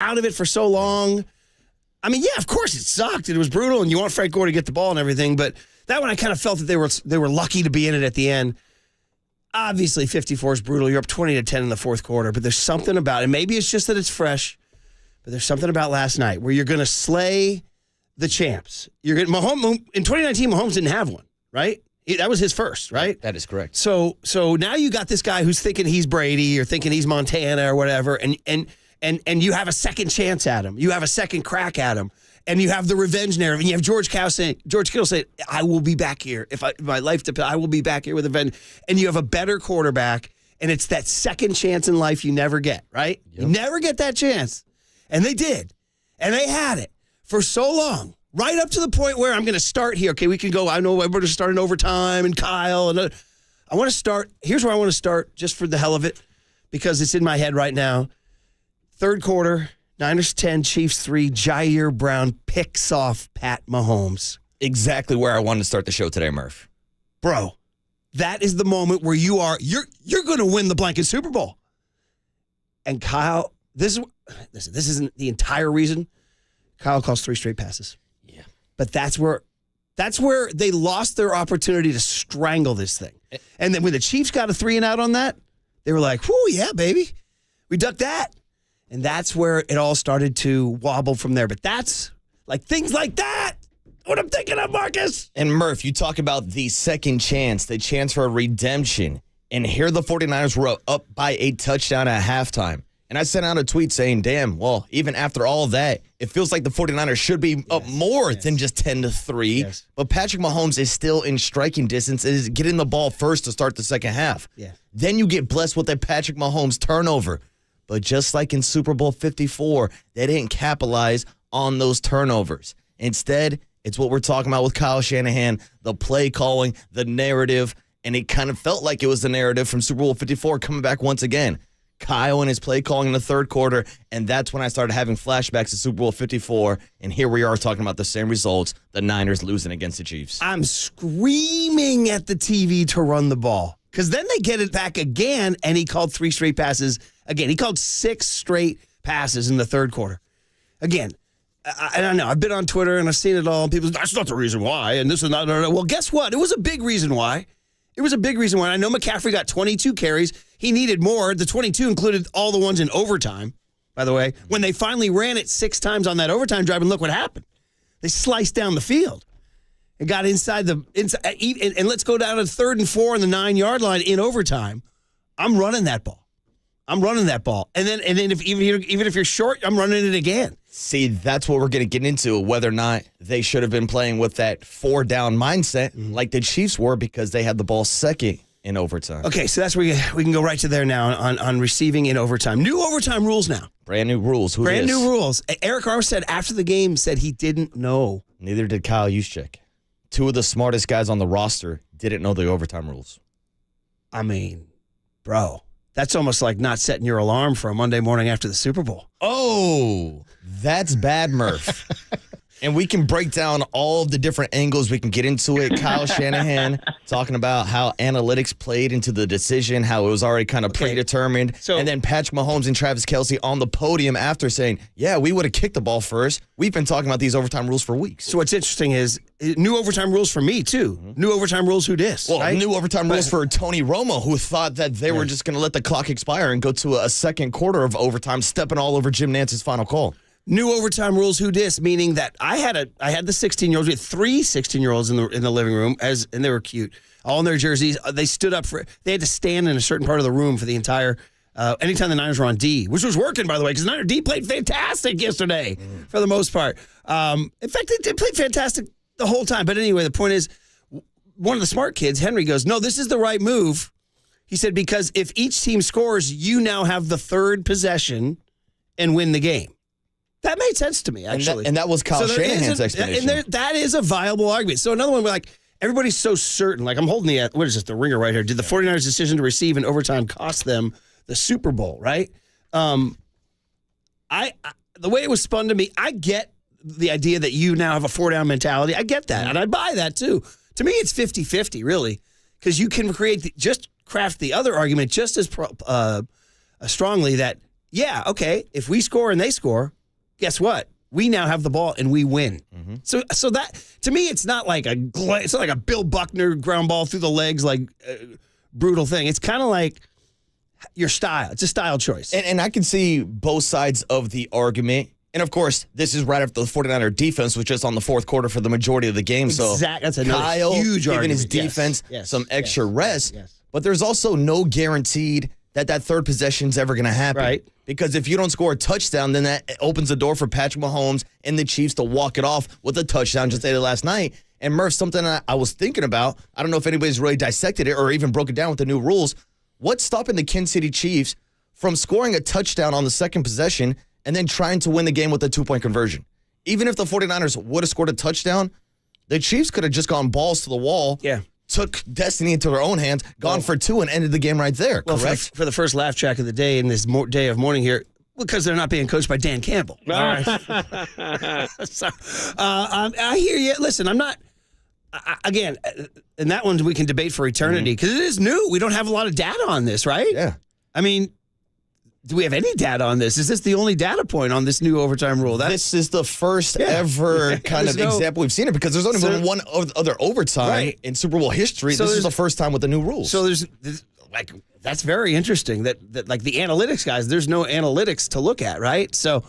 out of it for so long. I mean, yeah, of course it sucked. It was brutal, and you want Frank Gore to get the ball and everything, but that one I kind of felt that they were lucky to be in it at the end. Obviously, 54 is brutal. You're up 20-10 in the fourth quarter, but there's something about it. Maybe it's just that it's fresh, but there's something about last night where you're going to slay the champs. Mahomes in 2019. Mahomes didn't have one, right? That was his first, right? That is correct. So now you got this guy who's thinking he's Brady or thinking he's Montana or whatever, and you have a second chance at him. You have a second crack at him. And you have the revenge narrative. And you have George Kittle saying, I will be back here. If my life depends, I will be back here with a revenge. And you have a better quarterback, and it's that second chance in life you never get, right? Yep. You never get that chance. And they did. And they had it for so long. Right up to the point where I'm going to start here. Okay, we can go. I know we're going to start in overtime and Kyle. And I want to start. Here's where I want to start just for the hell of it, because it's in my head right now. Third quarter, Niners 10, Chiefs 3, Jair Brown picks off Pat Mahomes. Exactly where I wanted to start the show today, Murph. Bro, that is the moment where you're going to win the blanket Super Bowl. And Kyle, this isn't the entire reason. Kyle calls 3 straight passes. Yeah. But that's where they lost their opportunity to strangle this thing. And then when the Chiefs got a 3-and-out on that, they were like, whoo, yeah, baby. We ducked that. And that's where it all started to wobble from there. But that's like things like that. What I'm thinking of, Marcus. And Murph, you talk about the second chance, the chance for a redemption. And here the 49ers were up by a touchdown at halftime. And I sent out a tweet saying, damn, well, even after all of that, it feels like the 49ers should be up more than just 10-3. Yes. But Patrick Mahomes is still in striking distance and is getting the ball first to start the second half. Yeah. Then you get blessed with a Patrick Mahomes turnover. But just like in Super Bowl 54, they didn't capitalize on those turnovers. Instead, it's what we're talking about with Kyle Shanahan, the play calling, the narrative, and it kind of felt like it was the narrative from Super Bowl 54 coming back once again. Kyle and his play calling in the third quarter, and that's when I started having flashbacks to Super Bowl 54, and here we are talking about the same results, the Niners losing against the Chiefs. I'm screaming at the TV to run the ball, because then they get it back again, and he called 3 straight passes again. He called 6 straight passes in the third quarter. Again, I don't know. I've been on Twitter, and I've seen it all, and people say, that's not the reason why, and this is not. Well, guess what? It was a big reason why. It was a big reason why. I know McCaffrey got 22 carries. He needed more. The 22 included all the ones in overtime, by the way. When they finally ran it 6 times on that overtime drive, and look what happened. They sliced down the field and got inside. And let's go down to 3rd and 4 on the 9-yard line in overtime. I'm running that ball. And then even if you're short, I'm running it again. See, that's what we're going to get into, whether or not they should have been playing with that 4-down mindset like the Chiefs were, because they had the ball second in overtime. Okay, so that's where we can go right to there now on receiving in overtime. New overtime rules now. Brand new rules. Brand new rules. Eric Armstead, after the game, said he didn't know. Neither did Kyle Juszczyk. 2 of the smartest guys on the roster didn't know the overtime rules. I mean, bro, that's almost like not setting your alarm for a Monday morning after the Super Bowl. Oh, that's bad, Murph. And we can break down all of the different angles. We can get into it. Kyle Shanahan talking about how analytics played into the decision, how it was already kind of predetermined. And then Patrick Mahomes and Travis Kelce on the podium after saying, yeah, we would have kicked the ball first. We've been talking about these overtime rules for weeks. So what's interesting is new overtime rules for me, too. Mm-hmm. New overtime rules, who dis? Well, right? New overtime rules for Tony Romo, who thought that they were just going to let the clock expire and go to a second quarter of overtime, stepping all over Jim Nance's final call. New overtime rules, who dis, meaning that I had the 16-year-olds. We had 3 16-year-olds in the living room, and they were cute, all in their jerseys. They stood up they had to stand in a certain part of the room for the entire. Anytime the Niners were on D, which was working, by the way, because Niner D played fantastic yesterday for the most part. In fact, they played fantastic the whole time. But anyway, the point is, one of the smart kids, Henry, goes, "No, this is the right move." He said, because if each team scores, you now have the 3rd possession and win the game. That made sense to me, actually. And that was Kyle Shanahan's explanation. And that is a viable argument. So another one, like, everybody's so certain. Like, I'm holding the ringer right here. Did the 49ers' decision to receive in overtime cost them the Super Bowl, right? The way it was spun to me, I get the idea that you now have a 4-down mentality. I get that, and I buy that, too. To me, it's 50-50, really, because you can craft the other argument just as strongly that yeah, okay, if we score and they score, guess what? We now have the ball and we win. Mm-hmm. So that, to me, it's not like a Bill Buckner ground ball through the legs, like brutal thing. It's kind of like your style. It's a style choice. And I can see both sides of the argument. And, of course, this is right after the 49er defense was just on the fourth quarter for the majority of the game. Exactly. So That's Kyle huge giving argument. his defense some extra rest. Yes. But there's also no guaranteed that third possession's ever going to happen. Right. Because if you don't score a touchdown, then that opens the door for Patrick Mahomes and the Chiefs to walk it off with a touchdown, just like they did last night. And, Murph, something I was thinking about, I don't know if anybody's really dissected it or even broke it down with the new rules. What's stopping the Kansas City Chiefs from scoring a touchdown on the second possession and then trying to win the game with a 2-point conversion? Even if the 49ers would have scored a touchdown, the Chiefs could have just gone balls to the wall, took destiny into their own hands, gone for 2, and ended the game right there, correct? For the first laugh track of the day in this day of mourning here, because they're not being coached by Dan Campbell. All right. So, I hear you. Listen, I'm not, again, and that one we can debate for eternity because it is new. We don't have a lot of data on this, right? Yeah. I mean, do we have any data on this? Is this the only data point on this new overtime rule? This is the first ever kind of example we've seen it because there's only been one other overtime in Super Bowl history. So this is the first time with the new rules. So there's like, that's very interesting that like the analytics guys, there's no analytics to look at, right? So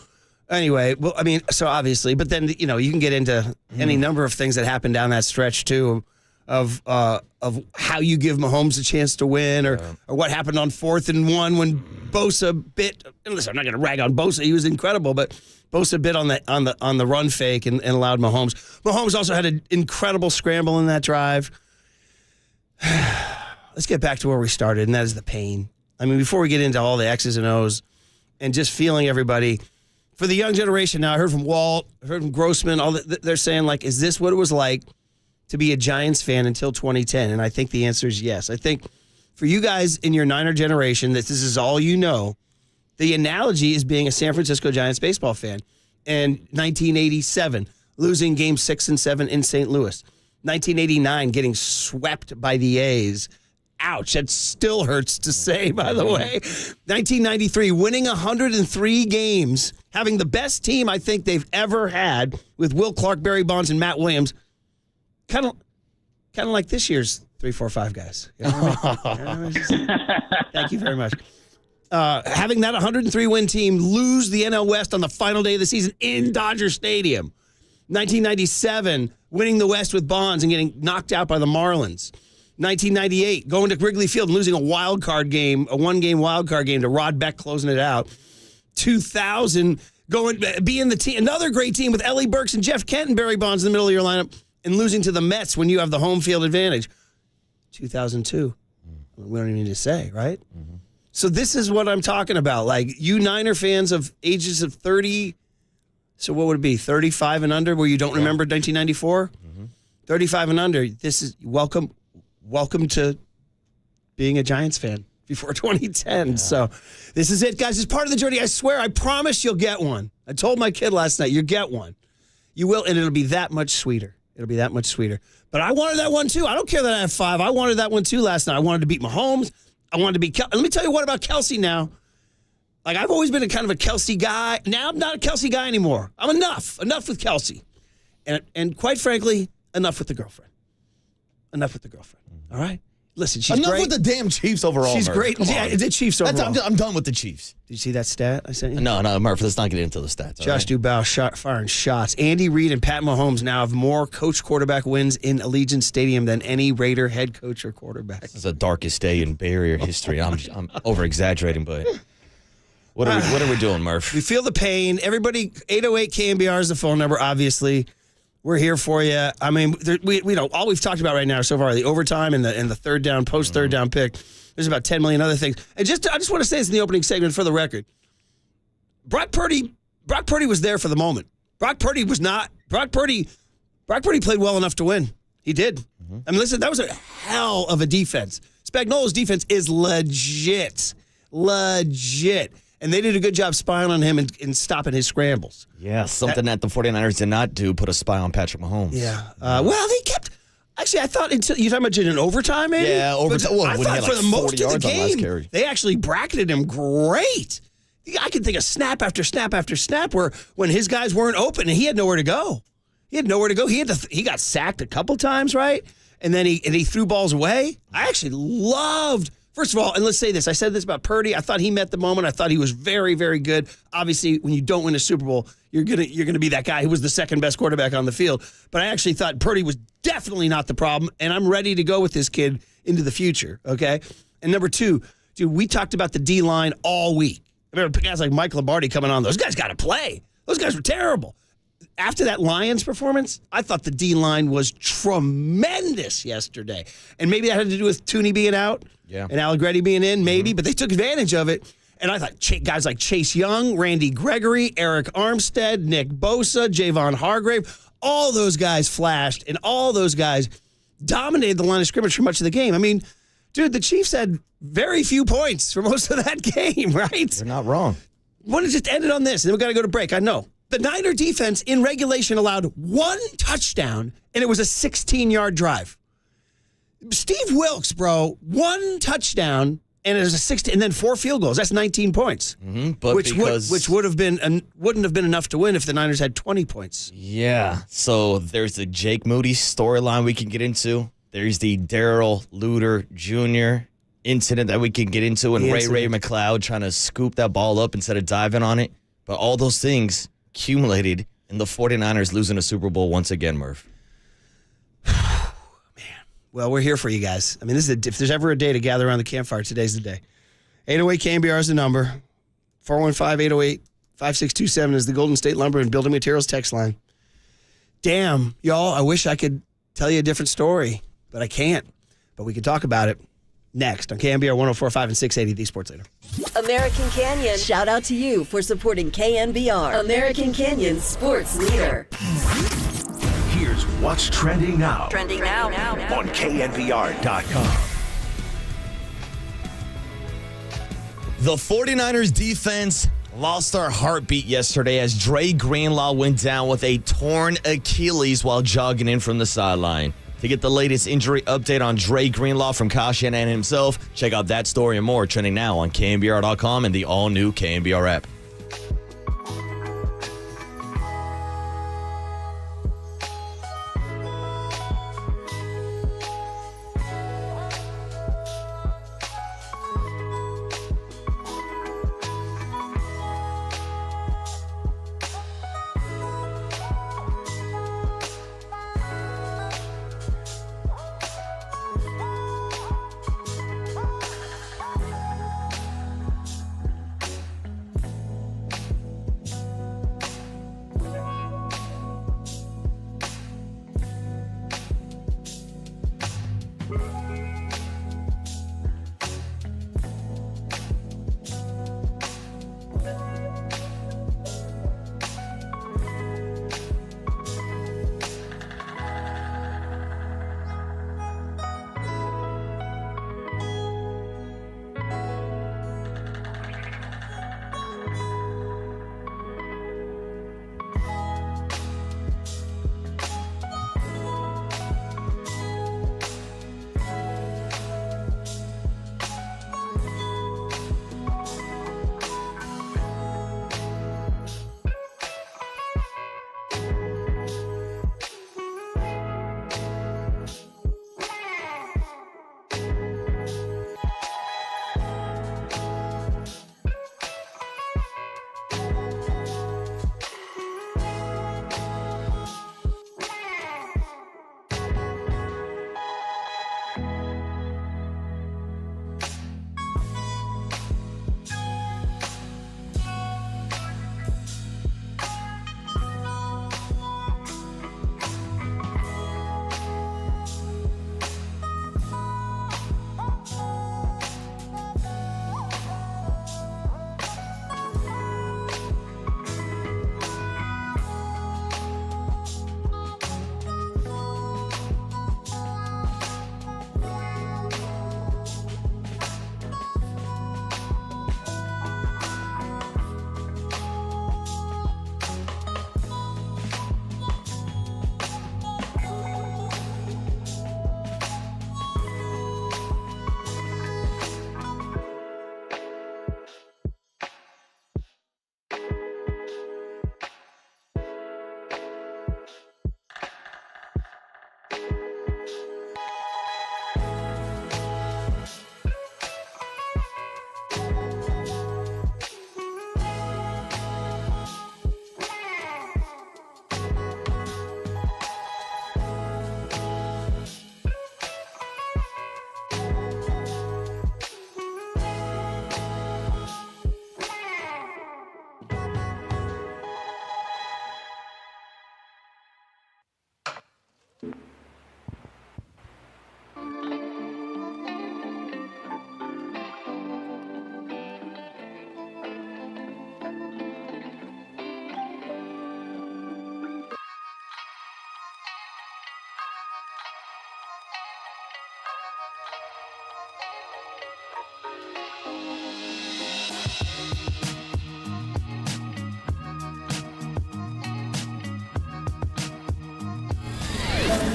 anyway, well, I mean, so obviously, but then, you know, you can get into any number of things that happen down that stretch too of how you give Mahomes a chance to win or what happened on 4th and 1 when Bosa bit. And listen, I'm not going to rag on Bosa. He was incredible, but Bosa bit on the run fake and allowed Mahomes. Mahomes also had an incredible scramble in that drive. Let's get back to where we started, and that is the pain. I mean, before we get into all the X's and O's and just feeling everybody, for the young generation now, I heard from Walt, I heard from Grossman, they're saying, like, is this what it was like to be a Giants fan until 2010? And I think the answer is yes. I think for you guys in your Niner generation, that this is all you know, the analogy is being a San Francisco Giants baseball fan. And 1987, losing game 6 and 7 in St. Louis. 1989, getting swept by the A's. Ouch, that still hurts to say, by the way. 1993, winning 103 games, having the best team I think they've ever had with Will Clark, Barry Bonds, and Matt Williams. Kind of like this year's 3, 4, 5 guys. You know what I mean? Thank you very much. Having that 103-win team lose the NL West on the final day of the season in Dodger Stadium. 1997, winning the West with Bonds and getting knocked out by the Marlins. 1998, going to Wrigley Field and losing a one-game wild card game to Rod Beck closing it out. 2000, being the team, another great team with Ellie Burks and Jeff Kent and Barry Bonds in the middle of your lineup, and losing to the Mets when you have the home field advantage. 2002, we don't even need to say, right? Mm-hmm. So this is what I'm talking about. Like, you Niner fans of ages of 30, so what would it be, 35 and under, where you don't remember 1994? Mm-hmm. 35 and under, this is welcome to being a Giants fan before 2010. Yeah. So this is it, guys. It's part of the journey. I swear, I promise you'll get one. I told my kid last night, you'll get one. You will, and it'll be that much sweeter. It'll be that much sweeter. But I wanted that one, too. I don't care that I have 5. I wanted that one, too, last night. I wanted to beat Mahomes. I wanted to beat Let me tell you what about Kelsey now. Like, I've always been a kind of a Kelsey guy. Now I'm not a Kelsey guy anymore. I'm enough with Kelsey. And quite frankly, enough with the girlfriend. All right? Listen, she's enough great. with the damn Chiefs overall. She's great. Yeah, the Chiefs overall. I'm done with the Chiefs. Did you see that stat I sent you? No, Murph, let's not get into the stats. Josh Dubow firing shots. Andy Reid and Pat Mahomes now have more coach quarterback wins in Allegiant Stadium than any Raider head coach or quarterback. This is the darkest day in Bay Area history. I'm over-exaggerating, but what are we doing, Murph? We feel the pain. Everybody, 808 KNBR is the phone number, obviously. We're here for you. I mean, we know all we've talked about right now so far, the overtime and the third down, post-third down pick. There's about 10 million other things. And I just want to say this in the opening segment for the record. Brock Purdy was there for the moment. Brock Purdy played well enough to win. He did. Mm-hmm. I mean, listen, that was a hell of a defense. Spagnuolo's defense is legit. And they did a good job spying on him and stopping his scrambles. Yeah, something that the 49ers did not do, put a spy on Patrick Mahomes. Yeah. Well, they kept... Actually, I thought until you're talking about in overtime, maybe? Yeah, overtime. Well, I thought for the most of the game, they actually bracketed him great. I can think of snap after snap after snap where when his guys weren't open and he had nowhere to go. He got sacked a couple times, right? And then he threw balls away. I actually loved. First of all, and let's say this. I said this about Purdy. I thought he met the moment. I thought he was very, very good. Obviously, when you don't win a Super Bowl, you're gonna be that guy who was the second best quarterback on the field. But I actually thought Purdy was definitely not the problem, and I'm ready to go with this kid into the future. Okay. And number two, dude, we talked about the D-line all week. I remember guys like Mike Lombardi coming on. Those guys got to play. Those guys were terrible. After that Lions performance, I thought the D-line was tremendous yesterday. And maybe that had to do with Tooney being out and Allegretti being in, maybe, but they took advantage of it. And I thought guys like Chase Young, Randy Gregory, Eric Armstead, Nick Bosa, Javon Hargrave, all those guys flashed, and all those guys dominated the line of scrimmage for much of the game. I mean, dude, the Chiefs had very few points for most of that game, right? They're not wrong. Want to just end it on this, and then we got to go to break. I know. The Niner defense in regulation allowed one touchdown, and it was a 16-yard drive. Steve Wilkes, bro, one touchdown, and it was a 16, and then 4 field goals. That's 19 points, but which wouldn't have been enough to win if the Niners had 20 points. Yeah. So there's the Jake Moody storyline we can get into. There's the Darrell Luter Jr. incident that we can get into, and Ray McLeod trying to scoop that ball up instead of diving on it. But all those things accumulated in the 49ers losing a Super Bowl once again, Murph. Man. Well, we're here for you guys. I mean, if there's ever a day to gather around the campfire, today's the day. 808 KNBR is the number. 415-808-5627 is the Golden State Lumber and Building Materials text line. Damn, y'all, I wish I could tell you a different story, but I can't. But we can talk about it next on KNBR 104.5 and 680, the Sports Leader. American Canyon. Shout out to you for supporting KNBR, American Canyon's sports leader. Here's what's trending now. Trending now. On KNBR.com. The 49ers defense lost their heartbeat yesterday as Dre Greenlaw went down with a torn Achilles while jogging in from the sideline. To get the latest injury update on Dre Greenlaw from Kyle Shanahan himself, check out that story and more trending now on KNBR.com and the all-new KNBR app.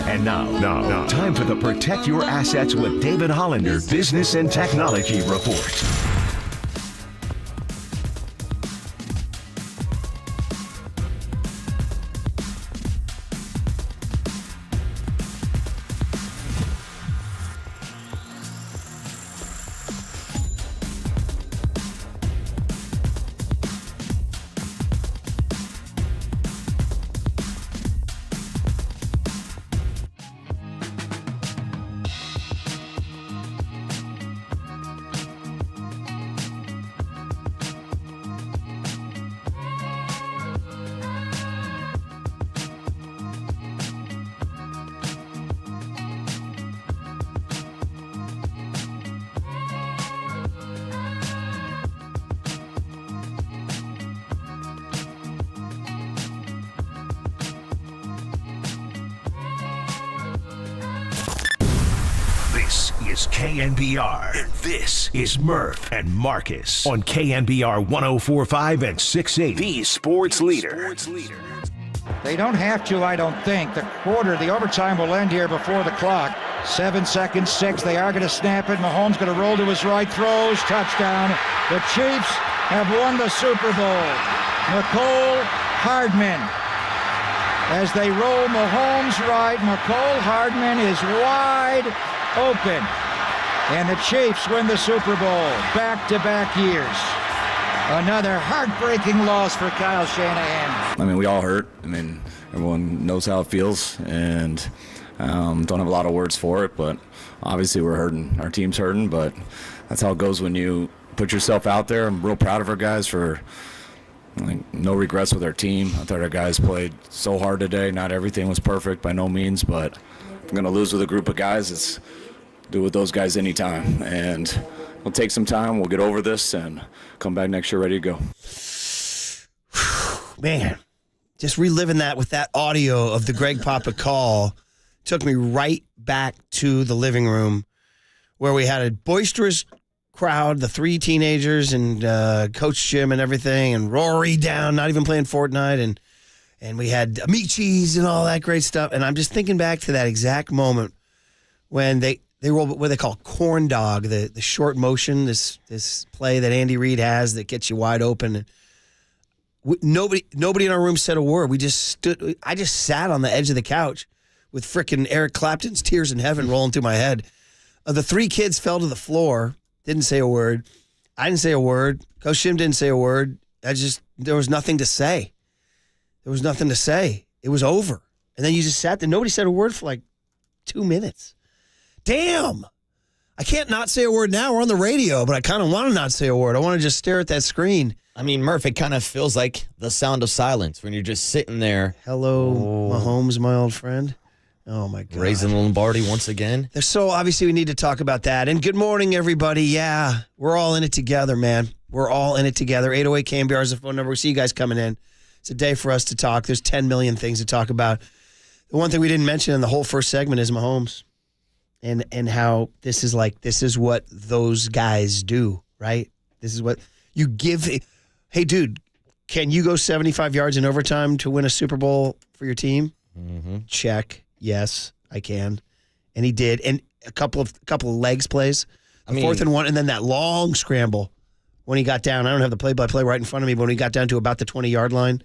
And now, time for the Protect Your Assets with David Hollander Business and Technology Report. This is KNBR, and this is Murph and Marcus on KNBR 104.5 and 680, the sports leader. They don't have to, I don't think. The overtime will end here before the clock. 7 seconds, 6. They are going to snap it. Mahomes going to roll to his right, throws, touchdown. The Chiefs have won the Super Bowl. Mecole Hardman. As they roll Mahomes right, Mecole Hardman is wide open. And the Chiefs win the Super Bowl back-to-back years. Another heartbreaking loss for Kyle Shanahan. I mean, we all hurt. I mean, everyone knows how it feels, and don't have a lot of words for it, but obviously we're hurting. Our team's hurting, but that's how it goes when you put yourself out there. I'm real proud of our guys for no regrets with our team. I thought our guys played so hard today. Not everything was perfect by no means, but if I'm going to lose with a group of guys, it's do with those guys anytime. And we'll take some time. We'll get over this and come back next year ready to go. Man, just reliving that with that audio of the Greg Papa call took me right back to the living room where we had a boisterous crowd, the 3 teenagers and Coach Jim and everything, and Rory down, not even playing Fortnite, and we had Amichis and all that great stuff. And I'm just thinking back to that exact moment when they roll what they call corn dog, the short motion, this play that Andy Reid has that gets you wide open. And nobody in our room said a word. We just stood. I just sat on the edge of the couch with frickin' Eric Clapton's "Tears in Heaven" rolling through my head. The 3 kids fell to the floor, didn't say a word. I didn't say a word. Coach Jim didn't say a word. There was nothing to say. There was nothing to say. It was over. And then you just sat there. Nobody said a word for like 2 minutes. Damn. I can't not say a word now. We're on the radio, but I kind of want to not say a word. I want to just stare at that screen. I mean, Murph, it kind of feels like the sound of silence when you're just sitting there. Hello, Mahomes, my old friend. Oh, my God. Raising Lombardi once again. So obviously we need to talk about that. And good morning, everybody. Yeah, we're all in it together, man. We're all in it together. 808 KNBR is the phone number. We see you guys coming in. It's a day for us to talk. There's 10 million things to talk about. The one thing we didn't mention in the whole first segment is Mahomes and how this is what those guys do, right? This is what you give. Hey, dude, can you go 75 yards in overtime to win a Super Bowl for your team? Mm-hmm. Check. Yes, I can. And he did. And a couple of legs plays. Fourth and 1, and then that long scramble when he got down. I don't have the play-by-play right in front of me, but when he got down to about the 20-yard line,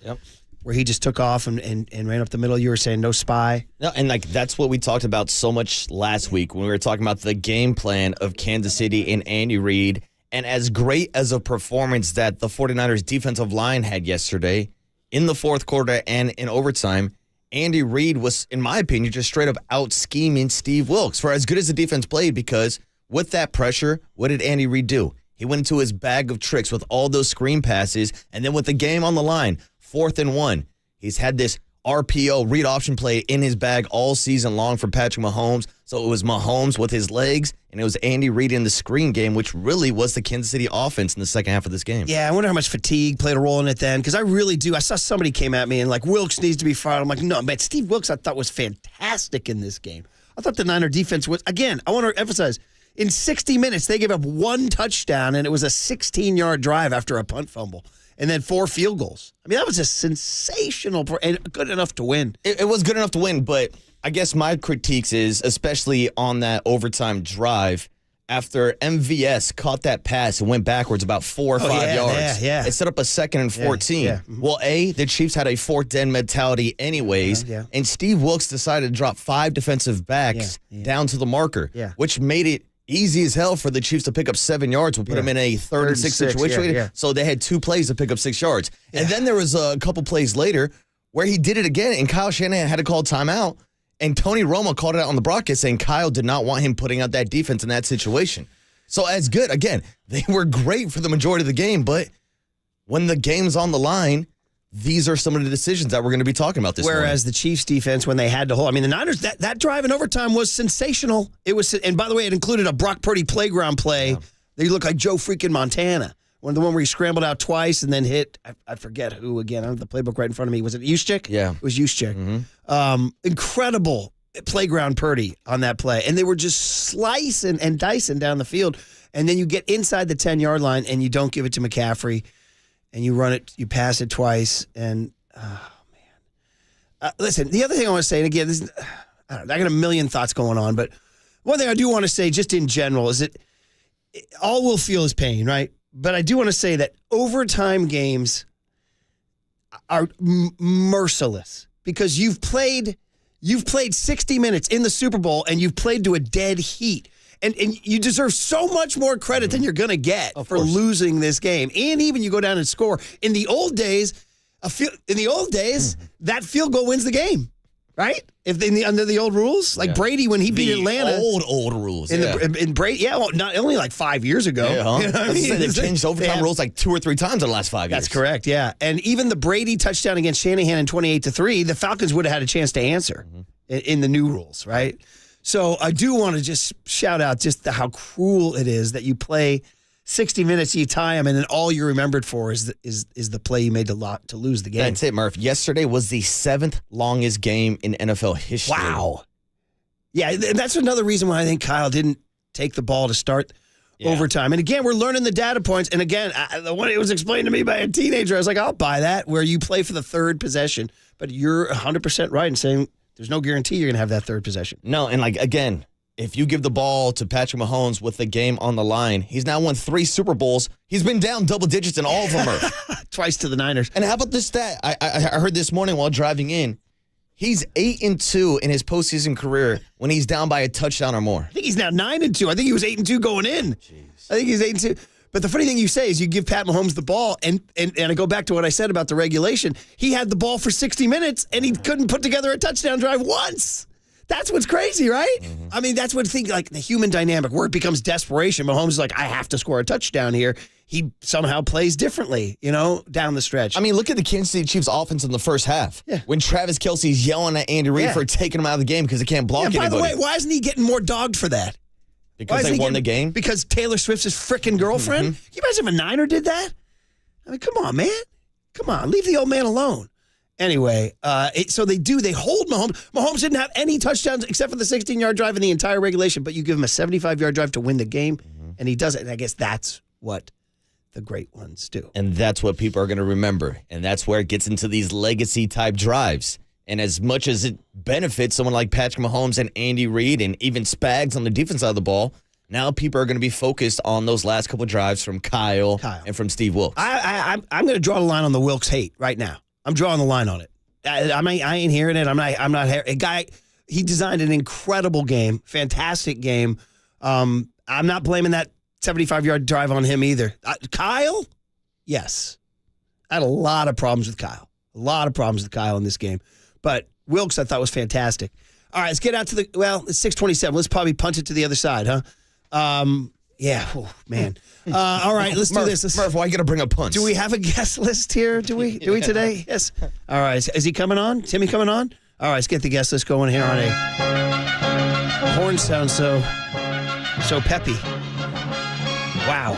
where he just took off and ran up the middle. You were saying no spy. No, and that's what we talked about so much last week when we were talking about the game plan of Kansas City and Andy Reid. And as great as a performance that the 49ers defensive line had yesterday in the fourth quarter and in overtime, Andy Reid was, in my opinion, just straight up out-scheming Steve Wilks for as good as the defense played, because with that pressure, what did Andy Reid do? He went into his bag of tricks with all those screen passes, and then with the game on the line, 4th and 1, he's had this RPO, read option play in his bag all season long for Patrick Mahomes. So it was Mahomes with his legs, and it was Andy Reid in the screen game, which really was the Kansas City offense in the second half of this game. Yeah, I wonder how much fatigue played a role in it then, because I really do. I saw somebody came at me and like, Wilkes needs to be fired. I'm like, no, man, Steve Wilkes I thought was fantastic in this game. I thought the Niner defense was, again, I want to emphasize, in 60 minutes, they gave up one touchdown, and it was a 16-yard drive after a punt fumble, and then 4 field goals. I mean, that was a sensational and good enough to win. It was good enough to win, but I guess my critiques is, especially on that overtime drive, after MVS caught that pass and went backwards about 4 or 5 yards. Yeah. It set up a 2nd and 14. Yeah. Mm-hmm. Well, the Chiefs had a 4th down mentality anyways, and Steve Wilkes decided to drop 5 defensive backs down to the marker, which made it easy as hell for the Chiefs to pick up 7 yards. We'll put them in a 3rd and 6 situation. So they had 2 plays to pick up 6 yards. And then there was a couple plays later where he did it again, and Kyle Shanahan had to call timeout. And Tony Romo called it out on the broadcast saying Kyle did not want him putting out that defense in that situation. So as good, again, they were great for the majority of the game, but when the game's on the line, these are some of the decisions that we're going to be talking about this morning. Whereas the Chiefs defense, when they had to hold, I mean, the Niners, that drive in overtime was sensational. It was, and by the way, it included a Brock Purdy playground play. They looked like Joe freaking Montana. The one where he scrambled out twice and then hit, I forget who again. I don't have the playbook right in front of me. Was it Juszczyk? Yeah. It was Juszczyk. Incredible playground Purdy on that play. And they were just slicing and dicing down the field. And then you get inside the 10-yard line and you don't give it to McCaffrey. And you run it, you pass it twice. And, oh, man. Listen, the other thing I want to say, and again, I got a million thoughts going on, but one thing I do want to say just in general is that all we'll feel is pain, right? But I do want to say that overtime games are merciless because you've played 60 minutes in the Super Bowl and you've played to a dead heat. And you deserve so much more credit than you're going to get for losing this game. And even you go down and score. In the old days, that field goal wins the game. Right? If under the old rules, like Brady when he beat Atlanta, old rules. In Brady, well, not only like 5 years ago. Yeah, huh? You know what I mean? They've changed overtime rules like 2 or 3 times in the last 5 years. That's correct. Yeah, and even the Brady touchdown against Shanahan in 28-3, the Falcons would have had a chance to answer in the new rules, right? So I do want to just shout out just how cruel it is that you play 60 minutes, you tie them, and then all you're remembered for is the play you made to lose the game. That's it, Murph. Yesterday was the 7th longest game in NFL history. Wow. Yeah, that's another reason why I think Kyle didn't take the ball to start overtime. And again, we're learning the data points. And again, the one it was explained to me by a teenager, I was like, I'll buy that, where you play for the 3rd possession. But you're 100% right in saying there's no guarantee you're going to have that 3rd possession. No, and again, if you give the ball to Patrick Mahomes with the game on the line, he's now won 3 Super Bowls. He's been down double digits in all of them. Twice to the Niners. And how about this stat? I heard this morning while driving in. He's 8-2 in his postseason career when he's down by a touchdown or more. I think he's now 9-2. I think he was 8-2 going in. Jeez. I think he's 8-2. But the funny thing you say is you give Pat Mahomes the ball, and I go back to what I said about the regulation. He had the ball for 60 minutes, and he couldn't put together a touchdown drive once. That's what's crazy, right? Mm-hmm. I mean, that's what like the human dynamic where it becomes desperation. Mahomes is like, I have to score a touchdown here. He somehow plays differently, down the stretch. I mean, look at the Kansas City Chiefs offense in the first half. Yeah. When Travis Kelce's yelling at Andy Reid for taking him out of the game because he can't block anybody. By the way, why isn't he getting more dogged for that? Because they won the game? Because Taylor Swift's his frickin' girlfriend? Can you imagine if a Niner did that? I mean, come on, man. Come on. Leave the old man alone. Anyway, so they hold Mahomes. Mahomes didn't have any touchdowns except for the 16-yard drive in the entire regulation, but you give him a 75-yard drive to win the game, and he does it. And I guess that's what the great ones do. And that's what people are going to remember. And that's where it gets into these legacy-type drives. And as much as it benefits someone like Patrick Mahomes and Andy Reid and even Spags on the defense side of the ball, now people are going to be focused on those last couple drives from Kyle. And from Steve Wilkes. I'm going to draw the line on the Wilkes hate right now. I'm drawing the line on it. I ain't hearing it. I'm not. A guy, he designed an incredible game, fantastic game. I'm not blaming that 75-yard drive on him either. Kyle, yes. I had a lot of problems with Kyle. In this game. But Wilkes, I thought, was fantastic. All right, let's get out to it's 6:27. Let's probably punt it to the other side, huh? Yeah, oh, man. All right, let's do this. Murph, why you gotta bring up punts? Do we have a guest list here? Do we today? Yes. All right. Is he coming on? Timmy coming on? All right, let's get the guest list going here on a horn sound so peppy. Wow.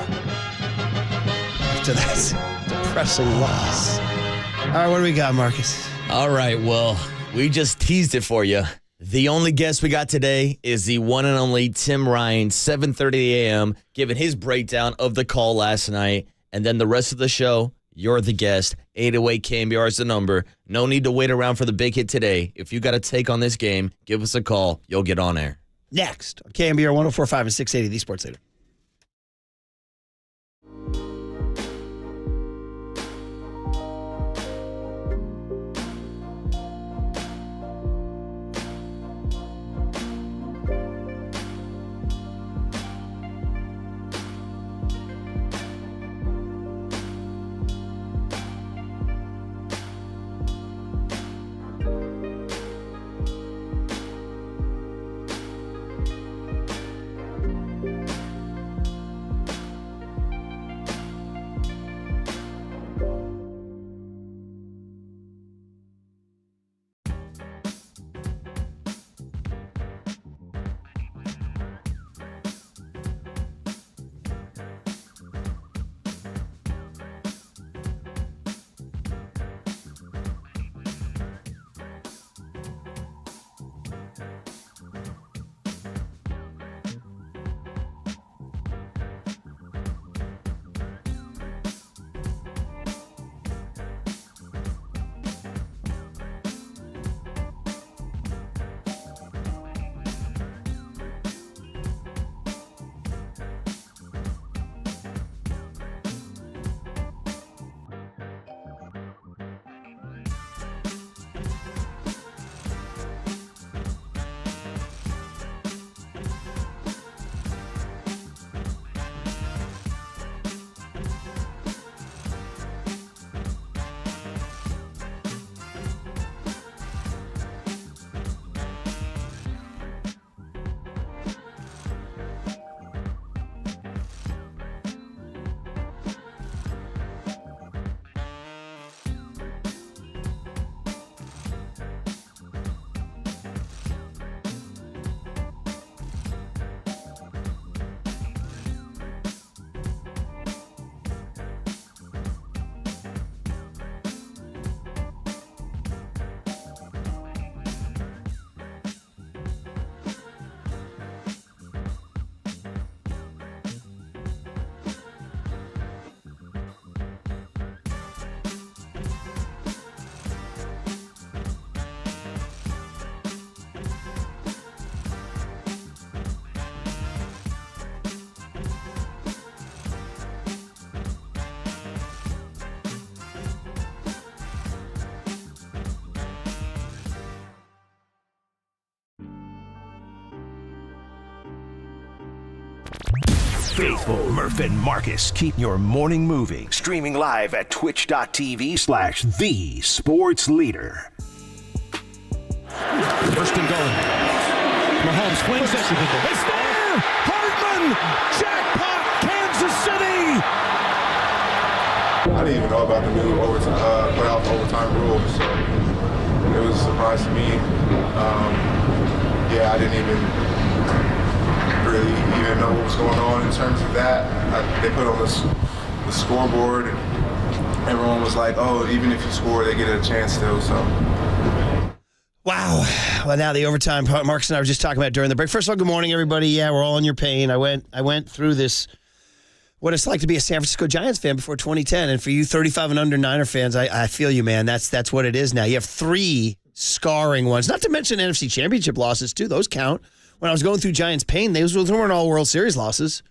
After that depressing loss. All right, what do we got, Marcus? All right, well, we just teased it for you. The only guest we got today is the one and only Tim Ryan, 7:30 a.m., giving his breakdown of the call last night. And then the rest of the show, you're the guest. 808 KNBR is the number. No need to wait around for the big hit today. If you got a take on this game, give us a call. You'll get on air. Next, KNBR 104.5 and 680, the Sports Leader. Faithful Murph and Marcus keep your morning moving. Streaming live at twitch.tv/thesportsleader. First and goal. Mahomes flings it. It's there! Hartman! Jackpot! Kansas City! I didn't even know about the new playoff overtime rule, so it was a surprise to me. I didn't even really even know what was going on in terms of that. They put on the scoreboard, and everyone was like, "Oh, even if you score, they get a chance still." So. Wow. Well, now the overtime part Marcus and I were just talking about during the break. First of all, good morning, everybody. Yeah, we're all in your pain. I went through this, what it's like to be a San Francisco Giants fan before 2010. And for you 35 and under Niner fans, I feel you, man. That's what it is now. You have 3 scarring ones, not to mention NFC Championship losses, too. Those count. When I was going through Giants' pain, those weren't all World Series losses.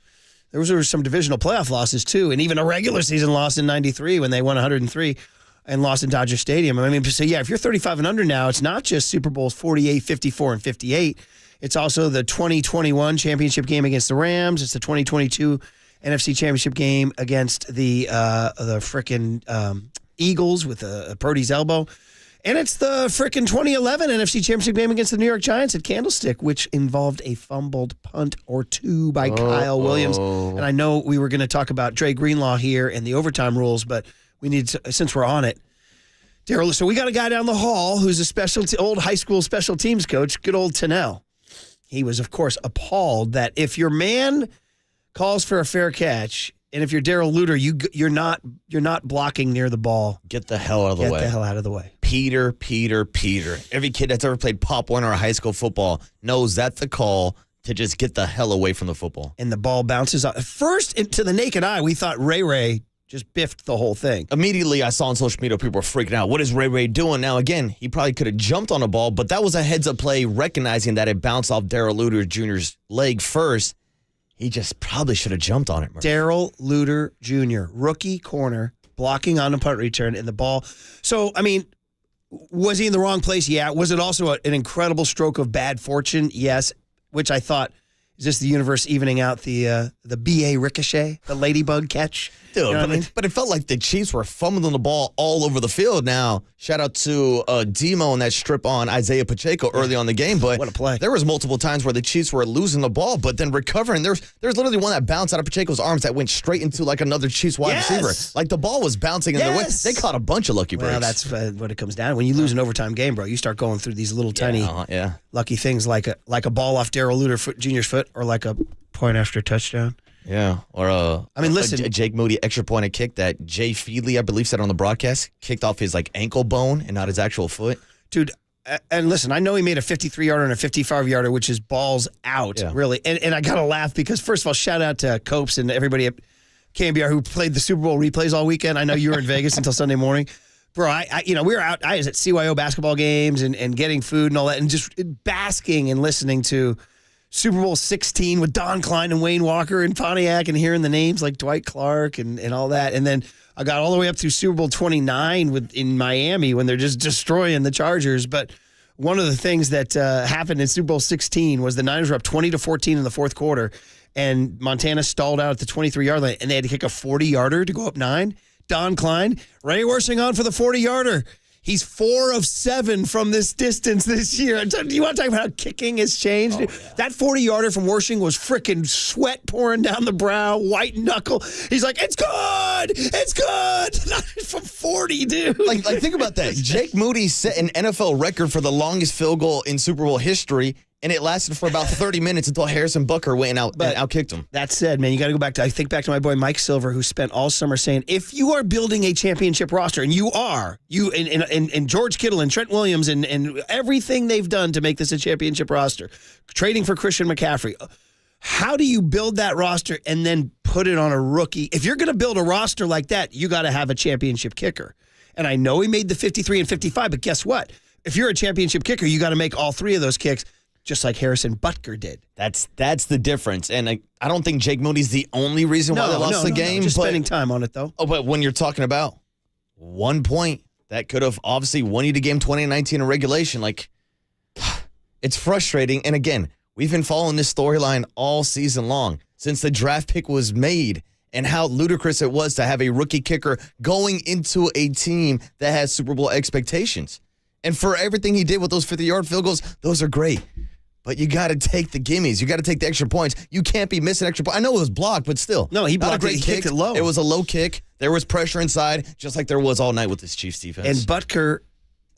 There were some divisional playoff losses, too, and even a regular season loss in 93 when they won 103 and lost in Dodger Stadium. I mean, so yeah, if you're 35 and under now, it's not just Super Bowls 48, 54, and 58. It's also the 2021 championship game against the Rams. It's the 2022 NFC championship game against the frickin' Eagles with Purdy's elbow. And it's the frickin' 2011 NFC Championship game against the New York Giants at Candlestick, which involved a fumbled punt or two by Kyle Williams. And I know we were going to talk about Dre Greenlaw here and the overtime rules, but we need to, since we're on it, Daryl, so we got a guy down the hall who's a old high school special teams coach, good old Tennell. He was, of course, appalled that if your man calls for a fair catch, and if you're Daryl Luter, you're not blocking near the ball. Get the hell out of the way. Get the hell out of the way. Peter. Every kid that's ever played Pop Warner or high school football knows that's the call to just get the hell away from the football. And the ball bounces out. First, to the naked eye, we thought Ray just biffed the whole thing. Immediately, I saw on social media people were freaking out. What is Ray doing? Now, again, he probably could have jumped on the ball, but that was a heads-up play, recognizing that it bounced off Daryl Luter Jr.'s leg first. He just probably should have jumped on it. Daryl Luter Jr., rookie corner, blocking on a punt return in the ball. So, I mean, was he in the wrong place? Yeah. Was it also an incredible stroke of bad fortune? Yes, which I thought, is this the universe evening out the B.A. ricochet, the ladybug catch? Dude, you know but it felt like the Chiefs were fumbling the ball all over the field. Now, shout out to Demo and that strip on Isaiah Pacheco early on the game. But what a play. There was multiple times where the Chiefs were losing the ball, but then recovering. There's literally one that bounced out of Pacheco's arms that went straight into like another Chiefs wide receiver. Like the ball was bouncing in their way. They caught a bunch of lucky breaks. Well, that's what it comes down to. When you lose an overtime game, bro, you start going through these little tiny lucky things like a ball off Daryl Luter Jr.'s foot or like a point after touchdown. Yeah, or listen, a Jake Moody extra point kick that Jay Feedley, I believe, said on the broadcast, kicked off his like ankle bone and not his actual foot. Dude, and listen, I know he made a 53-yarder and a 55-yarder, which is balls out, really. And I got to laugh because, first of all, shout out to Copes and everybody at KNBR who played the Super Bowl replays all weekend. I know you were in Vegas until Sunday morning. Bro, we were out. I was at CYO basketball games and getting food and all that and just basking and listening to Super Bowl 16 with Don Klein and Wayne Walker and Pontiac and hearing the names like Dwight Clark and all that. And then I got all the way up through Super Bowl 29 in Miami when they're just destroying the Chargers. But one of the things that happened in Super Bowl 16 was the Niners were up 20-14 in the fourth quarter, and Montana stalled out at the 23-yard line, and they had to kick a 40-yarder to go up 9. Don Klein, Ray Worsing on for the 40-yarder. He's 4 of 7 from this distance this year. Do you want to talk about how kicking has changed? Oh, yeah. That 40-yarder from Worshing was freaking sweat pouring down the brow, white knuckle. He's like, it's good! It's good! Not from 40, dude. Like think about that. Jake Moody set an NFL record for the longest field goal in Super Bowl history, and it lasted for about 30 minutes until Harrison Butker went out and outkicked him. That said, man, you got to go back to, I think back to my boy Mike Silver, who spent all summer saying, if you are building a championship roster, and you are, and George Kittle and Trent Williams and everything they've done to make this a championship roster, trading for Christian McCaffrey, how do you build that roster and then put it on a rookie? If you're going to build a roster like that, you got to have a championship kicker. And I know he made the 53 and 55, but guess what? If you're a championship kicker, you got to make all 3 of those kicks, just like Harrison Butker did. That's the difference. And I don't think Jake Moody's the only reason why they lost the game. Just spending time on it, though. Oh, but when you're talking about 1 point, that could have obviously won you the game 2019 in regulation. Like, it's frustrating. And again, we've been following this storyline all season long since the draft pick was made and how ludicrous it was to have a rookie kicker going into a team that has Super Bowl expectations. And for everything he did with those 50-yard field goals, those are great. But you got to take the gimmies. You got to take the extra points. You can't be missing extra points. I know it was blocked, but still. No, he blocked it. He kicked it low. It was a low kick. There was pressure inside, just like there was all night with this Chiefs defense. And Butker,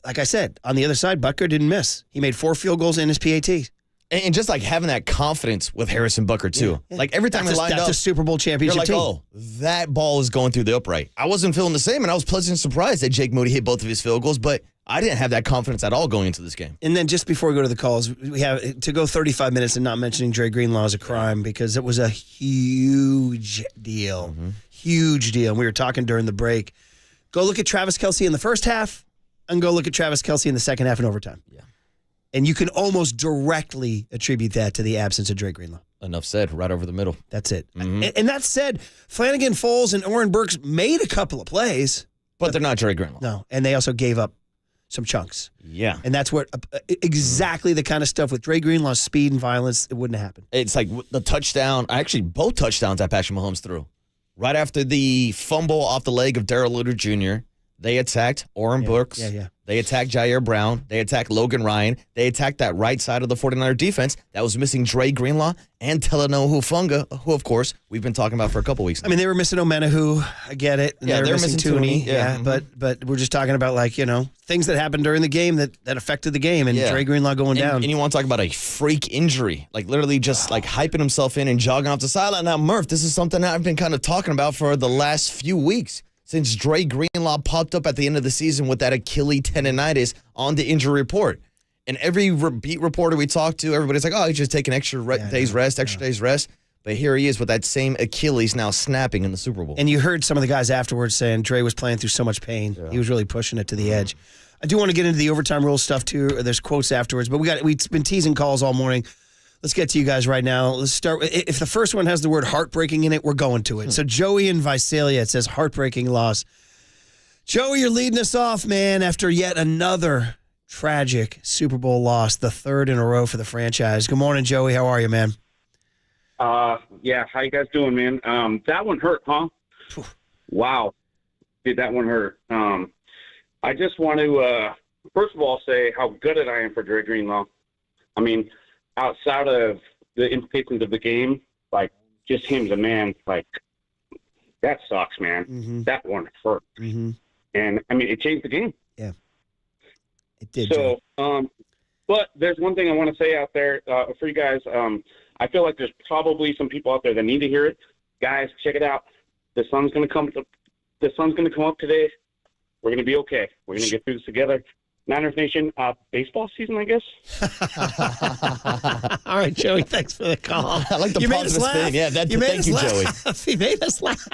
like I said, on the other side, Butker didn't miss. He made 4 field goals in his PAT. And just like having that confidence with Harrison Butker, too. Yeah. Like every time he lined up. That's a Super Bowl championship team. Oh, that ball is going through the upright. I wasn't feeling the same, and I was pleasantly surprised that Jake Moody hit both of his field goals, but I didn't have that confidence at all going into this game. And then just before we go to the calls, we have to go 35 minutes and not mentioning Dre Greenlaw is a crime because it was a huge deal. Mm-hmm. Huge deal. And we were talking during the break. Go look at Travis Kelce in the first half and go look at Travis Kelce in the second half in overtime. Yeah. And you can almost directly attribute that to the absence of Dre Greenlaw. Enough said, right over the middle. That's it. Mm-hmm. And that said, Flanagan, Foles, and Oren Burks made a couple of plays. But they're not Dre Greenlaw. No, and they also gave up some chunks. Yeah. And that's where exactly the kind of stuff with Dre Greenlaw's speed and violence, it wouldn't happen. It's like the touchdown, actually both touchdowns that Patrick Mahomes threw. Right after the fumble off the leg of Daryl Luter Jr., They attacked Oren Brooks. Yeah. They attacked Jair Brown. They attacked Logan Ryan. They attacked that right side of the 49er defense that was missing Dre Greenlaw and Talanoa Hufanga, who, of course, we've been talking about for a couple weeks now. I mean, they were missing Omenahu. I get it. And Yeah, they were they're missing Tooney. Tooney. Yeah. But we're just talking about, like, things that happened during the game that affected the game, and Dre Greenlaw going down. And you want to talk about a freak injury, like literally just like hyping himself in and jogging off the sideline. Now, Murph, this is something that I've been kind of talking about for the last few weeks. Since Dre Greenlaw popped up at the end of the season with that Achilles tendonitis on the injury report. And every beat reporter we talk to, everybody's like, oh, he's just taking extra days rest. But here he is with that same Achilles now snapping in the Super Bowl. And you heard some of the guys afterwards saying Dre was playing through so much pain. Yeah. He was really pushing it to the edge. I do want to get into the overtime rule stuff, too. There's quotes afterwards. But we've been teasing calls all morning. Let's get to you guys right now. Let's start with, if the first one has the word heartbreaking in it, we're going to it. So Joey in Visalia, it says heartbreaking loss. Joey, you're leading us off, man, after yet another tragic Super Bowl loss, the third in a row for the franchise. Good morning, Joey. How are you, man? Yeah, how you guys doing, man? That one hurt, huh? Wow. Did that one hurt? I just want to, first of all, say how gutted I am for Dre Greenlaw. I mean, outside of the implications of the game, like, just him as a man, like, that sucks, man. Mm-hmm. That one hurt. Mm-hmm. And, I mean, it changed the game. Yeah. It did. So, but there's one thing I want to say out there for you guys. I feel like there's probably some people out there that need to hear it. Guys, check it out. The sun's going to come up today. We're going to be okay. We're going to get through this together. Niners Nation, baseball season, I guess. All right, Joey, thanks for the call. I like the positive spin. Yeah, thank you, Joey. He made us laugh.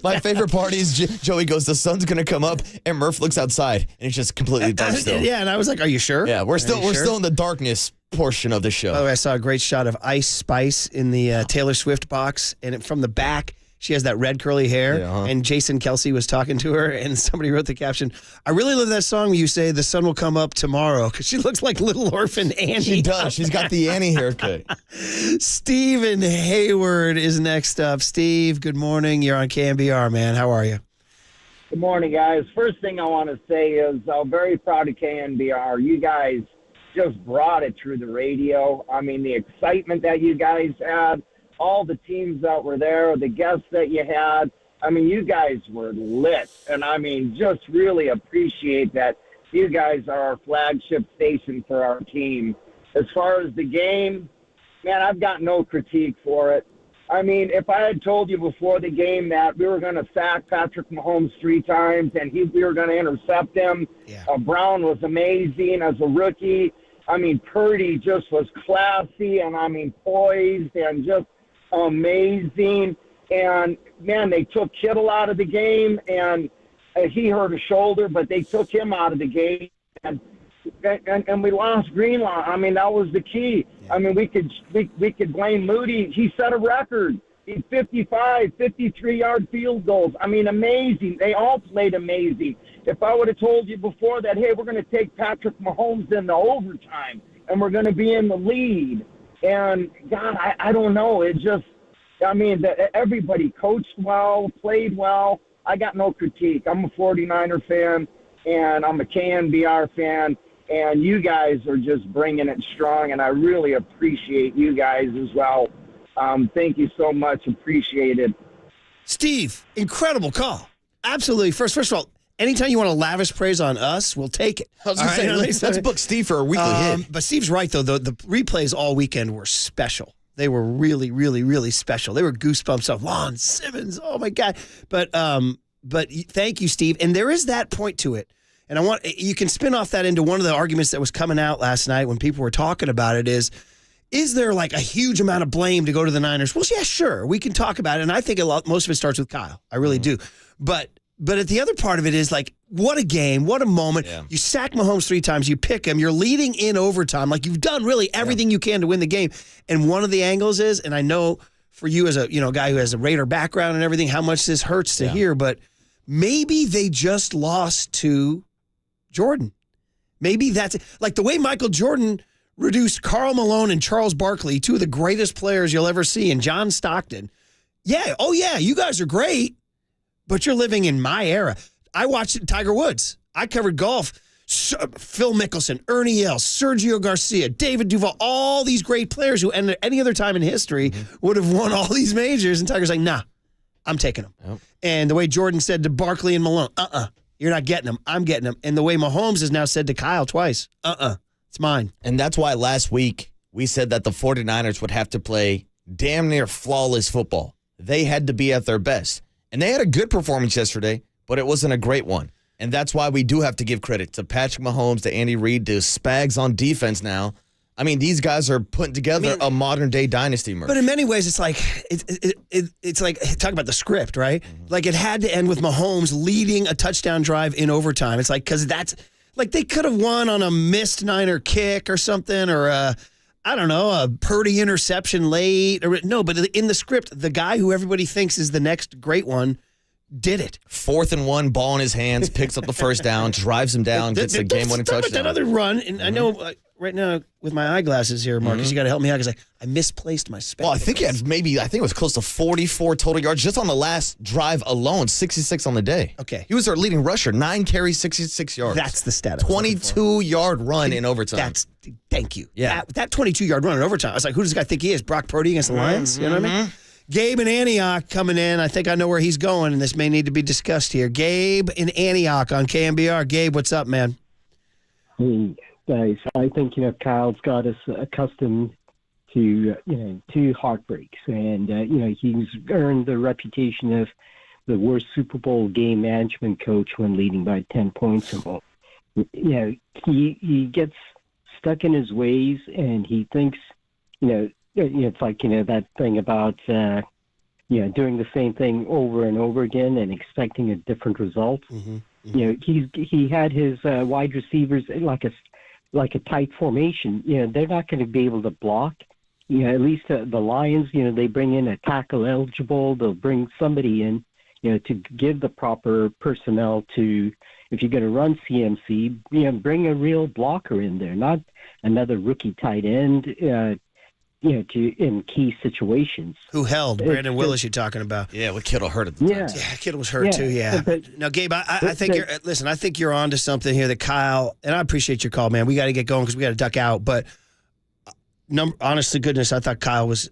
My favorite part is Joey goes, the sun's going to come up, and Murph looks outside, and it's just completely dark still. Yeah, and I was like, are you sure? Yeah, we're still in the darkness portion of the show. By the way, I saw a great shot of Ice Spice in the Taylor Swift box, and from the back, she has that red curly hair, and Jason Kelsey was talking to her, and somebody wrote the caption, I really love that song where you say the sun will come up tomorrow, because she looks like little orphan Annie. She does. She's got the Annie haircut. Steve in Hayward is next up. Steve, good morning. You're on KNBR, man. How are you? Good morning, guys. First thing I want to say is I'm very proud of KNBR. You guys just brought it through the radio. I mean, the excitement that you guys had, all the teams that were there, the guests that you had. I mean, you guys were lit. And, I mean, just really appreciate that you guys are our flagship station for our team. As far as the game, man, I've got no critique for it. I mean, if I had told you before the game that we were going to sack Patrick Mahomes 3 times and we were going to intercept him, Brown was amazing as a rookie. I mean, Purdy just was classy and, I mean, poised and just amazing. And, man, they took Kittle out of the game, and he hurt a shoulder, but they took him out of the game. And we lost Greenlaw. I mean, that was the key. I mean, we could blame Moody. He set a record. He 55, 53-yard field goals. I mean, amazing. They all played amazing. If I would have told you before that, hey, we're going to take Patrick Mahomes into overtime and we're going to be in the lead, and, God, I don't know. It just, I mean, everybody coached well, played well. I got no critique. I'm a 49er fan, and I'm a KNBR fan, and you guys are just bringing it strong, and I really appreciate you guys as well. Thank you so much. Appreciate it. Steve, incredible call. Absolutely. First of all, anytime you want to lavish praise on us, we'll take it. I was going to say, let's book Steve for a weekly hit. But Steve's right, though. The replays all weekend were special. They were really, really, really special. They were goosebumps of Lon Simmons. Oh, my God. But thank you, Steve. And there is that point to it. And you can spin off that into one of the arguments that was coming out last night when people were talking about it is there like a huge amount of blame to go to the Niners? Well, yeah, sure. We can talk about it. And I think most of it starts with Kyle. I really do. But at the other part of it is like, what a game, what a moment. Yeah. You sack Mahomes 3 times, you pick him, you're leading in overtime. Like, you've done really everything you can to win the game. And one of the angles is, and I know for you as a guy who has a Raider background and everything, how much this hurts to hear, but maybe they just lost to Jordan. Maybe that's like the way Michael Jordan reduced Karl Malone and Charles Barkley, 2 of the greatest players you'll ever see, and John Stockton. Yeah, you guys are great, but you're living in my era. I watched Tiger Woods. I covered golf. Phil Mickelson, Ernie Els, Sergio Garcia, David Duval, all these great players who at any other time in history would have won all these majors. And Tiger's like, nah, I'm taking them. Yep. And the way Jordan said to Barkley and Malone, you're not getting them. I'm getting them. And the way Mahomes has now said to Kyle twice, it's mine. And that's why last week we said that the 49ers would have to play damn near flawless football. They had to be at their best. And they had a good performance yesterday, but it wasn't a great one. And that's why we do have to give credit to Patrick Mahomes, to Andy Reid, to Spags on defense now. I mean, these guys are putting together a modern-day dynasty, Murph. But in many ways, it's like it's like talk about the script, right? Like it had to end with Mahomes leading a touchdown drive in overtime. It's like because that's like they could have won on a missed Niner kick or something, or a Purdy interception late, or no. But in the script, the guy who everybody thinks is the next great one did it. 4th and 1, ball in his hands, picks up the first down, drives him down, gets a game-winning touchdown. That other run, and I know right now with my eyeglasses here, Marcus, you got to help me out because I misplaced my spectacles. Well, I think he had it was close to 44 total yards just on the last drive alone, 66 on the day. Okay. He was our leading rusher, 9 carries, 66 yards. That's the stat. 22-yard run in overtime. Thank you. Yeah. That 22-yard run in overtime. I was like, who does this guy think he is? Brock Purdy against the Lions? You know what I mean? Gabe in Antioch coming in. I think I know where he's going, and this may need to be discussed here. Gabe in Antioch on KNBR. Gabe, what's up, man? Hey, guys. I think, Kyle's got us accustomed to, two heartbreaks. And, he's earned the reputation of the worst Super Bowl game management coach when leading by 10 points or more. He gets stuck in his ways, and he thinks, it's like, that thing about, doing the same thing over and over again and expecting a different result. He had his wide receivers like a tight formation. They're not going to be able to block. At least the Lions, they bring in a tackle eligible. They'll bring somebody in, to give the proper personnel to, if you're going to run CMC, bring a real blocker in there, not another rookie tight end, in key situations. Who held? Brandon Willis you're talking about. Yeah, with Kittle hurt at the time. Yeah, Kittle was hurt too, yeah. Now, Gabe, I think I think you're on to something here that Kyle, and I appreciate your call, man. We got to get going because we got to duck out. But honest to goodness, I thought Kyle was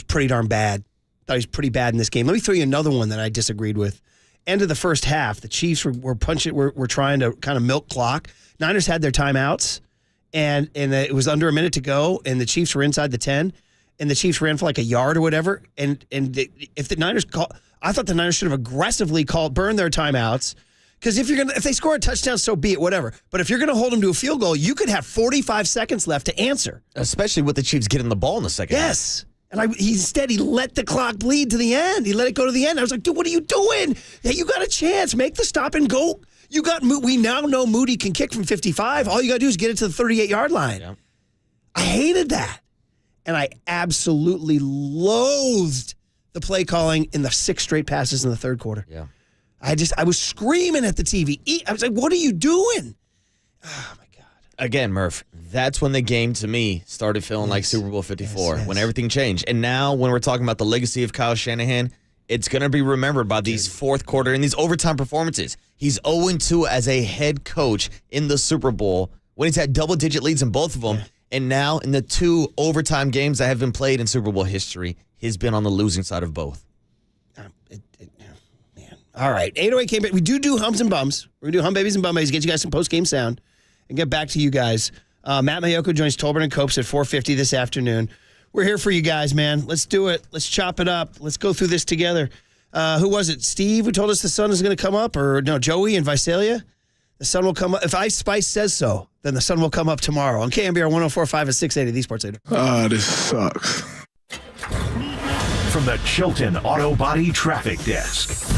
pretty darn bad. I thought he was pretty bad in this game. Let me throw you another one that I disagreed with. End of the first half, the Chiefs were trying to kind of milk clock. Niners had their timeouts. And it was under a minute to go, and the Chiefs were inside the 10, and the Chiefs ran for like a yard or whatever. If the Niners I thought the Niners should have aggressively burned their timeouts, because if they score a touchdown, so be it, whatever. But if you're going to hold them to a field goal, you could have 45 seconds left to answer, especially with the Chiefs getting the ball in the second half. Yes. And he let the clock bleed to the end. He let it go to the end. I was like, dude, what are you doing? Hey, you got a chance. Make the stop and go. We now know Moody can kick from 55. All you got to do is get it to the 38-yard line. Yeah. I hated that. And I absolutely loathed the play calling in the 6 straight passes in the third quarter. Yeah. I was screaming at the TV. I was like, what are you doing? Oh, my God. Again, Murph, that's when the game, to me, started feeling like Super Bowl 54, when everything changed. And now when we're talking about the legacy of Kyle Shanahan, it's going to be remembered by these fourth quarter and these overtime performances. He's 0-2 as a head coach in the Super Bowl when he's had double-digit leads in both of them. Yeah. And now in the 2 overtime games that have been played in Super Bowl history, he's been on the losing side of both. Man. All right. 808 KNBR. We do hums and bums. We're going to do hum babies and bum babies, get you guys some post-game sound, and get back to you guys. Matt Mayoko joins Tolbert and Copes at 4:50 this afternoon. We're here for you guys, man. Let's do it. Let's chop it up. Let's go through this together. Who was it? Steve who told us the sun is going to come up? Or no, Joey in Visalia? The sun will come up. If Ice Spice says so, then the sun will come up tomorrow on KNBR 104.5 and 680, the Sports Leader. This sucks. From the Chilton Auto Body Traffic Desk.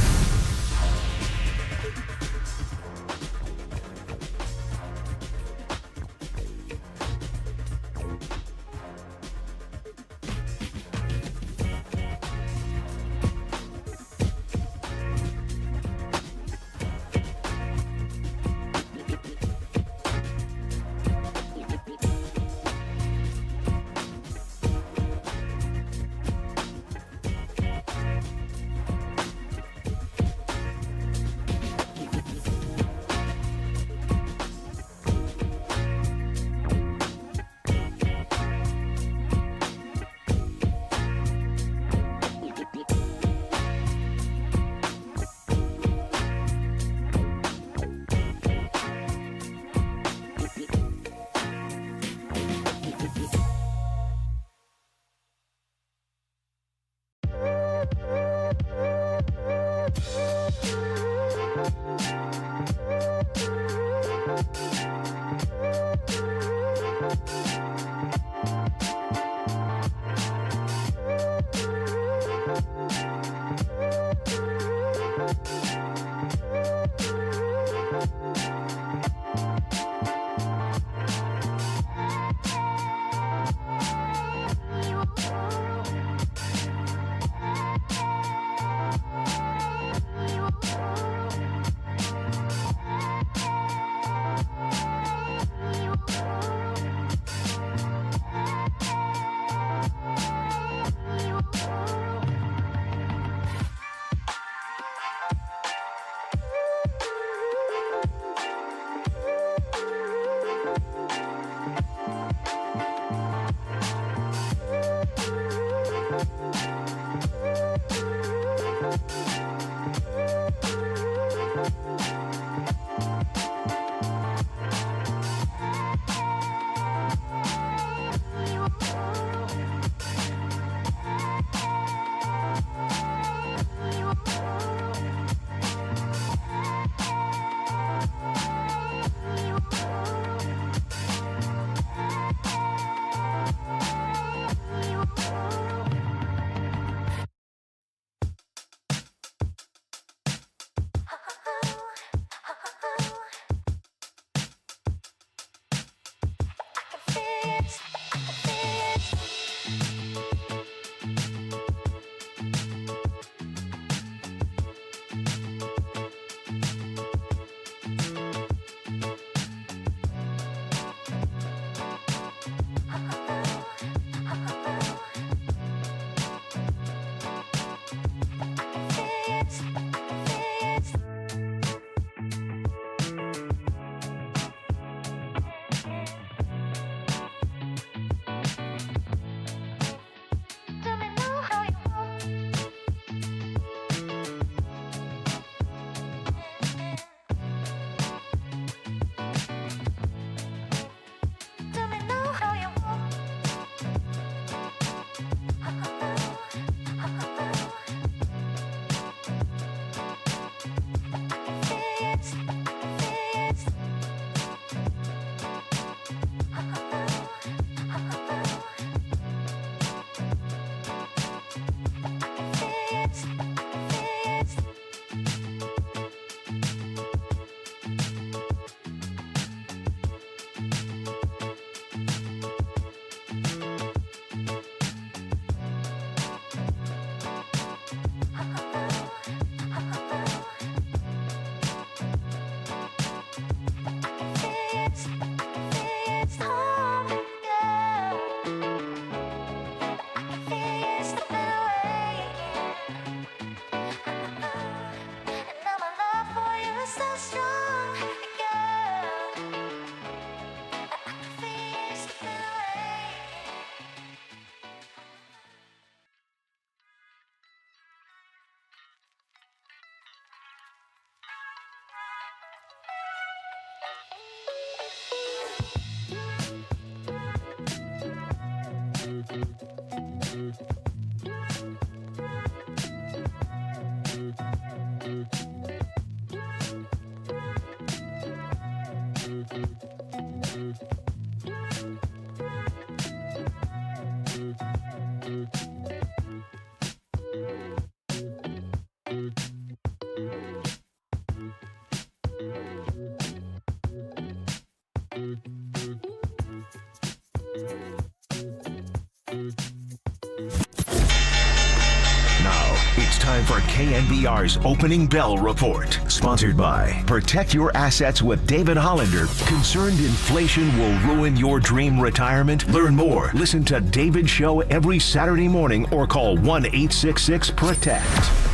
time for KNBR's Opening Bell Report. Sponsored by Protect Your Assets with David Hollander. Concerned inflation will ruin your dream retirement? Learn more. Listen to David's show every Saturday morning or call 1-866-PROTECT.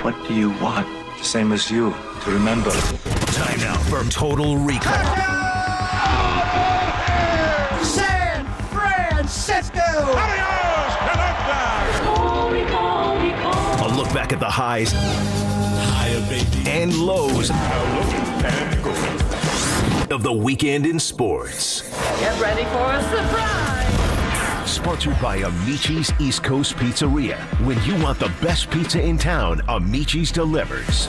What do you want? The same as you, to remember. Time now for Total Recall. San Francisco! Adios, A look back at the highs and lows of the weekend in sports. Get ready for a surprise! Sponsored by Amici's East Coast Pizzeria. When you want the best pizza in town, Amici's delivers.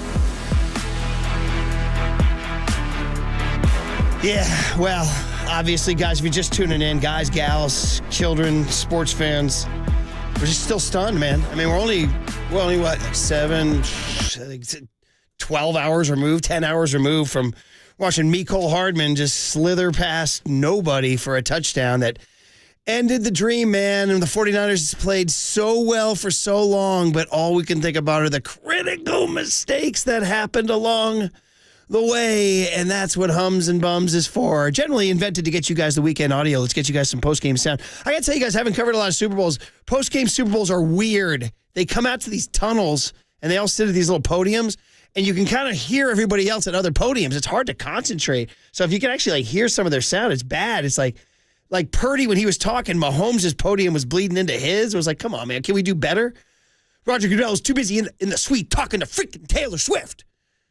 Yeah, well, obviously, guys, if you're just tuning in, guys, gals, children, sports fans, we're just still stunned, man. I mean, we're only what, like 12 hours removed, 10 hours removed from watching Mecole Hardman just slither past nobody for a touchdown that ended the dream, man. And the 49ers played so well for so long, but all we can think about are the critical mistakes that happened along the way, and that's what Hums and Bums is for. Generally invented to get you guys the weekend audio. Let's get you guys some post-game sound. I gotta tell you guys, haven't covered a lot of Super Bowls. Post-game Super Bowls are weird. They come out to these tunnels, and they all sit at these little podiums, and you can kind of hear everybody else at other podiums. It's hard to concentrate. So if you can actually hear some of their sound, it's bad. It's like Purdy, when he was talking, Mahomes' podium was bleeding into his. It was like, come on, man, can we do better? Roger Goodell was too busy in the suite talking to freaking Taylor Swift.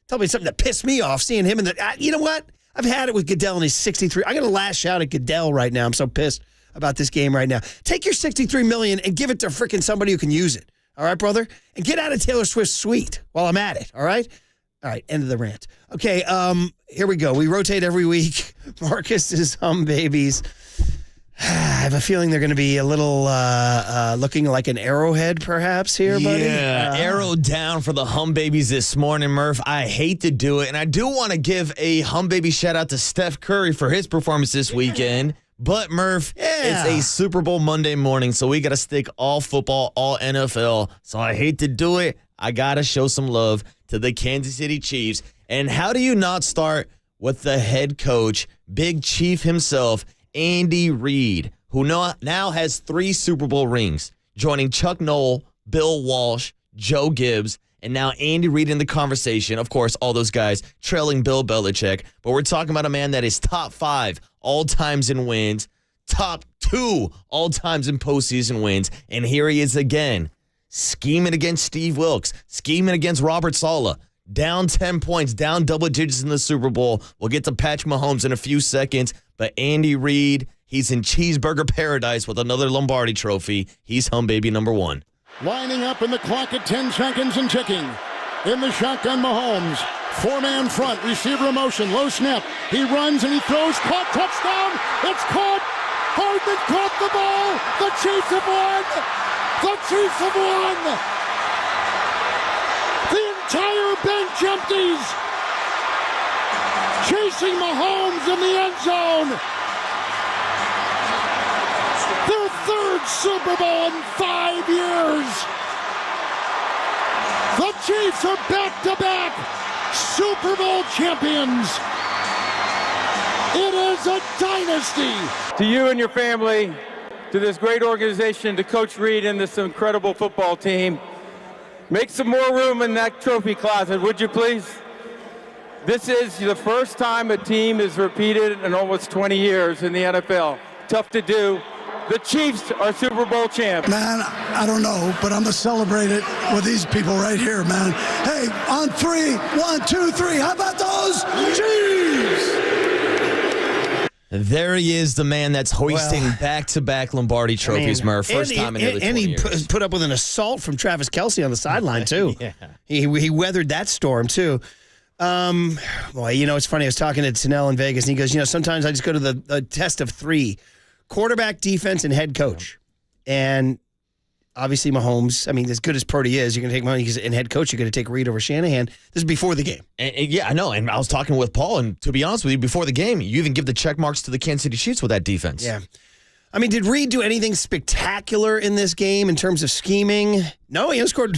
Tell me something that pissed me off, seeing him in the... you know what? I've had it with Goodell and he's 63. I'm going to lash out at Goodell right now. I'm so pissed about this game right now. Take your $63 million and give it to freaking somebody who can use it. All right, brother? And get out of Taylor Swift's suite while I'm at it, all right? All right, end of the rant. Okay, here we go. We rotate every week. Marcus's Hum Babies. I have a feeling they're going to be a little looking like an arrowhead, perhaps, here, buddy. Yeah, arrow down for the Hum Babies this morning, Murph. I hate to do it, and I do want to give a Hum Baby shout-out to Steph Curry for his performance this weekend. But, Murph, it's a Super Bowl Monday morning, so we got to stick all football, all NFL. So I hate to do it. I got to show some love to the Kansas City Chiefs. And how do you not start with the head coach, Big Chief himself, Andy Reid, who now has 3 Super Bowl rings, joining Chuck Noll, Bill Walsh, Joe Gibbs, and now Andy Reid in the conversation. Of course, all those guys trailing Bill Belichick. But we're talking about a man that is top 5 all times in wins, top 2 all times in postseason wins. And here he is again, scheming against Steve Wilkes, scheming against Robert Saleh. Down 10 points, down double digits in the Super Bowl. We'll get to Patrick Mahomes in a few seconds. But Andy Reid, he's in cheeseburger paradise with another Lombardi trophy. He's Hum Baby number 1. Lining up in the clock at 10 seconds and ticking. In the shotgun, Mahomes. 4-man front, receiver in motion, low snap. He runs and he throws, caught, touchdown. It's caught. Hardman caught the ball. The Chiefs have won. The Chiefs have won. The entire bench empties. Chasing Mahomes in the end zone. Their 3rd Super Bowl in 5 years. The Chiefs are back-to-back Super Bowl champions. It is a dynasty. To you and your family, to this great organization, to Coach Reid and this incredible football team, make some more room in that trophy closet, would you please? This is the first time a team is repeated in almost 20 years in the NFL. Tough to do. The Chiefs are Super Bowl champs. Man, I don't know, but I'm going to celebrate it with these people right here, man. Hey, on 3, 1, 2, 3. How about those Chiefs? There he is, the man that's hoisting back-to-back Lombardi trophies, Murph. First time in nearly 20 years. And he put up with an assault from Travis Kelce on the sideline, too. Yeah. He weathered that storm, too. Boy, it's funny. I was talking to Tanel in Vegas, and he goes, sometimes I just go to the test of 3. Quarterback, defense, and head coach. And obviously Mahomes, as good as Purdy is, you're going to take Mahomes, and head coach, you're going to take Reed over Shanahan. This is before the game. And I know. And I was talking with Paul, and to be honest with you, before the game, you even give the check marks to the Kansas City Chiefs with that defense. Yeah. Did Reed do anything spectacular in this game in terms of scheming? No, he scored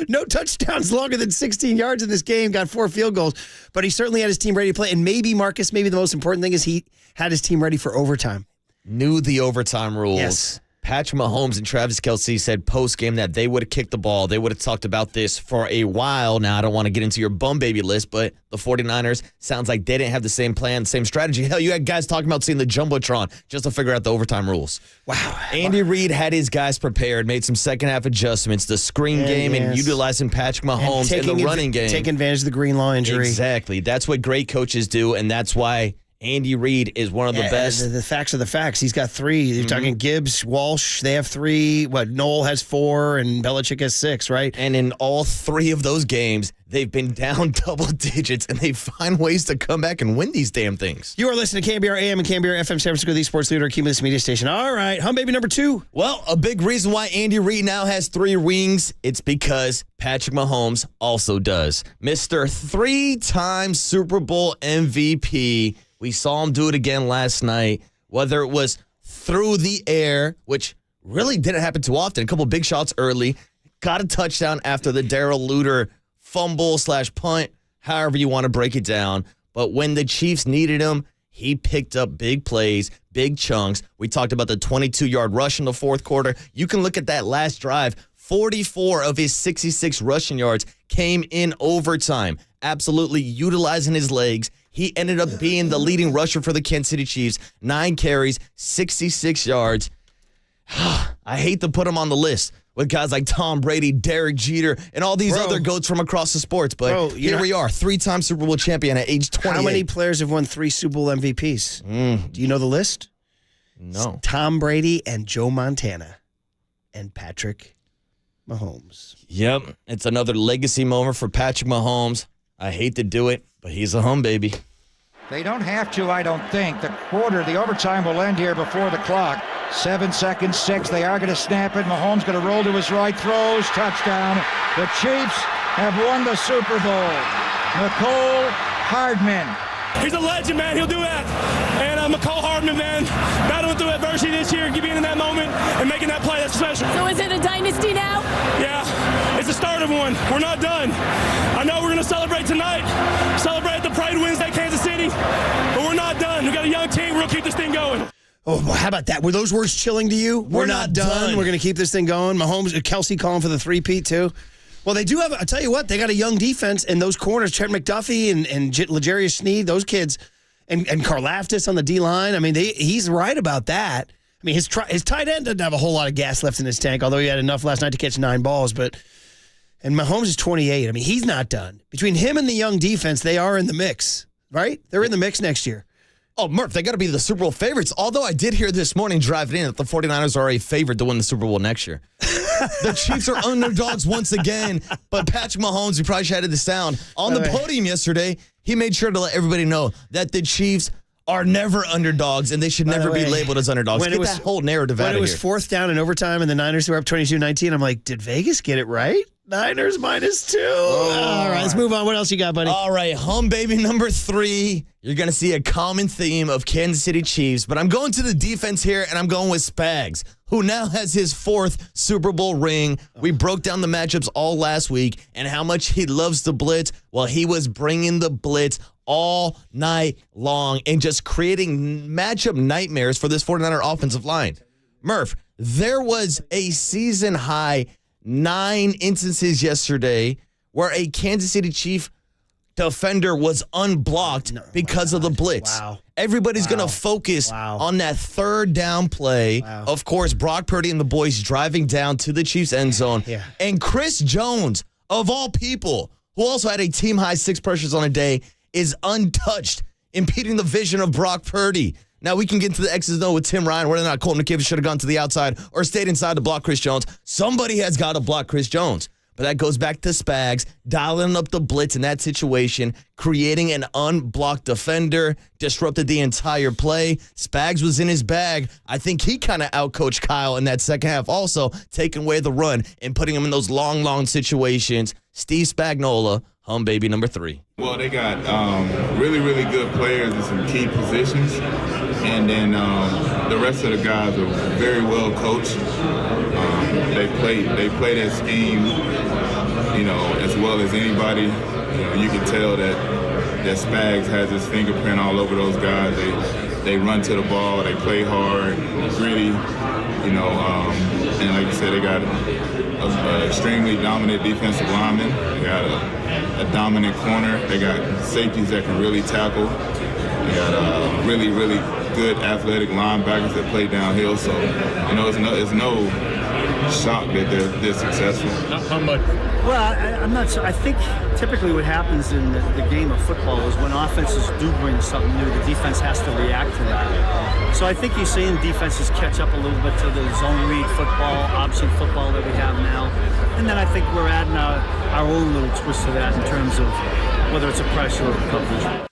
no touchdowns longer than 16 yards in this game, got 4 field goals, but he certainly had his team ready to play. And maybe, Marcus, the most important thing is he had his team ready for overtime. Knew the overtime rules. Yes. Patrick Mahomes and Travis Kelce said post-game that they would have kicked the ball. They would have talked about this for a while. Now, I don't want to get into your bum baby list, but the 49ers sounds like they didn't have the same plan, same strategy. Hell, you had guys talking about seeing the Jumbotron just to figure out the overtime rules. Wow. Andy Reid had his guys prepared, made some second-half adjustments, the screen game, and utilizing Patrick Mahomes in the running game. Taking advantage of the Greenlaw injury. Exactly. That's what great coaches do, and that's why Andy Reid is one of the best. The facts are the facts. He's got 3. You're talking Gibbs, Walsh, they have 3. Noel has 4, and Belichick has 6, right? And in all 3 of those games, they've been down double digits, and they find ways to come back and win these damn things. You are listening to KNBR AM and KNBR FM San Francisco, the sports leader, Cumulus Media Station. All right, hum baby number 2. Well, a big reason why Andy Reid now has 3 rings, it's because Patrick Mahomes also does. Mr. 3-time Super Bowl MVP. We saw him do it again last night, whether it was through the air, which really didn't happen too often. A couple big shots early. Got a touchdown after the Darrell Luter fumble/punt, however you want to break it down. But when the Chiefs needed him, he picked up big plays, big chunks. We talked about the 22-yard rush in the fourth quarter. You can look at that last drive. 44 of his 66 rushing yards came in overtime, absolutely utilizing his legs. He ended up being the leading rusher for the Kansas City Chiefs. 9 carries, 66 yards. I hate to put him on the list with guys like Tom Brady, Derek Jeter, and all these other GOATs from across the sports. But here we are, 3-time Super Bowl champion at age 28. How many players have won 3 Super Bowl MVPs? Do you know the list? No. Tom Brady and Joe Montana and Patrick Mahomes. Yep. It's another legacy moment for Patrick Mahomes. I hate to do it, but he's a hum baby. They don't have to, I don't think. The overtime will end here before the clock. 7 seconds, 6. They are going to snap it. Mahomes going to roll to his right, throws, touchdown. The Chiefs have won the Super Bowl. Nicole Hardman. He's a legend, man. He'll do that. And McCall Hardman, man, battling through adversity this year, being in that moment and making that play, that's special. So is it a dynasty now? Yeah, it's the start of one. We're not done. I know we're going to celebrate tonight, celebrate the Pride Wednesday, Kansas City, but we're not done. We got a young team. We're going to keep this thing going. Oh, how about that? Were those words chilling to you? We're not done. We're going to keep this thing going. Mahomes, Kelce calling for the 3-peat, too. Well, they do have, I'll tell you what, they got a young defense, and those corners, Trent McDuffie and L'Jarius Sneed, those kids, and Karlaftis on the D-line, he's right about that. His tight end doesn't have a whole lot of gas left in his tank, although he had enough last night to catch 9 balls, and Mahomes is 28. He's not done. Between him and the young defense, they are in the mix, right? They're in the mix next year. Oh, Murph, they got to be the Super Bowl favorites. Although I did hear this morning driving in that the 49ers are a favorite to win the Super Bowl next year. The Chiefs are underdogs once again, but Patrick Mahomes, we probably shouted this down, on the podium yesterday, he made sure to let everybody know that the Chiefs are never underdogs, and they should never be labeled as underdogs. Get that whole narrative out of here. When it was 4th down in overtime and the Niners were up 22-19, I'm like, did Vegas get it right? Niners -2. All right, let's move on. What else you got, buddy? All right, hum baby number 3. You're going to see a common theme of Kansas City Chiefs, but I'm going to the defense here, and I'm going with Spags, who now has his 4th Super Bowl ring. We broke down the matchups all last week and how much he loves the blitz. Well, he was bringing the blitz all night long and just creating matchup nightmares for this 49er offensive line. Murph, there was a season-high 9 instances yesterday where a Kansas City Chief defender was unblocked because of the blitz. Wow. Everybody's going to focus on that 3rd down play. Of course, Brock Purdy and the boys driving down to the Chiefs end zone. Yeah. And Chris Jones, of all people, who also had a team-high 6 pressures on a day, is untouched impeding the vision of Brock Purdy. Now, we can get into the X's and O's with Tim Ryan, whether or not Colton McKivitz should have gone to the outside or stayed inside to block Chris Jones. Somebody has got to block Chris Jones. But that goes back to Spags, dialing up the blitz in that situation, creating an unblocked defender, disrupted the entire play. Spags was in his bag. I think he kind of outcoached Kyle in that second half also, taking away the run and putting him in those long situations. Steve Spagnuolo, home baby number 3. Well, they got really, really good players in some key positions. And then the rest of the guys are very well coached. They play that scheme, as well as anybody. You can tell that Spags has his fingerprint all over those guys. They run to the ball, they play hard, gritty, and like you said, they got an extremely dominant defensive lineman. They got a dominant corner. They got safeties that can really tackle. They got really, really good athletic linebackers that play downhill. So, it's no shock that they're successful. How much? Well, I'm not sure. I think typically what happens in the game of football is when offenses do bring something new, the defense has to react to that. So I think you're seeing defenses catch up a little bit to the zone read football, option football that we have now. And then I think we're adding our own little twist to that in terms of whether it's a pressure or a coverage.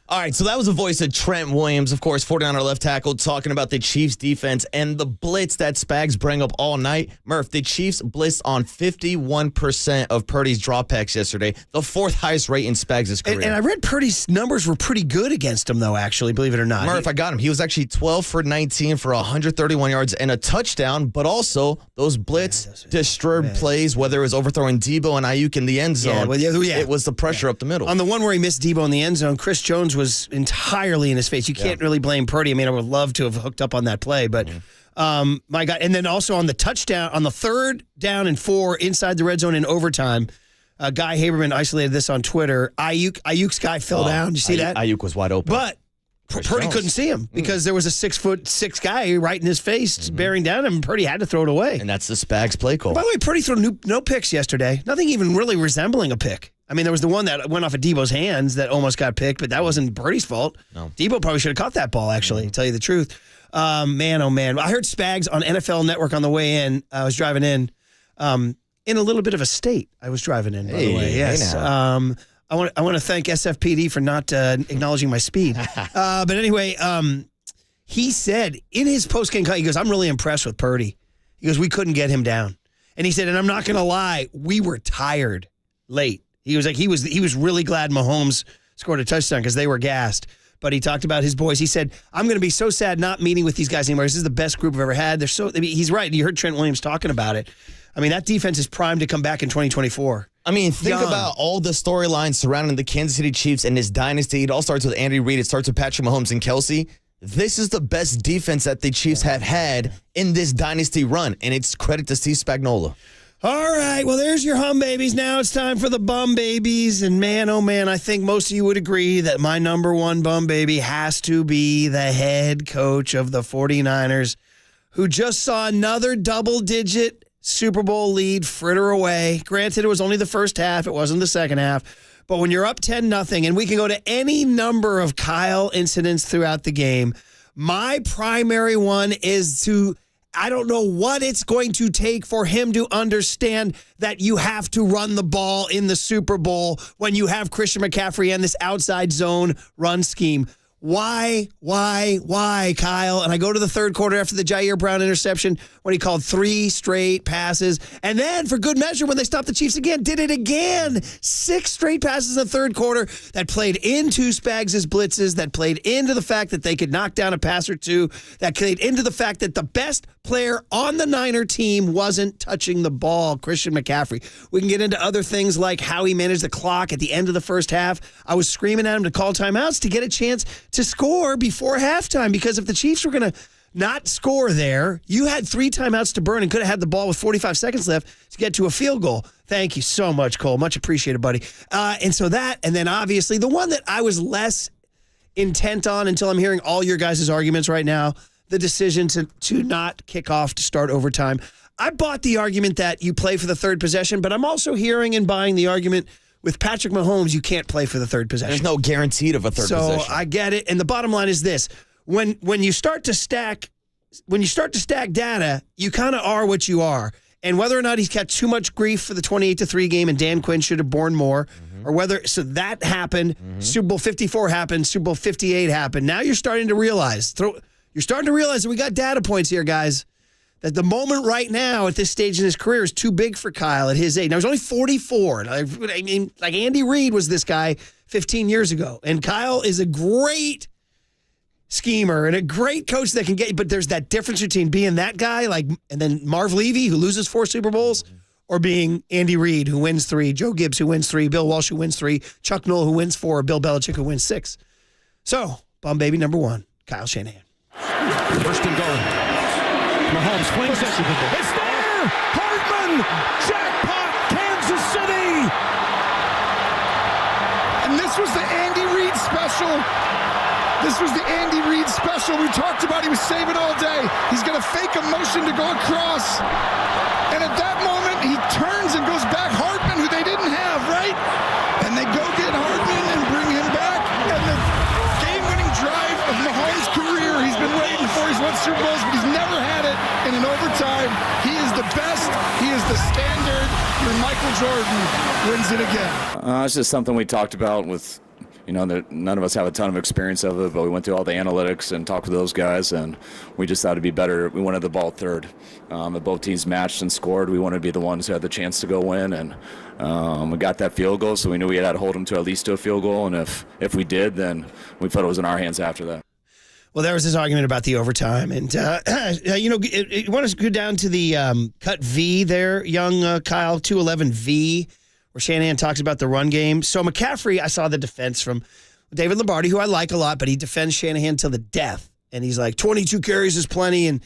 All right, so that was the voice of Trent Williams, of course, 49er left tackle, talking about the Chiefs' defense and the blitz that Spags bring up all night. Murph, the Chiefs blitzed on 51% of Purdy's dropbacks yesterday, the 4th highest rate in Spags' career. And I read Purdy's numbers were pretty good against him, though, actually, believe it or not. Murph, I got him. He was actually 12 for 19 for 131 yards and a touchdown, but also those blitz disturbed plays, whether it was overthrowing Debo and Ayuk in the end zone. It was the pressure up the middle. On the one where he missed Debo in the end zone, Chris Jones was entirely in his face. You can't really blame Purdy. I mean, I would love to have hooked up on that play, but my God. And then also on the touchdown, on the 3rd down and 4 inside the red zone in overtime, Guy Haberman isolated this on Twitter. Ayuk's guy fell down. Did you see that? Ayuk was wide open. But Purdy couldn't see him because there was a 6'6" guy right in his face bearing down him. Purdy had to throw it away. And that's the Spags play call. By the way, Purdy threw no picks yesterday. Nothing even really resembling a pick. I mean, there was the one that went off of Debo's hands that almost got picked, but that wasn't Purdy's fault. No. Debo probably should have caught that ball, actually, to tell you the truth. Man, oh, man. I heard Spags on NFL Network on the way in. I was driving in a little bit of a state. I was driving in, by the way. Yes. I want to thank SFPD for not acknowledging my speed. But anyway, he said in his postgame call, he goes, I'm really impressed with Purdy. He goes, we couldn't get him down. And he said, and I'm not going to lie, we were tired late. He was like, he was really glad Mahomes scored a touchdown because they were gassed. But he talked about his boys. He said, I'm going to be so sad not meeting with these guys anymore. This is the best group I've ever had. He's right. You heard Trent Williams talking about it. I mean, that defense is primed to come back in 2024. I mean, think about all the storylines surrounding the Kansas City Chiefs and this dynasty. It all starts with Andy Reid. It starts with Patrick Mahomes and Kelsey. This is the best defense that the Chiefs have had in this dynasty run, and it's credit to Steve Spagnuolo. All right, well, there's your hum babies. Now it's time for the bum babies. And man, oh man, I think most of you would agree that my number one bum baby has to be the head coach of the 49ers, who just saw another double-digit Super Bowl lead fritter away. Granted, it was only the first half. It wasn't the second half. But when you're up 10-0, and we can go to any number of Kyle incidents throughout the game, my primary one is I don't know what it's going to take for him to understand that you have to run the ball in the Super Bowl when you have Christian McCaffrey and this outside zone run scheme. Why, Kyle? And I go to the third quarter after the Jair Brown interception when he called 3 straight passes. And then, for good measure, when they stopped the Chiefs again, did it again. 6 straight passes in the third quarter that played into Spags' blitzes, that played into the fact that they could knock down a pass or two, that played into the fact that the best player on the Niner team wasn't touching the ball, Christian McCaffrey. We can get into other things like how he managed the clock at the end of the first half. I was screaming at him to call timeouts to get a chance to score before halftime, because if the Chiefs were going to not score there, you had 3 timeouts to burn and could have had the ball with 45 seconds left to get to a field goal. Thank you so much, Cole. Much appreciated, buddy. And then obviously the one that I was less intent on until I'm hearing all your guys' arguments right now, the decision to not kick off to start overtime. I bought the argument that you play for the third possession, but I'm also hearing and buying the argument With Patrick Mahomes, you can't play for the third possession. There's no guaranteed of a third possession. So I get it. And the bottom line is this. When you start to stack data, you kind of are what you are. And whether or not he's got too much grief for the 28-3 game and Dan Quinn should have borne more, or whether so that happened, Super Bowl 54 happened, Super Bowl 58 happened. Now you're starting to realize that we got data points here, guys. That the moment right now at this stage in his career is too big for Kyle at his age. Now, he's only 44. I mean, like Andy Reid was this guy 15 years ago. And Kyle is a great schemer and a great coach that can get you. But there's that difference between being that guy, and then Marv Levy, who loses 4 Super Bowls, or being Andy Reid, who wins 3, Joe Gibbs, who wins 3, Bill Walsh, who wins 3, Chuck Noll, who wins 4, Bill Belichick, who wins 6. So, bum baby number 1, Kyle Shanahan. First and goal. Mahomes flings it. It's there! Hardman! Jackpot! Kansas City! And this was the Andy Reid special. This was the Andy Reid special we talked about. He was saving all day. He's going to fake a motion to go across. And at that moment, he turns and goes back. Hardman, who they didn't have, right? And they go get Hardman and bring him back. And the game-winning drive of Mahomes' career, he's been waiting for. He's won Super Bowls, but he's never had it in an overtime. He is the best. He is the standard. And Michael Jordan wins it again. It's just something we talked about with, none of us have a ton of experience of it, but we went through all the analytics and talked to those guys, and we just thought it'd be better. We wanted the ball third. If both teams matched and scored, we wanted to be the ones who had the chance to go win, and we got that field goal, so we knew we had to hold them to at least to a field goal, and if we did, then we felt it was in our hands after that. Well, there was this argument about the overtime, and you want to go down to the cut V there, young Kyle 211V, where Shanahan talks about the run game. So McCaffrey, I saw the defense from David Lombardi, who I like a lot, but he defends Shanahan till the death, and he's like 22 carries is plenty, and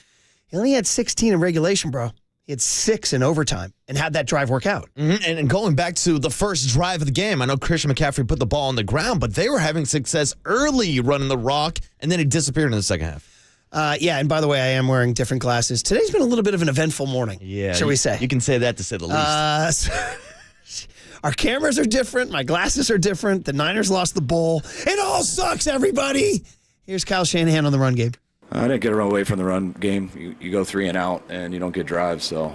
he only had 16 in regulation, bro. He had 6 in overtime and had that drive work out. Mm-hmm. And going back to the first drive of the game, I know Christian McCaffrey put the ball on the ground, but they were having success early running the rock, and then it disappeared in the second half. Yeah, and by the way, I am wearing different glasses. Today's been a little bit of an eventful morning, shall we say. You can say that to say the least. Our cameras are different. My glasses are different. The Niners lost the bowl. It all sucks, everybody. Here's Kyle Shanahan on the run game. I didn't get away from the run game. You go 3 and out, and you don't get drives, so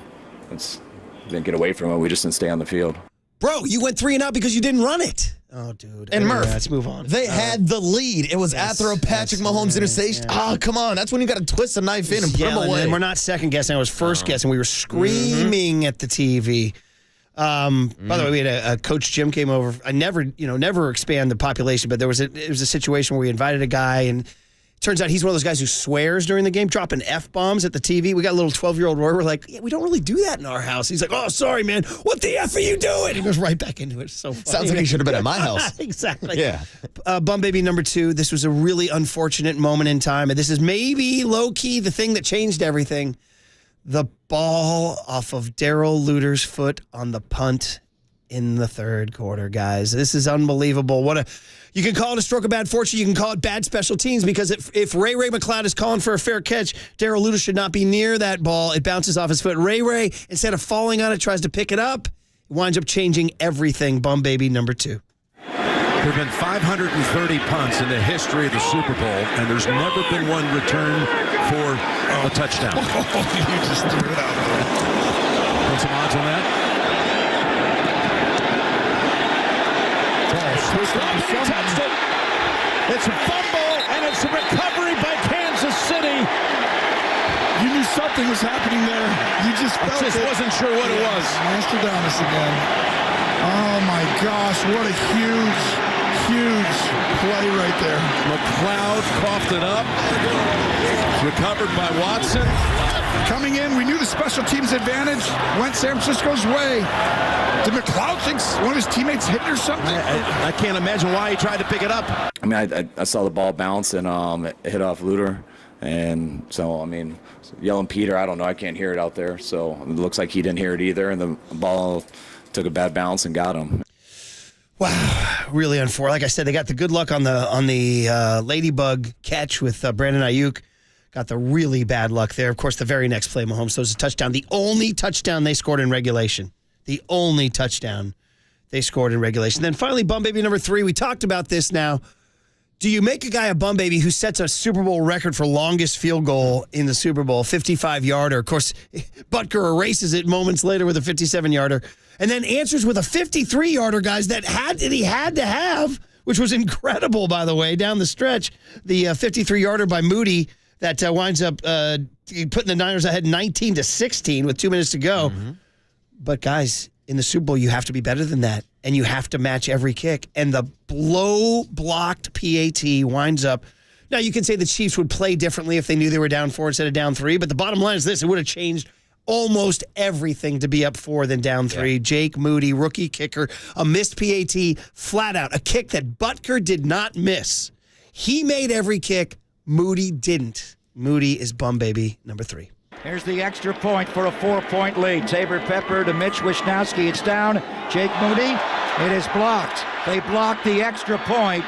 didn't get away from it. We just didn't stay on the field. Bro, you went 3 and out because you didn't run it. Oh, dude. And Murph, let's move on. They had the lead. It was after a Patrick Mahomes interception. Oh, come on. That's when you got to twist a knife in and put him away. And we're not second guessing. I was first guessing. We were screaming at the TV. By the way, we had a coach Jim came over. I never expand the population, but it was a situation where we invited a guy, and it turns out he's one of those guys who swears during the game, dropping F-bombs at the TV. We got a little 12-year-old Roy. We're like, yeah, we don't really do that in our house. He's like, oh, sorry, man. What the F are you doing? He goes right back into it. It's so funny. Sounds like he should have been at my house. Exactly. Yeah. Bum baby number 2. This was a really unfortunate moment in time, and this is maybe low-key the thing that changed everything. The ball off of Darrell Luter's foot on the punt in the third quarter, guys. This is unbelievable. You can call it a stroke of bad fortune. You can call it bad special teams, because if Ray McLeod is calling for a fair catch, Darrell Luter should not be near that ball. It bounces off his foot. Ray, instead of falling on it, tries to pick it up. It winds up changing everything. Bum baby number 2. There have been 530 punts in the history of the Super Bowl, and there's never been one return for a touchdown. You just threw it out there. Put some odds on that. Touched it. It's a fumble, and it's a recovery by Kansas City. You knew something was happening there. You just felt it. Wasn't sure what it was. Nostradamus again. Oh, my gosh. What a huge play right there. McLeod coughed it up. Recovered by Watson. Coming in, we knew the special teams advantage went San Francisco's way. Did McLeod think one of his teammates hit it or something? I can't imagine why he tried to pick it up. I mean, I saw the ball bounce and it hit off Luter. And so, I mean, yelling Peter, I don't know. I can't hear it out there. So it looks like he didn't hear it either. And the ball took a bad bounce and got him. Wow, really unfortunate. Like I said, they got the good luck on the ladybug catch with Brandon Ayuk. Got the really bad luck there. Of course, the very next play, Mahomes throws a touchdown. The only touchdown they scored in regulation. The only touchdown they scored in regulation. Then finally, bum baby number 3. We talked about this now. Do you make a guy a bum baby who sets a Super Bowl record for longest field goal in the Super Bowl, 55-yarder? Of course, Butker erases it moments later with a 57-yarder, and then answers with a 53-yarder, guys, that he had to have, which was incredible, by the way, down the stretch. The 53-yarder by Moody that winds up putting the Niners ahead 19-16 with 2 minutes to go. Mm-hmm. But, guys, in the Super Bowl, you have to be better than that, and you have to match every kick. And the blocked PAT winds up. Now, you can say the Chiefs would play differently if they knew they were down 4 instead of down 3, but the bottom line is this. It would have changed almost everything to be up 4 than down 3. Yeah. Jake Moody, rookie kicker, a missed PAT, flat out. A kick that Butker did not miss. He made every kick. Moody didn't. Moody is bum baby number 3. Here's the extra point for a 4-point lead. Tabor Pepper to Mitch Wisnowski. It's down. Jake Moody. It is blocked. They blocked the extra point,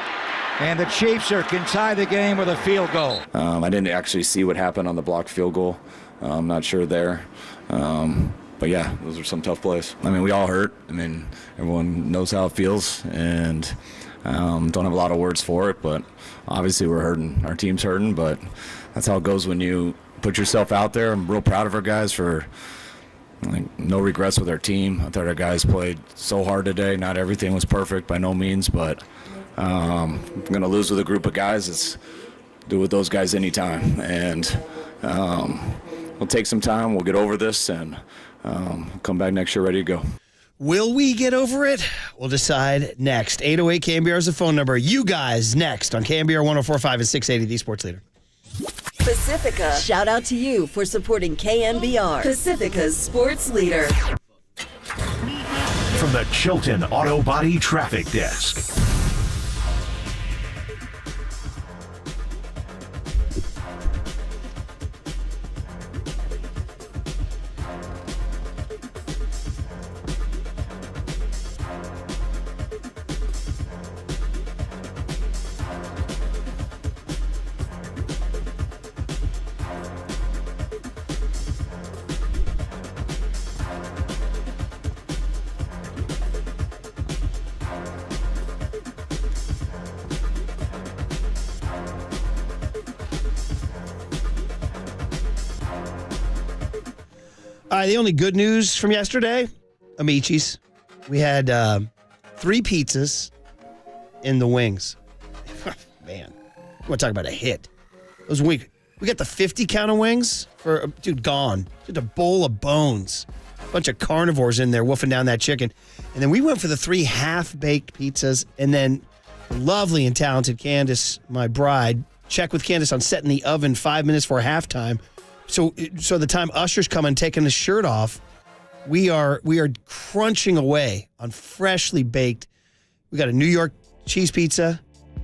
and the Chiefs can tie the game with a field goal. I didn't actually see what happened on the blocked field goal. I'm not sure there. But, yeah, those are some tough plays. I mean, we all hurt. I mean, everyone knows how it feels, and don't have a lot of words for it. But obviously we're hurting. Our team's hurting, but that's how it goes when you put yourself out there. I'm real proud of our guys for no regrets with our team. I thought our guys played so hard today. Not everything was perfect by no means, but I'm going to lose with a group of guys. It's do with those guys anytime. And we'll take some time. We'll get over this and come back next year ready to go. Will we get over it? We'll decide next. 808 KNBR is the phone number. You guys next on KNBR 104.5 and 680, the Sports Leader. Pacifica. Shout out to you for supporting KNBR, Pacifica's sports leader. From the Chilton Auto Body Traffic Desk. The only good news from yesterday, Amici's. We had 3 pizzas in the wings. Man, you want to talk about a hit. Those wings. We got the 50 count of wings for, dude, gone. Just a bowl of bones. A bunch of carnivores in there wolfing down that chicken. And then we went for the 3 half-baked pizzas. And then lovely and talented Candace, my bride, checked with Candace on setting the oven 5 minutes before halftime. So the time Usher's coming, taking his shirt off, we are crunching away on freshly baked. We got a New York cheese pizza.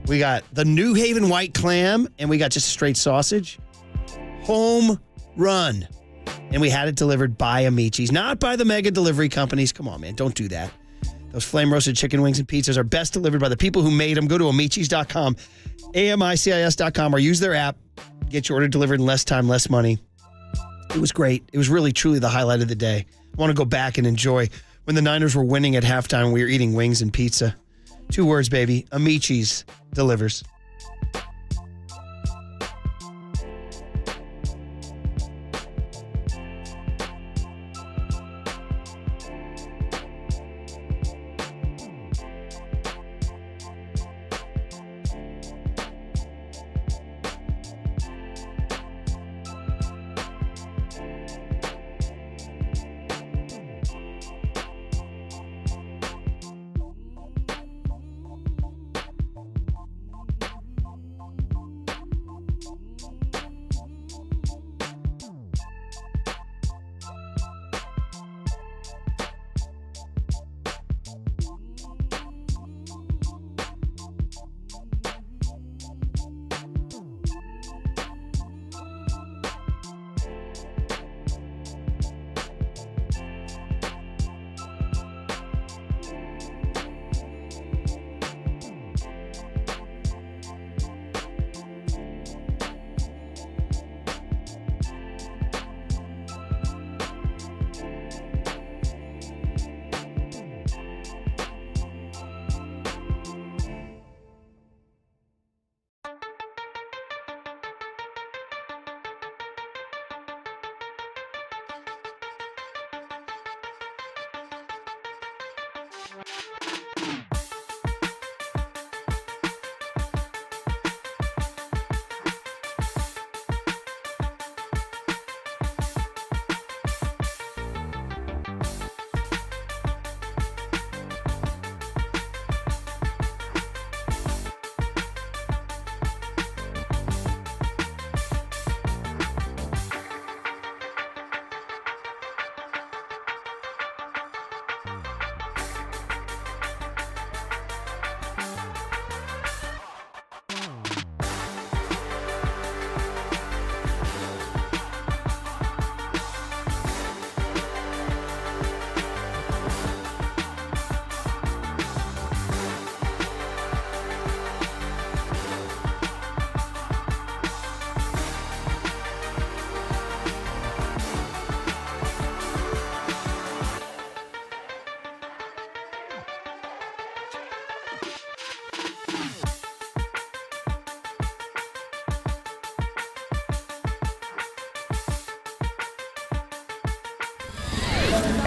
We got the New Haven white clam, and we got just a straight sausage. Home run. And we had it delivered by Amici's, not by the mega delivery companies. Come on, man, don't do that. Those flame roasted chicken wings and pizzas are best delivered by the people who made them. Go to amicis.com, AMICIS.com, or use their app. Get your order delivered in less time, less money. It was great. It was really, truly the highlight of the day. I want to go back and enjoy when the Niners were winning at halftime. We were eating wings and pizza. 2 words, baby. Amici's delivers.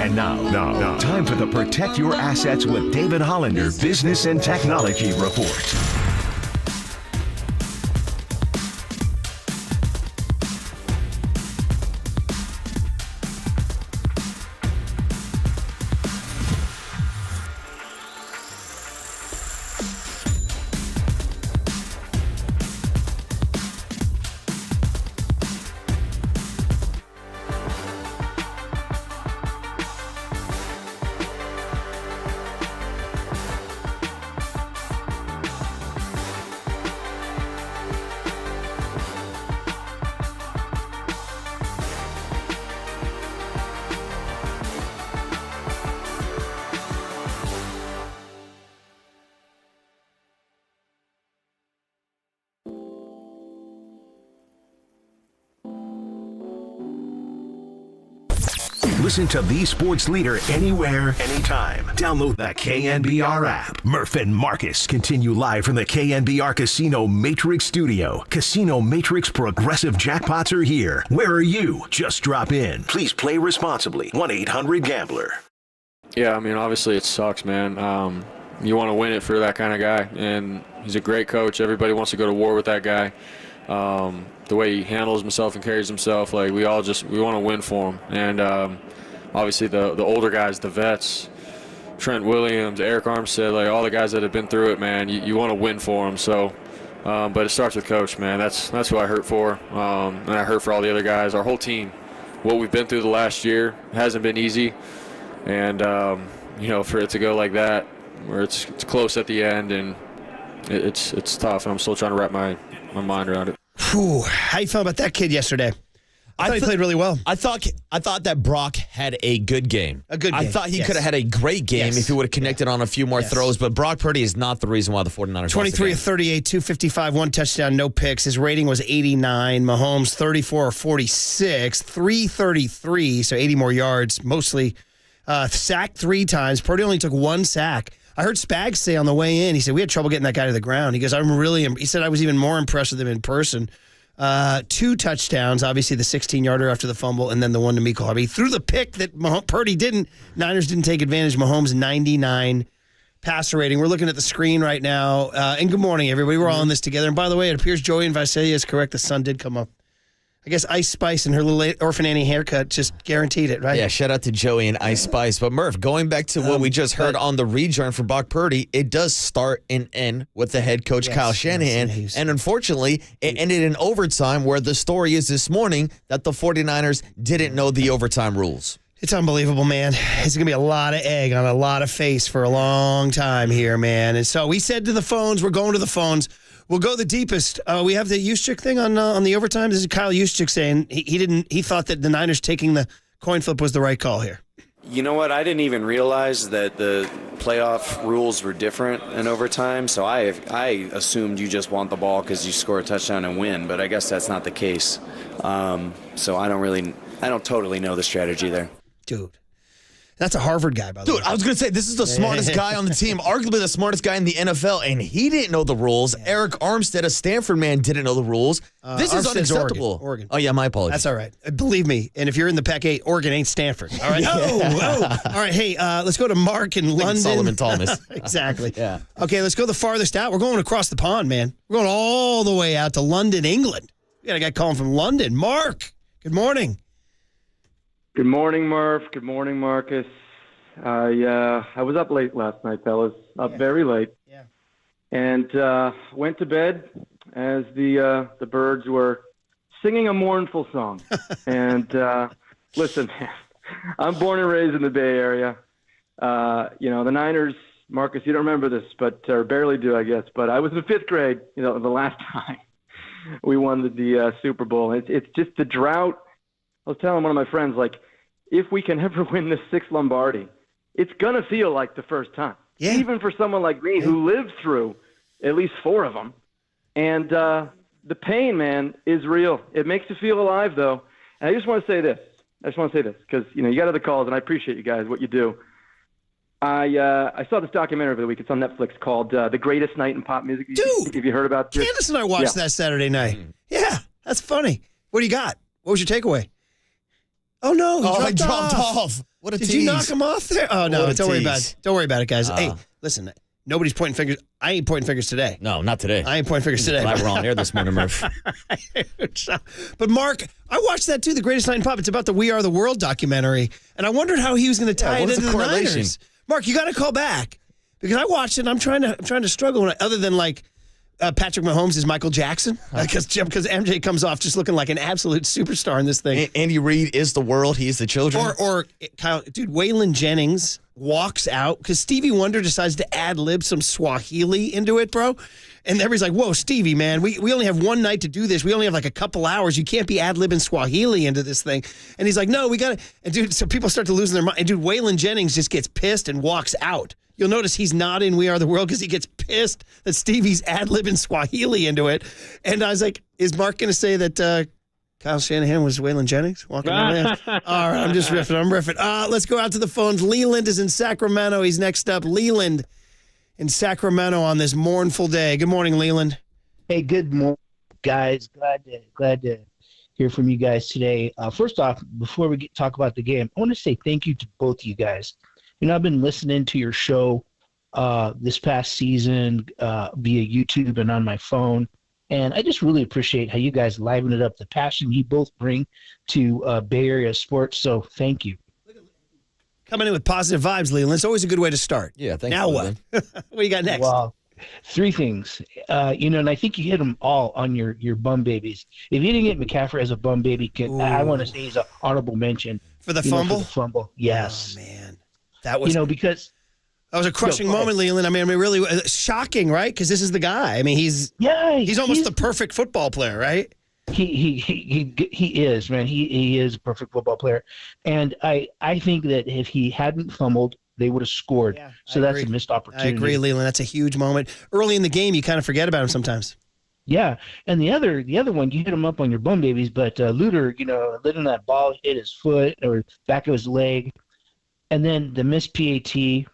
And now, time for the Protect Your Assets with David Hollander Business and Technology Report. Listen to the sports leader anywhere, anytime. Download the KNBR app. Murph and Marcus continue live from the KNBR Casino Matrix Studio. Casino Matrix Progressive Jackpots are here. Where are you? Just drop in. Please play responsibly. 1-800-GAMBLER. Yeah, I mean, obviously it sucks, man. You want to win it for that kind of guy, and he's a great coach. Everybody wants to go to war with that guy. The way he handles himself and carries himself, like we want to win for him. And obviously the older guys, the vets, Trent Williams, Eric Armstead, like all the guys that have been through it, man, you want to win for them. So, but it starts with coach, man. That's who I hurt for, and I hurt for all the other guys, our whole team. What we've been through the last year hasn't been easy, and for it to go like that, where it's close at the end, and it's tough, and I'm still trying to wrap my mind around it. Whew. How you feel about that kid yesterday? I thought he played really well. I thought that Brock had a good game. A good game. I thought he could have had a great game if he would have connected on a few more throws, but Brock Purdy is not the reason why the 49ers 23 of 38, 255, one touchdown, no picks. His rating was 89. Mahomes, 34 or 46, 333, so 80 more yards, mostly sacked 3 times. Purdy only took 1 sack. I heard Spags say on the way in, he said, we had trouble getting that guy to the ground. He goes, he said, I was even more impressed with him in person. 2 touchdowns, obviously the 16-yarder after the fumble, and then the one to Mecole Hardman. He threw the pick that Purdy didn't. Niners didn't take advantage. Mahomes, 99 passer rating. We're looking at the screen right now. And good morning, everybody. We're all in this together. And by the way, it appears Joey and Visalia is correct. The sun did come up. I guess Ice Spice and her little Orphan Annie haircut just guaranteed it, right? Yeah, shout out to Joey and Ice Spice. But Murph, going back to what we just heard on the rejoin for Brock Purdy, it does start and end with the head coach, Kyle Shanahan. And unfortunately, it ended in overtime, where the story is this morning that the 49ers didn't know the overtime rules. It's unbelievable, man. It's going to be a lot of egg on a lot of face for a long time here, man. And so we said to the phones, we're going to the phones. We'll go the deepest. We have the Juszczyk thing on the overtime. This is Kyle Juszczyk saying he thought that the Niners taking the coin flip was the right call here. You know what? I didn't even realize that the playoff rules were different in overtime, so I assumed you just want the ball because you score a touchdown and win, but I guess that's not the case. So I don't totally know the strategy there. Dude. That's a Harvard guy, by the way. Dude, I was going to say, this is the smartest guy on the team, arguably the smartest guy in the NFL, and he didn't know the rules. Yeah. Eric Armstead, a Stanford man, didn't know the rules. This is unacceptable. Oregon. Oh, yeah, my apologies. That's all right. Believe me, and if you're in the Pac-8, Oregon ain't Stanford. All right? All right, hey, let's go to Mark in London. Solomon Thomas. Exactly. Yeah. Okay, let's go the farthest out. We're going across the pond, man. We're going all the way out to London, England. We got a guy calling from London. Mark, good morning. Good morning, Murph. Good morning, Marcus. I was up late last night, fellas. Up very late. Yeah. And went to bed as the birds were singing a mournful song. And listen, man, I'm born and raised in the Bay Area. The Niners, Marcus, you don't remember this, or barely do, I guess. But I was in 5th grade, the last time we won the Super Bowl. It's just the drought. I was telling one of my friends, like, if we can ever win this 6th Lombardi, it's going to feel like the first time. Yeah. Even for someone like me who lived through at least 4 of them. And the pain, man, is real. It makes you feel alive, though. And I just want to say this. Because, you got other calls, and I appreciate you guys, what you do. I saw this documentary over the week. It's on Netflix called The Greatest Night in Pop Music. Dude! Have you heard about this? Candace and I watched that Saturday night. Yeah, that's funny. What do you got? What was your takeaway? Oh no, he dropped off. What a Did tease. you knock him off there? Oh no, What a don't worry about tease. it. Don't worry about it, guys. Hey, listen, nobody's pointing fingers. I ain't pointing fingers today. No, not today. I ain't pointing fingers today. Glad we're on air this morning, Murph. But Mark, I watched that too, The Greatest Night in Pop. It's about the We Are the World documentary, and I wondered how he was going to tie it what is into the the correlation? Niners. Mark, you got to call back because I watched it. And I'm trying to struggle other than like Patrick Mahomes is Michael Jackson because MJ comes off just looking like an absolute superstar in this thing. Andy Reid is the world. He is the children. Or Kyle, dude, Waylon Jennings walks out because Stevie Wonder decides to ad-lib some Swahili into it, bro. And everybody's like, whoa, Stevie, man, we only have one night to do this. We only have like a couple hours. You can't be ad-libbing Swahili into this thing. And he's like, no, we got to. And dude, so people start to lose their mind. And dude, Waylon Jennings just gets pissed and walks out. You'll notice he's not in We Are the World because he gets pissed that Stevie's ad-libbing Swahili into it. And I was like, is Mark going to say that Kyle Shanahan was Waylon Jennings walking around there? All right, I'm just riffing. I'm riffing. Let's go out to the phones. Leland is in Sacramento. He's next up. Leland in Sacramento on this mournful day. Good morning, Leland. Hey, good morning, guys. Glad to hear from you guys today. First off, before we talk about the game, I want to say thank you to both of you guys. You know, I've been listening to your show this past season via YouTube and on my phone, and I just really appreciate how you guys liven it up, the passion you both bring to Bay Area sports, so thank you. Coming in with positive vibes, Leland. It's always a good way to start. Yeah, thanks. Now what? What do you got next? Well, three things. And I think you hit them all on your bum babies. If you didn't get McCaffrey as a bum baby, I want to say he's an honorable mention. For the fumble? For the fumble, yes. Oh, man. That was, because that was a crushing moment, Leland. I mean, really shocking, right? Because this is the guy. I mean, he's almost the perfect football player, right? He is, man. He is a perfect football player, and I think that if he hadn't fumbled, they would have scored. Yeah, so that's a missed opportunity. I agree, Leland. That's a huge moment. Early in the game, you kind of forget about him sometimes. Yeah, and the other one, you hit him up on your bum babies, but Luter, letting that ball hit his foot or back of his leg. And then the missed PAT, three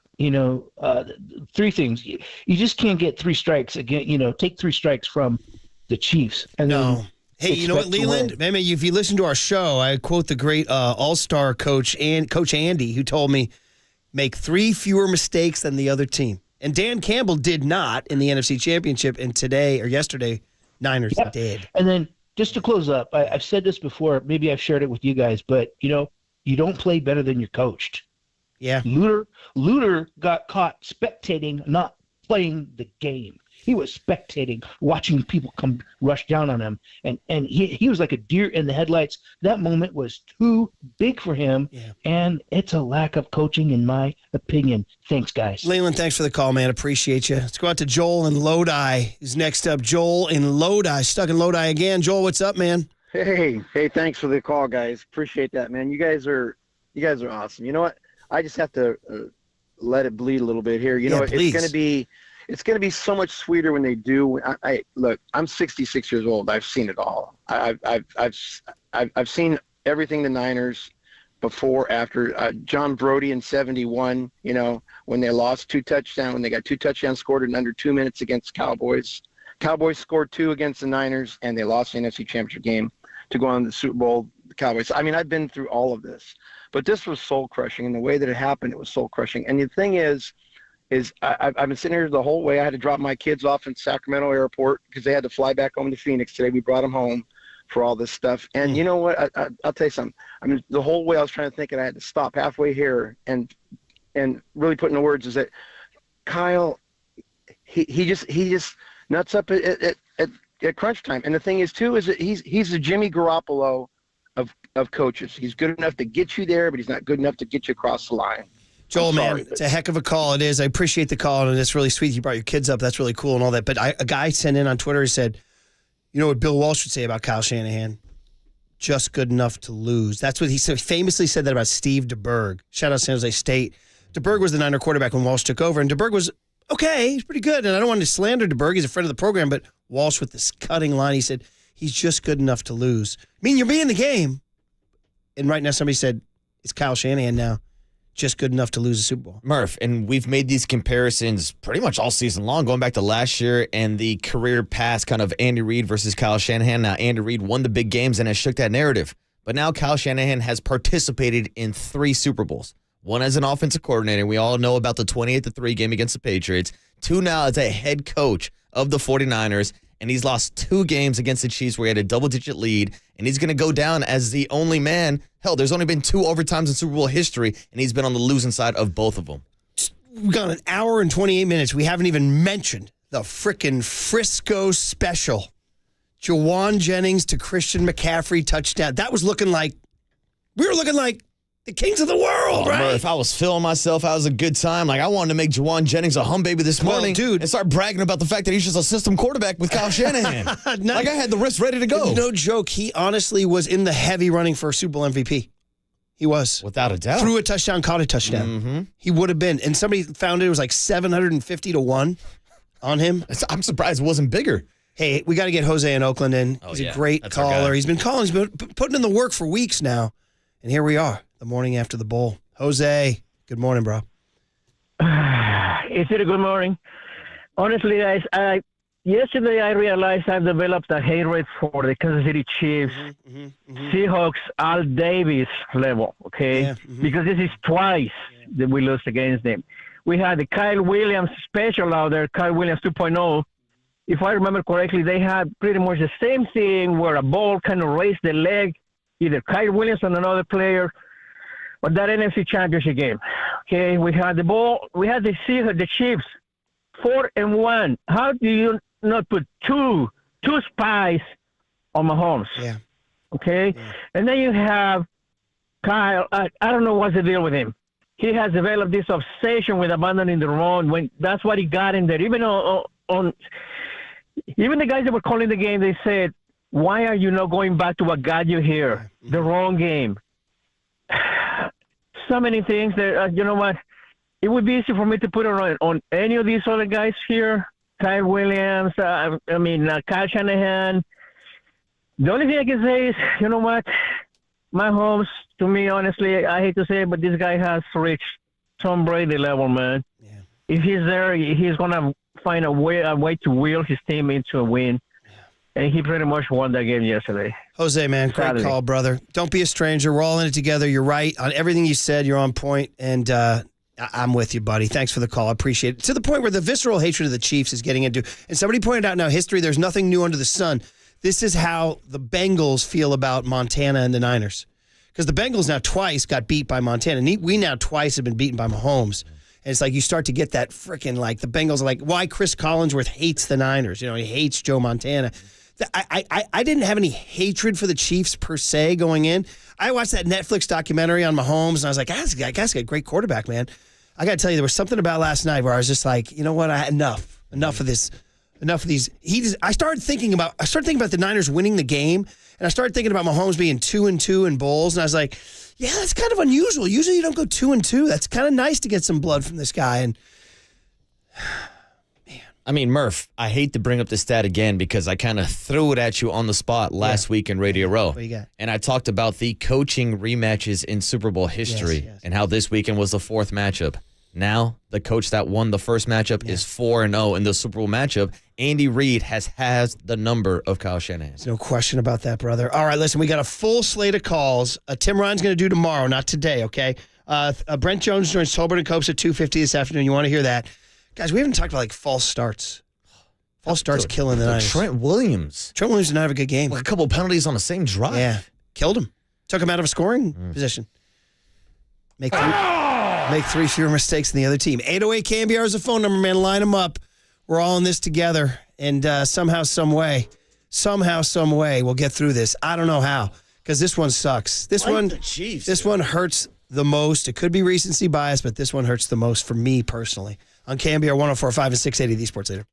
things. You just can't get three strikes again. Take three strikes from the Chiefs. And then hey, you know what, Leland? Maybe if you listen to our show, I quote the great all-star coach and Coach Andy, who told me, make 3 fewer mistakes than the other team. And Dan Campbell did not in the NFC Championship, and today or yesterday, Niners did. And then just to close up, I've said this before. Maybe I've shared it with you guys, but you don't play better than you're coached. Yeah. Luter got caught spectating, not playing the game. He was spectating, watching people come rush down on him, and he was like a deer in the headlights. That moment was too big for him, and it's a lack of coaching, in my opinion. Thanks, guys. Leland, thanks for the call, man. Appreciate you. Let's go out to Joel in Lodi. Who's next up? Joel in Lodi. Stuck in Lodi again. Joel, what's up, man? Hey, thanks for the call, guys. Appreciate that, man. You guys are awesome. You know what? I just have to let it bleed a little bit here. It's gonna be so much sweeter when they do. I look. I'm 66 years old. I've seen it all. I've seen everything the Niners before, after. John Brody in '71. When they lost 2 touchdowns, when they got 2 touchdowns scored in under 2 minutes against Cowboys. Cowboys scored 2 against the Niners, and they lost the NFC Championship game to go on the Super Bowl. The Cowboys. I mean, I've been through all of this. But this was soul-crushing, and the way that it happened, it was soul-crushing. And the thing is I've been sitting here the whole way. I had to drop my kids off in Sacramento Airport because they had to fly back home to Phoenix today. We brought them home for all this stuff. And you know what? I'll tell you something. I mean, the whole way I was trying to think, and I had to stop halfway here and really put into words is that Kyle, he just nuts up at crunch time. And the thing is, too, is that he's the Jimmy Garoppolo of coaches. He's good enough to get you there, but he's not good enough to get you across the line. Joel, man, it's a heck of a call. It is. I appreciate the call, and it's really sweet you brought your kids up. That's really cool and all that. But a guy sent in on Twitter, he said, you know what Bill Walsh would say about Kyle Shanahan? Just good enough to lose. That's what he said. Famously said that about Steve DeBerg. Shout out San Jose State. DeBerg was the Niner quarterback when Walsh took over, and DeBerg was okay. He's pretty good, and I don't want to slander DeBerg. He's a friend of the program, but Walsh with this cutting line, he said, he's just good enough to lose. I mean, you're being the game. And right now somebody said, it's Kyle Shanahan now. Just good enough to lose a Super Bowl. Murph, and we've made these comparisons pretty much all season long, going back to last year and the career past kind of Andy Reid versus Kyle Shanahan. Now, Andy Reid won the big games and has shook that narrative. But now Kyle Shanahan has participated in 3 Super Bowls. 1 as an offensive coordinator. We all know about the 28-3 game against the Patriots. 2 now as a head coach of the 49ers. And he's lost 2 games against the Chiefs where he had a double-digit lead. And he's going to go down as the only man. Hell, there's only been 2 overtimes in Super Bowl history, and he's been on the losing side of both of them. We've got an hour and 28 minutes. We haven't even mentioned the frickin' Frisco special. Jawan Jennings to Christian McCaffrey touchdown. That was looking like, we were looking like the kings of the world, right? Bro, if I was feeling myself, I was a good time. Like, I wanted to make Jawan Jennings a hum baby this morning, dude, and start bragging about the fact that he's just a system quarterback with Kyle Shanahan. Like, I had the wrist ready to go. No joke. He honestly was in the heavy running for a Super Bowl MVP. He was. Without a doubt. Threw a touchdown, caught a touchdown. Mm-hmm. He would have been. And somebody found it was like 750-1 on him. I'm surprised it wasn't bigger. Hey, we got to get Jose in Oakland in. He's a great caller. He's been calling. He's been putting in the work for weeks now. And here we are, the morning after the bowl. Jose, good morning, bro. Is it a good morning? Honestly, guys, yesterday I realized I've developed a hate rate for the Kansas City Chiefs, Seahawks, Al Davis level, okay? Because this is twice that we lost against them. We had the Kyle Williams special out there, Kyle Williams 2.0. If I remember correctly, they had pretty much the same thing where a ball kind of raised the leg, either Kyle Williams and another player, or that NFC Championship game. Okay, we had the ball, we had the Chiefs, 4-1. How do you not put two spies on Mahomes? Yeah. Okay, and then you have Kyle. I don't know what's the deal with him. He has developed this obsession with abandoning the run. When that's what he got in there. Even even the guys that were calling the game, they said, "Why are you not going back to what got you here? The wrong game." So many things that you know what. It would be easy for me to put it on any of these other guys here. Kyle Williams, Kyle Shanahan. The only thing I can say is, you know what? Mahomes, to me, honestly, I hate to say it, but this guy has reached Tom Brady level, man. Yeah. If he's there, he's going to find a way to wheel his team into a win. Yeah. And he pretty much won that game yesterday. Jose, man, great call, brother. Don't be a stranger. We're all in it together. You're right. On everything you said, you're on point. And I'm with you, buddy. Thanks for the call. I appreciate it. To the point where the visceral hatred of the Chiefs is getting into. And somebody pointed out now, history, there's nothing new under the sun. This is how the Bengals feel about Montana and the Niners. Because the Bengals now twice got beat by Montana. And we now twice have been beaten by Mahomes. And it's like you start to get that freaking, like, the Bengals are like, why Chris Collinsworth hates the Niners. You know, he hates Joe Montana. I didn't have any hatred for the Chiefs per se going in. I watched that Netflix documentary on Mahomes, and I was like, this guy's got a great quarterback, man. I got to tell you, there was something about last night where I was just like, you know what, enough of this. Enough of these. I started thinking about the Niners winning the game, and I started thinking about Mahomes being 2-2 in bowls, and I was like, yeah, that's kind of unusual. Usually you don't go 2-2. That's kind of nice to get some blood from this guy. And I mean, Murph, I hate to bring up this stat again because I kind of threw it at you on the spot last week in Radio Row. What you got? And I talked about the coaching rematches in Super Bowl history and how this weekend was the 4th matchup. Now, the coach that won the first matchup is 4-0 in the Super Bowl matchup. Andy Reid has the number of Kyle Shanahan. There's no question about that, brother. All right, listen, we got a full slate of calls. Tim Ryan's going to do tomorrow, not today, okay? Brent Jones joins Tolbert and Copes at 2:50 this afternoon. You want to hear that? Guys, we haven't talked about, like, false starts. False starts killing the Niners. Trent Williams. Trent Williams did not have a good game. Like a couple of penalties on the same drive. Yeah, killed him. Took him out of a scoring position. Make 3 fewer mistakes than the other team. 808 KNBR is the phone number, man. Line them up. We're all in this together. And somehow, some way, we'll get through this. I don't know how, because this one sucks. This one hurts the most. It could be recency bias, but this one hurts the most for me personally. On KNBR 104.5 and 680, the Sports Leader.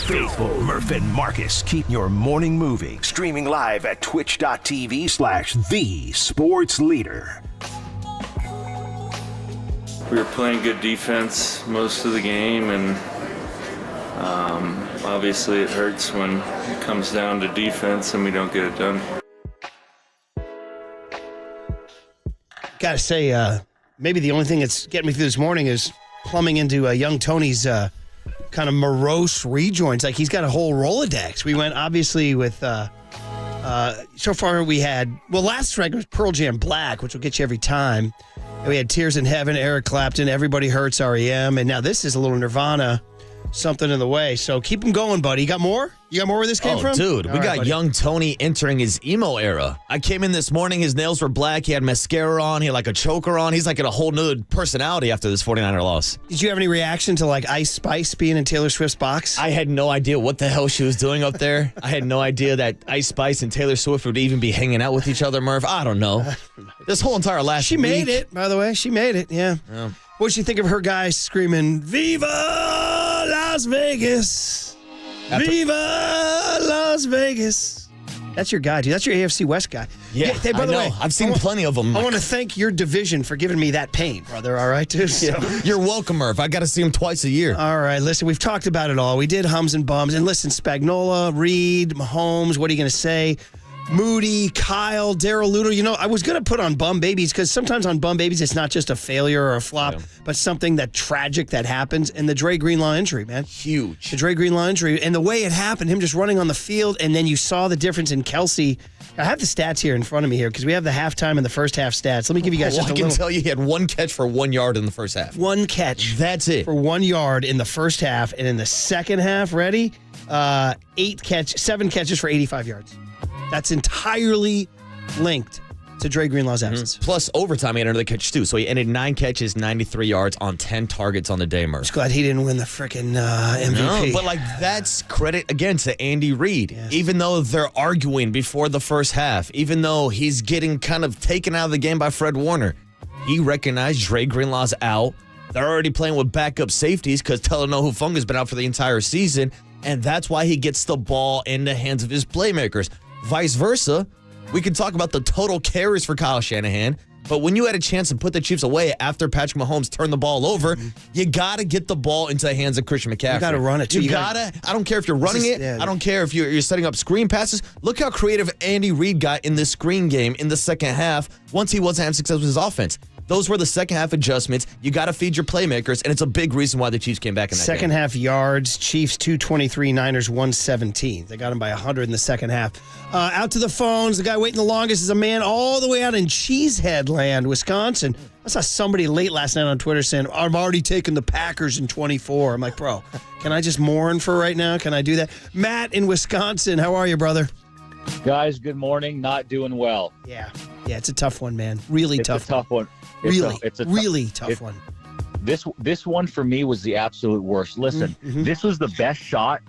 faithful Murph and Marcus keep your morning moving. Streaming live at twitch.tv/thesportsleader. We were playing good defense most of the game, and obviously it hurts when it comes down to defense and we don't get it done. Gotta say, maybe the only thing that's getting me through this morning is plumbing into young Tony's kind of morose rejoins. Like, he's got a whole Rolodex. We went, obviously, with so far we had, last record was Pearl Jam Black, which will get you every time. And we had Tears in Heaven, Eric Clapton, Everybody Hurts, REM, and now this is a little Nirvana, Something in the Way. So keep them going, buddy. You got more? You got more where this came from? Dude, we got young Tony entering his emo era. I came in this morning, his nails were black, he had mascara on, he had like a choker on. He's like in a whole new personality after this 49er loss. Did you have any reaction to like Ice Spice being in Taylor Swift's box? I had no idea what the hell she was doing up there. I had no idea that Ice Spice and Taylor Swift would even be hanging out with each other, Murph. I don't know. This whole entire last She week. made it, by the way. She made it, yeah. What'd you think of her guy screaming, "Viva Las Vegas! Viva Las Vegas!" That's your guy, dude. That's your AFC West guy. Yeah, Hey, by the way, I've seen plenty of them. I want to thank your division for giving me that pain, brother. All right, dude? So. You're welcome, Murph. I got to see him twice a year. All right, listen, we've talked about it all. We did hums and bums. And listen, Spagnuolo, Reed, Mahomes, what are you going to say? Moody, Kyle, Darrell Luter. You know, I was going to put on Bum Babies because sometimes on Bum Babies, it's not just a failure or a flop, but something that tragic that happens. And the Dre Greenlaw injury, man. Huge. The Dre Greenlaw injury. And the way it happened, him just running on the field, and then you saw the difference in Kelsey. I have the stats here in front of me here because we have the halftime and the first half stats. Let me give you guys just a little. I can tell you he had one catch for 1 yard in the first half. One catch. That's it. For 1 yard in the first half. And in the second half, ready? 7 catches for 85 yards. That's entirely linked to Dre Greenlaw's absence. Plus overtime, he had another catch too. So he ended 9 catches, 93 yards on 10 targets on the day, Murph. Just glad he didn't win the freaking MVP. No, but like that's credit again to Andy Reid. Yes. Even though they're arguing before the first half, even though he's getting kind of taken out of the game by Fred Warner, he recognized Dre Greenlaw's out. They're already playing with backup safeties because Talanoa Hufunga's been out for the entire season, and that's why he gets the ball in the hands of his playmakers. Vice versa, we can talk about the total carries for Kyle Shanahan, but when you had a chance to put the Chiefs away after Patrick Mahomes turned the ball over, you got to get the ball into the hands of Christian McCaffrey. You got to run it, too. You got to. I don't care if you're running it. I don't care if you're setting up screen passes. Look how creative Andy Reid got in this screen game in the second half once he wasn't having success with his offense. Those were the second half adjustments. You got to feed your playmakers, and it's a big reason why the Chiefs came back in that second game. Half yards, Chiefs 223, Niners 117. They got him by 100 in the second half. Out to the phones. The guy waiting the longest is a man all the way out in Cheesehead Land, Wisconsin. I saw somebody late last night on Twitter saying, "I'm already taking the Packers in 24. I'm like, bro, can I just mourn for right now? Can I do that? Matt in Wisconsin, how are you, brother? Guys, good morning. Not doing well. Yeah, it's a tough one, man. Really tough. It's a tough one. It's a really tough one. This one for me was the absolute worst. Listen, this was the best shot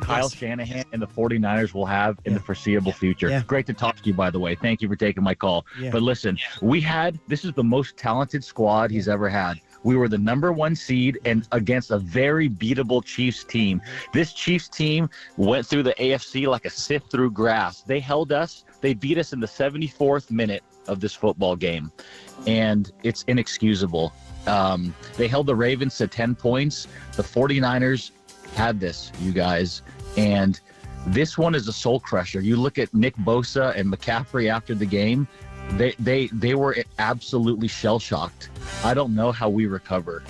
Kyle Shanahan and the 49ers will have in the foreseeable future. Yeah. Great to talk to you, by the way. Thank you for taking my call. Yeah. But listen, this is the most talented squad he's ever had. We were the number 1 seed and against a very beatable Chiefs team. This Chiefs team went through the AFC like a sift through grass. They held us. They beat us in the 74th minute of this football game, and it's inexcusable. They held the Ravens to 10 points. The 49ers had this, you guys, and this one is a soul crusher. You look at Nick Bosa and McCaffrey after the game. They were absolutely shell-shocked. I don't know how we recover.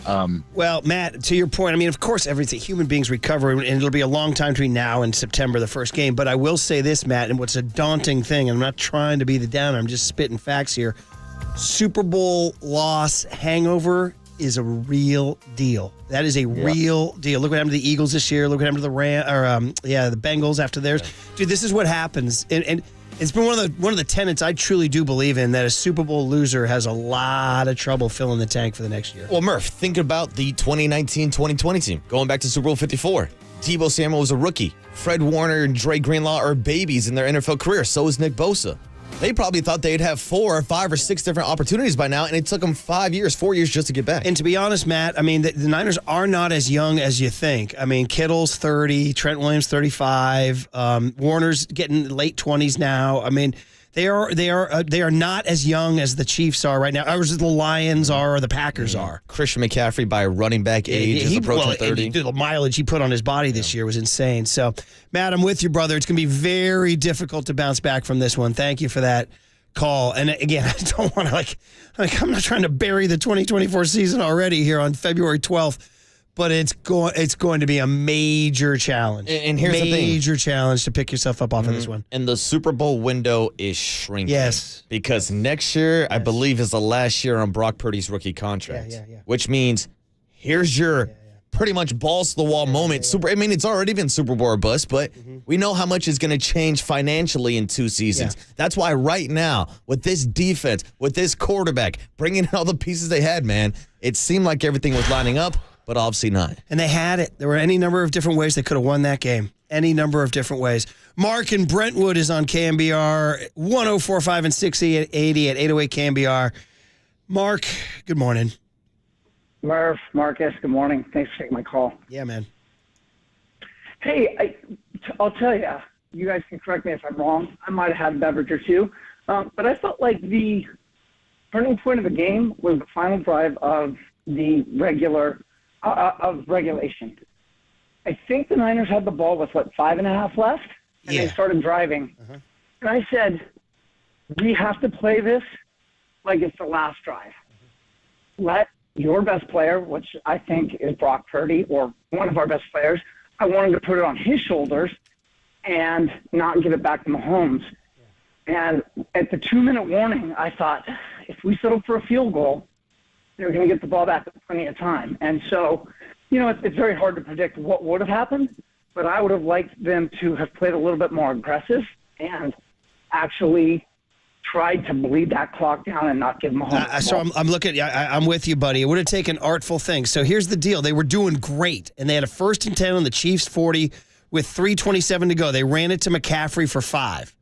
Well, Matt, to your point, I mean, of course, human beings recover, and it'll be a long time between now and September, the first game. But I will say this, Matt, and what's a daunting thing, and I'm not trying to be the downer, I'm just spitting facts here. Super Bowl loss hangover is a real deal. That is a real deal. Look what happened to the Eagles this year. Look what happened to the Bengals after theirs. Dude, this is what happens. And it's been one of the tenets I truly do believe in, that a Super Bowl loser has a lot of trouble filling the tank for the next year. Well, Murph, think about the 2019-2020 team, going back to Super Bowl 54. Deebo Samuel was a rookie. Fred Warner and Dre Greenlaw are babies in their NFL career. So is Nick Bosa. They probably thought they'd have 4 or 5 or 6 different opportunities by now, and it took them 4 years just to get back. And to be honest, Matt, I mean, the Niners are not as young as you think. I mean, Kittle's 30, Trent Williams 35, Warner's getting late 20s now. I mean, they are not as young as the Chiefs are right now, or as the Lions are or the Packers are. Christian McCaffrey, by running back age, is approaching 30. The mileage he put on his body this year was insane. So, Matt, I'm with you, brother. It's going to be very difficult to bounce back from this one. Thank you for that call. And again, I don't want to I'm not trying to bury the 2024 season already here on February 12th. But it's going to be a major challenge. And here's the thing. Major challenge to pick yourself up off of this one. And the Super Bowl window is shrinking. Yes. Because next year, I believe, is the last year on Brock Purdy's rookie contract. Yeah. Which means here's your pretty much balls to the wall moment. I mean, it's already been Super Bowl or bust, but we know how much is going to change financially in 2 seasons. That's why right now, with this defense, with this quarterback, bringing in all the pieces they had, man, it seemed like everything was lining up. But obviously not. And they had it. There were any number of different ways they could have won that game. Any number of different ways. Mark in Brentwood is on KNBR 1045 and 680 at 808 KNBR. Mark, good morning. Murph, Marcus, good morning. Thanks for taking my call. Yeah, man. Hey, I'll tell you, you guys can correct me if I'm wrong. I might have had a beverage or two. But I felt like the turning point of the game was the final drive of the regulation. I think the Niners had the ball with 5.5 left, and they started driving. And I said, we have to play this like it's the last drive. Let your best player, which I think is Brock Purdy, or one of our best players, I want him to put it on his shoulders and not give it back to Mahomes. And at the 2-minute warning, I thought, if we settle for a field goal, they're going to get the ball back with plenty of time. And so, it's very hard to predict what would have happened, but I would have liked them to have played a little bit more aggressive and actually tried to bleed that clock down and not give Mahomes. So I'm looking. I'm with you, buddy. It would have taken artful things. So here's the deal: they were doing great, and they had a 1st and 10 on the Chiefs 40 with 3:27 to go. They ran it to McCaffrey for 5.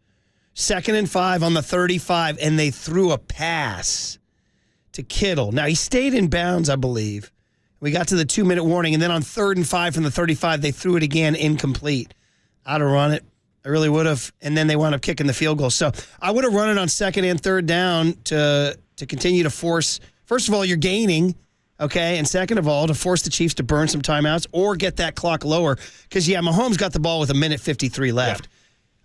2nd and 5 on the 35, and they threw a pass to Kittle. Now he stayed in bounds, I believe. We got to the 2-minute warning, and then on 3rd and 5 from the 35, they threw it again incomplete. I'd have run it. I really would have. And then they wound up kicking the field goal. So I would have run it on 2nd and 3rd down to continue to force. First of all, you're gaining, okay? And second of all, to force the Chiefs to burn some timeouts or get that clock lower. Because, Mahomes got the ball with 1:53 left. Yeah.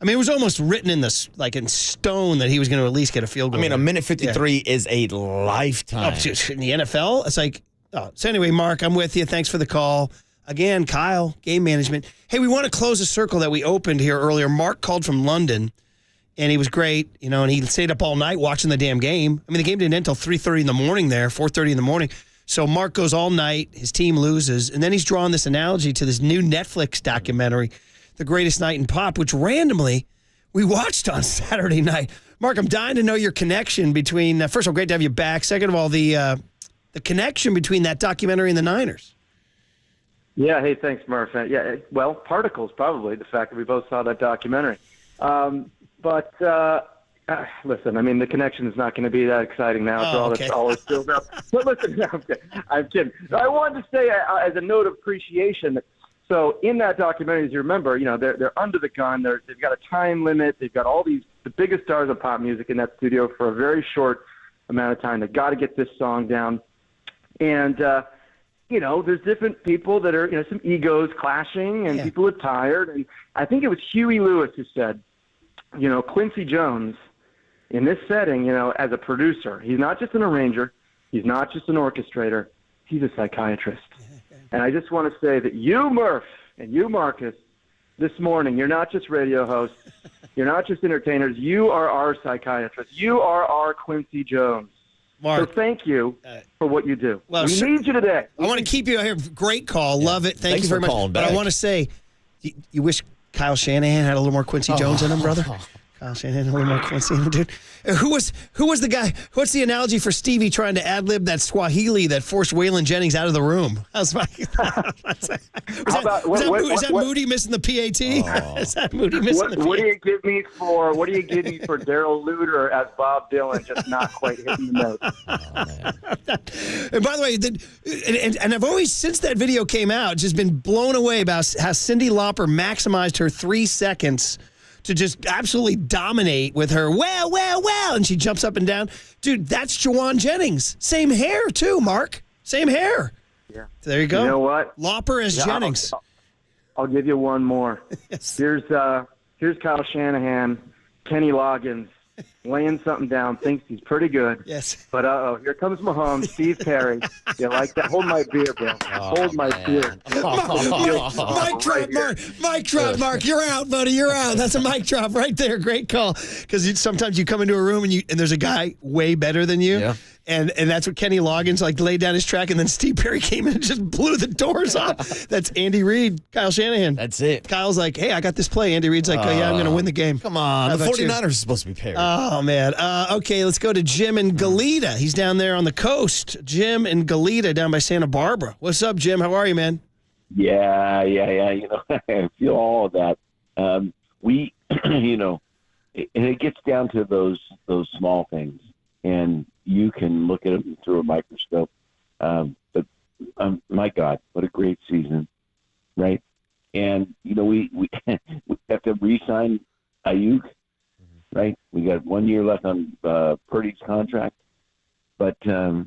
I mean, it was almost written in in stone that he was going to at least get a field goal. I mean, 1:53 is a lifetime. In the NFL, it's like, So anyway, Mark, I'm with you. Thanks for the call. Again, Kyle, game management. Hey, we want to close a circle that we opened here earlier. Mark called from London, and he was great, and he stayed up all night watching the damn game. I mean, the game didn't end until 3:30 in the morning there, 4:30 in the morning. So Mark goes all night. His team loses. And then he's drawing this analogy to this new Netflix documentary, The Greatest Night in Pop, which randomly we watched on Saturday night. Mark, I'm dying to know your connection between, first of all, great to have you back. Second of all, the connection between that documentary and the Niners. Yeah, hey, thanks, Murph. Well, particles, probably, the fact that we both saw that documentary. But listen, I mean, the connection is not going to be that exciting now. It's all that's built up. But listen, no, I'm kidding. I wanted to say, as a note of appreciation, so in that documentary, as you remember, they're under the gun. They've got a time limit. They've got all the biggest stars of pop music in that studio for a very short amount of time. They've got to get this song down. And, there's different people that are, some egos clashing and people are tired. And I think it was Huey Lewis who said, Quincy Jones, in this setting, as a producer, he's not just an arranger. He's not just an orchestrator. He's a psychiatrist. And I just want to say that you, Murph, and you, Marcus, this morning, you're not just radio hosts. You're not just entertainers. You are our psychiatrist. You are our Quincy Jones. Mark, so thank you for what you do. Well, we need you today. I want to keep you here. Great call. Love it. Thank you very much. But I want to say, you wish Kyle Shanahan had a little more Quincy Jones in him, brother? Kyle Shanahan, a little more Quincy, dude. Who was the guy? What's the analogy for Stevie trying to ad-lib that Swahili that forced Waylon Jennings out of the room? Is that Moody missing the PAT? Oh. Is that Moody missing the PAT? What do you give me for Daryl Luter as Bob Dylan just not quite hitting the note? And by the way, and I've always, since that video came out, just been blown away about how Cyndi Lauper maximized her 3 seconds to just absolutely dominate with her, well, and she jumps up and down. Dude, that's Jawan Jennings. Same hair, too, Mark. Same hair. Yeah. So there you go. You know what? Lauper as Jennings. I'll give you one more. Yes. Here's Kyle Shanahan, Kenny Loggins, laying something down, thinks he's pretty good. Yes. But here comes Mahomes, Steve Perry. You like that? Hold my beer, Bill. Hold my beer. Mic drop, Mark. Mic drop, Mark. You're out, buddy. You're out. That's a mic drop right there. Great call. Because sometimes you come into a room and there's a guy way better than you. Yeah. And that's what Kenny Loggins laid down his track, and then Steve Perry came in and just blew the doors off. That's Andy Reid, Kyle Shanahan. That's it. Kyle's like, hey, I got this play. Andy Reid's like, oh, yeah, I'm going to win the game. Come on. The 49ers are supposed to be paired. Oh, man. Okay, let's go to Jim in Goleta. He's down there on the coast. Jim in Goleta down by Santa Barbara. What's up, Jim? How are you, man? Yeah. You know, I feel all of that. We, you know, and it gets down to those small things. And you can look at them through a microscope. But my God, what a great season, right? And, you know, we have to re-sign Ayuk, right? We got 1 year left on Purdy's contract. But, I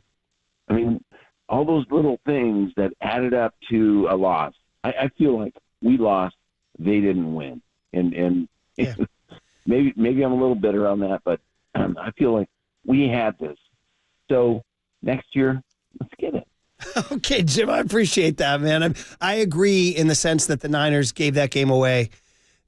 mean, all those little things that added up to a loss. I feel like we lost, they didn't win. And yeah. maybe I'm a little bitter on that, but I feel like we had this. So next year, let's get it. Okay, Jim, I appreciate that, man. I agree in the sense that the Niners gave that game away.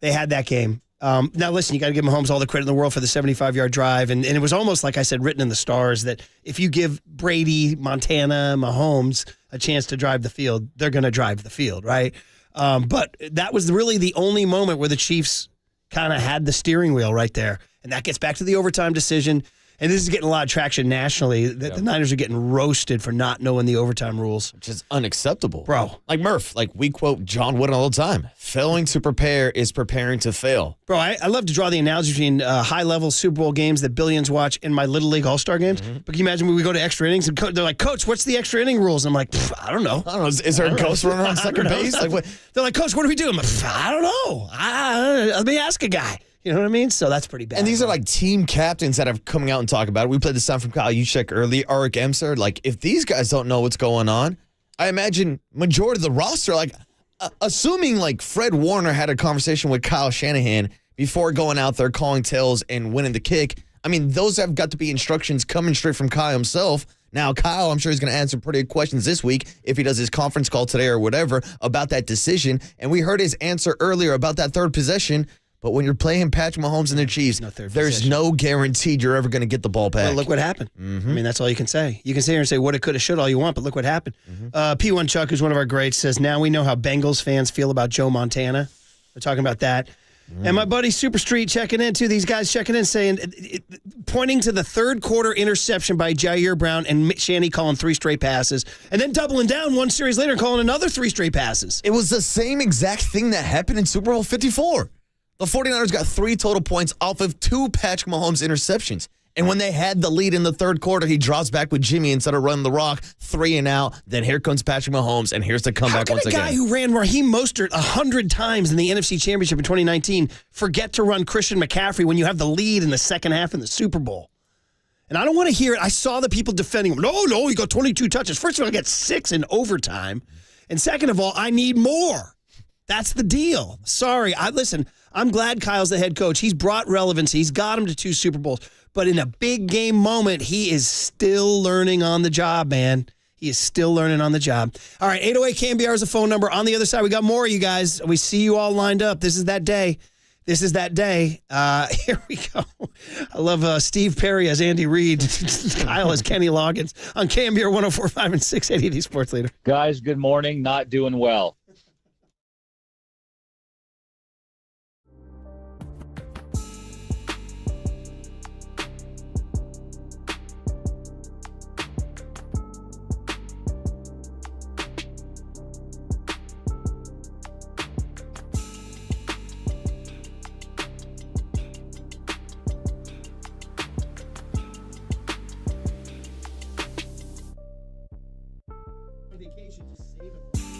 They had that game. Now, listen, you got to give Mahomes all the credit in the world for the 75-yard drive. And it was almost, like I said, written in the stars that if you give Brady, Montana, Mahomes a chance to drive the field, they're going to drive the field, right? But that was really the only moment where the Chiefs kind of had the steering wheel right there. And that gets back to the overtime decision. And this is getting a lot of traction nationally. The Niners are getting roasted for not knowing the overtime rules. Which is unacceptable. Bro. Like Murph, we quote John Wooden all the time. Failing to prepare is preparing to fail. Bro, I love to draw the analogy between high-level Super Bowl games that billions watch and my Little League All-Star games. Mm-hmm. But can you imagine when we go to extra innings and they're like, Coach, what's the extra inning rules? And I'm like, I don't know. Is there a ghost runner on second base? They're like, Coach, what do we do? I'm like, I don't know. Let me ask a guy. You know what I mean? So that's pretty bad. And these are team captains that are coming out and talking about it. We played the sound from Kyle Juszczyk earlier, Arik Emser. If these guys don't know what's going on, I imagine majority of the roster, assuming Fred Warner had a conversation with Kyle Shanahan before going out there calling tails and winning the kick. I mean, those have got to be instructions coming straight from Kyle himself. Now, Kyle, I'm sure he's going to answer pretty good questions this week if he does his conference call today or whatever about that decision. And we heard his answer earlier about that third possession. But when you're playing Patrick Mahomes and the Chiefs, there's no guarantee you're ever going to get the ball back. Well, look what happened. Mm-hmm. I mean, that's all you can say. You can sit here and say what it could have, should, all you want, but look what happened. Mm-hmm. P1 Chuck, who's one of our greats, says, now we know how Bengals fans feel about Joe Montana. They're talking about that. And my buddy Super Street checking in, too. These guys checking in saying, pointing to the third quarter interception by Jair Brown and Shanny calling 3 straight passes, and then doubling down 1 series later and calling another 3 straight passes. It was the same exact thing that happened in Super Bowl 54. The 49ers got 3 total points off of 2 Patrick Mahomes interceptions. And when they had the lead in the third quarter, he drops back with Jimmy instead of running the rock, 3 and out. Then here comes Patrick Mahomes, and here's the comeback once again. How can a guy who ran Raheem Mostert 100 times in the NFC Championship in 2019 forget to run Christian McCaffrey when you have the lead in the second half in the Super Bowl? And I don't want to hear it. I saw the people defending him. No, he got 22 touches. First of all, I got 6 in overtime. And second of all, I need more. That's the deal. Sorry. Listen, I'm glad Kyle's the head coach. He's brought relevancy. He's got him to 2 Super Bowls. But in a big game moment, he is still learning on the job, man. He is still learning on the job. All right, 808 KNBR is the phone number. On the other side, we got more of you guys. We see you all lined up. This is that day. Here we go. I love Steve Perry as Andy Reid. Kyle as Kenny Loggins on KNBR 104.5 and 680 Sports Leader. Guys, good morning. Not doing well.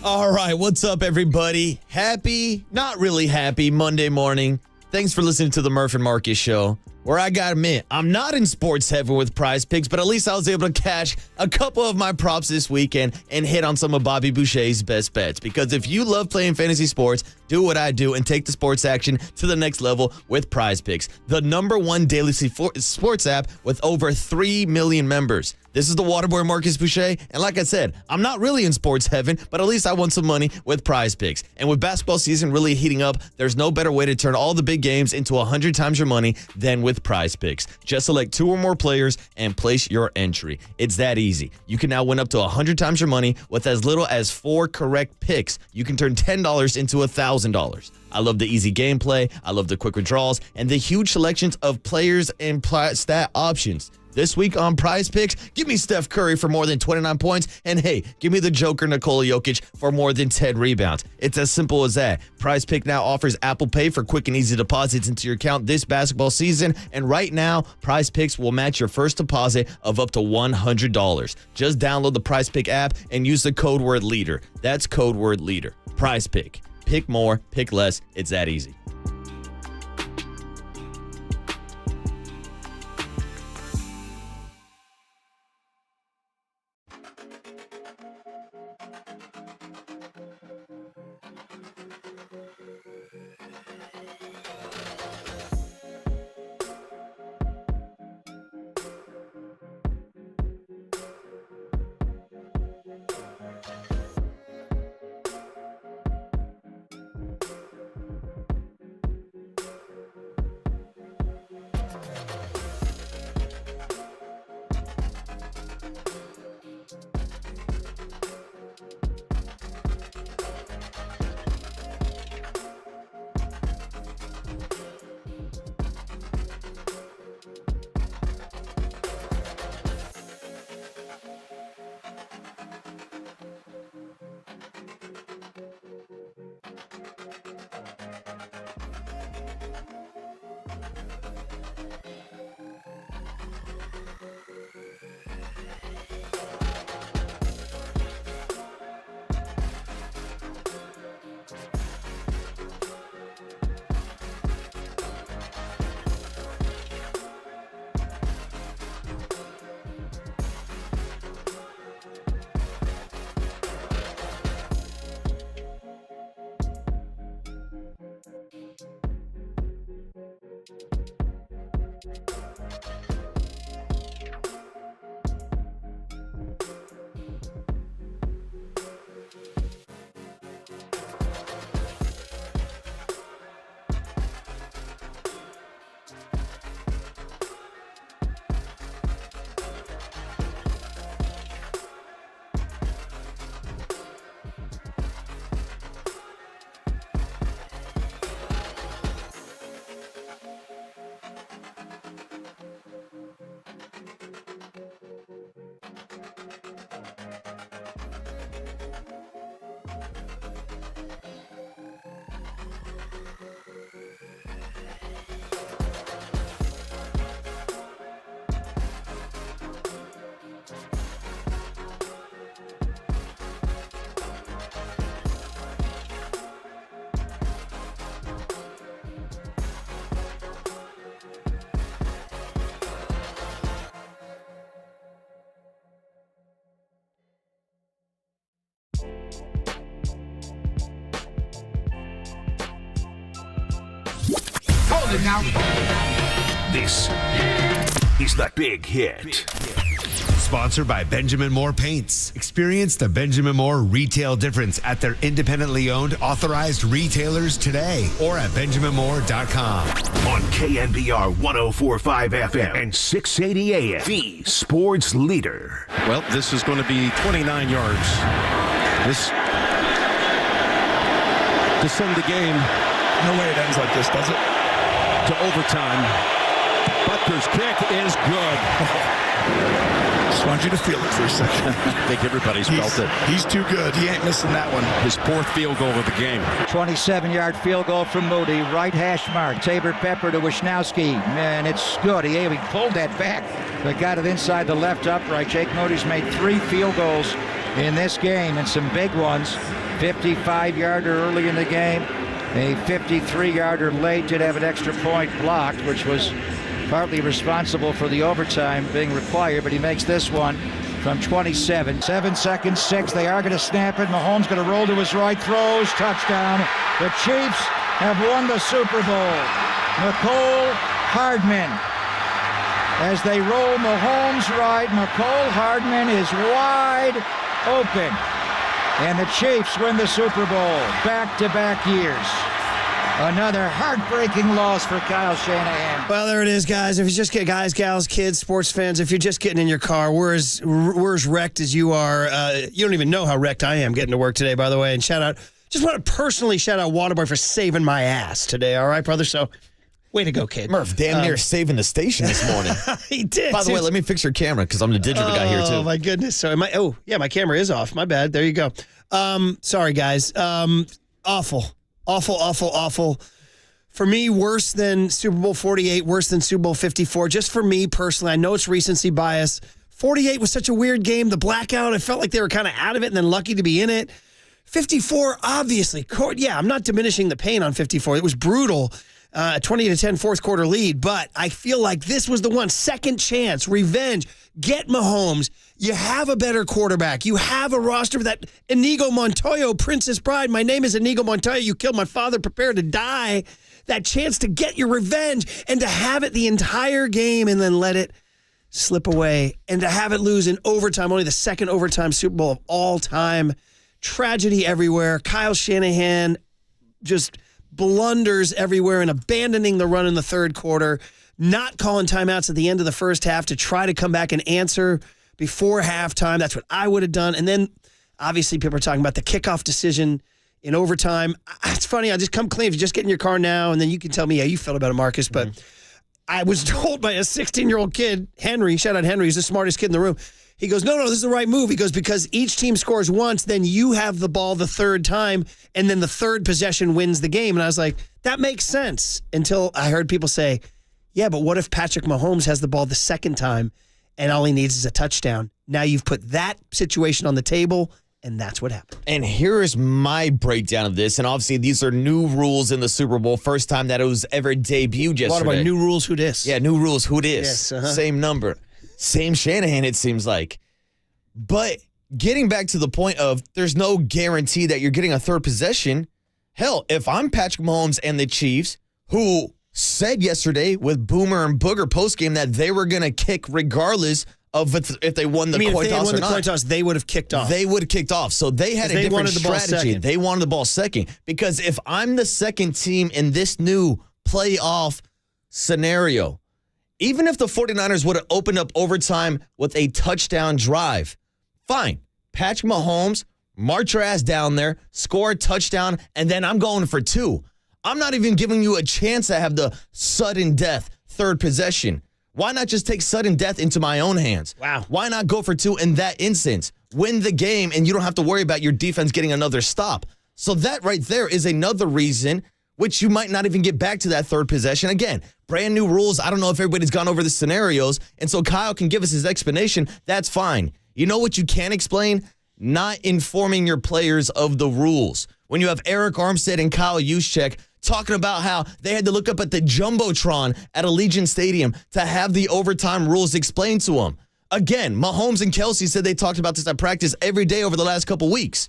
All right, what's up, everybody? Happy, not really happy, Monday morning. Thanks for listening to the Murph and Marcus Show, where I gotta admit, I'm not in sports heaven with Prize Picks, but at least I was able to cash a couple of my props this weekend and hit on some of Bobby Boucher's best bets. Because if you love playing fantasy sports, do what I do and take the sports action to the next level with Prize Picks, the #1 daily sports app with over 3 million members. This is the Waterboy Marcus Boucher, and like I said, I'm not really in sports heaven, but at least I won some money with Prize Picks. And with basketball season really heating up, there's no better way to turn all the big games into 100 times your money than with Prize Picks. Just select 2 or more players and place your entry. It's that easy. You can now win up to 100 times your money with as little as 4 correct picks. You can turn $10 into $1,000. I love the easy gameplay, I love the quick withdrawals, and the huge selections of players and stat options. This week on Prize Picks, give me Steph Curry for more than 29 points, and hey, give me the Joker Nikola Jokic for more than 10 rebounds. It's as simple as that. Prize Pick now offers Apple Pay for quick and easy deposits into your account this basketball season, and right now, Prize Picks will match your first deposit of up to $100. Just download the Prize Pick app and use the code word LEADER. That's code word LEADER. Prize Pick. Pick more, pick less. It's that easy. Hold it now. This is The Big Hit. Sponsored by Benjamin Moore Paints. Experience the Benjamin Moore retail difference at their independently owned authorized retailers today or at benjaminmoore.com. On KNBR 104.5 FM and 680 AM, the sports leader. Well, this is going to be 29 yards. This to send the game. No way it ends like this, does it? To overtime. Butker's kick is good. Just want you to feel it for a second. I think everybody's felt it. He's too good. He ain't missing that one. His 4th field goal of the game. 27-yard field goal from Moody. Right hash mark. Tabor Pepper to Wisnowski. Man, it's good. He pulled that back, but got it inside the left upright. Jake Moody's made 3 field goals in this game and some big ones. 55-yarder early in the game, a 53-yarder late. Did have an extra point blocked, which was partly responsible for the overtime being required, but he makes this one from 27. 7 seconds, 6. They are going to snap it. Mahomes going to roll to his right, throws, touchdown. The Chiefs have won the Super Bowl. Mecole Hardman. As they roll Mahomes right, Mecole Hardman is wide open. And the Chiefs win the Super Bowl back-to-back years. Another heartbreaking loss for Kyle Shanahan. Well, there it is, guys. If you just get guys, gals, kids, sports fans, if you're just getting in your car, we're as wrecked as you are. You don't even know how wrecked I am getting to work today, by the way. And just want to personally shout out Waterboy for saving my ass today, all right, brother? So, way to go, kid. Murph, damn near saving the station this morning. He did. By the way, let me fix your camera because I'm the digital guy here, too. Oh, my goodness. So, my camera is off. My bad. There you go. Sorry, guys. Awful. For me, worse than Super Bowl 48, worse than Super Bowl 54. Just for me personally, I know it's recency bias. 48 was such a weird game. The blackout, I felt like they were kind of out of it and then lucky to be in it. 54, obviously. Yeah, I'm not diminishing the pain on 54. It was brutal. 20-10 fourth quarter lead. But I feel like this was the one. Second chance, revenge. Get Mahomes. You have a better quarterback. You have a roster that Inigo Montoya, Princess Bride. My name is Inigo Montoya. You killed my father. Prepare to die. That chance to get your revenge and to have it the entire game and then let it slip away and to have it lose in overtime, only the second overtime Super Bowl of all time. Tragedy everywhere. Kyle Shanahan just blunders everywhere and abandoning the run in the third quarter, not calling timeouts at the end of the first half to try to come back and answer before halftime. That's what I would have done. And then, obviously, people are talking about the kickoff decision in overtime. It's funny. I'll just come clean. If you just get in your car now, and then you can tell me how you feel about it, Marcus. But I was told by a 16-year-old kid, Henry, shout out Henry, he's the smartest kid in the room. He goes, no, this is the right move. He goes, because each team scores once, then you have the ball the third time, and then the third possession wins the game. And I was like, that makes sense, until I heard people say, yeah, but what if Patrick Mahomes has the ball the second time and all he needs is a touchdown? Now you've put that situation on the table, and that's what happened. And here is my breakdown of this. And obviously, these are new rules in the Super Bowl. First time that it was ever debuted yesterday. What about new rules, who dis? Yeah, new rules, who dis? Yes, Same number. Same Shanahan, it seems like. But getting back to the point of there's no guarantee that you're getting a third possession. Hell, if I'm Patrick Mahomes and the Chiefs, who said yesterday with Boomer and Booger postgame that they were going to kick regardless of if they won the coin toss or not. If they had won the coin toss, they would have kicked off. They would have kicked off. So they had a different strategy. They wanted the ball second. Because if I'm the second team in this new playoff scenario, even if the 49ers would have opened up overtime with a touchdown drive, fine. Patrick Mahomes, march your ass down there, score a touchdown, and then I'm going for two. I'm not even giving you a chance to have the sudden death third possession. Why not just take sudden death into my own hands? Wow. Why not go for two in that instance? Win the game, and you don't have to worry about your defense getting another stop. So that right there is another reason which you might not even get back to that third possession. Again, brand new rules. I don't know if everybody's gone over the scenarios, and so Kyle can give us his explanation. That's fine. You know what you can explain? Not informing your players of the rules. When you have Eric Armstead and Kyle Juszczyk talking about how they had to look up at the Jumbotron at Allegiant Stadium to have the overtime rules explained to them. Again, Mahomes and Kelsey said they talked about this at practice every day over the last couple weeks.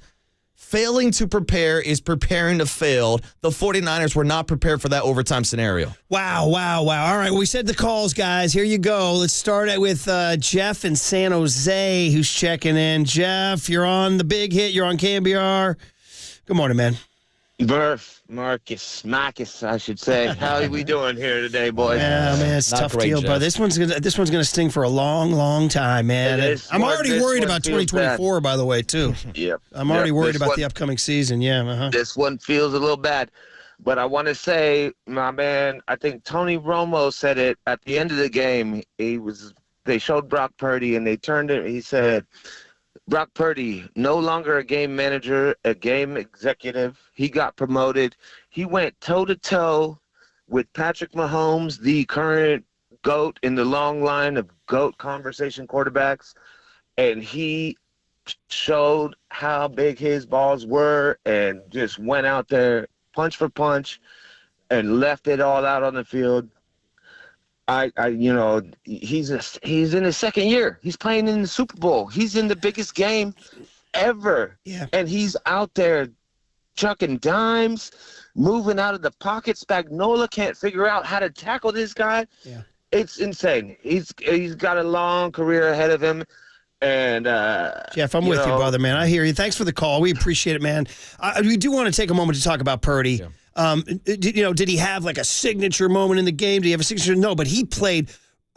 Failing to prepare is preparing to fail. The 49ers were not prepared for that overtime scenario. Wow. All right, we said the calls, guys. Here you go. Let's start it with Jeff in San Jose, who's checking in. Jeff, you're on the big hit. You're on KNBR. Good morning, man. Marcus, I should say. How are we doing here today, boys? Yeah, man, it's a tough deal, bro. This one's gonna sting for a long, long time, man. I'm already worried about 2024, by the way, too. Yep. I'm already worried about the upcoming season. Yeah. This one feels a little bad, but I want to say, my man, I think Tony Romo said it at the end of the game. They showed Brock Purdy, and they turned it. He said, Brock Purdy, no longer a game manager, a game executive. He got promoted. He went toe-to-toe with Patrick Mahomes, the current GOAT in the long line of GOAT conversation quarterbacks, and he showed how big his balls were and just went out there punch for punch and left it all out on the field. He's in his second year. He's playing in the Super Bowl. He's in the biggest game ever. Yeah. And he's out there chucking dimes, moving out of the pocket. Spagnuolo can't figure out how to tackle this guy. Yeah. It's insane. He's got a long career ahead of him. And Jeff, I'm with you, brother, man. I hear you. Thanks for the call. We appreciate it, man. We do want to take a moment to talk about Purdy. Yeah. Did he have like a signature moment in the game? Did he have a signature? No, but he played.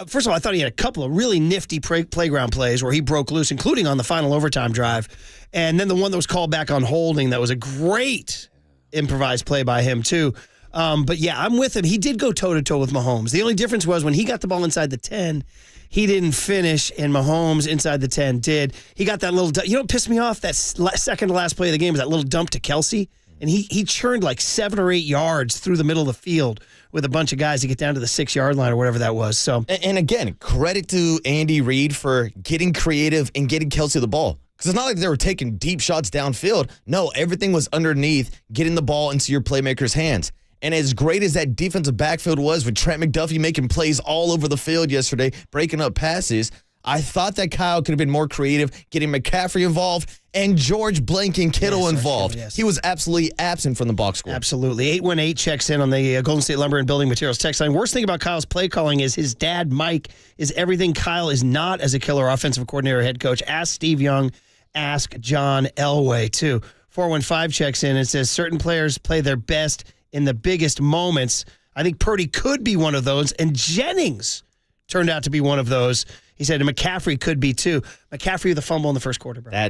First of all, I thought he had a couple of really nifty playground plays where he broke loose, including on the final overtime drive. And then the one that was called back on holding, that was a great improvised play by him, too. But yeah, I'm with him. He did go toe-to-toe with Mahomes. The only difference was when he got the ball inside the 10, he didn't finish, and Mahomes inside the 10 did. He got that little, you know what pissed me off? That second to last play of the game was that little dump to Kelsey. And he churned like 7 or 8 yards through the middle of the field with a bunch of guys to get down to the 6-yard line or whatever that was. So, and again, credit to Andy Reid for getting creative and getting Kelsey the ball. Because it's not like they were taking deep shots downfield. No, everything was underneath, getting the ball into your playmaker's hands. And as great as that defensive backfield was with Trent McDuffie making plays all over the field yesterday, breaking up passes, I thought that Kyle could have been more creative, getting McCaffrey involved and George Blanken Kittle involved. Yes. He was absolutely absent from the box score. Absolutely. 818 checks in on the Golden State Lumber and Building Materials text line. Worst thing about Kyle's play calling is his dad, Mike, is everything Kyle is not as a killer offensive coordinator or head coach. Ask Steve Young. Ask John Elway, too. 415 checks in and says certain players play their best in the biggest moments. I think Purdy could be one of those, and Jennings turned out to be one of those. He said McCaffrey could be, too. McCaffrey with a fumble in the first quarter, bro.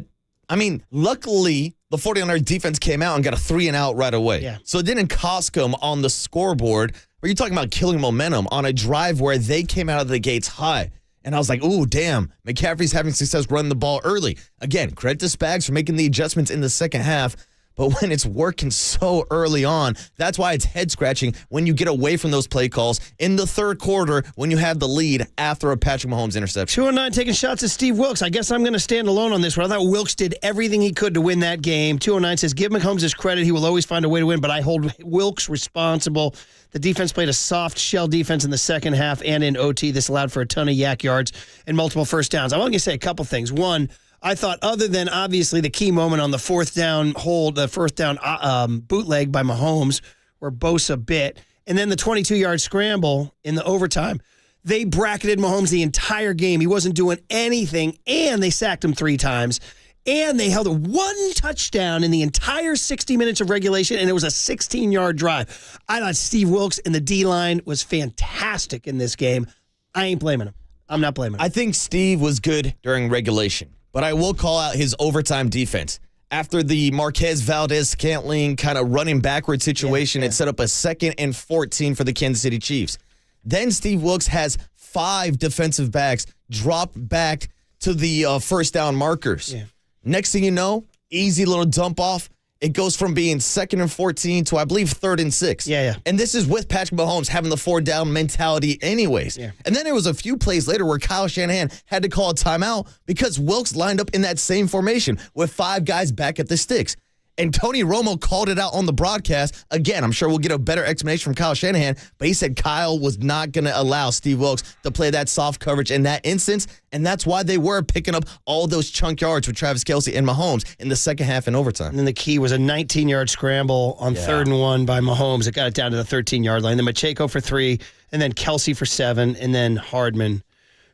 Luckily, the 49ers defense came out and got a 3-and-out right away. Yeah. So it didn't cost them on the scoreboard. But you're talking about killing momentum on a drive where they came out of the gates high. And I was like, ooh, damn, McCaffrey's having success running the ball early. Again, credit to Spags for making the adjustments in the second half. But when it's working so early on, that's why it's head-scratching when you get away from those play calls in the third quarter when you have the lead after a Patrick Mahomes interception. 209 taking shots at Steve Wilks. I guess I'm going to stand alone on this one. I thought Wilks did everything he could to win that game. 209 says, give Mahomes his credit. He will always find a way to win, but I hold Wilks responsible. The defense played a soft shell defense in the second half and in OT. This allowed for a ton of yak yards and multiple first downs. I want to say a couple things. One, I thought other than obviously the key moment on the fourth down bootleg by Mahomes where Bosa bit, and then the 22-yard scramble in the overtime, they bracketed Mahomes the entire game. He wasn't doing anything, and they sacked him 3 times, and they held a 1 touchdown in the entire 60 minutes of regulation, and it was a 16-yard drive. I thought Steve Wilks in the D-line was fantastic in this game. I ain't blaming him. I'm not blaming him. I think Steve was good during regulation. But I will call out his overtime defense. After the Marquez Valdez-Scantling kind of running backward situation, it set up a 2nd and 14 for the Kansas City Chiefs. Then Steve Wilks has 5 defensive backs drop back to the first down markers. Yeah. Next thing you know, easy little dump off. It goes from being 2nd and 14 to, I believe, 3rd and 6. Yeah. And this is with Patrick Mahomes having the 4-down mentality anyways. Yeah. And then there was a few plays later where Kyle Shanahan had to call a timeout because Wilks lined up in that same formation with 5 guys back at the sticks. And Tony Romo called it out on the broadcast. Again, I'm sure we'll get a better explanation from Kyle Shanahan, but he said Kyle was not going to allow Steve Wilks to play that soft coverage in that instance, and that's why they were picking up all those chunk yards with Travis Kelce and Mahomes in the second half and overtime. And then the key was a 19-yard scramble on 3rd and 1 by Mahomes. It got it down to the 13-yard line. Then Pacheco for 3, and then Kelce for 7, and then Hardman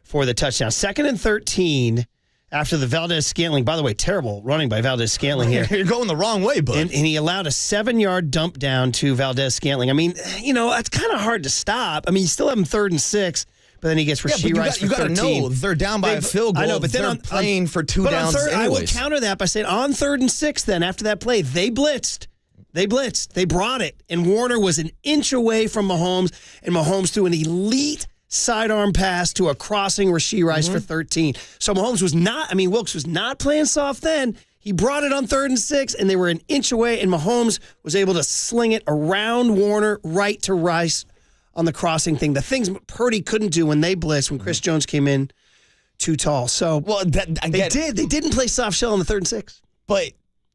for the touchdown. 2nd and 13 after the Valdez-Scantling. By the way, terrible running by Valdez-Scantling here. You're going the wrong way, bud. And he allowed a 7-yard dump down to Valdez-Scantling. I mean, that's kind of hard to stop. I mean, you still have him 3rd and 6, but then he gets Rashee Rice for 13. You got to know they're down by a field goal. I know, but then they're playing for 2 downs anyways. I will counter that by saying on 3rd and 6 then, after that play, they blitzed. They brought it. And Warner was an inch away from Mahomes, and Mahomes threw an elite sidearm pass to a crossing Rashee Rice for 13. So Mahomes Wilks was not playing soft then. He brought it on 3rd and 6, and they were an inch away, and Mahomes was able to sling it around Warner right to Rice on the crossing thing. The things Purdy couldn't do when they blitzed, when Chris Jones came in too tall. So they didn't play soft shell in the 3rd and 6. But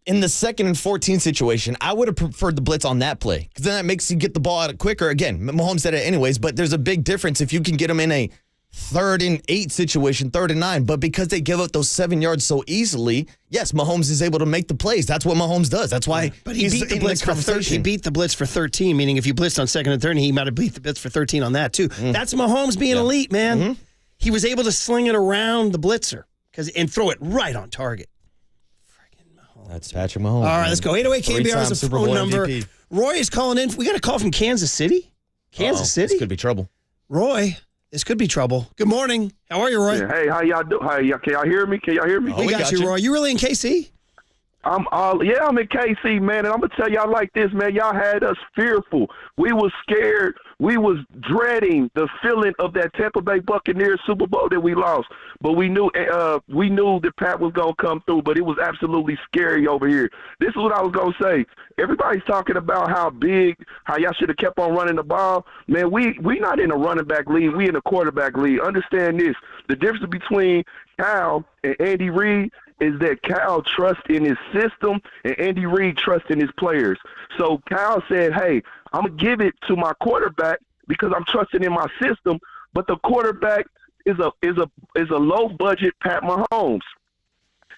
in the 2nd and 14 situation, I would have preferred the blitz on that play because then that makes you get the ball out quicker. Again, Mahomes said it anyways, but there's a big difference if you can get them in a 3rd and 8 situation, 3rd and 9. But because they give up those 7 yards so easily, yes, Mahomes is able to make the plays. That's what Mahomes does. That's why he beat the blitz for 13. He beat the blitz for 13, meaning if you blitzed on 2nd and 3rd, he might have beat the blitz for 13 on that too. That's Mahomes being elite, man. He was able to sling it around the blitzer and throw it right on target. That's Patrick Mahomes. All right, let's go. 808 KNBR is the phone number. MVP. Roy is calling in. We got a call from Kansas City. Kansas City? This could be trouble. Roy, this could be trouble. Good morning. How are you, Roy? Yeah, hey, how y'all do? Can y'all hear me? We got you, Roy. You really in KC? I'm in KC, man, and I'm gonna tell y'all like this, man. Y'all had us fearful. We was scared. We was dreading the feeling of that Tampa Bay Buccaneers Super Bowl that we lost. But we knew that Pat was gonna come through. But it was absolutely scary over here. This is what I was gonna say. Everybody's talking about how y'all should have kept on running the ball. Man, we not in a running back league. We in a quarterback league. Understand this: the difference between Kyle and Andy Reid is that Kyle trusts in his system and Andy Reid trusts in his players. So Kyle said, hey, I'm going to give it to my quarterback because I'm trusting in my system, but the quarterback is a low-budget Pat Mahomes.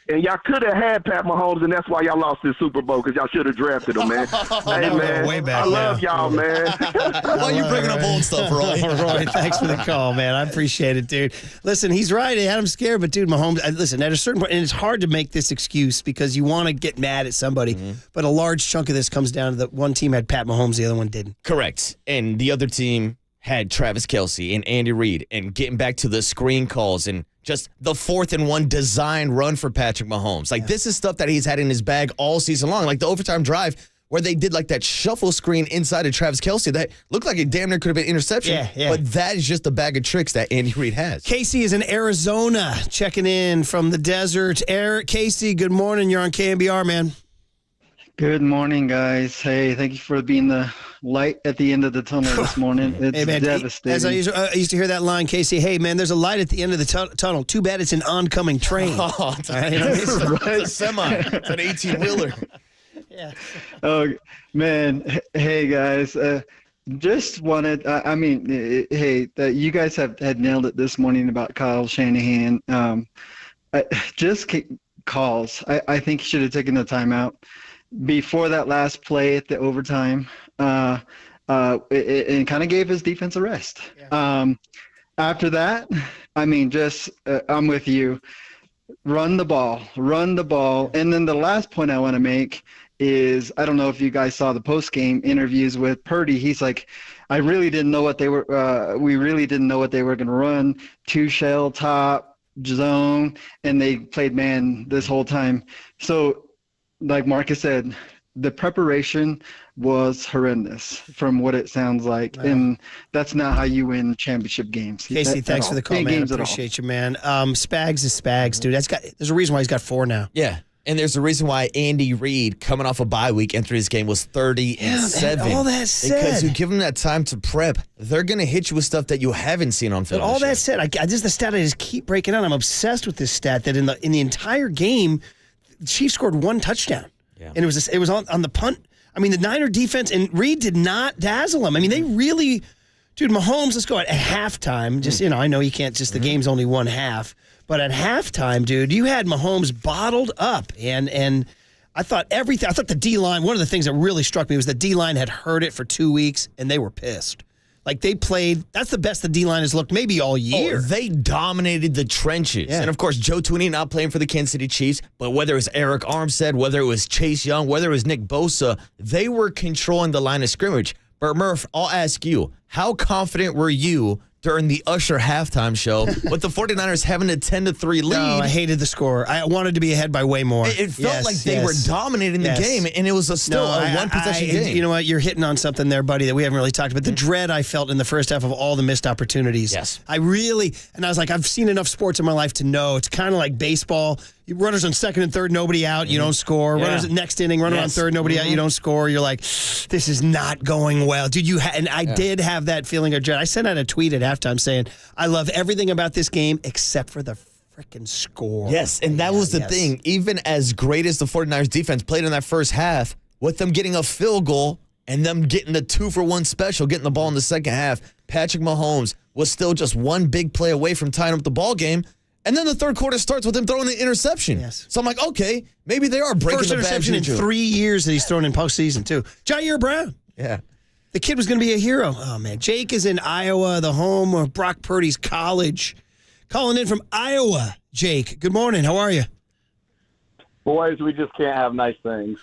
And y'all could have had Pat Mahomes, and that's why y'all lost this Super Bowl, because y'all should have drafted him, man. Hey, man, way back I love y'all, man. Why are you bringing up old stuff, Roy? Roy, thanks for the call, man. I appreciate it, dude. Listen, he's right. He had him scared, but, dude, Mahomes, listen, at a certain point, and it's hard to make this excuse because you want to get mad at somebody, but a large chunk of this comes down to that one team had Pat Mahomes, the other one didn't. Correct. And the other team had Travis Kelce and Andy Reid, and getting back to the screen calls and just the 4th and 1 design run for Patrick Mahomes. Like, this is stuff that he's had in his bag all season long. Like the overtime drive where they did like that shuffle screen inside of Travis Kelce that looked like it damn near could have been interception. Yeah. But that is just a bag of tricks that Andy Reid has. Casey is in Arizona checking in from the desert. Casey, good morning. You're on KNBR, man. Good morning, guys. Hey, thank you for being the light at the end of the tunnel this morning. It's hey, man, devastating. As I used to hear that line, Casey, hey, man, there's a light at the end of the tunnel. Too bad it's an oncoming train. Oh, it's a semi. It's an 18-wheeler. Yeah. Oh, man. Hey, guys. Just wanted, you guys had nailed it this morning about Kyle Shanahan. Calls. I think he should have taken the timeout before that last play at the overtime, it kind of gave his defense a rest. Yeah. After that, I'm with you. Run the ball. And then the last point I want to make is, I don't know if you guys saw the post-game interviews with Purdy. He's like, we really didn't know what they were going to run. 2 shell top, zone, and they played man this whole time. So, like Marcus said, the preparation was horrendous from what it sounds like. Wow. And that's not how you win championship games. Casey, thanks for the call, man. I appreciate you, man. Spags is Spags, dude. There's a reason why he's got 4 now. Yeah. And there's a reason why Andy Reid, coming off a bye week, entered his game was 30-7. All that said, because you give them that time to prep, they're going to hit you with stuff that you haven't seen on film. But all that said, this is the stat I just keep breaking out. I'm obsessed with this stat that in the entire game, the Chiefs scored 1 touchdown. Yeah. And it was on the punt. I mean, the Niner defense, and Reid did not dazzle them. I mean, they really, dude, Mahomes, let's go at halftime. I know you can't, the game's only 1 half. But at halftime, dude, you had Mahomes bottled up. And I thought the D-line, one of the things that really struck me was the D-line had heard it for 2 weeks, and they were pissed. Like, they played, that's the best the D-line has looked maybe all year. Oh, they dominated the trenches. Yeah. And, of course, Joe Tooney not playing for the Kansas City Chiefs, but whether it was Eric Armstead, whether it was Chase Young, whether it was Nick Bosa, they were controlling the line of scrimmage. But, Murph, I'll ask you, how confident were you during the Usher halftime show with the 49ers having a 10-3 lead? No, I hated the score. I wanted to be ahead by way more. It felt like they were dominating the game, and it was still a one-possession game. You know what? You're hitting on something there, buddy, that we haven't really talked about. The dread I felt in the first half of all the missed opportunities. Yes. I was like, I've seen enough sports in my life to know it's kind of like baseball. Runners on 2nd and 3rd, nobody out, you don't score. Yeah. Runners at next inning, runner on 3rd, nobody out, you don't score. You're like, this is not going well. Dude, I did have that feeling of dread. I sent out a tweet at halftime saying, I love everything about this game except for the freaking score. Yes, and that was the thing. Even as great as the 49ers defense played in that first half, with them getting a field goal and them getting the 2-for-1 special, getting the ball in the second half, Patrick Mahomes was still just one big play away from tying up the ball game. And then the third quarter starts with him throwing an interception. Yes. So I'm like, okay, maybe they are breaking First the bad interception in juju. 3 years that he's thrown in postseason, too. Jair Brown. Yeah. The kid was going to be a hero. Oh, man. Jake is in Iowa, the home of Brock Purdy's college. Calling in from Iowa, Jake. Good morning. How are you? Boys, we just can't have nice things.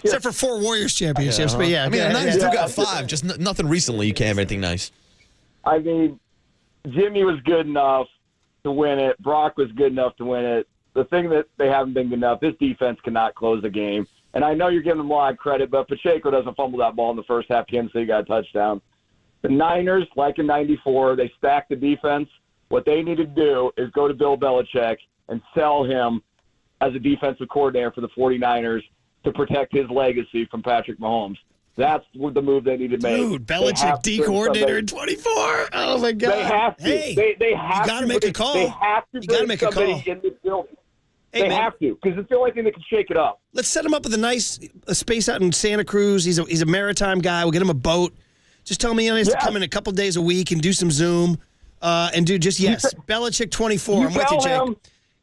Except for 4 Warriors championships, but yeah. I mean, the Niners yeah. still got 5. Just nothing recently. You can't have anything nice. I mean, Jimmy was good enough to win it. Brock was good enough to win it. The thing that they haven't been good enough, this defense cannot close the game. And I know you're giving them a lot of credit, but Pacheco doesn't fumble that ball in the first half. Kansas City got a touchdown. The Niners, like in '94, they stacked the defense. What they need to do is go to Bill Belichick and sell him as a defensive coordinator for the 49ers to protect his legacy from Patrick Mahomes. That's the move they need to make. Dude, Belichick D coordinator in 24. Oh, my God. They have to. Hey, they have you got to to make a call. They have to You got to bring make a somebody call. in this building. Hey, they man. have to, because it's the only thing that can shake it up. Let's set him up with a space out in Santa Cruz. He's a maritime guy. We'll get him a boat. Just tell me he has to come in a couple days a week and do some Zoom. And do just, Belichick 24. I'm with you, Jake.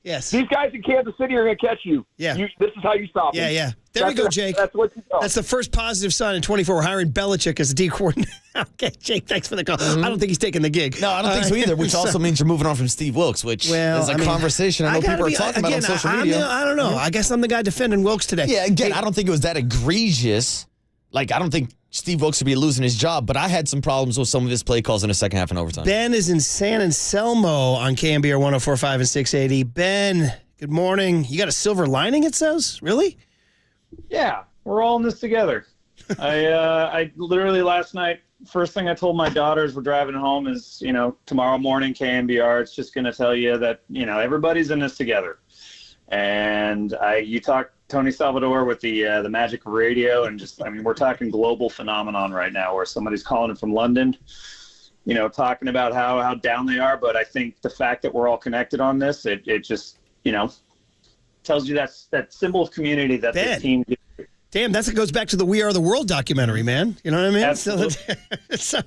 Yes. These guys in Kansas City are going to catch you. Yeah. This is how you stop them. Yeah. There we go, Jake. That's what you know. That's the first positive sign in 24. We're hiring Belichick as the D coordinator. Okay, Jake, thanks for the call. I don't think he's taking the gig. No, I don't think so either, which also means you're moving on from Steve Wilkes, which is a conversation I know people are talking about on social media. I don't know. I guess I'm the guy defending Wilkes today. Yeah, again, I don't think it was that egregious. Like, I don't think Steve Wilkes would be losing his job, but I had some problems with some of his play calls in the second half and overtime. Ben is in San Anselmo on KNBR 104.5 and 680. Ben, good morning. You got a silver lining, it says? Really? Yeah, we're all in this together. I literally last night, first thing I told my daughters we're driving home is, tomorrow morning KNBR, it's just going to tell you that, everybody's in this together. And you talked Tony Salvador with the magic of radio, and we're talking global phenomenon right now where somebody's calling it from London, talking about how down they are. But I think the fact that we're all connected on this, it just, tells you that symbol of community that this team did. Damn, that goes back to the We Are the World documentary, man. You know what I mean? Absolutely. So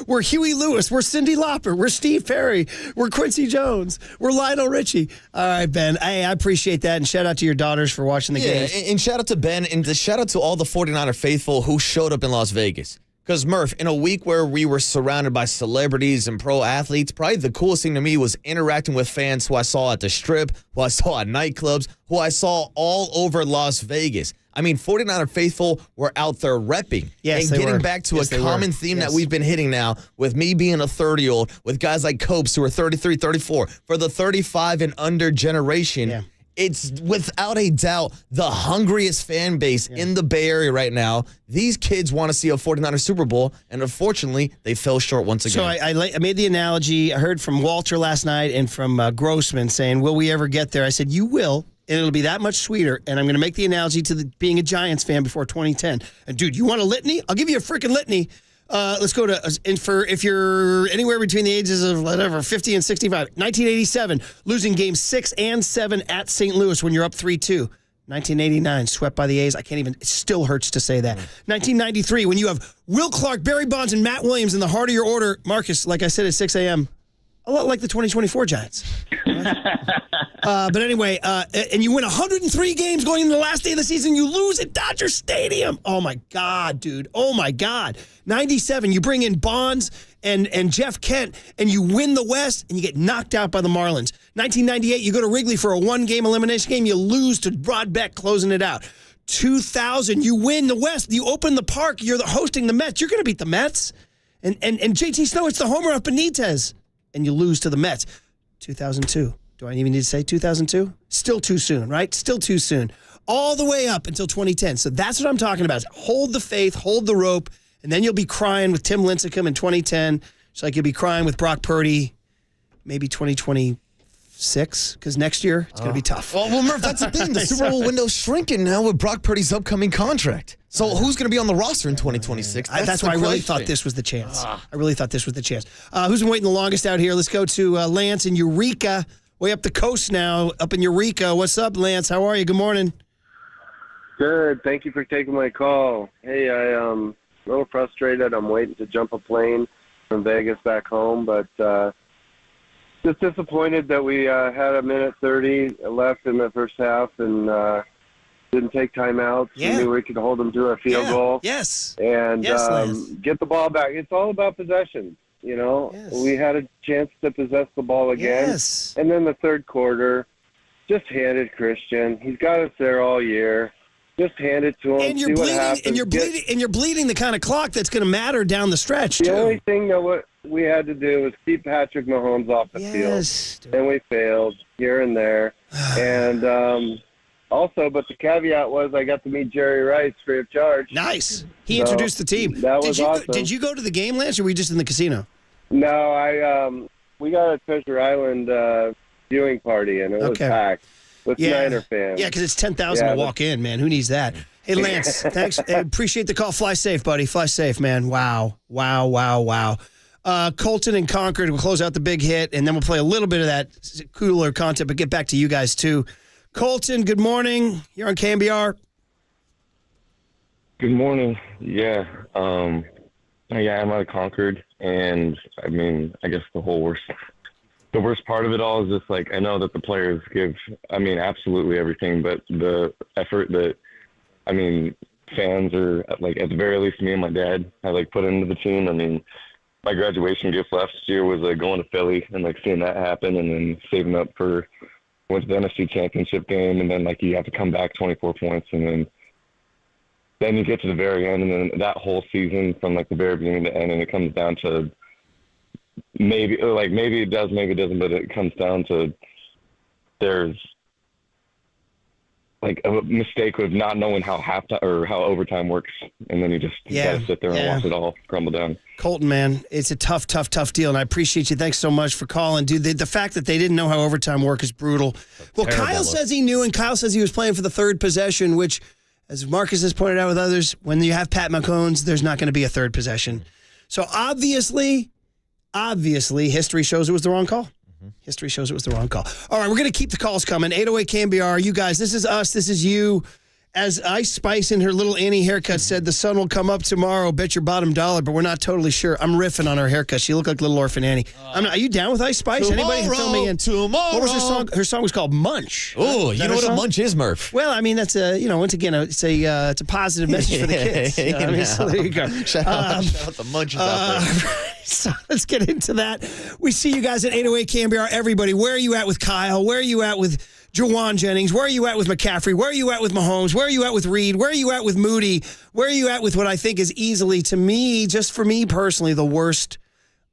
we're Huey Lewis. We're Cyndi Lauper. We're Steve Perry. We're Quincy Jones. We're Lionel Richie. All right, Ben. Hey, I appreciate that. And shout out to your daughters for watching the game. And shout out to Ben, and shout out to all the 49er faithful who showed up in Las Vegas. Because, Murph, in a week where we were surrounded by celebrities and pro athletes, probably the coolest thing to me was interacting with fans who I saw at the Strip, who I saw at nightclubs, who I saw all over Las Vegas. I mean, 49er faithful were out there repping. Yes, and they getting were. back to Yes, a common theme that we've been hitting now, with me being a 30-year-old, with guys like Copes who are 33, 34, for the 35 and under generation. Yeah. It's without a doubt the hungriest fan base in the Bay Area right now. These kids want to see a 49er Super Bowl, and unfortunately, they fell short once again. So I made the analogy. I heard from Walter last night and from Grossman saying, will we ever get there? I said, you will, and it'll be that much sweeter. And I'm going to make the analogy to being a Giants fan before 2010. And, dude, you want a litany? I'll give you a freaking litany. Let's go to, if you're anywhere between the ages of 50 and 65, 1987, losing games 6 and 7 at St. Louis when you're up 3-2. 1989, swept by the A's. It still hurts to say that. 1993, when you have Will Clark, Barry Bonds, and Matt Williams in the heart of your order. Marcus, like I said, at 6 a.m., a lot like the 2024 Giants. But anyway, and you win 103 games going into the last day of the season. You lose at Dodger Stadium. Oh, my God, dude. Oh, my God. 97, you bring in Bonds and Jeff Kent, and you win the West, and you get knocked out by the Marlins. 1998, you go to Wrigley for a one-game elimination game. You lose to Rod Beck closing it out. 2000, you win the West. You open the park. You're hosting the Mets. You're going to beat the Mets. And JT Snow, it's the homer off Benitez. And you lose to the Mets. 2002. Do I even need to say 2002? Still too soon, right? Still too soon. All the way up until 2010. So that's what I'm talking about. Hold the faith, hold the rope, and then you'll be crying with Tim Lincecum in 2010. It's like you'll be crying with Brock Purdy maybe 2024. 6, because next year it's going to be tough. Well, Murph, that's the thing. The Super Bowl window's shrinking now with Brock Purdy's upcoming contract. So who's going to be on the roster in 2026? That's why I really thought this was the chance. Who's been waiting the longest out here? Let's go to Lance in Eureka, way up the coast now, up in Eureka. What's up, Lance? How are you? Good morning. Good. Thank you for taking my call. Hey, I'm a little frustrated. I'm waiting to jump a plane from Vegas back home, but just disappointed that we had a minute 30 left in the first half and didn't take timeouts. Yeah. We knew we could hold them to a field goal. Yes. And Lance. get the ball back. It's all about possession. You know, we had a chance to possess the ball again. Yes. And then the third quarter, just hand it Christian. He's got us there all year. Just hand it to him. And you're bleeding, and you're bleeding the kind of clock that's going to matter down the stretch. The only thing that what we had to do was keep Patrick Mahomes off the field, and we failed here and there. And also, but the caveat was I got to meet Jerry Rice free of charge. Nice. He introduced the team. That was awesome. Did you go to the game, Lance, or were you just in the casino? No, we got a Treasure Island viewing party, and it was packed with Niner fans. Yeah, because it's 10,000 to walk in, man. Who needs that? Hey, Lance, thanks. Hey, appreciate the call. Fly safe, buddy. Fly safe, man. Wow. Colton and Concord will close out the big hit, and then we'll play a little bit of that cooler content, but get back to you guys, too. Colton, good morning. You're on KNBR. Good morning. Yeah. I'm out of Concord, and, I mean, I guess the worst part of it all is just, like, I know that the players give, I mean, absolutely everything, but the effort that, I mean, fans are, like, at the very least, me and my dad have, like, put into the team. I mean, my graduation gift last year was, going to Philly and, like, seeing that happen and then saving up for, went to the NFC Championship game, and then, like, you have to come back 24 points, and then you get to the very end, and then that whole season from, like, the very beginning to end, and it comes down to maybe it does, maybe it doesn't, but it comes down to there's like a mistake of not knowing how halftime or how overtime works, and then you just gotta sit there and watch it all crumble down. Colton, man, it's a tough deal, and I appreciate you. Thanks so much for calling, dude. The fact that they didn't know how overtime works is brutal. Well, Kyle says he knew, and Kyle says he was playing for the third possession, which, as Marcus has pointed out with others, when you have Pat Mahomes, there's not going to be a third possession. So obviously, history shows it was the wrong call. History shows it was the wrong call. All right, we're going to keep the calls coming. 808 KNBR. You guys, this is us. This is you. As Ice Spice in her little Annie haircut said, the sun will come up tomorrow. Bet your bottom dollar, but we're not totally sure. I'm riffing on her haircut. She looked like Little Orphan Annie. Are you down with Ice Spice? Anybody can fill me in? Tomorrow. What was her song? Her song was called Munch. Oh, you know what a munch is, Murph? Well, I mean, that's once again, it's a positive message for the kids. You know what I mean? So there you go. Shout out the munches out there. So let's get into that. We see you guys at 808 KNBR. Everybody, where are you at with Kyle? Where are you at with Jawan Jennings? Where are you at with McCaffrey? Where are you at with Mahomes? Where are you at with Reed? Where are you at with Moody? Where are you at with what I think is easily, to me, just for me personally, the worst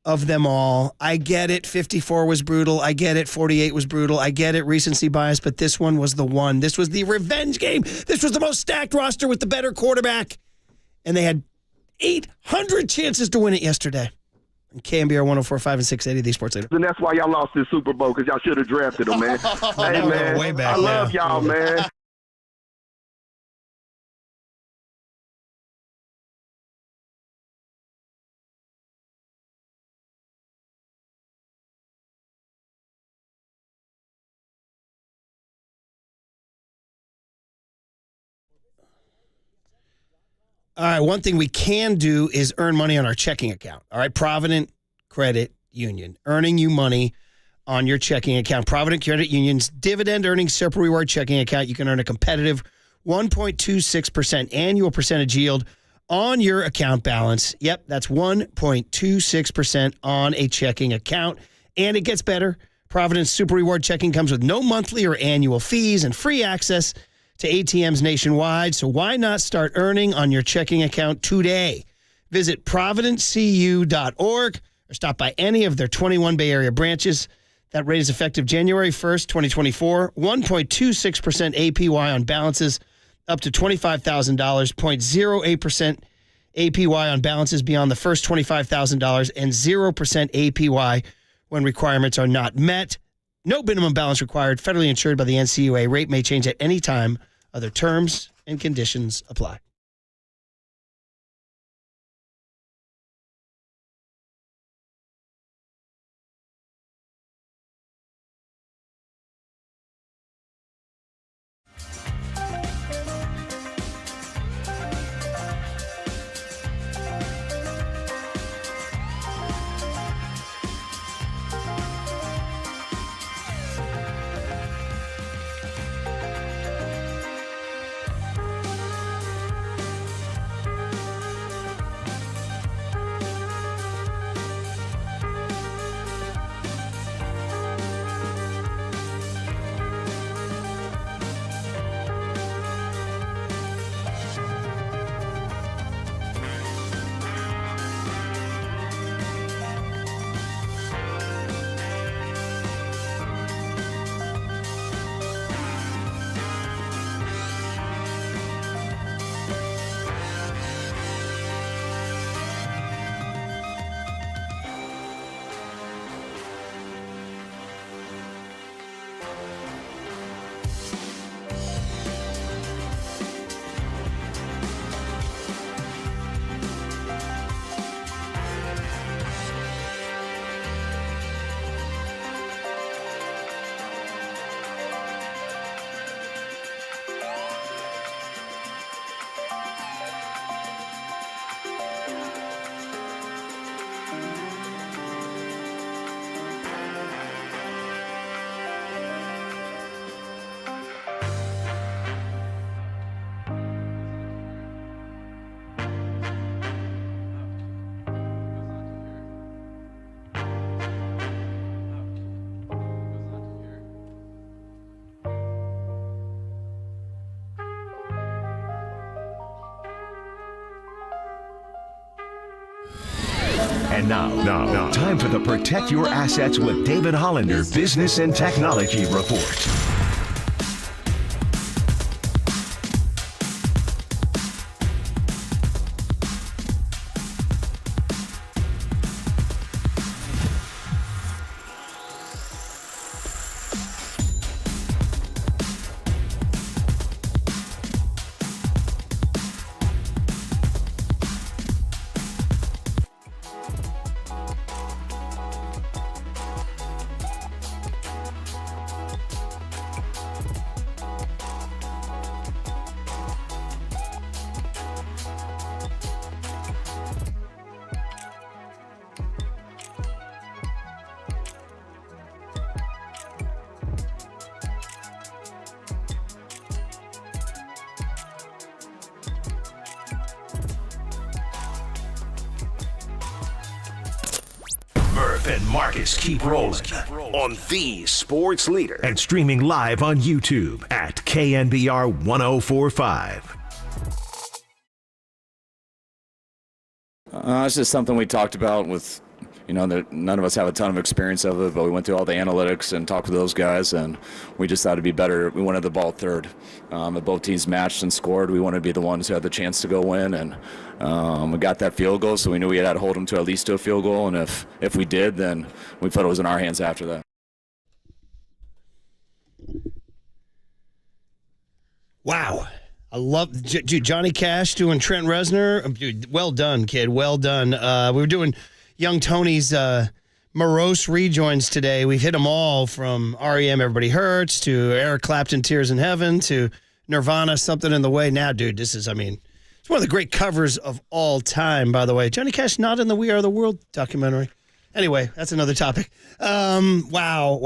of them all? I get it. 54 was brutal. I get it. 48 was brutal. I get it. Recency bias, but this one was the one. This was the revenge game. This was the most stacked roster with the better quarterback. And they had 800 chances to win it yesterday. KNBR 104.5 and 680, the Sports Leader. And that's why y'all lost this Super Bowl, because y'all should have drafted him, man. Hey, man, way back I love now. y'all, man. All right, one thing we can do is earn money on our checking account. All right, Provident Credit Union, earning you money on your checking account. Provident Credit Union's dividend earning super reward checking account. You can earn a competitive 1.26% annual percentage yield on your account balance. Yep, that's 1.26% on a checking account. And it gets better. Provident's super reward checking comes with no monthly or annual fees and free access to ATMs nationwide. So why not start earning on your checking account today? Visit providentcu.org or stop by any of their 21 Bay Area branches. That rate is effective January 1st, 2024. 1.26% APY on balances up to $25,000. 0.08% APY on balances beyond the first $25,000 and 0% APY when requirements are not met. No minimum balance required. Federally insured by the NCUA. Rate may change at any time. Other terms and conditions apply. And now, time for the Protect Your Assets with David Hollander Business and Technology Report. And Marcus keep rolling on the sports leader and streaming live on YouTube at KNBR 1045. It's just something we talked about with, that none of us have a ton of experience of it, but we went through all the analytics and talked to those guys, and we just thought it'd be better. We wanted the ball third. If both teams matched and scored, we wanted to be the ones who had the chance to go win, and we got that field goal, so we knew we had to hold them to at least to a field goal, and if we did, then we felt it was in our hands after that. Wow. I love Johnny Cash doing Trent Reznor. Dude, well done, kid. Well done. We were doing Young Tony's morose rejoins today. We've hit them all from REM Everybody Hurts to Eric Clapton Tears in Heaven to Nirvana Something in the Way. Now, dude, this is, it's one of the great covers of all time, by the way. Johnny Cash not in the We Are the World documentary. Anyway, that's another topic. Wow.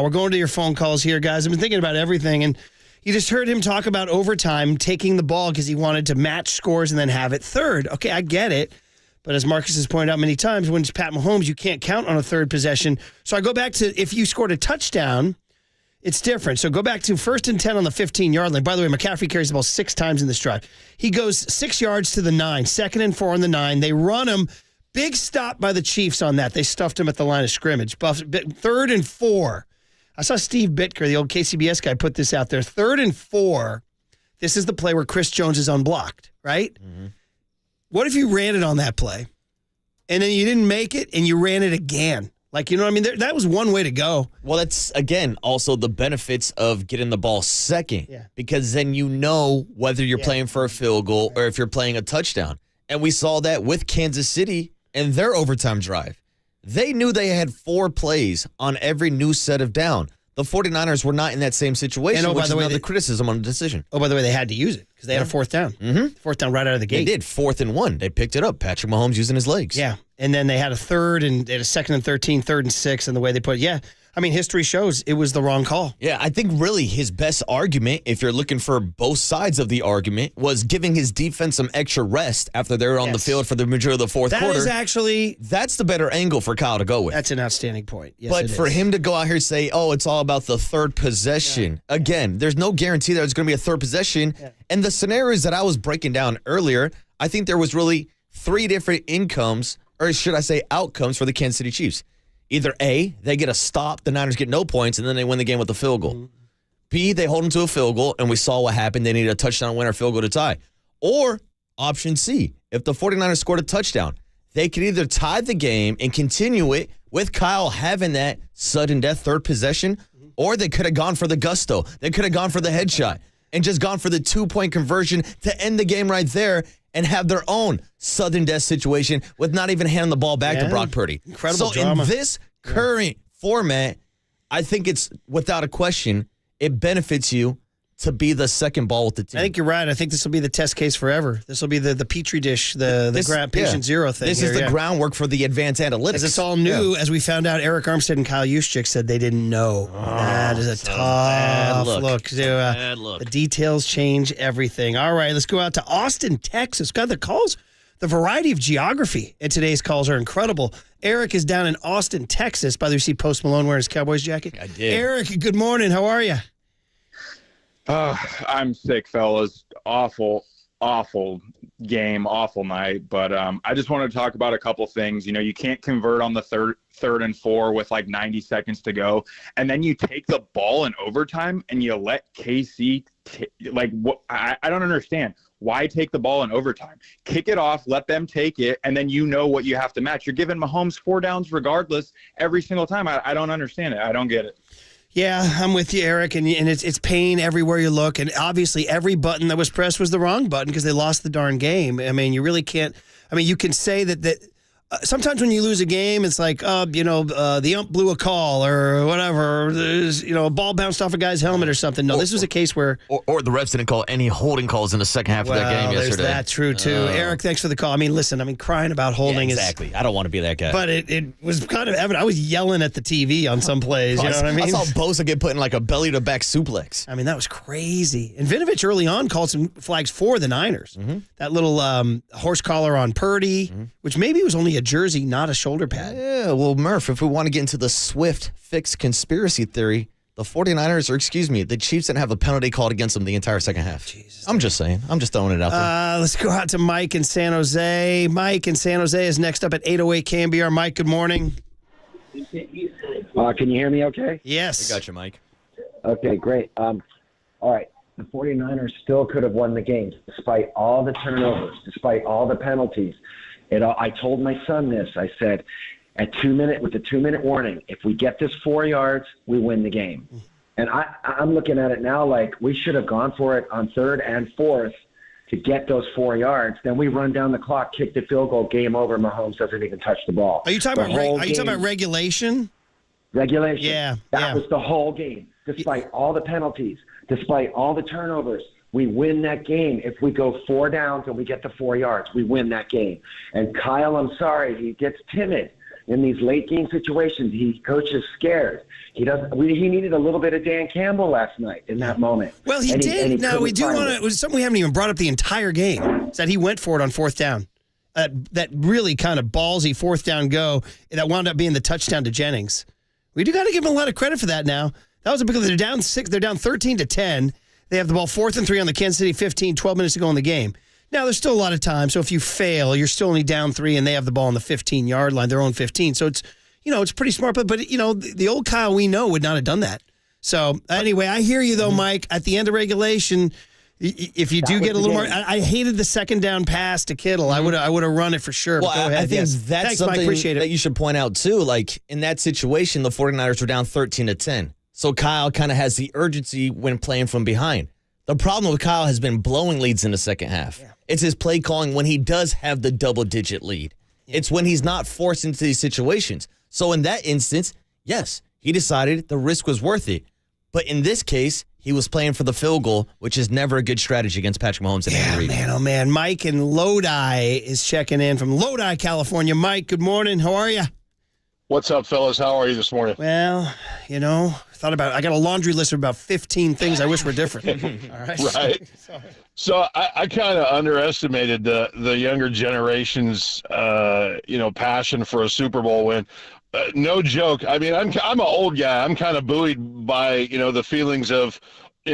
We're going to your phone calls here, guys. I've been thinking about everything, and you just heard him talk about overtime, taking the ball because he wanted to match scores and then have it third. Okay, I get it. But as Marcus has pointed out many times, when it's Pat Mahomes, you can't count on a third possession. So I go back to if you scored a touchdown, it's different. So go back to 1st and 10 on the 15-yard line. By the way, McCaffrey carries the ball 6 times in this drive. He goes 6 yards to the 9, 2nd and 4 on the 9. They run him. Big stop by the Chiefs on that. They stuffed him at the line of scrimmage. 3rd and 4. I saw Steve Bitker, the old KCBS guy, put this out there. 3rd and 4. This is the play where Chris Jones is unblocked, right? Mm-hmm. What if you ran it on that play, and then you didn't make it, and you ran it again? Like, you know what I mean? That was one way to go. Well, that's, again, also the benefits of getting the ball second. Yeah. Because then you know whether you're playing for a field goal or if you're playing a touchdown. And we saw that with Kansas City and their overtime drive. They knew they had 4 plays on every new set of down. The 49ers were not in that same situation, And, which is another criticism on the decision. Oh, by the way, they had to use it because they had a fourth down. Mm-hmm. Fourth down right out of the gate. They did, 4th and 1. They picked it up. Patrick Mahomes using his legs. Yeah, and then they had a third and they had a 2nd and 13, 3rd and 6, and the way they put it. Yeah, I mean, history shows it was the wrong call. Yeah, I think really his best argument, if you're looking for both sides of the argument, was giving his defense some extra rest after they were on the field for the majority of the fourth quarter. That is actually... That's the better angle for Kyle to go with. That's an outstanding point. Yes, but for him to go out here and say, oh, it's all about the third possession. Yeah. Again, there's no guarantee that it's going to be a third possession. Yeah. And the scenarios that I was breaking down earlier, I think there was really 3 different outcomes for the Kansas City Chiefs. Either A, they get a stop, the Niners get no points, and then they win the game with a field goal. Mm-hmm. B, they hold them to a field goal, and we saw what happened. They needed a touchdown win or field goal to tie. Or option C, if the 49ers scored a touchdown, they could either tie the game and continue it with Kyle having that sudden death third possession, or they could have gone for the gusto. They could have gone for the headshot and just gone for the 2-point conversion to end the game right there and have their own sudden death situation with not even handing the ball back to Brock Purdy. Incredible so drama. In this current format, I think it's, without a question, it benefits you to be the second ball with the team. I think you're right. I think this will be the test case forever. This will be the Petri dish, the patient zero thing. This is the groundwork for the advanced analytics. As it's all new, as we found out, Eric Armstead and Kyle Juszczyk said they didn't know. That is a tough look. Bad look. The details change everything. All right, let's go out to Austin, Texas. Got the calls. The variety of geography in today's calls are incredible. Eric is down in Austin, Texas. By the way, you see Post Malone wearing his Cowboys jacket? I did. Eric, good morning. How are you? I'm sick, fellas. Awful game, awful night. But I just wanted to talk about a couple things. You know, you can't convert on the third and 4 with like 90 seconds to go, and then you take the ball in overtime and you let KC what? I don't understand. Why take the ball in overtime? Kick it off, let them take it, and then you know what you have to match. You're giving Mahomes 4 downs regardless every single time. I don't understand it. I don't get it. Yeah, I'm with you, Eric, and it's pain everywhere you look, and obviously every button that was pressed was the wrong button because they lost the darn game. I mean, you really can't. I mean, you can say that sometimes when you lose a game, it's like, the ump blew a call or whatever. There's, a ball bounced off a guy's helmet or something. No, this was a case where... Or the refs didn't call any holding calls in the second half of that game yesterday. There's that true, too. Eric, thanks for the call. I mean, listen, crying about holding is... Exactly. I don't want to be that guy. But it was kind of evident. I was yelling at the TV on some plays, you know what I mean? I saw Bosa get put in like a belly-to-back suplex. I mean, that was crazy. And Vinovich early on called some flags for the Niners. Mm-hmm. That little horse collar on Purdy, which maybe was only a jersey, not a shoulder pad. Yeah, well, Murph, if we want to get into the Swift fix conspiracy theory, the 49ers, the Chiefs didn't have a penalty called against them the entire second half. Jesus, I'm just saying. I'm just throwing it out there. Let's go out to Mike in San Jose. Mike in San Jose is next up at 808 KNBR. Mike, good morning. Can you hear me okay? Yes. We got you, Mike. Okay, great. All right. The 49ers still could have won the game despite all the turnovers, despite all the penalties. I told my son this. I said, with the 2-minute warning, if we get this 4 yards, we win the game. And I'm looking at it now like we should have gone for it on 3rd and 4th to get those 4 yards. Then we run down the clock, kick the field goal, game over. Mahomes doesn't even touch the ball. Are you talking about regulation? Regulation. Yeah. That was the whole game. Despite all the penalties, despite all the turnovers, we win that game. If we go 4 downs and we get the 4 yards, we win that game. And Kyle, I'm sorry, he gets timid in these late game situations. Coach is scared. He needed a little bit of Dan Campbell last night in that moment. Well, he did. Now we do want to. It was something we haven't even brought up the entire game. Is that he went for it on 4th down. That really kind of ballsy 4th down go that wound up being the touchdown to Jennings. We do got to give him a lot of credit for that. Now that was because they're down 6. They're down 13-10. They have the ball 4th and 3 on the Kansas City 15, 12 minutes to go in the game. Now, there's still a lot of time, so if you fail, you're still only down 3, and they have the ball on the 15-yard line, their own 15. So it's, it's pretty smart. But the old Kyle we know would not have done that. So anyway, I hear you, though, Mike. At the end of regulation, If you do get a little more, I hated the second down pass to Kittle. I would have run it for sure. Well, go ahead. I think Yes. that's Thanks, something Mike. Appreciate it. that you should point out too. Like in that situation, the 49ers were down 13-10. So Kyle kind of has the urgency when playing from behind. The problem with Kyle has been blowing leads in the second half. Yeah. It's his play calling when he does have the double-digit lead. Yeah. It's when he's not forced into these situations. So in that instance, yes, he decided the risk was worth it. But in this case, he was playing for the field goal, which is never a good strategy against Patrick Mahomes and Andy Reid. Man, oh man. Mike in Lodi is checking in from Lodi, California. Mike, good morning. How are you? What's up, fellas? How are you this morning? Well, I got a laundry list of about 15 things I wish were different. All right. Right. So I kind of underestimated the younger generation's passion for a Super Bowl win. No joke. I mean, I'm an old guy. I'm kind of buoyed by the feelings of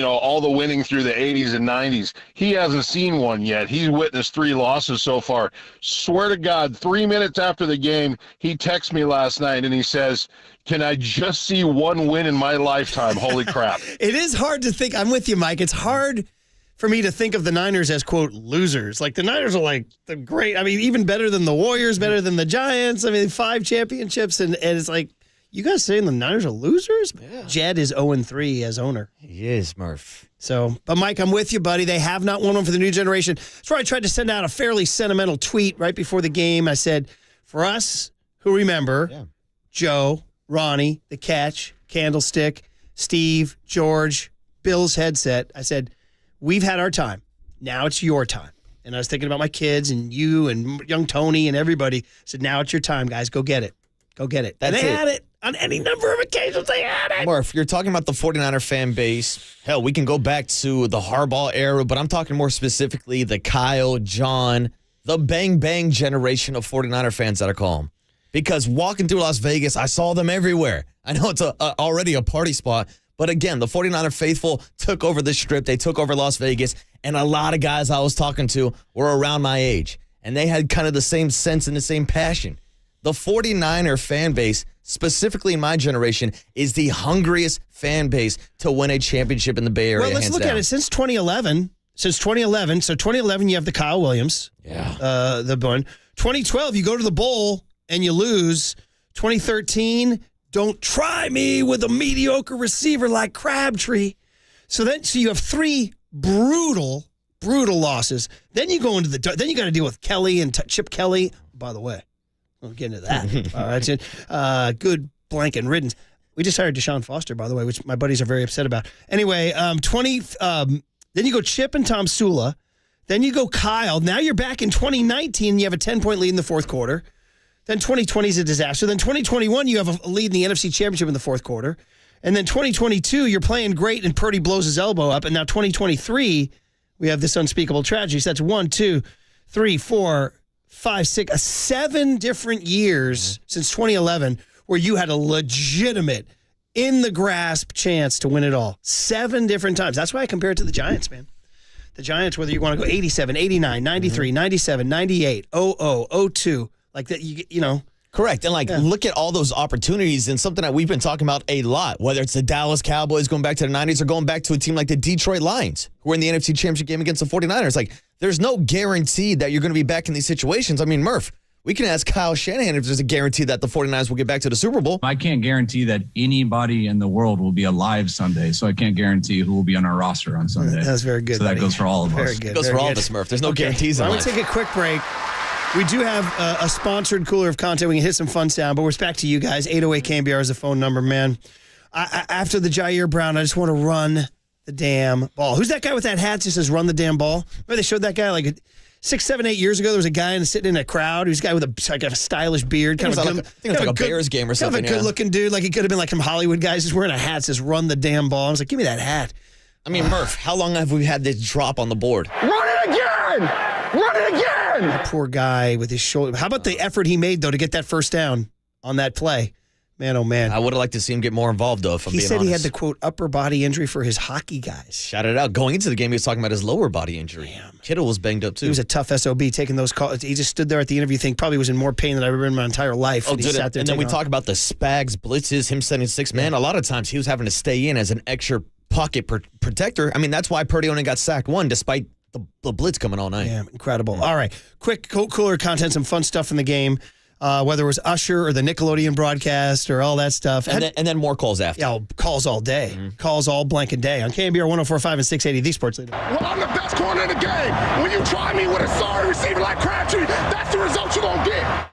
all the winning through the 80s and 90s. He hasn't seen one yet. He's witnessed 3 losses so far. Swear to God, 3 minutes after the game, he texted me last night and he says, "Can I just see one win in my lifetime? Holy crap." It is hard to think. I'm with you, Mike. It's hard for me to think of the Niners as, quote, losers. Like, the Niners are like the great, even better than the Warriors, better than the Giants. 5 championships, and it's like, you guys saying the Niners are losers? Yeah. Jed is 0-3 as owner. He is, Murph. So, but Mike, I'm with you, buddy. They have not won one for the new generation. That's why I tried to send out a fairly sentimental tweet right before the game. I said, for us who remember, Joe, Ronnie, The Catch, Candlestick, Steve, George, Bill's headset, I said, we've had our time. Now it's your time. And I was thinking about my kids and you and young Tony and everybody. I said, now it's your time, guys. Go get it. Go get it. And they had it. On any number of occasions, they had it. Murph, you're talking about the 49er fan base. Hell, we can go back to the Harbaugh era, but I'm talking more specifically the Kyle, John, the bang-bang generation of 49er fans that I call them. Because walking through Las Vegas, I saw them everywhere. I know it's already a party spot, but again, the 49er faithful took over the Strip. They took over Las Vegas, and a lot of guys I was talking to were around my age, and they had kind of the same sense and the same passion. The 49er fan base, specifically in my generation, is the hungriest fan base to win a championship in the Bay Area. Well, let's look at it. Since 2011, so 2011, you have the Kyle Williams. Yeah. The one. 2012, you go to the bowl and you lose. 2013, don't try me with a mediocre receiver like Crabtree. So you have 3 brutal losses. Then you go then you got to deal with Kelly and Chip Kelly. By the way, we'll get into that. All right, good blanket riddance. We just hired Deshaun Foster, by the way, which my buddies are very upset about. Anyway, then you go Chip and Tom Sula. Then you go Kyle. Now you're back in 2019. You have a 10-point lead in the fourth quarter. Then 2020 is a disaster. Then 2021, you have a lead in the NFC Championship in the fourth quarter. And then 2022, you're playing great and Purdy blows his elbow up. And now 2023, we have this unspeakable tragedy. So that's 1, 2, 3, 4, 5, 6, 7 different years since 2011 where you had a legitimate, in-the-grasp chance to win it all. 7 different times. That's why I compare it to the Giants, man. The Giants, whether you want to go 87, 89, 93, 97, 98, 00, 02, like that, you know. Correct. And look at all those opportunities and something that we've been talking about a lot, whether it's the Dallas Cowboys going back to the 90s or going back to a team like the Detroit Lions who were in the NFC Championship game against the 49ers. Like, there's no guarantee that you're going to be back in these situations. I mean, Murph, we can ask Kyle Shanahan if there's a guarantee that the 49ers will get back to the Super Bowl. I can't guarantee that anybody in the world will be alive Sunday, so I can't guarantee who will be on our roster on Sunday. That's very good. So that goes for all of us. Very good. It goes for all of us, Murph. There's no guarantees on I'm life. going to take a quick break. We do have a sponsored cooler of content. We can hit some fun sound, but we're back to you guys. 808 KNBR is the phone number, man. After the Jair Brown, I just want to run the damn ball. Who's that guy with that hat that says run the damn ball? Remember they showed that guy like 6, 7, 8 years ago? There was a guy sitting in a crowd. He was a guy with a stylish beard. I think it was like a Bears game or something. Kind of a good-looking dude. Like he could have been like some Hollywood guys just wearing a hat that says run the damn ball. I was like, give me that hat. I mean, Murph, how long have we had this drop on the board? Run it again! Run it again! That poor guy with his shoulder. How about the effort he made, though, to get that first down on that play? Man, oh, man. I would have liked to see him get more involved, though, if I'm being honest. He said he had the, quote, upper body injury for his hockey guys. Shout it out. Going into the game, he was talking about his lower body injury. Damn. Kittle was banged up, too. He was a tough SOB taking those calls. He just stood there at the interview thing, probably was in more pain than I've ever been in my entire life. Oh, and then we talk about the Spags, blitzes, him sending 6 men. A lot of times he was having to stay in as an extra pocket protector. I mean, that's why Purdy only got sacked one, despite the blitz coming all night. Yeah, incredible. All right, quick cooler content, some fun stuff in the game. Whether it was Usher or the Nickelodeon broadcast or all that stuff. And then more calls after. Yeah, calls all day. Calls all blanket day. On KNBR 104.5 and 680, the Sports Leader. Well, I'm the best corner in the game. When you try me with a sorry receiver like Crabtree, that's the result you're going to get.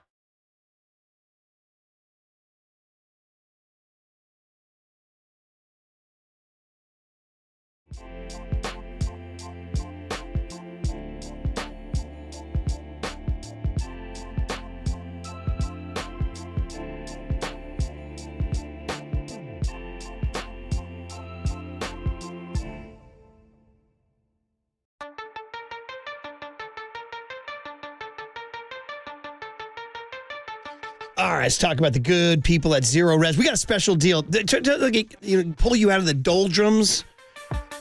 All right, let's talk about the good people at Zero Res. We got a special deal. To pull you out of the doldrums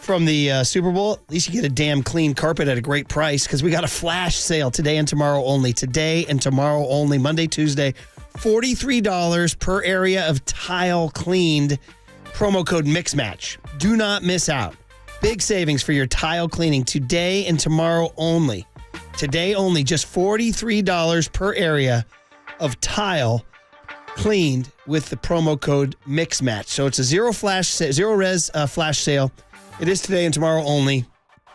from the Super Bowl. At least you get a damn clean carpet at a great price because we got a flash sale today and tomorrow only. Today and tomorrow only. Monday, Tuesday. $43 per area of tile cleaned. Promo code MIXMATCH. Do not miss out. Big savings for your tile cleaning today and tomorrow only. Today only, just $43 per area of tile cleaned with the promo code MIXMATCH. So it's a Zero Res flash sale. It is today and tomorrow only.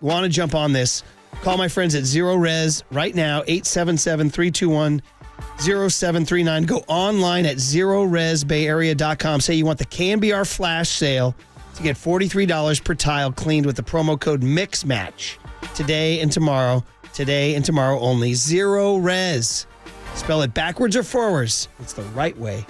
Want to jump on this? Call my friends at Zero Res right now, 877-321-0739. Go online at zeroresbayarea.com. Say you want the KNBR flash sale to get $43 per tile cleaned with the promo code MIXMATCH. Today and tomorrow only. Zero Res. Spell it backwards or forwards. It's the right way.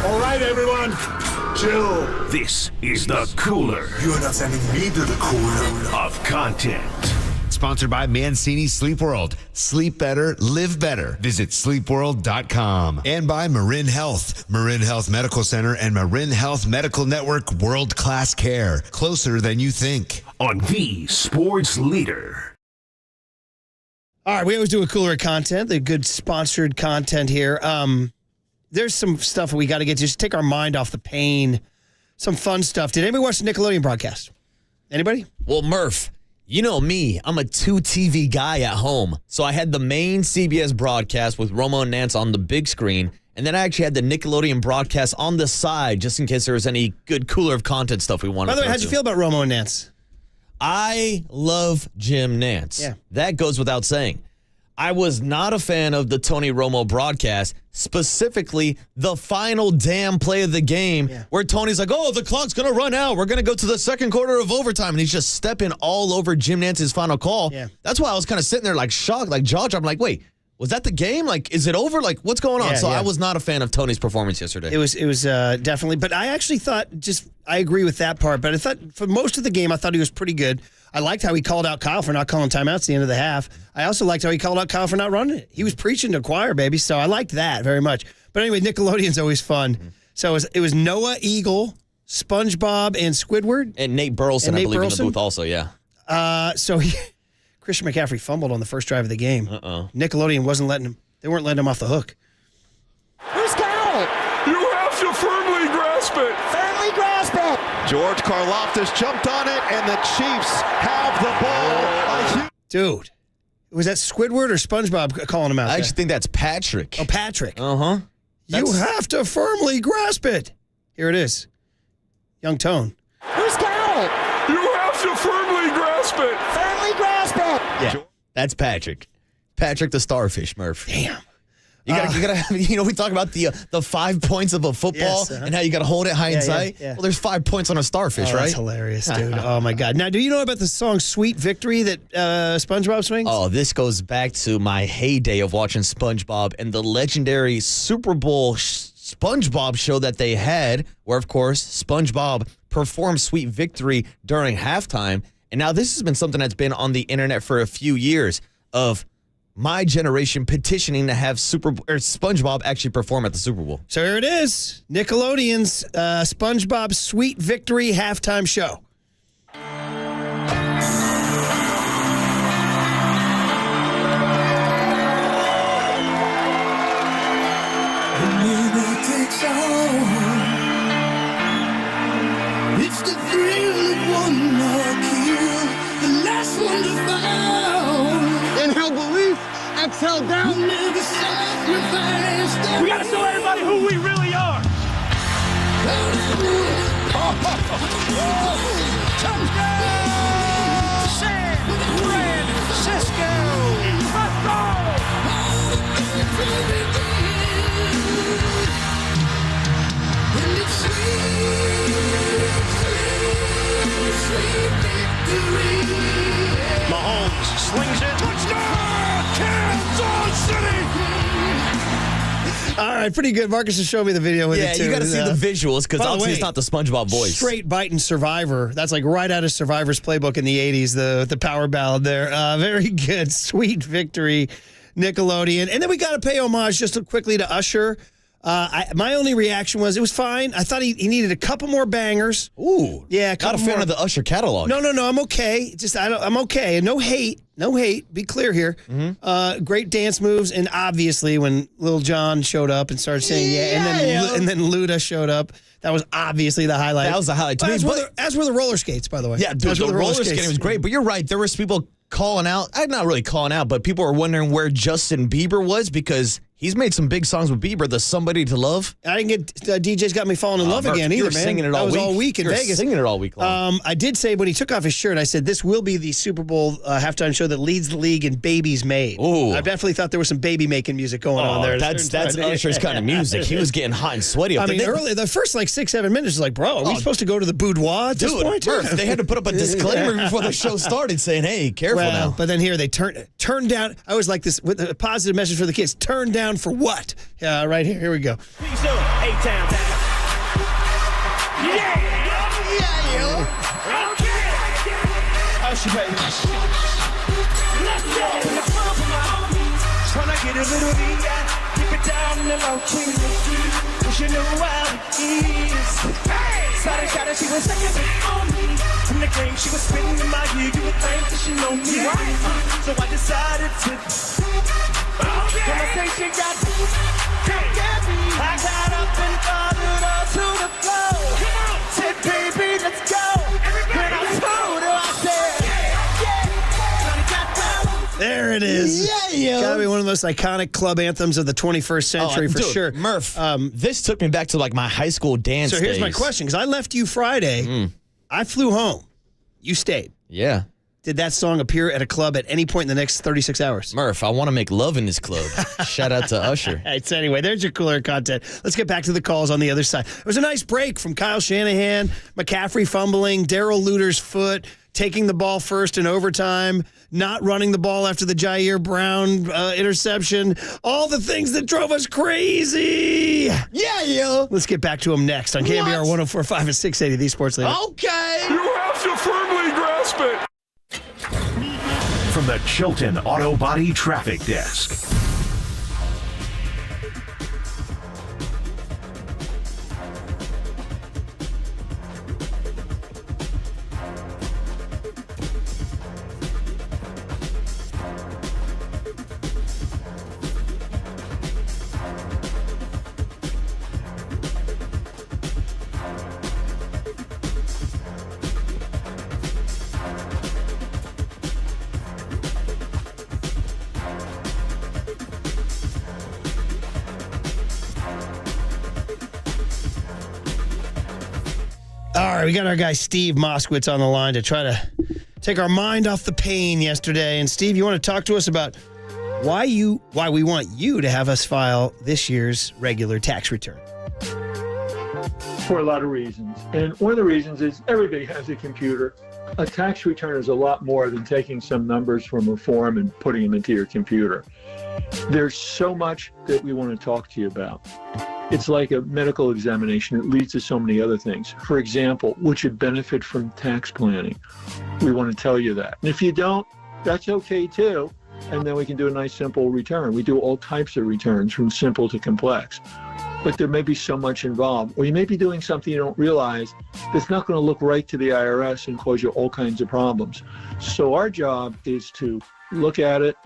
All right, everyone, chill. This is the Cooler. You're not sending me to the cooler of content. Sponsored by Mancini Sleep World. Sleep better, live better. Visit sleepworld.com. And by Marin Health. Marin Health Medical Center and Marin Health Medical Network World-Class Care. Closer than you think. On the Sports Leader. All right, we always do a cooler content, the good sponsored content here. There's some stuff we got to get to. Just take our mind off the pain. Some fun stuff. Did anybody watch the Nickelodeon broadcast? Anybody? Well, Murph, you know me. I'm a 2-TV guy at home. So I had the main CBS broadcast with Romo and Nance on the big screen. And then I actually had the Nickelodeon broadcast on the side just in case there was any good cooler of content stuff we wanted to By the way, how'd you feel about Romo and Nance? I love Jim Nance. Yeah. That goes without saying. I was not a fan of the Tony Romo broadcast, specifically the final damn play of the game where Tony's like, oh, the clock's going to run out. We're going to go to the second quarter of overtime. And he's just stepping all over Jim Nance's final call. Yeah. That's why I was kind of sitting there like shocked, like jaw-dropped. I'm like, wait, was that the game? Like, is it over? Like, what's going on? I was not a fan of Tony's performance yesterday. It was definitely, but I actually thought I agree with that part, but I thought for most of the game, I thought he was pretty good. I liked how he called out Kyle for not calling timeouts at the end of the half. I also liked how he called out Kyle for not running it. He was preaching to choir, baby, so I liked that very much. But anyway, Nickelodeon's always fun. Mm-hmm. So it was Noah Eagle, SpongeBob, and Squidward. And Nate Burleson, I believe, in the booth also, yeah. Christian McCaffrey fumbled on the first drive of the game. Nickelodeon weren't letting him off the hook. Who's got it? You have to firmly grasp it. Firmly grasp it. George Karlaftis jumped on it, and the Chiefs have the ball. Dude, was that Squidward or SpongeBob calling him out? I actually think that's Patrick. Oh, Patrick. Uh-huh. You have to firmly grasp it. Here it is. Young Tone. Who's got it? You have to firmly grasp it. Firmly grasp it. Yeah, that's Patrick. Patrick the Starfish, Murph. Damn. You gotta have, we talk about the 5 points of a football and how you gotta hold it high in sight. Yeah. Well, there's 5 points on a starfish, right? That's hilarious, dude. Oh my God. Now, do you know about the song "Sweet Victory" that SpongeBob swings? Oh, this goes back to my heyday of watching SpongeBob and the legendary Super Bowl SpongeBob show that they had, where of course SpongeBob performed "Sweet Victory" during halftime. And now this has been something that's been on the internet for a few years of my generation petitioning to have SpongeBob actually perform at the Super Bowl. So here it is, Nickelodeon's SpongeBob Sweet Victory halftime show. It's the thrill of one more kill, the last one to fall. Inhale, belief. Exhale, down. Never sacrifice. We gotta show everybody who we really are. Touchdown! San Francisco. Let's Mahomes slings it. Touchdown! Kansas City! All right, pretty good. Marcus has shown me the video with it, too. Yeah, you got to see the visuals, because obviously it's not the SpongeBob voice. Straight biting Survivor. That's like right out of Survivor's playbook in the 80s, the power ballad there. Very good. Sweet Victory, Nickelodeon. And then we got to pay homage just quickly to Usher. My only reaction was it was fine. I thought he needed a couple more bangers. Ooh. Yeah, not a fan of the Usher catalog. No, I'm okay. I'm okay. And no hate. Be clear here. Mm-hmm. Great dance moves, and obviously when Lil Jon showed up and started saying and then Luda showed up. That was obviously the highlight. That was the highlight to me. As were the roller skates, by the way. Yeah, dude, the roller skating was great. But you're right. There was people calling out. Not really calling out, but people were wondering where Justin Bieber was, because he's made some big songs with Bieber. The Somebody to Love. I didn't get DJ's Got Me Falling in Love again either, man. Singing it all week. All week in Vegas. Singing it all week long. I did say when he took off his shirt, I said this will be the Super Bowl halftime show that leads the league in babies made. Ooh. I definitely thought there was some baby making music going on there. That's Usher's kind of music. He was getting hot and sweaty. Early the first 6-7 minutes was like, bro, are we supposed to go to the boudoir at this point? Murph, they had to put up a disclaimer before the show started saying, "Hey, careful now." But then here they turn down. I always like this with a positive message for the kids. Turn down for what? Right here. Here we go. Peace up, A-Town. Usher, baby. Let's go. Tryna get a little keep it down in the low key. Wish you knew how it is. Started got it, she was second on me. In the game, she was spitting in my ear. You would think that she know me. So I decided to. Conversation got I got up and followed her to the floor. Said, baby, let's go. When I told her, I said, There it is. Yeah. Gotta be one of the most iconic club anthems of the 21st century for sure. Murph, this took me back to my high school dance here's days. my question, because I left you Friday. I flew home. You stayed. Yeah. did that song appear at a club at any point in the next 36 hours? Murph, I want to make love in this club. Shout out to Usher. All right, so anyway, there's your cooler content. Let's get back to the calls on the other side. It was a nice break from Kyle Shanahan, McCaffrey fumbling, Darrell Luter's foot, taking the ball first in overtime, not running the ball after the Jair Brown interception, all the things that drove us crazy. Yeah. Let's get back to him next on KNBR 104.5 and 680, the Sports Leader. Okay. You have to firmly grasp it. From the Chilton Auto Body Traffic Desk. All right, we got our guy Steve Moskowitz on the line to try to take our mind off the pain yesterday. And Steve, you want to talk to us about why we want you to have us file this year's regular tax return? For a lot of reasons. And one of the reasons is everybody has a computer. A tax return is a lot more than taking some numbers from a form and putting them into your computer. There's so much that we want to talk to you about. It's like a medical examination. It leads to so many other things. For example, would you benefit from tax planning? We want to tell you that. And if you don't, that's okay too. And then we can do a nice simple return. We do all types of returns from simple to complex. But there may be so much involved. Or you may be doing something you don't realize that's not going to look right to the IRS and cause you all kinds of problems. So our job is to look at it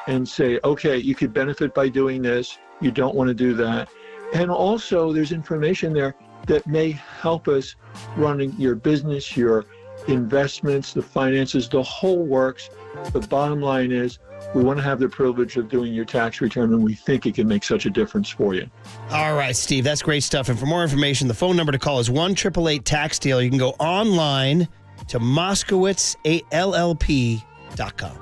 and say, okay, you could benefit by doing this. You don't want to do that. And also there's information there that may help us running your business, your investments, the finances, the whole works. The bottom line is we want to have the privilege of doing your tax return, and we think it can make such a difference for you. All right, Steve, that's great stuff. And for more information, the phone number to call is 1-888-TAX-DEAL. You can go online to MoskowitzLLP.com.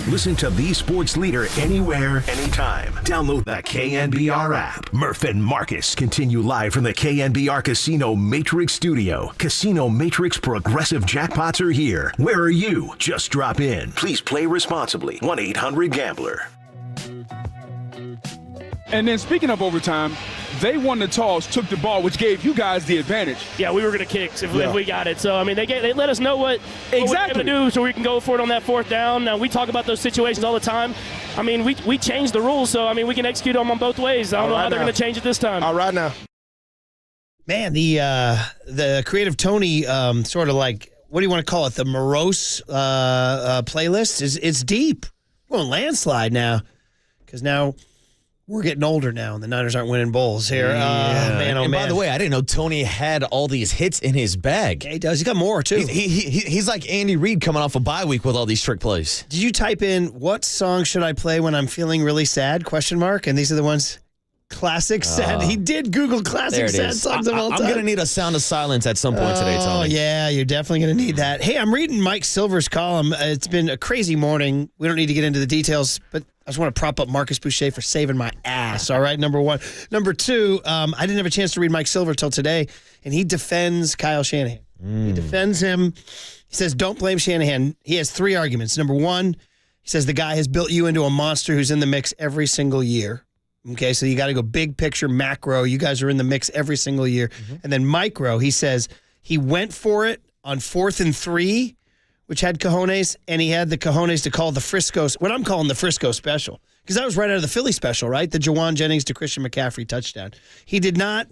Listen to the sports leader anywhere, anytime. Download the KNBR app. Murph and Marcus continue live from the KNBR Casino Matrix Studio. Casino Matrix Progressive Jackpots are here. Where are you? Just drop in. Please play responsibly. 1-800-GAMBLER. And then speaking of overtime, they won the toss, took the ball, which gave you guys the advantage. Yeah, we were going to kick if we got it. So, I mean, they let us know what we're going to do so we can go for it on that fourth down. Now, we talk about those situations all the time. I mean, we changed the rules, so, I mean, we can execute them on both ways. I don't know how they're going to change it this time. All right now. Man, the Creative Tony sort of like, what do you want to call it, the morose playlist, it's deep. We're going landslide now because now – we're getting older now, and the Niners aren't winning bowls here. Man, oh, and man. by the way, I didn't know Tony had all these hits in his bag. Yeah, he does. He got more, too. He's like Andy Reid coming off a bye week with all these trick plays. Did you type in, what song should I play when I'm feeling really sad, ? And these are the ones, classic sad. He did Google classic sad songs of all time. I'm going to need a sound of silence at some point today, Tony. Oh, yeah, you're definitely going to need that. Hey, I'm reading Mike Silver's column. It's been a crazy morning. We don't need to get into the details, but I just want to prop up Marcus Boucher for saving my ass, all right, number one. Number two, I didn't have a chance to read Mike Silver till today, and he defends Kyle Shanahan. He defends him. He says, don't blame Shanahan. He has three arguments. Number one, he says the guy has built you into a monster who's in the mix every single year. Okay, so you got to go big picture, macro. You guys are in the mix every single year. And then micro, he says he went for it on 4th and 3, which had cojones, and he had the cojones to call the Frisco, what I'm calling the Frisco special, because that was right out of the Philly special, right? The Jawan Jennings to Christian McCaffrey touchdown. He did not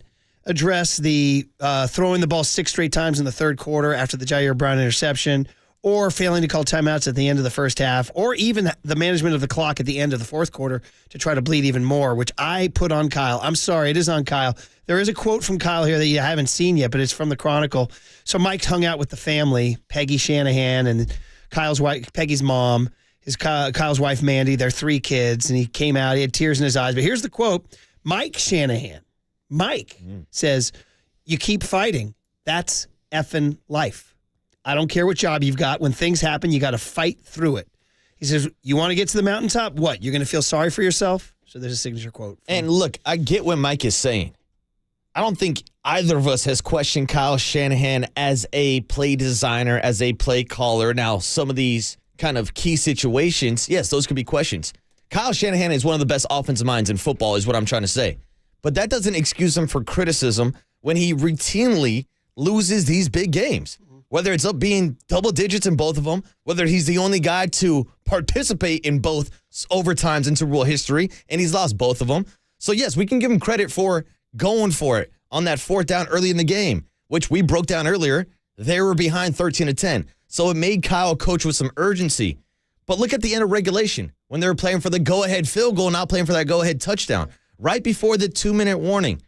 address the throwing the ball 6 straight times in the third quarter after the Jair Brown interception, or failing to call timeouts at the end of the first half, or even the management of the clock at the end of the fourth quarter to try to bleed even more, which I put on Kyle. I'm sorry, it is on Kyle. There is a quote from Kyle here that you haven't seen yet, but it's from the Chronicle. So Mike hung out with the family, Peggy Shanahan and Kyle's wife, Peggy's mom, Kyle's wife, Mandy, their 3 kids, and he came out, he had tears in his eyes. But here's the quote. Mike Shanahan, says, you keep fighting. That's effing life. I don't care what job you've got. When things happen, you got to fight through it. He says, you want to get to the mountaintop? What? You're going to feel sorry for yourself? So there's a signature quote. And look, I get what Mike is saying. I don't think either of us has questioned Kyle Shanahan as a play designer, as a play caller. Now, some of these kind of key situations, yes, those could be questions. Kyle Shanahan is one of the best offensive minds in football, is what I'm trying to say. But that doesn't excuse him for criticism when he routinely loses these big games. Whether it's up being double digits in both of them, whether he's the only guy to participate in both overtimes in Super Bowl history, and he's lost both of them. So, yes, we can give him credit for going for it on that 4th down early in the game, which we broke down earlier. They were behind 13-10. So it made Kyle coach with some urgency. But look at the end of regulation when they were playing for the go-ahead field goal, not playing for that go-ahead touchdown. Right before the 2-minute warning,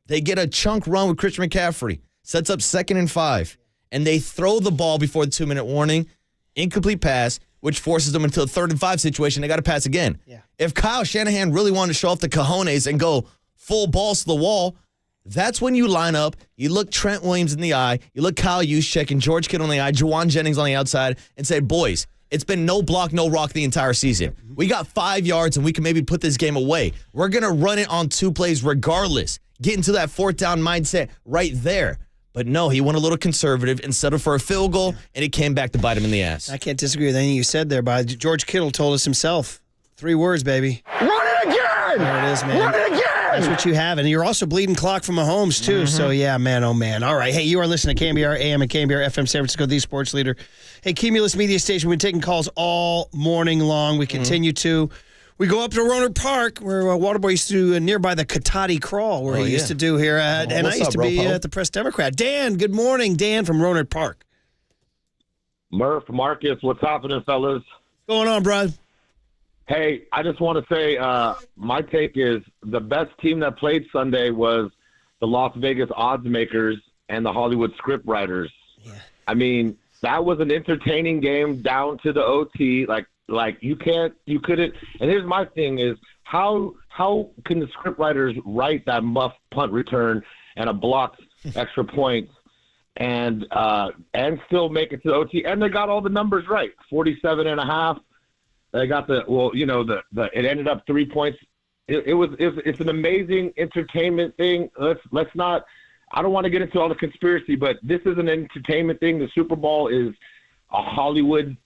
they get a chunk run with Christian McCaffrey, sets up 2nd and 5. And they throw the ball before the 2-minute warning, incomplete pass, which forces them into a 3rd and 5 situation. They got to pass again. Yeah. If Kyle Shanahan really wanted to show off the cojones and go full balls to the wall, that's when you line up, you look Trent Williams in the eye, you look Kyle Juszczyk and George Kittle in the eye, Jawan Jennings on the outside, and say, boys, It's been no block, no rock the entire season. We got 5 yards, and we can maybe put this game away. We're going to run it on 2 plays regardless. Get into that 4th down mindset right there. But no, he went a little conservative and settled for a field goal, and it came back to bite him in the ass. I can't disagree with anything you said there, but George Kittle told us himself. 3 words, baby. Run it again! There it is, man. Run it again! That's what you have. And you're also bleeding clock from Mahomes, too. So, yeah, man, oh, man. All right. Hey, you are listening to KNBR AM and KNBR FM San Francisco, the sports leader. Hey, Cumulus Media Station, we've been taking calls all morning long. We continue to. We go up to Rohnert Park, where Waterboy used to do nearby the Katati Crawl, where he used to do here. And I used to be at the Press Democrat. Dan, good morning. Dan from Rohnert Park. Murph, Marcus, what's happening, fellas? What's going on, bro? Hey, I just want to say my take is the best team that played Sunday was the Las Vegas odds makers and the Hollywood script writers. Yeah. I mean, that was an entertaining game down to the OT. Like you couldn't. And here's my thing is how can the script writers write that muff punt return and a blocked extra point and still make it to the OT? And they got all the numbers right. 47.5. They got it ended up 3 points. It's an amazing entertainment thing. Let's not. I don't want to get into all the conspiracy, but this is an entertainment thing. The Super Bowl is a Hollywood.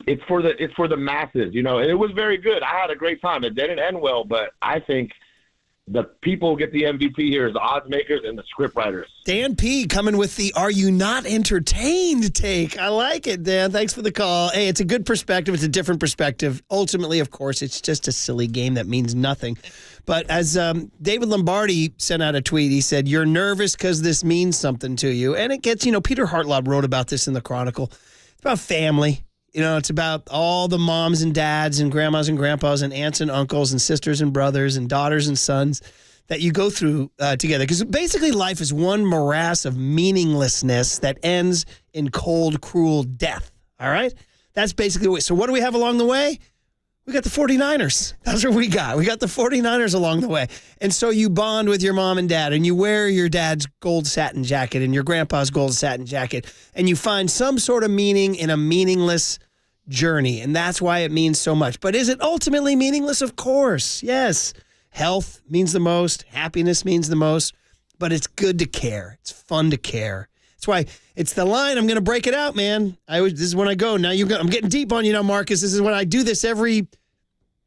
It's for the masses, and it was very good. I had a great time. It didn't end well, but I think the people who get the MVP here is the odds makers and the script writers. Dan P. coming with the "Are you not entertained?" take. I like it, Dan. Thanks for the call. Hey, it's a good perspective. It's a different perspective. Ultimately, of course, it's just a silly game that means nothing. But as David Lombardi sent out a tweet, he said, "You're nervous because this means something to you." And it gets, Peter Hartlaub wrote about this in the Chronicle. It's about family. It's about all the moms and dads and grandmas and grandpas and aunts and uncles and sisters and brothers and daughters and sons that you go through together. Because basically life is one morass of meaninglessness that ends in cold, cruel death. All right? That's basically what. So what do we have along the way? We got the 49ers. That's what we got. We got the 49ers along the way. And so you bond with your mom and dad, and you wear your dad's gold satin jacket and your grandpa's gold satin jacket, and you find some sort of meaning in a meaningless journey. And that's why it means so much. But is it ultimately meaningless? Of course. Yes. Health means the most. Happiness means the most. But it's good to care. It's fun to care. That's why it's the line. I'm going to break it out, man. This is when I go. Now I'm getting deep on you now, Marcus. This is when I do this every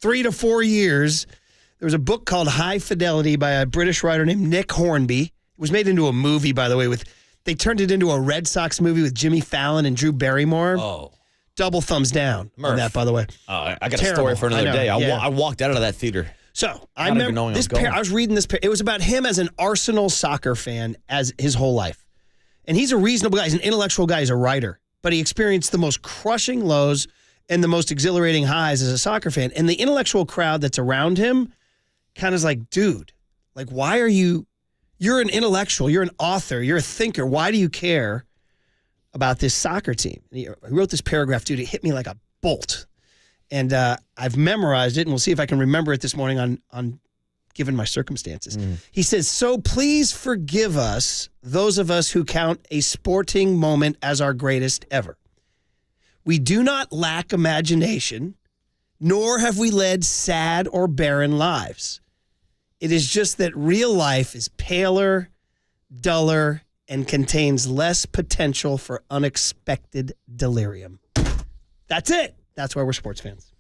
3 to 4 years. There was a book called High Fidelity by a British writer named Nick Hornby. It was made into a movie, by the way. They turned it into a Red Sox movie with Jimmy Fallon and Drew Barrymore. Oh. Double thumbs down on that, by the way. I got a story for another day. I walked out of that theater. So I remember this I was reading this. It was about him as an Arsenal soccer fan as his whole life. And he's a reasonable guy. He's an intellectual guy. He's a writer. But he experienced the most crushing lows and the most exhilarating highs as a soccer fan. And the intellectual crowd that's around him kind of is like, dude, why are you – you're an intellectual. You're an author. You're a thinker. Why do you care about this soccer team? And he wrote this paragraph, dude. It hit me like a bolt. And I've memorized it, and we'll see if I can remember it this morning on given my circumstances. He says, "So please forgive us, those of us who count a sporting moment as our greatest ever. We do not lack imagination, nor have we led sad or barren lives. It is just that real life is paler, duller, and contains less potential for unexpected delirium." That's it. That's why we're sports fans.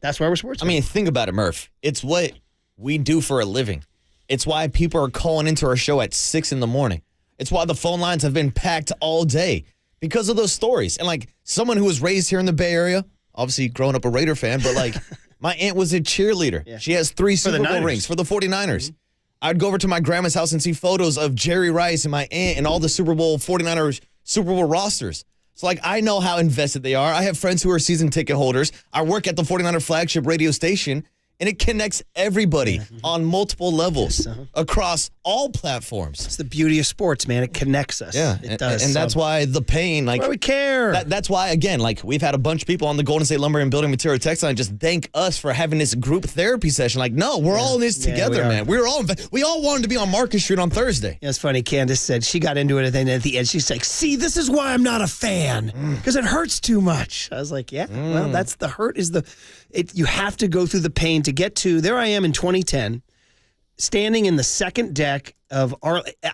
That's why we're sports fans. I mean, think about it, Murph. It's what we do for a living. It's why people are calling into our show at 6 a.m. It's why the phone lines have been packed all day because of those stories. And someone who was raised here in the Bay Area, obviously growing up a Raider fan, but my aunt was a cheerleader. Yeah. She has 3 Super Bowl rings for the 49ers. I'd go over to my grandma's house and see photos of Jerry Rice and my aunt and all the 49ers Super Bowl rosters. So, I know how invested they are. I have friends who are season ticket holders. I work at the 49er flagship radio station, and it connects everybody on multiple levels across all platforms. It's the beauty of sports, man. It connects us. Yeah, it does. And that's why the pain, like, why we care. That's why, again, like, we've had a bunch of people on the Golden State Lumber and Building Material text line just thank us for having this group therapy session. Like, no, we're all in this together, man. We all wanted to be on Market Street on Thursday. Yeah, it's funny. Candace said she got into it, and then at the end, she's like, "See, this is why I'm not a fan, because it hurts too much." I was like, "Yeah, well, that's the hurt is you have to go through the pain to get to." There I am in 2010. Standing in the second deck of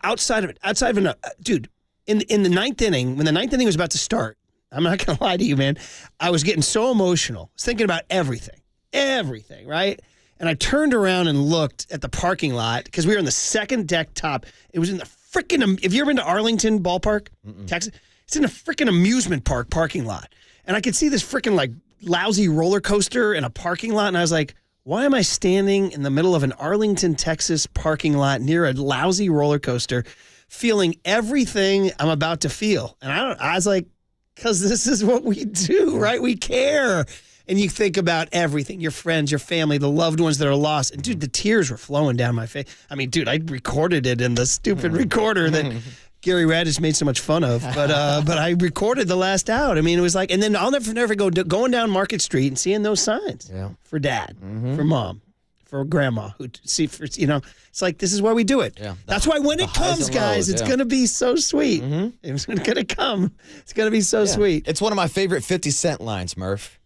outside of an dude in the ninth inning, when the ninth inning was about to start, I'm not gonna lie to you, man. I was getting so emotional. I was thinking about everything, right? And I turned around and looked at the parking lot because we were in the second deck top. It was in the freaking. Have you ever been to Arlington Ballpark, Texas? It's in a freaking amusement park parking lot, and I could see this freaking like lousy roller coaster in a parking lot, and I was like, why am I standing in the middle of an Arlington, Texas parking lot near a lousy roller coaster feeling everything I'm about to feel? And I was like, because this is what we do, right? We care. And you think about everything, your friends, your family, the loved ones that are lost. And, dude, the tears were flowing down my face. I mean, dude, I recorded it in the stupid recorder that Gary Radish made so much fun of, but I recorded the last out. I mean, it was like, and then I'll never going down Market Street and seeing those signs for dad, for mom, for grandma, it's like, this is why we do it. Yeah. That's why when it comes, guys, it's going to be so sweet. It's going to come. It's going to be so sweet. It's one of my favorite 50 Cent lines, Murph.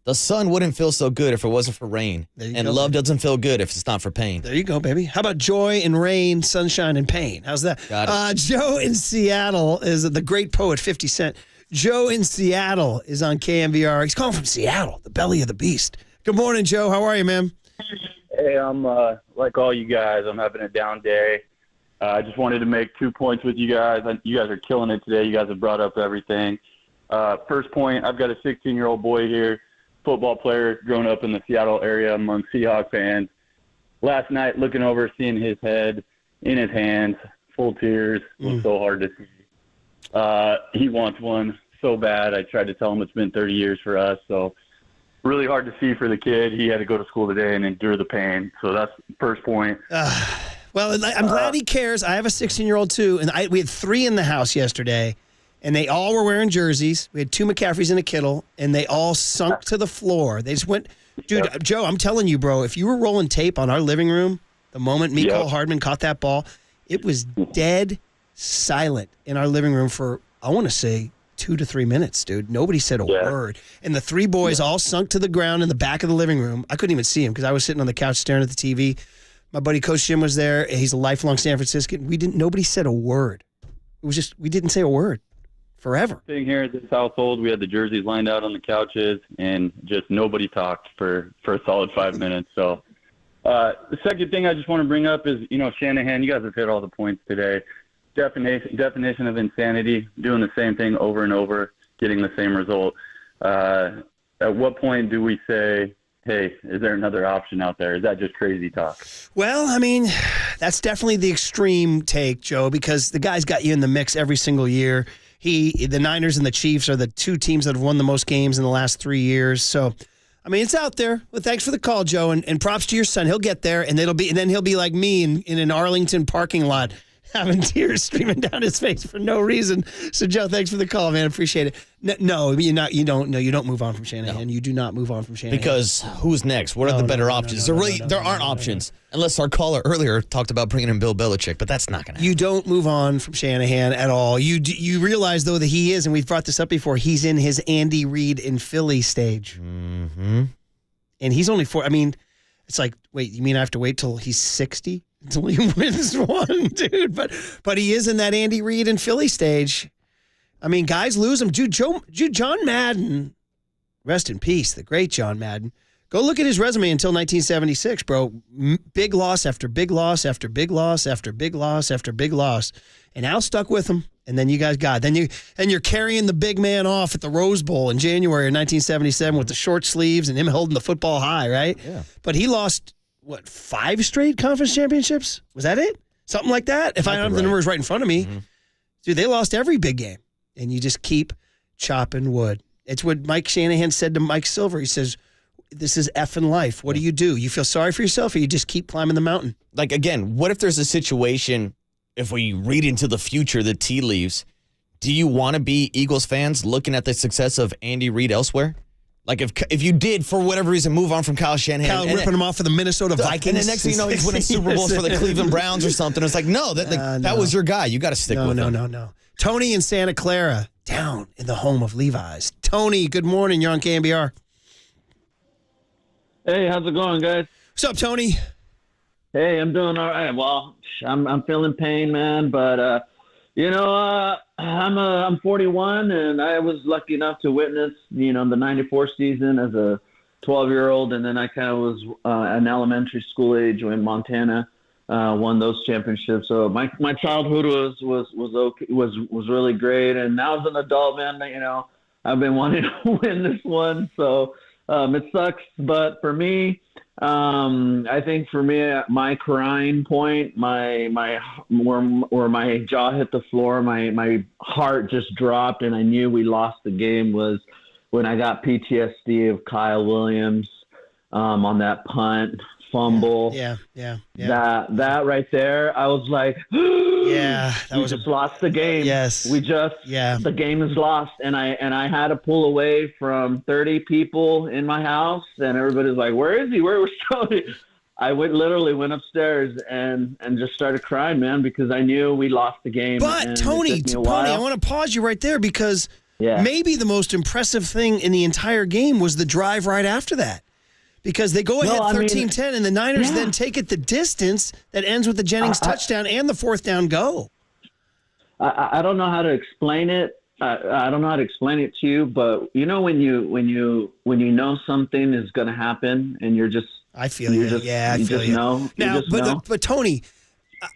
The sun wouldn't feel so good if it wasn't for rain. And love doesn't feel good if it's not for pain. There you go, baby. How about joy and rain, sunshine and pain? How's that? Got it. Joe in Seattle is the great poet 50 Cent. Joe in Seattle is on KNBR. He's calling from Seattle, the belly of the beast. Good morning, Joe. How are you, man? Hey, I'm like all you guys. I'm having a down day. I just wanted to make 2 points with you guys. You guys are killing it today. You guys have brought up everything. First point, I've got a 16-year-old boy here. Football player, grown up in the Seattle area among Seahawks fans. Last night, looking over, seeing his head in his hands, full tears, was so hard to see. He wants one so bad. I tried to tell him it's been 30 years for us, so really hard to see for the kid. He had to go to school today and endure the pain. So that's the first point. Well, I'm glad he cares. I have a 16-year-old too, and we had 3 in the house yesterday. And they all were wearing jerseys. We had 2 McCaffreys and a Kittle, and they all sunk to the floor. They just went, dude, Joe, I'm telling you, bro, if you were rolling tape on our living room, the moment Mecole Hardman caught that ball, it was dead silent in our living room for, I want to say, 2 to 3 minutes, dude. Nobody said a word. And the 3 boys all sunk to the ground in the back of the living room. I couldn't even see him because I was sitting on the couch staring at the TV. My buddy Coach Jim was there. He's a lifelong San Franciscan. Nobody said a word. It was just, we didn't say a word. Forever. Sitting here at this household, we had the jerseys lined out on the couches, and just nobody talked for a solid 5 minutes. So the second thing I just want to bring up is, Shanahan, you guys have hit all the points today. Definition of insanity, doing the same thing over and over, getting the same result. At what point do we say, hey, is there another option out there? Is that just crazy talk? Well, I mean, that's definitely the extreme take, Joe, because the guy's got you in the mix every single year. The Niners and the Chiefs are the 2 teams that have won the most games in the last 3 years. So, I mean, it's out there. Well, thanks for the call, Joe, and props to your son. He'll get there, and then he'll be like me in an Arlington parking lot, having tears streaming down his face for no reason. So, Joe, thanks for the call, man. Appreciate it. No, you don't move on from Shanahan. No. You do not move on from Shanahan. Because who's next? What are the better options? There aren't options. Unless our caller earlier talked about bringing in Bill Belichick, but that's not going to happen. You don't move on from Shanahan at all. You realize, though, that he is, and we've brought this up before, he's in his Andy Reid in Philly stage. Mm-hmm. And he's only 4. I mean, it's like, wait, you mean I have to wait till he's 60 until he wins one, dude? But he is in that Andy Reid in Philly stage. I mean, guys lose him. Dude, John Madden, rest in peace, the great John Madden. Go look at his resume until 1976, bro. Big loss after big loss after big loss after big loss after big loss. And Al stuck with him. And then you guys got it. Then you're carrying the big man off at the Rose Bowl in January of 1977 with the short sleeves and him holding the football high, right? Yeah. But he lost, 5 straight conference championships? Was that it? Something like that? If I don't have the numbers right in front of me. Mm-hmm. Dude, they lost every big game. And you just keep chopping wood. It's what Mike Shanahan said to Mike Silver. He says, this is effing life. What do? You feel sorry for yourself, or you just keep climbing the mountain? Like, again, what if there's a situation, if we read into the future, the tea leaves, do you want to be Eagles fans looking at the success of Andy Reid elsewhere? Like, if you did, for whatever reason, move on from Kyle Shanahan. Ripping him off for the Minnesota Vikings. And the next thing you know, he's winning Super Bowls for the Cleveland Browns or something. It's like, no, that was your guy. You got to stick with him. No. Tony in Santa Clara, down in the home of Levi's. Tony, good morning. You're on KNBR. Hey, how's it going, guys? What's up, Tony? Hey, I'm doing all right. Well, I'm feeling pain, man, but I'm 41, and I was lucky enough to witness, the 94 season as a 12-year-old, and then I kind of was an elementary school age when Montana won those championships. So my childhood was really great, and now as an adult, man, I've been wanting to win this one. So it sucks, but for me, I think for me, my crying point, where my jaw hit the floor, my heart just dropped, and I knew we lost the game was when I got PTSD of Kyle Williams on that punt fumble. Yeah. That right there, I was like, we just lost the game. Yes. The game is lost, and I had to pull away from 30 people in my house, and everybody's like, where is he? Where was Tony? I literally went upstairs and just started crying, man, because I knew we lost the game. But Tony, I want to pause you right there because maybe the most impressive thing in the entire game was the drive right after that. Because they go ahead 13-10, and the Niners then take it the distance that ends with the Jennings touchdown and the fourth down go. I don't know how to explain it. I don't know how to explain it to you, but when you know something is going to happen, and you're just I feel you. I feel you. Now, but Tony,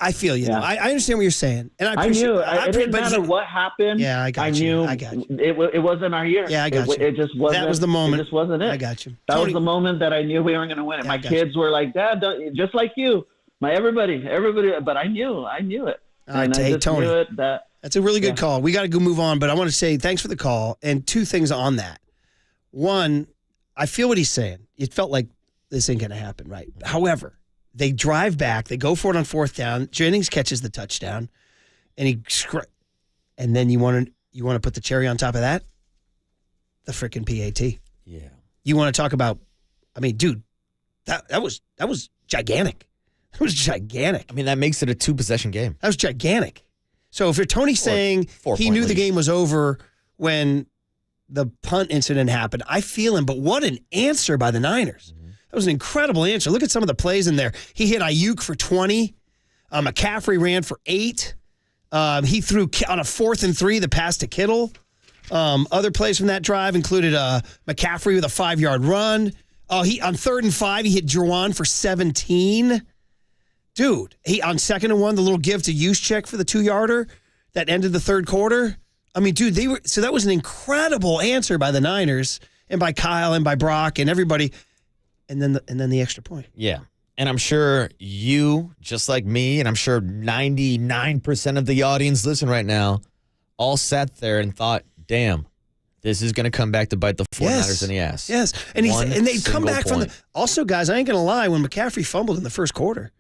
I feel you. I understand what you're saying, and I appreciate. It didn't matter what happened. Yeah, I got you. It wasn't our year. Yeah, I got you. It just wasn't. That was the moment. It just wasn't it. I got you. That was the moment that I knew we weren't going to win it. My kids were like, "Dad, just like you." Everybody. But I knew it. All right, hey, Tony. That's a really good call. We got to go move on, but I want to say thanks for the call and two things on that. One, I feel what he's saying. It felt like this ain't going to happen, right? However, they drive back. They go for it on fourth down. Jennings catches the touchdown, and and then you want to put the cherry on top of that? The freaking PAT. Yeah. You want to talk about? I mean, dude, that was gigantic. That was gigantic. I mean, that makes it a 2-possession game. That was gigantic. So if you're Tony saying he knew the game was over when the punt incident happened, I feel him. But what an answer by the Niners. That was an incredible answer. Look at some of the plays in there. He hit Ayuk for 20. McCaffrey ran for 8. He threw on a 4th and 3 the pass to Kittle. Other plays from that drive included McCaffrey with a 5-yard run. On 3rd and 5, he hit Juwan for 17. Dude, on 2nd and 1, the little give to Juszczyk for the 2-yarder that ended the third quarter. I mean, dude, that was an incredible answer by the Niners and by Kyle and by Brock and everybody. And then the extra point. Yeah. And I'm sure you, just like me, and I'm sure 99% of the audience listen right now, all sat there and thought, damn, this is going to come back to bite the 49ers in the ass. Yes. And they come back from the... Also, guys, I ain't going to lie, when McCaffrey fumbled in the first quarter,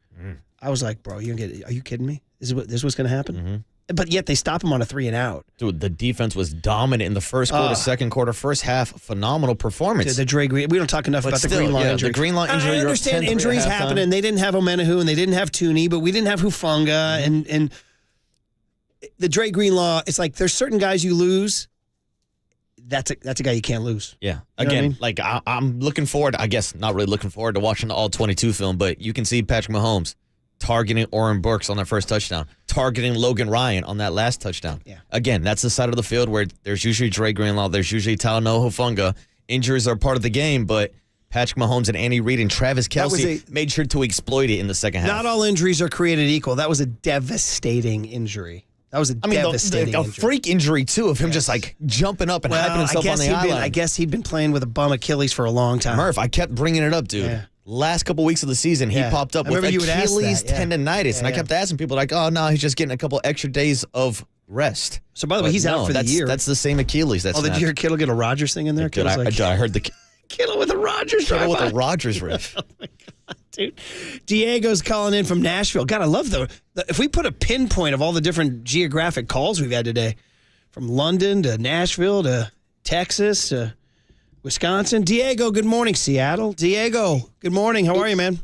I was like, bro, are you kidding me? This is what's going to happen? Mm-hmm. But yet they stop him on a 3-and-out. Dude, the defense was dominant in the first quarter, second quarter, first half. Phenomenal performance. Dude, the Dre Green. We don't talk enough about the Greenlaw injury. The Greenlaw injury. I understand injuries happen, and they didn't have Omenahu, and they didn't have Tooney, but we didn't have Hufanga, and the Dre Greenlaw. It's like there's certain guys you lose. That's a guy you can't lose. Yeah. You know Again, like I'm looking forward. I guess not really looking forward to watching the All-22 film, but you can see Patrick Mahomes targeting Oren Burks on that first touchdown, targeting Logan Ryan on that last touchdown. Yeah. Again, that's the side of the field where there's usually Dre Greenlaw, there's usually Talanoa Hufanga. Injuries are part of the game, but Patrick Mahomes and Andy Reid and Travis Kelce made sure to exploit it in the second half. Not all injuries are created equal. That was a devastating injury. That was a devastating injury. A freak injury, too, of him just like jumping up and hyping himself on the island. I guess he'd been playing with a bum Achilles for a long time. Murph, I kept bringing it up, dude. Yeah. Last couple weeks of the season, he popped up with Achilles tendonitis. And I kept asking people, like, oh, no, he's just getting a couple extra days of rest. So, by the way, he's out for the year. That's the same Achilles. Did you hear Kittle get a Rodgers thing in there? I heard the Kill it with a Rogers Kill it with drive-by. a Rogers riff. Oh, my God, dude. Diego's calling in from Nashville. God, I love if we put a pinpoint of all the different geographic calls we've had today, from London to Nashville to Texas to Wisconsin. Diego, good morning, Seattle. Diego, good morning. How are you, man?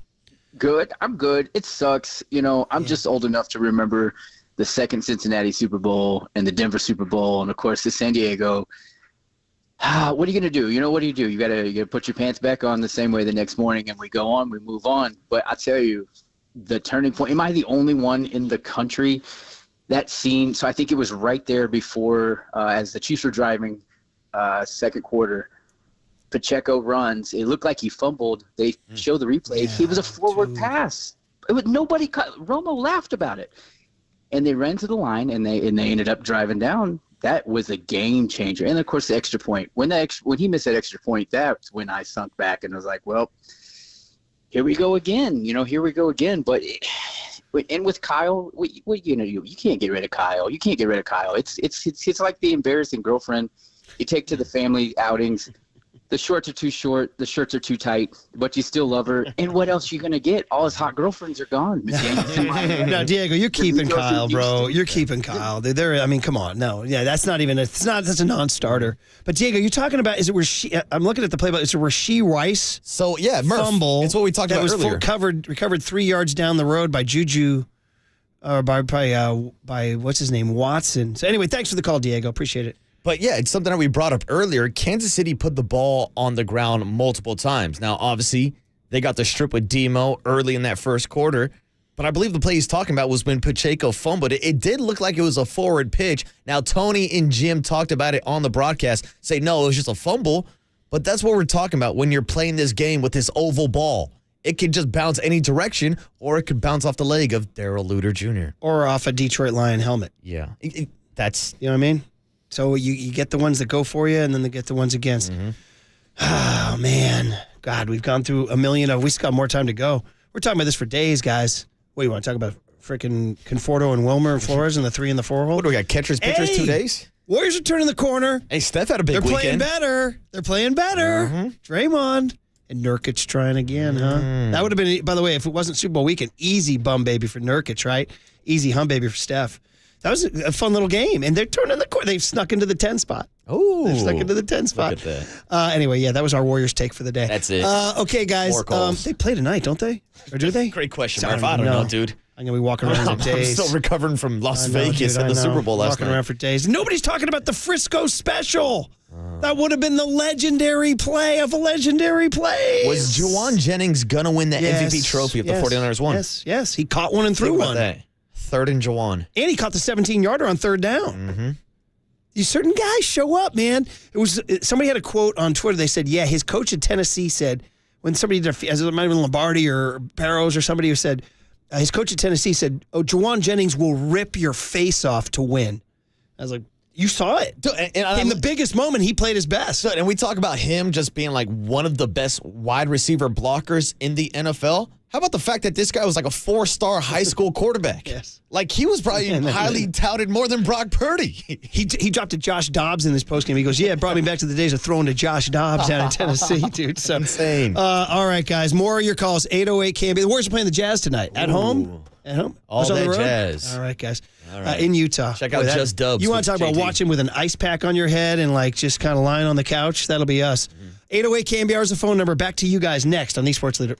Good. I'm good. It sucks. I'm just old enough to remember the second Cincinnati Super Bowl and the Denver Super Bowl, and of course the San Diego. What are you gonna do? What do? You gotta put your pants back on the same way the next morning, and we go on, we move on. But I tell you, the turning point. Am I the only one in the country that seen? So I think it was right there before, as the Chiefs were driving, second quarter. Pacheco runs. It looked like he fumbled. They show the replay. Yeah, it was a forward pass. Nobody Romo laughed about it, and they ran to the line, and they ended up driving down. That was a game changer. And of course, the extra point. When he missed that extra point, that's when I sunk back and was like, well, here we go again. Here we go again. But and with Kyle, what you gonna do? You can't get rid of Kyle. You can't get rid of Kyle. It's like the embarrassing girlfriend you take to the family outings. The shorts are too short. The shirts are too tight, but you still love her. And what else are you going to get? All his hot girlfriends are gone. No, Diego, you're keeping Kyle, bro. You're keeping Kyle. Come on. No, yeah, that's a non-starter. But Diego, you're talking about, is it where I'm looking at the play, but is it where Rice? So, yeah, Murph, fumble. it's what we talked about earlier. Recovered 3 yards down the road by Juju, or by what's his name, Watson. So anyway, thanks for the call, Diego. Appreciate it. But yeah, it's something that we brought up earlier. Kansas City put the ball on the ground multiple times. Now, obviously, they got the strip with Demo early in that first quarter. But I believe the play he's talking about was when Pacheco fumbled. It did look like it was a forward pitch. Now, Tony and Jim talked about it on the broadcast, say, no, it was just a fumble. But that's what we're talking about when you're playing this game with this oval ball. It can just bounce any direction, or it could bounce off the leg of Darrell Luter Jr. Or off a Detroit Lion helmet. Yeah. That's... You know what I mean? So you get the ones that go for you, and then they get the ones against. Mm-hmm. Oh, man. God, we've gone through a million of. We still got more time to go. We're talking about this for days, guys. What, you want to talk about freaking Conforto and Wilmer and Flores and the 3 in the 4 hole? What do we got, catchers, pitchers, 2 days? Warriors are turning the corner. Hey, Steph had a big weekend. They're playing better. Mm-hmm. Draymond. And Nurkic trying again, huh? That would have been, by the way, if it wasn't Super Bowl weekend, easy bum baby for Nurkic, right? Easy hum baby for Steph. That was a fun little game, and they're turning the corner. They've snuck into the 10 spot. Oh, they've snuck into the 10 spot. Look at that. Anyway, yeah, that was our Warriors take for the day. That's it. Okay, guys, they play tonight, don't they? Or do they? Great question, Murph. I don't know, dude. I'm gonna be walking around for days. I'm still recovering from Las Vegas and the Super Bowl last night. Walking around for days. Nobody's talking about the Frisco special. That would have been the legendary play of legendary plays. Was Juwan Jennings gonna win the MVP trophy if the 49ers won? Yes. He caught one and threw one. That. 3rd and Juwan. And he caught the 17-yarder on 3rd down. Mm-hmm. These certain guys show up, man. Somebody had a quote on Twitter. They said, yeah, his coach at Tennessee said, when somebody did, as it might have been Lombardi or Barrows or somebody who said, his coach at Tennessee said, Juwan Jennings will rip your face off to win. I was like, you saw it. And in the biggest moment, he played his best. And we talk about him just being like one of the best wide receiver blockers in the NFL. How about the fact that this guy was like a 4-star high school quarterback? Yes. Like he was probably highly touted more than Brock Purdy. He dropped to Josh Dobbs in this postgame. He goes, yeah, it brought me back to the days of throwing to Josh Dobbs down in Tennessee, dude. So insane. All right, guys, more of your calls. 808 KNBR. The Warriors are playing the Jazz tonight. At home? At home? All that Jazz. All right, guys. All right. In Utah. Check out Just Dubs. You want to talk about watching with an ice pack on your head and like just kind of lying on the couch? That'll be us. 808 KNBR is the phone number. Back to you guys next on the Sports Leader.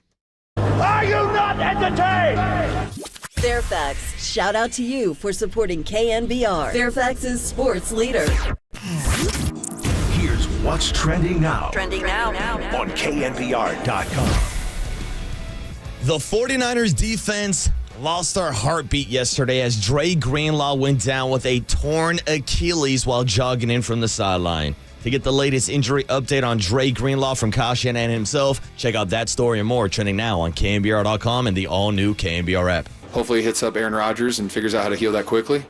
Are you not entertained? Fairfax, shout out to you for supporting KNBR, Fairfax's sports leader. Here's what's trending now. Trending now. On KNBR.com. The 49ers defense lost their heartbeat yesterday as Dre Greenlaw went down with a torn Achilles while jogging in from the sideline. To get the latest injury update on Dre Greenlaw from Kyle Shanahan himself, check out that story and more trending now on KNBR.com and the all-new KNBR app. Hopefully he hits up Aaron Rodgers and figures out how to heal that quickly.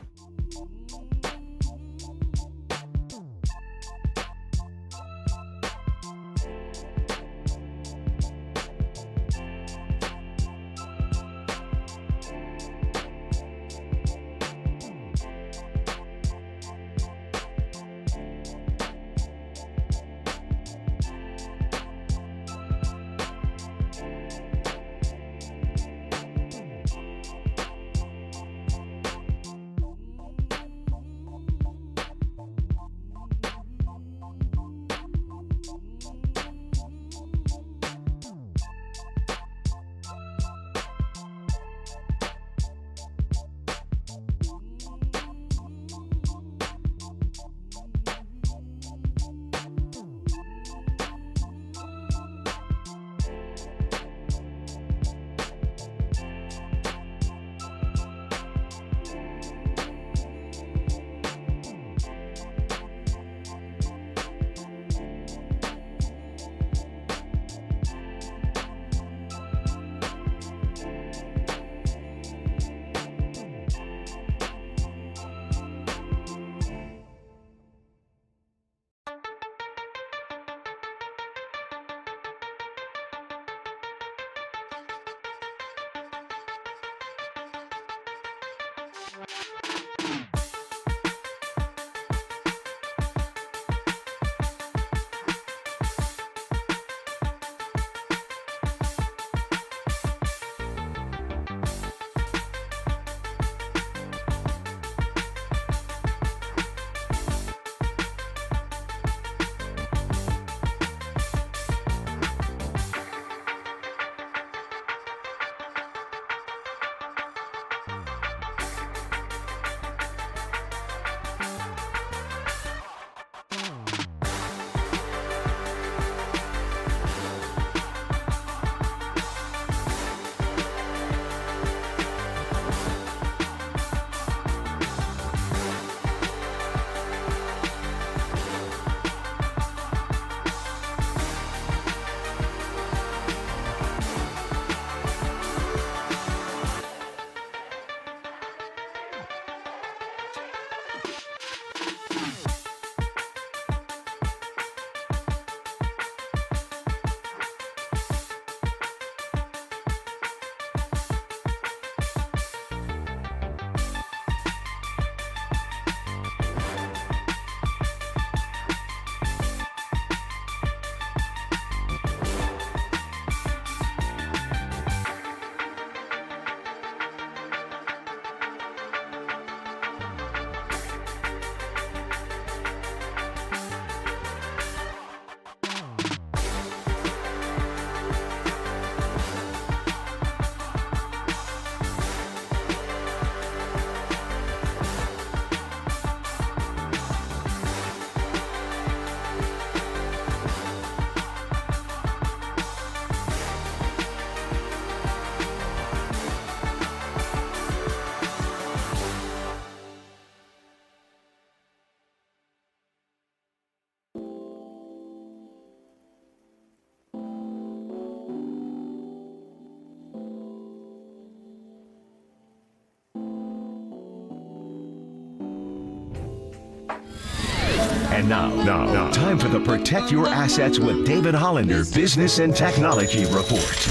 And now, time for the Protect Your Assets with David Hollander Business and Technology Report.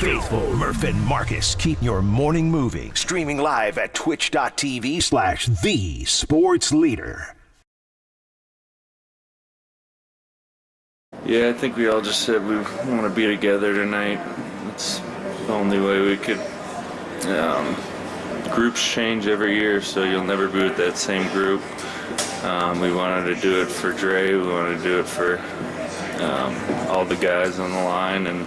Faithful Murph and Marcus keep your morning moving. Streaming live at twitch.tv/thesportsleader. Yeah, I think we all just said we want to be together tonight. It's the only way we could. Groups change every year, so you'll never be with that same group. We wanted to do it for Dre. We wanted to do it for all the guys on the line, and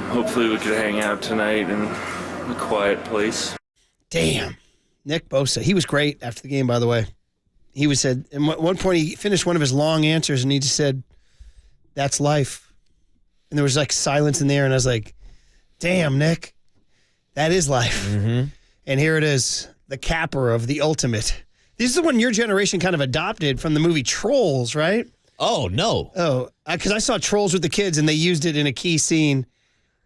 hopefully we could hang out tonight in a quiet place. Damn. Nick Bosa. He was great after the game, by the way. He was said, at one point he finished one of his long answers and he just said, "That's life." And there was like silence in there, and I was like, damn, Nick, that is life. Mm-hmm. And here it is, the capper of the ultimate. This is the one your generation kind of adopted from the movie Trolls, right? Oh, no. Oh, because I saw Trolls with the kids and they used it in a key scene.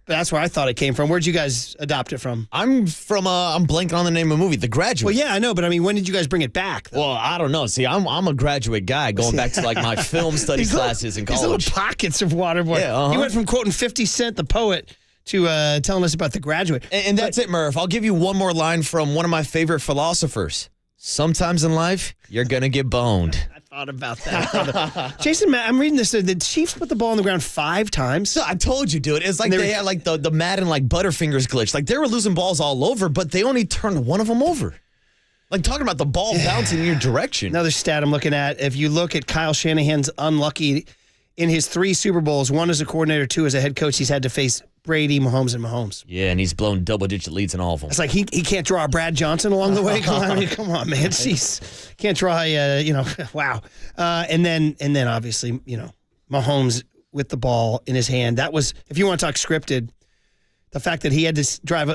But that's where I thought it came from. Where'd you guys adopt it from? I'm blanking on the name of the movie, The Graduate. Well, yeah, I know, but I mean, when did you guys bring it back, though? Well, I don't know. See, I'm a graduate guy going back to like my film study classes in college. These little pockets of Waterboy. Yeah, You went from quoting 50 Cent, the poet, to telling us about The Graduate. And that's it, Murph. I'll give you one more line from one of my favorite philosophers. Sometimes in life, you're going to get boned. I thought about that. Jason, I'm reading this. The Chiefs put the ball on the ground 5 times. So I told you, dude. It's like they had like the Madden like Butterfingers glitch. Like they were losing balls all over, but they only turned one of them over. Like talking about the ball bouncing in your direction. Another stat I'm looking at. If you look at Kyle Shanahan's unlucky, in his 3 Super Bowls, 1 as a coordinator, 2 as a head coach, he's had to face Brady, Mahomes, and Mahomes. Yeah, and he's blown double-digit leads in all of them. It's like he can't draw a Brad Johnson along the way. Come on, man. Jeez. Can't draw wow. And then obviously, Mahomes with the ball in his hand. That was, if you want to talk scripted, the fact that he had to drive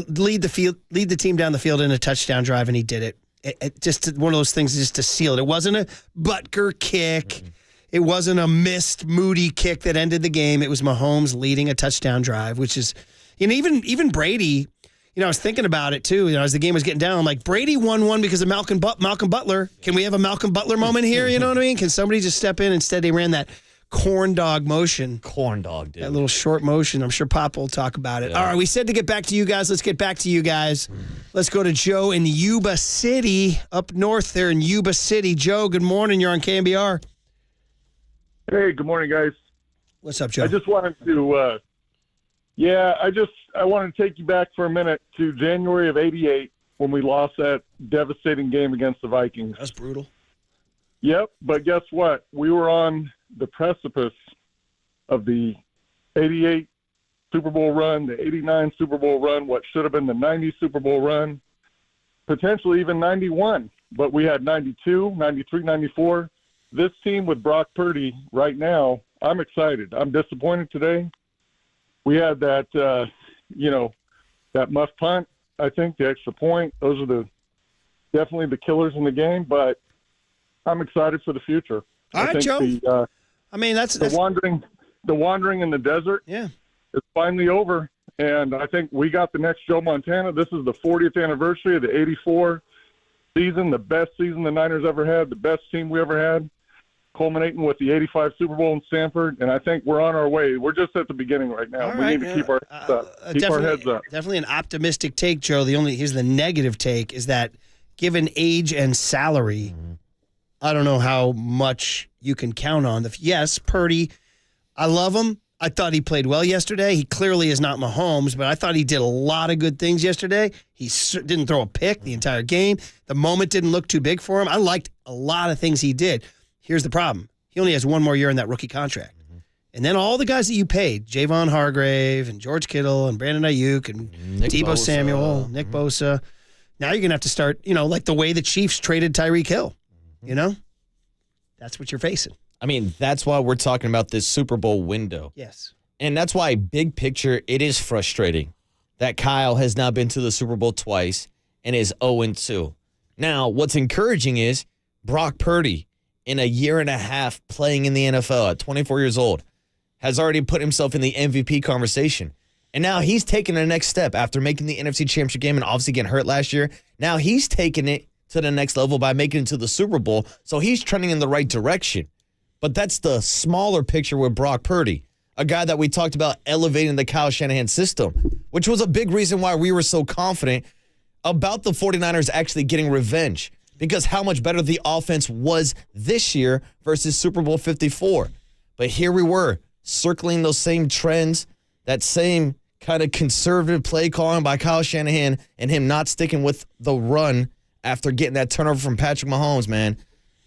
lead the team down the field in a touchdown drive, and he did it. It just one of those things just to seal it. It wasn't a Butker kick. Mm-hmm. It wasn't a missed Moody kick that ended the game. It was Mahomes leading a touchdown drive, which is, even Brady. I was thinking about it too. As the game was getting down, I'm like, Brady won one because of Malcolm Butler. Can we have a Malcolm Butler moment here? You know what I mean? Can somebody just step in? Instead, they ran that corn dog motion. Corn dog, dude. That little short motion. I'm sure Pop will talk about it. Yeah. All right, we said to get back to you guys. Let's get back to you guys. Let's go to Joe in Yuba City, up north there in Yuba City. Joe, good morning. You're on KNBR. Hey, good morning, guys. What's up, Joe? I just wanted to, I wanted to take you back for a minute to January of '88 when we lost that devastating game against the Vikings. That's brutal. Yep, but guess what? We were on the precipice of the '88 Super Bowl run, the '89 Super Bowl run, what should have been the '90 Super Bowl run, potentially even '91. But we had '92, '93, '94. This team with Brock Purdy right now, I'm excited. I'm disappointed today. We had that, that muff punt, I think, the extra point. Those are definitely the killers in the game, but I'm excited for the future. All right, Joe. That's the wandering in the desert. Yeah, it's finally over, and I think we got the next Joe Montana. This is the 40th anniversary of the '84 season, the best season the Niners ever had, the best team we ever had, culminating with the '85 Super Bowl in Stanford. And I think we're on our way. We're just at the beginning right now. We need to keep our heads up. Definitely an optimistic take, Joe. Here's the negative take is that given age and salary, I don't know how much you can count on. Yes, Purdy, I love him. I thought he played well yesterday. He clearly is not Mahomes, but I thought he did a lot of good things yesterday. He didn't throw a pick the entire game. The moment didn't look too big for him. I liked a lot of things he did. Here's the problem. He only has one more year in that rookie contract. And then all the guys that you paid, Javon Hargrave and George Kittle and Brandon Ayuk and Deebo Samuel, Nick Bosa, now you're going to have to start, like the way the Chiefs traded Tyreek Hill. That's what you're facing. I mean, that's why we're talking about this Super Bowl window. Yes. And that's why, big picture, it is frustrating that Kyle has now been to the Super Bowl twice and is 0-2. Now, what's encouraging is Brock Purdy, in a year and a half playing in the NFL at 24 years old, has already put himself in the MVP conversation. And now he's taking the next step after making the NFC Championship game and obviously getting hurt last year. Now he's taking it to the next level by making it to the Super Bowl. So he's trending in the right direction. But that's the smaller picture with Brock Purdy, a guy that we talked about elevating the Kyle Shanahan system, which was a big reason why we were so confident about the 49ers actually getting revenge, because how much better the offense was this year versus Super Bowl 54. But here we were, circling those same trends, that same kind of conservative play calling by Kyle Shanahan and him not sticking with the run after getting that turnover from Patrick Mahomes, man.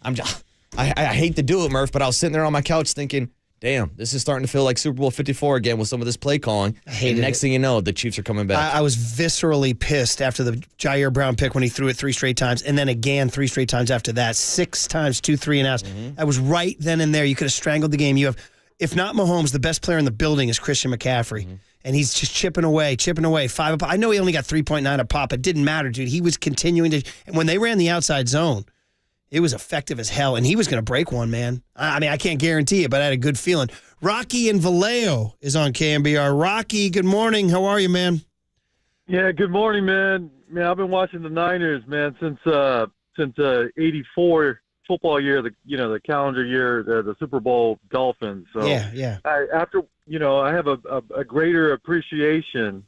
I hate to do it, Murph, but I was sitting there on my couch thinking, damn, this is starting to feel like Super Bowl 54 again with some of this play calling. And next thing you know, the Chiefs are coming back. I was viscerally pissed after the Jair Brown pick when he threw it 3 straight times, and then again 3 straight times after that. 6 times, 2 3-and-outs. I was right then and there. You could have strangled the game. You have, if not Mahomes, the best player in the building is Christian McCaffrey. And he's just chipping away. 5 a pop. I know he only got 3.9 a pop. It didn't matter, dude. He was continuing to, and when they ran the outside zone, it was effective as hell, and he was going to break one, man. I mean, I can't guarantee it, but I had a good feeling. Rocky in Vallejo is on KNBR. Rocky, good morning. How are you, man? Yeah, good morning, man. Man, I've been watching the Niners, man, since '84 football year, the calendar year, the Super Bowl Dolphins. So yeah. I have a greater appreciation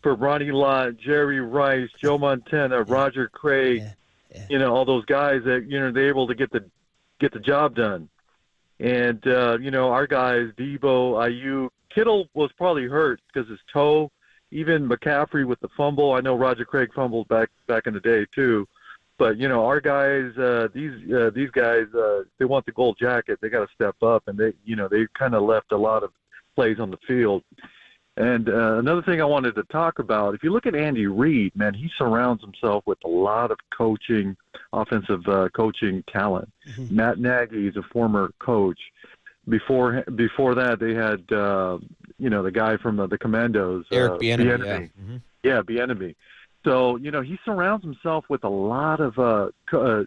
for Ronnie Lott, Jerry Rice, Joe Montana, Roger Craig. All those guys that, they're able to get the job done. And, our guys, Deebo, Ayuk, Kittle was probably hurt because his toe, even McCaffrey with the fumble. I know Roger Craig fumbled back in the day too. But our guys, these guys, they want the gold jacket. They got to step up, and they kind of left a lot of plays on the field. And another thing I wanted to talk about, if you look at Andy Reid, man, he surrounds himself with a lot of offensive coaching talent. Mm-hmm. Matt Nagy is a former coach. Before that, they had the guy from the Commandos, Eric Bieniemy. Yeah. Mm-hmm. Yeah, Bieniemy. So he surrounds himself with a lot of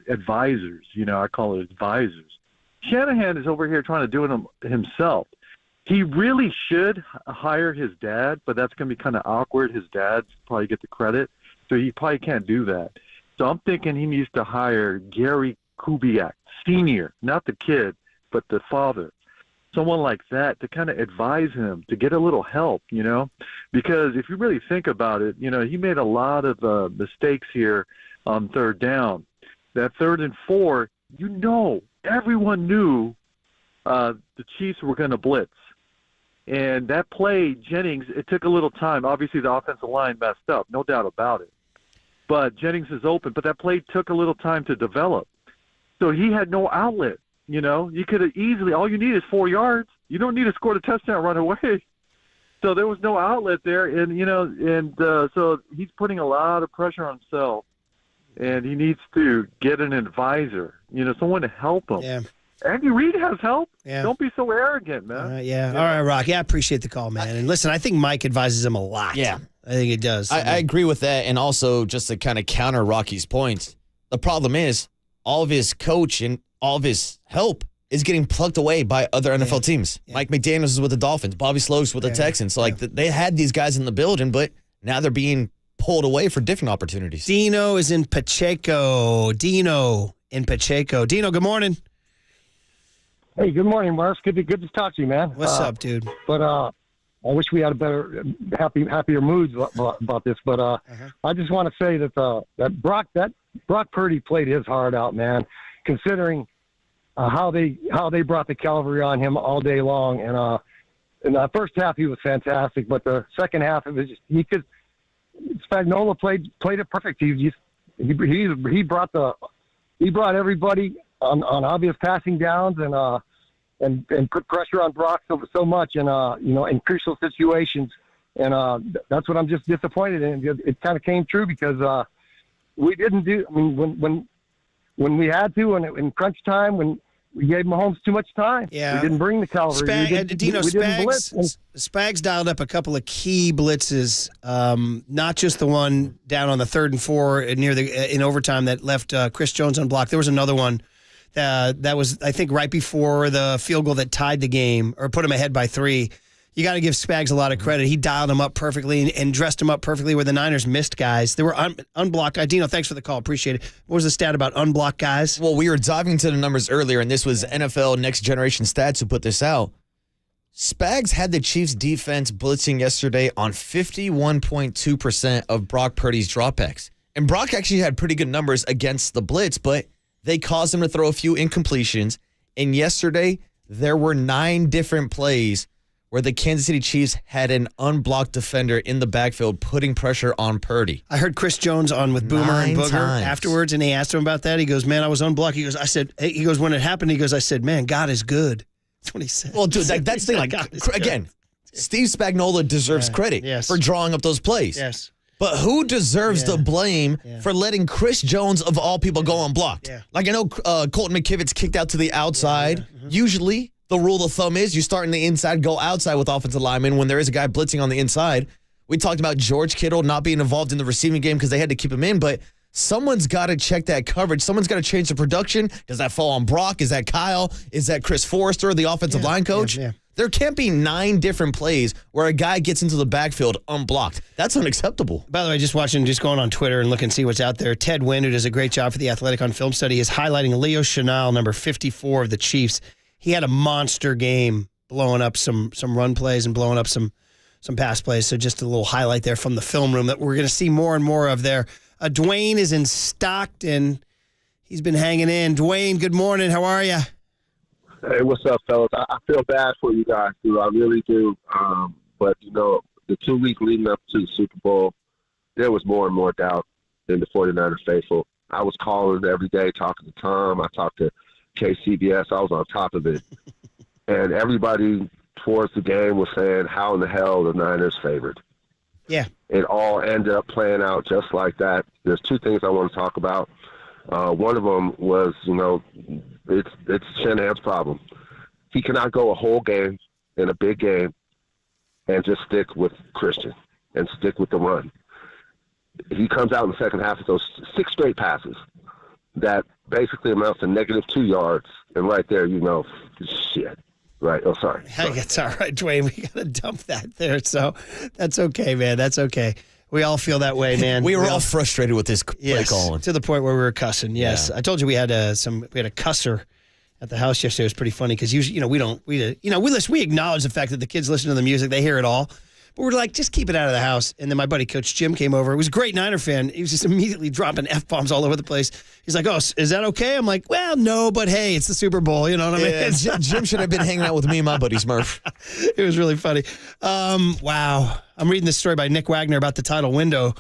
advisors. I call it advisors. Shanahan is over here trying to do it himself. He really should hire his dad, but that's going to be kind of awkward. His dad's probably get the credit, so he probably can't do that. So I'm thinking he needs to hire Gary Kubiak, Sr., not the kid, but the father. Someone like that to kind of advise him, to get a little help, because if you really think about it, he made a lot of mistakes here on third down. That 3rd and 4, everyone knew the Chiefs were going to blitz. And that play, Jennings, it took a little time. Obviously, the offensive line messed up, no doubt about it. But Jennings is open. But that play took a little time to develop. So he had no outlet. You could have easily, all you need is 4 yards. You don't need to score the touchdown right away. So there was no outlet there. And, so he's putting a lot of pressure on himself. And he needs to get an advisor, someone to help him. Yeah. Andy Reid has help. Yeah. Don't be so arrogant, man. Yeah. All right, Rocky. I appreciate the call, man. And listen, I think Mike advises him a lot. Yeah. I think it does. I agree with that. And also, just to kind of counter Rocky's points, the problem is all of his coach and all of his help is getting plucked away by other NFL teams. Yeah. Mike McDaniels is with the Dolphins. Bobby Slowick's with the Texans. So, they had these guys in the building, but now they're being pulled away for different opportunities. Dino is in Pacheco. Dino, good morning. Hey, good morning, Mars. Good to talk to you, man. What's up, dude? But I wish we had a better, happier moods about this. But I just want to say that Brock Purdy played his heart out, man. Considering how they brought the cavalry on him all day long, and in the first half he was fantastic, but the second half it was just Spagnuolo played it perfect. He brought everybody on obvious passing downs and put pressure on Brock so much and in crucial situations, and that's what I'm just disappointed in. It kind of came true because we didn't do. I mean, when we had to, and in crunch time, when we gave Mahomes too much time, we didn't bring the cavalry. Spags dialed up a couple of key blitzes, not just the one down on the 3rd and 4 in overtime that left Chris Jones unblocked. There was another one that was, I think, right before the field goal that tied the game or put him ahead by 3. You got to give Spags a lot of credit. He dialed him up perfectly and dressed him up perfectly where the Niners missed guys. They were unblocked. Dino, thanks for the call. Appreciate it. What was the stat about unblocked guys? Well, we were diving into the numbers earlier, and this was NFL Next Generation Stats who put this out. Spags had the Chiefs defense blitzing yesterday on 51.2% of Brock Purdy's dropbacks. And Brock actually had pretty good numbers against the blitz, but they caused him to throw a few incompletions. And yesterday, there were 9 different plays where the Kansas City Chiefs had an unblocked defender in the backfield putting pressure on Purdy. I heard Chris Jones on with Boomer and Booger afterwards, and he asked him about that. He goes, man, I was unblocked. He goes, when it happened, I said, man, God is good. That's what he said. Well, dude, that's the thing. Again, Steve Spagnuolo deserves credit for drawing up those plays. Yes. But who deserves the blame for letting Chris Jones, of all people, go unblocked? Yeah. Like, I know Colton McKivitz kicked out to the outside. Usually, the rule of thumb is you start in the inside, go outside with offensive linemen when there is a guy blitzing on the inside. We talked about George Kittle not being involved in the receiving game because they had to keep him in, but someone's got to check that coverage. Someone's got to change the production. Does that fall on Brock? Is that Kyle? Is that Chris Forrester, the offensive line coach? Yeah. There can't be 9 different plays where a guy gets into the backfield unblocked. That's unacceptable. By the way, just going on Twitter and looking to see what's out there. Ted Wynn, who does a great job for The Athletic on Film Study, is highlighting Leo Chenal, number 54 of the Chiefs. He had a monster game blowing up some run plays and blowing up some pass plays. So just a little highlight there from the film room that we're going to see more and more of there. Dwayne is in Stockton. He's been hanging in. Dwayne, good morning. How are you? Hey, what's up, fellas? I feel bad for you guys, too. I really do. But, the 2 weeks leading up to the Super Bowl, there was more and more doubt in the 49ers faithful. I was calling every day, talking to Tom. I talked to KCBS. I was on top of it. And everybody towards the game was saying, how in the hell the Niners favored? Yeah. It all ended up playing out just like that. There's two things I want to talk about. One of them was, it's Shanahan's problem. He cannot go a whole game in a big game and just stick with Christian and stick with the run. He comes out in the second half with those 6 straight passes that basically amounts to -2 yards. And right there, shit. Right. Oh, sorry. It's all right, Dwayne. We got to dump that there. So that's okay, man. That's okay. We all feel that way, man. We were all frustrated with this play calling. To the point where we were cussing. Yes. Yeah. I told you we had a cusser at the house yesterday. It was pretty funny because usually, we acknowledge the fact that the kids listen to the music. They hear it all. But we're like, just keep it out of the house. And then my buddy, Coach Jim, came over. He was a great Niner fan. He was just immediately dropping F-bombs all over the place. He's like, oh, is that okay? I'm like, well, no, but hey, it's the Super Bowl. You know what I mean? Yeah, Jim should have been hanging out with me and my buddies, Murph. It was really funny. Wow. I'm reading this story by Nick Wagner about the title window.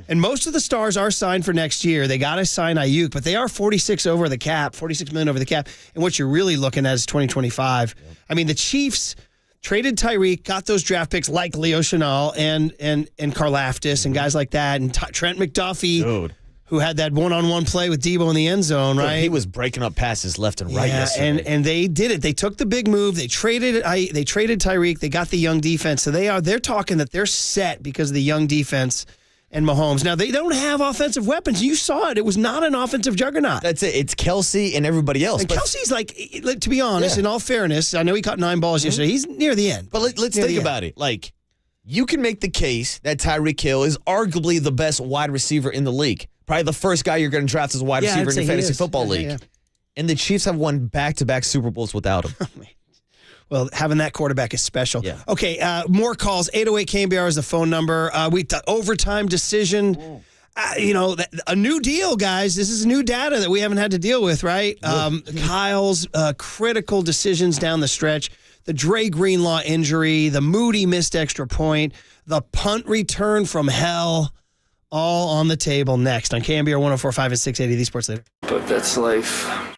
And most of the stars are signed for next year. They got to sign Ayuk, but they are 46 over the cap, 46 million over the cap. And what you're really looking at is 2025. Yeah. I mean, the Chiefs traded Tyreek, got those draft picks like Leo Chenal and Karlaftis and guys like that, and Trent McDuffie, who had that one-on-one play with Debo in the end zone, right? He was breaking up passes left and right yesterday. And they did it. They took the big move. They traded Tyreek. They got the young defense. So they're talking that they're set because of the young defense and Mahomes. Now, they don't have offensive weapons. You saw it. It was not an offensive juggernaut. That's it. It's Kelsey and everybody else. And Kelsey's like, to be honest, in all fairness, I know he caught 9 balls yesterday. He's near the end. But let's think about it. Like, you can make the case that Tyreek Hill is arguably the best wide receiver in the league. Probably the first guy you're going to draft as a wide receiver in your fantasy football league. Yeah. And the Chiefs have won back-to-back Super Bowls without him. Well, having that quarterback is special. Yeah. Okay, more calls. 808 KNBR is the phone number. Overtime decision. A new deal, guys. This is new data that we haven't had to deal with, right? Kyle's critical decisions down the stretch. The Dre Greenlaw injury, the Moody missed extra point, the punt return from hell, all on the table next on KNBR 104.5 and 680, the Sports Leader. But that's life.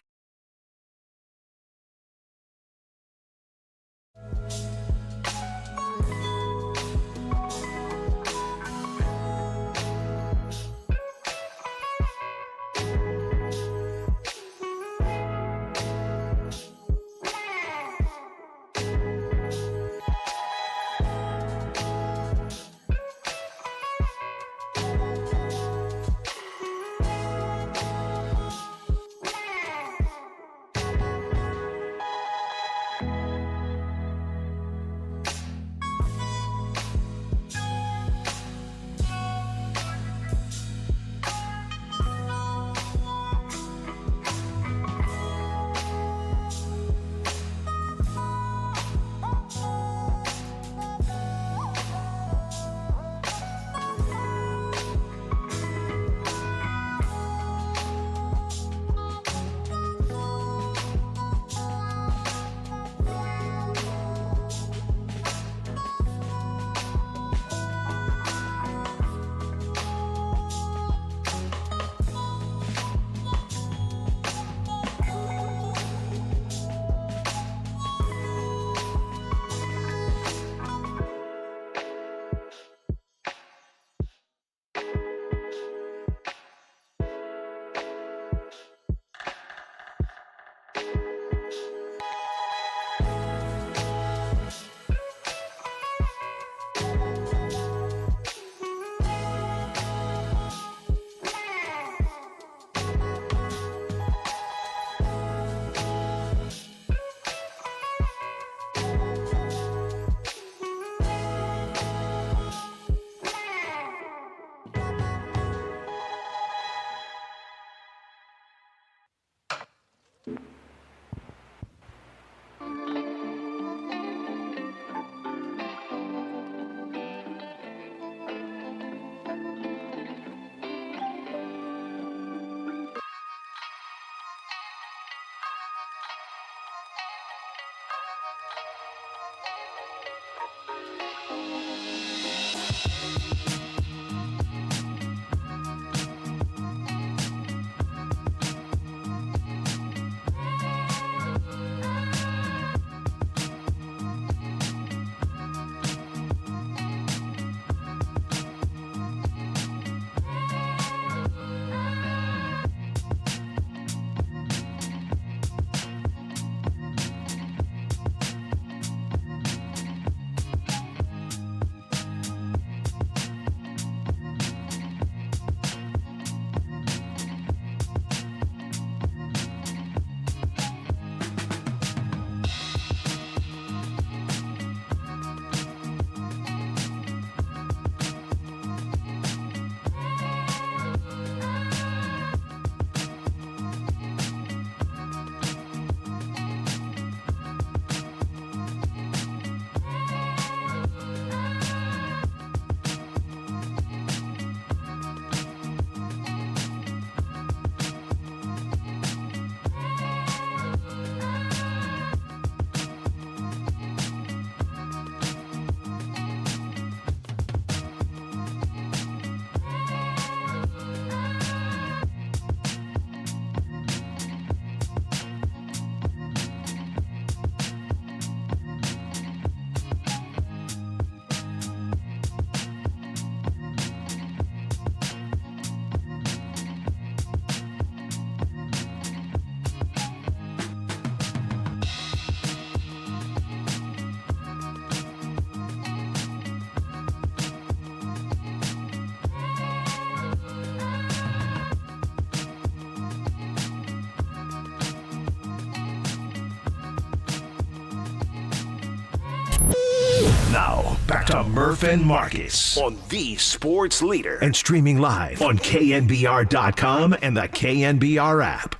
Now, back to Murph and Marcus on the Sports Leader and streaming live on KNBR.com and the KNBR app.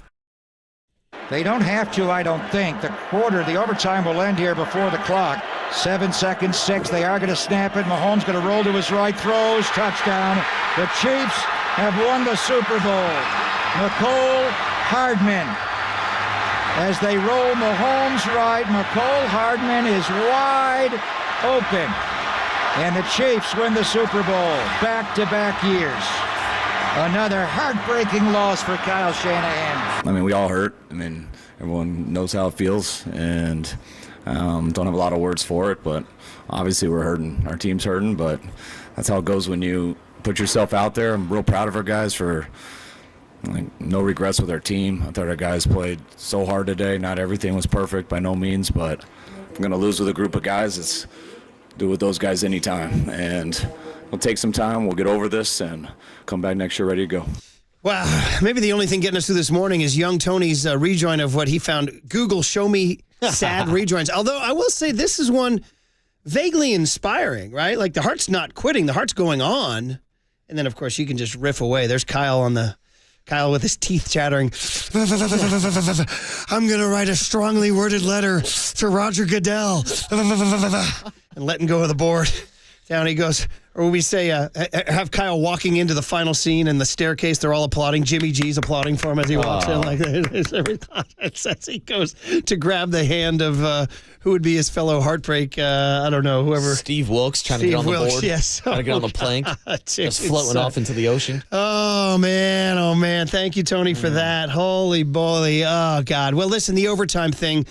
They don't have to, I don't think. The overtime will end here before the clock. 7 seconds, 6. They are going to snap it. Mahomes going to roll to his right, throws, touchdown. The Chiefs have won the Super Bowl. Mecole Hardman. As they roll Mahomes right, Mecole Hardman is wide open. And the Chiefs win the Super Bowl back-to-back years. Another heartbreaking loss for Kyle Shanahan. I mean, we all hurt. I mean, everyone knows how it feels, and don't have a lot of words for it, but obviously we're hurting. Our team's hurting, but that's how it goes when you put yourself out there. I'm real proud of our guys for no regrets with our team. I thought our guys played so hard today. Not everything was perfect by no means, but if I'm going to lose with a group of guys, it's do it with those guys anytime. And we'll take some time. We'll get over this and come back next year ready to go. Wow. Maybe the only thing getting us through this morning is young Tony's rejoin of what he found. Google show me sad rejoins. Although I will say this is one vaguely inspiring, right? Like the heart's not quitting. The heart's going on. And then, of course, you can just riff away. There's Kyle with his teeth chattering. I'm going to write a strongly worded letter to Roger Goodell. And letting go of the board. Down he goes. Or we say, have Kyle walking into the final scene in the staircase. They're all applauding. Jimmy G's applauding for him as he walks in. Like every thought as he goes to grab the hand of who would be his fellow heartbreak. I don't know, whoever. Steve Wilkes trying to get on the board. Yes. Trying to get on the plank. Just floating off into the ocean. Oh, man. Thank you, Tony, for that. Holy moly. Oh, God. Well, listen, the overtime thing.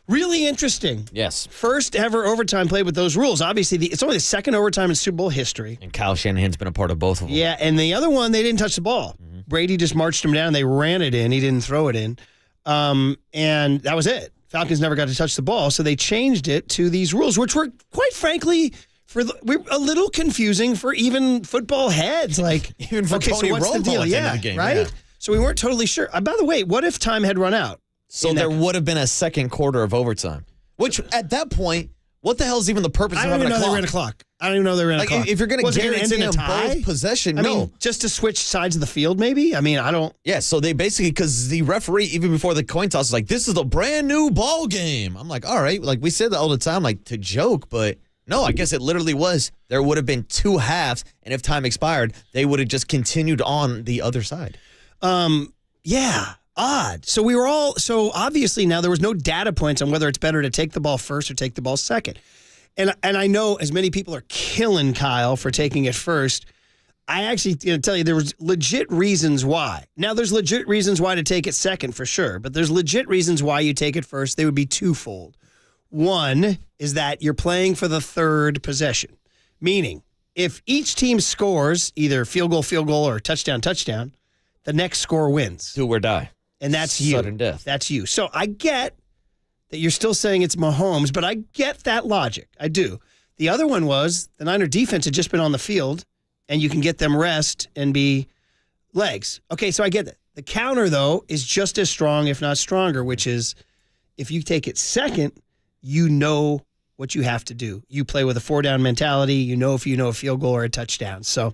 Really interesting. Yes. First ever overtime played with those rules. Obviously, it's only the second overtime in Super Bowl history. And Kyle Shanahan's been a part of both of them. Yeah, and the other one, they didn't touch the ball. Mm-hmm. Brady just marched him down. They ran it in. He didn't throw it in. And that was it. Falcons never got to touch the ball, so they changed it to these rules, which were, quite frankly, we're a little confusing for even football heads. Like, even for Tony Romo at the end of the game. Right? Yeah. So we weren't totally sure. By the way, what if time had run out? So there would have been a second quarter of overtime, which at that point, what the hell is even the purpose of having a clock? I don't even know they ran a clock. I don't even know they ran a clock. If you're going to guarantee them both possession, I mean, just to switch sides of the field, maybe? I mean, I don't. Yeah, so they basically, because the referee, even before the coin toss, is like, this is a brand new ball game. I'm like, all right, like we say that all the time, like to joke, but no, I guess it literally was. There would have been two halves, and if time expired, they would have just continued on the other side. Yeah. Odd. So obviously now there was no data points on whether it's better to take the ball first or take the ball second. And I know as many people are killing Kyle for taking it first, I actually tell you there was legit reasons why. Now there's legit reasons why to take it second for sure, but there's legit reasons why you take it first. They would be twofold. One is that you're playing for the third possession, meaning if each team scores either field goal, or touchdown, the next score wins. Do or die. And that's you. Sudden death. That's you. So I get that you're still saying it's Mahomes, but I get that logic. I do. The other one was the Niner defense had just been on the field, and you can get them rest and be legs. Okay, so I get that. The counter, though, is just as strong, if not stronger, which is if you take it second, you know what you have to do. You play with a 4-down mentality. You know if you know a field goal or a touchdown. So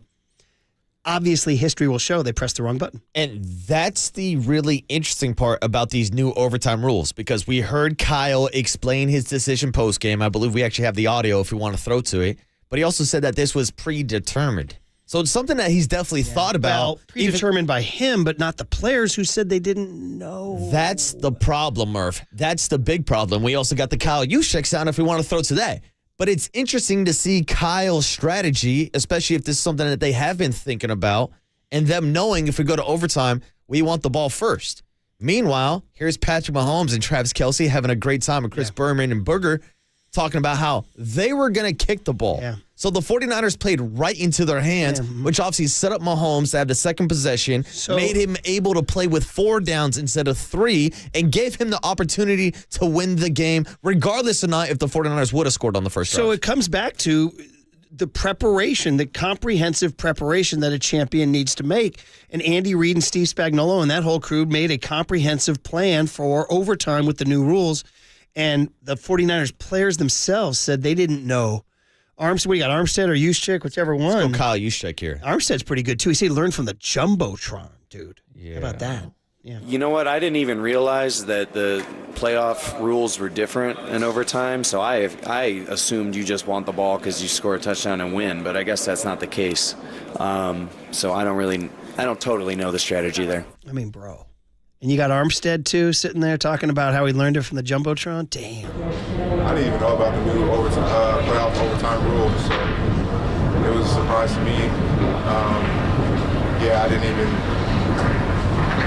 obviously, history will show they pressed the wrong button. And that's the really interesting part about these new overtime rules, because we heard Kyle explain his decision post-game. I believe we actually have the audio if we want to throw to it. But he also said that this was predetermined. So it's something that he's definitely thought about. Well, predetermined by him, but not the players who said they didn't know. That's the problem, Murph. That's the big problem. We also got the Kyle Juszczyk sound if we want to throw today. But it's interesting to see Kyle's strategy, especially if this is something that they have been thinking about, and them knowing if we go to overtime, we want the ball first. Meanwhile, here's Patrick Mahomes and Travis Kelce having a great time with Chris Berman and Booger talking about how they were going to kick the ball. Yeah. So the 49ers played right into their hands, which obviously set up Mahomes to have the second possession, made him able to play with 4 downs instead of 3, and gave him the opportunity to win the game, regardless of not if the 49ers would have scored on the first drive. So it comes back to the preparation, the comprehensive preparation that a champion needs to make. And Andy Reid and Steve Spagnuolo and that whole crew made a comprehensive plan for overtime with the new rules. And the 49ers players themselves said they didn't know What do you got, Armstead or Juszczyk, whichever one. Let's go Kyle Juszczyk here. Armstead's pretty good, too. He said he learned from the Jumbotron, dude. Yeah. How about that? Yeah. You know what? I didn't even realize that the playoff rules were different in overtime, so I assumed you just want the ball because you score a touchdown and win, but I guess that's not the case. So I don't totally know the strategy there. I mean, bro. And you got Armstead, too, sitting there talking about how he learned it from the Jumbotron? Damn. I didn't even know about the new playoff overtime rules, so it was a surprise to me. I didn't even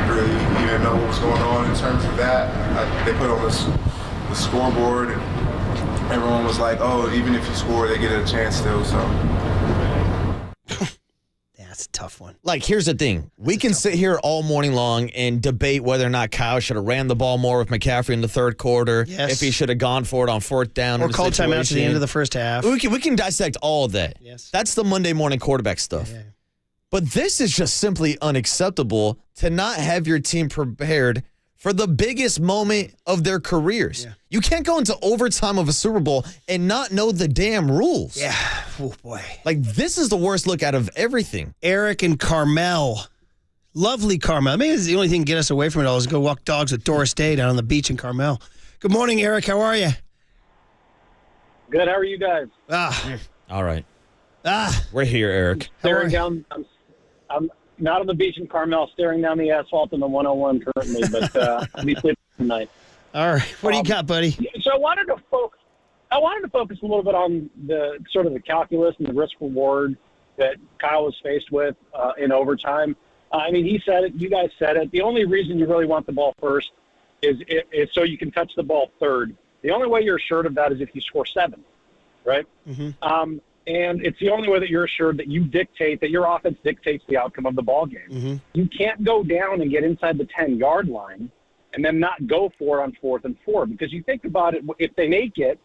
really even know what was going on in terms of that. They put on the scoreboard, and everyone was like, oh, even if you score, they get a chance still, so. That's a tough one. Like, here's the thing. We can sit here all morning long and debate whether or not Kyle should have ran the ball more with McCaffrey in the third quarter, if he should have gone for it on fourth down. Or called timeouts at the end of the first half. We can dissect all of that. Yes. That's the Monday morning quarterback stuff. Yeah. But this is just simply unacceptable to not have your team prepared for the biggest moment of their careers. Yeah. You can't go into overtime of a Super Bowl and not know the damn rules. Yeah. Oh, boy. Like, this is the worst look out of everything. Eric and Carmel. Lovely Carmel. Maybe it's the only thing to get us away from it all is go walk dogs with Doris Day down on the beach in Carmel. Good morning, Eric. How are you? Good. How are you guys? All right. We're here, Eric. Staring down. I'm not on the beach in Carmel, staring down the asphalt in the 101 currently, but I'll be sleeping tonight. All right. What do you got, buddy? So I wanted to focus a little bit on the sort of the calculus and the risk reward that Kyle was faced with in overtime. I mean, he said it. You guys said it. The only reason you really want the ball first is so you can touch the ball third. The only way you're assured of that is if you score 7, right? Mm-hmm. And it's the only way that you're assured that that your offense dictates the outcome of the ball game. Mm-hmm. You can't go down and get inside the 10-yard line and then not go for it on 4th and 4, because you think about it, if they make it,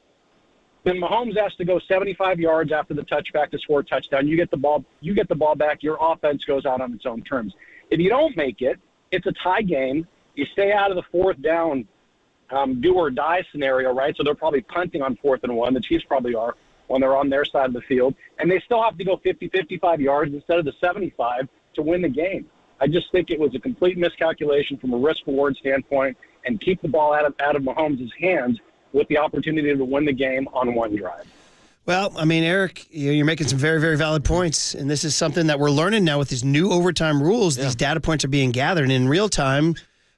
then Mahomes has to go 75 yards after the touchback to score a touchdown. You get the ball back, your offense goes out on its own terms. If you don't make it, it's a tie game. You stay out of the 4th down do or die scenario, right? So they're probably punting on 4th and 1. The Chiefs probably are when they're on their side of the field, and they still have to go 50, 55 yards instead of the 75 to win the game. I just think it was a complete miscalculation from a risk-reward standpoint, and keep the ball out of Mahomes' hands with the opportunity to win the game on one drive. Well, I mean, Eric, you're making some very, very valid points, and this is something that we're learning now with these new overtime rules. Yeah. These data points are being gathered, and in real time,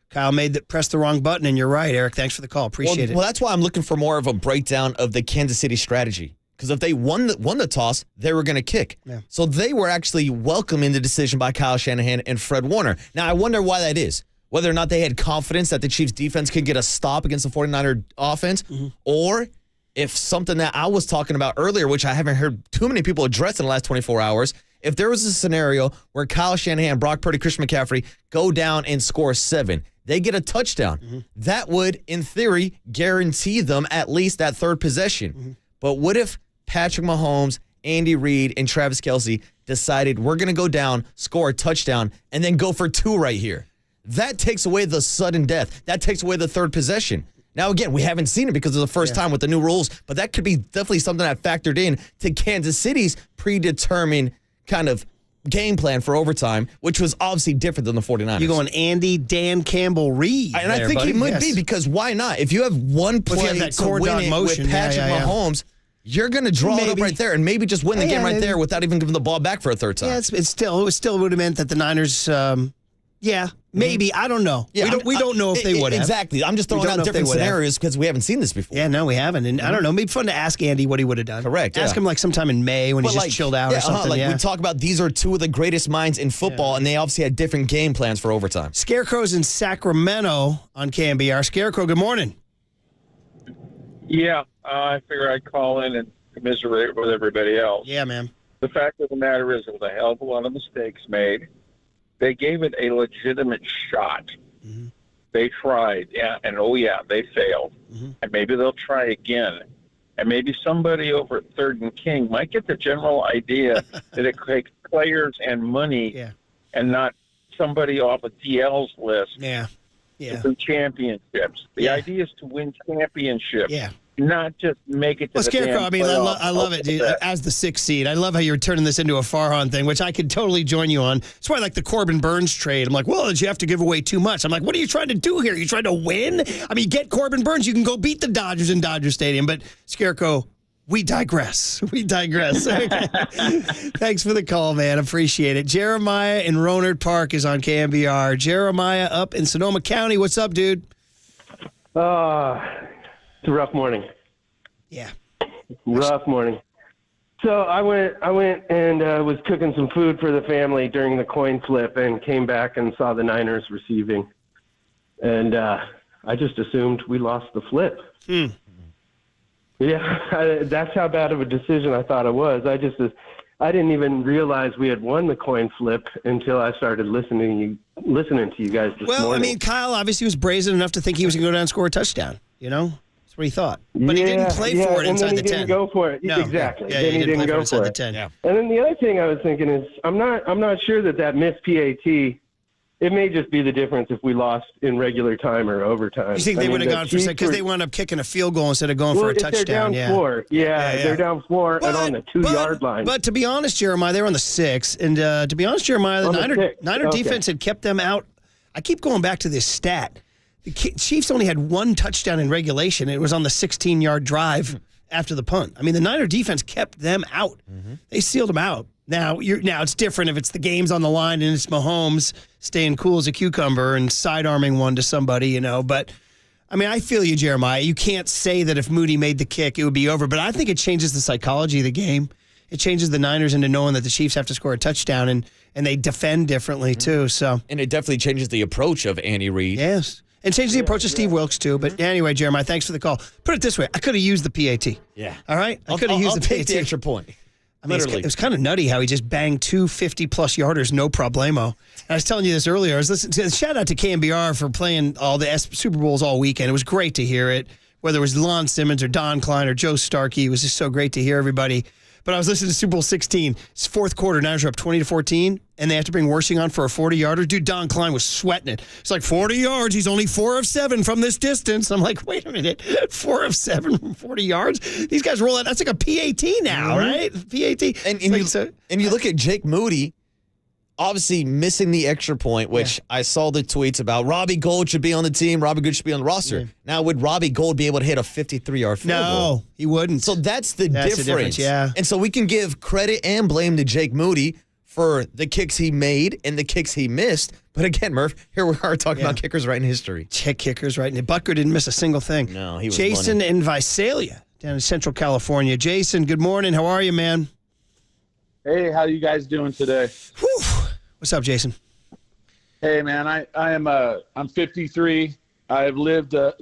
Kyle pressed the wrong button, and you're right, Eric. Thanks for the call. Appreciate it. Well, that's why I'm looking for more of a breakdown of the Kansas City strategy. Because if they won the toss, they were going to kick. Yeah. So they were actually welcoming the decision by Kyle Shanahan and Fred Warner. Now, I wonder why that is. Whether or not they had confidence that the Chiefs' defense could get a stop against the 49er offense, or if something that I was talking about earlier, which I haven't heard too many people address in the last 24 hours, if there was a scenario where Kyle Shanahan, Brock Purdy, Christian McCaffrey go down and score 7, they get a touchdown. That would, in theory, guarantee them at least that third possession. But what if Patrick Mahomes, Andy Reid, and Travis Kelce decided we're going to go down, score a touchdown, and then go for 2 right here? That takes away the sudden death. That takes away the third possession. Now, again, we haven't seen it because of the first time with the new rules, but that could be definitely something that factored in to Kansas City's predetermined kind of game plan for overtime, which was obviously different than the 49ers. You're going Andy, Dan Campbell, Reid. And I think he might be, because why not? If you have one play to win it with Patrick Mahomes, you're going to draw it up right there and maybe just win the game right there without even giving the ball back for a third time. Yeah, it still would have meant that the Niners, maybe. I don't know. Yeah, we don't know if they would have. Exactly. I'm just throwing out different scenarios because we haven't seen this before. Yeah, no, we haven't. And I don't know. Maybe fun to ask Andy what he would have done. Correct. Ask him like sometime in May when he's just chilled out or something. We talk about these are two of the greatest minds in football, and they obviously had different game plans for overtime. Scarecrow's in Sacramento on KNBR. Scarecrow, good morning. Yeah, I figure I'd call in and commiserate with everybody else. Yeah, man. The fact of the matter is there was a hell of a lot of mistakes made. They gave it a legitimate shot. They tried, and they failed. And maybe they'll try again. And maybe somebody over at 3rd and King might get the general idea that it takes players and money and not somebody off of DL's list to win championships. The idea is to win championships. Yeah. not just make it to Well, the Scarecrow, damn I mean, playoffs. I love it, dude. As the 6th seed, I love how you're turning this into a Farhan thing, which I could totally join you on. That's why I like the Corbin Burns trade. I'm like, well, did you have to give away too much? I'm like, what are you trying to do here? You trying to win? I mean, get Corbin Burns. You can go beat the Dodgers in Dodger Stadium. But, Scarecrow, we digress. We digress. Okay. Thanks for the call, man. Appreciate it. Jeremiah in Rohnert Park is on KNBR. Jeremiah up in Sonoma County. What's up, dude? It's a rough morning. Yeah. Rough morning. So I went and was cooking some food for the family during the coin flip and came back and saw the Niners receiving. And I just assumed we lost the flip. Yeah, that's how bad of a decision I thought it was. I didn't even realize we had won the coin flip until I started listening to you guys this morning. Well, I mean, Kyle obviously was brazen enough to think he was going to go down and score a touchdown, you know? That's what he thought. But he didn't play for it inside the 10. He didn't go for it. No. Exactly. Yeah, then he didn't play for it inside the 10. Yeah. And then the other thing I was thinking is I'm not sure that missed PAT, it may just be the difference if we lost in regular time or overtime. You think they would have gone for a second? Because they wound up kicking a field goal instead of going for a touchdown. They're down 4. Yeah, they're down 4 and on the 2-yard line. But to be honest, Jeremiah, they were on the 6. And to be honest, Jeremiah, the Niner defense had kept them out. I keep going back to this stat. The Chiefs only had 1 touchdown in regulation. It was on the 16-yard drive after the punt. I mean, the Niner defense kept them out. They sealed them out. Now it's different if it's the game's on the line and it's Mahomes staying cool as a cucumber and sidearming one to somebody, you know. But, I mean, I feel you, Jeremiah. You can't say that if Moody made the kick, it would be over. But I think it changes the psychology of the game. It changes the Niners into knowing that the Chiefs have to score a touchdown, and they defend differently, too. So, and it definitely changes the approach of Andy Reid. Yes. And changes the approach of Steve Wilkes, too. But anyway, Jeremiah, thanks for the call. Put it this way. I could have used the PAT. Yeah. All right? I could have used the PAT. Take the extra point. I mean, it was kind of nutty how he just banged 2 50-plus yarders, no problemo. And I was telling you this earlier. I was listening to shout out to KNBR for playing all the Super Bowls all weekend. It was great to hear it, whether it was Lon Simmons or Don Klein or Joe Starkey. It was just so great to hear everybody. But I was listening to Super Bowl 16. It's fourth quarter. Niners are up 20-14, and they have to bring Worshing on for a 40-yarder. Dude, Don Klein was sweating it. It's like 40 yards. He's only 4 of 7 from this distance. I'm like, wait a minute. 4 of 7 from 40 yards? These guys roll out. That's like a PAT now, right? PAT. And you look at Jake Moody, obviously missing the extra point, which I saw the tweets about Robbie Gould should be on the team. Robbie Gould should be on the roster. Yeah. Now, would Robbie Gould be able to hit a 53-yard field goal? No, he wouldn't. So that's the difference. Yeah. And so we can give credit and blame to Jake Moody for the kicks he made and the kicks he missed. But again, Murph, here we are talking about kickers right in history. Kickers right in. Butker didn't miss a single thing. No, he was Jason in Visalia down in Central California. Jason, good morning. How are you, man? Hey, how you guys doing today? Whew. What's up, Jason? Hey, man, I'm 53. I've lived a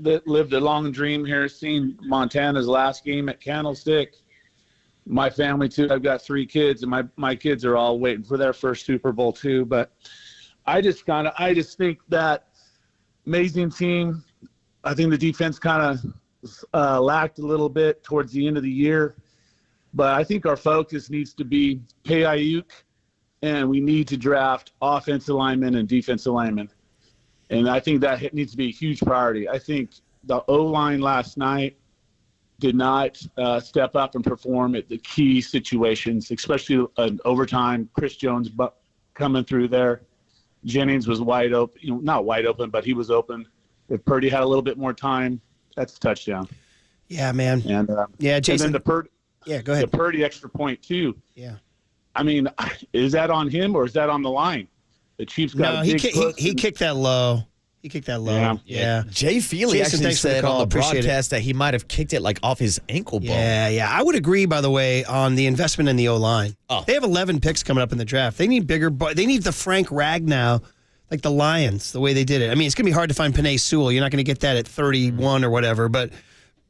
long dream here, seen Montana's last game at Candlestick. My family too. I've got 3 kids, and my kids are all waiting for their first Super Bowl too. But I just think that amazing team. I think the defense kind of lacked a little bit towards the end of the year, but I think our focus needs to be pay Ayuk. And we need to draft offensive linemen and defensive linemen. And I think that needs to be a huge priority. I think the O-line last night did not step up and perform at the key situations, especially in overtime. Chris Jones coming through there. Jennings was wide open. Not wide open, but he was open. If Purdy had a little bit more time, that's a touchdown. Yeah, man. And Jason. And then go ahead. The Purdy extra point, too. Yeah. I mean, is that on him or is that on the line? The Chiefs got he kicked that low. He kicked that low. Yeah. Jay Feely actually said on the broadcast that he might have kicked it like off his ankle bone. Yeah. I would agree, by the way, on the investment in the O-line. Oh. They have 11 picks coming up in the draft. They need bigger. They need the Frank Ragnow, like the Lions, the way they did it. I mean, it's going to be hard to find Penei Sewell. You're not going to get that at 31 or whatever, but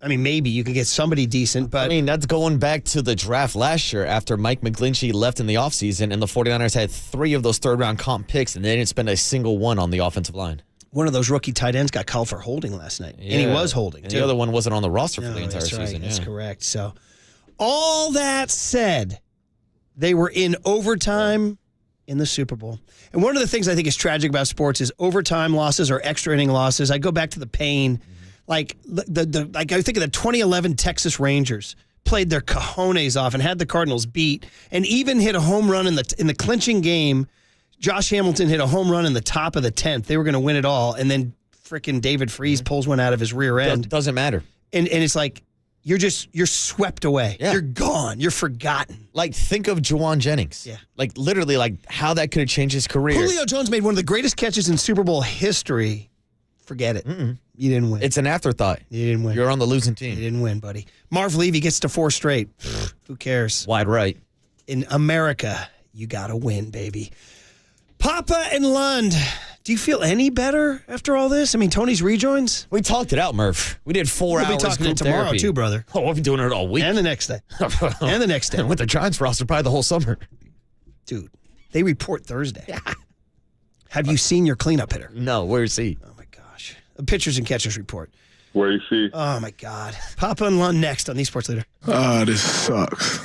I mean, maybe you can get somebody decent, but... I mean, that's going back to the draft last year after Mike McGlinchey left in the offseason, and the 49ers had 3 of those third-round comp picks, and they didn't spend a single one on the offensive line. One of those rookie tight ends got called for holding last night, and he was holding, and the other one wasn't on the roster for the entire that's season. That's correct. So, all that said, they were in overtime in the Super Bowl. And one of the things I think is tragic about sports is overtime losses or extra inning losses. I go back to the pain Like I think of the 2011 Texas Rangers played their cojones off and had the Cardinals beat, and even hit a home run in the clinching game. Josh Hamilton hit a home run in the top of the 10th. They were going to win it all, and then frickin' David Freese pulls one out of his rear end. Doesn't matter. And it's like you're swept away. Yeah. You're gone. You're forgotten. Like, think of Juwan Jennings. Yeah. Like, literally, like, how that could have changed his career. Julio Jones made one of the greatest catches in Super Bowl history. Forget it. You didn't win. It's an afterthought. You didn't win. You're on the losing team. You didn't win, buddy. Marv Levy gets to 4 straight. Who cares? Wide right. In America, you got to win, baby. Papa and Lund, do you feel any better after all this? I mean, Tony's rejoins? We talked it out, Murph. We did 4 hours. We'll be talking it tomorrow, therapy. too, brother. Oh, we'll be doing it all week. And the next day. And the next day. With the Giants roster, probably the whole summer. Dude, they report Thursday. Have you seen your cleanup hitter? No, where's he? Oh, my gosh. A pitchers and catchers report. Where you see? Oh, my God. Papa and Lund next on the Sports Leader. This sucks.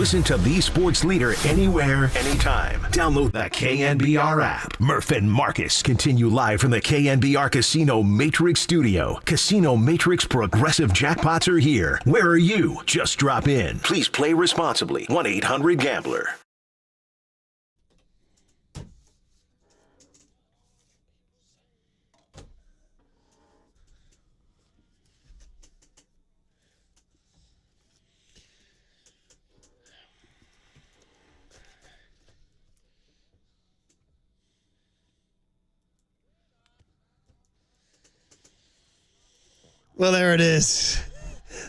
Listen to the sports leader anywhere, anytime. Download the KNBR app. Murph and Marcus continue live from the KNBR Casino Matrix Studio. Casino Matrix Progressive Jackpots are here. Where are you? Just drop in. Please play responsibly. 1-800-GAMBLER. Well, there it is.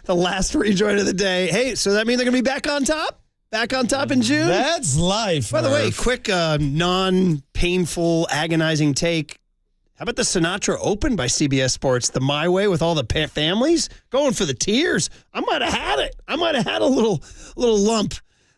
The last rejoin of the day. Hey, so that means they're going to be back on top? Back on top in June? That's life. By the way, Murph. quick, non-painful, agonizing take. How about the Sinatra Open by CBS Sports? The My Way with all the families going for the tears. I might have had it. I might have had a little lump.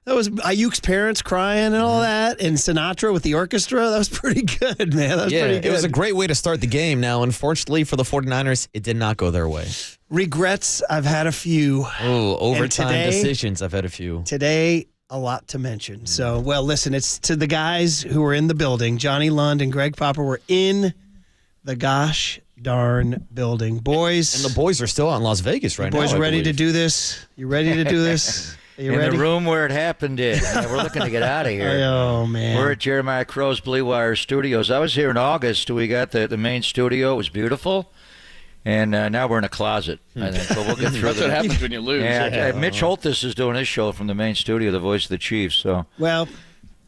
That was Ayuk's parents crying and all that, and Sinatra with the orchestra. That was pretty good, man. That was pretty good. It was a great way to start the game. Now, unfortunately for the 49ers, it did not go their way. Regrets, I've had a few. Oh, overtime decisions, I've had a few. Today, a lot to mention. So, well, listen, it's to the guys who were in the building. Johnny Lund and Greg Popper were in the gosh darn building. Boys. And the boys are still out in Las Vegas right now. Boys, ready to do this? You ready to do this? Are you ready? The room where it happened, yeah, we're looking to get out of here. Oh, man. We're at Jeremiah Crow's Blue Wire Studios. I was here in August. We got the main studio. It was beautiful. And now we're in a closet, I think. But we'll get through That's what happens when you lose. Yeah, Mitch Holthus is doing his show from the main studio, the voice of the Chiefs. So, well,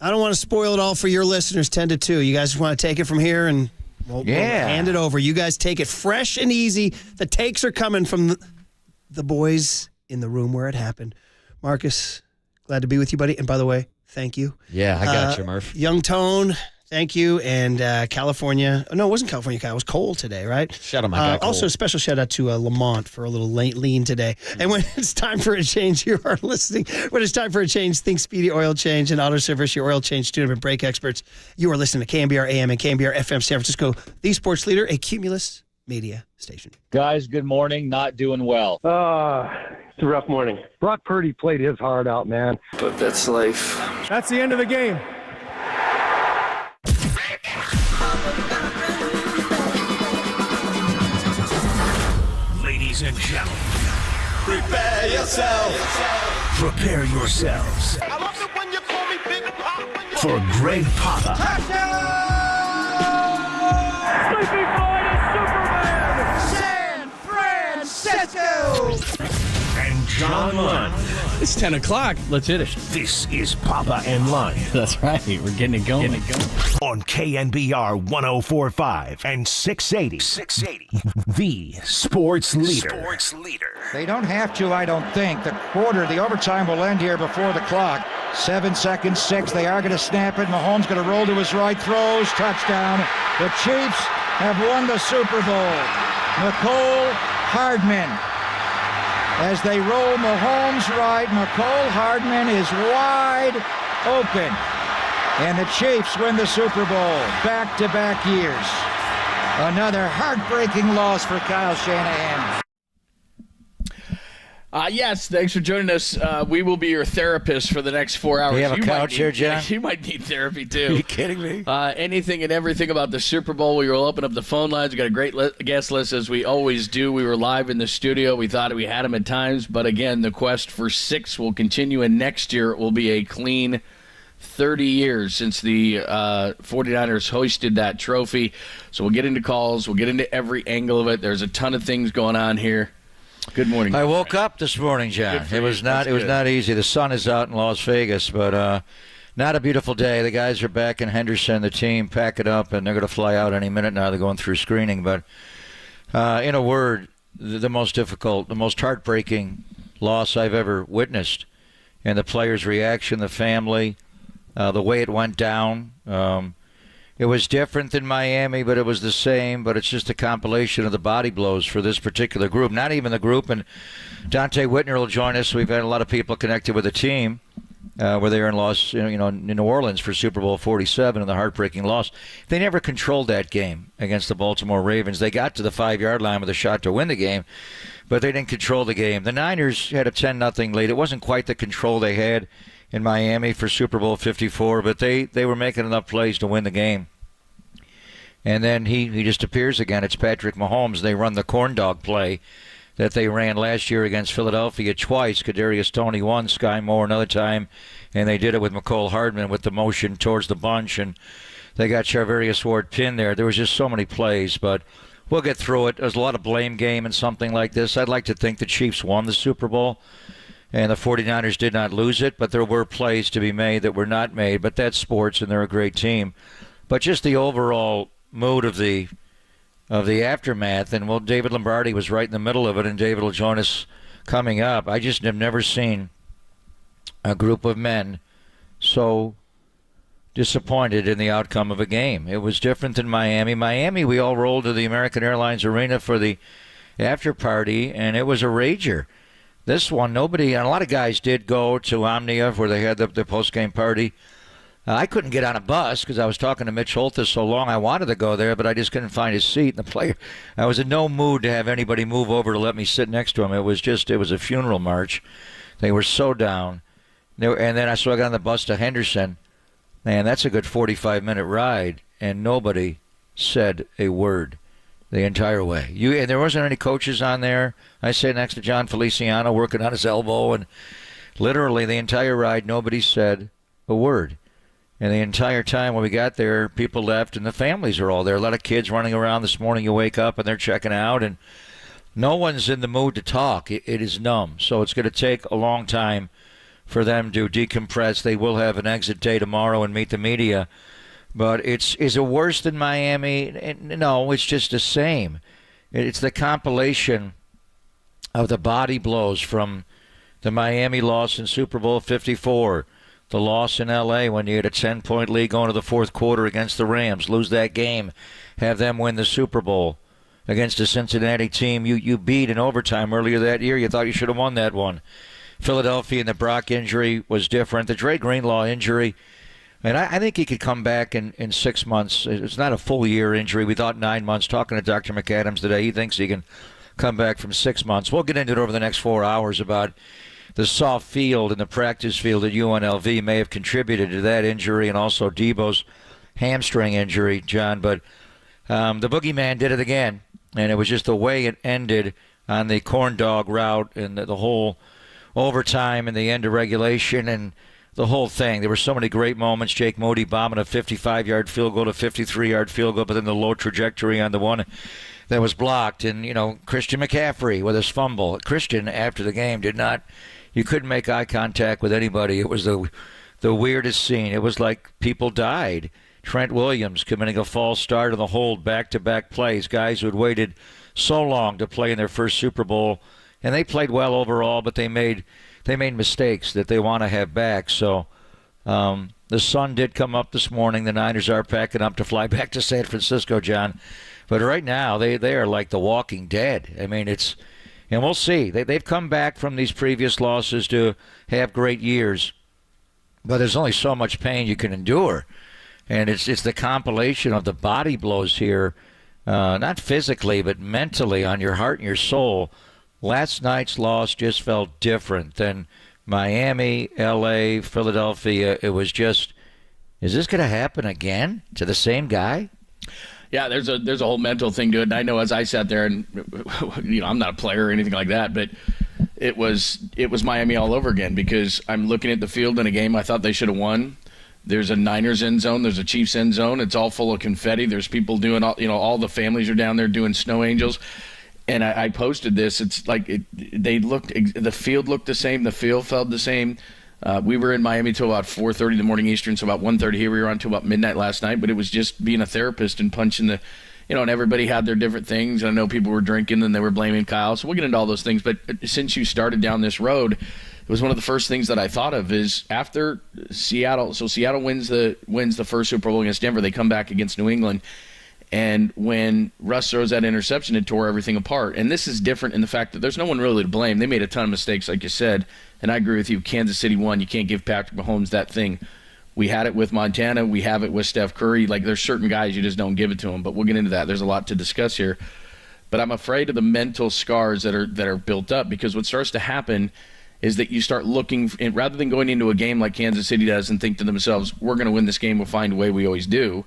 I don't want to spoil it all for your listeners 10 to 2. You guys want to take it from here and we'll hand it over. You guys take it fresh and easy. The takes are coming from the boys in the room where it happened. Marcus, glad to be with you, buddy. And by the way, thank you. Yeah, I got you, Murph. Young Tone, thank you. And California. No, it wasn't California. It was cold today, right? Shout out my guy, Cole. Also, a special shout out to Lamont for a little lean today. And when it's time for a change, you are listening. When it's time for a change, think Speedy Oil Change and Auto Service, your oil change student and brake experts. You are listening to KNBR AM and KNBR FM San Francisco, the sports leader, a Cumulus media station. Guys, good morning. Not doing well. It's a rough morning. Brock Purdy played his heart out, man. But that's life. That's the end of the game. Ladies and gentlemen, Prepare yourself. prepare yourselves I love it when you call me Big Pop. for Greg Papa Sleepy Floyd is Superman. San Francisco. and John Lund. It's 10 o'clock. Let's hit it. This is Papa and Lund That's right. We're getting it going. on KNBR 104.5 and 680. 680. The sports leader. They don't have to, I don't think. The overtime will end here before the clock. 7 seconds, 6. They are going to snap it. Mahomes going to roll to his right, throws, touchdown. The Chiefs have won the Super Bowl. Mecole Hardman. As they roll Mahomes right, Mecole Hardman is wide open. And the Chiefs win the Super Bowl back-to-back years. Another heartbreaking loss for Kyle Shanahan. Yes, thanks for joining us. We will be your therapist for the next 4 hours. Do you have a couch here, John? You might need therapy, too. Are you kidding me? Anything and everything about the Super Bowl. We will open up the phone lines. We got a great guest list, as we always do. We were live in the studio. We thought we had them at times. But, again, the quest for 6 will continue, and next year it will be a clean 30 years since the 49ers hoisted that trophy. So we'll get into calls. We'll get into every angle of it. There's a ton of things going on here. Good morning. I woke up this morning, John. It was not easy. The sun is out in Las Vegas, but not a beautiful day. The guys are back in Henderson. The team pack it up, and they're going to fly out any minute now. They're going through screening. But in a word, the most difficult, the most heartbreaking loss I've ever witnessed. And the players' reaction, the family, the way it went down. It was different than Miami, but it was the same. But it's just a compilation of the body blows for this particular group. Not even the group. And Dante Whitner will join us. We've had a lot of people connected with the team where they were in New Orleans for Super Bowl 47 and the heartbreaking loss. They never controlled that game against the Baltimore Ravens. They got to the 5-yard line with a shot to win the game, but they didn't control the game. The Niners had a 10-0 lead. It wasn't quite the control they had in Miami for Super Bowl 54, but they were making enough plays to win the game. And then he just appears again. It's Patrick Mahomes. They run the corn dog play that they ran last year against Philadelphia twice. Kadarius Toney once, Sky Moore another time, and they did it with McCole Hardman with the motion towards the bunch, and they got Charvarius Ward pinned there. There was just so many plays, but we'll get through it. There's a lot of blame game in something like this. I'd like to think the Chiefs won the Super Bowl, and the 49ers did not lose it, but there were plays to be made that were not made, but that's sports, and they're a great team. But just the overall mood of the aftermath, and well, David Lombardi was right in the middle of it, and David will join us coming up. I just have never seen a group of men so disappointed in the outcome of a game. It was different than Miami. Miami, we all rolled to the American Airlines Arena for the after party, and it was a rager. This one, nobody, and a lot of guys did go to Omnia where they had the post-game party. I couldn't get on a bus because I was talking to Mitch Holthus so long. I wanted to go there, but I just couldn't find his seat. And the player, I was in no mood to have anybody move over to let me sit next to him. It was a funeral march. They were so down. And then I got on the bus to Henderson. Man, that's a good 45-minute ride, and nobody said a word the entire way. And there wasn't any coaches on there. I sat next to John Feliciano working on his elbow, and literally the entire ride, nobody said a word. And the entire time when we got there, people left, and the families are all there. A lot of kids running around this morning. You wake up, and they're checking out, and no one's in the mood to talk. It is numb. So it's going to take a long time for them to decompress. They will have an exit day tomorrow and meet the media. But is it worse than Miami? No, it's just the same. It's the compilation of the body blows from the Miami loss in Super Bowl 54, the loss in L.A. when you had a 10-point lead going to the fourth quarter against the Rams, lose that game, have them win the Super Bowl against a Cincinnati team you beat in overtime earlier that year. You thought you should have won that one. Philadelphia and the Brock injury was different. The Dre Greenlaw injury, and I think he could come back in 6 months. It's not a full year injury. We thought 9 months. Talking to Dr. McAdams today, he thinks he can come back from 6 months. We'll get into it over the next 4 hours about the soft field and the practice field at UNLV may have contributed to that injury, and also Debo's hamstring injury, John. But the boogeyman did it again, and it was just the way it ended on the corn dog route and the whole overtime and the end of regulation and the whole thing. There were so many great moments. Jake Moody bombing a 55-yard field goal to 53-yard field goal, but then the low trajectory on the one that was blocked. And, Christian McCaffrey with his fumble. Christian, after the game, you couldn't make eye contact with anybody. It was the weirdest scene. It was like people died. Trent Williams committing a false start on the hold, back-to-back plays. Guys who had waited so long to play in their first Super Bowl, and they played well overall, but they made mistakes that they want to have back. So the sun did come up this morning. The Niners are packing up to fly back to San Francisco, John. But right now, they are like the walking dead. I mean, and we'll see. They've come back from these previous losses to have great years. But there's only so much pain you can endure. And it's the compilation of the body blows here, not physically, but mentally on your heart and your soul. Last night's loss just felt different than Miami, L.A., Philadelphia. It was just, is this going to happen again to the same guy? Yeah, there's a whole mental thing to it. And I know as I sat there, and I'm not a player or anything like that, but it was Miami all over again, because I'm looking at the field in a game I thought they should have won. There's a Niners end zone. There's a Chiefs end zone. It's all full of confetti. There's people doing all the families are down there doing snow angels. And I posted this. It's like the field looked the same. The field felt the same. We were in Miami till about 4:30 in the morning Eastern, so about 1:30 here. We were on till about midnight last night. But it was just being a therapist and punching the, and everybody had their different things. I know people were drinking and they were blaming Kyle. So we'll get into all those things. But since you started down this road, it was one of the first things that I thought of is after Seattle. So Seattle wins the first Super Bowl against Denver. They come back against New England. And when Russ throws that interception, it tore everything apart. And this is different in the fact that there's no one really to blame. They made a ton of mistakes, like you said. And I agree with you. Kansas City won. You can't give Patrick Mahomes that thing. We had it with Montana. We have it with Steph Curry. Like, there's certain guys you just don't give it to them. But we'll get into that. There's a lot to discuss here. But I'm afraid of the mental scars that are built up, because what starts to happen is that you start looking, and rather than going into a game like Kansas City does and think to themselves, we're going to win this game, we'll find a way, we always do.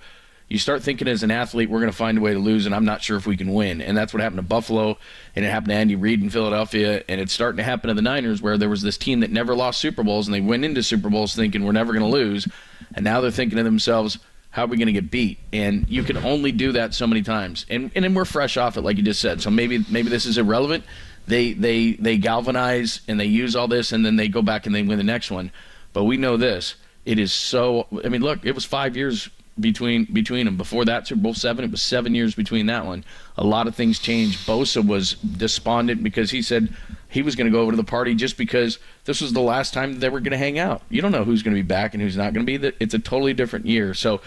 You start thinking as an athlete, we're going to find a way to lose, and I'm not sure if we can win. And that's what happened to Buffalo, and it happened to Andy Reid in Philadelphia, and it's starting to happen to the Niners, where there was this team that never lost Super Bowls, and they went into Super Bowls thinking we're never going to lose, and now they're thinking to themselves, how are we going to get beat? And you can only do that so many times. And then we're fresh off it, like you just said. So maybe this is irrelevant. They galvanize and they use all this, and then they go back and they win the next one. But we know this. It is so. I mean, look, it was 5 years between them. Before that Super Bowl 7, it was 7 years between that one. A lot of things changed. Bosa was despondent because he said he was going to go over to the party just because this was the last time they were going to hang out. You don't know who's going to be back and who's not going to be. It's a totally different year. So,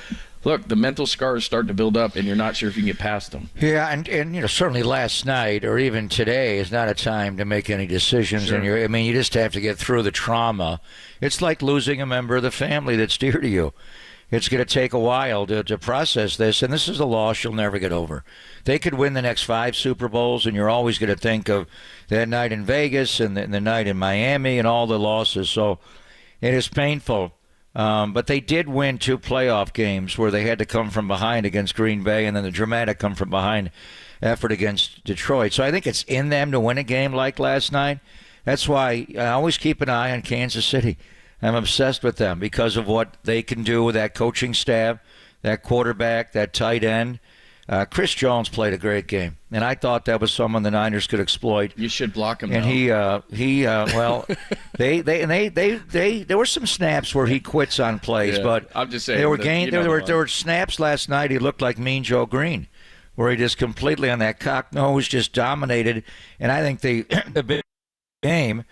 look, the mental scars start to build up, and you're not sure if you can get past them. Yeah, and certainly last night or even today is not a time to make any decisions. Sure. And you just have to get through the trauma. It's like losing a member of the family that's dear to you. It's going to take a while to process this, and this is a loss you'll never get over. They could win the next 5 Super Bowls, and you're always going to think of that night in Vegas and the night in Miami and all the losses. So it is painful. But they did win 2 playoff games where they had to come from behind against Green Bay, and then the dramatic come from behind effort against Detroit. So I think it's in them to win a game like last night. That's why I always keep an eye on Kansas City. I'm obsessed with them because of what they can do with that coaching staff, that quarterback, that tight end. Chris Jones played a great game, and I thought that was someone the Niners could exploit. You should block him. And well, there were some snaps where he quits on plays, Yeah, but I'm just saying there were snaps last night. He looked like Mean Joe Green, where he just completely on that cock nose just dominated. And I think the big game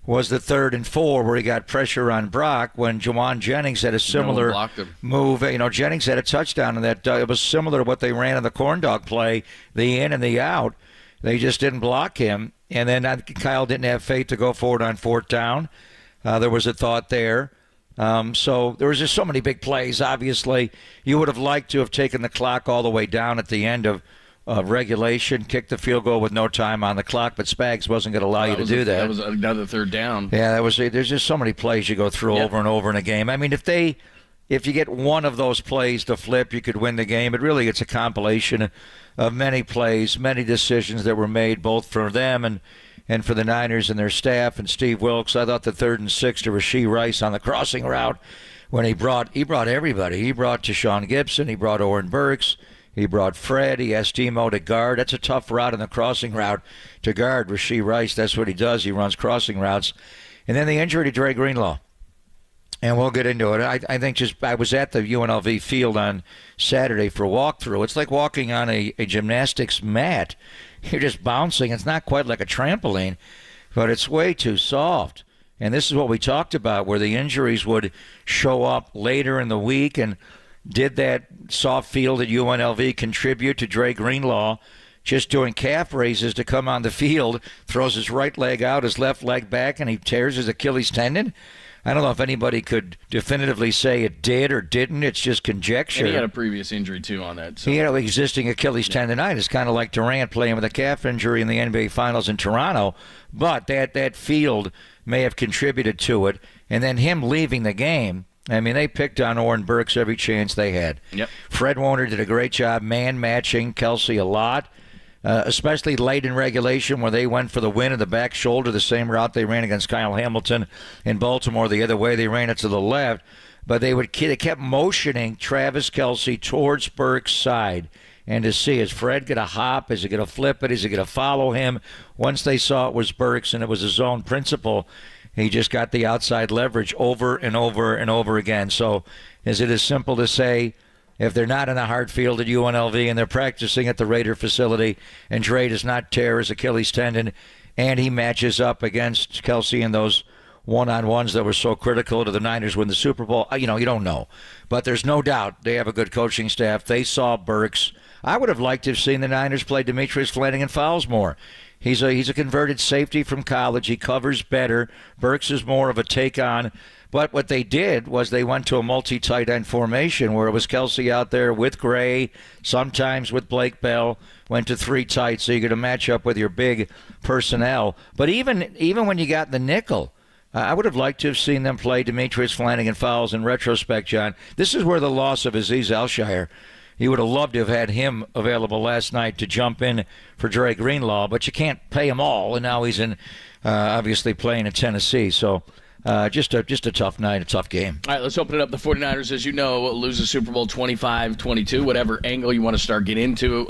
was the 3rd and 4 where he got pressure on Brock when Jawan Jennings had a similar move. Jennings had a touchdown, and that it was similar to what they ran in the corn dog play, the in and the out. They just didn't block him. And then Kyle didn't have faith to go forward on 4th down. There was a thought there. So there was just so many big plays. Obviously, you would have liked to have taken the clock all the way down at the end of regulation, kicked the field goal with no time on the clock, but Spags wasn't going to allow you to do that. That was another 3rd down. Yeah, there's just so many plays you go through over and over in a game. I mean, if you get one of those plays to flip, you could win the game. But really, it's a compilation of many plays, many decisions that were made, both for them and for the Niners and their staff and Steve Wilkes. I thought the 3rd and 6 to Rashee Rice on the crossing route when he brought everybody. He brought Tashawn Gibson. He brought Oren Burks. He brought Fred. He asked Demo to guard. That's a tough route in the crossing route to guard Rashee Rice. That's what he does. He runs crossing routes. And then the injury to Dre Greenlaw. And we'll get into it. I think I was at the UNLV field on Saturday for a walkthrough. It's like walking on a gymnastics mat. You're just bouncing. It's not quite like a trampoline, but it's way too soft. And this is what we talked about, where the injuries would show up later in the week. And did that soft field at UNLV contribute to Dre Greenlaw just doing calf raises to come on the field, throws his right leg out, his left leg back, and he tears his Achilles tendon? I don't know if anybody could definitively say it did or didn't. It's just conjecture. And he had a previous injury, too, on that. So. He had an existing Achilles tendonitis, kind of like Durant playing with a calf injury in the NBA Finals in Toronto. But that field may have contributed to it. And then him leaving the game, I mean, they picked on Oren Burks every chance they had. Yep. Fred Warner did a great job man-matching Kelsey a lot, especially late in regulation where they went for the win of the back shoulder, the same route they ran against Kyle Hamilton in Baltimore the other way. They ran it to the left, but they kept motioning Travis Kelsey towards Burks' side. And to see, is Fred going to hop? Is he going to flip it? Is he going to follow him? Once they saw it was Burks and it was his own principle, he just got the outside leverage over and over and over again. So is it as simple to say, if they're not in a hard field at UNLV and they're practicing at the Raider facility and Dre does not tear his Achilles tendon and he matches up against Kelsey in those one-on-ones that were so critical to the Niners win the Super Bowl, you don't know. But there's no doubt they have a good coaching staff. They saw Burks. I would have liked to have seen the Niners play Demetrius Flanagan Fowles more. He's a converted safety from college. He covers better. Burks is more of a take-on. But what they did was they went to a multi-tight end formation where it was Kelsey out there with Gray, sometimes with Blake Bell, went to 3 tight, so you get a match up with your big personnel. But even when you got the nickel, I would have liked to have seen them play Demetrius Flanagan Fowles in retrospect, John. This is where the loss of Aziz Alshire, you would have loved to have had him available last night to jump in for Dre Greenlaw, but you can't pay him all, and now he's in obviously playing in Tennessee. So just a tough night, a tough game. All right, let's open it up. The 49ers, as you know, lose the Super Bowl 25-22, whatever angle you want to start getting into.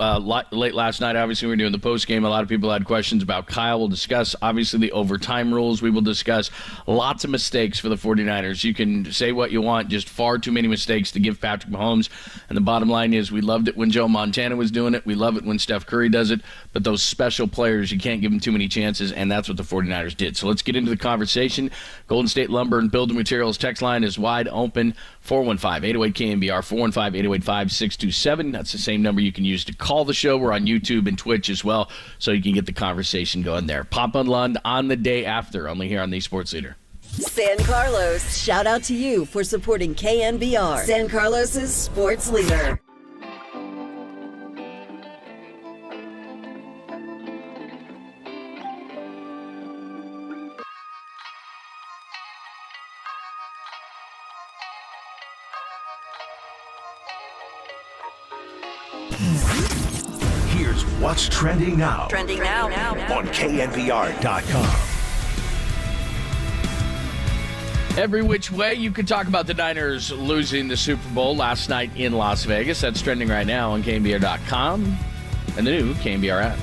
Late last night, obviously, we were doing the postgame. A lot of people had questions about Kyle. We'll discuss, obviously, the overtime rules. We will discuss lots of mistakes for the 49ers. You can say what you want, just far too many mistakes to give Patrick Mahomes. And the bottom line is we loved it when Joe Montana was doing it. We love it when Steph Curry does it. But those special players, you can't give them too many chances, and that's what the 49ers did. So let's get into the conversation. Golden State Lumber and Building Materials text line is wide open, 415-808-KNBR, 415-808-5627. That's the same number you can use to call the show. We're on YouTube and Twitch as well, so you can get the conversation going there. Papa Lund on the day after, only here on the Sports Leader. San Carlos, shout out to you for supporting KNBR, San Carlos's Sports Leader. Here's what's trending now. Trending now. On KNBR.com. Every which way you could talk about the Niners losing the Super Bowl last night in Las Vegas. That's trending right now on KNBR.com and the new KNBR app.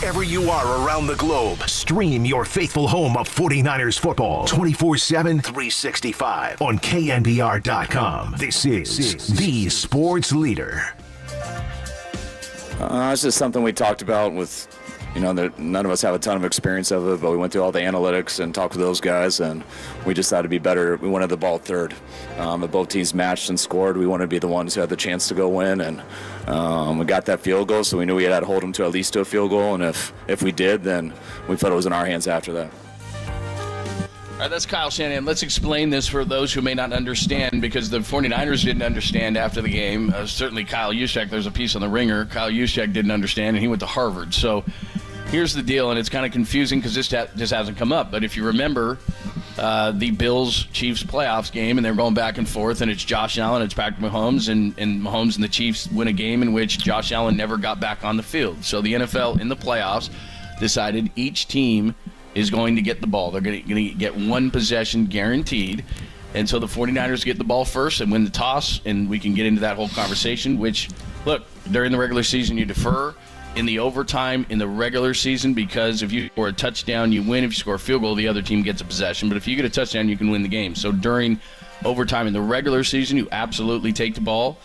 wherever you are around the globe. Stream your faithful home of 49ers football 24/7, 365 on KNBR.com. This is the sports leader. It's just something we talked about with, that none of us have a ton of experience of it, but we went through all the analytics and talked to those guys, and we just thought it'd be better. We wanted the ball third. If both teams matched and scored, we wanted to be the ones who had the chance to go win, and we got that field goal, so we knew we had to hold them to at least to a field goal, and if we did, then we felt it was in our hands after that. All right, that's Kyle Shanahan. Let's explain this for those who may not understand, because the 49ers didn't understand after the game. Certainly Kyle Juszczyk, there's a piece on the Ringer. Kyle Juszczyk didn't understand, and he went to Harvard. So here's the deal, and it's kind of confusing because this hasn't come up. But if you remember the Bills-Chiefs playoffs game, and they're going back and forth, and it's Josh Allen, it's Patrick Mahomes, and Mahomes and the Chiefs win a game in which Josh Allen never got back on the field. So the NFL in the playoffs decided each team is going to get the ball. They're going to get one possession guaranteed. And so the 49ers get the ball first and win the toss, and we can get into that whole conversation, which, look, during the regular season you defer. In the overtime in the regular season, because if you score a touchdown, you win. If you score a field goal, the other team gets a possession. But if you get a touchdown, you can win the game. So during overtime in the regular season, you absolutely take the ball.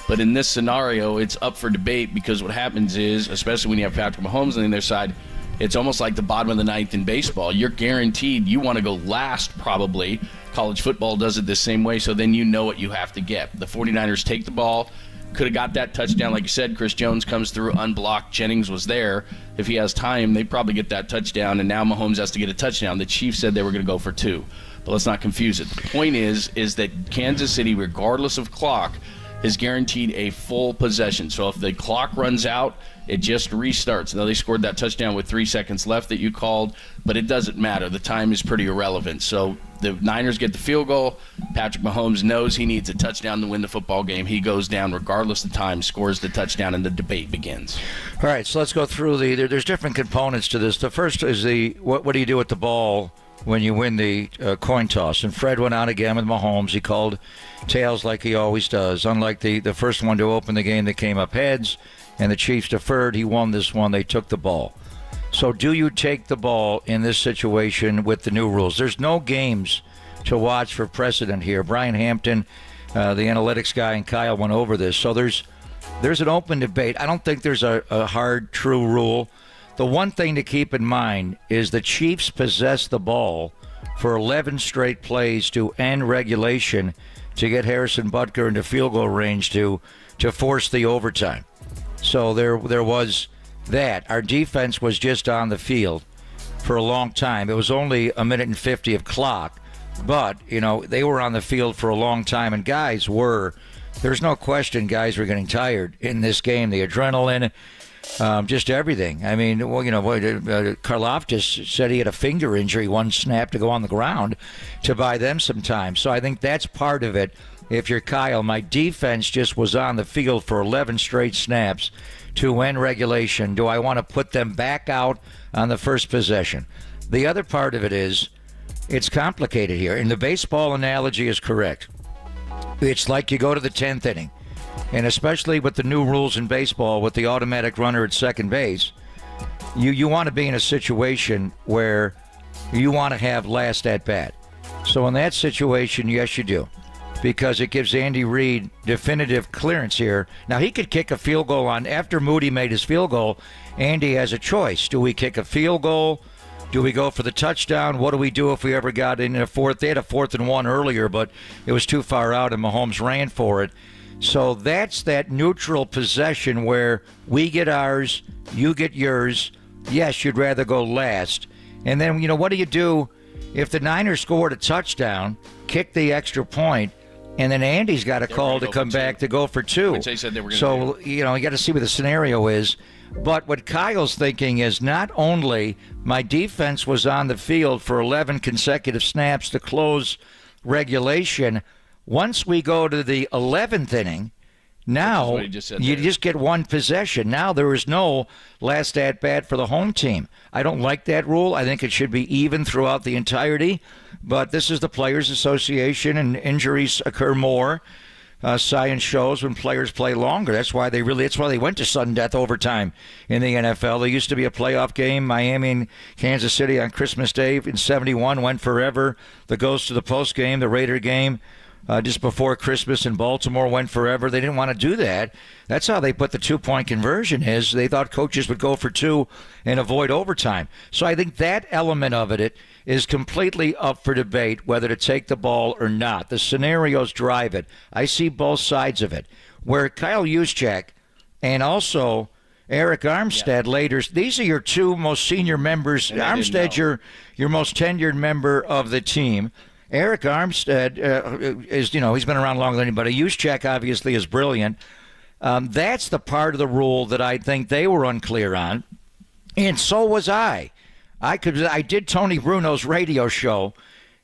But in this scenario, it's up for debate, because what happens is, especially when you have Patrick Mahomes on the other side, it's almost like the bottom of the ninth in baseball. You're guaranteed you want to go last, probably. College football does it the same way, so then you know what you have to get. The 49ers take the ball. Could have got that touchdown. Like you said, Chris Jones comes through unblocked. Jennings was there. If he has time, they probably get that touchdown, and now Mahomes has to get a touchdown. The Chiefs said they were going to go for 2. But let's not confuse it. The point is that Kansas City, regardless of clock, is guaranteed a full possession. So if the clock runs out, it just restarts. Now, they scored that touchdown with 3 seconds left that you called, but it doesn't matter. The time is pretty irrelevant. So the Niners get the field goal. Patrick Mahomes knows he needs a touchdown to win the football game. He goes down regardless of time, scores the touchdown, and the debate begins. All right, so let's go through there's different components to this. The first is what do you do with the ball when you win the coin toss? And Fred went out again with Mahomes. He called tails like he always does. Unlike the first one to open the game that came up heads, and the Chiefs deferred, he won this one. They took the ball. So do you take the ball in this situation with the new rules? There's no games to watch for precedent here. Brian Hampton, the analytics guy, and Kyle went over this. So there's an open debate. I don't think there's a hard, true rule. The one thing to keep in mind is the Chiefs possessed the ball for 11 straight plays to end regulation to get Harrison Butker into field goal range to force the overtime. So there was that. Our defense was just on the field for a long time. It was only a minute and 50 of clock, but, they were on the field for a long time, and there's no question guys were getting tired in this game. The adrenaline, just everything. I mean, Karlaftis said he had a finger injury, one snap to go on the ground to buy them some time. So I think that's part of it. If you're Kyle, my defense just was on the field for 11 straight snaps to end regulation. Do I want to put them back out on the first possession? The other part of it is it's complicated here, and the baseball analogy is correct. It's like you go to the 10th inning, and especially with the new rules in baseball with the automatic runner at second base, you want to be in a situation where you want to have last at bat. So in that situation, yes, you do, because it gives Andy Reid definitive clearance here. Now, he could kick a field goal after Moody made his field goal. Andy has a choice. Do we kick a field goal? Do we go for the touchdown? What do we do if we ever got in a fourth? They had a 4th and 1 earlier, but it was too far out and Mahomes ran for it. So that's that neutral possession where we get ours, you get yours. Yes, you'd rather go last. And then, what do you do if the Niners scored a touchdown, kick the extra point, and then Andy's got a call to come back to go for 2. Which they said they were going to do. You got to see what the scenario is. But what Kyle's thinking is not only my defense was on the field for 11 consecutive snaps to close regulation, once we go to the 11th inning, now you just get one possession. Now there is no last at-bat for the home team. I don't like that rule. I think it should be even throughout the entirety. But this is the Players Association, and injuries occur more. science shows when players play longer. That's why they went to sudden death overtime in the NFL. There used to be a playoff game, Miami and Kansas City on Christmas Day in '71, went forever. The goes to the post game, the Raider game. Just before Christmas in Baltimore went forever. They didn't want to do that. That's how they put the 2-point conversion is. They thought coaches would go for 2 and avoid overtime. So I think that element of it is completely up for debate, whether to take the ball or not. The scenarios drive it. I see both sides of it. Where Kyle Juszczyk and also Eric Armstead later, these are your 2 most senior members. Armstead, your most tenured member of the team. Eric Armstead is, he's been around longer than anybody. Juszczyk obviously is brilliant. That's the part of the rule that I think they were unclear on, and so was I. I did Tony Bruno's radio show,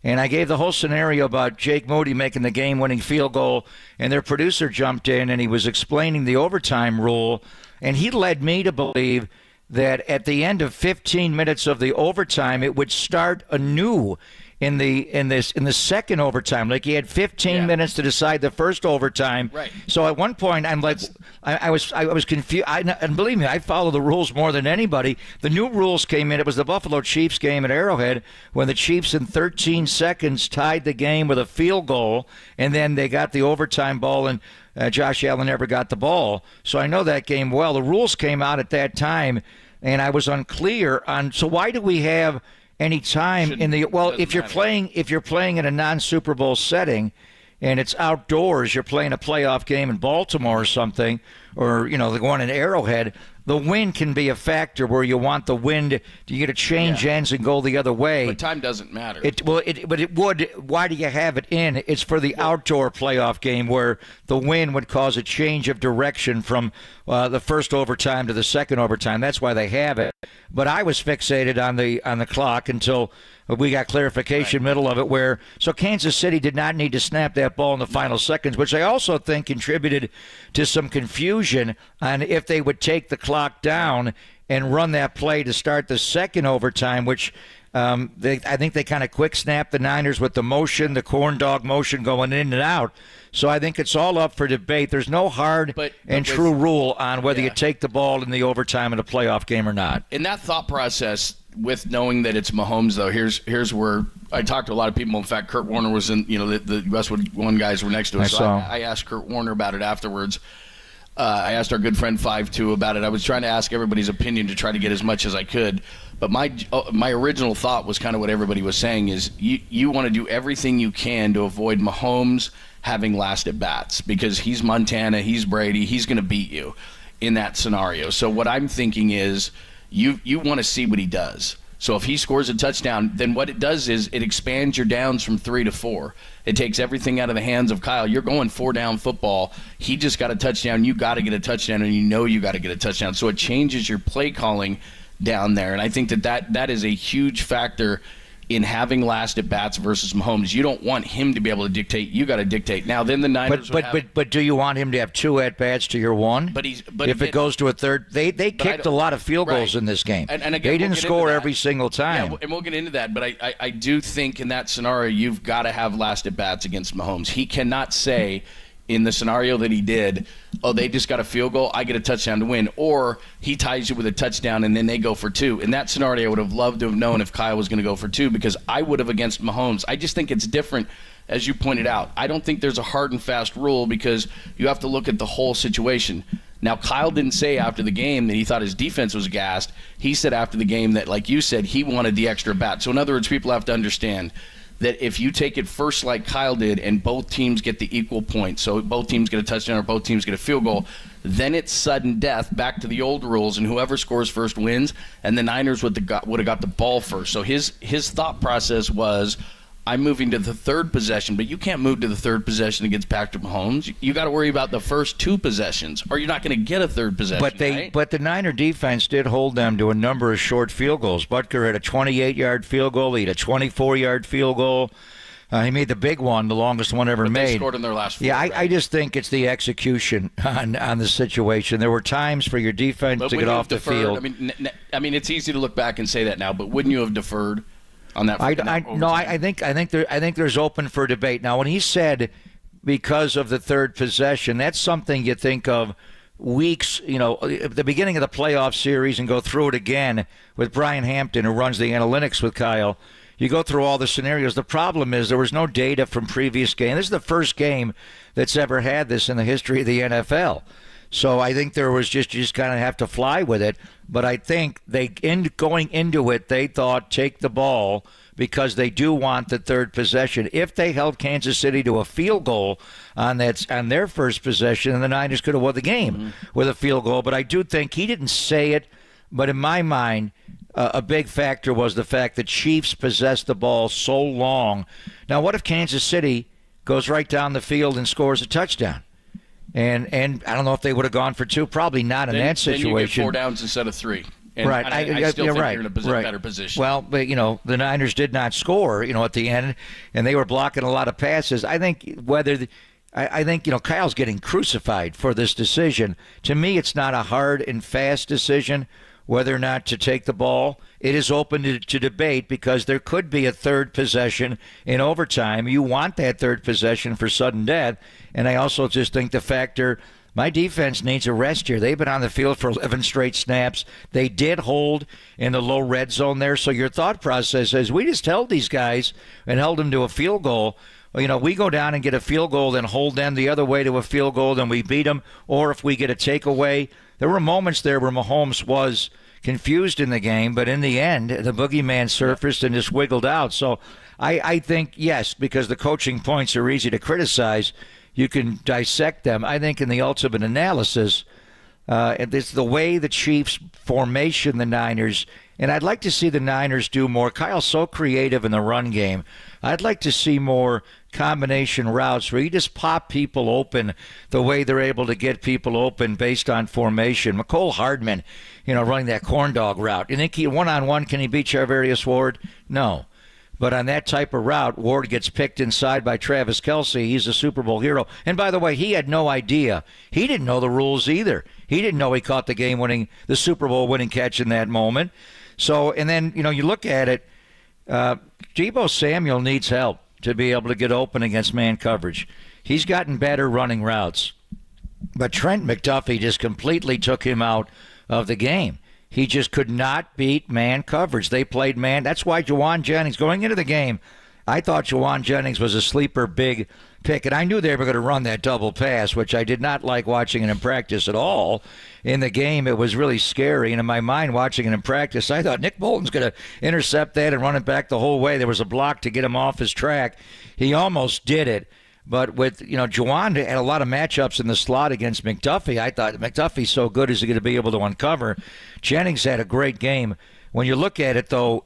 and I gave the whole scenario about Jake Moody making the game-winning field goal, and their producer jumped in, and he was explaining the overtime rule, and he led me to believe that at the end of 15 minutes of the overtime, it would start anew in the second overtime. Like he had 15 minutes to decide the first overtime. Right. So at one point I'm like, I was confused. And believe me, I follow the rules more than anybody. The new rules came in. It was the Buffalo Chiefs game at Arrowhead when the Chiefs in 13 seconds tied the game with a field goal, and then they got the overtime ball, and Josh Allen never got the ball. So I know that game well. The rules came out at that time, and I was unclear on. So why do we have any time in the if you're playing in a non-Super Bowl setting and it's outdoors, you're playing a playoff game in Baltimore or something, or the one in Arrowhead, the wind can be a factor where you want the wind. You get to change ends and go the other way. But time doesn't matter. But it would. Why do you have it in? It's for the outdoor playoff game where the wind would cause a change of direction from the first overtime to the second overtime. That's why they have it. But I was fixated on the clock until we got clarification middle of it so Kansas City did not need to snap that ball in the final seconds, which I also think contributed to some confusion on if they would take the clock down and run that play to start the second overtime, which I think they kind of quick snapped the Niners with the motion, the corn dog motion going in and out. So I think it's all up for debate. There's no hard and true rule on whether you take the ball in the overtime in a playoff game or not. In that thought process, with knowing that it's Mahomes, though, here's where I talked to a lot of people. In fact, Kurt Warner was in, the Westwood One guys were next to us. I asked Kurt Warner about it afterwards. I asked our good friend 5-2 about it. I was trying to ask everybody's opinion to try to get as much as I could. But my original thought was kind of what everybody was saying is you want to do everything you can to avoid Mahomes having last at bats because he's Montana, he's Brady, he's going to beat you in that scenario. So what I'm thinking is you want to see what he does. So if he scores a touchdown, then what it does is it expands your downs from 3 to 4. It takes everything out of the hands of Kyle. You're going 4-down football. He just got a touchdown. You got to get a touchdown, and you got to get a touchdown. So it changes your play calling down there. And I think that is a huge factor in having last at bats versus Mahomes. You don't want him to be able to dictate. You got to dictate. Now, then the Niners But do you want him to have 2 at-bats to your 1? But if it goes to a third, they kicked a lot of field goals in this game. And again, they didn't score every single time. Yeah, and we'll get into that. But I do think in that scenario, you've got to have last at-bats against Mahomes. He cannot say in the scenario that he did, they just got a field goal, I get a touchdown to win. Or he ties you with a touchdown and then they go for 2. In that scenario, I would have loved to have known if Kyle was going to go for 2 because I would have against Mahomes. I just think it's different, as you pointed out. I don't think there's a hard and fast rule because you have to look at the whole situation. Now, Kyle didn't say after the game that he thought his defense was gassed. He said after the game that, like you said, he wanted the extra bat. So in other words, people have to understand that if you take it first like Kyle did and both teams get the equal points, so both teams get a touchdown or both teams get a field goal, then it's sudden death back to the old rules, and whoever scores first wins, and the Niners would have got the ball first. So his thought process was, I'm moving to the third possession, but you can't move to the third possession against Patrick Mahomes. You got to worry about the first 2 possessions, or you're not going to get a third possession. But the Niner defense did hold them to a number of short field goals. Butker had a 28-yard field goal. He had a 24-yard field goal. He made the big one, the longest one ever made. They scored in their last 4. Yeah, I just think it's the execution on the situation. There were times for your defense to get off the field. I mean, it's easy to look back and say that now, but wouldn't you have deferred on that? I think there's open for debate. Now, when he said because of the third possession. That's something you think of weeks, at the beginning of the playoff series and go through it again with Brian Hampton, who runs the analytics with Kyle. You go through all the scenarios. The problem is there was no data from previous game. This is the first game that's ever had this in the history of the NFL. So I think there was you just kind of have to fly with it. But I think going into it, they thought take the ball because they do want the third possession. If they held Kansas City to a field goal on their first possession, and the Niners could have won the game with a field goal. But I do think he didn't say it, but in my mind, a big factor was the fact that Chiefs possessed the ball so long. Now, what if Kansas City goes right down the field and scores a touchdown? And I don't know if they would have gone for two. Probably not in that situation. Then you get 4 downs instead of 3. And right. I still think you're in a better position. Well, but, the Niners did not score, at the end, and they were blocking a lot of passes. I think Kyle's getting crucified for this decision. To me, it's not a hard and fast decision whether or not to take the ball. It is open to debate because there could be a third possession in overtime. You want that third possession for sudden death. And I also just think the factor, my defense needs a rest here. They've been on the field for 11 straight snaps. They did hold in the low red zone there. So your thought process is we just held these guys and held them to a field goal. We go down and get a field goal, then hold them the other way to a field goal, then we beat them. Or if we get a takeaway, there were moments there where Mahomes was confused in the game, but in the end, the boogeyman surfaced and just wiggled out. So I think, yes, because the coaching points are easy to criticize, you can dissect them. I think in the ultimate analysis, it's the way the Chiefs formation the Niners, and I'd like to see the Niners do more. Kyle's so creative in the run game. I'd like to see more combination routes where you just pop people open the way they're able to get people open based on formation. McCole Hardman, running that corn dog route. You think he one-on-one, can he beat Charvarius Ward? No. But on that type of route, Ward gets picked inside by Travis Kelce. He's a Super Bowl hero. And by the way, he had no idea. He didn't know the rules either. He didn't know he caught the Super Bowl winning catch in that moment. So, and then, you look at it, Deebo Samuel needs help to be able to get open against man coverage. He's gotten better running routes. But Trent McDuffie just completely took him out of the game. He just could not beat man coverage. They played man. That's why Juwan Jennings, going into the game, I thought Juwan Jennings was a sleeper big pick, and I knew they were going to run that double pass, which I did not like watching it in practice at all. In the game, it was really scary, and in my mind, watching it in practice, I thought Nick Bolton's going to intercept that and run it back the whole way. There was a block to get him off his track. He almost did it. But with, Juwan had a lot of matchups in the slot against McDuffie. I thought McDuffie's so good, is he going to be able to uncover? Jennings had a great game. When you look at it, though,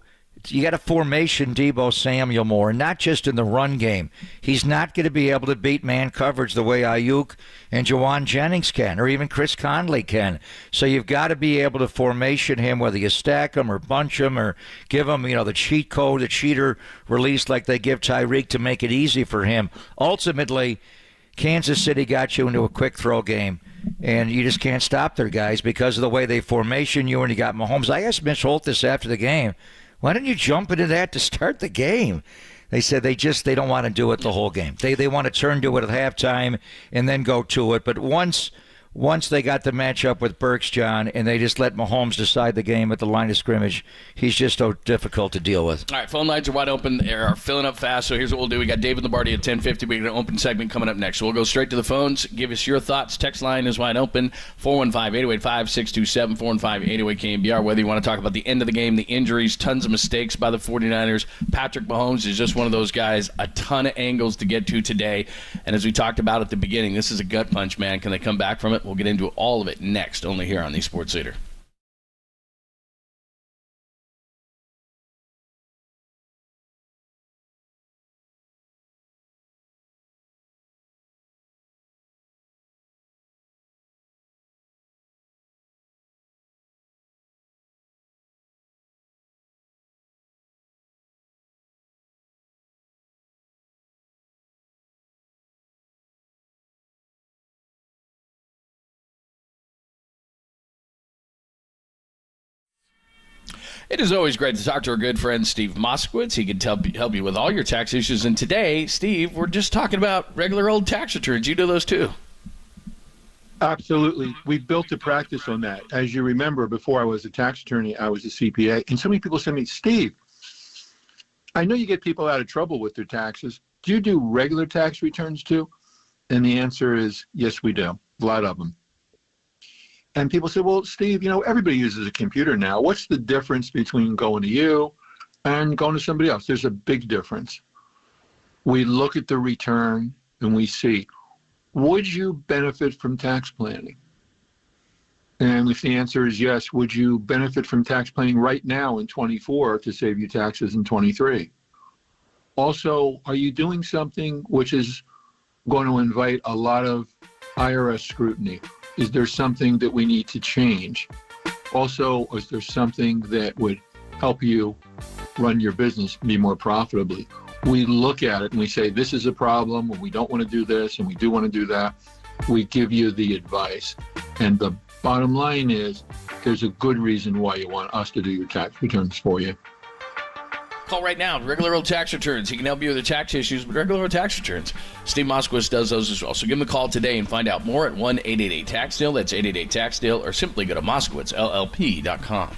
you got a formation Deebo Samuel more, and not just in the run game. He's not going to be able to beat man coverage the way Ayuk and Juwan Jennings can, or even Chris Conley can. So you've got to be able to formation him, whether you stack him or bunch him or give him, the cheat code, the cheater release like they give Tyreek to make it easy for him. Ultimately, Kansas City got you into a quick throw game, and you just can't stop their guys because of the way they formation you, and you got Mahomes. I asked Mitch Holthus after the game, why didn't you jump into that to start the game? They said they don't want to do it the whole game. They want to turn to it at halftime and then go to it. But once they got the matchup with Burks, John, and they just let Mahomes decide the game at the line of scrimmage, he's just so difficult to deal with. All right, phone lines are wide open. They are filling up fast, so here's what we'll do. We got David Lombardi at 10:50. We got an open segment coming up next. So we'll go straight to the phones. Give us your thoughts. Text line is wide open, 415-885-627, 415-808-KNBR. Whether you want to talk about the end of the game, the injuries, tons of mistakes by the 49ers. Patrick Mahomes is just one of those guys, a ton of angles to get to today. And as we talked about at the beginning, this is a gut punch, man. Can they come back from it? We'll get into all of it next, only here on the Sports Leader. It is always great to talk to our good friend Steve Moskowitz. He can help you with all your tax issues. And today, Steve, we're just talking about regular old tax returns. You do those too. Absolutely. We built a practice on that. As you remember, before I was a tax attorney, I was a CPA. And so many people said to me, Steve, I know you get people out of trouble with their taxes. Do you do regular tax returns too? And the answer is, yes, we do. A lot of them. And people say, well, Steve, everybody uses a computer now. What's the difference between going to you and going to somebody else? There's a big difference. We look at the return and we see, would you benefit from tax planning? And if the answer is yes, would you benefit from tax planning right now in 24 to save you taxes in 23? Also, are you doing something which is going to invite a lot of IRS scrutiny? Is there something that we need to change? Also, is there something that would help you run your business be more profitably? We look at it and we say, this is a problem, and we don't want to do this, and we do want to do that. We give you the advice. And the bottom line is, there's a good reason why you want us to do your tax returns for you. Call right now. Regular old tax returns. He can help you with the tax issues, but regular old tax returns. Steve Moskowitz does those as well. So give him a call today and find out more at 1-888-TAX-DEAL. That's 888-TAX-DEAL, or simply go to moskowitzllp.com.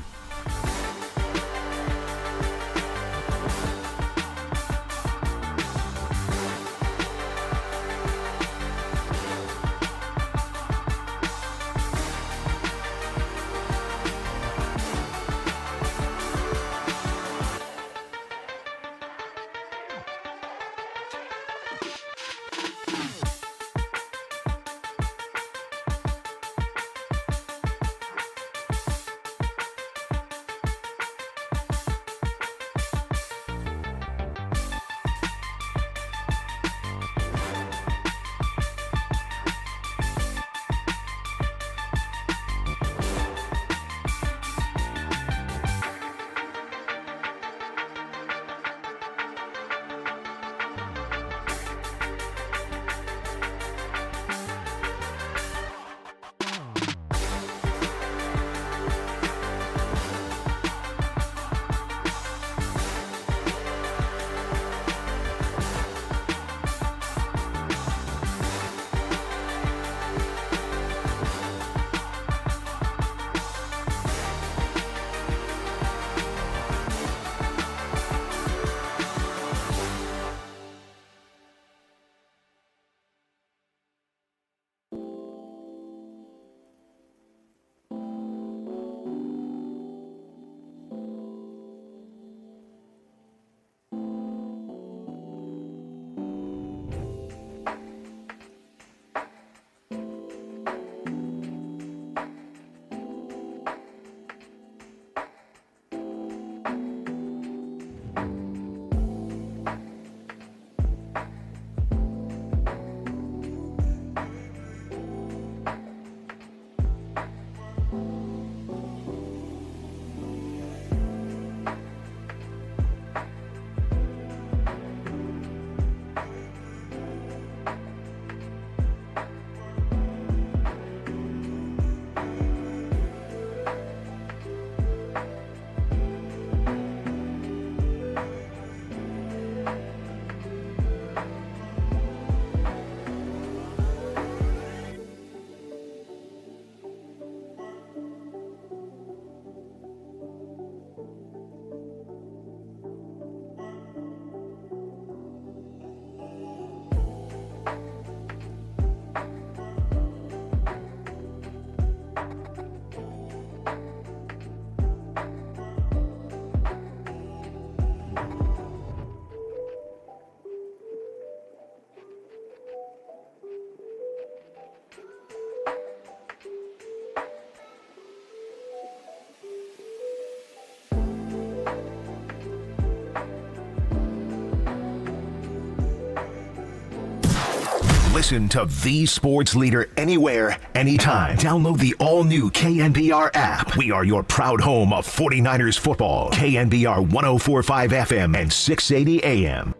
Listen to the sports leader anywhere, anytime. Download the all-new KNBR app. We are your proud home of 49ers football. KNBR 104.5 FM and 680 AM.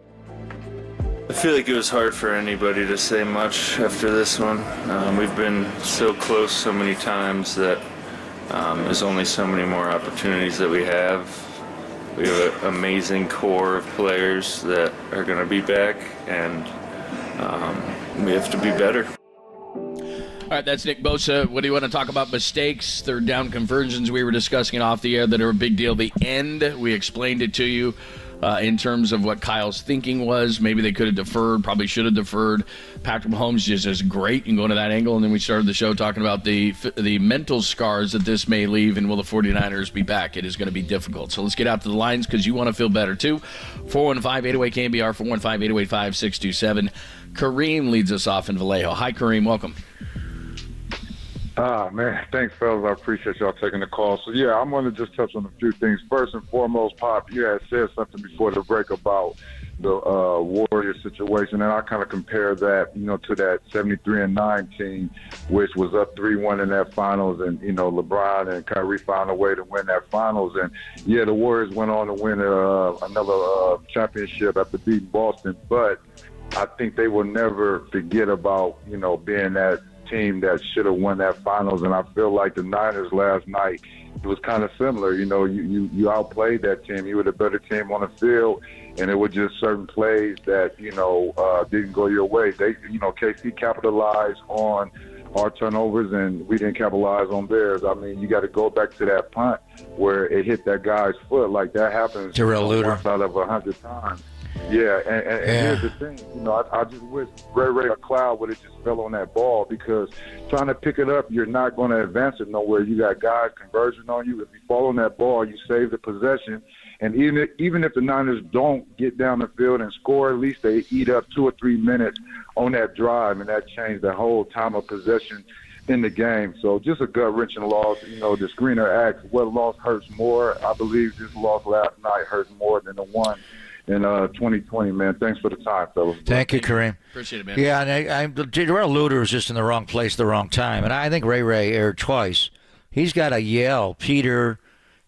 I feel like it was hard for anybody to say much after this one. We've been so close so many times that there's only so many more opportunities that we have. We have an amazing core of players that are going to be back, and we have to be better. All right, that's Nick Bosa. What do you want to talk about? Mistakes, third down conversions. We were discussing it off the air that are a big deal. The end, we explained it to you in terms of what Kyle's thinking was. Maybe they could have deferred, probably should have deferred. Patrick Mahomes just is great. You can go into that angle. And then we started the show talking about the mental scars that this may leave, and will the 49ers be back? It is going to be difficult. So let's get out to the lines because you want to feel better too. 415-808-KNBR, 415-808-5627. Kareem leads us off in Vallejo. Hi, Kareem. Welcome. Man, thanks, fellas. I appreciate y'all taking the call. So, yeah, I'm going to just touch on a few things. First and foremost, Pop, you had said something before the break about the Warriors situation, and I kind of compare that, to that 73-9 team, which was up 3-1 in that finals, and, LeBron and Kyrie found a way to win that finals. And, yeah, the Warriors went on to win another championship after beating Boston, but I think they will never forget about, being that team that should have won that finals. And I feel like the Niners last night, it was kind of similar. You outplayed that team. You were the better team on the field, and it was just certain plays that, didn't go your way. KC capitalized on our turnovers, and we didn't capitalize on theirs. I mean, you got to go back to that punt where it hit that guy's foot. Like, that happens once out of 100 times. Yeah, and here's the thing, I just wish Ray or Cloud would have just fell on that ball, because trying to pick it up, you're not going to advance it nowhere. You got guys converging on you. If you fall on that ball, you save the possession. And even if the Niners don't get down the field and score, at least they eat up 2 or 3 minutes on that drive, and that changed the whole time of possession in the game. So just a gut-wrenching loss. The screener asks, what loss hurts more? I believe this loss last night hurts more than the one in 2020, man. Thanks for the time, fellas. Thank you, Kareem. Appreciate it, man. Yeah, and Darrell Luter was just in the wrong place at the wrong time. And I think Ray erred twice. He's got to yell, Peter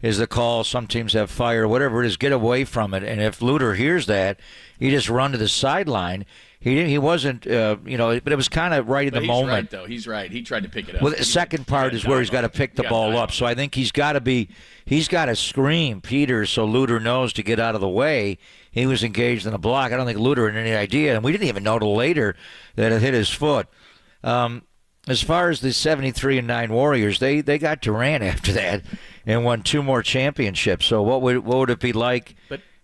is the call, some teams have fire, whatever it is, get away from it. And if Luter hears that, he just run to the sideline. He wasn't, but it was kind of right in the moment. Right, though. He's right. He tried to pick it up. Well, the second part is where he's got to pick the ball up. So I think he's got to scream, Peter, so Luter knows to get out of the way. He was engaged in a block. I don't think Luter had any idea, and we didn't even know till later that it hit his foot. As far as the 73-9 Warriors, they got Durant after that and won 2 more championships. So what would it be like?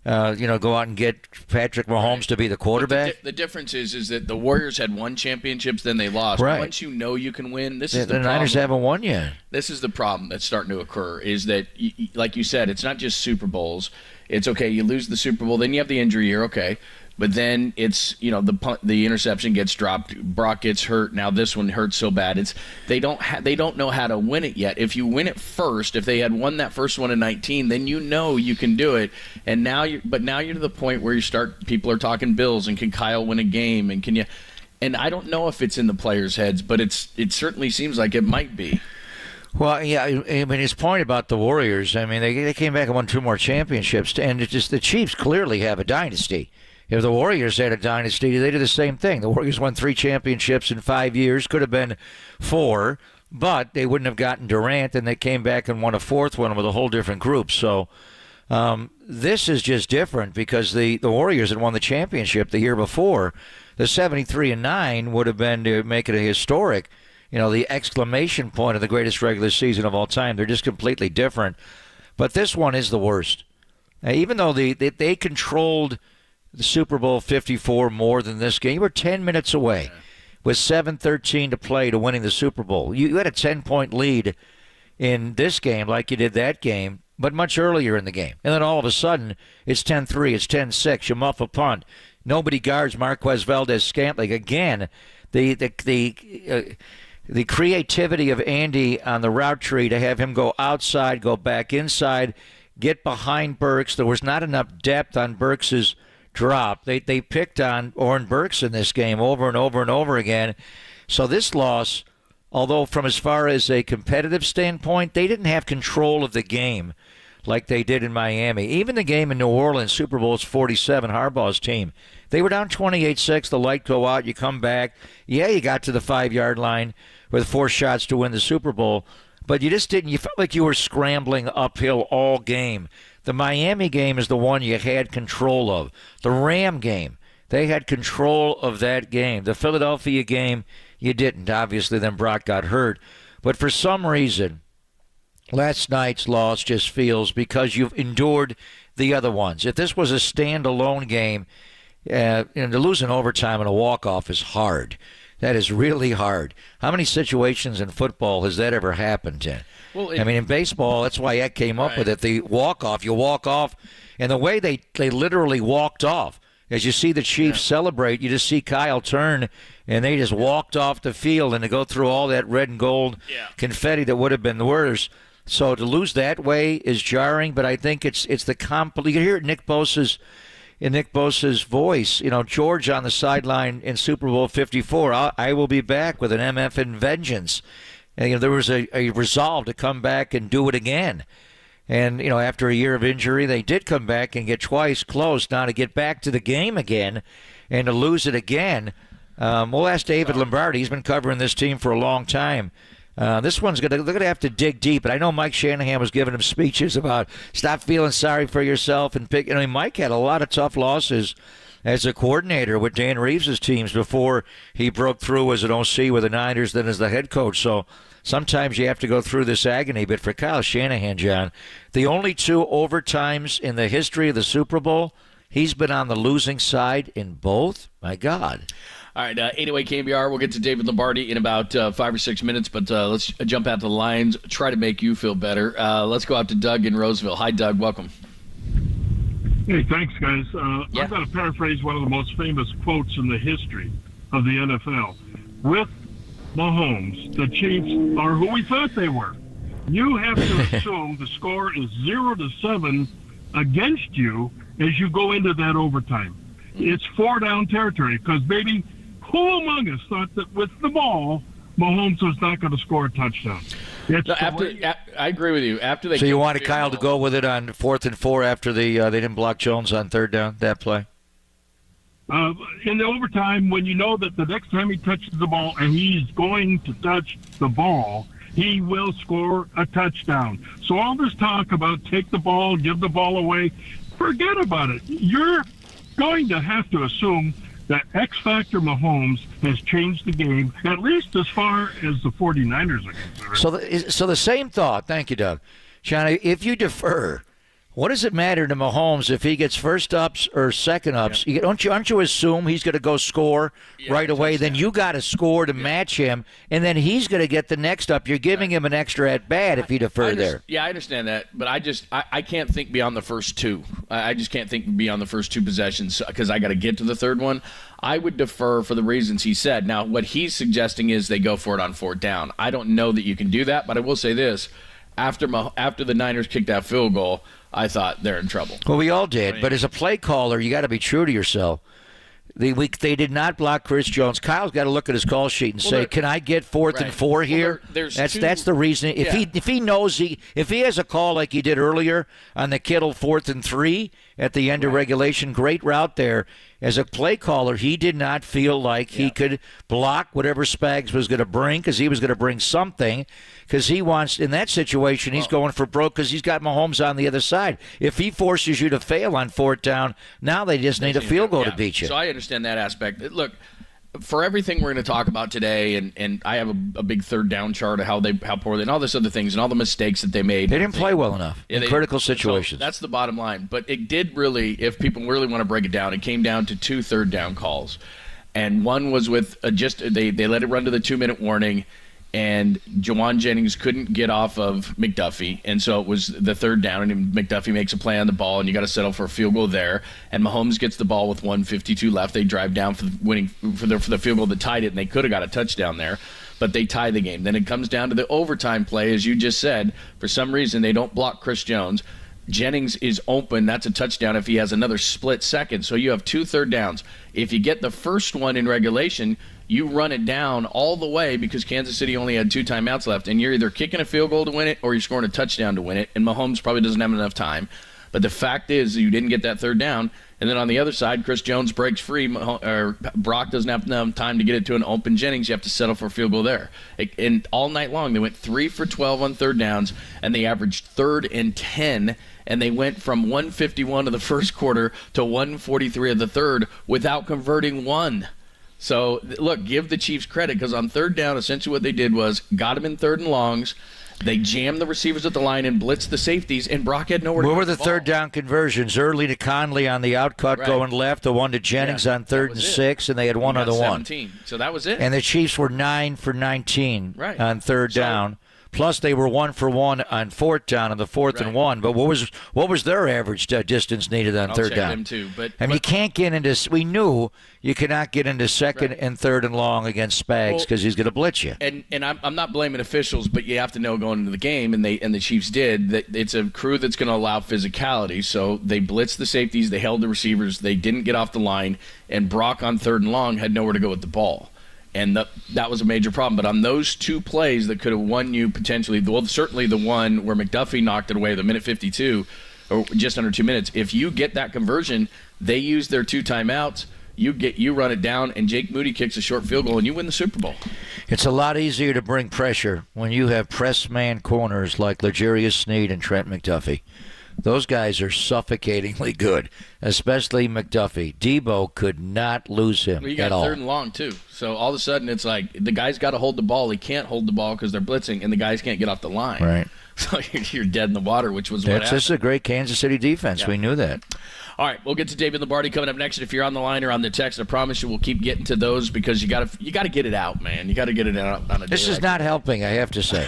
Go out and get Patrick Mahomes to be the quarterback? The difference is that the Warriors had won championships, then they lost. Right. Once you can win, this is the problem. The Niners haven't won yet. This is the problem that's starting to occur, is that, like you said, it's not just Super Bowls. It's okay, you lose the Super Bowl, then you have the injury year, okay. But then it's, the interception gets dropped, Brock gets hurt, now this one hurts so bad. They don't know how to win it yet. If you win it first, if they had won that first one in 19, then you can do it. And now you're to the point where people are talking Bills, and can Kyle win a game, and can you? And I don't know if it's in the players' heads, but it certainly seems like it might be. Well, yeah, I mean, his point about the Warriors, I mean, they came back and won 2 more championships, and it's just the Chiefs clearly have a dynasty. If the Warriors had a dynasty, they did the same thing. The Warriors won 3 championships in 5 years, could have been 4, but they wouldn't have gotten Durant, and they came back and won a 4th one with a whole different group. So this is just different because the Warriors had won the championship the year before. The 73-9 would have been to make it a historic, the exclamation point of the greatest regular season of all time. They're just completely different. But this one is the worst. Even though they controlled the Super Bowl 54 more than this game, you were 10 minutes away with 7:13 to play to winning the Super Bowl. You had a 10-point lead in this game like you did that game, but much earlier in the game. And then all of a sudden, it's 10-3, it's 10-6, you muff a punt. Nobody guards Marquez Valdez-Scantling. Again, the creativity of Andy on the route tree to have him go outside, go back inside, get behind Burks. There was not enough depth on Burks's drop. They picked on Oren Burks in this game over and over and over again. So this loss, although from as far as a competitive standpoint, they didn't have control of the game like they did in Miami. Even the game in New Orleans, Super Bowl 47, Harbaugh's team, they were down 28-6. The light go out. You come back. Yeah, you got to the 5-yard line with 4 shots to win the Super Bowl. but you just didn't. You felt like you were scrambling uphill all game. The Miami game is the one you had control of. The Ram game, they had control of that game. The Philadelphia game, you didn't. Obviously, then Brock got hurt. But for some reason, last night's loss just feels because you've endured the other ones. If this was a standalone game, to lose in overtime and a walk-off is hard. That is really hard. How many situations in football has that ever happened in? Well, in baseball, that's why Eck came up with it. The walk-off, you walk off, and the way they literally walked off, as you see the Chiefs celebrate, you just see Kyle turn, and they just walked off the field, and to go through all that red and gold confetti that would have been worse. So to lose that way is jarring, but I think it's the complete. You can hear it in Nick Bosa's voice. George on the sideline in Super Bowl 54. I will be back with an MF in vengeance. And there was a resolve to come back and do it again. And after a year of injury, they did come back and get twice close. Now to get back to the game again and to lose it again. We'll ask David Lombardi. He's been covering this team for a long time. This one's they're gonna have to dig deep. And I know Mike Shanahan was giving him speeches about stop feeling sorry for yourself and pick. Mike had a lot of tough losses as a coordinator with Dan Reeves' teams before he broke through as an OC with the Niners, then as the head coach. So sometimes you have to go through this agony. But for Kyle Shanahan, John, the only 2 overtimes in the history of the Super Bowl, he's been on the losing side in both. My God. All right, anyway, KNBR, we'll get to David Lombardi in about 5 or 6 minutes, but let's jump out to the lines, try to make you feel better. Let's go out to Doug in Roseville. Hi, Doug. Welcome. Hey, thanks, guys. I've got to paraphrase one of the most famous quotes in the history of the NFL. With Mahomes, the Chiefs are who we thought they were. You have to assume the score is 0-7 against you as you go into that overtime. It's 4-down territory because, baby, who among us thought that with the ball, Mahomes was not going to score a touchdown? I agree with you. So you wanted Kyle to go with it on 4th and 4 after they didn't block Jones on 3rd down, that play? In the overtime, when you know that the next time he touches the ball, and he's going to touch the ball, he will score a touchdown. So all this talk about take the ball, give the ball away, forget about it. You're going to have to assume that X Factor Mahomes has changed the game, at least as far as the 49ers are concerned. So the same thought. Thank you, Doug. Johnny, if you defer, what does it matter to Mahomes if he gets first ups or second ups? Yeah. Aren't you assume he's going to go score right away? Then you got to score to match him, and then he's going to get the next up. You're giving him an extra at bat if you defer there. Yeah, I understand that, but I can't think beyond the first 2. I just can't think beyond the first 2 possessions because I got to get to the third one. I would defer for the reasons he said. Now, what he's suggesting is they go for it on 4th down. I don't know that you can do that, but I will say this. After the Niners kicked that field goal, I thought they're in trouble. Well, we all did. But as a play caller, you got to be true to yourself. They did not block Chris Jones. Kyle's got to look at his call sheet and say, "Can I get 4th and 4 here?" That's the reason. If he knows if he has a call like he did earlier on the Kittle 4th and 3 at the end of regulation, great route there. As a play caller, he did not feel like he could block whatever Spags was going to bring because he was going to bring something because he wants, in that situation, he's going for broke because he's got Mahomes on the other side. If he forces you to fail on 4th down, now they just need a field goal to beat you. So I understand that aspect. Look, for everything we're going to talk about today, and I have a big 3rd down chart of how poor and all this other things and all the mistakes that they made. They didn't play well enough in critical situations. So that's the bottom line. But it did really, if people really want to break it down, it came down to 2 3rd down calls. And one was with they let it run to the 2-minute warning, and Jawan Jennings couldn't get off of McDuffie, and so it was the 3rd down, and McDuffie makes a play on the ball, and you got to settle for a field goal there. And Mahomes gets the ball with 1:52 left. They drive down for the field goal that tied it, and they could have got a touchdown there, but they tie the game. Then it comes down to the overtime play, as you just said. For some reason, they don't block Chris Jones. Jennings is open. That's a touchdown if he has another split second. So you have 2 3rd downs. If you get the first one in regulation, you run it down all the way because Kansas City only had 2 timeouts left, and you're either kicking a field goal to win it or you're scoring a touchdown to win it, and Mahomes probably doesn't have enough time. But the fact is you didn't get that third down. And then on the other side, Chris Jones breaks free, or Brock doesn't have enough time to get it to an open Jennings. You have to settle for a field goal there. And all night long, they went 3 for 12 on third downs, and they averaged 3rd and 10, and they went from 151 of the first quarter to 143 of the third without converting one. So, look, give the Chiefs credit, because on third down, essentially what they did was got them in 3rd and longs. They jammed the receivers at the line and blitzed the safeties, and Brock had nowhere to go. What were the third down conversions? Early to Conley on the outcut going left, the one to Jennings on 3rd and 6, and they had one other 17. One. So that was it. And the Chiefs were 9 for 19 on third down. Plus, they were 1 for 1 on 4th down on the 4th and 1. But what was their average distance needed on third down? Them too, but you can't get into. We knew you cannot get into 2nd and 3rd and long against Spags because he's going to blitz you. And I'm not blaming officials, but you have to know going into the game, and the Chiefs did, that it's a crew that's going to allow physicality. So they blitzed the safeties, they held the receivers, they didn't get off the line, and Brock on 3rd and long had nowhere to go with the ball. And that was a major problem. But on those 2 plays that could have won you potentially, well, certainly the one where McDuffie knocked it away, the minute 52, or just under 2 minutes, if you get that conversion, they use their 2 timeouts, you run it down, and Jake Moody kicks a short field goal, and you win the Super Bowl. It's a lot easier to bring pressure when you have press man corners like L'Jarius Sneed and Trent McDuffie. Those guys are suffocatingly good, especially McDuffie. Debo could not lose him you got at all. 3rd and long, too. So all of a sudden, it's like the guy's got to hold the ball. He can't hold the ball because they're blitzing, and the guys can't get off the line. Right. So you're dead in the water, which was what happened. This is a great Kansas City defense. Yeah. We knew that. All right, we'll get to David Lombardi coming up next. If you're on the line or on the text, I promise you we'll keep getting to those because you got to get it out, man. You got to get it out on a day. This is not helping, I have to say.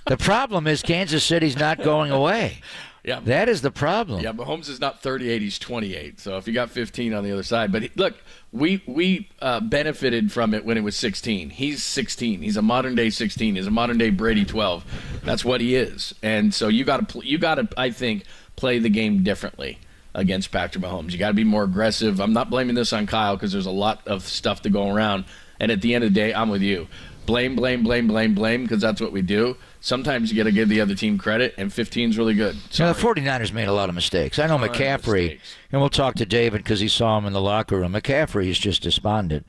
The problem is Kansas City's not going away. Yeah, that is the problem. Yeah, Mahomes is not 38; he's 28. So if you got 15 on the other side, but look, we benefited from it when it was 16. He's 16. He's a modern day 16. He's a modern day Brady 12. That's what he is. And so you got to, I think, play the game differently against Patrick Mahomes. You got to be more aggressive. I'm not blaming this on Kyle because there's a lot of stuff to go around. And at the end of the day, I'm with you. Blame, because that's what we do. Sometimes you got to give the other team credit, and 15's really good. Now, the 49ers made a lot of mistakes. I know McCaffrey, and we'll talk to David because he saw him in the locker room. McCaffrey is just despondent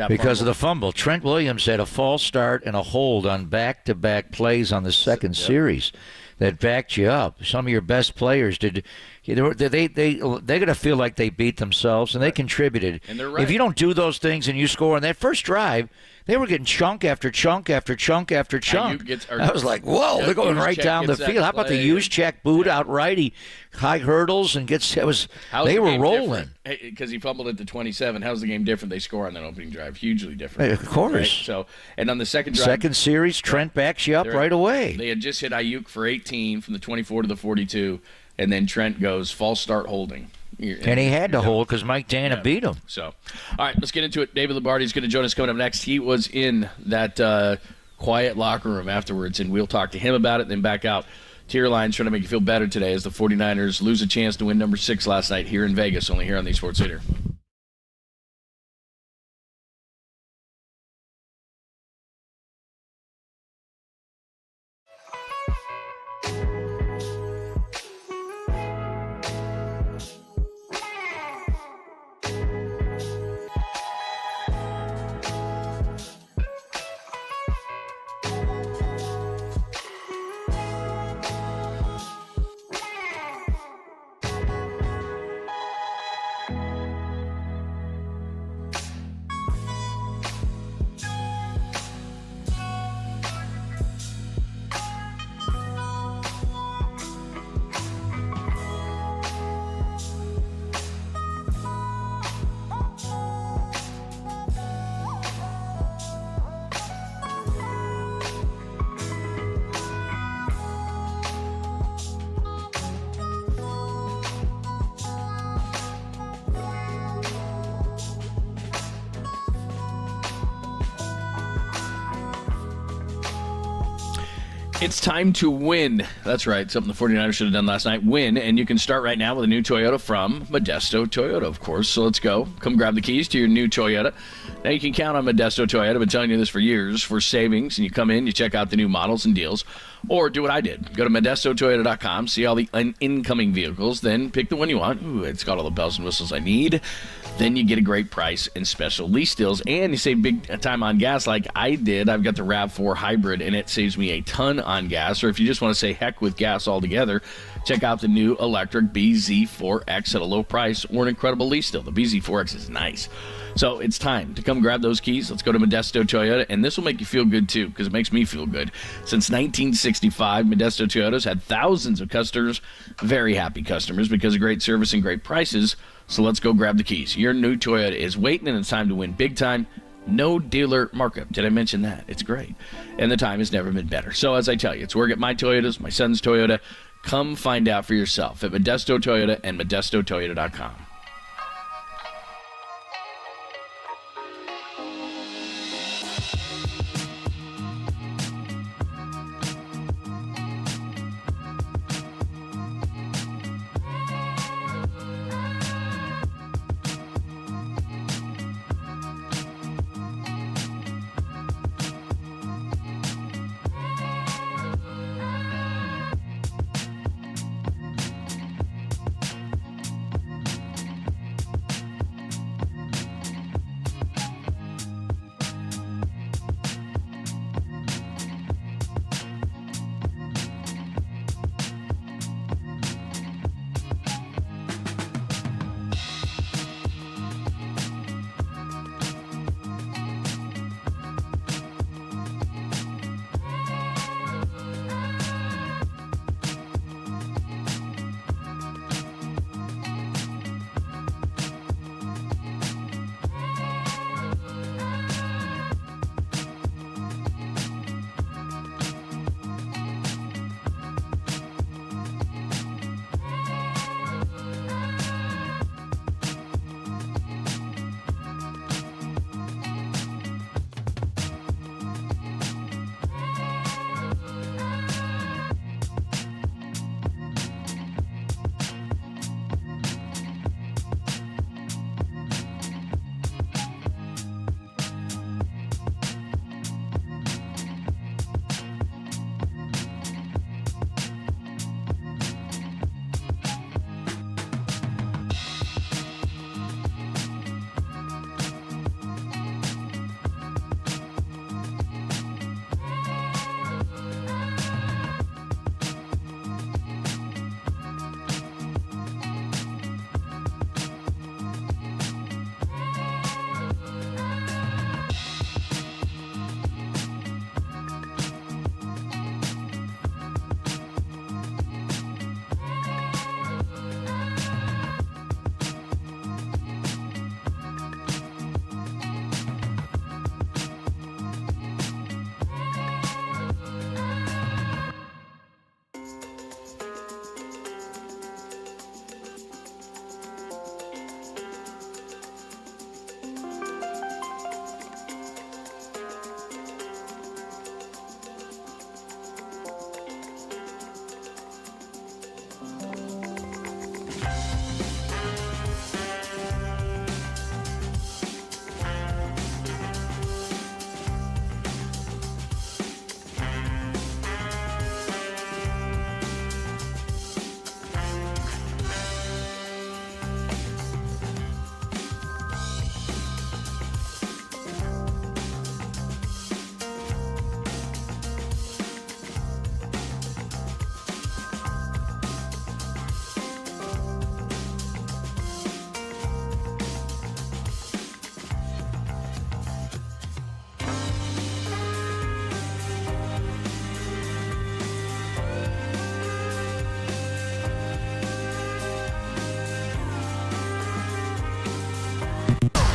because of the fumble. Trent Williams had a false start and a hold on back-to-back plays on the second series that backed you up. Some of your best players did. They're going to feel like they beat themselves, and they contributed. And they're right. If you don't do those things and you score on that first drive, they were getting chunk after chunk after chunk after chunk. I was like, whoa, they're going right down the field. How about the Juszczyk boot outright? He high hurdles and gets. They were rolling. Because he fumbled at the 27. How's the game different? They score on that opening drive. Hugely different. Of course. Right? So, and on the second drive. Second series, Trent backs you up right away. They had just hit Ayuk for 18 from the 24 to the 42, and then Trent goes false start holding. And he had to hold because Mike Dana beat him. So, all right, let's get into it. David Lombardi is going to join us coming up next. He was in that quiet locker room afterwards, and we'll talk to him about it, then back out to your lines trying to make you feel better today as the 49ers lose a chance to win number 6 last night here in Vegas, only here on the Sports Leader. It's time to win. That's right. Something the 49ers should have done last night. Win. And you can start right now with a new Toyota from Modesto Toyota, of course. So let's go. Come grab the keys to your new Toyota. Now you can count on Modesto Toyota. I've been telling you this for years for savings. And you come in, you check out the new models and deals. Or do what I did. Go to ModestoToyota.com, see all the incoming vehicles, then pick the one you want. Ooh, it's got all the bells and whistles I need. Then you get a great price and special lease deals, and you save big time on gas like I did. I've got the RAV4 Hybrid, and it saves me a ton on gas. Or if you just want to say heck with gas altogether, check out the new electric BZ4X at a low price or an incredible lease deal. The BZ4X is nice. So it's time to come grab those keys. Let's go to Modesto Toyota, and this will make you feel good too, because it makes me feel good. Since 1965, Modesto Toyota's had thousands of customers, very happy customers, because of great service and great prices. So let's go grab the keys. Your new Toyota is waiting, and it's time to win big time. No dealer markup. Did I mention that? It's great. And the time has never been better. So as I tell you, it's where I get my Toyotas, my son's Toyota. Come find out for yourself at Modesto Toyota and ModestoToyota.com.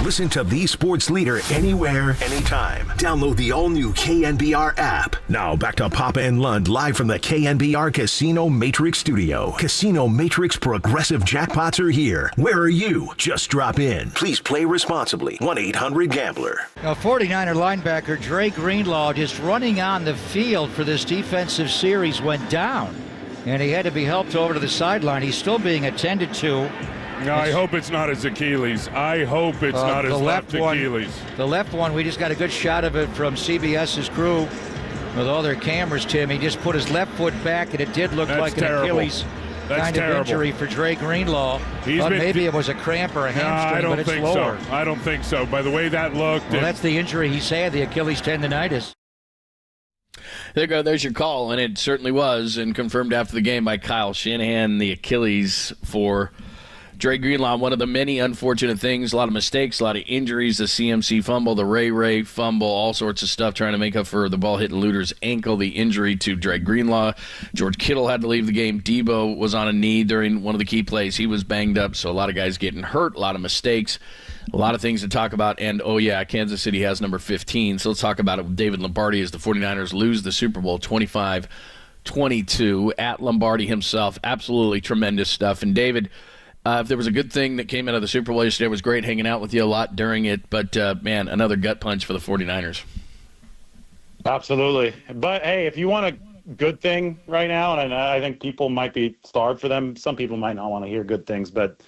Listen to the sports leader anywhere, anytime. Download the all-new KNBR app. Now back to Papa and Lund live from the KNBR Casino Matrix studio. Casino Matrix progressive jackpots are here. Where are you? Just drop in. Please play responsibly. 1-800-GAMBLER. Now, 49er linebacker Dre Greenlaw, just running on the field for this defensive series, went down, and he had to be helped over to the sideline. He's still being attended to. No, I hope it's not his Achilles. I hope it's not his left Achilles. The left one, we just got a good shot of it from CBS's crew. With all their cameras, Tim, he just put his left foot back, and it did look like an Achilles kind of injury for Dre Greenlaw. Maybe it was a cramp or a hamstring, but it's lower. I don't think so. By the way that looked. Well, that's the injury he's had, the Achilles tendonitis. There you go. There's your call, and it certainly was, and confirmed after the game by Kyle Shanahan, the Achilles for Dre Greenlaw. One of the many unfortunate things, a lot of mistakes, a lot of injuries, the CMC fumble, the Ray fumble, all sorts of stuff trying to make up for the ball hitting Luter's ankle, the injury to Dre Greenlaw. George Kittle had to leave the game. Debo was on a knee during one of the key plays. He was banged up, so a lot of guys getting hurt, a lot of mistakes. A lot of things to talk about, and Kansas City has number 15. So let's talk about it with David Lombardi as the 49ers lose the Super Bowl 25-22 at Lombardi himself. Absolutely tremendous stuff. And David, if there was a good thing that came out of the Super Bowl yesterday, it was great hanging out with you a lot during it. But, man, another gut punch for the 49ers. Absolutely. But, hey, if you want a good thing right now, and I think people might be starved for them, some people might not want to hear good things, but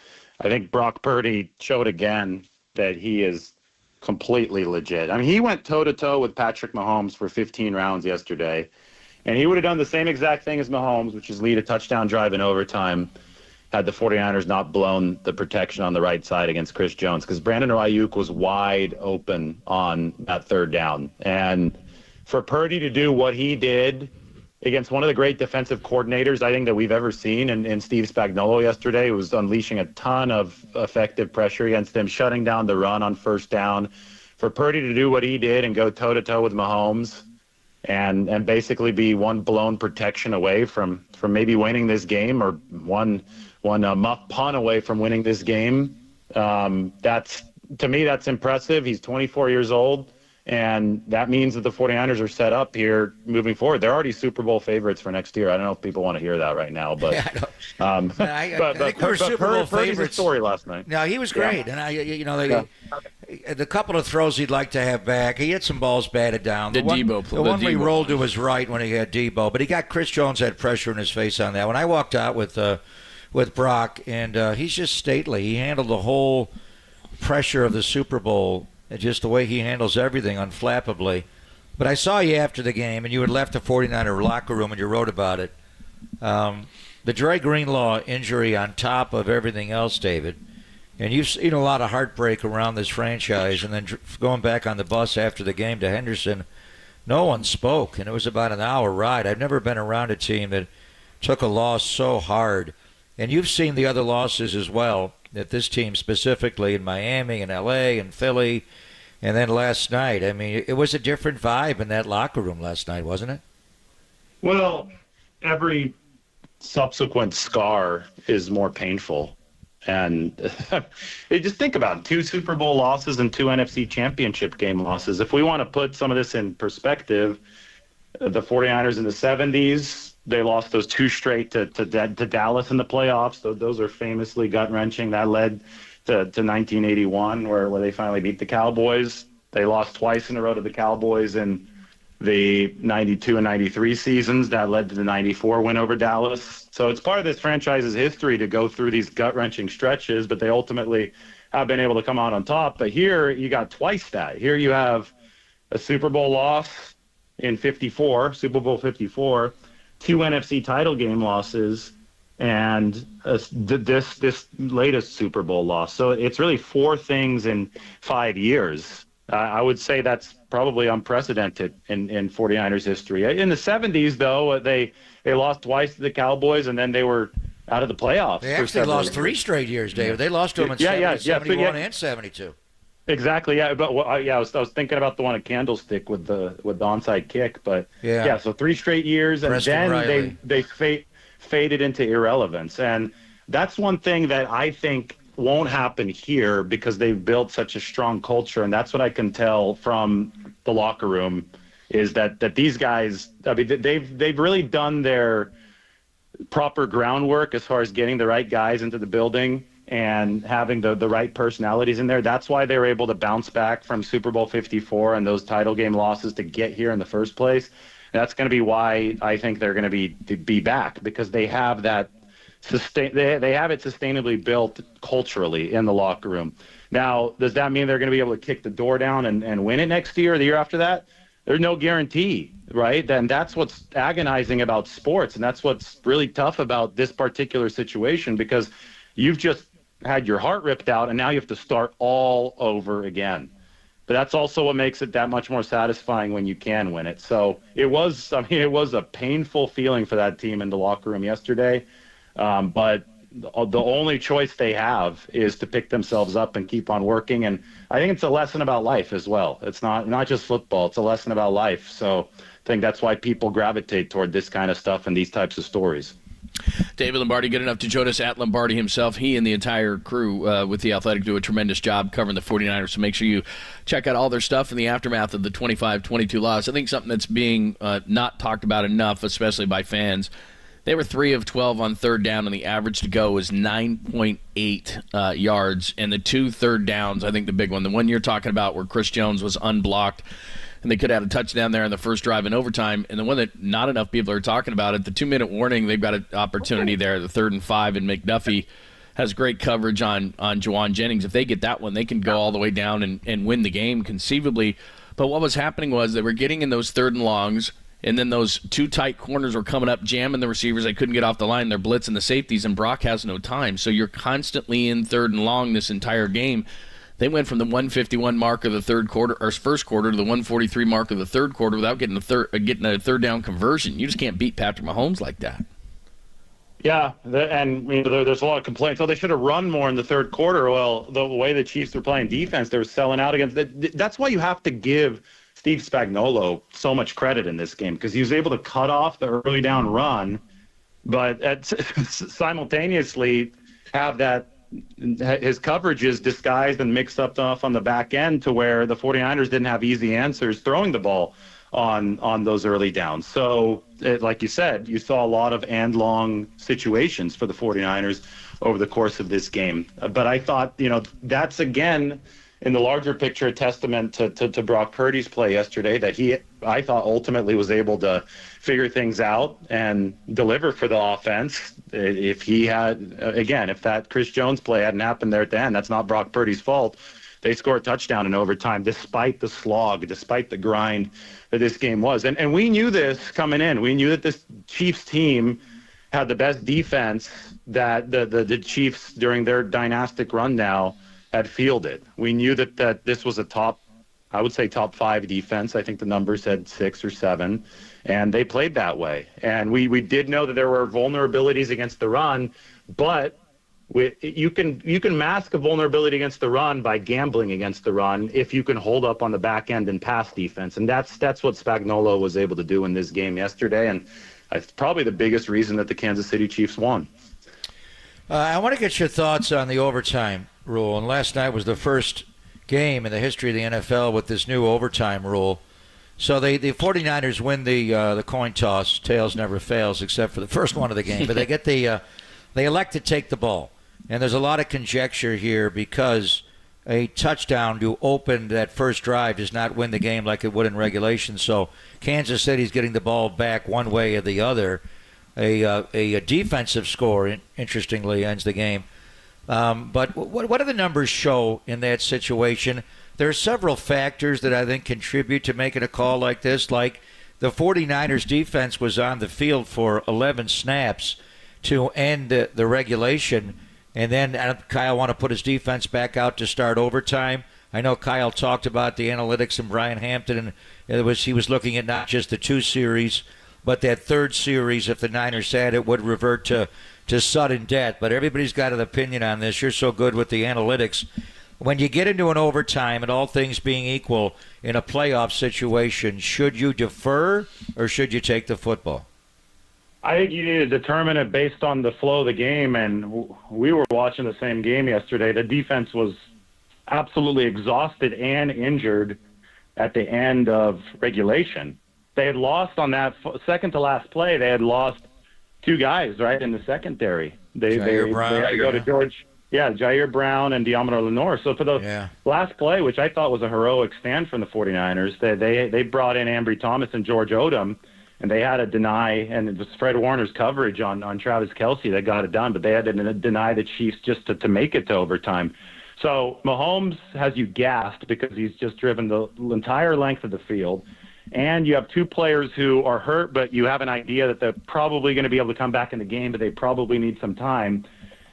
I think Brock Purdy showed again that he is completely legit. I mean, he went toe-to-toe with Patrick Mahomes for 15 rounds yesterday, and he would have done the same exact thing as Mahomes, which is lead a touchdown drive in overtime, had the 49ers not blown the protection on the right side against Chris Jones, because Brandon Ayuk was wide open on that third down. And for Purdy to do what he did against one of the great defensive coordinators I think that we've ever seen in Steve Spagnuolo yesterday, who was unleashing a ton of effective pressure against him, shutting down the run on first down. For Purdy to do what he did and go toe-to-toe with Mahomes and basically be one blown protection away from maybe winning this game, or one muff punt away from winning this game, that's, to me, that's impressive. He's 24 years old. And that means that the 49ers are set up here moving forward. They're already Super Bowl favorites for next year. I don't know if people want to hear that right now, but I think we were Super Bowl favorites. Story last night. No, he was great, and the couple of throws he'd like to have back. He had some balls batted down. The one we rolled to his right when he had Debo, but he got Chris Jones had pressure in his face on that. When I walked out with Brock, and he's just stately. He handled the whole pressure of the Super Bowl. Just the way he handles everything unflappably. But I saw you after the game, and you had left the 49er locker room, and you wrote about it. The Dre Greenlaw injury on top of everything else, David, and you've seen a lot of heartbreak around this franchise, and then going back on the bus after the game to Henderson, no one spoke, and it was about an hour ride. I've never been around a team that took a loss so hard. And you've seen the other losses as well, that this team specifically in Miami and L.A. and Philly, and then last night. I mean, it was a different vibe in that locker room last night, wasn't it? Well, every subsequent scar is more painful. And just think about it, 2 Super Bowl losses and 2 NFC Championship game losses. If we want to put some of this in perspective, the 49ers in the 70s, they lost those 2 straight to Dallas in the playoffs. Those are famously gut-wrenching. That led to 1981, where they finally beat the Cowboys. They lost twice in a row to the Cowboys in the 92 and 93 seasons. That led to the 94 win over Dallas. So it's part of this franchise's history to go through these gut-wrenching stretches, but they ultimately have been able to come out on top. But here you got twice that. Here you have a Super Bowl loss in 54, Super Bowl 54, 2 NFC title game losses, and this latest Super Bowl loss. So it's really 4 things in 5 years. I would say that's probably unprecedented in 49ers history. In the 70s, though, they lost twice to the Cowboys, and then they were out of the playoffs. They actually lost 3 straight years, David. They lost to them in 71 and 72. Exactly, yeah. But I was thinking about the one at Candlestick with the onside kick, but so 3 straight years, and Preston then Riley. they faded into irrelevance, and that's one thing that I think won't happen here because they've built such a strong culture, and that's what I can tell from the locker room is that these guys, I mean, they've really done their proper groundwork as far as getting the right guys into the building and having the right personalities in there. That's why they were able to bounce back from Super Bowl 54 and those title game losses to get here in the first place. And that's going to be why I think they're going to be back, because they have that they have it sustainably built culturally in the locker room. Now, does that mean they're going to be able to kick the door down and win it next year or the year after that? there's no guarantee, right? And that's what's agonizing about sports, and that's what's really tough about this particular situation, because you've just had your heart ripped out, and now you have to start all over again. But that's also what makes it that much more satisfying when you can win it. So it was a painful feeling for that team in the locker room yesterday. But the only choice they have is to pick themselves up and keep on working. And I think it's a lesson about life as well. It's not just football. It's a lesson about life. So I think that's why people gravitate toward this kind of stuff and these types of stories. David Lombardi, good enough to join us at Lombardi himself. He and the entire crew with The Athletic do a tremendous job covering the 49ers, so make sure you check out all their stuff in the aftermath of the 25-22 loss. I think something that's being not talked about enough, especially by fans, they were 3 of 12 on third down, and the average to go was 9.8 yards. And the 2 third downs, I think the big one, the one you're talking about where Chris Jones was unblocked, and they could have had a touchdown there in the first drive in overtime. And the one that not enough people are talking about, at the 2-minute warning, they've got an opportunity there, the 3rd and 5, and McDuffie has great coverage on Juwan Jennings. If they get that one, they can go all the way down and win the game conceivably. But what was happening was they were getting in those 3rd and longs, and then those 2 tight corners were coming up, jamming the receivers. They couldn't get off the line. They're blitzing the safeties, and Brock has no time. So you're constantly in 3rd and long this entire game. They went from the 151 mark of the first quarter to the 143 mark of the third quarter without getting a third down conversion. You just can't beat Patrick Mahomes like that. Yeah, and there's a lot of complaints. Oh, they should have run more in the third quarter. Well, the way the Chiefs were playing defense, they were selling out against. That's why you have to give Steve Spagnuolo so much credit in this game, because he was able to cut off the early down run, but simultaneously have his coverage is disguised and mixed up off on the back end to where the 49ers didn't have easy answers throwing the ball on those early downs. So, like you said, you saw a lot of and-long situations for the 49ers over the course of this game. But I thought, that's, again, in the larger picture, a testament to Brock Purdy's play yesterday, that I thought, ultimately was able to figure things out and deliver for the offense. If that Chris Jones play hadn't happened there at the end, that's not Brock Purdy's fault. They scored a touchdown in overtime, despite the slog, despite the grind that this game was. And we knew this coming in. We knew that this Chiefs team had the best defense that the Chiefs, during their dynastic run now, had fielded. We knew that this was a top 5 defense. I think the numbers said 6 or 7, and they played that way. And we did know that there were vulnerabilities against the run, but you can mask a vulnerability against the run by gambling against the run if you can hold up on the back end and pass defense. And that's what Spagnuolo was able to do in this game yesterday, and it's probably the biggest reason that the Kansas City Chiefs won. I want to get your thoughts on the overtime rule. And last night was the first game in the history of the NFL with this new overtime rule. So the 49ers win the coin toss. Tails never fails, except for the first one of the game. But they get they elect to take the ball. And there's a lot of conjecture here because a touchdown to open that first drive does not win the game like it would in regulation. So Kansas City's getting the ball back one way or the other. A defensive score, interestingly, ends the game. But what do the numbers show in that situation? There are several factors that I think contribute to making a call like this. Like the 49ers defense was on the field for 11 snaps to end the regulation. And then Kyle want to put his defense back out to start overtime. I know Kyle talked about the analytics and Brian Hampton, and he was looking at not just the 2 series, but that 3rd series, if the Niners had it, would revert to sudden death. But everybody's got an opinion on this. You're so good with the analytics. When you get into an overtime, and all things being equal in a playoff situation, should you defer or should you take the football? I think you need to determine it based on the flow of the game, and we were watching the same game yesterday. The defense was absolutely exhausted and injured at the end of regulation. They had lost on that second to last play. They had lost 2 guys right in the secondary. They had to go to Jair Brown and Deommodore Lenoir. So for the last play, which I thought was a heroic stand from the 49ers, they brought in Ambry Thomas and George Odom, and they had to deny, and it was Fred Warner's coverage on Travis Kelce that got it done, but they had to deny the Chiefs just to make it to overtime. So Mahomes has you gassed because he's just driven the entire length of the field. and you have two players who are hurt, but you have an idea that they're probably going to be able to come back in the game, but they probably need some time.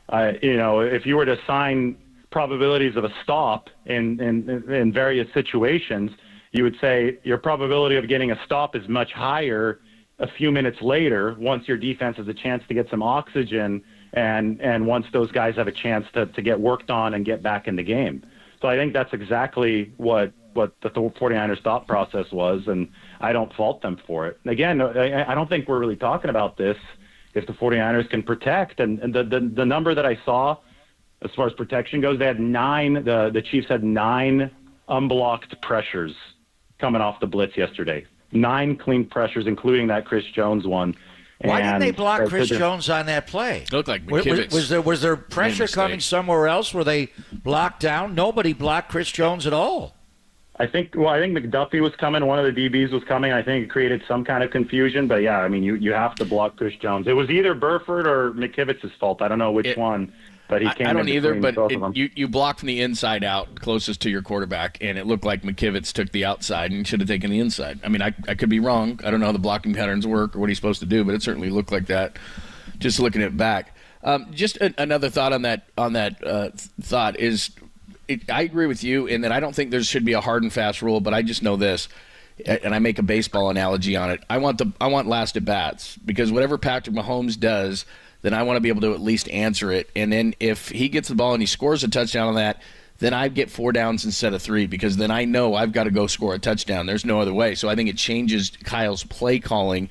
If you were to assign probabilities of a stop in various situations, you would say your probability of getting a stop is much higher a few minutes later once your defense has a chance to get some oxygen and once those guys have a chance to get worked on and get back in the game. So I think that's exactly what the 49ers thought process was, and I don't fault them for it. Again, I don't think we're really talking about this if the 49ers can protect. And the number that I saw as far as protection goes, they had the Chiefs had 9 unblocked pressures coming off the blitz yesterday. 9 clean pressures, including that Chris Jones one. Why didn't they block Chris Jones on that play? It looked like McKivitz. Was there pressure coming somewhere else? Were they blocked down? Nobody blocked Chris Jones at all. I think McDuffie was coming. One of the DBs was coming. I think it created some kind of confusion. But, yeah, I mean, you have to block Chris Jones. It was either Burford or McKivitz's fault. I don't know which one. But he came I don't in either, but both of them. you blocked from the inside out closest to your quarterback, and it looked like McKivitz took the outside and should have taken the inside. I mean, I could be wrong. I don't know how the blocking patterns work or what he's supposed to do, but it certainly looked like that just looking at it back. Just another thought on that thought is I agree with you in that I don't think there should be a hard and fast rule, but I just know this, and I make a baseball analogy on it. I want last at bats because whatever Patrick Mahomes does – then I want to be able to at least answer it. And then if he gets the ball and he scores a touchdown on that, then I get 4 downs instead of 3 because then I know I've got to go score a touchdown. There's no other way. So I think it changes Kyle's play calling.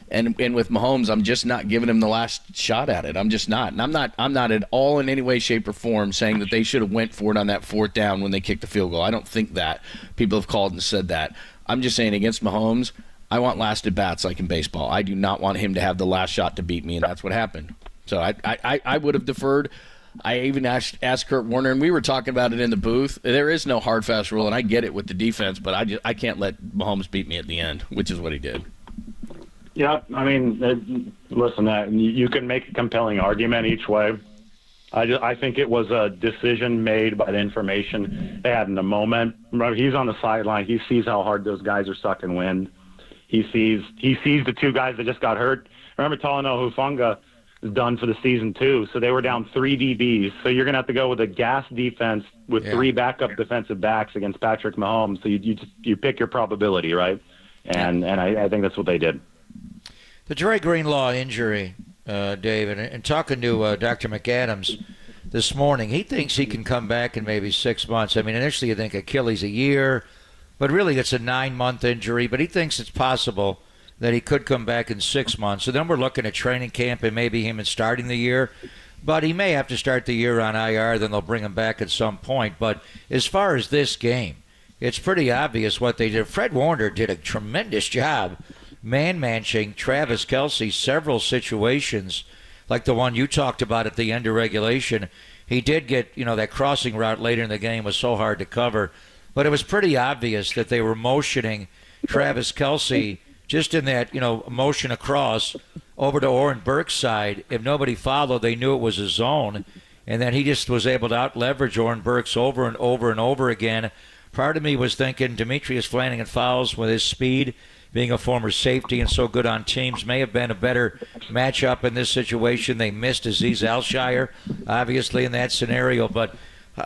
And with Mahomes, I'm just not giving him the last shot at it. I'm just not. And I'm not at all in any way, shape, or form saying that they should have went for it on that 4th down when they kicked the field goal. I don't think that. People have called and said that. I'm just saying against Mahomes, I want last at bats like in baseball. I do not want him to have the last shot to beat me, and that's what happened. So I would have deferred. I even asked Kurt Warner, and we were talking about it in the booth. There is no hard, fast rule, and I get it with the defense, but I can't let Mahomes beat me at the end, which is what he did. Yeah, I mean, listen, you can make a compelling argument each way. I think it was a decision made by the information they had in the moment. Remember, he's on the sideline. He sees how hard those guys are sucking wind. He sees the 2 guys that just got hurt. Remember, Talanoa Hufanga is done for the season too, so they were down 3 DBs. So you're going to have to go with a gas defense with 3 backup defensive backs against Patrick Mahomes. So you pick your probability, right? And I think that's what they did. The Dre Greenlaw injury, Dave, and talking to Dr. McAdams this morning, he thinks he can come back in maybe 6 months. I mean, initially you think Achilles a year, but really it's a 9-month injury. But he thinks it's possible that he could come back in 6 months. So then we're looking at training camp and maybe him starting the year. But he may have to start the year on IR, then they'll bring him back at some point. But as far as this game, it's pretty obvious what they did. Fred Warner did a tremendous job man-managing Travis Kelce several situations, like the one you talked about at the end of regulation. He did get, that crossing route later in the game was so hard to cover. But it was pretty obvious that they were motioning Travis Kelce just in that, motion across over to Oren Burke's side. If nobody followed, they knew it was a zone. And then he just was able to out-leverage Oren Burks over and over and over again. Part of me was thinking Demetrius Flanagan Fowles with his speed, being a former safety and so good on teams, may have been a better matchup in this situation. They missed Aziz Alshire, obviously, in that scenario. But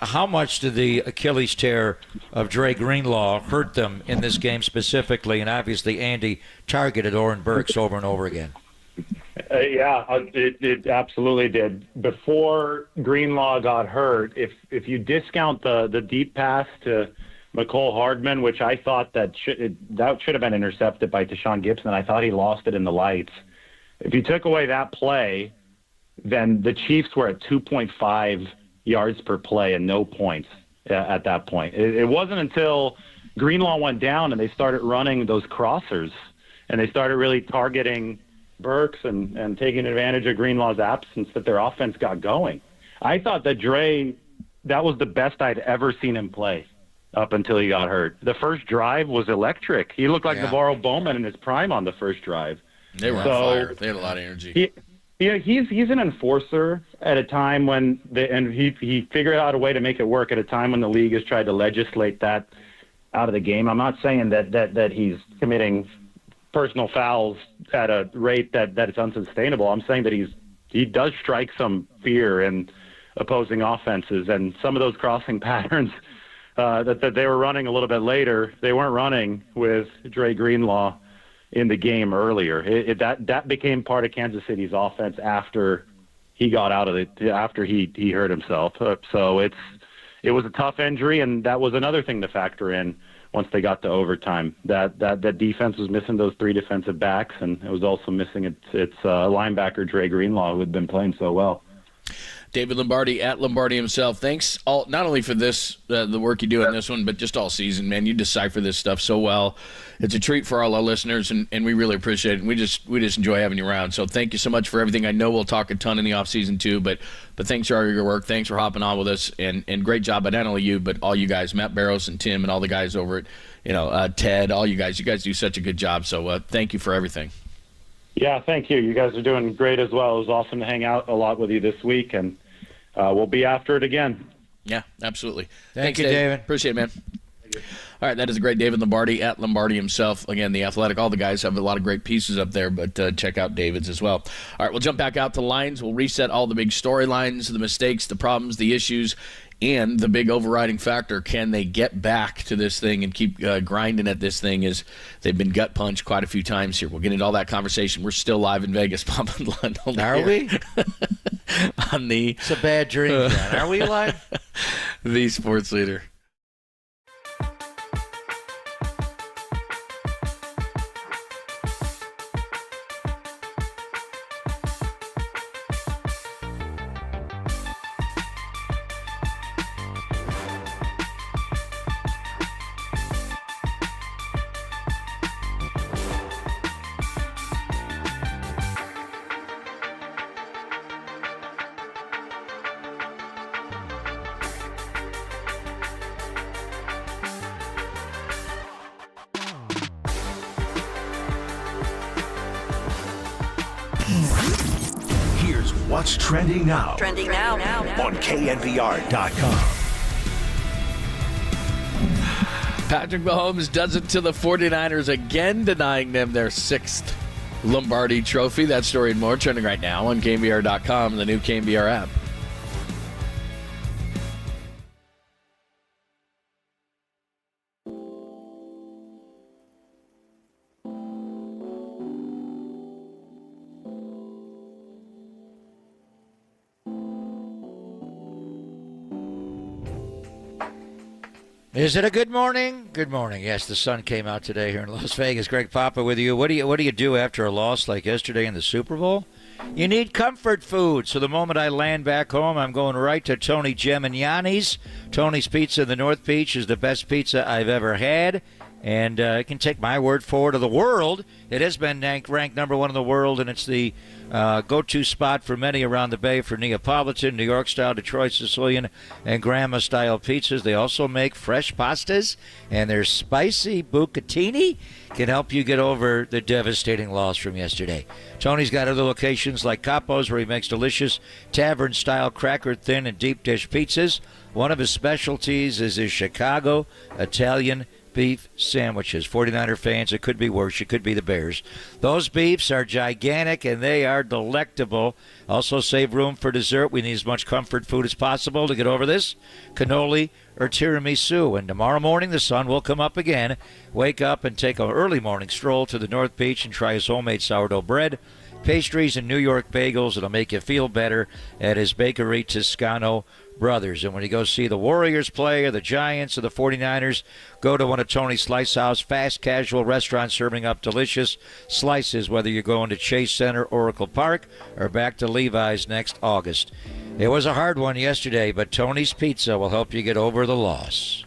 how much did the Achilles tear of Dre Greenlaw hurt them in this game specifically? And obviously Andy targeted Oren Burks over and over again. It absolutely did. Before Greenlaw got hurt, if you discount the deep pass to McCole Hardman, which I thought that should have been intercepted by Deshaun Gibson, I thought he lost it in the lights. If you took away that play, then the Chiefs were at 2.5 yards per play and no points at that point. It wasn't until Greenlaw went down and they started running those crossers and they started really targeting Burks and taking advantage of Greenlaw's absence that their offense got going. I thought that Dre, that was the best I'd ever seen him play up until he got hurt. The first drive was electric. He looked like Navarro Bowman in his prime on the first drive. They were on fire. They had a lot of energy. He's an enforcer at a time when he figured out a way to make it work at a time when the league has tried to legislate that out of the game. I'm not saying that he's committing personal fouls at a rate that is unsustainable. I'm saying that he does strike some fear in opposing offenses, and some of those crossing patterns that they were running a little bit later, they weren't running with Dre Greenlaw in the game earlier. That became part of Kansas City's offense after he got out of it, after he hurt himself. So it was a tough injury, and that was another thing to factor in once they got to overtime. That defense was missing those 3 defensive backs, and it was also missing its linebacker Dre Greenlaw, who had been playing so well. David Lombardi at Lombardi himself. Thanks not only for this, the work you do in this one, but just all season, man. You decipher this stuff so well. It's a treat for all our listeners, and we really appreciate it. And we just enjoy having you around. So thank you so much for everything. I know we'll talk a ton in the off season too, but thanks for all your work. Thanks for hopping on with us, and great job by not only you, but all you guys, Matt Barrows and Tim and all the guys over at Ted, all you guys. You guys do such a good job. So thank you for everything. Yeah, thank you. You guys are doing great as well. It was awesome to hang out a lot with you this week, and we'll be after it again. Yeah, absolutely. Thanks, you, David. Appreciate it, man. All right, that is a great David Lombardi at Lombardi himself. Again, The Athletic. All the guys have a lot of great pieces up there, but check out David's as well. All right, we'll jump back out to lines. We'll reset all the big storylines, the mistakes, the problems, the issues, and the big overriding factor. Can they get back to this thing and keep grinding at this thing as they've been gut punched quite a few times here? We'll get into all that conversation. We're still live in Vegas. Bob and Lundell. Are we? It's a bad dream, John. Are we live? The Sports Leader. Here's what's trending now. Trending now. On KNBR.com. Patrick Mahomes does it to the 49ers again, denying them their 6th Lombardi trophy. That story and more trending right now on KNBR.com and the new KNBR app. Is it a good morning? Good morning. Yes, the sun came out today here in Las Vegas. Greg Papa with you. What do you do after a loss like yesterday in the Super Bowl? You need comfort food. So the moment I land back home, I'm going right to Tony Gemignani's. Tony's Pizza in the North Beach is the best pizza I've ever had. And I can take my word for it. Of the world, it has been ranked number 1 in the world, and it's the go-to spot for many around the Bay for Neapolitan, New York-style, Detroit, Sicilian, and Grandma-style pizzas. They also make fresh pastas, and their spicy bucatini can help you get over the devastating loss from yesterday. Tony's got other locations like Capo's, where he makes delicious tavern-style cracker thin and deep dish pizzas. One of his specialties is his Chicago Italian beef sandwiches. 49er fans, it could be worse. It could be the Bears. Those beefs are gigantic, and they are delectable. Also save room for dessert. We need as much comfort food as possible to get over this. Cannoli or tiramisu. And tomorrow morning, the sun will come up again. Wake up and take an early morning stroll to the North Beach and try his homemade sourdough bread, pastries, and New York bagels. It'll make you feel better at his Bakery Toscano Brothers. And when you go see the Warriors play or the Giants or the 49ers, go to one of Tony's Slice House fast casual restaurants serving up delicious slices, whether you're going to Chase Center, Oracle Park, or back to Levi's next August. It was a hard one yesterday, but Tony's Pizza will help you get over the loss.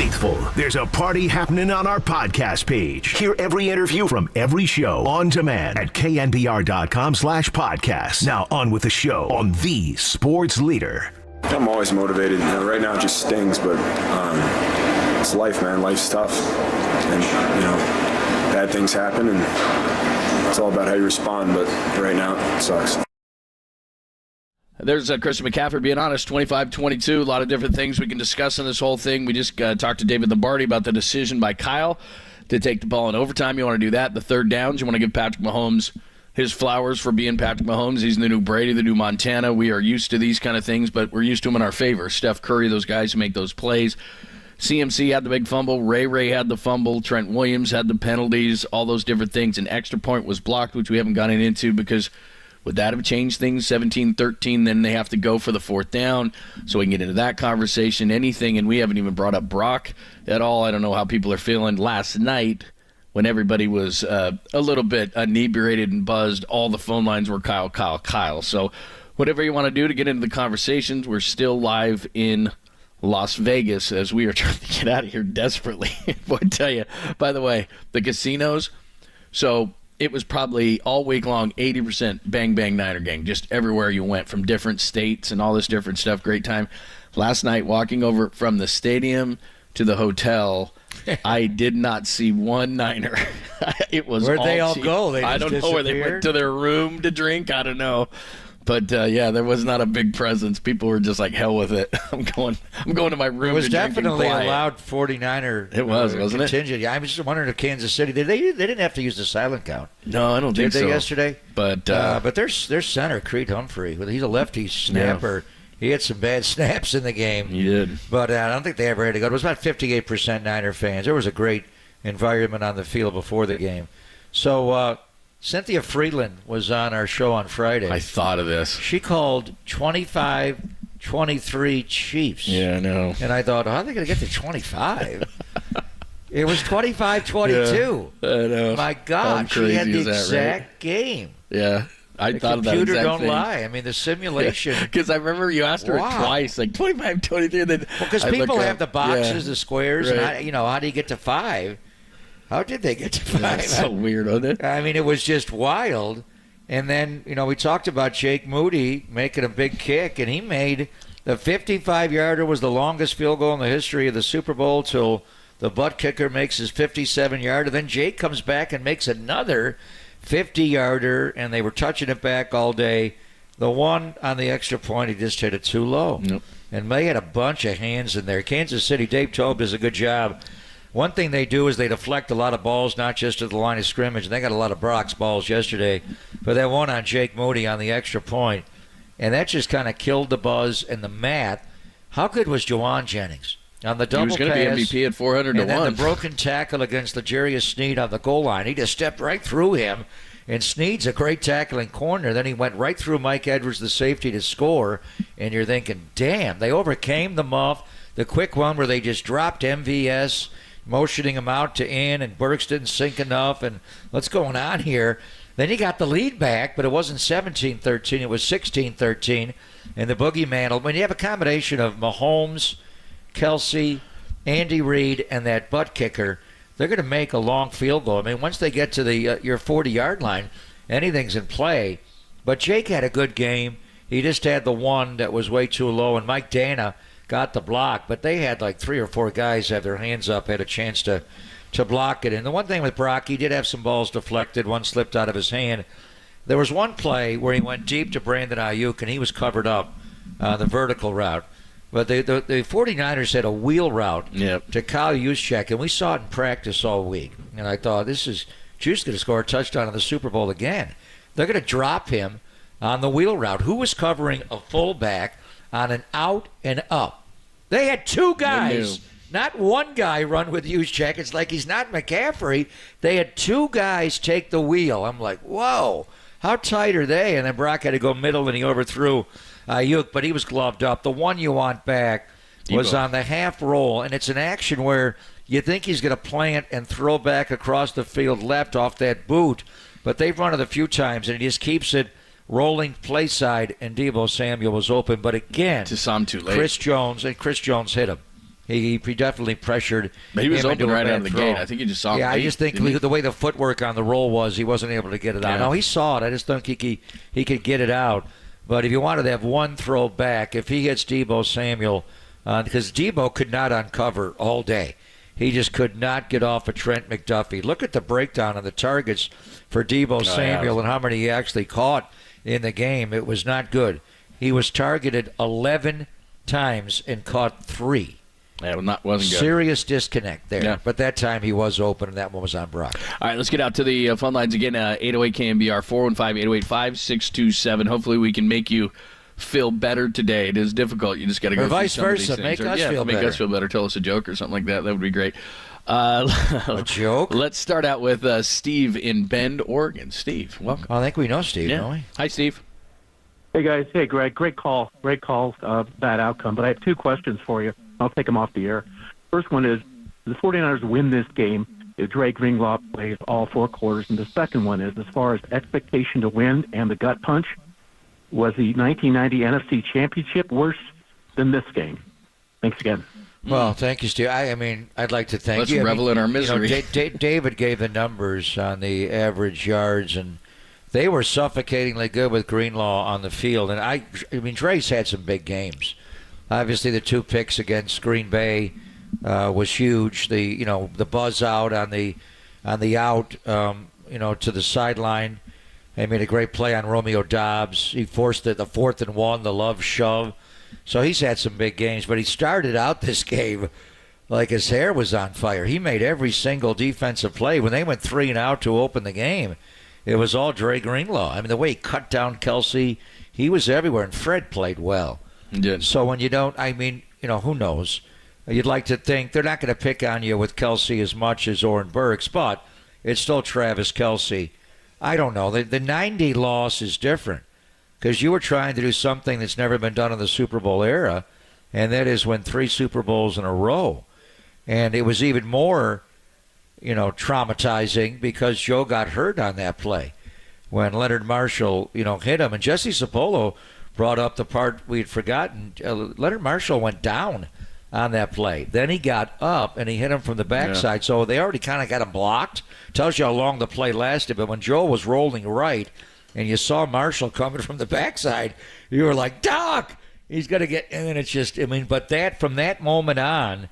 faithful. There's a party happening on our podcast page. Hear every interview from every show on demand at knbr.com/podcast. Now on with the show on the Sports Leader. I'm always motivated. Right now it just stings, but it's life, man. Life's tough. And, bad things happen, and it's all about how you respond. But right now it sucks. There's Christian McCaffrey being honest, 25-22. A lot of different things we can discuss in this whole thing. We just talked to David Lombardi about the decision by Kyle to take the ball in overtime. You want to do that. The third downs, you want to give Patrick Mahomes his flowers for being Patrick Mahomes. He's the new Brady, the new Montana. We are used to these kind of things, but we're used to them in our favor. Steph Curry, those guys who make those plays. CMC had the big fumble. Ray had the fumble. Trent Williams had the penalties, all those different things. An extra point was blocked, which we haven't gotten into because would that have changed things? 17-13, then they have to go for the fourth down. So we can get into that conversation, anything, and we haven't even brought up Brock at all. I don't know how people are feeling. Last night, when everybody was a little bit inebriated and buzzed, all the phone lines were Kyle. So whatever you want to do to get into the conversations, we're still live in Las Vegas as we are trying to get out of here desperately. Boy, I tell you, by the way, the casinos, so it was probably all week long 80% Bang Bang Niner Gang, just everywhere you went from different states and all this different stuff. Great time. Last night, walking over from the stadium to the hotel, I did not see one Niner. It was Where'd all they all cheap. go? They I just don't know where they disappeared? went to their room to drink. I don't know. But, yeah, there was not a big presence. People were just like, hell with it. I'm going to my room. It was to drink and definitely a quiet. loud 49er. It was, wasn't it? Contingent. Yeah, I was just wondering if Kansas City, they didn't have to use the silent count. No, I don't think Did so. they yesterday? But their center, Creed Humphrey, he's a lefty snapper. Yeah. He had some bad snaps in the game. He did. But I don't think they ever had to go. It was about 58% Niner fans. There was a great environment on the field before the game. So Cynthia Freeland was on our show on Friday. I thought of this. She called 25-23 Chiefs. Yeah, I know. And I thought, how are they going to get to 25? It was 25-22. Yeah, I know. My God, she had the exact game. Yeah. I thought of that computer exact don't thing. lie. I mean, the simulation. Because I remember you asked her it twice, like 25, 23. Then because people have the boxes, the squares, right. and how do you get to 5? How did they get to 5? That's so weird, wasn't it? I mean, it was just wild. And then, we talked about Jake Moody making a big kick, and he made the 55-yarder was the longest field goal in the history of the Super Bowl till the butt kicker makes his 57-yarder. Then Jake comes back and makes another 50-yarder, and they were touching it back all day. The one on the extra point, he just hit it too low. Yep. And they had a bunch of hands in there. Kansas City, Dave Tobe does a good job. One thing they do is they deflect a lot of balls, not just to the line of scrimmage. And they got a lot of Brock's balls yesterday. But that one on Jake Moody on the extra point, and that just kind of killed the buzz and the math. How good was Juwan Jennings? On the double pass. He was going to be MVP at 400 to 1. And then the broken tackle against L'Jarius Sneed on the goal line. He just stepped right through him. And Sneed's a great tackling corner. Then he went right through Mike Edwards, the safety, to score. And you're thinking, damn, they overcame the muff. The quick one where they just dropped MVS, motioning him out to in, and Burks didn't sink enough. And what's going on here? Then he got the lead back, but it wasn't 17-13. It was 16-13. And the boogeyman, when you have a combination of Mahomes, Kelsey, Andy Reid, and that butt kicker, they're going to make a long field goal. I mean, once they get to the your 40-yard line, anything's in play. But Jake had a good game. He just had the one that was way too low, and Mike Dana got the block. But they had like 3 or 4 guys have their hands up, had a chance to block it. And the one thing with Brock, he did have some balls deflected. One slipped out of his hand. There was one play where he went deep to Brandon Ayuk, and he was covered up the vertical route. But the 49ers had a wheel route to Kyle Juszczyk, and we saw it in practice all week. And I thought, Juszczyk going to score a touchdown in the Super Bowl again. They're going to drop him on the wheel route. Who was covering a fullback on an out and up? They had 2 guys, not one guy run with Juszczyk. It's like he's not McCaffrey. They had 2 guys take the wheel. I'm like, whoa, how tight are they? And then Brock had to go middle, and he overthrew Ayuk, but he was gloved up. The one you want back was on the half roll, and it's an action where you think he's going to plant and throw back across the field left off that boot, but they've run it a few times, and he just keeps it rolling play side, and Deebo Samuel was open. But again, to some too late. Chris Jones hit him. He definitely pressured. But he was him open into a right bad out of the throw. gate. I think he just saw him. Yeah, I just think the way the footwork on the roll was, he wasn't able to get it out. Yeah. No, he saw it. I just don't think he could get it out. But if you wanted to have one throw back, if he hits Deebo Samuel, because Deebo could not uncover all day. He just could not get off of Trent McDuffie. Look at the breakdown of the targets for Deebo Samuel and how many he actually caught in the game. It was not good. He was targeted 11 times and caught 3. Yeah, wasn't good. Serious disconnect there. Yeah. But that time he was open, and that one was on Brock. All right, let's get out to the phone lines again. 808 KNBR 415-808-5627. Hopefully we can make you feel better today. It is difficult. You just got to go Or through vice some of versa. these things. Make us feel make better. us feel better. Tell us a joke or something like that. That would be great. A joke? Let's start out with Steve in Bend, Oregon. Steve, welcome. I think we know Steve, don't we? Hi, Steve. Hey, guys. Hey, Greg. Great call. Bad outcome. But I have 2 questions for you. I'll take them off the air. First one is, the 49ers win this game if Dre Greenlaw plays all 4 quarters. And the second one is, as far as expectation to win and the gut punch, was the 1990 NFC Championship worse than this game? Thanks again. Well, thank you, Steve. I mean, I'd like to thank Let's you. revel in our misery. David gave the numbers on the average yards, and they were suffocatingly good with Greenlaw on the field. And I mean, Dre's had some big games. Obviously, the 2 picks against Green Bay was huge. The buzz out on the out, to the sideline. He made a great play on Romeo Dobbs. He forced the 4th and 1, the love shove. So he's had some big games, but he started out this game like his hair was on fire. He made every single defensive play. When they went 3 and out to open the game, it was all Dre Greenlaw. I mean, the way he cut down Kelsey, he was everywhere, and Fred played well. He did. So when you don't, I mean, who knows? You'd like to think they're not going to pick on you with Kelsey as much as Oren Burks, but it's still Travis Kelsey. I don't know. The 90 loss is different because you were trying to do something that's never been done in the Super Bowl era, and that is win 3 Super Bowls in a row. And it was even more, traumatizing because Joe got hurt on that play when Leonard Marshall, hit him. And Jesse Sapolo brought up the part we had forgotten. Leonard Marshall went down on that play. Then he got up and he hit him from the backside. Yeah. So they already kind of got him blocked. Tells you how long the play lasted. But when Joe was rolling right and you saw Marshall coming from the backside, you were like, Doc, he's going to get. And then it's just, but from that moment on,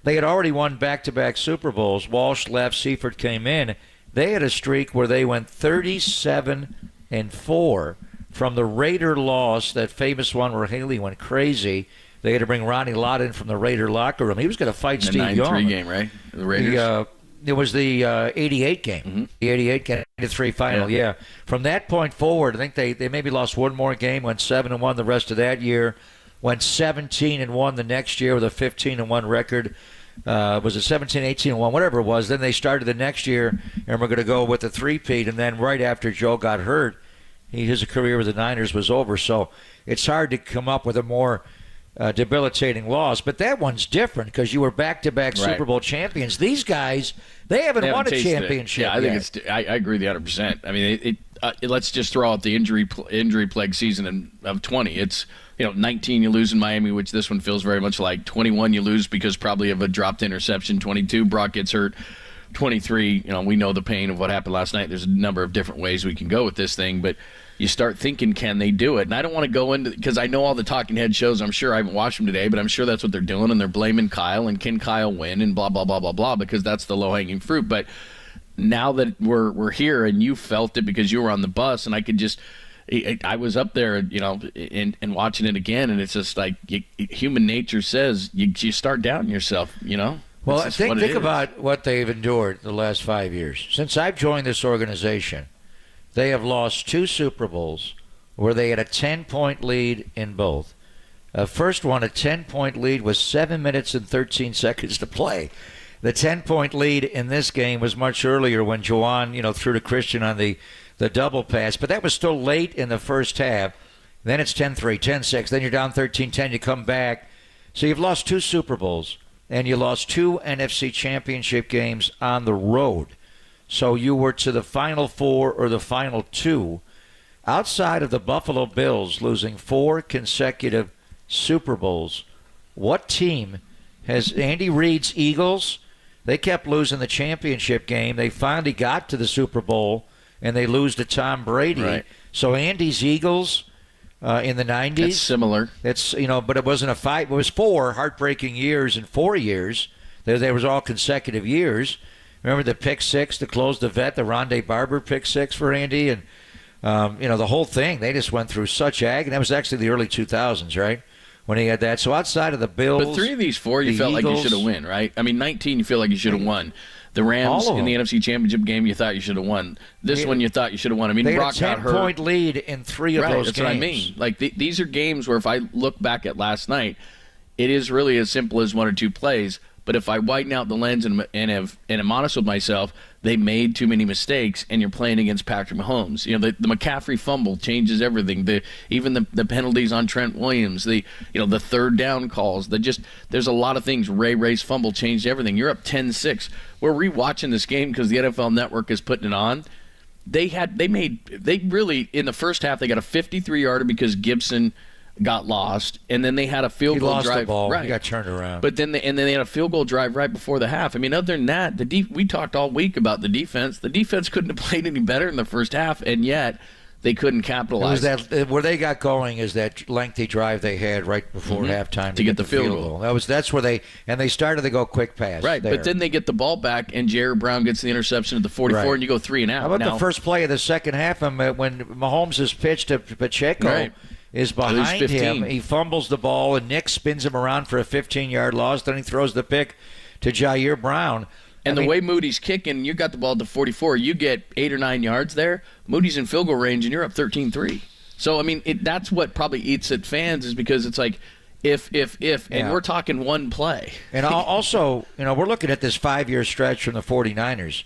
they had already won back-to-back Super Bowls. Walsh left, Seifert came in. They had a streak where they went 37-4 from the Raider loss, that famous one where Haley went crazy. They had to bring Ronnie Lott in from the Raider locker room. He was going to fight Steve Young. The 9-3 game, right? The Raiders. It was the 88 game. Mm-hmm. The 88 game, 3 final, yeah. From that point forward, I think they maybe lost one more game, went 7-1 the rest of that year, went 17-1 the next year with a 15-1 record. Was it 17, 18-1, whatever it was. Then they started the next year, and we're going to go with the 3-peat. And then right after Joe got hurt, his career with the Niners was over. So it's hard to come up with a more debilitating loss. But that one's different because you were back-to-back Super Bowl champions. These guys, they haven't won a championship. Yeah, I think I agree with you 100%. I mean, let's just throw out the injury plague season of 20. It's 19 you lose in Miami, which this one feels very much like. 21 you lose because probably of a dropped interception. 22 Brock gets hurt. 23, we know the pain of what happened last night. There's a number of different ways we can go with this thing, but you start thinking, can they do it? And I don't want to go into, because I know all the talking head shows. I'm sure I haven't watched them today, but I'm sure that's what they're doing, and they're blaming Kyle, and can Kyle win, and blah, blah, blah, blah, blah, because that's the low-hanging fruit. But now that we're here, and you felt it because you were on the bus, and I could just, I was up there, and watching it again, and it's just like human nature says you start doubting yourself, Well, think about what they've endured the last 5 years. Since I've joined this organization, they have lost 2 Super Bowls where they had a 10-point lead in both. First one, a 10-point lead with 7 minutes and 13 seconds to play. The 10-point lead in this game was much earlier when Juwan, threw to Christian on the double pass, but that was still late in the first half. Then it's 10-3, 10-6, then you're down 13-10, you come back. So you've lost 2 Super Bowls, and you lost 2 NFC Championship games on the road. So you were to the Final 4 or the Final 2. Outside of the Buffalo Bills losing 4 consecutive Super Bowls, what team has Andy Reid's Eagles. They kept losing the championship game. They finally got to the Super Bowl, and they lose to Tom Brady. Right. So Andy's Eagles in the 90s. It's similar. It's, but it wasn't a fight. It was 4 heartbreaking years in 4 years. They was all consecutive years. Remember the pick six to close the vet, the Rondé Barber pick six for Andy, and the whole thing. They just went through such agony. That was actually the early 2000s, right? When he had that. So outside of the Bills, but 3 of these 4, you felt Eagles, like you should have won, right? I mean, 19, you feel like you should have won. The Rams in the NFC Championship game, you thought you should have won. This one, you thought you should have won. I mean, they Brock had a got hurt. 10-point lead in 3 of those that's games. what I mean. Like these are games where if I look back at last night, it is really as simple as 1 or 2 plays. But if I widen out the lens and am honest with myself, they made too many mistakes, and you're playing against Patrick Mahomes. The McCaffrey fumble changes everything. Even the penalties on Trent Williams, the third down calls. There's a lot of things. Ray's fumble changed everything. You're up 10-6. We're rewatching this game because the NFL Network is putting it on. They really in the first half they got a 53-yarder because Gibson got lost, and then they had a field goal drive. He lost the ball. Right. He got turned around. But then they had a field goal drive right before the half. I mean, other than that, we talked all week about the defense. The defense couldn't have played any better in the first half, and yet they couldn't capitalize. Where they got going is that lengthy drive they had right before halftime to get the field goal. That's where they started to go quick pass. Right, there. but then they get the ball back, and Jared Brown gets the interception at the 44, right. and you go 3 and out. How about the first play of the second half when Mahomes is pitched to Pacheco? Right. Is behind him. He fumbles the ball, and Nick spins him around for a 15-yard loss. Then he throws the pick to Jair Brown. And the way Moody's kicking, you got the ball at the 44. You get 8 or 9 yards there. Moody's in field goal range, and you're up 13-3. So, I mean, that's what probably eats at fans is because it's like if, and we're talking one play. And also, we're looking at this 5-year stretch from the 49ers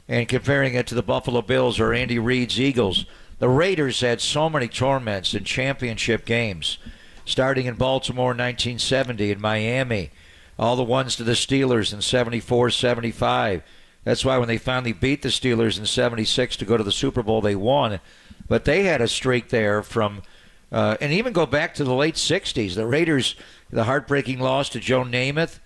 and comparing it to the Buffalo Bills or Andy Reid's Eagles. The Raiders had so many torments in championship games, starting in Baltimore in 1970 and Miami, all the ones to the Steelers in 74, 75. That's why when they finally beat the Steelers in 76 to go to the Super Bowl, they won. But they had a streak there from, and even go back to the late 60s. The Raiders, the heartbreaking loss to Joe Namath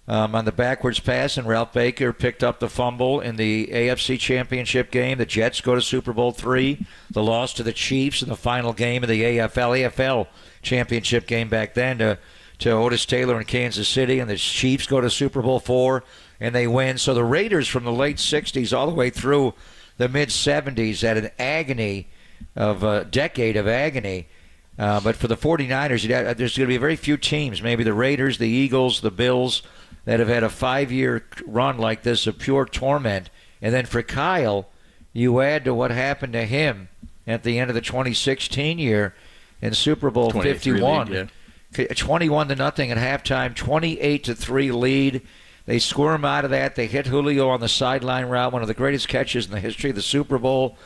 on the backwards pass, and Ralph Baker picked up the fumble in the AFC Championship game. The Jets go to Super Bowl III. The loss to the Chiefs in the final game of the AFL Championship game back then to Otis Taylor in Kansas City, and the Chiefs go to Super Bowl IV, and they win. So the Raiders from the late 60s all the way through the mid-70s had an agony of a decade of agony. But for the 49ers, there's going to be very few teams, maybe the Raiders, the Eagles, the Bills, that have had a 5-year run like this of pure torment. And then for Kyle, you add to what happened to him at the end of the 2016 year in Super Bowl 51. Lead, 21-0 at halftime, 28-3 lead. They squirm out of that. They hit Julio on the sideline route, one of the greatest catches in the history of the Super Bowl.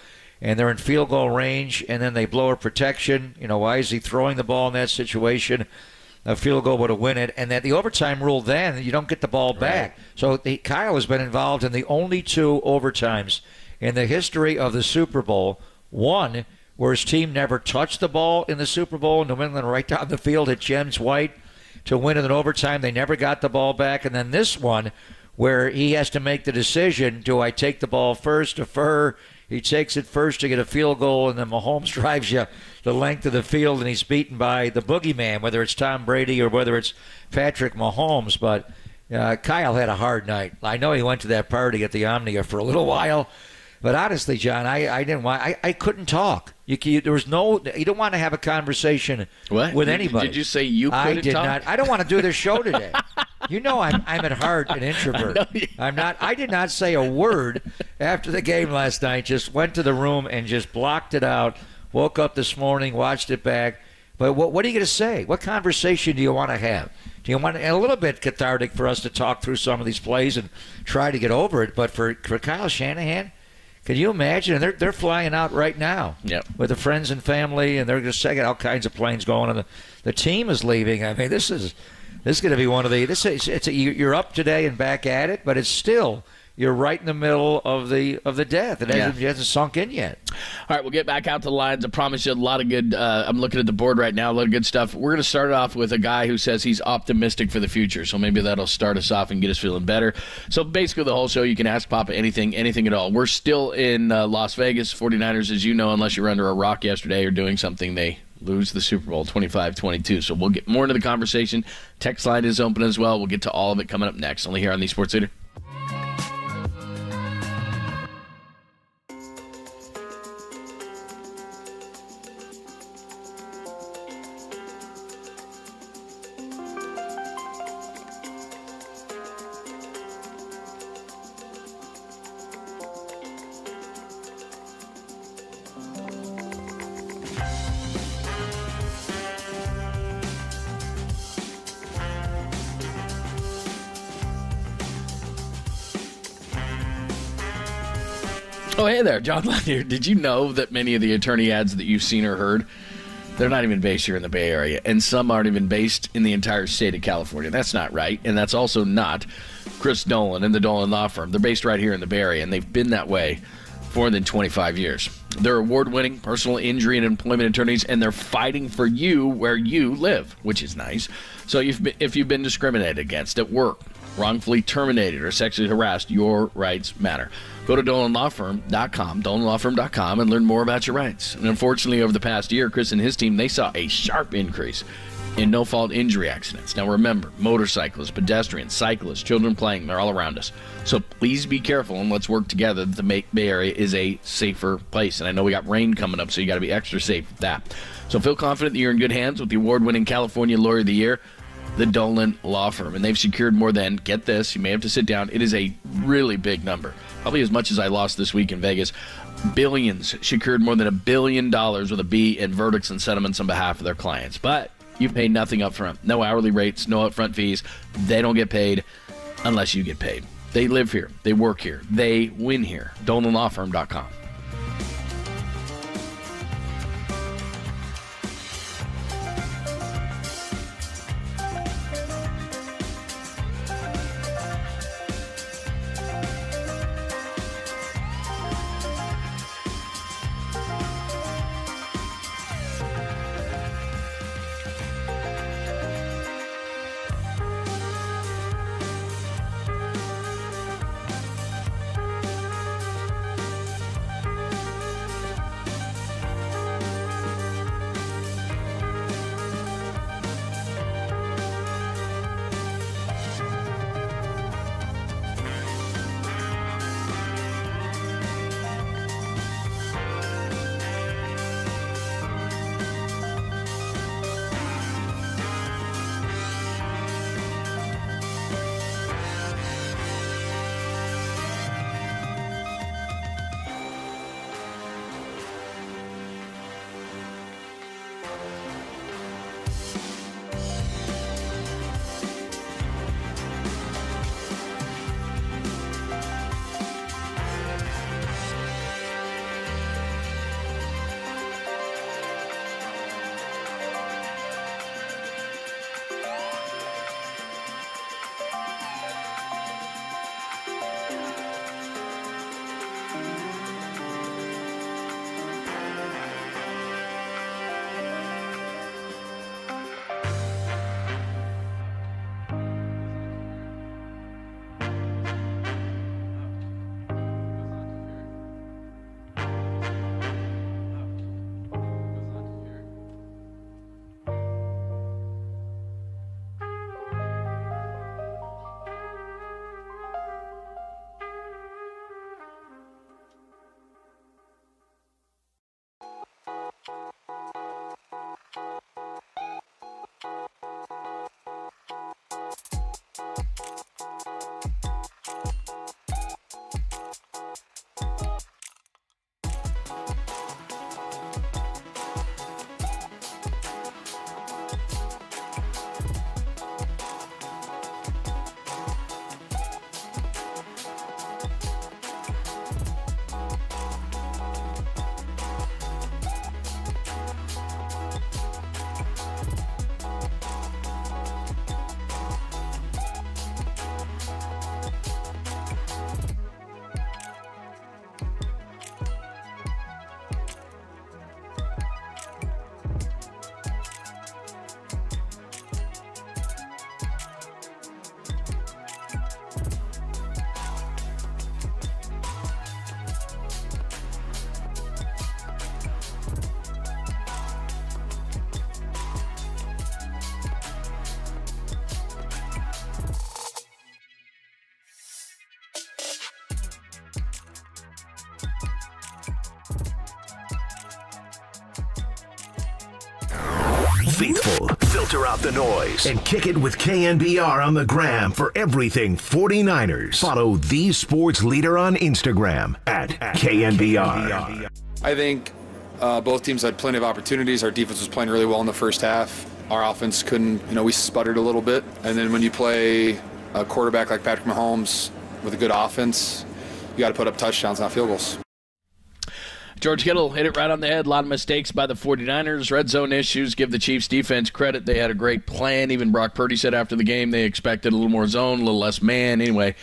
And they're in field goal range, and then they blow a protection. Why is he throwing the ball in that situation? A field goal would have win it. And that the overtime rule then, you don't get the ball back. So Kyle has been involved in the only 2 overtimes in the history of the Super Bowl. One, where his team never touched the ball in the Super Bowl. New England right down the field at James White to win in an overtime. They never got the ball back. And then this one, where he has to make the decision, do I take the ball first, defer? He takes it first to get a field goal, and then Mahomes drives you the length of the field, and he's beaten by the boogeyman, whether it's Tom Brady or whether it's Patrick Mahomes. But Kyle had a hard night. I know he went to that party at the Omnia for a little while, but honestly, John, I didn't want. I couldn't talk. There was no. You don't want to have a conversation with anybody. Did you say you couldn't I did talk? not. I don't want to do this show today. I'm at heart an introvert. I'm not. I did not say a word after the game last night. Just went to the room and just blocked it out. Woke up this morning, watched it back. But what are you going to say? What conversation do you want to have? Do you want a little bit cathartic for us to talk through some of these plays and try to get over it? But for Kyle Shanahan, can you imagine? And they're flying out right now with the friends and family, and they're just got all kinds of planes going, and the team is leaving. I mean, this is going to be one of the. You're up today and back at it, but it's still you're right in the middle of the death. It hasn't sunk in yet. All right, we'll get back out to the lines. I promise you a lot of good. I'm looking at the board right now. A lot of good stuff. We're going to start off with a guy who says he's optimistic for the future. So maybe that'll start us off and get us feeling better. So basically, the whole show, you can ask Papa anything at all. We're still in Las Vegas. 49ers, as you know, unless you were under a rock yesterday or doing something, they lose the Super Bowl 25-22. So we'll get more into the conversation. Text line is open as well. We'll get to all of it coming up next. Only here on the Sports Leader. Oh, hey there, John Lund here. Did you know that many of the attorney ads that you've seen or heard, they're not even based here in the Bay Area, and some aren't even based in the entire state of California? That's not right, and that's also not Chris Dolan and the Dolan Law Firm. They're based right here in the Bay Area, and they've been that way for more than 25 years. They're award-winning personal injury and employment attorneys, and they're fighting for you where you live, which is nice. So if you've been discriminated against at work, wrongfully terminated, or sexually harassed, your rights matter. Go to DolanLawFirm.com, DolanLawFirm.com, and learn more about your rights. And unfortunately, over the past year, Chris and his team, they saw a sharp increase in no-fault injury accidents. Now remember, motorcyclists, pedestrians, cyclists, children playing, they're all around us. So please be careful, and let's work together to make Bay Area is a safer place. And I know we got rain coming up, so you got to be extra safe with that. So feel confident that you're in good hands with the award-winning California Lawyer of the Year, the Dolan Law Firm. And they've secured more than, get this, you may have to sit down, it is a really big number. Probably as much as I lost this week in Vegas. Billions, secured more than $1 billion with a B in verdicts and settlements on behalf of their clients. But you pay nothing up front. No hourly rates, no upfront fees. They don't get paid unless you get paid. They live here. They work here. They win here. DolanLawFirm.com. faithful. Filter out the noise and kick it with KNBR on the gram for everything 49ers. Follow the sports leader on Instagram at KNBR. I think both teams had plenty of opportunities. Our defense was playing really well in the first half. Our offense couldn't, we sputtered a little bit. And then when you play a quarterback like Patrick Mahomes with a good offense, you got to put up touchdowns, not field goals. George Kittle hit it right on the head. A lot of mistakes by the 49ers. Red zone issues. Give the Chiefs defense credit. They had a great plan. Even Brock Purdy said after the game they expected a little more zone, a little less man. Anyway,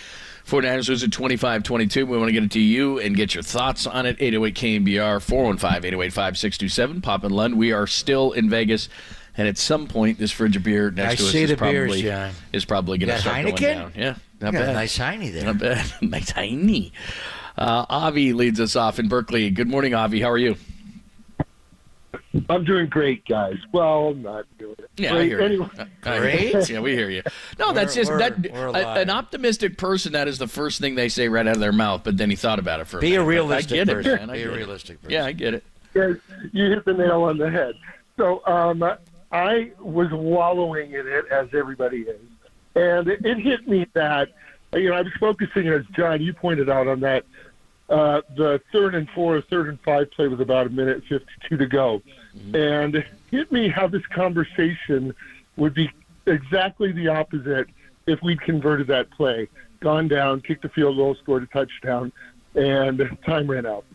49ers lose at 25-22. We want to get it to you and get your thoughts on it. 808-KNBR, 415-808-5627. Pop and Lund. We are still in Vegas. And at some point, this fridge of beer next to us is probably going to start Heineken? going down. Yeah, not bad. Nice Heine there. Not bad. Nice Heine. Avi leads us off in Berkeley. Good morning, Avi. How are you? I'm doing great, guys. Well, not doing it. Yeah, great. I hear Anyway. you. Great. Yeah, we hear you. No, that's just an optimistic person. That is the first thing they say right out of their mouth. But then he thought about it for a minute. Be a realistic I get person. it, man. Be a realistic person. Yeah, I get it. Yes, you hit the nail on the head. So I was wallowing in it, as everybody is. And it hit me that, I was focusing, as John, you pointed out on that, the 3rd and 4, 3rd and 5 play with about 1:52 to go. Mm-hmm. And it hit me how this conversation would be exactly the opposite if we'd converted that play, gone down, kicked a field goal, scored a touchdown, and time ran out.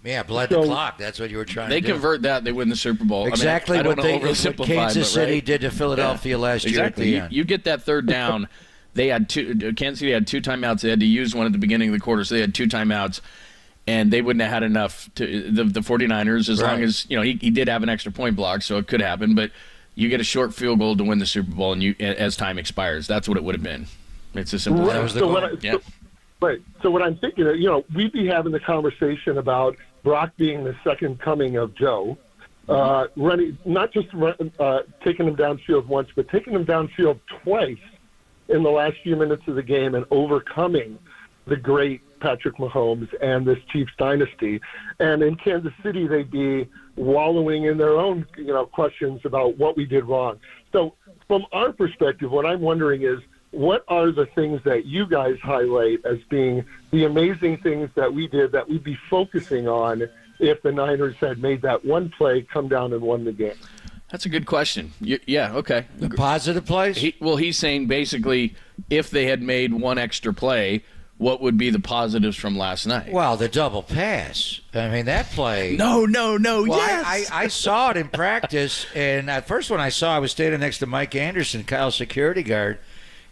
Yeah, bled the clock. That's what you were trying to do. They convert that, they win the Super Bowl. Exactly I mean, what Kansas City did to Philadelphia last year. Exactly. You get that third down. They had Kansas City had 2 timeouts. They had to use one at the beginning of the quarter, so they had 2 timeouts. And they wouldn't have had enough to the 49ers as long as, he did have an extra point block, so it could happen. But you get a short field goal to win the Super Bowl and as time expires. That's what it would have been. It's as simple as that. So what I'm thinking of, we'd be having the conversation about Brock being the second coming of Joe, running, not just taking him downfield once, but taking him downfield twice in the last few minutes of the game and overcoming the great Patrick Mahomes and this Chiefs dynasty. And in Kansas City, they'd be wallowing in their own, questions about what we did wrong. So from our perspective, what I'm wondering is, what are the things that you guys highlight as being the amazing things that we did that we'd be focusing on if the Niners had made that one play, come down and won the game? That's a good question. Yeah, okay. The positive plays? He's saying basically if they had made one extra play, what would be the positives from last night? Well, the double pass. I mean, that play. No, well, yes. I saw it in practice, and at first when I saw, I was standing next to Mike Anderson, Kyle's security guard,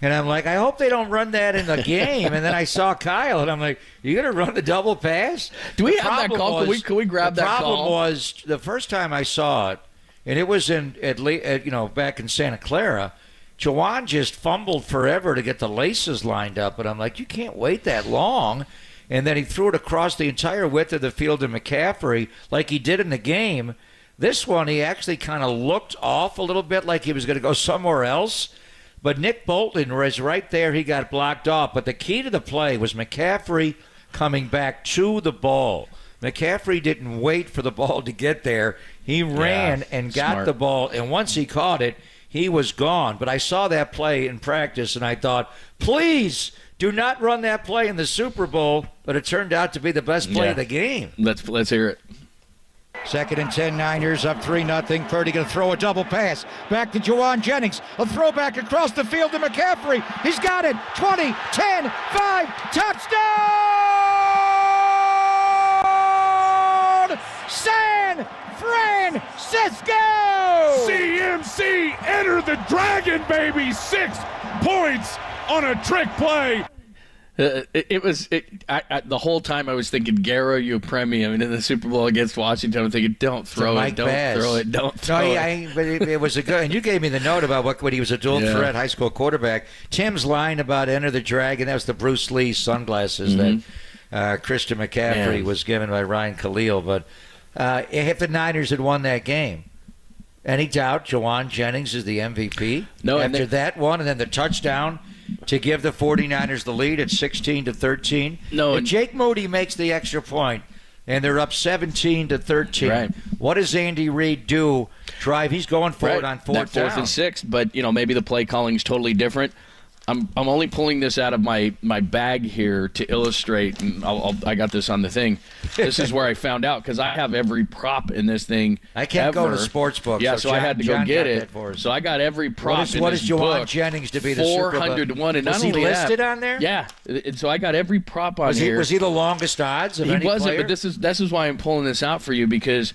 and I'm like, I hope they don't run that in the game. And then I saw Kyle, and I'm like, you going to run the double pass? Do we have that call? Can we grab that call? The problem was, the first time I saw it, and it was back in Santa Clara, Jawan just fumbled forever to get the laces lined up, and I'm like, you can't wait that long. And then he threw it across the entire width of the field to McCaffrey like he did in the game. This one, he actually kind of looked off a little bit like he was going to go somewhere else. But Nick Bolton was right there. He got blocked off. But the key to the play was McCaffrey coming back to the ball. McCaffrey didn't wait for the ball to get there. He ran and got the ball, and once he caught it, he was gone. But I saw that play in practice, and I thought, please do not run that play in the Super Bowl. But it turned out to be the best play of the game. Let's hear it. 2nd and 10, Niners up 3-0. Purdy going to throw a double pass. Back to Jawan Jennings. A throwback across the field to McCaffrey. He's got it. 20, 10, 5, touchdown! San Francisco! CMC enter the Dragon, baby! 6 points on a trick play. The whole time I was thinking Garo Upremi. I mean, in the Super Bowl against Washington, I'm thinking, don't throw it, don't throw it. But it was a good. And you gave me the note about what he was a dual threat high school quarterback. Tim's line about enter the dragon, that was the Bruce Lee sunglasses that Christian McCaffrey was given by Ryan Khalil. But if the Niners had won that game, any doubt Jawan Jennings is the MVP? No. After that one, and then the touchdown to give the 49ers the lead at 16-13. No, and Jake Moody makes the extra point, and they're up 17-13. Right. What does Andy Reid do drive. He's going for it on fourth down. 4th and 6, but maybe the play calling is totally different. I'm only pulling this out of my bag here to illustrate, and I got this on the thing. This is where I found out, because I have every prop in this thing. I can't go to sportsbook. Yeah, so I had to go get it. So I got every prop in what this is Juwan book, Jennings to be the Super Bowl? 400 to 1. And was not he only listed that, on there? Yeah. And so I got every prop on here. Was he the longest odds of any player? He wasn't, but this is why I'm pulling this out for you, because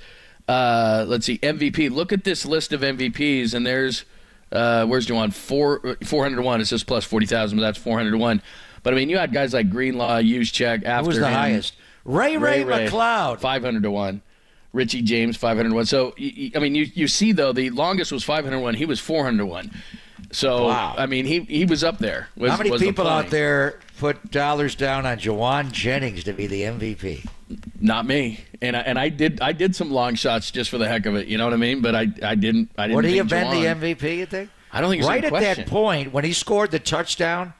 let's see, MVP. Look at this list of MVPs, and there's where's Juwan? 401. It says plus 40,000, but that's 401. But I mean, you had guys like Greenlaw, Juszczyk after Who was the him. highest? Ray McLeod, 500 to 1. Richie James, 500 to 1. So I mean, you see though, the longest was 500 to 1. He was 400 to 1. So wow. I mean, he was up there. How many people out there put dollars down on Juwan Jennings to be the MVP? Not me. And I did some long shots just for the heck of it. You know what I mean? But I didn't. Would he have been Juwan. the MVP? You think? I don't think it's right any at question. that point when he scored the touchdown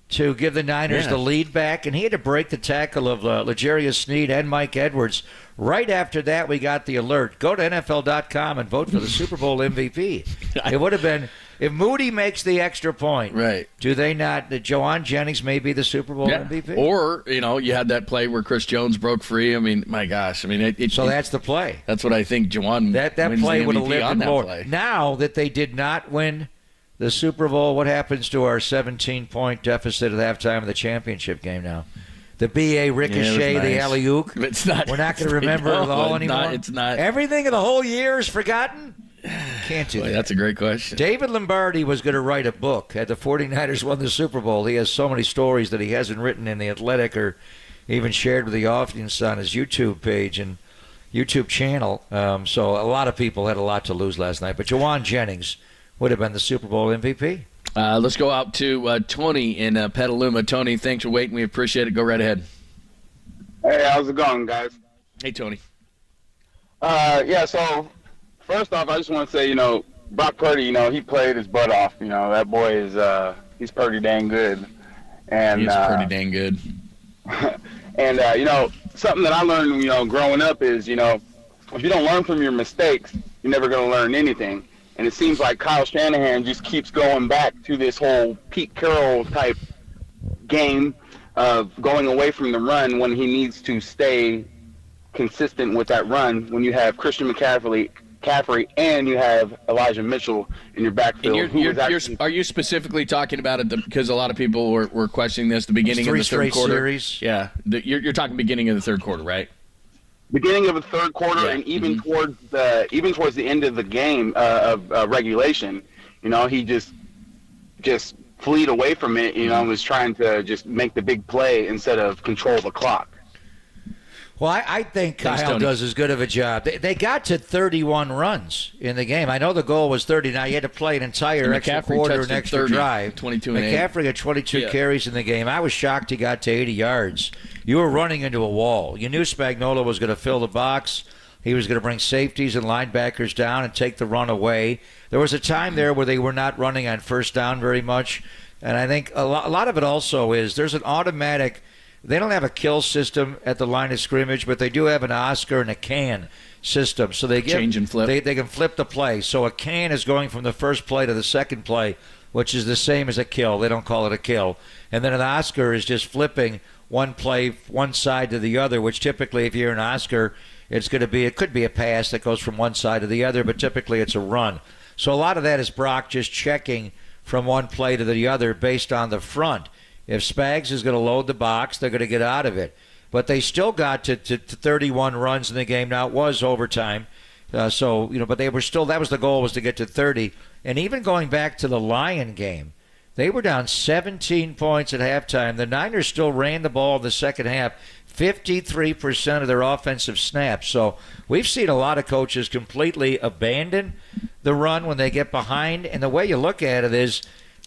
to give the Niners the lead back, and he had to break the tackle of L'Jarius Sneed and Mike Edwards. Right after that, we got the alert. Go to NFL.com and vote for the Super Bowl MVP. It would have been, if Moody makes the extra point, right? Do they not? Juwan Jennings may be the Super Bowl MVP. Or you had that play where Chris Jones broke free. I mean, my gosh. I mean, that's the play. That's what I think. Juwan that wins play the would have MVP lived on in that lore. play. Now that they did not win the Super Bowl, what happens to our 17-point deficit at halftime of the championship game now? The B.A. ricochet, nice. the alley-oop. It's not. We're not going to remember it all anymore. It's not. Everything of the whole year is forgotten? Can't do that. That's a great question. David Lombardi was going to write a book. Had the 49ers won the Super Bowl, he has so many stories that he hasn't written in The Athletic or even shared with the audience on his YouTube page and YouTube channel. So a lot of people had a lot to lose last night. But Juwan Jennings would have been the Super Bowl MVP. Let's go out to Tony in Petaluma. Tony, thanks for waiting. We appreciate it. Go right ahead. Hey, how's it going, guys? Hey, Tony. So first off, I just want to say, Brock Purdy, he played his butt off. That boy is, he's pretty dang good. And he is pretty dang good. And, something that I learned, growing up is, if you don't learn from your mistakes, you're never going to learn anything. And it seems like Kyle Shanahan just keeps going back to this whole Pete Carroll type game of going away from the run when he needs to stay consistent with that run when you have Christian McCaffrey and you have Elijah Mitchell in your backfield. And are you specifically talking about it because a lot of people were questioning this the beginning of the third quarter? Series. Yeah, you're talking beginning of the third quarter, right? Beginning of the third quarter, and even towards the end of the game of regulation, he just fleed away from it. Was trying to just make the big play instead of control the clock. Well, I think Kyle does as good of a job. They got to 31 runs in the game. I know the goal was 30. Now you had to play an entire extra quarter, an extra 30, drive. 22 and McCaffrey got 22 carries in the game. I was shocked he got to 80 yards. You were running into a wall. You knew Spagnuolo was going to fill the box. He was going to bring safeties and linebackers down and take the run away. There was a time there where they were not running on first down very much. And I think a lot of it also is there's an automatic – they don't have a kill system at the line of scrimmage, but they do have an Oscar and a can system. So they change and flip. They can flip the play. So a can is going from the first play to the second play, which is the same as a kill. They don't call it a kill. And then an Oscar is just flipping one play, one side to the other, which typically if you're an Oscar, it could be a pass that goes from one side to the other, but typically it's a run. So a lot of that is Brock just checking from one play to the other based on the front. If Spags is going to load the box, they're going to get out of it. But they still got to 31 runs in the game. Now, it was overtime. But they were still, that was the goal, was to get to 30. And even going back to the Lion game, they were down 17 points at halftime. The Niners still ran the ball in the second half, 53% of their offensive snaps. So we've seen a lot of coaches completely abandon the run when they get behind. And the way you look at it is,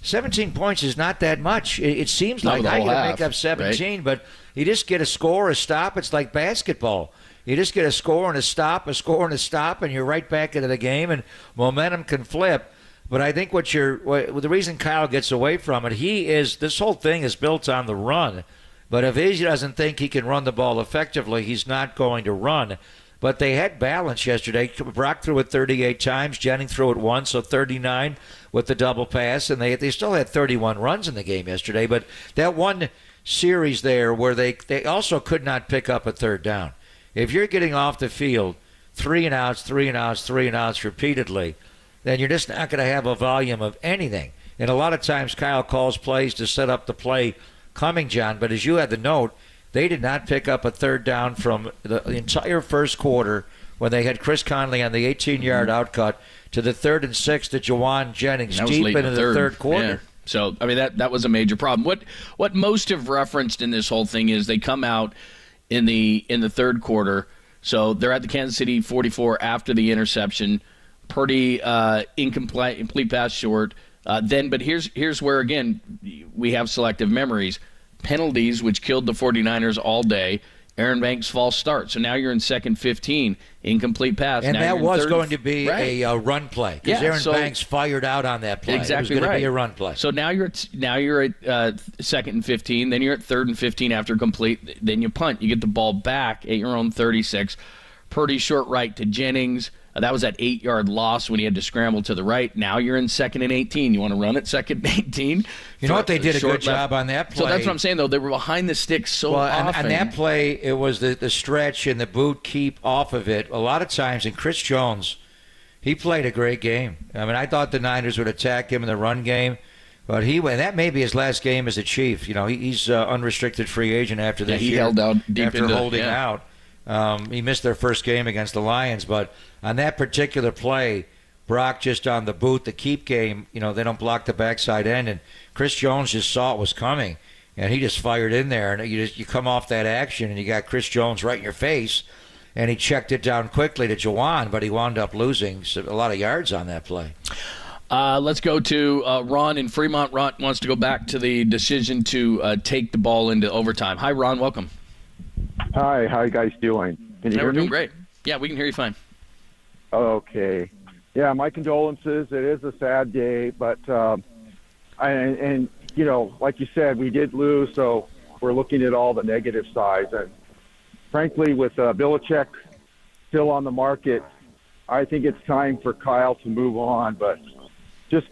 17 points is not that much. It seems like I got to make up 17, right? But you just get a score, a stop. It's like basketball. You just get a score and a stop, and you're right back into the game, and momentum can flip. But I think the reason Kyle gets away from it, this whole thing is built on the run. But if he doesn't think he can run the ball effectively, he's not going to run. But they had balance yesterday. Brock threw it 38 times. Jennings threw it once, so 39 with the double pass. And they still had 31 runs in the game yesterday. But that one series there where they also could not pick up a third down. If you're getting off the field 3 and outs, 3 and outs, 3 and outs repeatedly, then you're just not going to have a volume of anything. And a lot of times Kyle calls plays to set up the play coming, John. But as you had the note, they did not pick up a third down from the entire first quarter when they had Chris Conley on the 18-yard outcut to the 3rd and 6 to Jawan Jennings deep into the third quarter. Yeah. So, I mean, that was a major problem. What most have referenced in this whole thing is they come out in the third quarter. So they're at the Kansas City 44 after the interception. Purdy incomplete pass short. But here's where, again, we have selective memories. Penalties, which killed the 49ers all day. Aaron Banks' false start. So now you're in 2nd 15, incomplete pass. And now that was going to be a run play because Aaron Banks fired out on that play. Exactly, it was going to be a run play. So now you're at 2nd and 15, then you're at 3rd and 15 after complete. Then you punt. You get the ball back at your own 36. Purdy short right to Jennings. That was that 8-yard loss when he had to scramble to the right. Now you're in 2nd and 18. You want to run it 2nd and 18? You know what? They did a good job on that play. So that's what I'm saying, though. They were behind the sticks so often. On that play, it was the stretch and the boot keep off of it. A lot of times, and Chris Jones, he played a great game. I mean, I thought the Niners would attack him in the run game. But that may be his last game as a Chief. You know, he's unrestricted free agent after this year. He held out deep after holding out. He missed their first game against the Lions, but on that particular play, Brock just on the boot, the keep game, they don't block the backside end, and Chris Jones just saw it was coming, and he just fired in there, and you come off that action, and you got Chris Jones right in your face, and he checked it down quickly to Jawan, but he wound up losing a lot of yards on that play. Let's go to Ron in Fremont. Ron wants to go back to the decision to take the ball into overtime. Hi, Ron. Welcome. Hi, how you guys doing? Can you hear we're me? doing great. Yeah, we can hear you fine. Okay. Yeah, my condolences. It is a sad day, but and like you said, we did lose, so we're looking at all the negative sides. And frankly, with Belichick still on the market, I think it's time for Kyle to move on. But just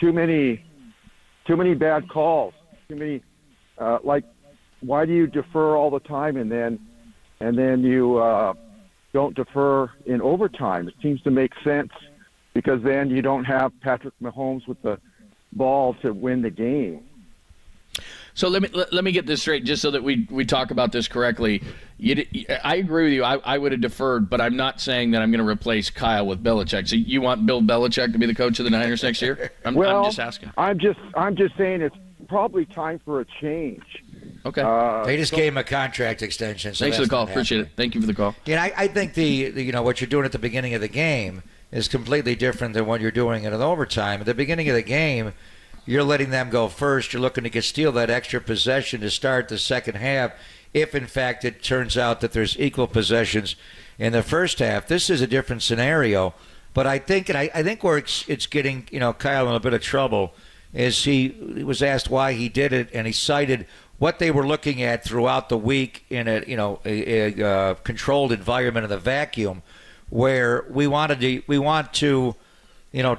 too many bad calls. Too many why do you defer all the time and then you don't defer in overtime? It seems to make sense because then you don't have Patrick Mahomes with the ball to win the game. So let me get this straight, just so that we talk about this correctly. I agree with you. I would have deferred, but I'm not saying that I'm going to replace Kyle with Belichick. So you want Bill Belichick to be the coach of the Niners next year? I'm just asking. I'm just saying it's probably time for a change. Okay. They just gave him a contract extension. So thanks for the call. Appreciate it. Thank you for the call. Yeah, I think the what you're doing at the beginning of the game is completely different than what you're doing in an overtime. At the beginning of the game, you're letting them go first. You're looking to steal that extra possession to start the second half. If in fact it turns out that there's equal possessions in the first half, this is a different scenario. But I think where it's getting Kyle in a bit of trouble is he was asked why he did it, and he cited what they were looking at throughout the week in a controlled environment in the vacuum, where we want to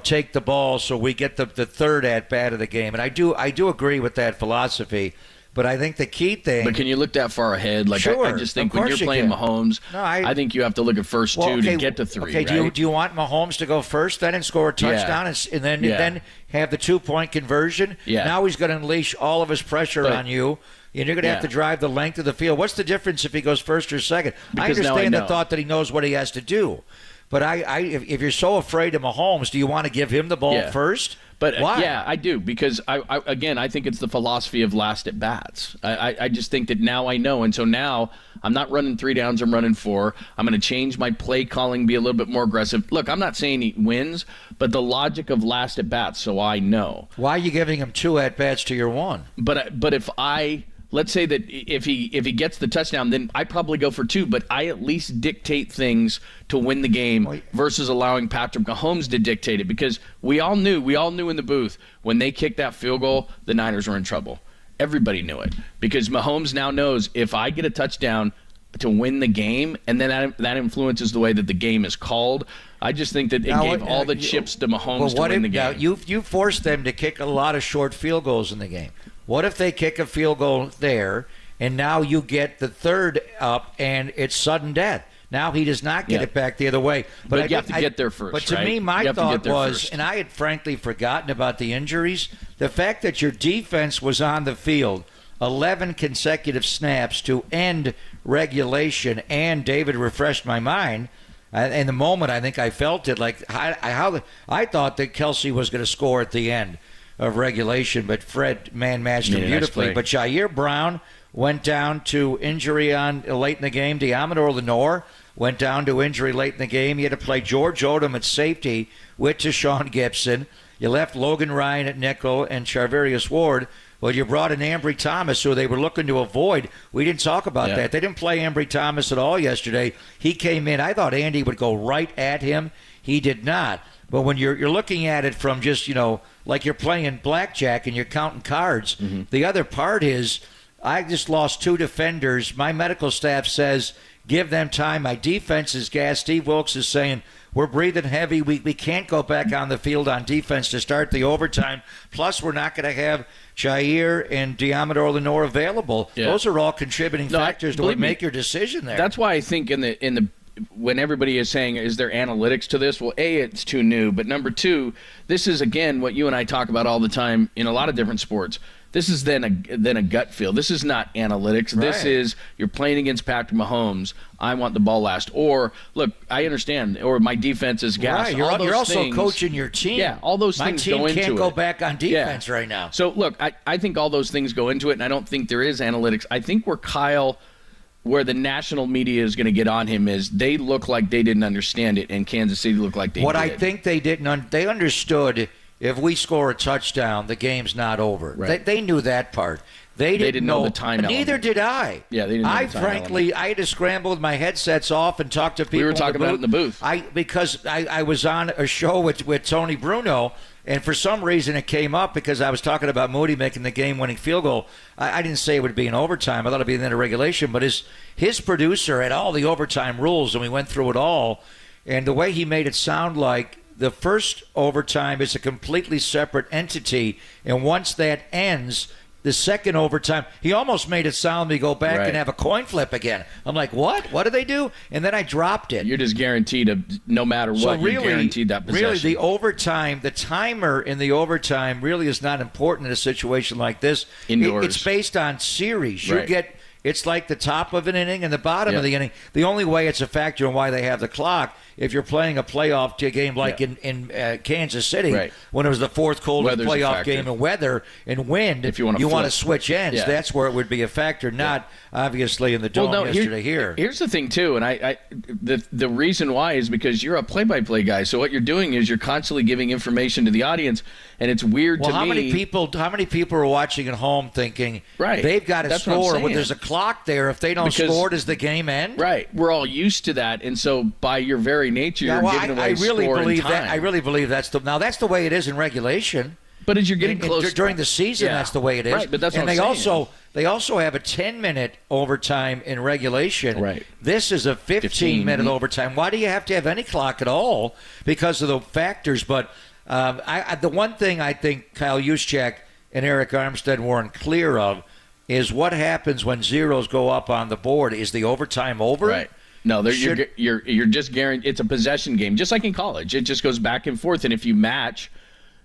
take the ball so we get the third at bat of the game. And I do agree with that philosophy. But I think the key thing. But can you look that far ahead? Like sure, I just think when you're playing Mahomes, I think you have to look at first two to get to three. Okay, right? do you want Mahomes to go first, then and score a touchdown, and then have the 2-point conversion? Yeah. Now he's going to unleash all of his pressure on you, and you're going to have to drive the length of the field. What's the difference if he goes first or second? Because I understand the thought that he knows what he has to do. But if you're so afraid of Mahomes, do you want to give him the ball first? But why? Yeah, I do, because I think it's the philosophy of last at bats. I just think that now I know, and so now I'm not running 3 downs, I'm running 4. I'm going to change my play calling, be a little bit more aggressive. Look, I'm not saying he wins, but the logic of last at bats, so I know. Why are you giving him 2 at bats to your 1? But if let's say that if he gets the touchdown, then I probably go for 2, but I at least dictate things to win the game versus allowing Patrick Mahomes to dictate it, because we all knew in the booth when they kicked that field goal, the Niners were in trouble. Everybody knew it, because Mahomes now knows if I get a touchdown, to win the game, and then that influences the way that the game is called. I just think that it gave all the chips to Mahomes to win the game. Now, you forced them to kick a lot of short field goals in the game. What if they kick a field goal there, and now you get the third up, and it's sudden death? Now he does not get it back the other way. But you have to get there first. But to me, my thought was, and I had frankly forgotten about the injuries, the fact that your defense was on the field 11 consecutive snaps to end regulation, and David refreshed my mind. In the moment, I think I felt it like I thought that Kelsey was going to score at the end of regulation, but Fred man-matched him beautifully. But Jair Brown went down to injury late in the game. Diamador Lenore went down to injury late in the game. You had to play George Odom at safety with Deshaun Gibson. You left Logan Ryan at nickel and Charvarius Ward. Well, you brought in Ambry Thomas, who they were looking to avoid. We didn't talk about that. They didn't play Ambry Thomas at all yesterday. He came in. I thought Andy would go right at him. He did not. But when you're looking at it from just, like you're playing blackjack and you're counting cards, the other part is I just lost 2 defenders. My medical staff says give them time. My defense is gassed. Steve Wilkes is saying we're breathing heavy. We can't go back on the field on defense to start the overtime. Plus, we're not going to have Jair and Diamador Lenore available. Yeah. Those are all contributing factors to make your decision there. That's why I think in the when everybody is saying, is there analytics to this? Well, A, it's too new. But number 2, this is, again, what you and I talk about all the time in a lot of different sports. This is then a gut feel. This is not analytics. Right. This is you're playing against Patrick Mahomes. I want the ball last. Or, look, I understand. Or my defense is gassed. Right. You're also coaching your team. Yeah, all those things go into it. My team can't go back on defense right now. So, look, I think all those things go into it, and I don't think there is analytics. I think where the national media is going to get on him is they look like they didn't understand it, and Kansas City looked like they did. What I think they didn't they understood if we score a touchdown, the game's not over. Right. They knew that part. They didn't know the time element. Neither did I. Yeah, they didn't know the time frankly, I had to scramble with my headsets off and talk to people. We were talking about it in the booth. Because I was on a show with Tony Bruno, and for some reason it came up because I was talking about Moody making the game-winning field goal. I didn't say it would be in overtime. I thought it would be in the regulation. But his producer had all the overtime rules, and we went through it all. And the way he made it sound like the first overtime is a completely separate entity, and once that ends, the second overtime, he almost made it sound me go back and have a coin flip again. I'm like, what? What do they do? And then I dropped it. You're just guaranteed no matter what, you're guaranteed that possession. Really, the overtime, the timer in the overtime really is not important in a situation like this. Indoors. It's based on series. It's like the top of an inning and the bottom of the inning. The only way it's a factor in why they have the clock, if you're playing a playoff game like in Kansas City, when it was the fourth coldest playoff game in weather and wind, if you want to switch ends, that's where it would be a factor, not obviously in the dome yesterday here. Here's the thing, too, and the reason why is because you're a play-by-play guy, so what you're doing is you're constantly giving information to the audience, and it's weird to me. How many people are watching at home thinking they've got to score when there's a clock there? If they don't score, does the game end? Right. We're all used to that, and so by your very nature, you're giving away score and time. I really believe that's the way it is in regulation. But as you're getting close during the season, that's the way it is. Right, but that's and what I'm saying. They also have a 10-minute overtime in regulation. Right. This is a 15-minute overtime. Why do you have to have any clock at all? Because of the factors. But the one thing I think Kyle Juszczyk and Eric Armstead weren't clear of is what happens when zeros go up on the board. Is the overtime over? Right. No, you're just guaranteed. It's a possession game, just like in college. It just goes back and forth, and if you match,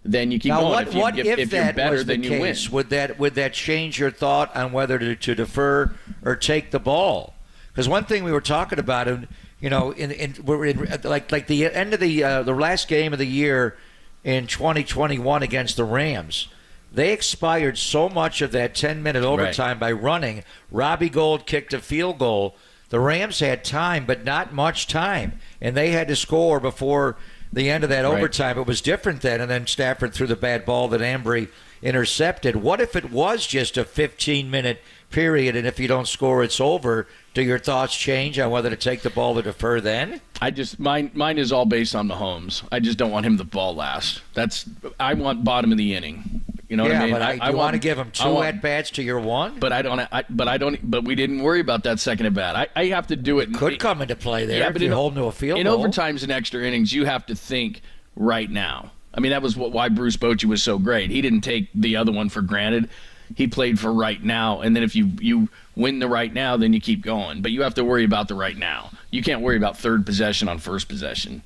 then you keep going. If you're better, then you win. Would that change your thought on whether to defer or take the ball? Because one thing we were talking about, we're in like the end of the last game of the year in 2021 against the Rams. They expired so much of that 10-minute overtime by running. Robbie Gould kicked a field goal. The Rams had time, but not much time, and they had to score before the end of that overtime. It was different then, and then Stafford threw the bad ball that Ambry intercepted. What if it was just a 15-minute period, and if you don't score, it's over? Do your thoughts change on whether to take the ball or defer then? Mine is all based on Mahomes. I just don't want him the ball last. I want bottom of the inning. You know what I mean? But I want to give him two at bats to your one. But But we didn't worry about that second at bat. I have to do it. Could come into play there if you hold to a field goal. In overtimes and extra innings, you have to think right now. I mean, that was why Bruce Bochy was so great. He didn't take the other one for granted. He played for right now, and then if you win the right now, then you keep going. But you have to worry about the right now. You can't worry about third possession on first possession.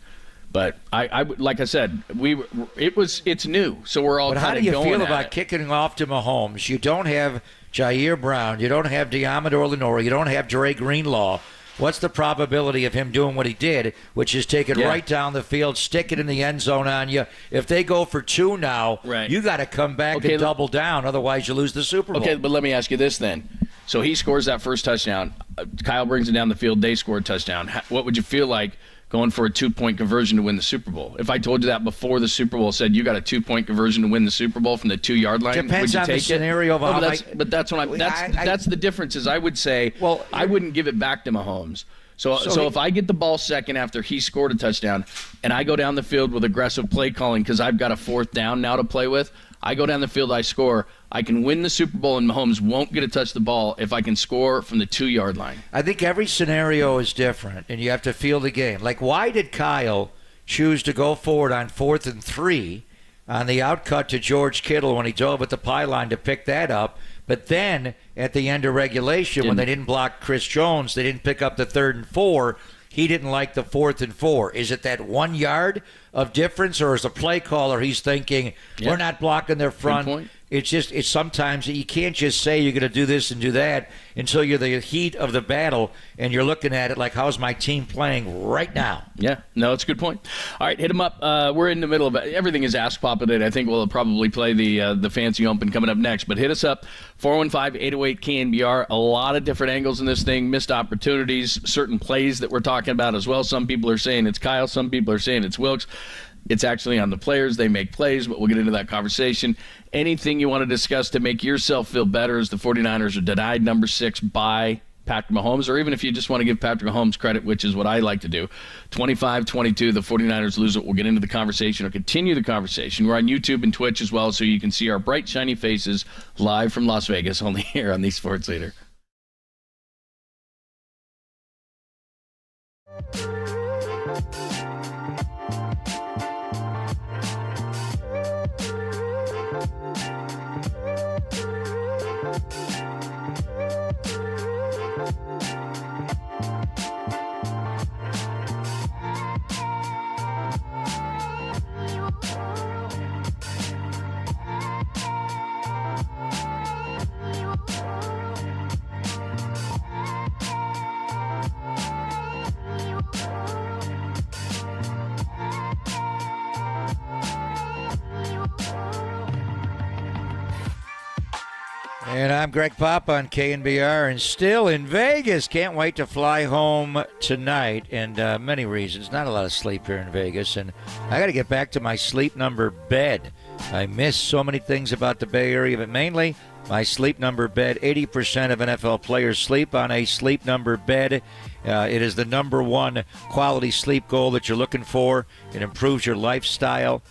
But I like I said, it's new, so we're all. But how do you feel about kicking off to Mahomes? You don't have Jair Brown, you don't have Diamador Lenore, you don't have Dre Greenlaw. What's the probability of him doing what he did, which is take it right down the field, stick it in the end zone on you? If they go for two now, you got to come back and double down. Otherwise, you lose the Super Bowl. Okay, but let me ask you this then. So he scores that first touchdown. Kyle brings it down the field. They score a touchdown. What would you feel like going for a 2-point conversion to win the Super Bowl? If I told you that before the Super Bowl, said you got a 2-point conversion to win the Super Bowl from the 2-yard line, depends would you on take the scenario. But that's what that's the difference. Is I would say, I wouldn't give it back to Mahomes. So if I get the ball second after he scored a touchdown, and I go down the field with aggressive play calling because I've got a fourth down now to play with, I go down the field, I score, I can win the Super Bowl, and Mahomes won't get to touch the ball if I can score from the 2-yard line. I think every scenario is different, and you have to feel the game. Like, why did Kyle choose to go forward on 4th and 3 on the outcut to George Kittle when he dove at the pylon to pick that up? But then at the end of regulation, when they didn't block Chris Jones, they didn't pick up the 3rd and 4. He didn't like the 4th and 4. Is it that 1 yard of difference, or as a play caller, he's thinking, we're not blocking their front? It's sometimes you can't just say you're going to do this and do that until you're the heat of the battle and you're looking at it like, how's my team playing right now? Yeah, no, it's a good point. All right, hit them up. We're in the middle of it. Everything is Ask Papa today. I think we'll probably play the Fancy Open coming up next. But hit us up, 415-808-KNBR. A lot of different angles in this thing, missed opportunities, certain plays that we're talking about as well. Some people are saying it's Kyle. Some people are saying it's Wilkes. It's actually on the players. They make plays, but we'll get into that conversation. Anything you want to discuss to make yourself feel better as the 49ers are denied number 6 by Patrick Mahomes, or even if you just want to give Patrick Mahomes credit, which is what I like to do. 25-22, the 49ers lose it. We'll get into the conversation or continue the conversation. We're on YouTube and Twitch as well, so you can see our bright, shiny faces live from Las Vegas, only here on the Sports Leader. And I'm Greg Papa on KNBR and still in Vegas. Can't wait to fly home tonight, and many reasons. Not a lot of sleep here in Vegas, and I got to get back to my sleep number bed. I miss so many things about the Bay Area, but mainly my sleep number bed. 80% of NFL players sleep on a sleep number bed. It is the number one quality sleep goal that you're looking for. It improves your lifestyle.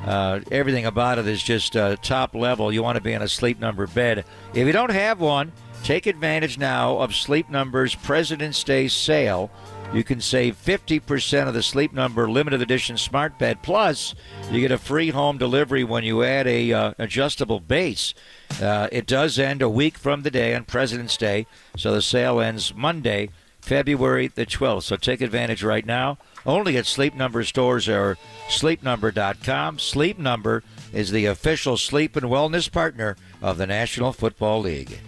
Everything about it is just top level. You want to be on a Sleep Number bed. If you don't have one, take advantage now of Sleep Number's President's Day sale. You can save 50% of the Sleep Number limited edition smart bed. Plus, you get a free home delivery when you add a adjustable base. It does end a week from the day on President's Day, so the sale ends Monday, February the 12th. So take advantage right now. Only at Sleep Number stores or sleepnumber.com. Sleep Number is the official sleep and wellness partner of the National Football League.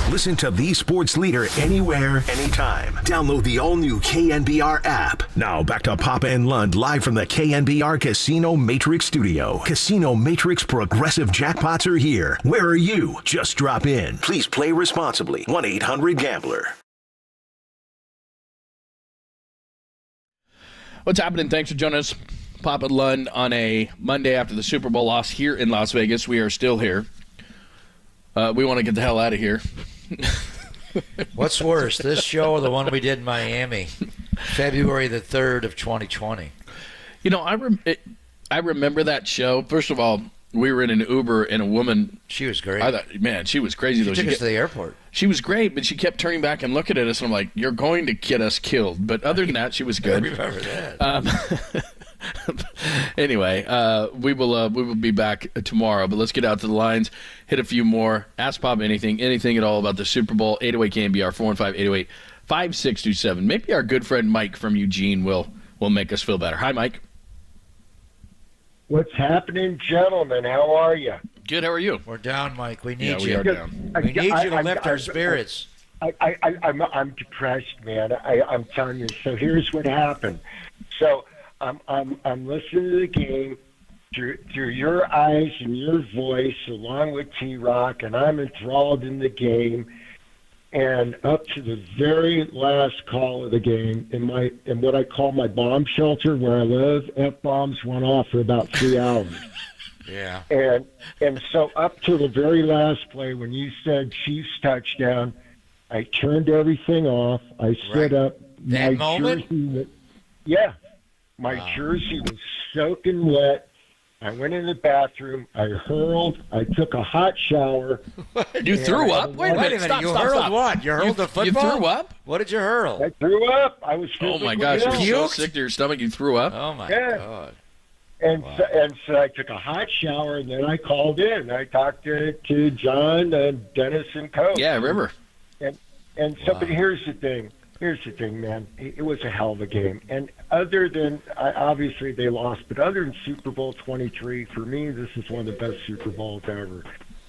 Listen to the sports leader anywhere, anytime. Download the all-new KNBR app. Now back to Papa and Lund live from the KNBR Casino Matrix Studio. Casino Matrix Progressive Jackpots are here. Where are you? Just drop in. Please play responsibly. 1-800-GAMBLER. What's happening? Thanks for joining us. Papa and Lund on a Monday after the Super Bowl loss here in Las Vegas. We are still here. We want to get the hell out of here. What's worse, this show or the one we did in Miami, February the 3rd of 2020? You know, I remember that show. First of all, we were in an Uber and a woman. She was great. I thought, man, she was crazy. She took us to the airport. She was great, but she kept turning back and looking at us, and I'm like, you're going to get us killed. But other than that, she was good. I remember that. Anyway, we will be back tomorrow, but let's get out to the lines, hit a few more, ask Bob anything at all about the Super Bowl. 808 KNBR 415-808-5627. Maybe our good friend Mike from Eugene will make us feel better. Hi, Mike. What's happening, gentlemen? How are you? Good. How are you? We're down, Mike. We need you. We are down. We need you to lift our spirits. I'm depressed, man. I'm telling you. So here's what happened. So I'm listening to the game through your eyes and your voice, along with T-Rock, and I'm enthralled in the game. And up to the very last call of the game, in what I call my bomb shelter where I live, F-bombs went off for about 3 hours. Yeah. And so up to the very last play, when you said Chiefs touchdown, I turned everything off. I stood up. That moment? My jersey was soaking wet. I went in the bathroom. I hurled. I took a hot shower. You threw up? Wait a minute. Stop. You hurled what? You hurled the football? You threw up? What did you hurl? I threw up. I was. Oh my gosh! You're so sick to your stomach. You threw up. Oh my God. And so I took a hot shower, and then I called in. I talked to John and Dennis and Coach. Yeah, I remember. And so, but here's the thing. Here's the thing, man. It was a hell of a game. And other than, obviously they lost, but other than Super Bowl 23, for me, this is one of the best Super Bowls ever.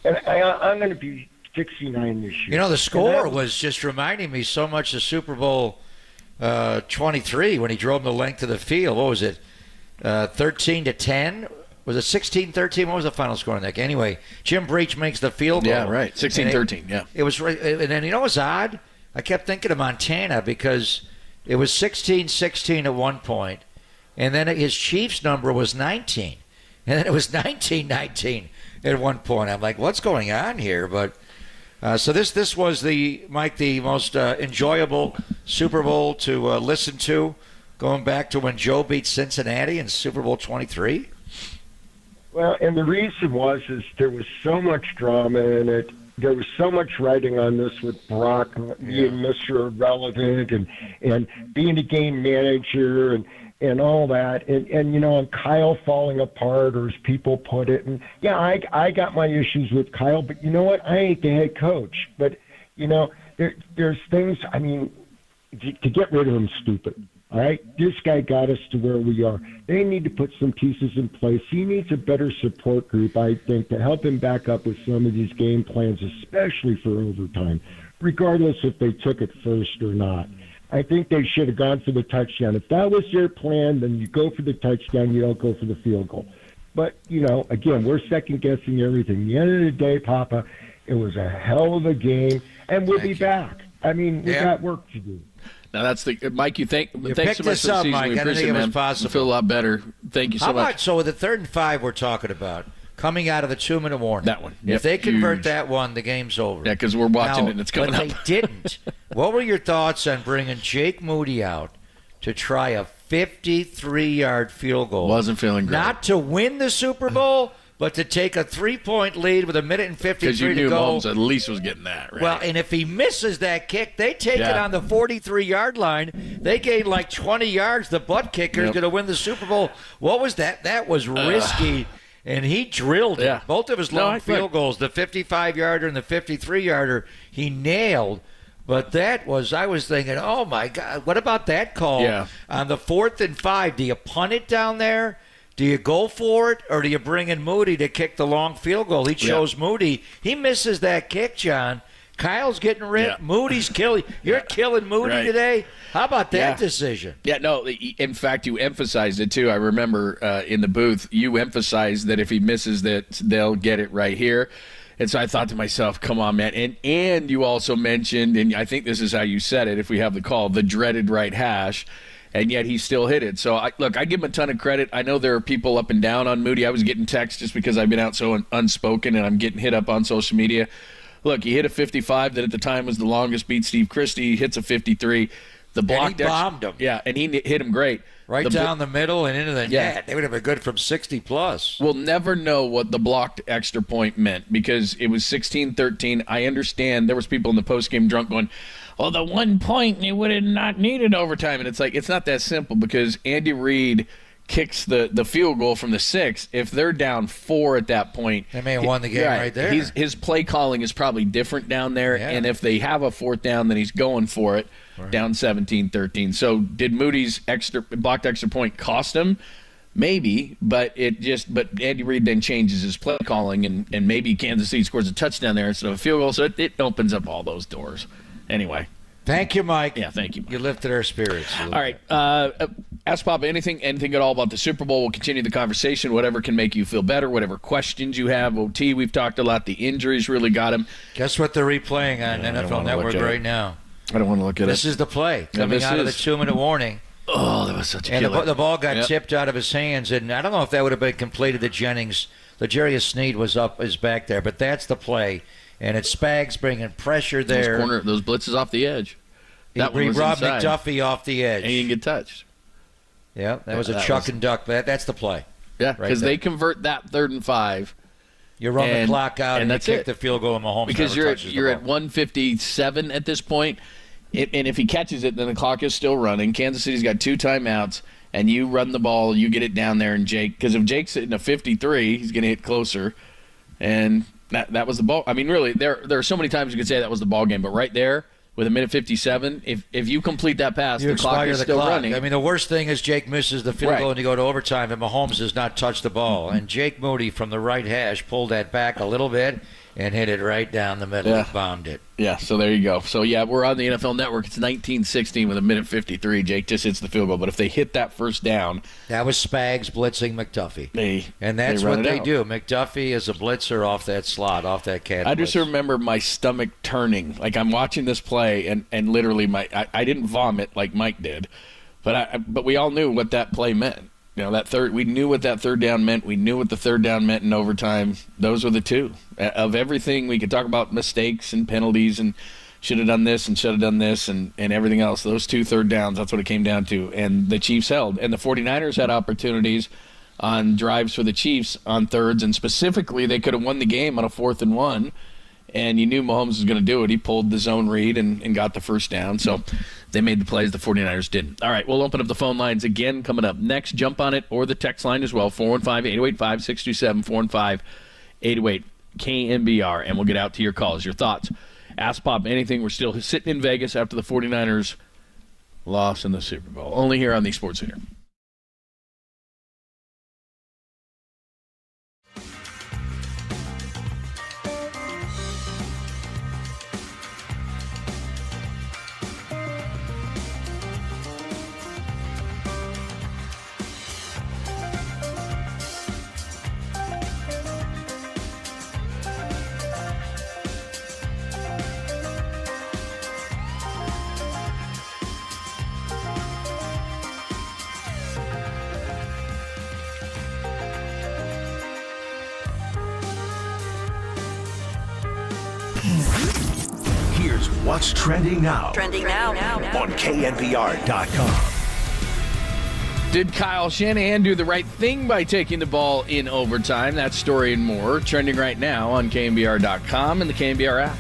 And I'm going to be 69 this year. You know, the score was just reminding me so much of Super Bowl 23 when he drove the length of the field. What was it? 13-10? Was it 16-13? What was the final score in that game? Anyway, Jim Breach makes the field goal. Yeah, right. 16-13, yeah. It was right. And then, you know what's odd? I kept thinking of Montana because it was 16-16 at one point, and then his Chiefs number was 19, and then it was 19-19 at one point. I'm like, what's going on here? But so this was the most enjoyable Super Bowl to listen to, going back to when Joe beat Cincinnati in Super Bowl 23. Well, and the reason is there was so much drama in it. There was so much writing on this with Brock being Mr. Irrelevant and being a game manager and all that. And you know, and Kyle falling apart, or as people put it. And, yeah, I got my issues with Kyle, but you know what? I ain't the head coach. But, you know, there's things, I mean, to get rid of him, stupid. All right, this guy got us to where we are. They need to put some pieces in place. He needs a better support group, I think, to help him back up with some of these game plans, especially for overtime, regardless if they took it first or not. I think they should have gone for the touchdown. If that was their plan, then you go for the touchdown. You don't go for the field goal. But, you know, again, we're second-guessing everything. At the end of the day, Papa, it was a hell of a game, and we'll be back. I mean, we got work to do. Now that's the Mike. Thanks so much for the season. Mike. We appreciate it, man. Possible. I feel a lot better. Thank you so much. So with the 3rd and 5 we're talking about coming out of the 2-minute warning. That one. If they convert that one, the game's over. Yeah, because we're watching it and it's coming up. But they didn't. What were your thoughts on bringing Jake Moody out to try a 53-yard field goal? Wasn't feeling great. Not to win the Super Bowl, but to take a 3-point lead with 1:53 to go. Because you knew Mahomes at least was getting that, right? Well, and if he misses that kick, they take it on the 43-yard line. They gain like 20 yards. The butt kicker is going to win the Super Bowl. What was that? That was risky. And he drilled it. Both of his long field goals, the 55-yarder and the 53-yarder, he nailed. But that was, I was thinking, oh, my God, what about that call on the 4th and 5? Do you punt it down there? Do you go for it, or do you bring in Moody to kick the long field goal? He chose Moody. He misses that kick, John, Kyle's getting ripped. Yeah. Moody's killing. You're killing Moody Right. today. How about that Yeah. decision? Yeah, no, in fact, you emphasized it, too. I remember in the booth, you emphasized that if he misses that, they'll get it right here. And so I thought to myself, come on, man. And you also mentioned, and I think this is how you said it, if we have the call, the dreaded right hash. And yet he still hit it. So, I give him a ton of credit. I know there are people up and down on Moody. I was getting texts just because I've been out so unspoken and I'm getting hit up on social media. Look, he hit a 55 that at the time was the longest, beat Steve Christie. He hits a 53. The blocked and he bombed him. Yeah, and he hit him great. Right down the middle and into the net. They would have been good from 60+. We'll never know what the blocked extra point meant because it was 16-13. I understand there was people in the postgame drunk going, well, the 1 point, they would have not needed overtime. And it's like, it's not that simple because Andy Reid kicks the field goal from the 6. If they're down 4 at that point, they may have won the game right there. His play calling is probably different down there. Yeah. And if they have a 4th down, then he's going for it. Right. Down 17-13. So did Moody's blocked extra point cost him? Maybe, but Andy Reid then changes his play calling, and maybe Kansas City scores a touchdown there instead of a field goal. So it opens up all those doors. Anyway. Thank you, Mike. Yeah, thank you, Mike. You lifted our spirits. All right. Ask Papa anything at all about the Super Bowl. We'll continue the conversation, whatever can make you feel better, whatever questions you have. OT, we've talked a lot. The injuries really got him. Guess what they're replaying on NFL Network right now? I don't want to look at it. This is the play coming out of the 2-minute warning. Oh, that was such a killer. And the ball got tipped out of his hands, and I don't know if that would have been completed to Jennings. L'Jarius Sneed is back there, but that's the play. And it's Spags bringing pressure there. Those blitzes off the edge. He robbed McDuffie off the edge. And he didn't get touched. Yeah, that was a chuck and duck, but that's the play. Yeah, because they convert that 3rd and 5. You run the clock out and you kick it. the field goal, and Mahomes because you're at 1:57 at this point. And if he catches it, then the clock is still running. Kansas City's got 2 timeouts, and you run the ball, you get it down there, and because if Jake's hitting a 53, he's going to hit closer. And that was the ball. I mean, really, there are so many times you could say that was the ball game, but right there with 1:57, if you complete that pass, the clock is still running. I mean, the worst thing is Jake misses the field goal and you go to overtime, and Mahomes does not touch the ball. And Jake Moody from the right hash pulled that back a little bit and hit it right down the middle and bombed it. Yeah, so there you go. So, yeah, we're on the NFL Network. It's 19-16 with 1:53. Jake just hits the field goal. But if they hit that first down. That was Spags blitzing McDuffie. And that's what they do. McDuffie is a blitzer off that slot, off that cat. I just remember my stomach turning. Like, I'm watching this play, and literally I didn't vomit like Mike did. But we all knew what that play meant. You know, we knew what that 3rd down meant. We knew what the 3rd down meant in overtime. Those were the 2. Of everything, we could talk about mistakes and penalties and should have done this and should have done this and everything else. Those 2 3rd downs, that's what it came down to. And the Chiefs held. And the 49ers had opportunities on drives for the Chiefs on 3rds. And specifically, they could have won the game on a 4th and 1. And you knew Mahomes was going to do it. He pulled the zone read and got the first down. So they made the plays. The 49ers didn't. All right, we'll open up the phone lines again coming up next. Jump on it or the text line as well, 415-828-5627, 415-828-KNBR, and we'll get out to your calls, your thoughts. Ask Pop anything. We're still sitting in Vegas after the 49ers loss in the Super Bowl. Only here on the Sports Leader. Here's what's trending now. Trending now. On KNBR.com. Did Kyle Shanahan do the right thing by taking the ball in overtime? That story and more trending right now on KNBR.com and the KNBR app.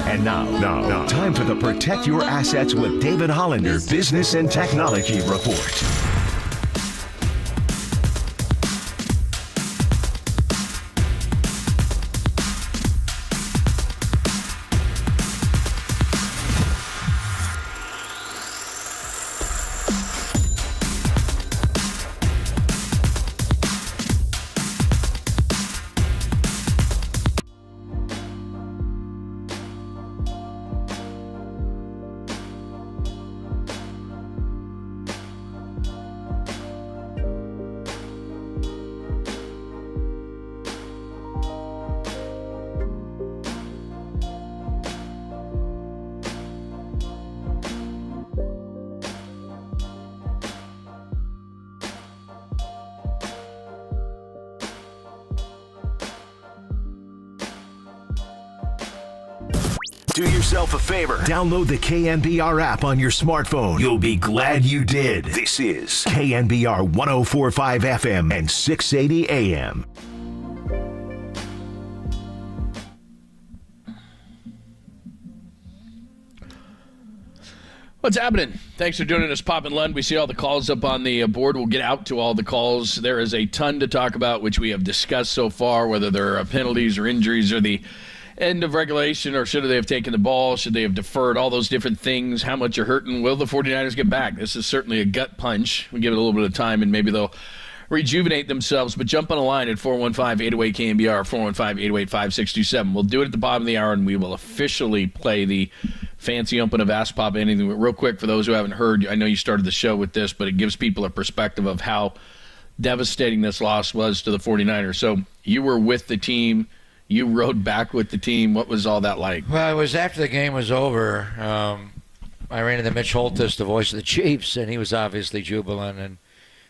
And now, time for the Protect Your Assets with David Hollander Business and Technology Report. Do yourself a favor. Download the KNBR app on your smartphone. You'll be glad you did. This is KNBR 104.5 FM and 680 AM. What's happening? Thanks for joining us, Pop and Lund. We see all the calls up on the board. We'll get out to all the calls. There is a ton to talk about, which we have discussed so far, whether there are penalties or injuries or the end of regulation, or should they have taken the ball, should they have deferred, all those different things, how much you're hurting, will the 49ers get back? This is certainly a gut punch. We give it a little bit of time, and maybe they'll rejuvenate themselves. But jump on a line at 415-808-KNBR, 415-808-5627. We'll do it at the bottom of the hour, and we will officially play the fancy open of Ask Pop Anything. Real quick, for those who haven't heard, I know you started the show with this, but it gives people a perspective of how devastating this loss was to the 49ers. So you were with the team. You rode back with the team. What was all that like? Well, it was after the game was over. I ran into Mitch Holthus, the voice of the Chiefs, and he was obviously jubilant. And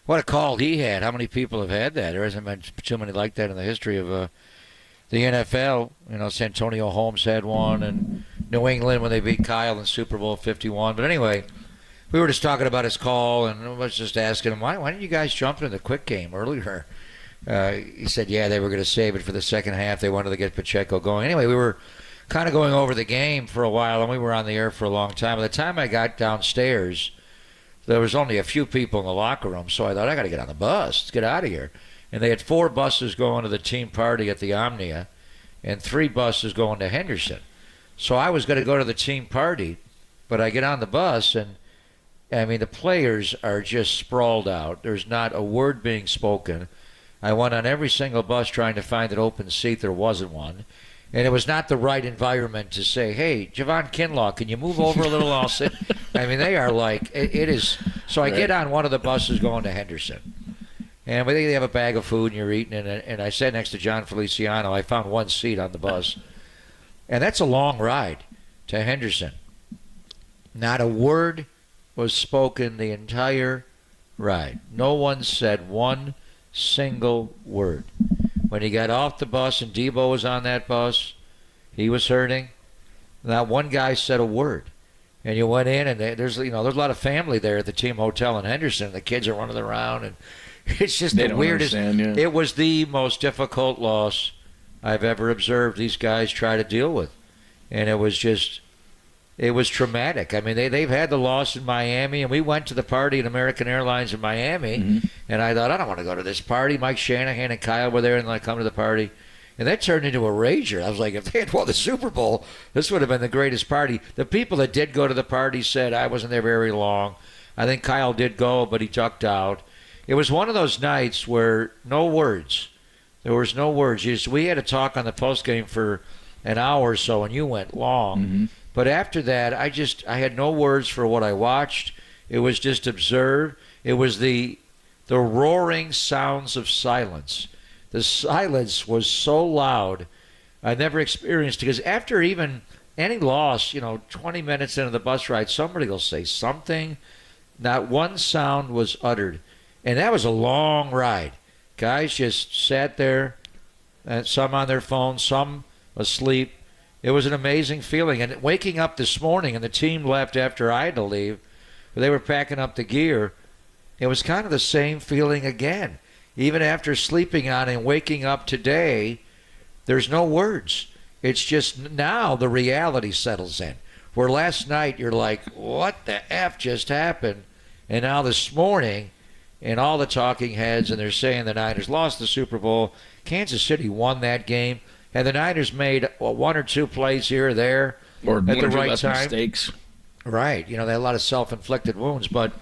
what a call he had. How many people have had that? There hasn't been too many like that in the history of the NFL. You know, Santonio Holmes had one, and New England when they beat Kyle in Super Bowl 51. But anyway, we were just talking about his call, and I was just asking him, why didn't you guys jump into the quick game earlier? He said, yeah, they were going to save it for the second half. They wanted to get Pacheco going. Anyway, we were kind of going over the game for a while, and we were on the air for a long time. By the time I got downstairs, there was only a few people in the locker room, so I thought, I got to get on the bus. Let's get out of here. And they had 4 buses going to the team party at the Omnia and 3 buses going to Henderson. So I was going to go to the team party, but I get on the bus, and, I mean, the players are just sprawled out. There's not a word being spoken. I went on every single bus trying to find an open seat. There wasn't one. And it was not the right environment to say, hey, Javon Kinlaw, can you move over a little? I'll sit. I mean, they are like, it is. So I get on one of the buses going to Henderson. And they have a bag of food and you're eating. And I sat next to John Feliciano. I found one seat on the bus. And that's a long ride to Henderson. Not a word was spoken the entire ride. No one said one single word. When he got off the bus and Debo was on that bus, he was hurting. Not one guy said a word. And you went in, and there's a lot of family there at the team hotel in Henderson. The kids are running around, and it's just the weirdest. It was the most difficult loss I've ever observed these guys try to deal with, and it was traumatic. I mean, they've had the loss in Miami, and we went to the party at American Airlines in Miami, and I thought, I don't want to go to this party. Mike Shanahan and Kyle were there, and I come to the party. And that turned into a rager. I was like, if they had won the Super Bowl, this would have been the greatest party. The people that did go to the party said I wasn't there very long. I think Kyle did go, but he ducked out. It was one of those nights where no words. There was no words. We had a talk on the postgame for an hour or so, and you went long. But after that, I had no words for what I watched. It was just observed. It was the roaring sounds of silence. The silence was so loud, I never experienced. Because after even any loss, 20 minutes into the bus ride, somebody will say something. Not one sound was uttered. And that was a long ride. Guys just sat there, some on their phones, some asleep. It was an amazing feeling. And waking up this morning, and the team left after I had to leave, they were packing up the gear, it was kind of the same feeling again. Even after sleeping on and waking up today, there's no words. It's just now the reality settles in. Where last night you're like, what the F just happened? And now this morning, and all the talking heads, and they're saying the Niners lost the Super Bowl. Kansas City won that game. And the Niners made one or two plays here or there or at the right time. Mistakes. Right. They had a lot of self-inflicted wounds. But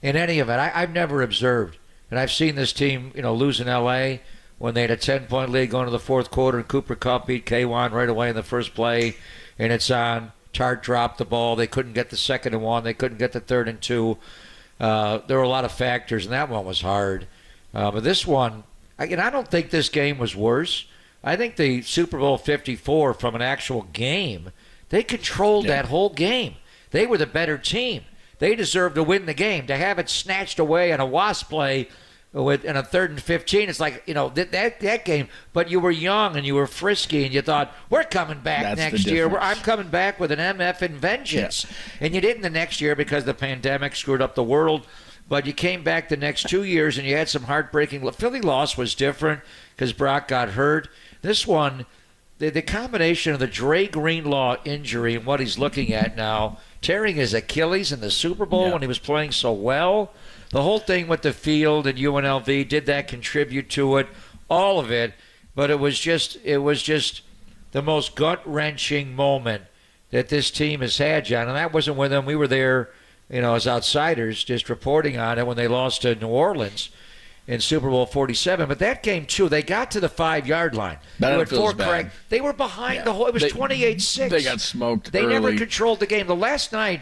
in any event, I've never observed, and I've seen this team, lose in L.A. when they had a 10-point lead going to the fourth quarter, and Cooper Kupp beat K1 right away in the first play, and it's on. Tart dropped the ball. They couldn't get the 2nd and 1. They couldn't get the 3rd and 2. There were a lot of factors, and that one was hard. But this one, I don't think this game was worse. I think the Super Bowl 54 from an actual game, they controlled that whole game. They were the better team. They deserved to win the game. To have it snatched away on a wasp play in a 3rd and 15, it's like, that game. But you were young and you were frisky and you thought, we're coming back next year. I'm coming back with an MF and vengeance. Yeah. And you didn't the next year because the pandemic screwed up the world. But you came back the next 2 years and you had some heartbreaking. Philly loss was different because Brock got hurt. This one, the combination of the Dre Greenlaw injury and what he's looking at now, tearing his Achilles in the Super Bowl when he was playing so well. The whole thing with the field and UNLV, did that contribute to it? All of it. But it was just the most gut-wrenching moment that this team has had, John. And that wasn't with them. We were there, as outsiders, just reporting on it when they lost to New Orleans in Super Bowl 47. But that game, too, they got to the 5-yard line. That feels bad. They were behind the whole. It was 28-6. They got smoked They early. never controlled the game. The last night,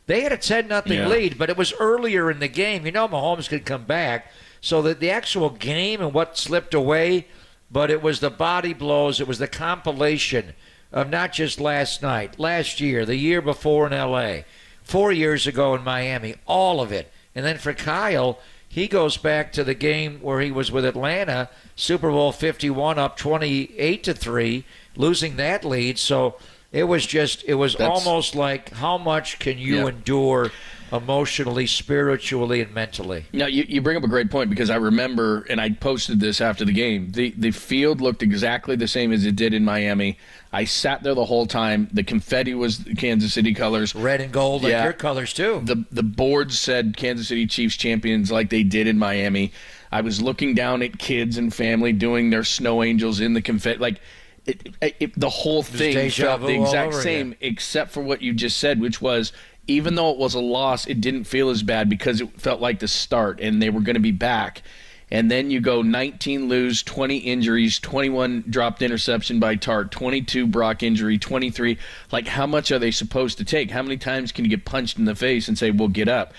they had a 10-0 lead, but it was earlier in the game. Mahomes could come back. So that the actual game and what slipped away, but it was the body blows. It was the compilation of not just last night, last year, the year before in L.A., 4 years ago in Miami, all of it. And then for Kyle, he goes back to the game where he was with Atlanta, Super Bowl 51 up 28-3, losing that lead. So it was almost like, how much can you endure emotionally, spiritually, and mentally? Now, you bring up a great point, because I remember, and I posted this after the game, the field looked exactly the same as it did in Miami. I sat there the whole time. The confetti was Kansas City colors. Red and gold, like your colors, too. The board said Kansas City Chiefs champions like they did in Miami. I was looking down at kids and family doing their snow angels in the confetti. Like, the whole thing felt the exact same, except for what you just said, which was, even though it was a loss, it didn't feel as bad because it felt like the start and they were going to be back. And then you go 19 lose, 20 injuries, 21 dropped interception by Tart, 22 Brock injury, 23. Like, how much are they supposed to take? How many times can you get punched in the face and say, well, get up?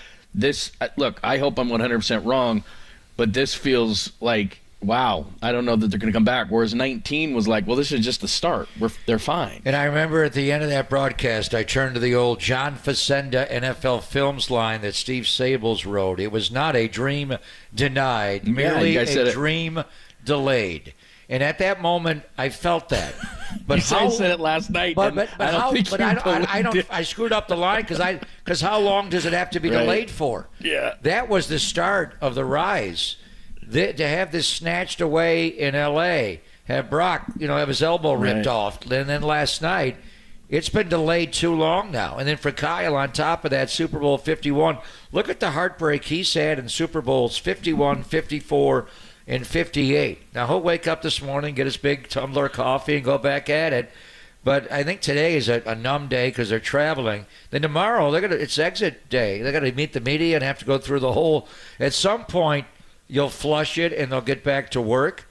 Look, I hope I'm 100% wrong, but this feels like, wow, I don't know that they're going to come back. Whereas 19 was like, well, this is just the start. They're fine. And I remember at the end of that broadcast, I turned to the old John Facenda NFL Films line that Steve Sables wrote. It was not a dream denied, merely a dream delayed. And at that moment, I felt that. But I said it last night. I screwed up the line because how long does it have to be delayed for? Yeah. That was the start of the rise. To have this snatched away in L.A., have Brock, have his elbow ripped off, and then last night, it's been delayed too long now. And then for Kyle, on top of that, Super Bowl 51, look at the heartbreak he's had in Super Bowls 51, 54, and 58. Now, he'll wake up this morning, get his big tumbler of coffee, and go back at it. But I think today is a numb day because they're traveling. Then tomorrow, it's exit day. They're going to meet the media and have to go through the whole. At some point, you'll flush it and they'll get back to work.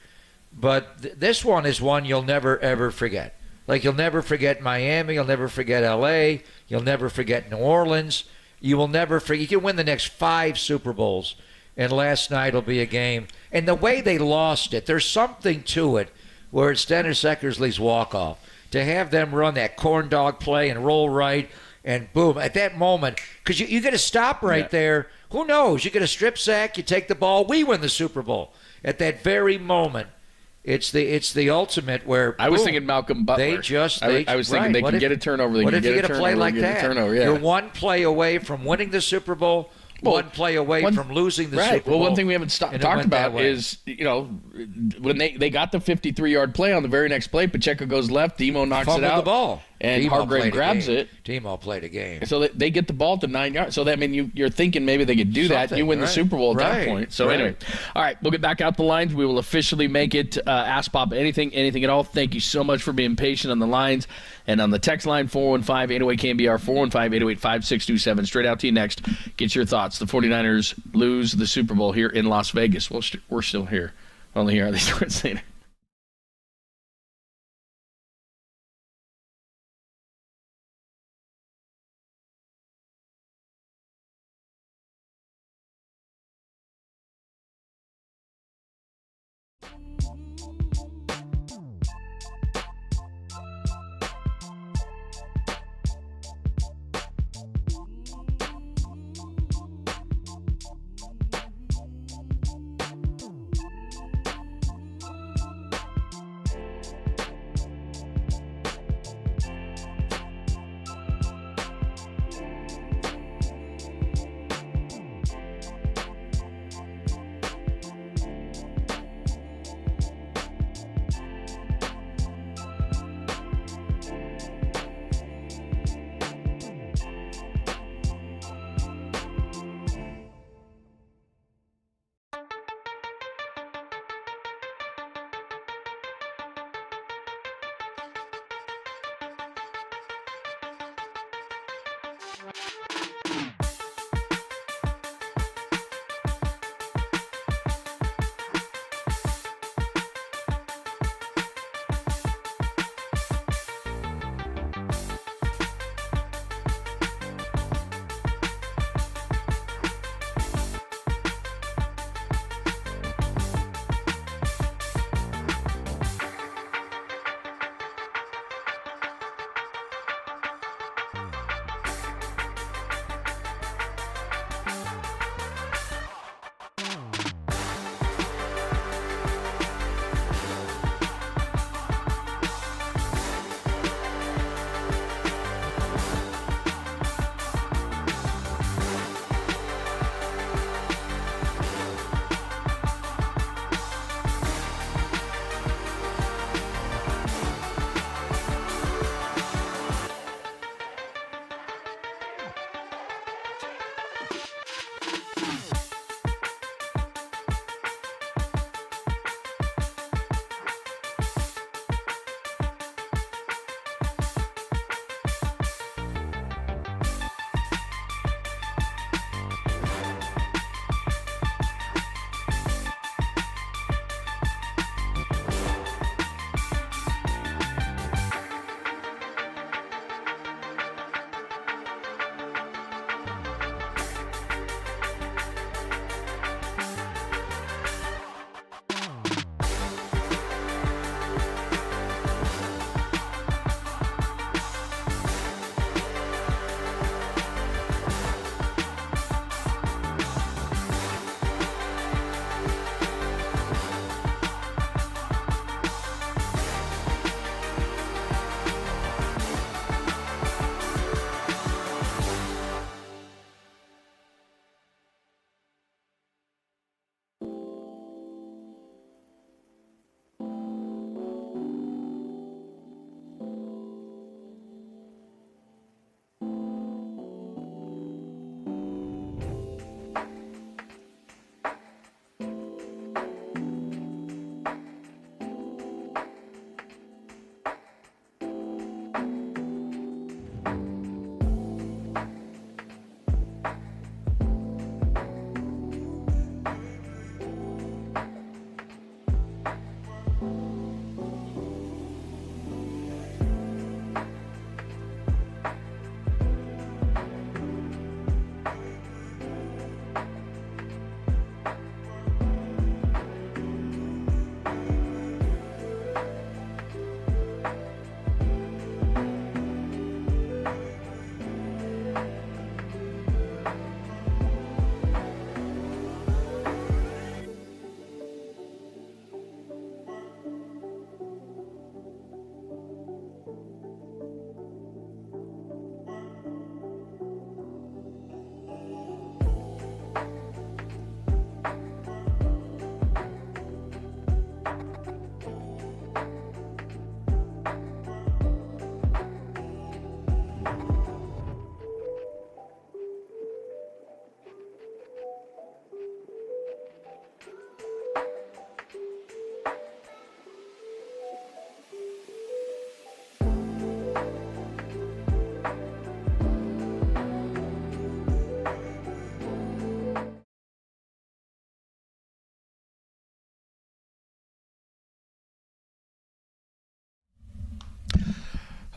But this one is one you'll never, ever forget. Like, you'll never forget Miami. You'll never forget L.A. You'll never forget New Orleans. You will never forget. You can win the next 5 Super Bowls, and last night will be a game. And the way they lost it, there's something to it where it's Dennis Eckersley's walk-off. To have them run that corn dog play and roll right, and boom, at that moment, because you get a stop right there. Who knows? You get a strip sack, you take the ball, we win the Super Bowl. At that very moment, it's the ultimate where I was thinking Malcolm Butler. I was thinking they can get a turnover. What if you get a play like that? You're You're one play away from winning the Super Bowl one play away from losing the Super Bowl. Well, one thing we haven't talked about is, when they got the 53-yard play on the very next play, Pacheco goes left, Demo knocks it out. The ball. And Demo Hargrave grabs it. Demo played a game. So they get the ball to 9 yards. So, you're thinking maybe they could do that. You win the Super Bowl at that point. So, anyway. All right, we'll get back out the lines. We will officially make it Ask Pop anything at all. Thank you so much for being patient on the lines. And on the text line, 415-808-KNBR, 415-808-5627. Straight out to you next. Get your thoughts. The 49ers lose the Super Bowl here in Las Vegas. We're still here. Only here on the Sports Center.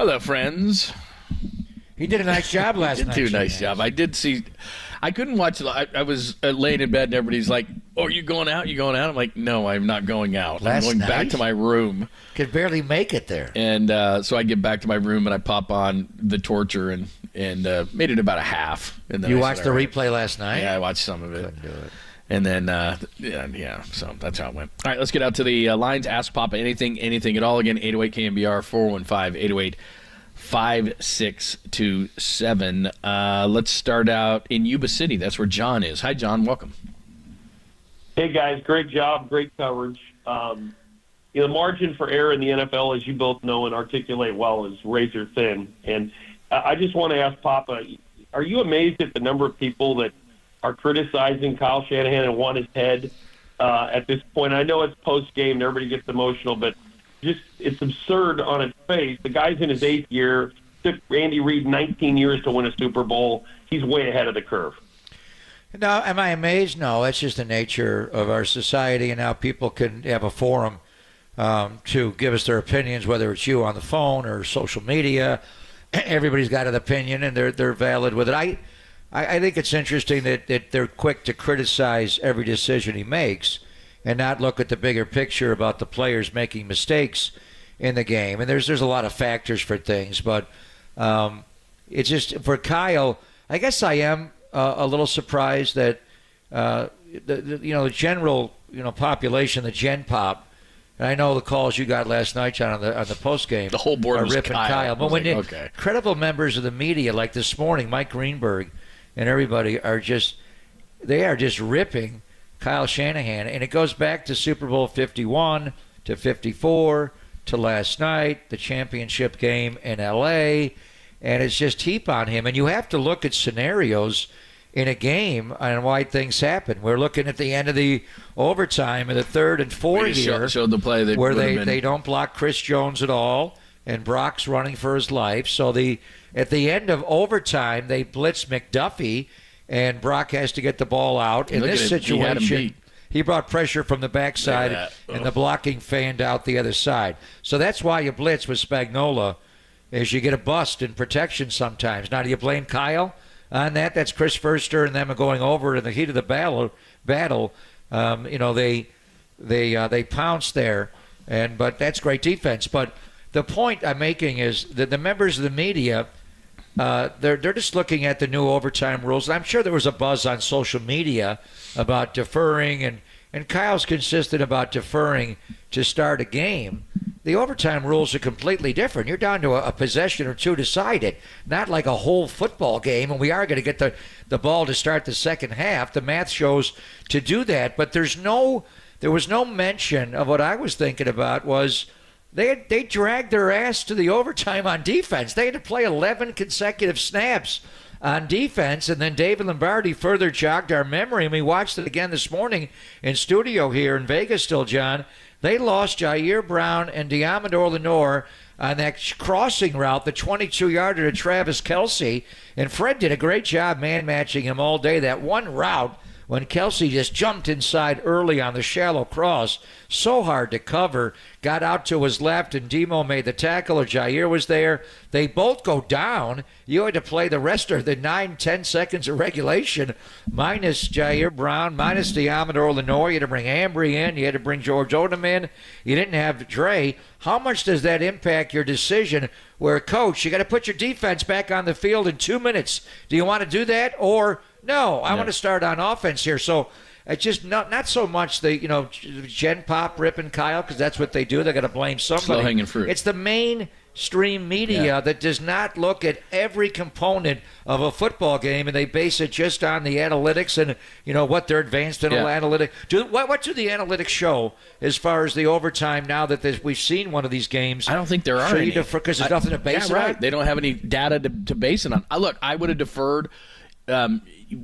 Hello, friends. He did a nice job last night. He did do a nice job. I did see. I couldn't watch it. I was laying in bed and everybody's like, "Oh, are you going out? You going out?" I'm like, "No, I'm not going out. I'm going back to my room." Could barely make it there. And so I get back to my room and I pop on The Torture and made it about a half. And then You watched the replay last night? Yeah, I watched some of it. Couldn't do it. And then, so that's how it went. All right, let's get out to the lines. Ask Papa anything at all. Again, 808 KNBR, 415-808-5627. Let's start out in Yuba City. That's where John is. Hi, John. Welcome. Hey, guys. Great job. Great coverage. The margin for error in the NFL, as you both know and articulate well, is razor thin. And I just want to ask Papa, are you amazed at the number of people that are criticizing Kyle Shanahan and want his head at this point? I know it's post-game and everybody gets emotional, but it's absurd on its face. The guy's in his 8th year. Took Andy Reid 19 years to win a Super Bowl. He's way ahead of the curve. No, am I amazed? No, that's just the nature of our society, and now people can have a forum to give us their opinions, whether it's you on the phone or social media. Everybody's got an opinion, and they're valid with it. I think it's interesting that they're quick to criticize every decision he makes and not look at the bigger picture about the players making mistakes in the game. And there's a lot of factors for things, but it's just for Kyle, I guess I am a little surprised that the general population, the Gen Pop, and I know the calls you got last night, John, on the post game. The whole board was ripping Kyle. But when credible members of the media, like this morning, Mike Greenberg and everybody are just ripping Kyle Shanahan, and it goes back to Super Bowl 51 to 54 to last night, the championship game in L.A., and it's just heap on him. And you have to look at scenarios in a game and why things happen. We're looking at the end of the overtime in the 3rd and 4th here, showed the play that where they don't block Chris Jones at all, and Brock's running for his life. So at the end of overtime, they blitz McDuffie, and Brock has to get the ball out. In this situation, he brought pressure from the backside, and the blocking fanned out the other side. So that's why you blitz with Spagnuolo, is you get a bust in protection sometimes. Now, do you blame Kyle on that? That's Chris Furster and them going over in the heat of the battle. They pounced there, but that's great defense. But the point I'm making is that the members of the media, they're just looking at the new overtime rules. I'm sure there was a buzz on social media about deferring, and Kyle's consistent about deferring to start a game. The overtime rules are completely different. You're down to a possession or two to decide it, not like a whole football game, and we are going to get the ball to start the second half. The math shows to do that, but there was no mention of what I was thinking about was they dragged their ass to the overtime on defense. They had to play 11 consecutive snaps on defense, and then David Lombardi further jogged our memory, and we watched it again this morning in studio here in Vegas still, John. They lost Jair Brown and Diamador Lenore on that crossing route, the 22-yarder to Travis Kelce, and Fred did a great job man-matching him all day. That one route when Kelce just jumped inside early on the shallow cross, so hard to cover, got out to his left, and Demo made the tackle, or Jair was there. They both go down. You had to play the rest of the 9-10 seconds of regulation, minus Jair Brown, minus Diamador Lenore. You had to bring Ambry in. You had to bring George Odom in. You didn't have Dre. How much does that impact your decision where, coach, you got to put your defense back on the field in 2 minutes? Do you want to do that, or no, I want to start on offense here? So it's just not so much the Gen Pop ripping Kyle, because that's what they do. They got to blame somebody. Slow hanging fruit. It's the mainstream media that does not look at every component of a football game, and they base it just on the analytics and what they're advanced in analytics. What do the analytics show as far as the overtime now that we've seen one of these games? I don't think there are any, because there's nothing to base it on. They don't have any data to base it on. Look, I would have deferred.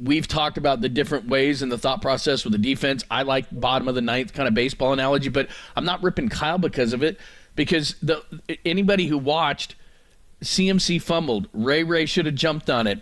We've talked about the different ways in the thought process with the defense. I like bottom of the ninth kind of baseball analogy, but I'm not ripping Kyle because of it, because anybody who watched CMC fumbled. Ray should have jumped on it.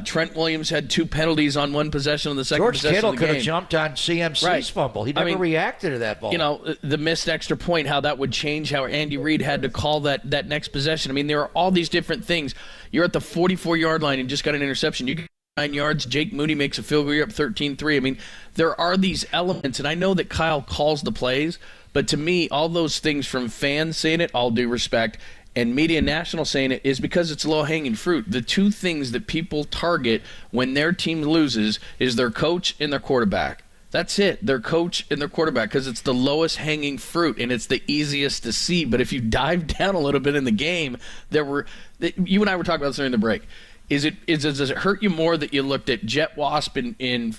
Trent Williams had 2 penalties on one possession on the second possession Kittle of the game. could have jumped on CMC's fumble. He never reacted to that ball. You know, the missed extra point, how that would change how Andy Reid had to call that next possession. I mean, there are all these different things. You're at the 44-yard line and just got an interception. You get 9 yards. Jake Moody makes a field goal. You're up 13-3. I mean, there are these elements, and I know that Kyle calls the plays, but to me, all those things from fans saying it, all due respect, and Media National saying it is because it's low-hanging fruit. The 2 things that people target when their team loses is their coach and their quarterback. That's it, their coach and their quarterback, because it's the lowest hanging fruit and it's the easiest to see. But if you dive down a little bit in the game, you and I were talking about this during the break. Does it hurt you more that you looked at Jet Wasp in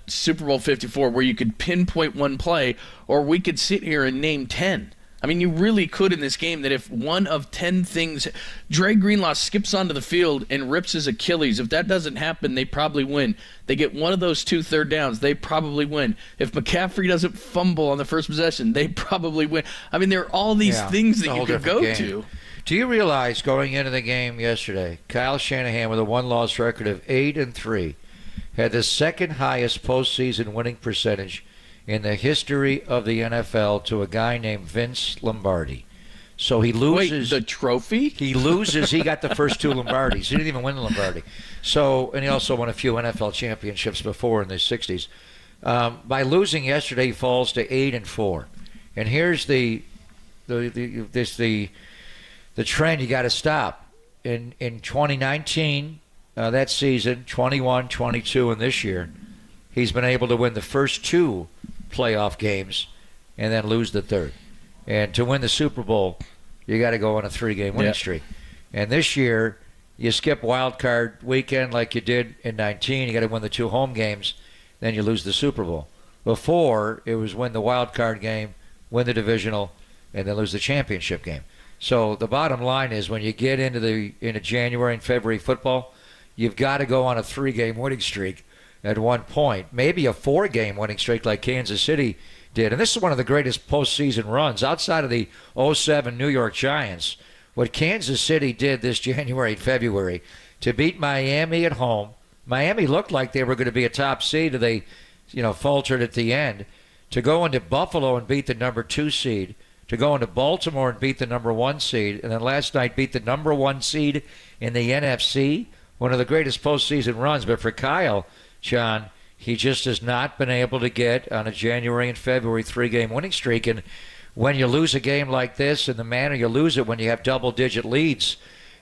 Super Bowl 54 where you could pinpoint one play, or we could sit here and name 10? I mean, you really could in this game, that if one of 10 things, Dre Greenlaw skips onto the field and rips his Achilles, if that doesn't happen, they probably win. They get one of those 2 third downs, they probably win. If McCaffrey doesn't fumble on the first possession, they probably win. I mean, there are all these things that you could go to. Do you realize going into the game yesterday, Kyle Shanahan with a 1-loss record of 8-3 had the second highest postseason winning percentage in the history of the NFL to a guy named Vince Lombardi. So he loses. Wait, the trophy? He loses. He got the first 2 Lombardis. He didn't even win the Lombardi. So, and he also won a few NFL championships before in the 60s. By losing yesterday, he falls to 8-4. And here's the trend you got to stop. In 2019, that season, 21, 22, and this year, he's been able to win the first 2 playoff games and then lose the third. And to win the Super Bowl, you got to go on a 3-game winning streak. And this year, you skip wild card weekend like you did in 19. You got to win the 2 home games, then you lose the Super Bowl. Before, it was win the wild card game, win the divisional, and then lose the championship game. So the bottom line is, when you get into January and February football, you've got to go on a 3-game winning streak at one point, maybe a 4-game winning streak like Kansas City did. And this is one of the greatest postseason runs outside of the 2007 New York Giants. What Kansas City did this January and February to beat Miami at home. Miami looked like they were going to be a top seed, and they, faltered at the end. To go into Buffalo and beat the number 2 seed. To go into Baltimore and beat the number 1 seed. And then last night beat the number 1 seed in the NFC. One of the greatest postseason runs. But for Kyle, John, he just has not been able to get on a January and February 3-game winning streak. And when you lose a game like this, in the manner you lose it when you have double-digit leads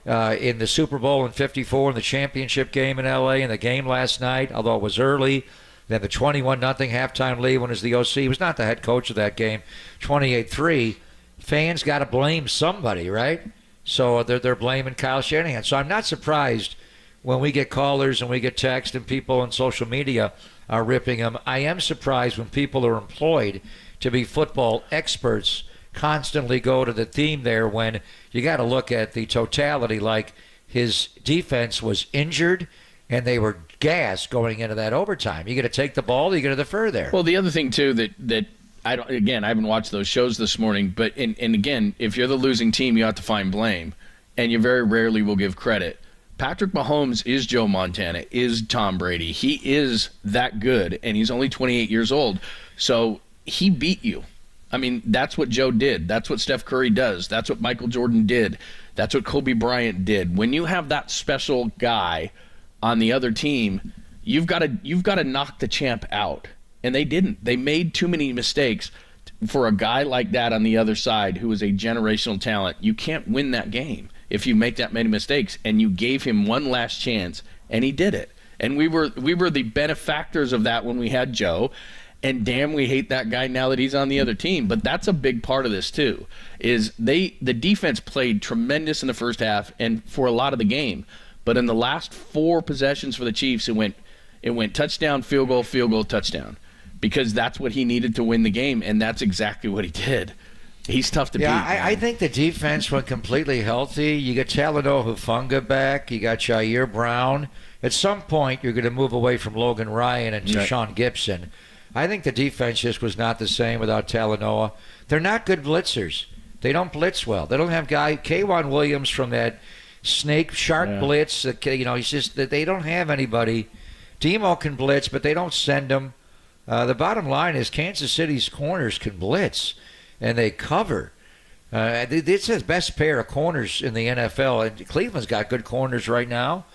in the Super Bowl in 54, in the championship game in L.A., in the game last night, although it was early, then the 21-0 halftime lead when it was the OC. He was not the head coach of that game, 28-3. Fans got to blame somebody, right? So they're blaming Kyle Shanahan. So I'm not surprised when we get callers and we get text and people on social media are ripping him. I am surprised when people are employed to be football experts constantly go to the theme there, when you got to look at the totality. Like, his defense was injured and they were gassed going into that overtime. You got to take the ball, you got to defer there. Well, the other thing too that I haven't watched those shows this morning, but and again, if you're the losing team, you have to find blame, and you very rarely will give credit. Patrick Mahomes is Joe Montana, is Tom Brady. He is that good, and he's only 28 years old. So he beat you. I mean, that's what Joe did. That's what Steph Curry does. That's what Michael Jordan did. That's what Kobe Bryant did. When you have that special guy on the other team, you've got to knock the champ out. And they didn't. They made too many mistakes for a guy like that on the other side who is a generational talent. You can't win that game if you make that many mistakes, and you gave him one last chance, and he did it. And we were the benefactors of that when we had Joe, and damn, we hate that guy now that he's on the other team. But that's a big part of this too, is the defense played tremendous in the first half and for a lot of the game. But in the last 4 possessions for the Chiefs, it went touchdown, field goal, touchdown, because that's what he needed to win the game, and that's exactly what he did. He's tough to beat. I think the defense went completely healthy. You got Talanoa Hufanga back. You got Jair Brown. At some point, you're going to move away from Logan Ryan and Deshaun Gibson. I think the defense just was not the same without Talanoa. They're not good blitzers. They don't blitz well. They don't have K'Wan Williams from that shark blitz. He's just that they don't have anybody. Demo can blitz, but they don't send him. The bottom line is Kansas City's corners can blitz, and they cover. It's the best pair of corners in the NFL, and Cleveland's got good corners right now,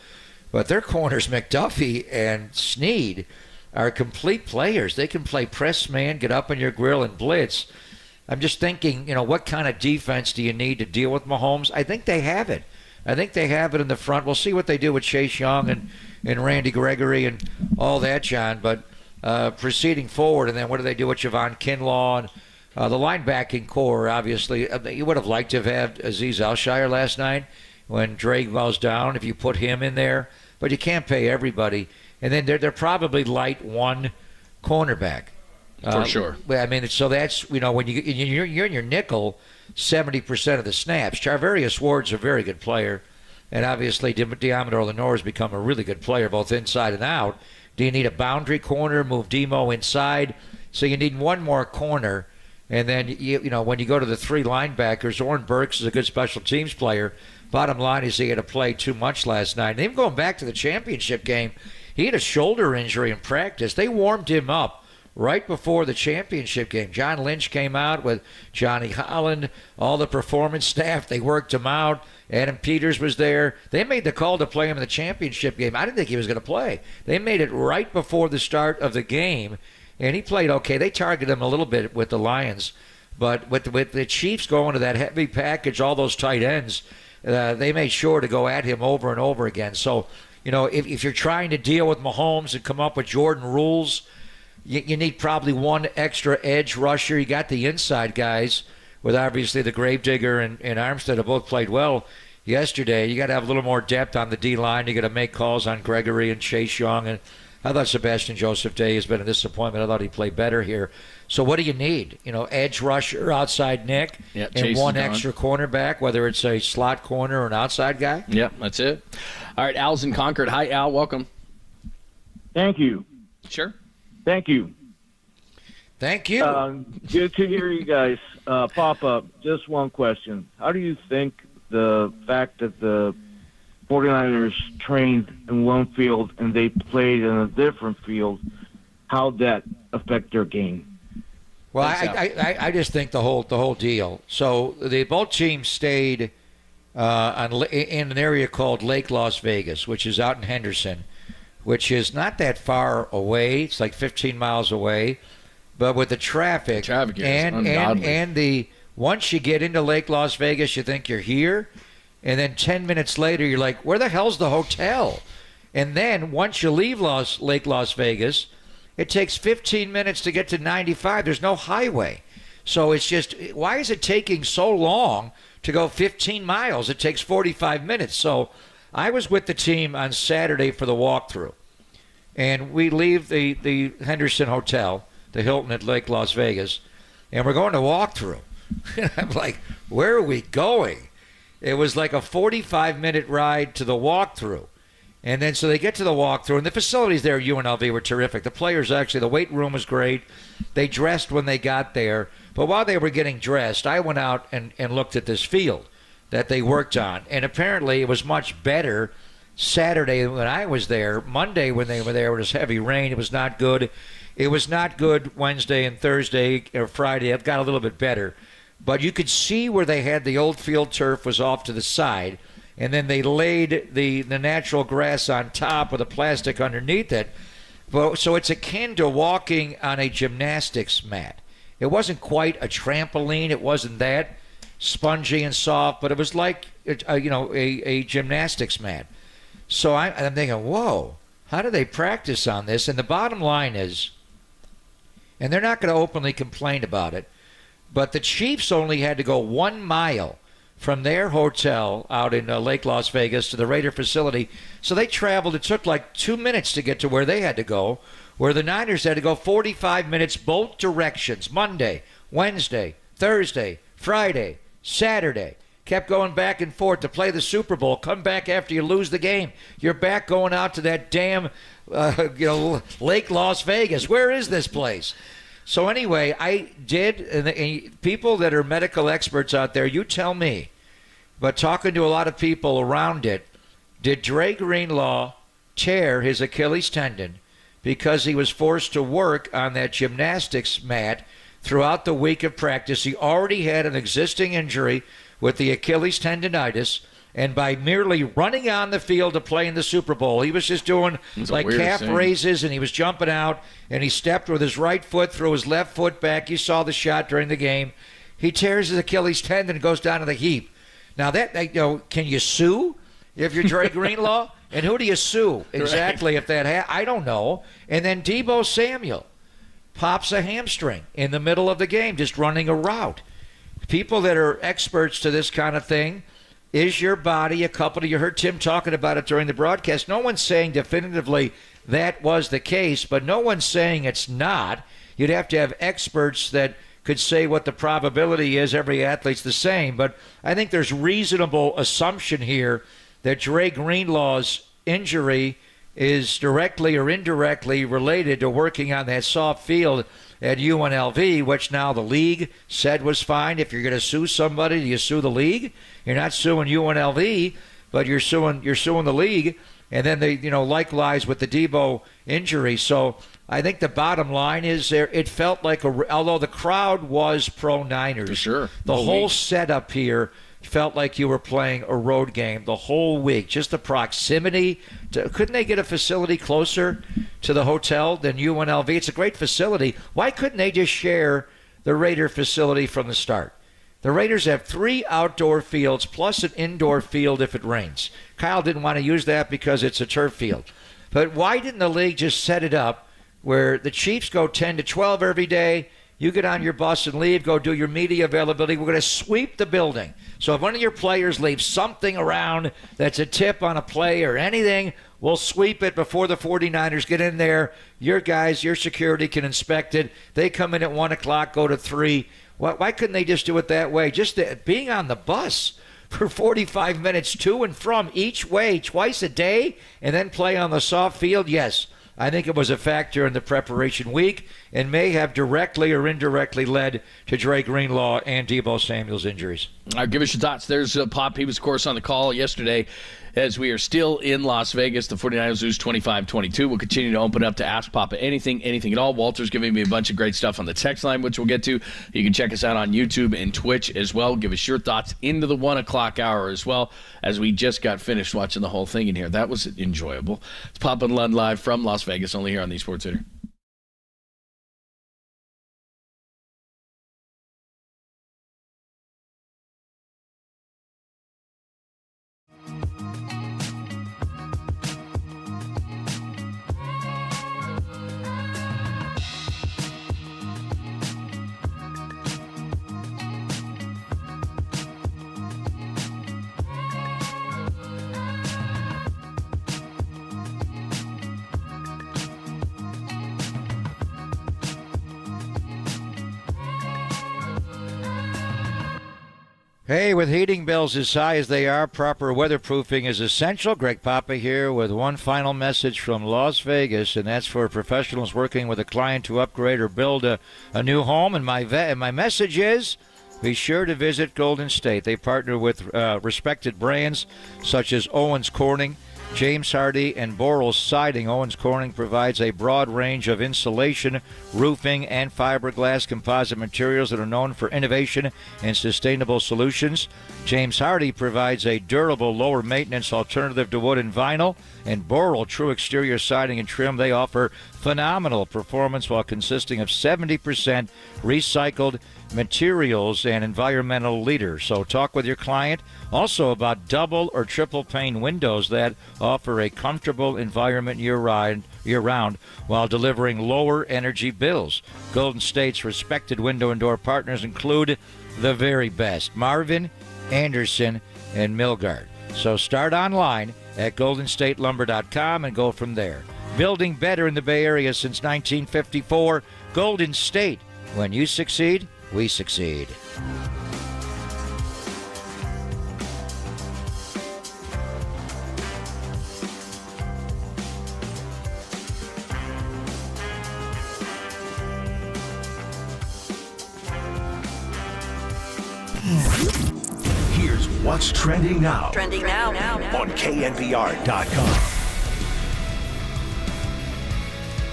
but their corners, McDuffie and Snead, are complete players. They can play press man, get up on your grill, and blitz. I'm just thinking, what kind of defense do you need to deal with Mahomes? I think they have it. I think they have it in the front. We'll see what they do with Chase Young and Randy Gregory and all that, John. But proceeding forward, and then what do they do with Javon Kinlaw and the linebacking core? Obviously, you would have liked to have had Azeez Al-Shire last night when Drake goes down. If you put him in there, but you can't pay everybody. And then they're probably light one cornerback. For sure. I mean, so that's, when you're in your nickel 70% of the snaps. Charvarius Ward's a very good player, and obviously Diamador Lenore has become a really good player both inside and out. Do you need a boundary corner, move Demo inside? So you need one more corner, and then, when you go to the three linebackers, Oren Burks is a good special teams player. Bottom line is he had to play too much last night. And even going back to the championship game, he had a shoulder injury in practice. They warmed him up right before the championship game. John Lynch came out with Johnny Holland, all the performance staff. They worked him out. Adam Peters was there. They made the call to play him in the championship game. I didn't think he was going to play. They made it right before the start of the game, and he played okay. They targeted him a little bit with the Lions, but with the Chiefs going to that heavy package, all those tight ends, they made sure to go at him over and over again. So, if you're trying to deal with Mahomes and come up with Jordan rules, you need probably one extra edge rusher. You got the inside guys with obviously the Gravedigger and Armstead have both played well yesterday. You got to have a little more depth on the D-line. You got to make calls on Gregory and Chase Young. And I thought Sebastian Joseph Day has been a disappointment. I thought he played better here. So what do you need? Edge rusher, outside Nick, and one extra cornerback, whether it's a slot corner or an outside guy? Yep, that's it. All right, Al's in Concord. Hi, Al. Welcome. Thank you. Sure. Thank you. Thank you. Good to hear you guys. Papa, just one question. How do you think the fact that the 49ers trained in one field and they played in a different field, how that affect their game? Well, I just think the whole deal. So both teams stayed in an area called Lake Las Vegas, which is out in Henderson, which is not that far away. It's like 15 miles away. But with the traffic and the once you get into Lake Las Vegas, you think you're here, and then 10 minutes later you're like, where the hell's the hotel? And then once you leave Lake Las Vegas, it takes 15 minutes to get to 95. There's no highway. So it's just, why is it taking so long to go 15 miles? It takes 45 minutes. So I was with the team on Saturday for the walkthrough, and we leave the Henderson Hotel, the Hilton at Lake Las Vegas, and we're going to walkthrough. I'm like, where are we going? It was like a 45-minute ride to the walkthrough. And then so they get to the walkthrough, and the facilities there at UNLV were terrific. The players actually, the weight room was great. They dressed when they got there. But while they were getting dressed, I went out and looked at this field that they worked on. And apparently it was much better Saturday when I was there. Monday when they were there, it was heavy rain. It was not good. It was not good Wednesday and Thursday or Friday. It got a little bit better. But you could see where they had the old field turf was off to the side, and then they laid the natural grass on top with the plastic underneath it. So it's akin to walking on a gymnastics mat. It wasn't quite a trampoline. It wasn't that spongy and soft, but it was like a gymnastics mat. So I'm thinking, whoa, how do they practice on this? And the bottom line is, and they're not going to openly complain about it, but the Chiefs only had to go 1 mile from their hotel out in Lake Las Vegas to the Raider facility. So they traveled. It took like 2 minutes to get to where they had to go, where the Niners had to go 45 minutes both directions, Monday, Wednesday, Thursday, Friday, Saturday. Kept going back and forth to play the Super Bowl. Come back after you lose the game. You're back going out to that damn Lake Las Vegas. Where is this place? So anyway, I did, and people that are medical experts out there, you tell me, but talking to a lot of people around it, did Dre Greenlaw tear his Achilles tendon because he was forced to work on that gymnastics mat throughout the week of practice? He already had an existing injury with the Achilles tendonitis, and by merely running on the field to play in the Super Bowl, he was just doing like calf raises, and he was jumping out, and he stepped with his right foot, threw his left foot back. You saw the shot during the game. He tears his Achilles tendon and goes down to the heap. Now, can you sue if you're Dre Greenlaw? And who do you sue exactly if that I don't know. And then Deebo Samuel pops a hamstring in the middle of the game just running a route. People that are experts to this kind of thing, is your body a couple of, you heard Tim talking about it during the broadcast. No one's saying definitively that was the case, but no one's saying it's not. You'd have to have experts that could say what the probability is. Every athlete's the same, but I think there's reasonable assumption here that Dre Greenlaw's injury is directly or indirectly related to working on that soft field at UNLV, which now the league said was fine. If you're going to sue somebody, do you sue the league? You're not suing UNLV, but you're suing the league. And then they, likewise with the Deebo injury. So I think the bottom line is it felt like although the crowd was pro Niners, for sure, the whole setup here felt like you were playing a road game the whole week. Just the proximity. Couldn't they get a facility closer to the hotel than UNLV? It's a great facility. Why couldn't they just share the Raider facility from the start? The Raiders have 3 outdoor fields plus an indoor field if it rains. Kyle didn't want to use that because it's a turf field. But why didn't the league just set it up where the Chiefs go 10 to 12 every day? You get on your bus and leave, go do your media availability. We're going to sweep the building. So if one of your players leaves something around that's a tip on a play or anything, we'll sweep it before the 49ers get in there. Your guys, your security can inspect it. They come in at 1 o'clock, go to 3. Why couldn't they just do it that way? Just being on the bus for 45 minutes to and from each way, twice a day, and then play on the soft field? Yes, I think it was a factor in the preparation week and may have directly or indirectly led to Dre Greenlaw and Deebo Samuel's injuries. All right, give us your thoughts. There's Pop. He was, of course, on the call yesterday as we are still in Las Vegas. The 49ers lose 25-22. We'll continue to open up to Ask Papa anything at all. Walter's giving me a bunch of great stuff on the text line, which we'll get to. You can check us out on YouTube and Twitch as well. Give us your thoughts into the 1 o'clock hour as well, as we just got finished watching the whole thing in here. That was enjoyable. It's Papa and Lund live from Las Vegas, only here on the Sports Center. Hey, with heating bills as high as they are, proper weatherproofing is essential. Greg Papa here with one final message from Las Vegas, and that's for professionals working with a client to upgrade or build a new home. And my message is, be sure to visit Golden State. They partner with respected brands such as Owens Corning, James Hardy, and Boral Siding. Owens Corning provides a broad range of insulation, roofing, and fiberglass composite materials that are known for innovation and sustainable solutions. James Hardy provides a durable, lower-maintenance alternative to wood and vinyl. And Boral True Exterior Siding and Trim, they offer phenomenal performance while consisting of 70% recycled materials and environmental leaders. So talk with your client also about double or triple pane windows that offer a comfortable environment year-round while delivering lower energy bills. Golden State's respected window and door partners include the very best: Marvin, Anderson, and Milgard. So start online at goldenstatelumber.com and go from there. Building better in the Bay Area since 1954. Golden State. When you succeed, we succeed. Here's what's trending now. Trending now. On KNBR.com.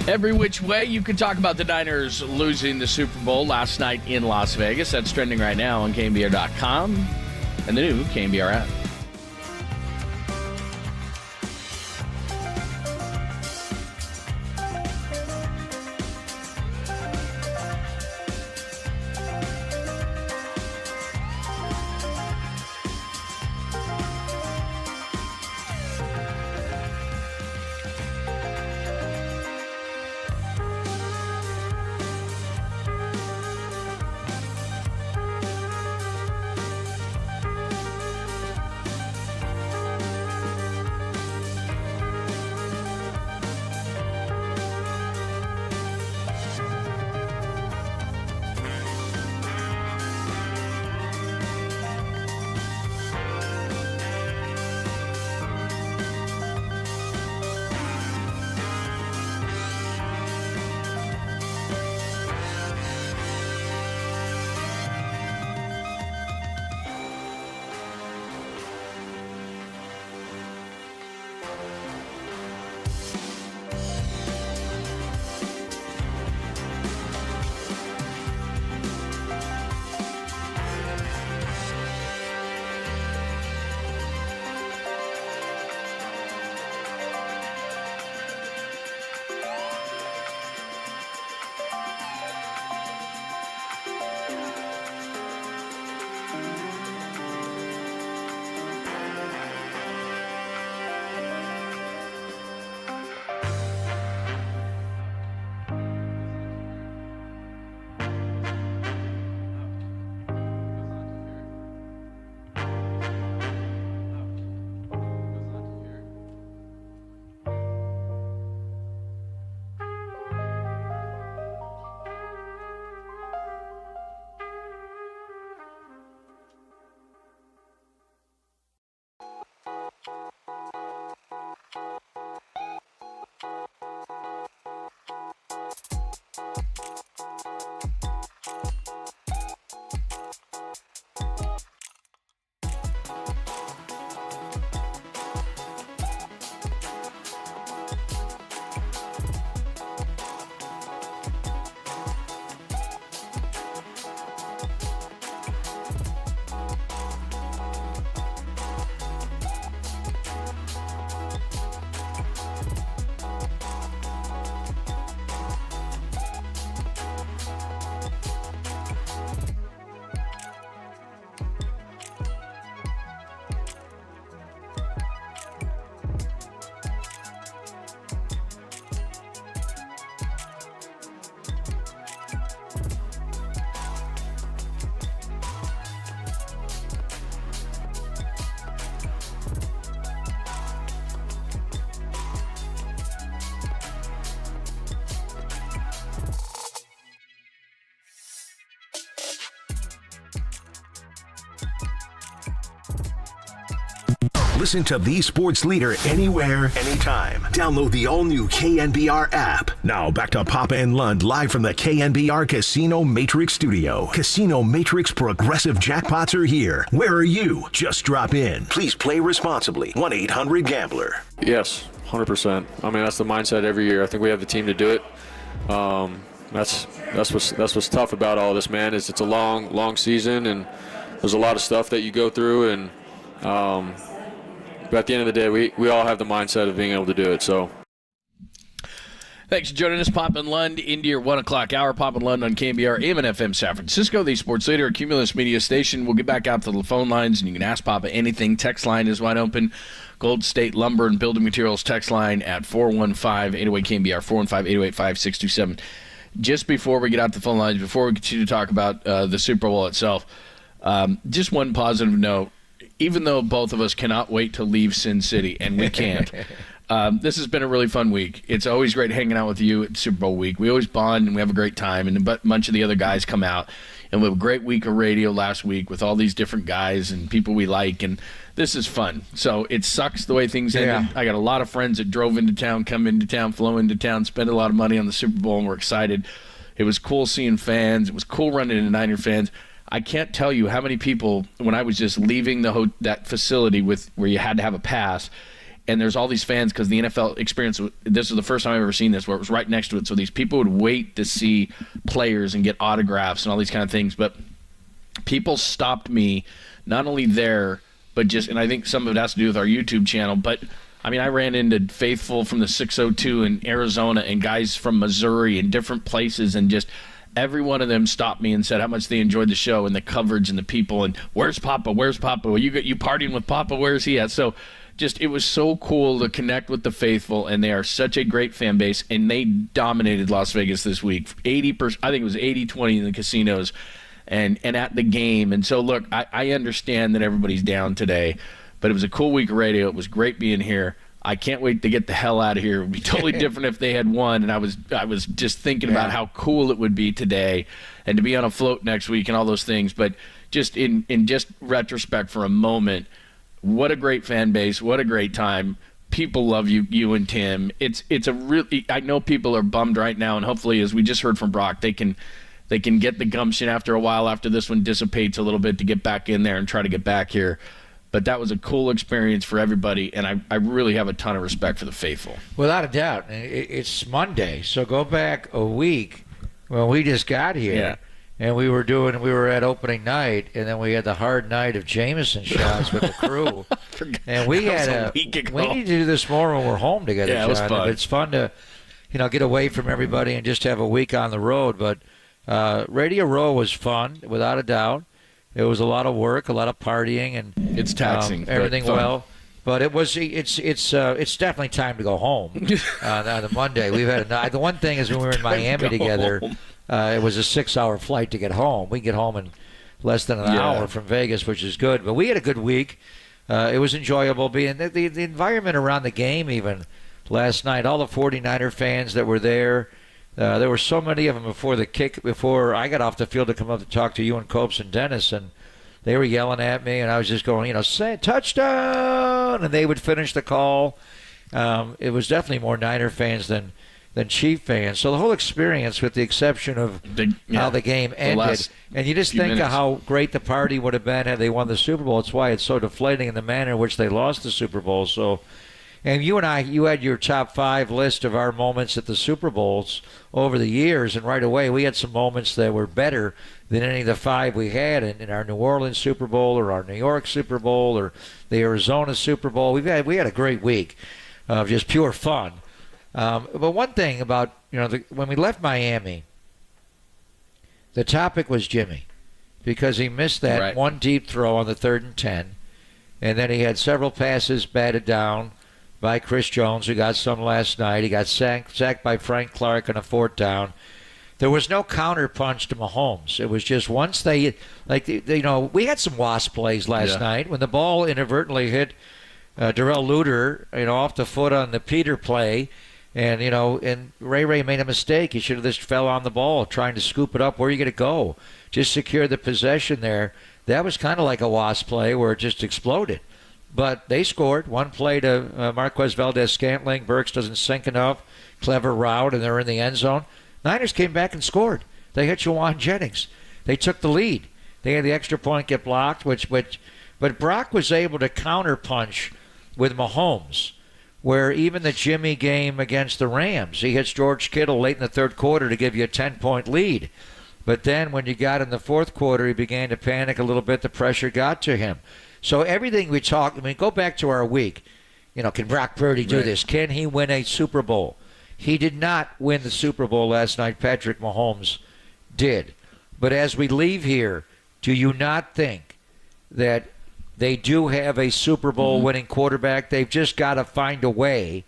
Every which way you can talk about the Niners losing the Super Bowl last night in Las Vegas. That's trending right now on KNBR.com and the new KNBR app. Listen to the sports leader anywhere, anytime. Download the all-new KNBR app. Now back to Papa and Lund live from the KNBR Casino Matrix studio. Casino Matrix progressive jackpots are here. Where are you? Just drop in. Please play responsibly. 1-800-GAMBLER. Yes, 100%. I mean, that's the mindset every year. I think we have the team to do it. That's what's tough about all this, man, is it's a long season, and there's a lot of stuff that you go through, and but at the end of the day, we all have the mindset of being able to do it. So, thanks for joining us, Pop and Lund, into your 1 o'clock hour. Pop and Lund on KNBR, AM and FM San Francisco, the sports leader, Cumulus Media Station. We'll get back out to the phone lines, and you can ask Papa anything. Text line is wide open. Gold State Lumber and Building Materials text line at 415-808-KNBR, 415-808-5627. Just before we get out to the phone lines, before we continue to talk about the Super Bowl itself, just one positive note. Even though both of us cannot wait to leave Sin City, and we can't, this has been a really fun week. It's always great hanging out with you at Super Bowl week. We always bond, and we have a great time, and a bunch of the other guys come out. And we have a great week of radio last week with all these different guys and people we like, and this is fun. So it sucks the way things ended. I got a lot of friends that drove into town, come into town, flew into town, spent a lot of money on the Super Bowl, and we're excited. It was cool seeing fans. It was cool running into Niner fans. I can't tell you how many people, when I was just leaving that facility where you had to have a pass, and there's all these fans because the NFL experience, this was the first time I've ever seen this, where it was right next to it. So these people would wait to see players and get autographs and all these kind of things. But people stopped me, not only there, but just, and I think some of it has to do with our YouTube channel, but I mean, I ran into faithful from the 602 in Arizona and guys from Missouri and different places, and just every one of them stopped me and said how much they enjoyed the show and the coverage and the people, and where's Papa? Where's Papa? Well, you partying with Papa? Where's he at? So just, it was so cool to connect with the faithful, and they are such a great fan base, and they dominated Las Vegas this week. 80%, I think it was 80-20 in the casinos and at the game. And so, look, I understand that everybody's down today, but it was a cool week of radio. It was great being here. I can't wait to get the hell out of here. It would be totally different if they had won, and I was just thinking about how cool it would be today and to be on a float next week and all those things. But just in just retrospect for a moment, what a great fan base, what a great time. People love you and Tim. It's a really, I know people are bummed right now, and hopefully, as we just heard from Brock, they can get the gumption after a while, after this one dissipates a little bit, to get back in there and try to get back here. But that was a cool experience for everybody, and I really have a ton of respect for the faithful. Without a doubt. It's Monday, so go back a week when we just got here, and we were at opening night, and then we had the hard night of Jameson shots with the crew. And we had we need to do this more when we're home together, John. It was fun. It's fun to, get away from everybody and just have a week on the road. But Radio Row was fun, without a doubt. It was a lot of work, a lot of partying, and it's taxing. Everything but it's definitely time to go home. On the Monday, we've had the one thing is when we were in Miami together, it was a 6-hour flight to get home. We get home in less than an hour from Vegas, which is good. But we had a good week. It was enjoyable being the environment around the game. Even last night, all the 49er fans that were there. There were so many of them before I got off the field to come up to talk to you and Copes and Dennis, and they were yelling at me, and I was just going, say touchdown, and they would finish the call. It was definitely more Niner fans than Chief fans. So the whole experience, with the exception of how the game ended, and you just think of how great the party would have been had they won the Super Bowl. It's why it's so deflating in the manner in which they lost the Super Bowl. So. And you and I, you had your top 5 list of our moments at the Super Bowls over the years, and right away we had some moments that were better than any of the 5 we had in our New Orleans Super Bowl or our New York Super Bowl or the Arizona Super Bowl. We had a great week of just pure fun. But one thing about, when we left Miami, the topic was Jimmy, because he missed that one deep throw on the 3rd and 10, and then he had several passes batted down by Chris Jones, who got some last night. He got sacked by Frank Clark on a 4th down. There was no counter punch to Mahomes. It was just once we had some wasp plays last night when the ball inadvertently hit Darrell Luter, off the foot on the Peter play, and and Ray made a mistake. He should have just fell on the ball trying to scoop it up. Where are you going to go? Just secure the possession there. That was kind of like a wasp play where it just exploded. But they scored. One play to Marquez Valdez-Scantling. Burks doesn't sink enough. Clever route, and they're in the end zone. Niners came back and scored. They hit Juwan Jennings. They took the lead. They had the extra point get blocked, but Brock was able to counterpunch with Mahomes, where even the Jimmy game against the Rams, he hits George Kittle late in the 3rd quarter to give you a 10-point lead. But then when you got in the 4th quarter, he began to panic a little bit. The pressure got to him. So everything we talk, go back to our week. Can Brock Purdy do this? Can he win a Super Bowl? He did not win the Super Bowl last night. Patrick Mahomes did. But as we leave here, do you not think that they do have a Super Bowl winning quarterback? They've just got to find a way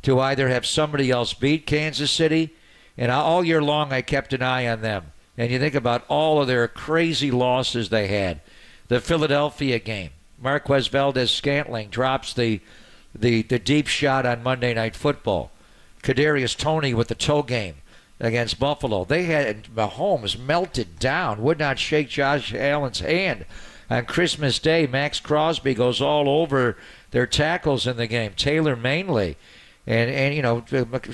to either have somebody else beat Kansas City, and all year long I kept an eye on them. And you think about all of their crazy losses they had. The Philadelphia game, Marquez Valdez-Scantling drops the deep shot on Monday Night Football. Kadarius Toney with the toe game against Buffalo. They had Mahomes melted down, would not shake Josh Allen's hand. On Christmas Day, Max Crosby goes all over their tackles in the game. Taylor mainly. And you know,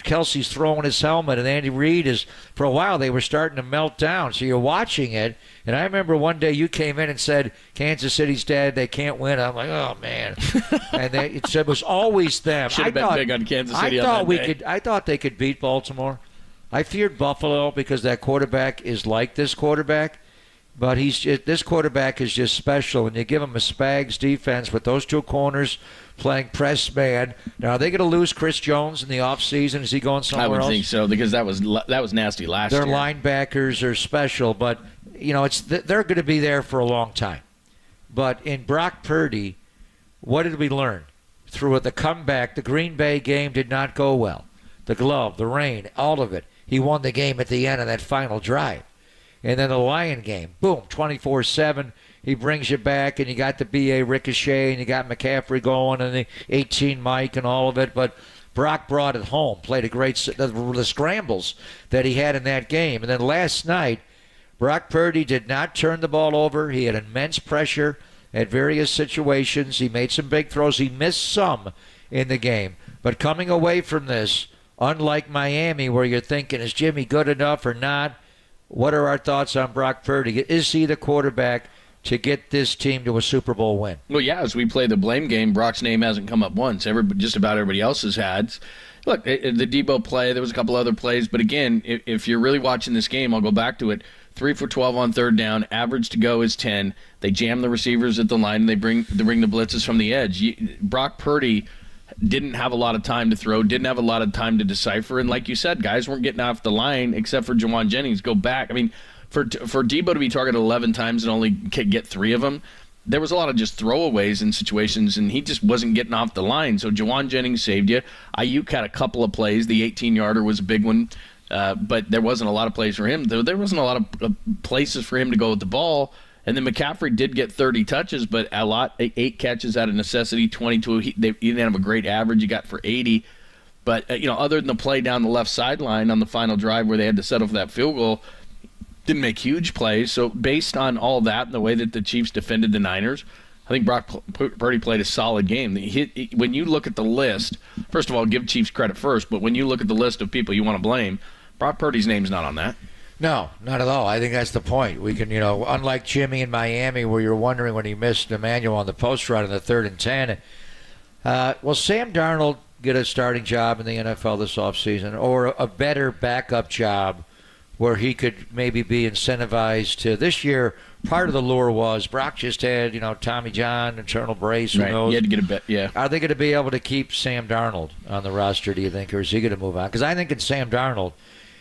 Kelsey's throwing his helmet, and Andy Reid is, for a while, they were starting to melt down. So you're watching it, and I remember one day you came in and said, Kansas City's dead, they can't win. I'm like, oh, man. And it was always them. Should have been big on Kansas City on that day. I thought they could beat Baltimore. I feared Buffalo because that quarterback is like this quarterback. But this quarterback is just special, and you give him a Spags defense with those two corners playing press man. Now, are they going to lose Chris Jones in the offseason? Is he going somewhere else? I would think so, because that was nasty last year. Their linebackers are special, but you know they're going to be there for a long time. But in Brock Purdy, what did we learn? Through the comeback, the Green Bay game did not go well. The glove, the rain, all of it. He won the game at the end of that final drive. And then the Lion game, boom, 24-7. He brings you back, and you got the B.A. Ricochet, and you got McCaffrey going, and the 18 Mike and all of it. But Brock brought it home, played a great the scrambles that he had in that game. And then last night, Brock Purdy did not turn the ball over. He had immense pressure at various situations. He made some big throws. He missed some in the game. But coming away from this, unlike Miami, where you're thinking, is Jimmy good enough or not? What are our thoughts on Brock Purdy? Is he the quarterback to get this team to a Super Bowl win? Well, yeah, as we play the blame game, Brock's name hasn't come up once. Just about everybody else's had. Look, the Debo play, there was a couple other plays. But again, if you're really watching this game, I'll go back to it. 3 for 12 on third down. Average to go is 10. They jam the receivers at the line, and they bring the blitzes from the edge. Brock Purdy didn't have a lot of time to throw, didn't have a lot of time to decipher. And like you said, guys weren't getting off the line except for Jawan Jennings. Go back. I mean, for Debo to be targeted 11 times and only get 3 of them, there was a lot of just throwaways in situations, and he just wasn't getting off the line. So Jawan Jennings saved you. Ayuk had a couple of plays. The 18-yarder was a big one, but there wasn't a lot of plays for him. There wasn't a lot of places for him to go with the ball. And then McCaffrey did get 30 touches, but 8 catches out of necessity, 22. He didn't have a great average. He got for 80. But, other than the play down the left sideline on the final drive where they had to settle for that field goal, didn't make huge plays. So based on all that and the way that the Chiefs defended the Niners, I think Brock Purdy played a solid game. When you look at the list, first of all, give Chiefs credit first, but when you look at the list of people you want to blame, Brock Purdy's name's not on that. No, not at all. I think that's the point. We can, unlike Jimmy in Miami, where you're wondering when he missed Emmanuel on the post route in the 3rd and 10. Will Sam Darnold get a starting job in the NFL this offseason, or a better backup job where he could maybe be incentivized to? This year, part of the lure was Brock just had, Tommy John, internal brace, who knows? He had to get a bet, yeah. Are they going to be able to keep Sam Darnold on the roster, do you think, or is he going to move on? Because I think in Sam Darnold,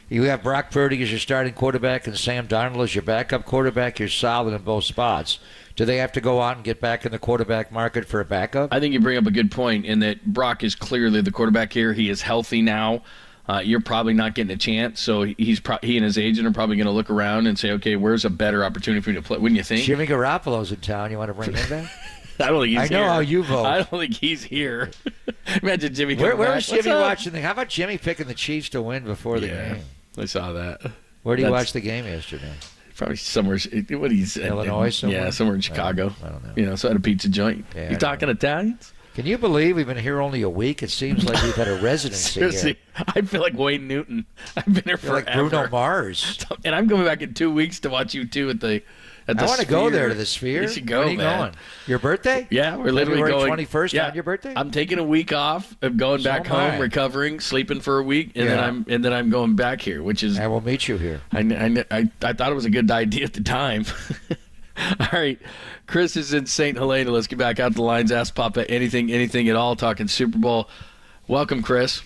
you have Brock Purdy as your starting quarterback and Sam Darnold as your backup quarterback. You're solid in both spots. Do they have to go out and get back in the quarterback market for a backup? I think you bring up a good point in that Brock is clearly the quarterback here. He is healthy now. You're probably not getting a chance, so he and his agent are probably going to look around and say, okay, where's a better opportunity for you to play? Wouldn't you think? Jimmy Garoppolo's in town. You want to bring him back? I don't think he's here. I know how you vote. I don't think he's here. Imagine Jimmy. Where was Jimmy watching? How about Jimmy picking the Chiefs to win before the game? I saw that. Where did you watch the game yesterday? Probably somewhere. What he's Illinois somewhere? Yeah, somewhere in Chicago. I don't know. So at a pizza joint. Yeah, you talking Italians? Can you believe we've been here only a week? It seems like we've had a residency Seriously, here. I feel like Wayne Newton. I've been here forever. Like Bruno Mars. And I'm coming back in 2 weeks to watch you two at the I want to go there to the Sphere. You should go, When are you man. going? Your birthday? Yeah, we're literally February going. 21st on your birthday? I'm taking a week off. I'm going back home, recovering, sleeping for a week, and then I'm going back here, which is. I will meet you here. I thought it was a good idea at the time. All right, Chris is in St. Helena. Let's get back out the lines. Ask Papa anything at all. Talking Super Bowl. Welcome, Chris.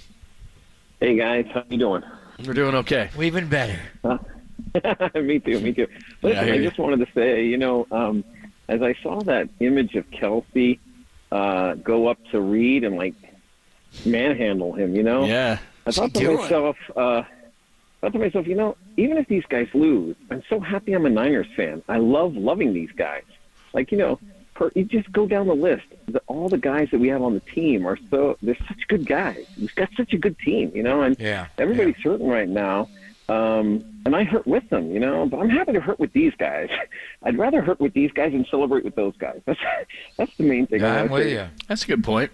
Hey guys, how you doing? We're doing okay. We've been better. Me too. Listen, I just wanted to say, as I saw that image of Kelsey go up to Reed and manhandle him, Yeah. I thought to myself, even if these guys lose, I'm so happy I'm a Niners fan. I loving these guys. You just go down the list. All the guys that we have on the team they're such good guys. We've got such a good team, and everybody's hurting right now. And I hurt with them, but I'm happy to hurt with these guys. I'd rather hurt with these guys and celebrate with those guys. That's the main thing. I'm with you. That's a good point.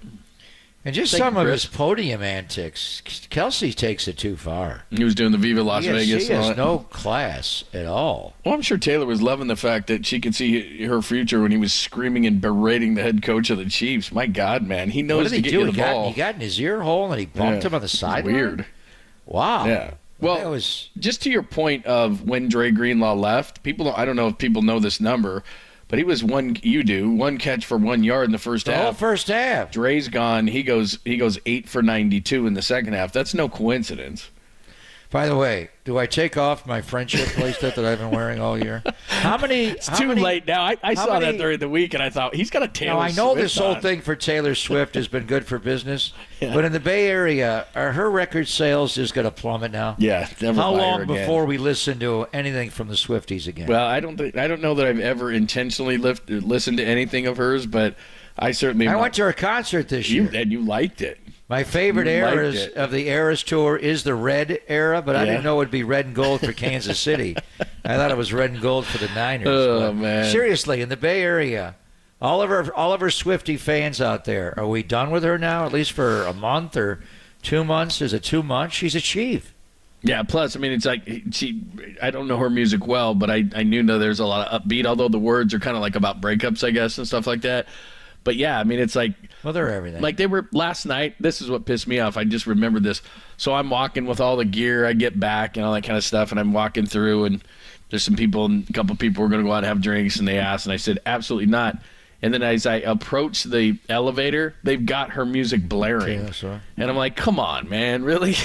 And just some of his podium antics. Kelsey takes it too far. He was doing the Viva Las Vegas. He has no class at all. Well, I'm sure Taylor was loving the fact that she could see her future when he was screaming and berating the head coach of the Chiefs. My God, man. He knows to get you the ball. He got in his ear hole and he bumped him on the sideline? Weird. Wow. Yeah. Well, just to your point of when Dre Greenlaw left, I don't know if people know this number, but he was one catch for 1 yard in the first half. The whole first half. Dre's gone. He goes 8 for 92 in the second half. That's no coincidence. By the way, do I take off my friendship bracelet that I've been wearing all year? It's too late now. I saw that during the week, and I thought, he's got a Taylor Swift. Now, I know this whole thing for Taylor Swift has been good for business, but in the Bay Area, are her record sales just going to plummet now? Yeah, never. How long before we listen to anything from the Swifties again? Well, I don't know that I've ever intentionally listened to anything of hers, but I certainly. I went to her concert this year, and you liked it. My favorite eras of the Eras Tour is the red era, but I didn't know it would be red and gold for Kansas City. I thought it was red and gold for the Niners. Oh, man. Seriously, in the Bay Area, all of her Swiftie fans out there, are we done with her now, at least for a month or 2 months? Is it 2 months? She's achieved. Yeah, plus, I mean, it's like I don't know her music well, but I knew that there's a lot of upbeat, although the words are kind of like about breakups, I guess, and stuff like that. But yeah, I mean, it's like, well, they're everything. Like they were last night. This is what pissed me off. I just remembered this. So I'm walking with all the gear. I get back and all that kind of stuff, and I'm walking through, and there's some people, and a couple of people were going to go out and have drinks, and they asked, and I said, absolutely not. And then as I approach the elevator, they've got her music blaring, and I'm like, come on, man, really?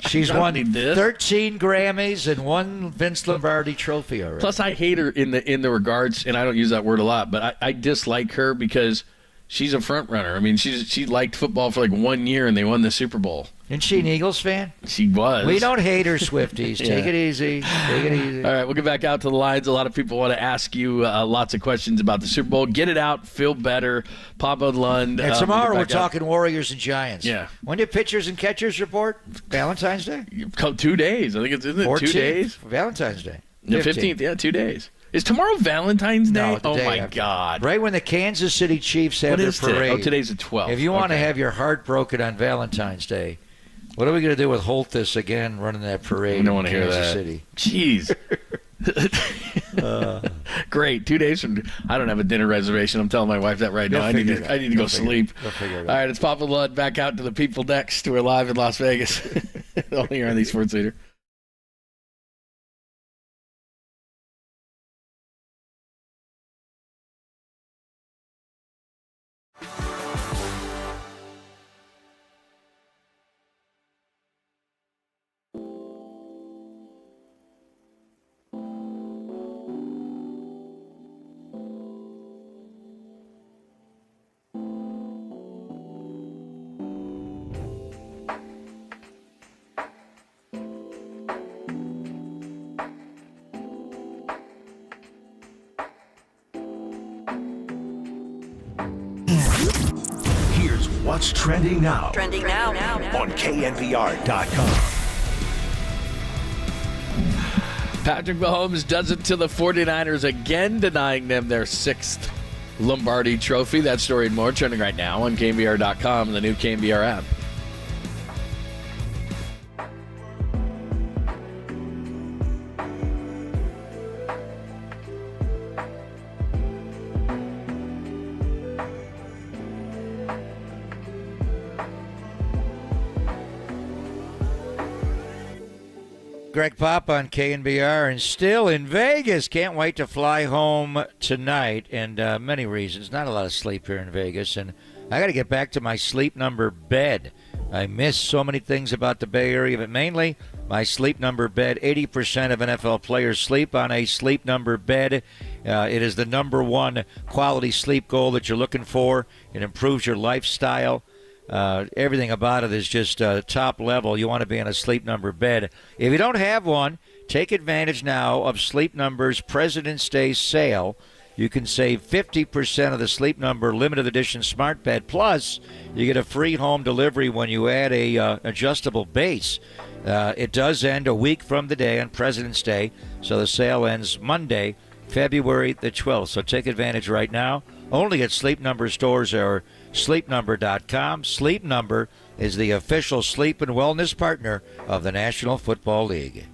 She's won 13 Grammys and 1 Vince Lombardi trophy already. Plus, I hate her in the regards, and I don't use that word a lot, but I dislike her because she's a front runner. I mean, she liked football for like 1 year, and they won the Super Bowl. Isn't she an Eagles fan? She was. We don't hate her, Swifties. Take it easy. Take it easy. All right, we'll get back out to the lines. A lot of people want to ask you lots of questions about the Super Bowl. Get it out. Feel better. Papa Lund. And tomorrow we're talking Warriors and Giants. Yeah. When did pitchers and catchers report? Valentine's Day? 2 days. I think isn't it 2 days? Valentine's Day. The 15th, yeah, 2 days. Is tomorrow Valentine's Day? No, oh, my God. Right when the Kansas City Chiefs have their parade. Oh, today's the 12th. If you want to have your heart broken on Valentine's Day, what are we going to do with Holthus again running that parade? I don't want to hear that. City? Jeez. Great. 2 days from I don't have a dinner reservation. I'm telling my wife that right now. I need to go sleep. All right, it's Papa Lund back out to the people next. We're live in Las Vegas. Only here on the Sports Leader. Here's what's trending now. Trending now. On KNBR.com. Patrick Mahomes does it to the 49ers again, denying them their 6th Lombardi trophy. That story and more trending right now on KNBR.com and the new KNBR app. Greg Pop on KNBR and still in Vegas. Can't wait to fly home tonight, and many reasons. Not a lot of sleep here in Vegas, and I got to get back to my sleep number bed. I miss so many things about the Bay Area, but mainly my sleep number bed. 80% of NFL players sleep on a sleep number bed. It is the number one quality sleep goal that you're looking for. It improves your lifestyle. Everything about it is just top level. You want to be in a Sleep Number bed. If you don't have one, take advantage now of Sleep Number's President's Day sale. You can save 50% of the Sleep Number limited edition smart bed. Plus, you get a free home delivery when you add a adjustable base. It does end a week from the day on President's Day, so the sale ends Monday. February the 12th. So take advantage right now. Only at Sleep Number stores or sleepnumber.com. Sleep Number is the official sleep and wellness partner of the National Football League.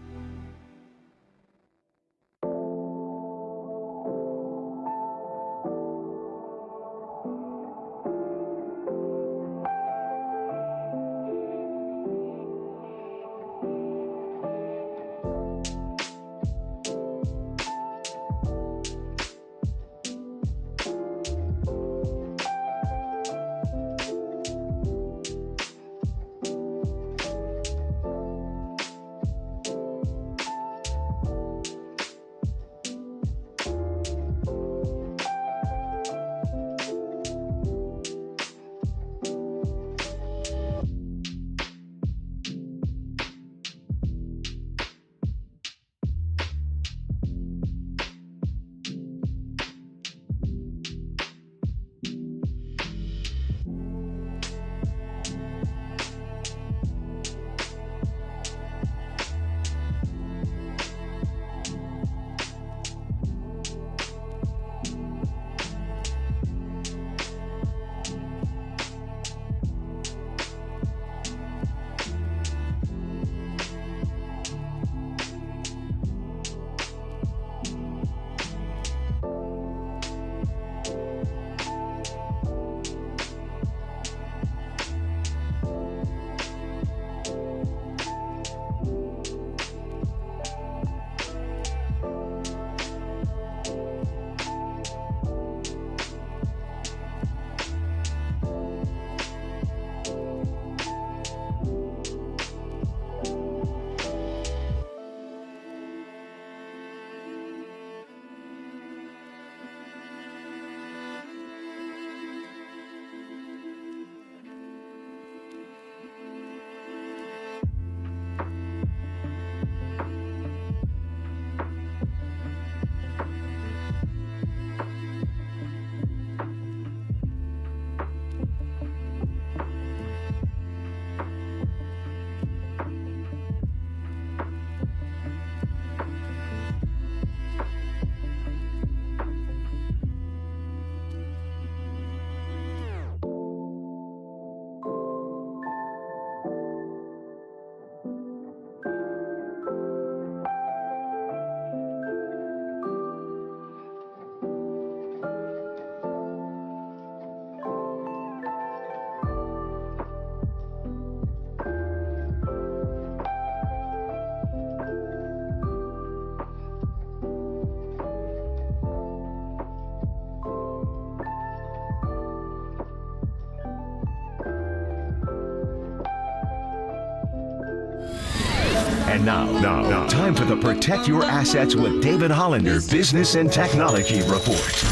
And now, time for the Protect Your Assets with David Hollander Business and Technology Report.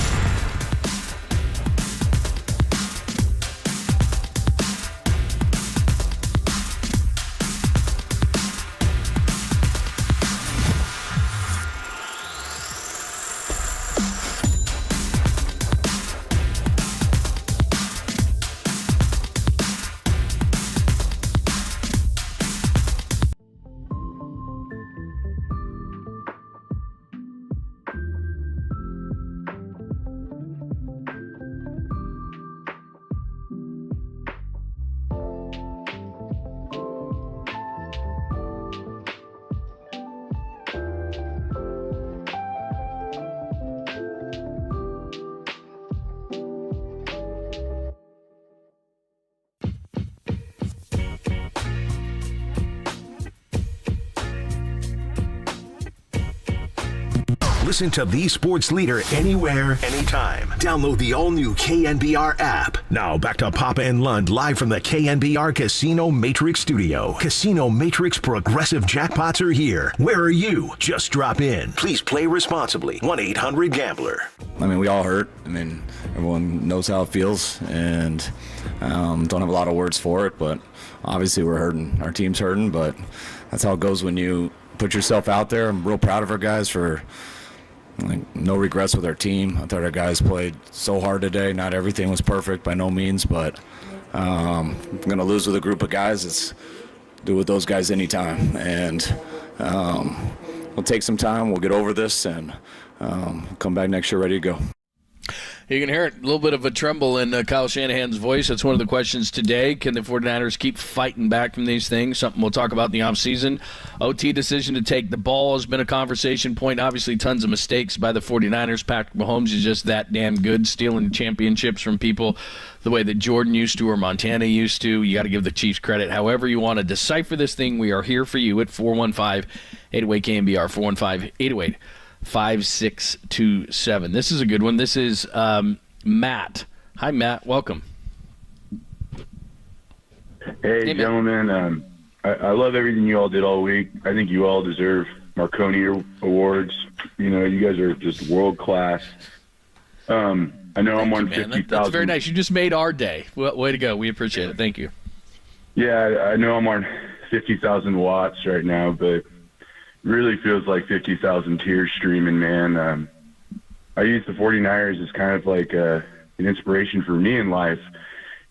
Listen to the sports leader anywhere, anytime. Download the all-new KNBR app. Now back to Papa and Lund live from the KNBR Casino Matrix studio. Casino Matrix progressive jackpots are here. Where are you? Just drop in. Please play responsibly. 1-800-GAMBLER. I mean, we all hurt. I mean, everyone knows how it feels, and don't have a lot of words for it, but obviously we're hurting. Our team's hurting, but that's how it goes when you put yourself out there. I'm real proud of our guys for no regrets with our team. I thought our guys played so hard today. Not everything was perfect by no means, but I'm going to lose with a group of guys. It's do with those guys anytime. And we'll take some time. We'll get over this, and come back next year ready to go. You can hear it, a little bit of a tremble in Kyle Shanahan's voice. That's one of the questions today. Can the 49ers keep fighting back from these things? Something we'll talk about in the offseason. OT decision to take the ball has been a conversation point. Obviously, tons of mistakes by the 49ers. Patrick Mahomes is just that damn good, stealing championships from people the way that Jordan used to or Montana used to. You got to give the Chiefs credit. However you want to decipher this thing, we are here for you at 415-808-KNBR, 415-808-5627. This is a good one. This is Matt. Hi, Matt. Welcome. Hey, gentlemen. I love everything you all did all week. I think you all deserve Marconi awards. You know, you guys are just world class. I know I'm on 50,000. That's very nice. You just made our day. Well, way to go. We appreciate it. Thank you. Yeah, I know I'm on 50,000 watts right now, but it really feels like 50,000 tears streaming, man. I use the 49ers as kind of like an inspiration for me in life.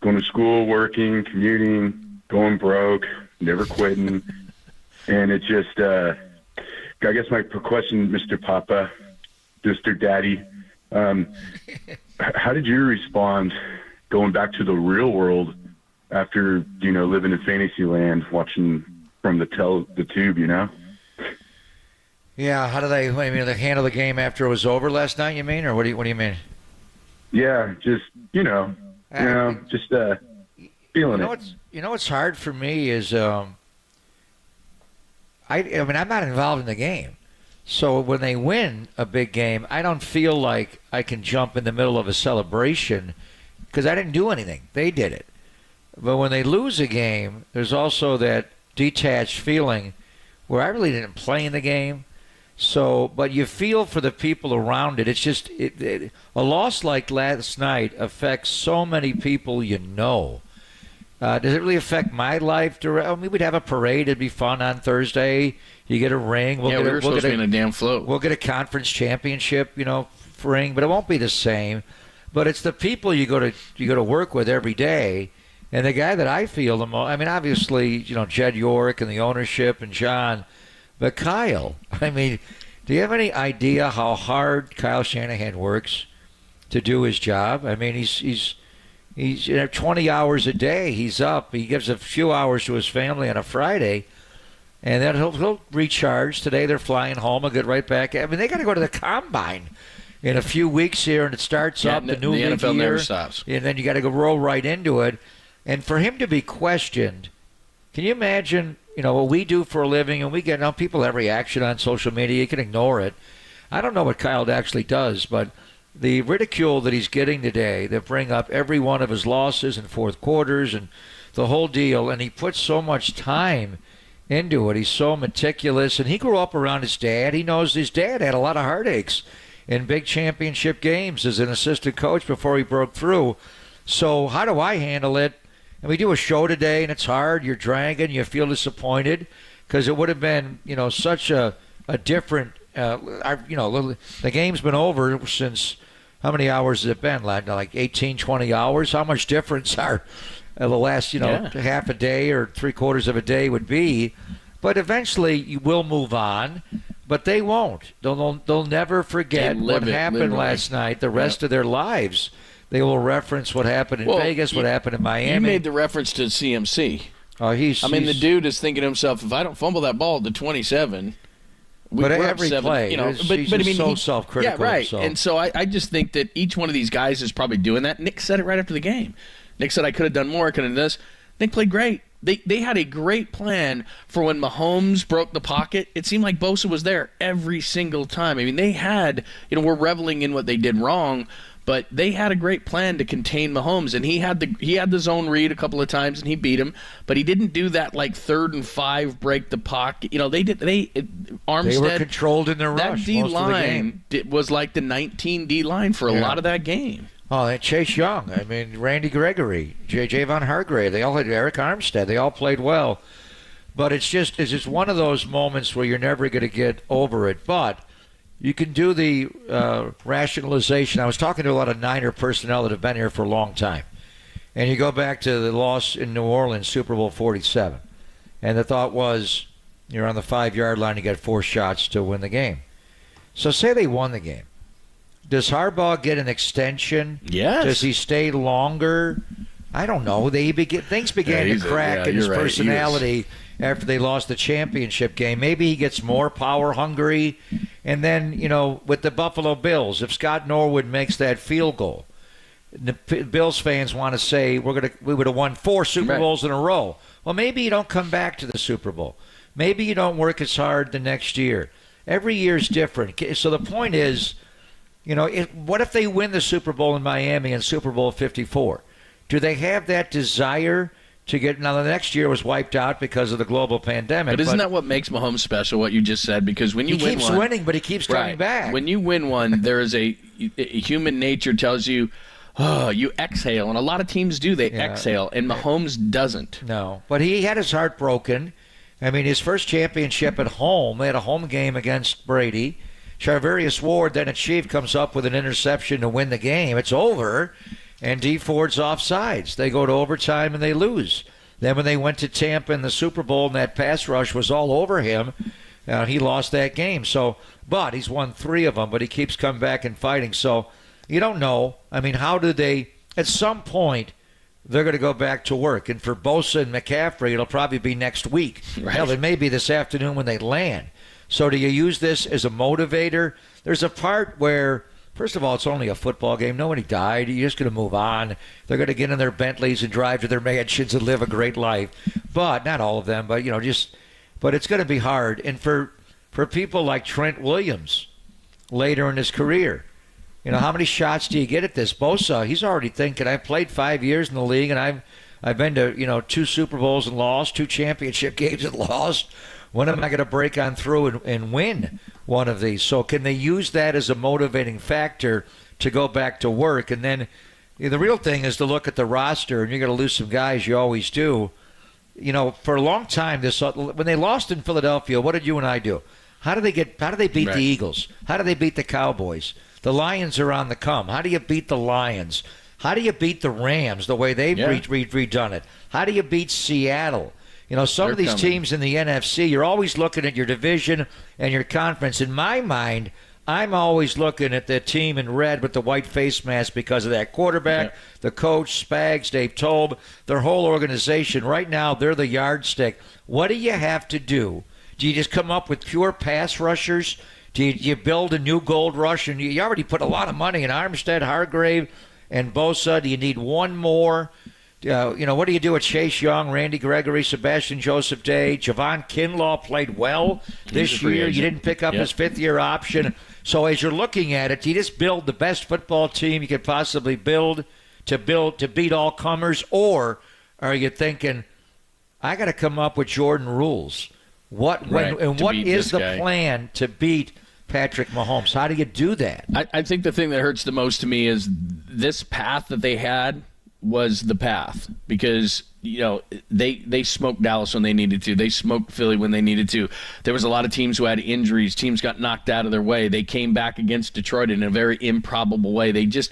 Going to school, working, commuting, going broke, never quitting. And it just, I guess my question, Mr. Papa, Mr. Daddy, how did you respond going back to the real world after, living in fantasy land, watching from the tube, Yeah, how did they handle the game after it was over last night, you mean? Or what do you mean? Yeah, just, feeling it. What's hard for me is I'm not involved in the game. So when they win a big game, I don't feel like I can jump in the middle of a celebration because I didn't do anything. They did it. But when they lose a game, there's also that detached feeling where I really didn't play in the game. So, but you feel for the people around it. It's just a loss like last night affects so many people you know. Does it really affect my life? We'd have a parade. It'd be fun on Thursday. You get a ring. We were supposed to be in a damn float. We'll get a conference championship, ring, but it won't be the same. But it's the people you go to work with every day. And the guy that I feel the most, obviously, Jed York and the ownership and John. But Kyle, do you have any idea how hard Kyle Shanahan works to do his job? He's 20 hours a day. He's up. He gives a few hours to his family on a Friday, and then he'll recharge. Today they're flying home and get right back. They got to go to the combine in a few weeks here, and it starts up the new league NFL year, never stops. And then you got to go roll right into it. And for him to be questioned, can you imagine? What we do for a living, and we get people have reaction on social media. You can ignore it. I don't know what Kyle actually does, but the ridicule that he's getting today, that bring up every one of his losses and fourth quarters and the whole deal, and he puts so much time into it. He's so meticulous, and he grew up around his dad. He knows his dad had a lot of heartaches in big championship games as an assistant coach before he broke through. So how do I handle it? And we do a show today, and it's hard. You're dragging. You feel disappointed because it would have been, such a different. The game's been over since how many hours has it been? Like 18, 20 hours. How much difference are the last, half a day or three-quarters of a day would be? But eventually, you will move on. But they won't. They'll never forget what happened last night. The rest of their lives. They will reference what happened in Vegas, what happened in Miami. You made the reference to CMC. The dude is thinking to himself, if I don't fumble that ball to 27, but every play, he's so self-critical. Yeah, right. Himself. And so I just think that each one of these guys is probably doing that. Nick said it right after the game. Nick said, I could have done more, I could have done this. Nick played great. They had a great plan for when Mahomes broke the pocket. It seemed like Bosa was there every single time. They had, we're reveling in what they did wrong, but they had a great plan to contain Mahomes, and he had the zone read a couple of times, and he beat him. But he didn't do that 3rd and 5 break the pocket. Armstead. They were controlled in their rush. That D line was like the 19 D line for a lot of that game. Oh, and Chase Young. Randy Gregory, Javon Hargrave. They all had Eric Armstead. They all played well. But it's just one of those moments where you're never going to get over it. But you can do the rationalization. I was talking to a lot of Niner personnel that have been here for a long time. And you go back to the loss in New Orleans, Super Bowl 47. And the thought was, you're on the 5-yard line, you got 4 shots to win the game. So say they won the game. Does Harbaugh get an extension? Yes. Does he stay longer? I don't know. Things began to crack in his personality after they lost the championship game. Maybe he gets more power hungry. And then, with the Buffalo Bills, if Scott Norwood makes that field goal, the Bills fans want to say we would have won 4 Super Bowls in a row. Well, maybe you don't come back to the Super Bowl. Maybe you don't work as hard the next year. Every year is different. So the point is, what if they win the Super Bowl in Miami in Super Bowl 54? Do they have that desire to get? Now, the next year was wiped out because of the global pandemic. But isn't that what makes Mahomes special, what you just said? Because when you he keeps winning, but he keeps coming back. When you win one, there is a human nature tells you, oh, you exhale. And a lot of teams do. They exhale. And Mahomes doesn't. No. But he had his heart broken. I mean, his first championship at home, they had a home game against Brady. Charvarius Ward, then a Chief, comes up with an interception to win the game. It's over. And D Ford's offsides. They go to overtime and they lose. Then when they went to Tampa in the Super Bowl and that pass rush was all over him, he lost that game. But he's won 3 of them, but he keeps coming back and fighting. So you don't know. I mean, how do they, at some point, they're going to go back to work. And for Bosa and McCaffrey, it'll probably be next week. Right. Hell, it may be this afternoon when they land. So do you use this as a motivator? There's a part where, first of all, it's only a football game. Nobody died. You're just going to move on. They're going to get in their Bentleys and drive to their mansions and live a great life. But, not all of them, but, but it's going to be hard. And for people like Trent Williams later in his career, how many shots do you get at this? Bosa, he's already thinking, I've played 5 years in the league, and I've been to, 2 Super Bowls and lost, 2 championship games and lost. When am I going to break on through and win one of these? So can they use that as a motivating factor to go back to work? And then the real thing is to look at the roster, and you're going to lose some guys, you always do. For a long time, when they lost in Philadelphia, what did you and I do? How do they beat the Eagles? How do they beat the Cowboys? The Lions are on the come. How do you beat the Lions? How do you beat the Rams the way they've redone it? How do you beat Seattle? Some of these teams in the NFC, you're always looking at your division and your conference. In my mind, I'm always looking at the team in red with the white face mask because of that quarterback, the coach, Spags, Dave Tobe, their whole organization. Right now, they're the yardstick. What do you have to do? Do you just come up with pure pass rushers? Do you build a new gold rush? And you already put a lot of money in Armstead, Hargrave, and Bosa. Do you need one more? What do you do with Chase Young, Randy Gregory, Sebastian Joseph Day? Javon Kinlaw played well this year. You didn't pick up his 5th-year option. So as you're looking at it, do you just build the best football team you could possibly build to beat all comers? Or are you thinking, I got to come up with Jordan rules? What is the plan to beat Patrick Mahomes? How do you do that? I think the thing that hurts the most to me is this path that they had was the path, because they smoked Dallas when they needed to. They smoked Philly when they needed to. There was a lot of teams who had injuries. Teams got knocked out of their way. They came back against Detroit in a very improbable way. They just,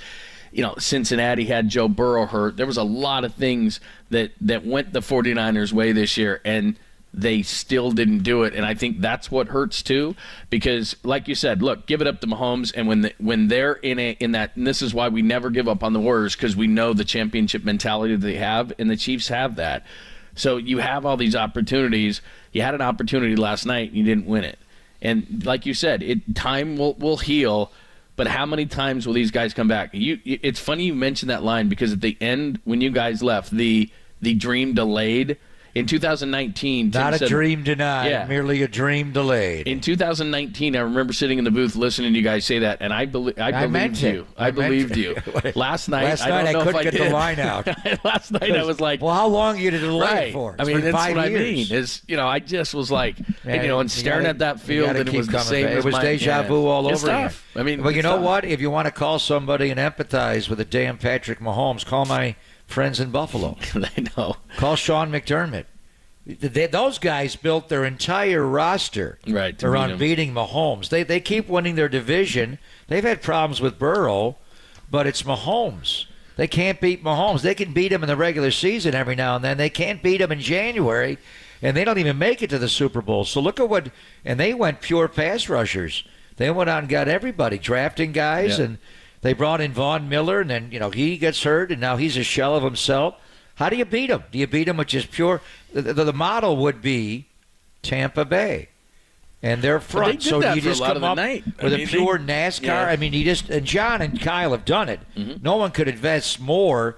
Cincinnati had Joe Burrow hurt. There was a lot of things that went the 49ers' way this year, and they still didn't do it. And I think that's what hurts too, because like you said, look, give it up to Mahomes, and when they're in that, and this is why we never give up on the Warriors, because we know the championship mentality that they have, and the Chiefs have that. So you have all these opportunities. You had an opportunity last night, and you didn't win it. And like you said, time will heal, but how many times will these guys come back? It's funny you mentioned that line, because at the end, when you guys left, the dream delayed. In 2019, Tim not a said, dream denied, merely a dream delayed. In 2020, I remember sitting in the booth listening to you guys say that, and I believed you. I believed you. Last night, I couldn't get the line out. Last night, I was like, "Well, how long you to delay it for?" I mean, that's 5 years. I mean. Is I just was like, and staring at that field, and it was the same. It was deja vu all over again. I mean, well, you know what? If you want to call somebody and empathize with a damn Patrick Mahomes, call my friends in Buffalo. I know. Call Sean McDermott. Those guys built their entire roster around beating Mahomes. They keep winning their division. They've had problems with Burrow, but it's Mahomes. They can't beat Mahomes. They can beat him in the regular season every now and then. They can't beat him in January, and they don't even make it to the Super Bowl. So look at and they went pure pass rushers. They went out and got everybody, drafting guys, and they brought in Von Miller, and then, he gets hurt, and now he's a shell of himself. How do you beat him? Do you beat him with just pure – the model would be Tampa Bay and their front. So do you just come up with a pure NASCAR? Yeah. I mean, and John and Kyle have done it. Mm-hmm. No one could invest more,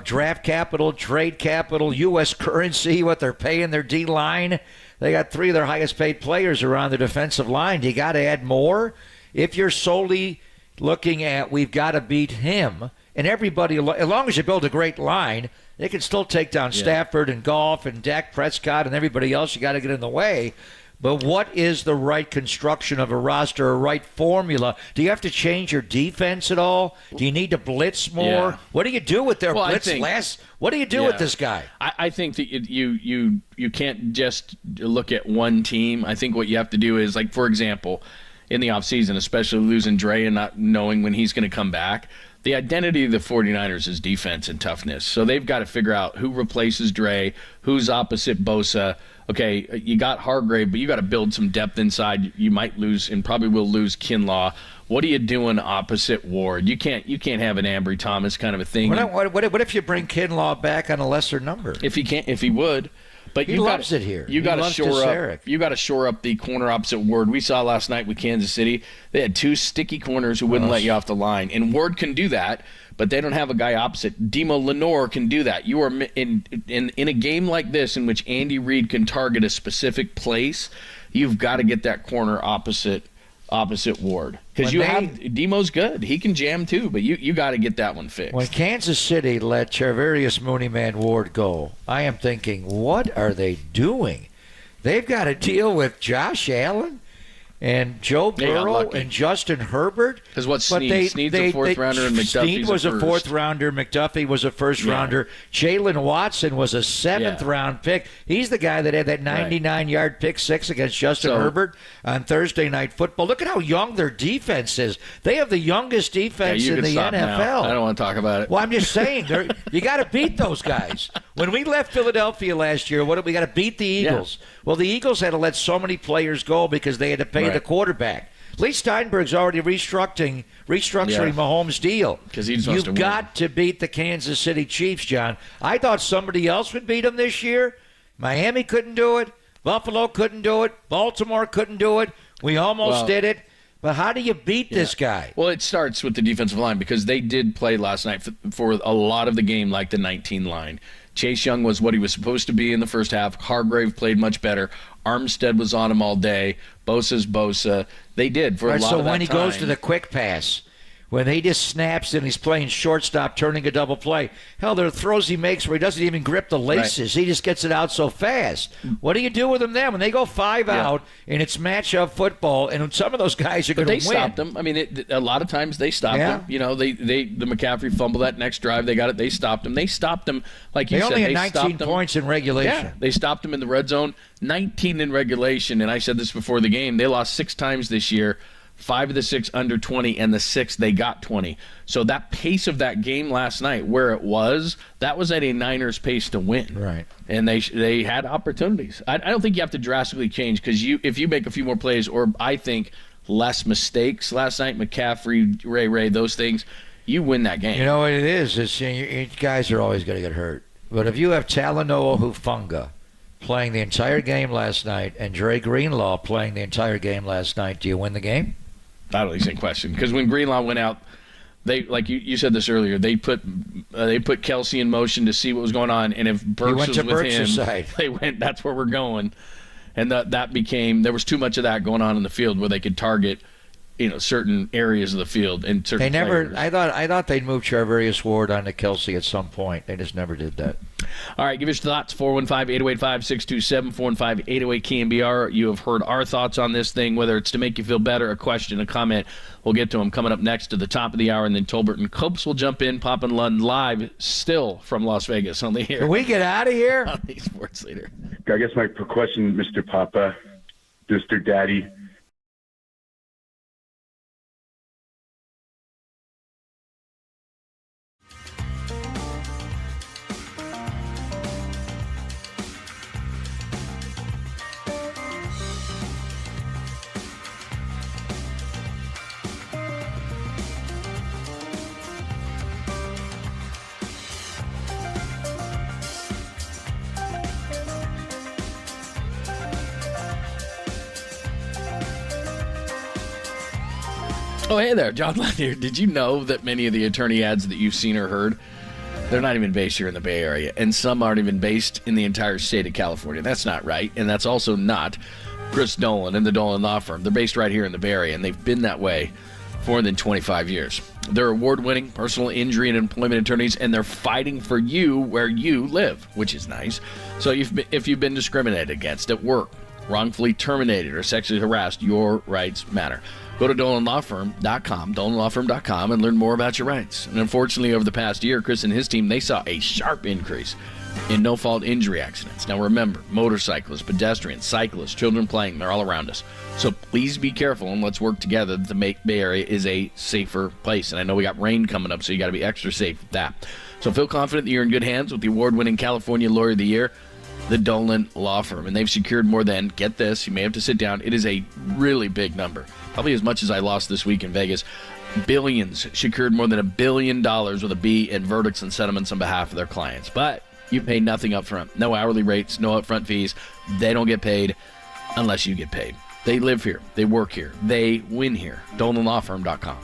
draft capital, trade capital, U.S. currency, what they're paying their D-line. They got 3 of their highest-paid players around the defensive line. You got to add more. If you're solely looking at we've got to beat him, and everybody, as long as you build a great line, they can still take down Stafford and Goff and Dak Prescott and everybody else. You got to get in the way. But what is the right construction of a roster, a right formula? Do you have to change your defense at all? Do you need to blitz more? Yeah. What do you do with their blitz? What do you do with this guy? I think that you can't just look at one team. I think what you have to do is, like, for example, in the offseason, especially losing Dre and not knowing when he's going to come back, the identity of the 49ers is defense and toughness. So they've got to figure out who replaces Dre, who's opposite Bosa. Okay, you got Hargrave, but you got to build some depth inside. You might lose and probably will lose Kinlaw. What are you doing opposite Ward? You can't have an Ambry Thomas kind of a thing. What if you bring Kinlaw back on a lesser number? If he would. But he loves it here. You got to shore up the corner opposite Ward. We saw last night with Kansas City, they had 2 sticky corners who wouldn't let you off the line, and Ward can do that. But they don't have a guy opposite. Demo Lenore can do that. You are in a game like this in which Andy Reid can target a specific place. You've got to get that corner opposite Ward, because Demo's good. He can jam too, but you got to get that one fixed. When Kansas City let Charvarius Mooney Man Ward go, I am thinking, what are they doing? They've got to deal with Josh Allen and Joe Burrow and Justin Herbert. Because Snead's a fourth-rounder and McDuffie's Snead was a fourth-rounder. McDuffie was a first-rounder. Jalen Watson was a seventh-round pick. He's the guy that had that 99-yard pick six against Justin Herbert on Thursday Night Football. Look at how young their defense is. They have the youngest defense in the NFL. Now. I don't want to talk about it. Well, I'm just saying, you got to beat those guys. When we left Philadelphia last year, we got to beat the Eagles. Yeah. Well, the Eagles had to let so many players go because they had to pay the quarterback. Lee Steinberg's already restructuring Mahomes' deal. You've got to beat the Kansas City Chiefs, John. I thought somebody else would beat them this year. Miami couldn't do it. Buffalo couldn't do it. Baltimore couldn't do it. We almost did it. But how do you beat this guy? Well, it starts with the defensive line because they did play last night for a lot of the game like the 19 line. Chase Young was what he was supposed to be in the first half. Hargrave played much better. Armstead was on him all day. Bosa's Bosa. They did for a lot of that time. So when he goes to the quick pass, when he just snaps and he's playing shortstop, turning a double play, hell, there are throws he makes where he doesn't even grip the laces. Right. He just gets it out so fast. What do you do with him then? When they go 5 out and it's matchup football, and some of those guys are going to win. But they stopped them. I mean, a lot of times they stopped them. You know, the McCaffrey fumble that next drive. They got it. They stopped them. They stopped them, like you said. They only had 19 points in regulation. Yeah, they stopped them in the red zone. 19 in regulation, and I said this before the game. They lost 6 times this year. 5 of the 6 under 20, and the 6 they got 20. So that pace of that game last night, where it was, that was at a Niners pace to win. Right. And they had opportunities. I don't think you have to drastically change because if you make a few more plays, or I think less mistakes last night, McCaffrey, Ray, those things, you win that game. You know what it is? Guys are always going to get hurt. But if you have Talanoa Hufanga playing the entire game last night and Dre Greenlaw playing the entire game last night, do you win the game? I don't think it's a question, because when Greenlaw went out, they, like you said this earlier, they put Kelsey in motion to see what was going on, and if Burks was with him, side. They went, that's where we're going, and that became, there was too much of that going on in the field where they could target, certain areas of the field and certain players. I thought they'd move Charvarius Ward onto Kelsey at some point. They just never did that. All right, give us your thoughts. 415-808-5627, 415-808-KNBR. You have heard our thoughts on this thing, whether it's to make you feel better, a question, a comment. We'll get to them coming up next to the top of the hour, and then Tolbert and Copes will jump in, Pop and Lund live still from Las Vegas on the air. Can we get out of here? On the Sports Leader. I guess my question, Mr. Papa, Mr. Daddy, Oh, hey there, John Lund here. Did you know that many of the attorney ads that you've seen or heard, they're not even based here in the Bay Area, and some aren't even based in the entire state of California? That's not right, and that's also not Chris Dolan and the Dolan Law Firm. They're based right here in the Bay Area, and they've been that way for more than 25 years. They're award-winning personal injury and employment attorneys, and they're fighting for you where you live, which is nice. So if you've been discriminated against at work, wrongfully terminated, or sexually harassed, your rights matter. Go to DolanLawFirm.com, DolanLawFirm.com, and learn more about your rights. And unfortunately, over the past year, Chris and his team, they saw a sharp increase in no-fault injury accidents. Now remember, motorcyclists, pedestrians, cyclists, children playing, they're all around us. So please be careful, and let's work together to make Bay Area is a safer place. And I know we got rain coming up, so you got to be extra safe with that. So feel confident that you're in good hands with the award-winning California Lawyer of the Year, the Dolan Law Firm. And they've secured more than, get this, you may have to sit down, it is a really big number. Probably as much as I lost this week in Vegas. Billions, secured more than $1 billion with a B in verdicts and settlements on behalf of their clients. But you pay nothing up front. No hourly rates, no upfront fees. They don't get paid unless you get paid. They live here. They work here. They win here. DolanLawFirm.com.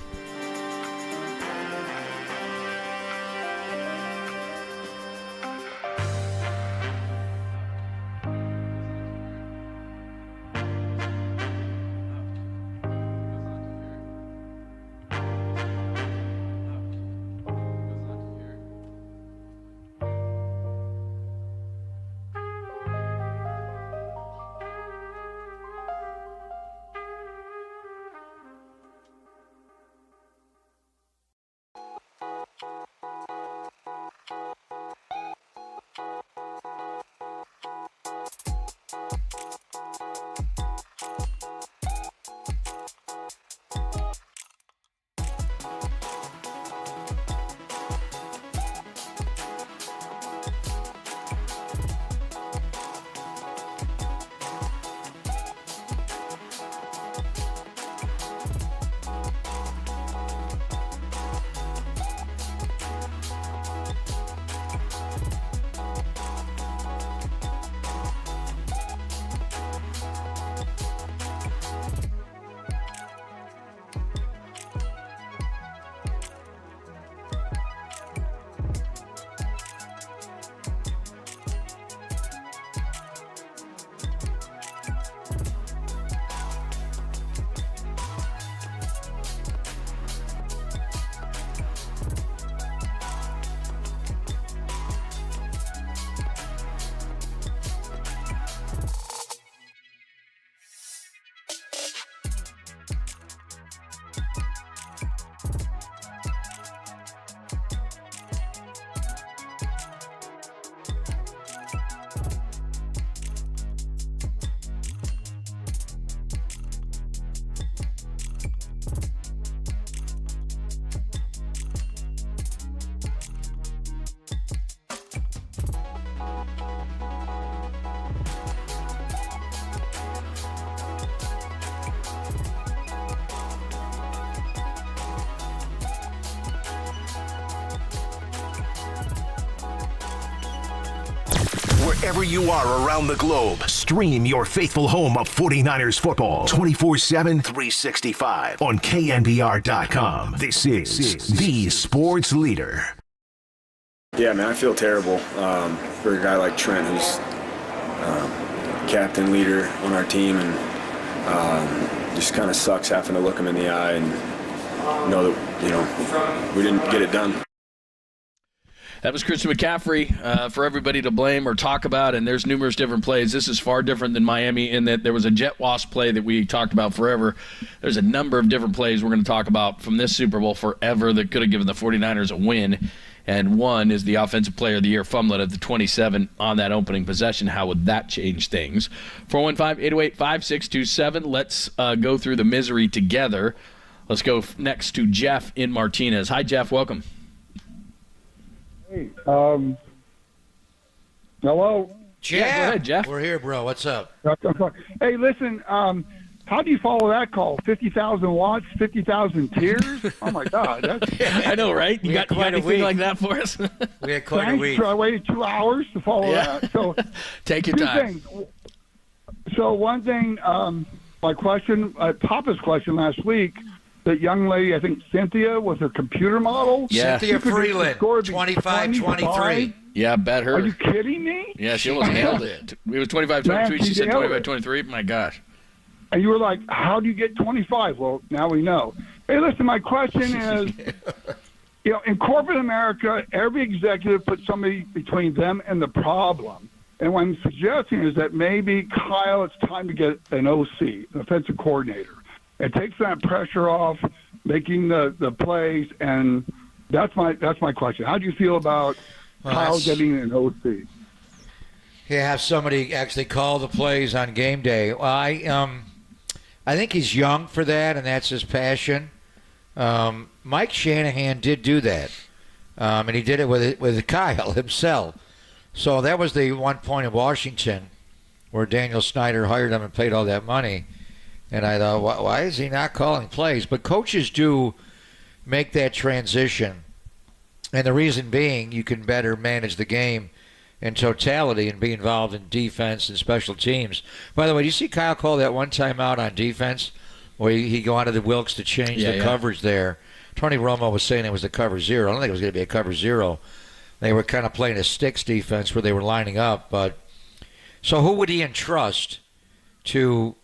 Wherever you are around the globe, stream your faithful home of 49ers football 24/7, 365 on KNBR.com. This is the sports leader. Yeah, man, I feel terrible for a guy like Trent, who's captain, leader on our team, and just kind of sucks having to look him in the eye and know that, we didn't get it done. That was Christian McCaffrey for everybody to blame or talk about, and there's numerous different plays. This is far different than Miami in that there was a jet wasp play that we talked about forever. There's a number of different plays we're going to talk about from this Super Bowl forever that could have given the 49ers a win, and one is the Offensive Player of the Year fumbling at the 27 on that opening possession. How would that change things? 415-808-5627. Let's go through the misery together. Let's go next to Jeff in Martinez. Hi, Jeff. Welcome. Hey, hello? Jeff. Yeah, go ahead, Jeff. We're here, bro. What's up? Hey, listen, how do you follow that call? 50,000 watts, 50,000 tears? Oh, my God. I know, right? You got anything like that for us? We had quite a week. I waited 2 hours to follow that. So take your time. Things. So one thing, my question, Papa's question last week that young lady, I think Cynthia, was her computer model. Yeah. Cynthia Freeland, 25-23. Yeah, bet her. Are you kidding me? Yeah, she almost nailed it. It was 25-23. Man, She said nailed it. 25-23. My gosh. And you were like, how do you get 25? Well, now we know. Hey, listen, my question is, in corporate America, every executive puts somebody between them and the problem. And what I'm suggesting is that maybe, Kyle, it's time to get an OC, an offensive coordinator. It takes that pressure off, making the plays, and that's my question. How do you feel about Kyle getting an OC? Yeah, have somebody actually call the plays on game day. Well, I think he's young for that, and that's his passion. Mike Shanahan did do that, and he did it with Kyle himself. So that was the one point in Washington where Daniel Snyder hired him and paid all that money. And I thought, why is he not calling plays? But coaches do make that transition. And the reason being, you can better manage the game in totality and be involved in defense and special teams. By the way, do you see Kyle call that one timeout on defense where he go out of the Wilkes to change the coverage there? Tony Romo was saying it was a cover zero. I don't think it was going to be a cover zero. They were kind of playing a sticks defense where they were lining up. But so who would he entrust to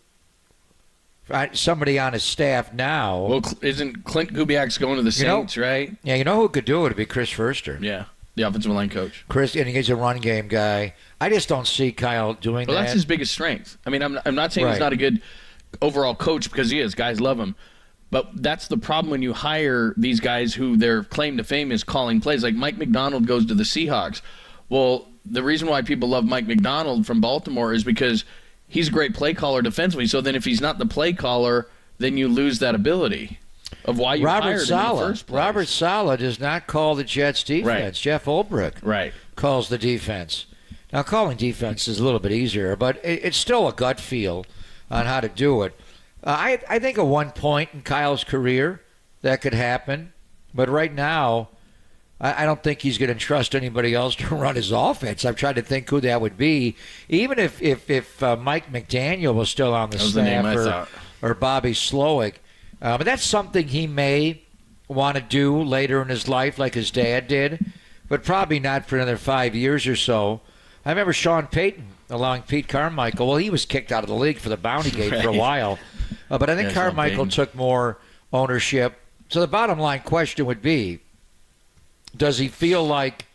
somebody on his staff now? Well, isn't Clint Kubiak's going to the Saints, right? Yeah, you know who could do it? It'd be Chris Furster. Yeah, the offensive line coach. Chris, and he's a run game guy. I just don't see Kyle doing that. Well, that's his biggest strength. I mean, I'm not saying he's not a good overall coach, because he is. Guys love him. But that's the problem when you hire these guys who their claim to fame is calling plays. Like Mike McDonald goes to the Seahawks. Well, the reason why people love Mike McDonald from Baltimore is because he's a great play caller defensively. So then if he's not the play caller, then you lose that ability of why you hired him in the first place. Robert Saleh does not call the Jets defense. Right. Jeff Ulbrich calls the defense. Now, calling defense is a little bit easier, but it's still a gut feel on how to do it. I think at one point in Kyle's career that could happen, but right now I don't think he's going to trust anybody else to run his offense. I'm trying to think who that would be. Even if Mike McDaniel was still on the staff or Bobby Slowick. But that's something he may want to do later in his life like his dad did, but probably not for another 5 years or so. I remember Sean Payton allowing Pete Carmichael. Well, he was kicked out of the league for the bounty gate for a while. But I think Carmichael took more ownership. So the bottom line question would be, does he feel like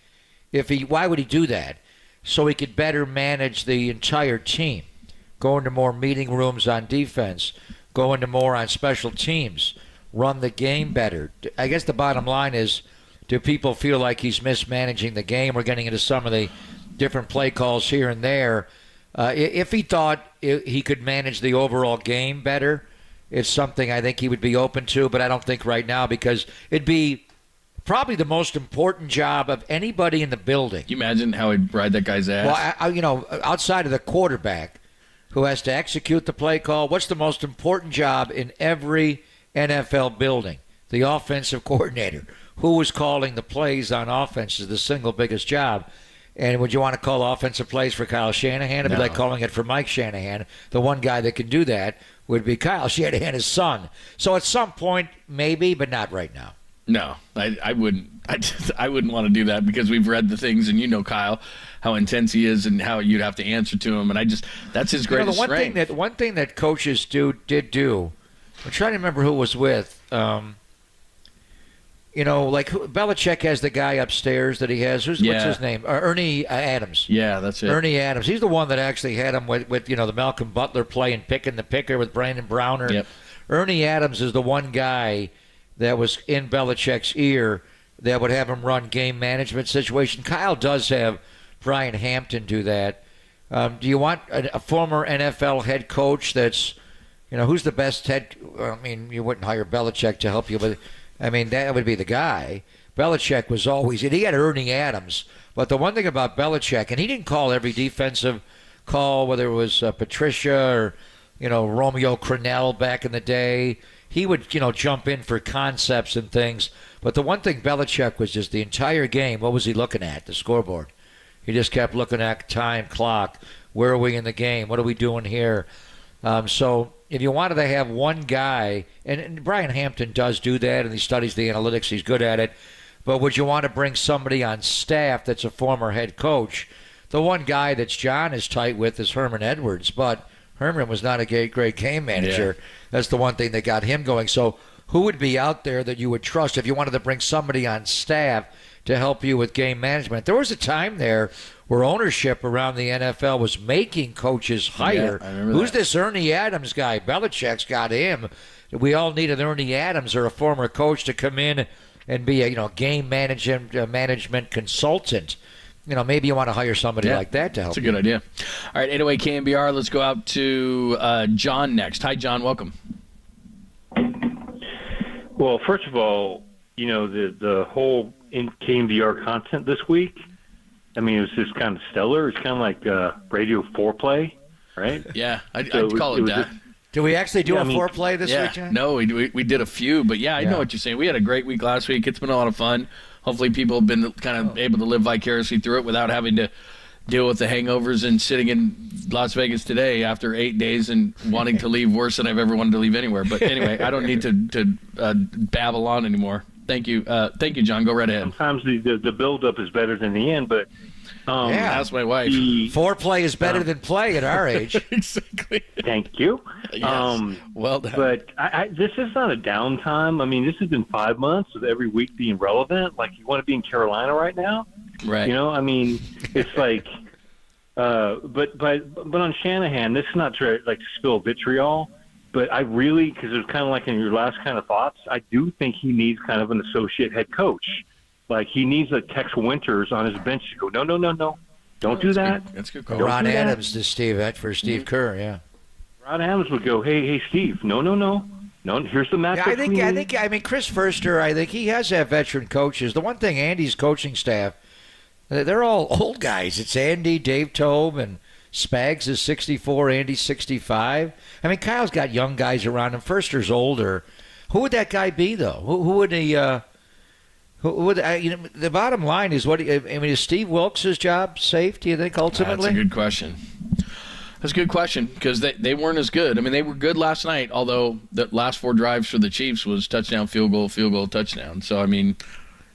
why would he do that? So he could better manage the entire team, go into more meeting rooms on defense, go into more on special teams, run the game better. I guess the bottom line is, do people feel like he's mismanaging the game? We're getting into some of the different play calls here and there. If he thought he could manage the overall game better, it's something I think he would be open to, but I don't think right now, because it'd be probably the most important job of anybody in the building. Can you imagine how he'd ride that guy's ass? Well, outside of the quarterback who has to execute the play call, what's the most important job in every NFL building? The offensive coordinator. Who is calling the plays on offense is the single biggest job. And would you want to call offensive plays for Kyle Shanahan? It'd be like calling it for Mike Shanahan. The one guy that can do that would be Kyle Shanahan, his son. So at some point, maybe, but not right now. No, I wouldn't. I wouldn't want to do that, because we've read the things, and you know Kyle, how intense he is and how you'd have to answer to him. And that's his greatest strength. One thing that coaches did do, I'm trying to remember who it was with. Like Belichick has the guy upstairs that he has. What's his name? Ernie Adams. Yeah, that's it. Ernie Adams. He's the one that actually had him with the Malcolm Butler play and picking the picker with Brandon Browner. Yep. Ernie Adams is the one guy that was in Belichick's ear that would have him run game management situation. Kyle does have Brian Hampton do that. Do you want a former NFL head coach that's, who's the best head? You wouldn't hire Belichick to help you, but that would be the guy. Belichick was always, and he had Ernie Adams. But the one thing about Belichick, and he didn't call every defensive call, whether it was Patricia or, Romeo Crennel back in the day. He would, jump in for concepts and things. But the one thing Belichick was just the entire game, what was he looking at? The scoreboard. He just kept looking at time, clock. Where are we in the game? What are we doing here? So if you wanted to have one guy, and Brian Hampton does do that, and he studies the analytics, he's good at it, but would you want to bring somebody on staff that's a former head coach? The one guy that John is tight with is Herman Edwards, but Herman was not a great game manager. Yeah. That's the one thing that got him going. So who would be out there that you would trust if you wanted to bring somebody on staff to help you with game management? There was a time there where ownership around the NFL was making coaches hire. Yeah, I remember Who's that. this Ernie Adams guy? Belichick's got him. We all need an Ernie Adams or a former coach to come in and be a game management consultant. Maybe you want to hire somebody like that to help. That's a good idea. All right, 808 KNBR. Let's go out to John next. Hi, John. Welcome. Well, first of all, the whole KNBR content this week, I mean, it was just kind of stellar. It's kind of like radio foreplay, right? Yeah, I'd call it that. Do we actually do a foreplay this week, John? No, we did a few, but I know what you're saying. We had a great week last week. It's been a lot of fun. Hopefully people have been kind of able to live vicariously through it without having to deal with the hangovers and sitting in Las Vegas today after 8 days and wanting to leave worse than I've ever wanted to leave anywhere. But anyway, I don't need to babble on anymore. Thank you, John. Go right ahead. Sometimes the build-up is better than the end, but that's my wife. Foreplay is better than play at our age. Exactly. Thank you. Yes. Well done. But this is not a downtime. I mean, this has been 5 months of every week being relevant. Like, you want to be in Carolina right now? Right. I mean, it's like, but on Shanahan, this is not to spill vitriol, but I really, because it was kind of like in your last kind of thoughts, I do think he needs kind of an associate head coach. Like, he needs a Tex Winters on his bench to go, no, don't do that. That's good call. Ron Adams to Steve Kerr, yeah. Ron Adams would go, hey, Steve, no, here's the matchup. I think Chris Furster, I think he has to have veteran coaches. The one thing, Andy's coaching staff, they're all old guys. It's Andy, Dave Tobe, and Spags is 64, Andy's 65. I mean, Kyle's got young guys around him. Furster's older. Who would that guy be, though? Who would he? The bottom line is, is Steve Wilkes' job safe, do you think, ultimately? That's a good question. That's a good question, because they weren't as good. I mean, they were good last night, although the last 4 drives for the Chiefs was touchdown, field goal, touchdown. So, I mean,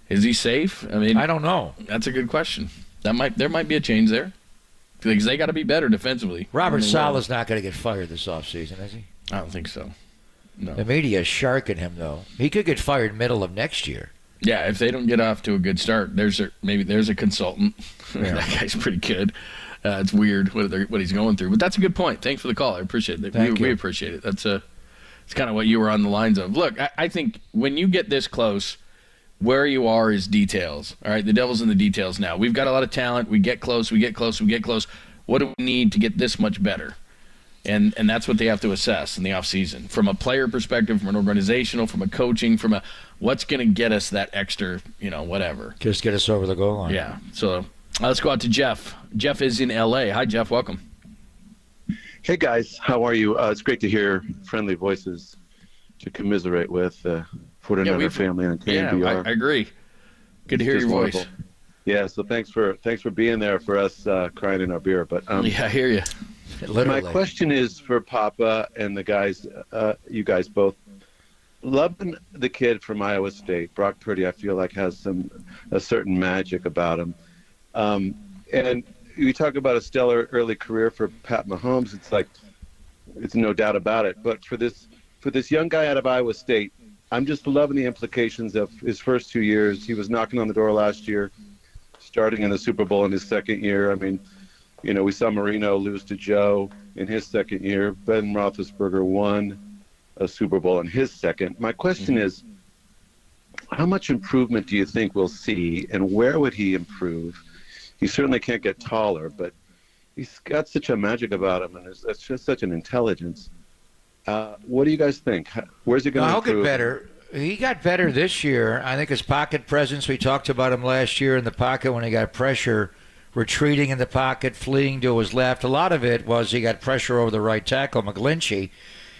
is he safe? I mean, I don't know. That's a good question. There might be a change there, because they got to be better defensively. Robert Sala's not going to get fired this offseason, is he? I don't think so. No. The media is sharking him, though. He could get fired middle of next year. Yeah, if they don't get off to a good start, there's a consultant. Yeah. That guy's pretty good. It's weird what he's going through, but that's a good point. Thanks for the call. I appreciate it. We appreciate it. It's kind of what you were on the lines of. Look, I think when you get this close, where you are is details. All right, the devil's in the details now. We've got a lot of talent. We get close. What do we need to get this much better? And that's what they have to assess in the offseason. From a player perspective, from an organizational, from a coaching, from a what's going to get us that extra, whatever. Just get us over the goal line. Yeah. So let's go out to Jeff. Jeff is in L.A. Hi, Jeff. Welcome. Hey, guys. How are you? It's great to hear friendly voices to commiserate with 49er family on KNBR. Yeah, I agree. Good to hear your voice. Wonderful. Yeah, so thanks for being there for us crying in our beer. But yeah, I hear you. Literally. My question is for Papa and the guys, you guys both. Loving the kid from Iowa State, Brock Purdy, I feel like has a certain magic about him. And you talk about a stellar early career for Pat Mahomes. It's no doubt about it. But for this young guy out of Iowa State, I'm just loving the implications of his first 2 years. He was knocking on the door last year, starting in the Super Bowl in his second year. I mean, we saw Marino lose to Joe in his second year. Ben Roethlisberger won a Super Bowl in his second. My question is, how much improvement do you think we'll see, and where would he improve? He certainly can't get taller, but he's got such a magic about him, and that's just such an intelligence. What do you guys think? Where's he going to improve? He'll get better. He got better this year. I think his pocket presence, we talked about him last year in the pocket when he got pressure, retreating in the pocket, fleeing to his left. A lot of it was he got pressure over the right tackle, McGlinchey.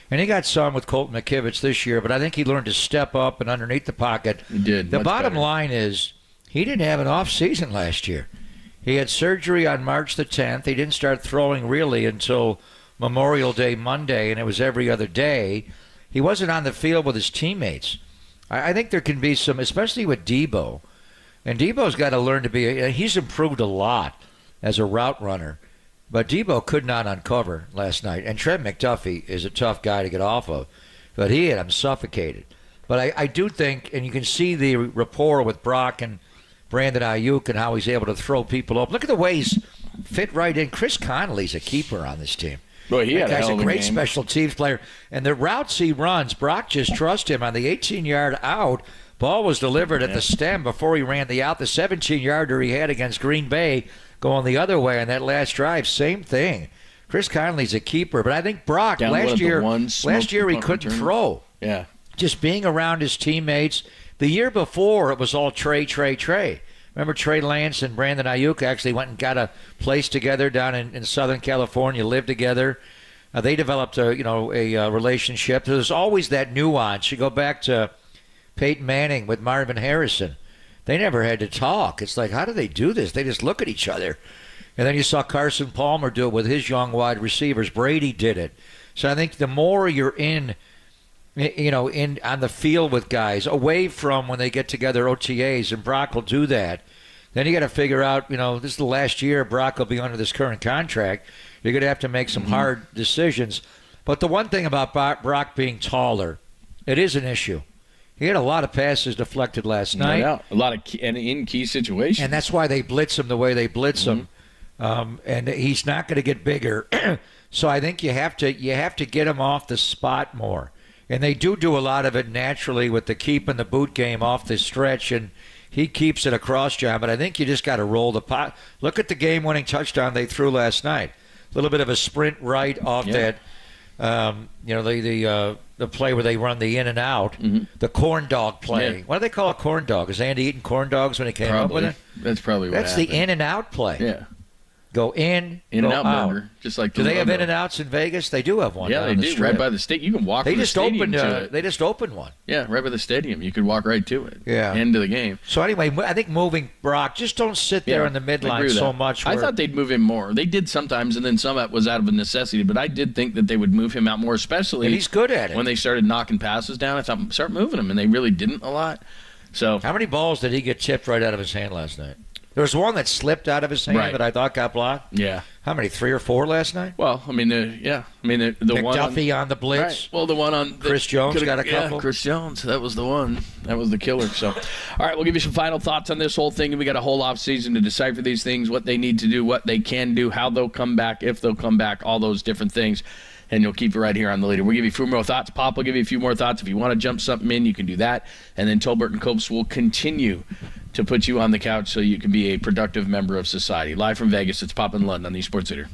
And he got some with Colton McKivitz this year, but I think he learned to step up and underneath the pocket. He did. The bottom line is he didn't have an off season last year. He had surgery on March the 10th. He didn't start throwing really until Memorial Day Monday, and it was every other day. He wasn't on the field with his teammates. I think there can be some, especially with Debo. And Debo's got to learn to be, he's improved a lot as a route runner. But Debo could not uncover last night. And Trent McDuffie is a tough guy to get off of. But he had him suffocated. But I do think, and you can see the rapport with Brock and Brandon Ayuk and how he's able to throw people up. Look at the way he's fit right in. Chris Connolly's a keeper on this team. Boy, he had that guy's a hell of a a great game. special teams player. And the routes he runs, Brock just trusts him on the 18-yard out. Ball was delivered at the stem before he ran the out. The 17-yarder he had against Green Bay going the other way on that last drive, same thing. Chris Connolly's a keeper, but I think Brock last year he couldn't throw. Yeah. Just being around his teammates. The year before, it was all Trey. Remember Trey Lance and Brandon Ayuk actually went and got a place together down in Southern California, lived together. They developed a relationship. There's always that nuance. You go back to Peyton Manning with Marvin Harrison. They never had to talk. It's like, how do they do this? They just look at each other. And then you saw Carson Palmer do it with his young wide receivers. Brady did it. So I think the more you're in on the field with guys, away from when they get together OTAs, and Brock will do that, then you got to figure out, this is the last year Brock will be under this current contract. You're going to have to make some hard decisions. But the one thing about Brock being taller, it is an issue. He had a lot of passes deflected last night. No doubt. A lot of in key situations. And that's why they blitz him the way they blitz him. And he's not going to get bigger. So I think you have to get him off the spot more. And they do a lot of it naturally with the keep and the boot game off the stretch. And he keeps it across, John. But I think you just got to roll the pot. Look at the game-winning touchdown they threw last night. A little bit of a sprint right off that. The play where they run the in and out, the corn dog play. Yeah. What do they call a corn dog? Is Andy eating corn dogs when he came up with it? That's probably what That's happened. the in and out play. Yeah. Go in and go out out burger, just like do they have in and outs in Vegas? They do have one. Yeah, they the do. Strip. Right by the state, you can walk. They from just the stadium opened. to it. They just opened one. Yeah, right by the stadium. You could walk right to it. Yeah, end of the game. So anyway, I think moving Brock, just don't sit there in the midline so much. I thought they'd move him more. They did sometimes, and then some of it was out of a necessity. But I did think that they would move him out more, especially. And he's good at it. When they started knocking passes down, I thought start moving him, and they really didn't a lot. So how many balls did he get tipped right out of his hand last night? There was one that slipped out of his hand that I thought got blocked. Yeah. How many? 3 or 4 last night? Well, I mean, the one McDuffie on the blitz. Right. Well, the one on Chris Jones got a couple. Yeah, Chris Jones, that was the one. That was the killer. So, all right, we'll give you some final thoughts on this whole thing. We got a whole off season to decipher these things, what they need to do, what they can do, how they'll come back, if they'll come back, all those different things. And you'll keep it right here on the leader. We'll give you a few more thoughts. Pop will give you a few more thoughts. If you want to jump something in, you can do that. And then Tolbert and Copes will continue to put you on the couch so you can be a productive member of society. Live from Vegas, it's Pop and Lund on the Sports Leader.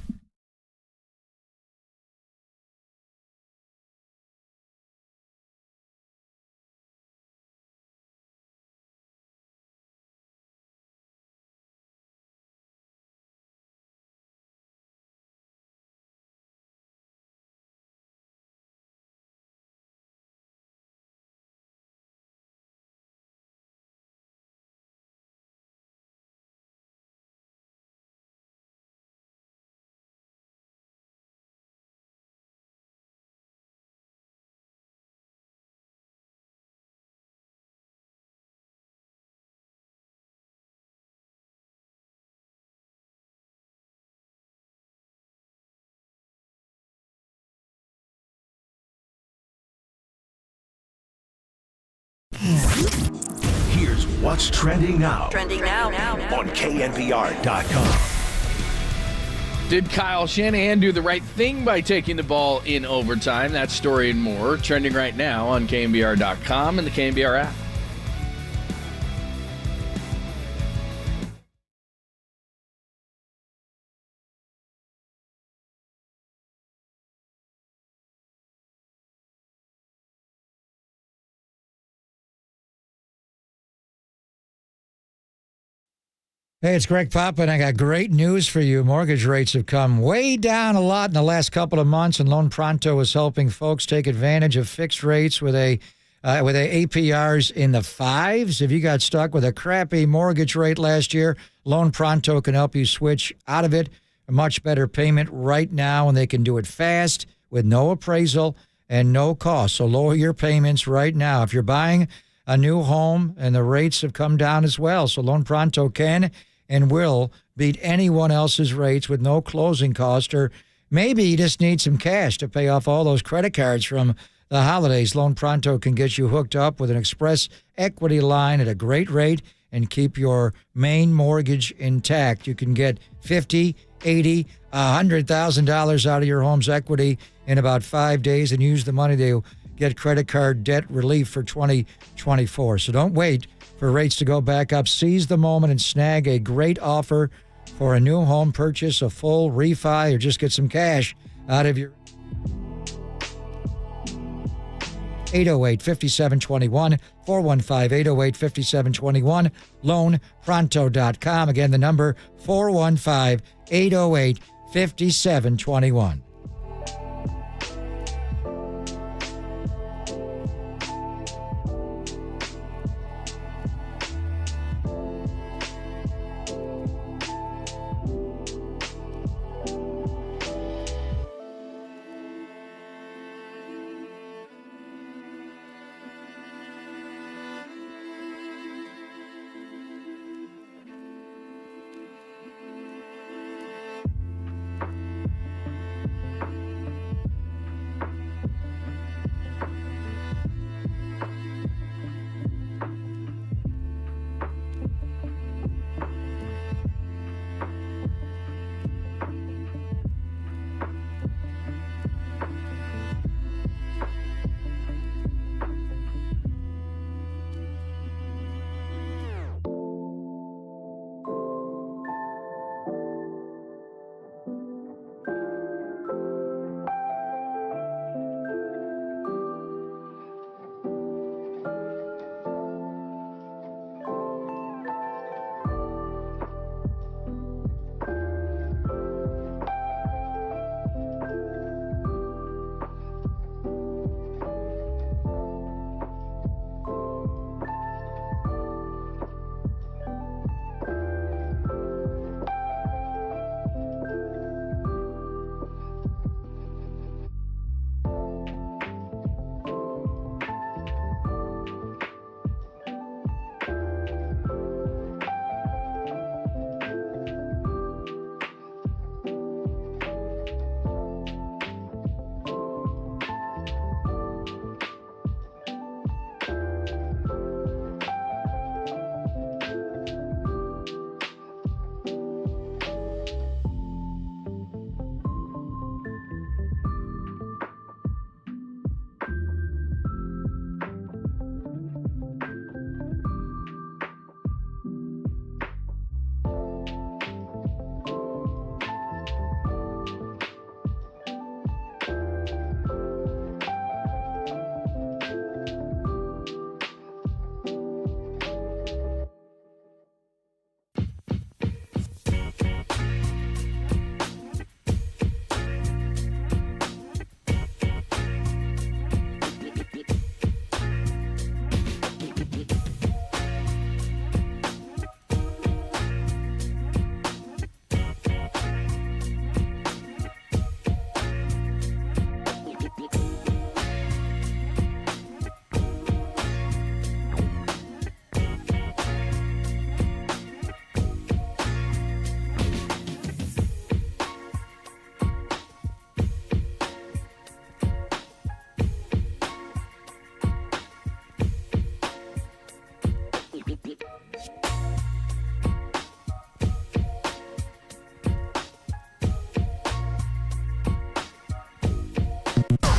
Here's what's trending now. Trending now. On KNBR.com. Did Kyle Shanahan do the right thing by taking the ball in overtime? That story and more trending right now on KNBR.com and the KNBR app. Hey, it's Greg Papa, and I got great news for you. Mortgage rates have come way down a lot in the last couple of months, and Loan Pronto is helping folks take advantage of fixed rates with a APRs in the 5s. If you got stuck with a crappy mortgage rate last year, Loan Pronto can help you switch out of it a much better payment right now, and they can do it fast with no appraisal and no cost. So lower your payments right now. If you're buying a new home, and the rates have come down as well, so Loan Pronto can and will beat anyone else's rates with no closing cost, or maybe you just need some cash to pay off all those credit cards from the holidays. Loan Pronto can get you hooked up with an express equity line at a great rate and keep your main mortgage intact. You can get $50,000, $80,000, $100,000 out of your home's equity in about 5 days and use the money to get credit card debt relief for 2024. So don't wait for rates to go back up. Seize the moment and snag a great offer for a new home purchase, a full refi, or just get some cash out of your 808-5721, 415-808-5721, loanpronto.com. Again, the number 415-808-5721.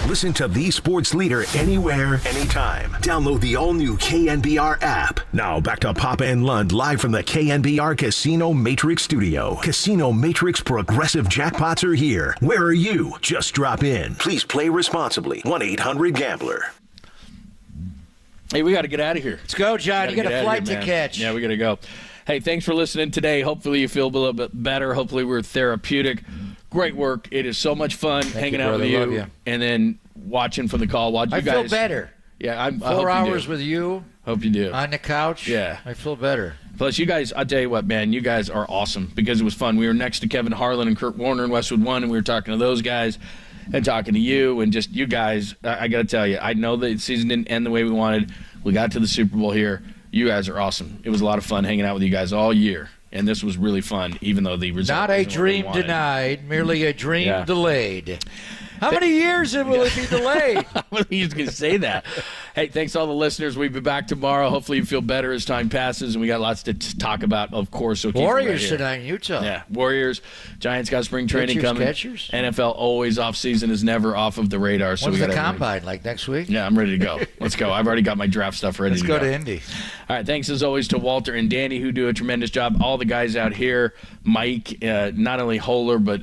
Listen to the sports leader anywhere, anytime. Download the all-new KNBR app. Now back to Papa and Lund live from the KNBR Casino Matrix studio. Casino Matrix progressive jackpots are here. Where are you? Just drop in. Please play responsibly. 1-800-GAMBLER. Hey, we got to get out of here. Let's go, John. You got a flight to catch. Yeah, we got to go. Hey, thanks for listening today. Hopefully you feel a little bit better. Hopefully we're therapeutic. Great work. It is so much fun hanging out with you and then watching from the call. Watch you guys. I feel better. Yeah, I 4 hours with you. Hope you do. On the couch. Yeah. I feel better. Plus, you guys, I'll tell you what, man, you guys are awesome because it was fun. We were next to Kevin Harlan and Kurt Warner in Westwood One, and we were talking to those guys and talking to you, and just you guys. I got to tell you, I know the season didn't end the way we wanted. We got to the Super Bowl here. You guys are awesome. It was a lot of fun hanging out with you guys all year, and this was really fun, even though the result not a dream denied, merely a dream delayed. How many years will it be delayed? He was going to say that. Hey, thanks to all the listeners. We'll be back tomorrow. Hopefully you feel better as time passes, and we got lots to talk about, of course. So Warriors tonight in Utah. Yeah, Warriors. Giants got spring training coming. Catchers. NFL always off season, is never off of the radar. So when's the combine, like next week? Yeah, I'm ready to go. Let's go. I've already got my draft stuff ready to go. Let's go to Indy. All right, thanks as always to Walter and Danny, who do a tremendous job. All the guys out here, Mike, not only Holer, but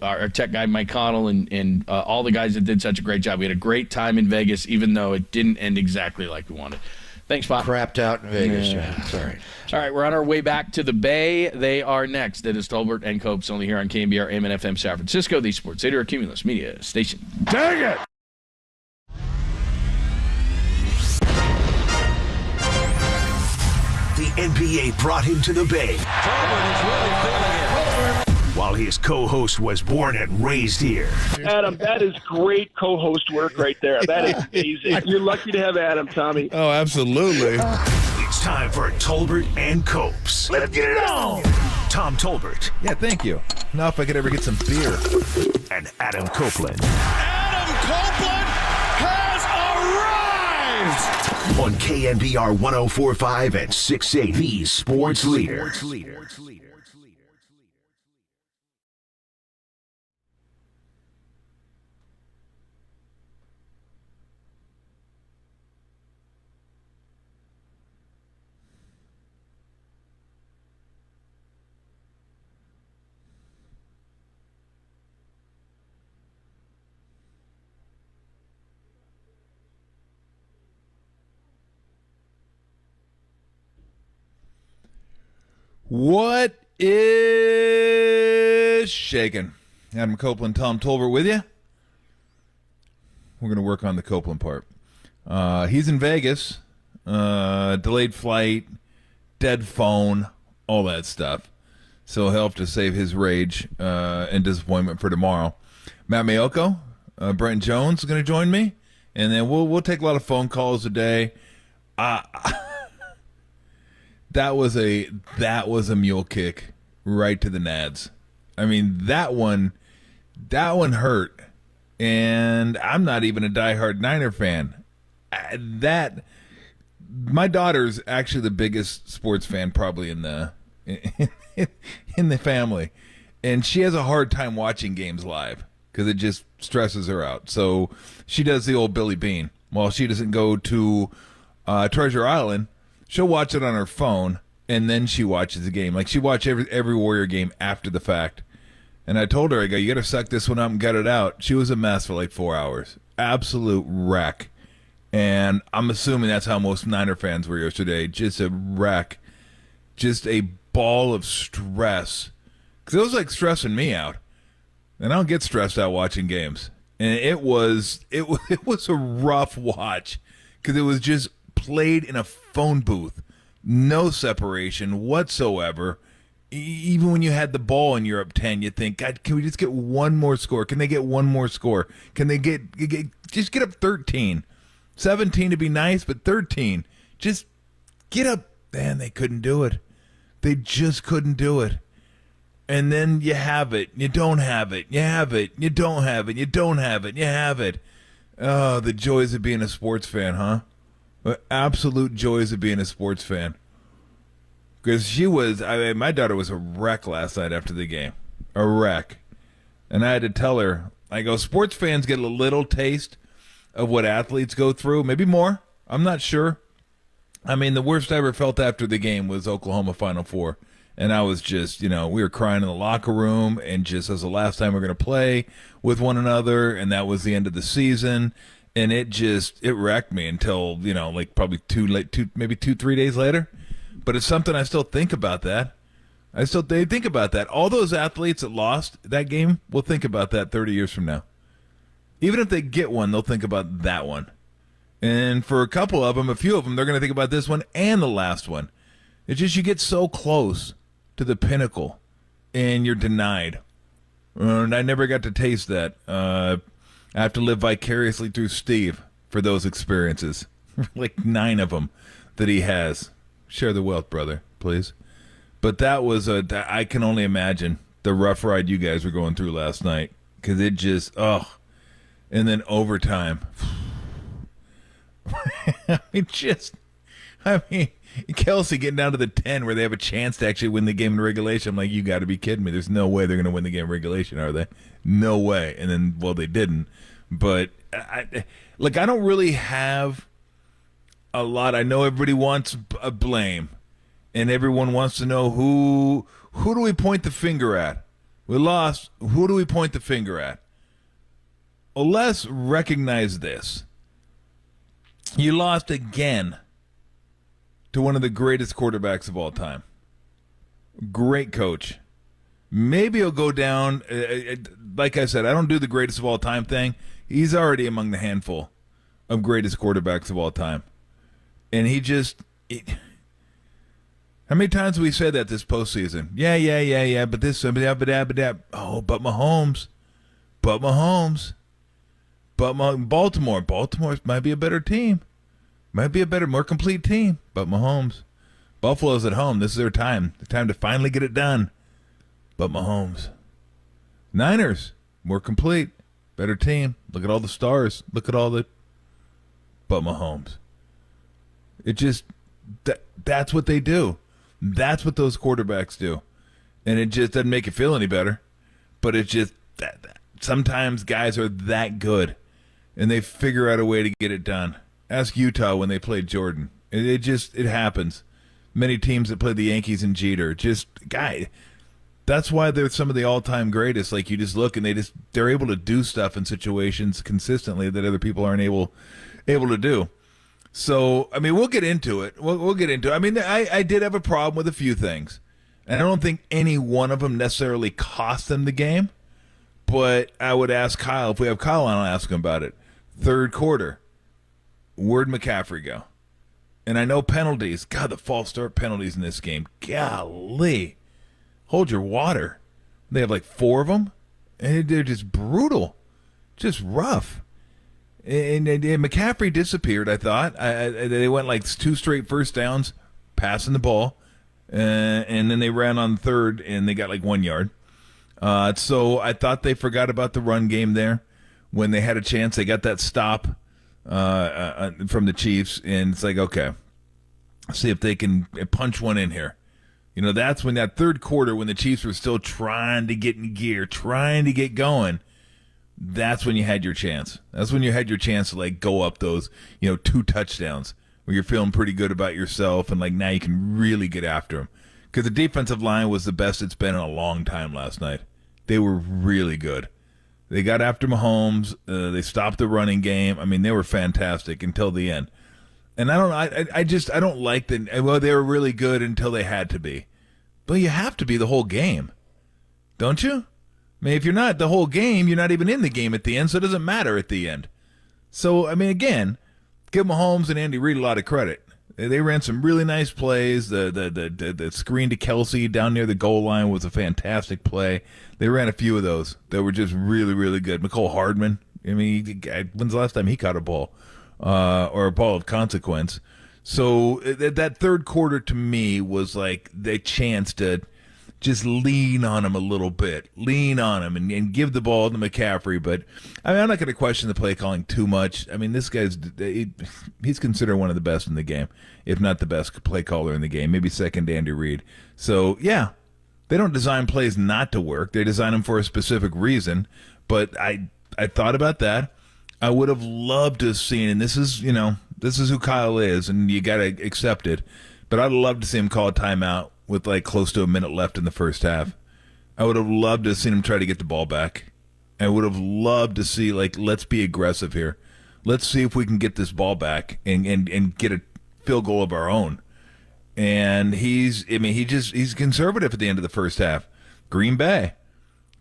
our tech guy Mike Connell, and all the guys that did such a great job. We had a great time in Vegas, even though it didn't end exactly like we wanted. Thanks, Pop. Crapped out in Vegas, yeah. Sorry. All right, we're on our way back to the Bay. They are next. That is Tolbert and Copes, only here on KNBR AM and FM San Francisco, the Sports Leader Cumulus Media Station. Dang it! The NBA brought him to the Bay. Tolbert is really feeling it. While his co-host was born and raised here. Adam, that is great co-host work right there. That is amazing. You're lucky to have Adam, Tommy. Oh, absolutely. It's time for Tolbert and Copes. Let's get it on! Tom Tolbert. Yeah, thank you. Now if I could ever get some beer. And Adam Copeland. Adam Copeland has arrived! On KNBR 104.5 and 680, the Sports Leader. What is shaking? Adam Copeland, Tom Tolbert with you. We're going to work on the Copeland part. He's in Vegas. Delayed flight, dead phone, all that stuff. So he'll have to save his rage and disappointment for tomorrow. Matt Mayoko, Brent Jones is going to join me, and then we'll take a lot of phone calls today. That was a mule kick right to the nads. I mean, that one hurt, and I'm not even a diehard Niner fan. My daughter's actually the biggest sports fan probably in the family, and she has a hard time watching games live because it just stresses her out. So she does the old Billy Bean. While she doesn't go to Treasure Island, she'll watch it on her phone, and then she watches the game. Like, she watched every Warrior game after the fact. And I told her, I go, you got to suck this one up and gut it out. She was a mess for like 4 hours. Absolute wreck. And I'm assuming that's how most Niner fans were yesterday. Just a wreck. Just a ball of stress. Because it was like stressing me out. And I don't get stressed out watching games. And it was a rough watch. Because it was just played in a phone booth. No separation whatsoever. Even when you had the ball and you're up 10, you think, God, can we just get one more score? Can they get one more score? Can they just get up 13? 17 to be nice, but 13. Just get up. Man, they couldn't do it. They just couldn't do it. And then you have it. You don't have it. You have it. You don't have it. You don't have it. You have it. Oh, the joys of being a sports fan, huh? The absolute joys of being a sports fan. Because my daughter was a wreck last night after the game. A wreck. And I had to tell her, I go, sports fans get a little taste of what athletes go through. Maybe more. I'm not sure. I mean, the worst I ever felt after the game was Oklahoma Final Four. And I was just, we were crying in the locker room, and just as the last time we're going to play with one another, and that was the end of the season. And it wrecked me until, like probably 2-3 days later. But it's something I still think about that. They think about that. All those athletes that lost that game will think about that 30 years from now. Even if they get one, they'll think about that one. And for a few of them, they're going to think about this one and the last one. It's just you get so close to the pinnacle, and you're denied. And I never got to taste that. I have to live vicariously through Steve for those experiences. Like 9 of them that he has. Share the wealth, brother, please. But that was I can only imagine the rough ride you guys were going through last night. Because it just, and then overtime. I mean, Kelsey getting down to the 10 where they have a chance to actually win the game in regulation. I'm like, you got to be kidding me. There's no way they're going to win the game in regulation, are they? No way. And then, well, they didn't. But, I don't really have a lot. I know everybody wants a blame. And everyone wants to know who do we point the finger at? We lost. Who do we point the finger at? Well, let's recognize this. You lost again to one of the greatest quarterbacks of all time. Great coach. Maybe he'll go down. Like I said, I don't do the greatest of all time thing. He's already among the handful of greatest quarterbacks of all time. And he just... how many times have we said that this postseason? Yeah, but this... Oh, but Mahomes. Baltimore might be a better team. Might be a better, more complete team. But Mahomes. Buffalo's at home. This is their time. The time to finally get it done. But Mahomes. Niners, more complete. Better team. Look at all the stars. Look at all the... But Mahomes. It just... That's what they do. That's what those quarterbacks do. And it just doesn't make you feel any better. But it's just... Sometimes guys are that good. And they figure out a way to get it done. Ask Utah when they played Jordan. It happens. Many teams that played the Yankees and Jeter. That's why they're some of the all-time greatest. Like, you just look and they're able to do stuff in situations consistently that other people aren't able to do. So, I mean, we'll get into it. We'll get into it. I mean, I did have a problem with a few things. And I don't think any one of them necessarily cost them the game. But I would ask Kyle. If we have Kyle on, I'll ask him about it. Third quarter. Where'd McCaffrey go? And I know penalties. God, the false start penalties in this game. Golly. Hold your water. They have like 4 of them. And they're just brutal. Just rough. And McCaffrey disappeared, I thought. They went like 2 straight first downs, passing the ball. And then they ran on third, and they got like 1 yard. So I thought they forgot about the run game there. When they had a chance, they got that stop from the Chiefs, and it's like, okay, see if they can punch one in here. You know, that's when that third quarter, when the Chiefs were still trying to get in gear, trying to get going, that's when you had your chance. That's when you had your chance to, like, go up those, 2 touchdowns where you're feeling pretty good about yourself, and, like, now you can really get after them. Because the defensive line was the best it's been in a long time last night. They were really good. They got after Mahomes. They stopped the running game. I mean, they were fantastic until the end. And I don't like the. Well, they were really good until they had to be. But you have to be the whole game, don't you? I mean, if you're not the whole game, you're not even in the game at the end, so it doesn't matter at the end. So, I mean, again, give Mahomes and Andy Reid a lot of credit. They ran some really nice plays. The screen to Kelsey down near the goal line was a fantastic play. They ran a few of those that were just really, really good. McCole Hardman, I mean, when's the last time he caught a ball or a ball of consequence? So that third quarter to me was like the chance to just lean on him a little bit. Lean on him and give the ball to McCaffrey. But, I mean, I'm not going to question the play calling too much. I mean, this guy's he's considered one of the best in the game, if not the best play caller in the game, maybe second to Andy Reid. So, yeah, they don't design plays not to work. They design them for a specific reason. But I thought about that. I would have loved to have seen, and this is who Kyle is, and you got to accept it. But I'd love to see him call a timeout with like close to a minute left in the first half. I would have loved to have seen him try to get the ball back. I would have loved to see, like, let's be aggressive here. Let's see if we can get this ball back and get a field goal of our own. And he's conservative at the end of the first half. Green Bay,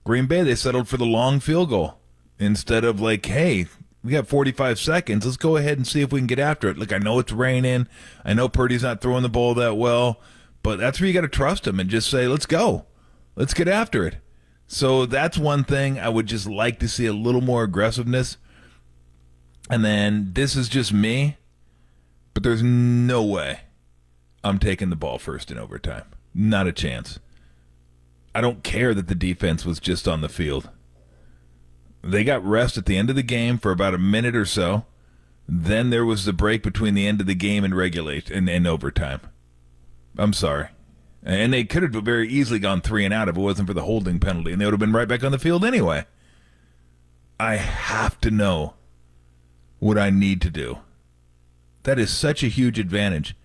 they settled for the long field goal instead of like, hey, we got 45 seconds. Let's go ahead and see if we can get after it. Look, I know it's raining. I know Purdy's not throwing the ball that well. but that's where you got to trust them and just say, let's go. Let's get after it. So that's one thing I would just like to see, a little more aggressiveness. And then this is just me, but there's no way I'm taking the ball first in overtime. Not a chance. I don't care that the defense was just on the field. They got rest at the end of the game for about a minute or so. Then there was the break between the end of the game and regulation and overtime. I'm sorry. And they could have very easily gone 3 and out if it wasn't for the holding penalty, and they would have been right back on the field anyway. I have to know what I need to do. That is such a huge advantage.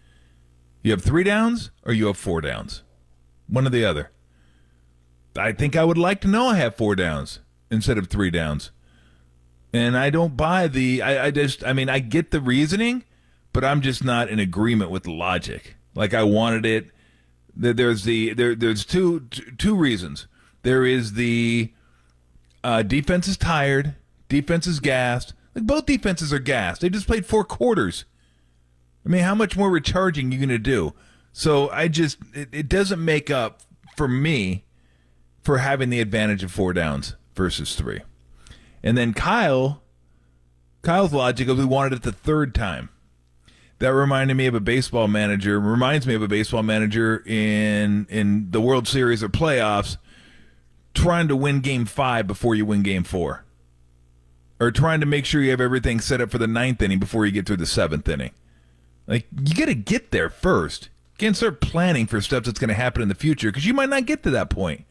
You have 3 downs or you have 4 downs. One or the other. I think I would like to know I have 4 downs instead of 3 downs. And I don't buy I get the reasoning, but I'm just not in agreement with the logic. Like, I wanted it. There's two reasons. There is the defense is tired, defense is gassed. Like, both defenses are gassed. They just played 4 quarters. I mean, how much more recharging are you going to do? So it doesn't make up for me for having the advantage of 4 downs versus 3. And then Kyle's logic of we wanted it the 3rd time. That reminds me of a baseball manager in the World Series or playoffs trying to win Game 5 before you win Game 4. Or trying to make sure you have everything set up for the 9th inning before you get through the 7th inning. Like, you got to get there first. You can't start planning for stuff that's going to happen in the future because you might not get to that point.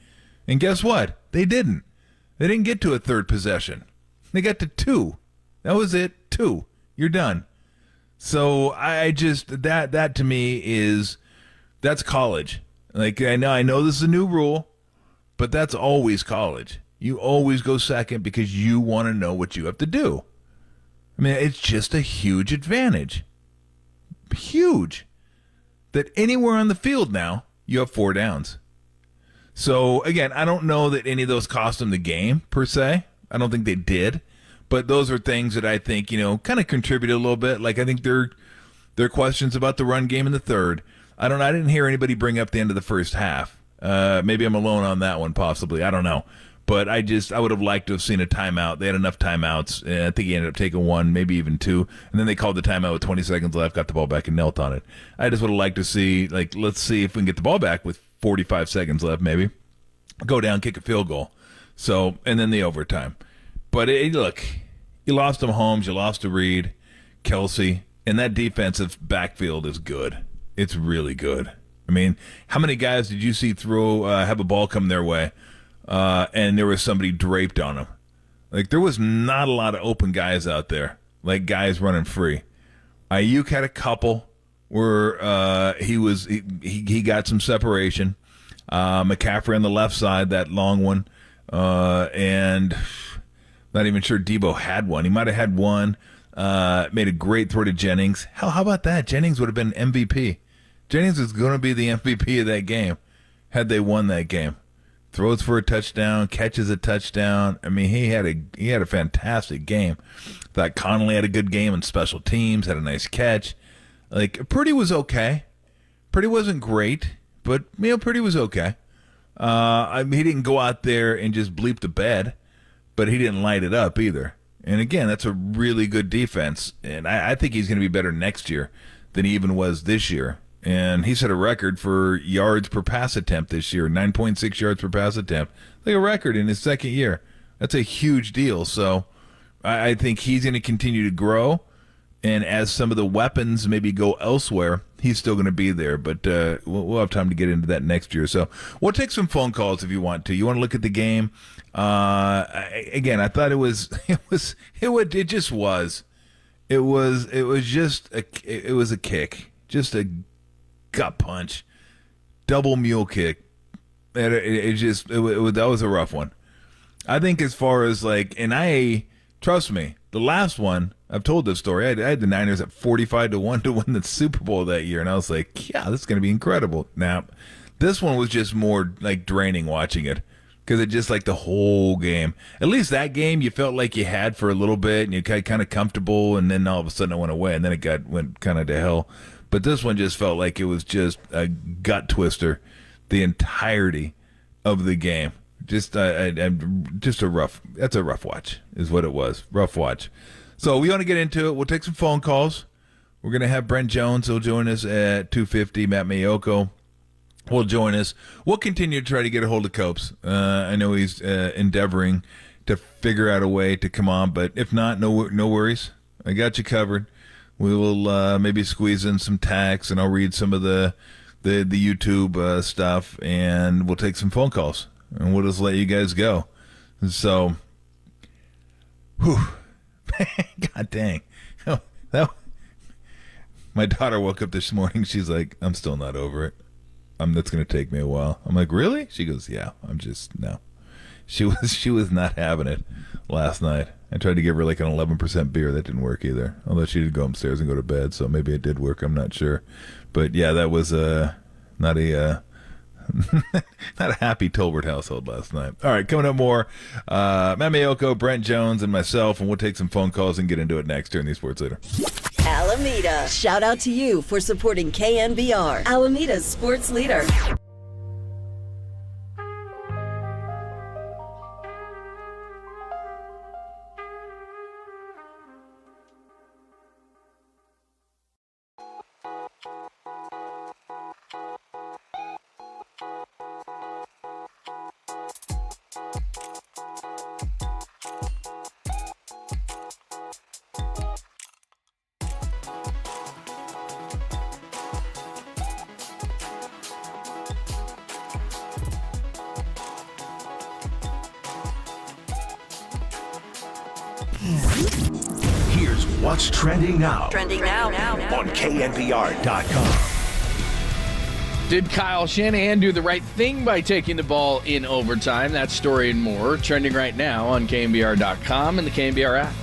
And guess what? They didn't. They didn't get to a 3rd possession. They got to 2. That was it. 2. You're done. So I just that to me that's college. Like, I know this is a new rule, but that's always college. You always go second because you want to know what you have to do. I mean, it's just a huge advantage. Huge. That anywhere on the field now, you have 4 downs. So, again, I don't know that any of those cost them the game, per se. I don't think they did. But those are things that I think, kind of contribute a little bit. Like, I think there are questions about the run game in the 3rd. I didn't hear anybody bring up the end of the first half. Maybe I'm alone on that one, possibly. I don't know. But I would have liked to have seen a timeout. They had enough timeouts. I think he ended up taking 1, maybe even 2. And then they called the timeout with 20 seconds left, got the ball back, and knelt on it. I just would have liked to see, like, let's see if we can get the ball back with 45 seconds left, maybe. Go down, kick a field goal. So, and then the overtime. But, look, you lost to Mahomes, you lost to Reed, Kelsey, and that defensive backfield is good. It's really good. I mean, how many guys did you see have a ball come their way, and there was somebody draped on them? Like, there was not a lot of open guys out there, like guys running free. Ayuk had a couple where he got some separation. McCaffrey on the left side, that long one, and not even sure Debo had one. He might have had one. Made a great throw to Jennings. Hell, how about that? Jennings would have been MVP. Jennings was going to be the MVP of that game had they won that game. Throws for a touchdown, catches a touchdown. I mean, he had a fantastic game. Thought Connolly had a good game in special teams, had a nice catch. Like, Purdy was okay. Purdy wasn't great, but Purdy was okay. He didn't go out there and just bleep the bed, but he didn't light it up either. And again, that's a really good defense, and I think he's going to be better next year than he even was this year. And he set a record for yards per pass attempt this year, 9.6 yards per pass attempt. Like a record in his 2nd year. That's a huge deal. So I think he's going to continue to grow. And as some of the weapons maybe go elsewhere, he's still going to be there. But we'll have time to get into that next year. So we'll take some phone calls if you want to. You want to look at the game? Again, I thought it was a kick, just a gut punch, double mule kick. That was a rough one. I think as far as trust me, the last one, I've told this story. I had the Niners at 45-1 to win the Super Bowl that year, and I was like, yeah, this is going to be incredible. Now, this one was just more like draining watching it because it just like the whole game. At least that game you felt like you had for a little bit, and you got kind of comfortable, and then all of a sudden it went away, and then it went kind of to hell. But this one just felt like it was just a gut twister the entirety of the game. Just a rough watch is what it was. Rough watch. So we want to get into it. We'll take some phone calls. We're going to have Brent Jones. He'll join us at 2:50. Matt Mayoko will join us. We'll continue to try to get a hold of Copes. I know he's endeavoring to figure out a way to come on, but if not, no worries. I got you covered. We will maybe squeeze in some tags, and I'll read some of the YouTube stuff, and we'll take some phone calls, and we'll just let you guys go. So, whew. God dang. My daughter woke up this morning. She's like, I'm still not over it. That's going to take me a while. I'm like, really? She goes, yeah. No. She was not having it last night. I tried to give her like an 11% beer. That didn't work either. Although she did go upstairs and go to bed, so maybe it did work. I'm not sure. But yeah, that was not a not a happy Tolbert household last night. All right, coming up more. Matt Mayoko, Brent Jones, and myself, and we'll take some phone calls and get into it next here in the Sports Leader. Alameda. Shout out to you for supporting KNBR, Alameda's sports leader. Here's what's trending now. Trending now. On KNBR.com. Did Kyle Shanahan do the right thing by taking the ball in overtime? That story and more trending right now on KNBR.com and the KNBR app.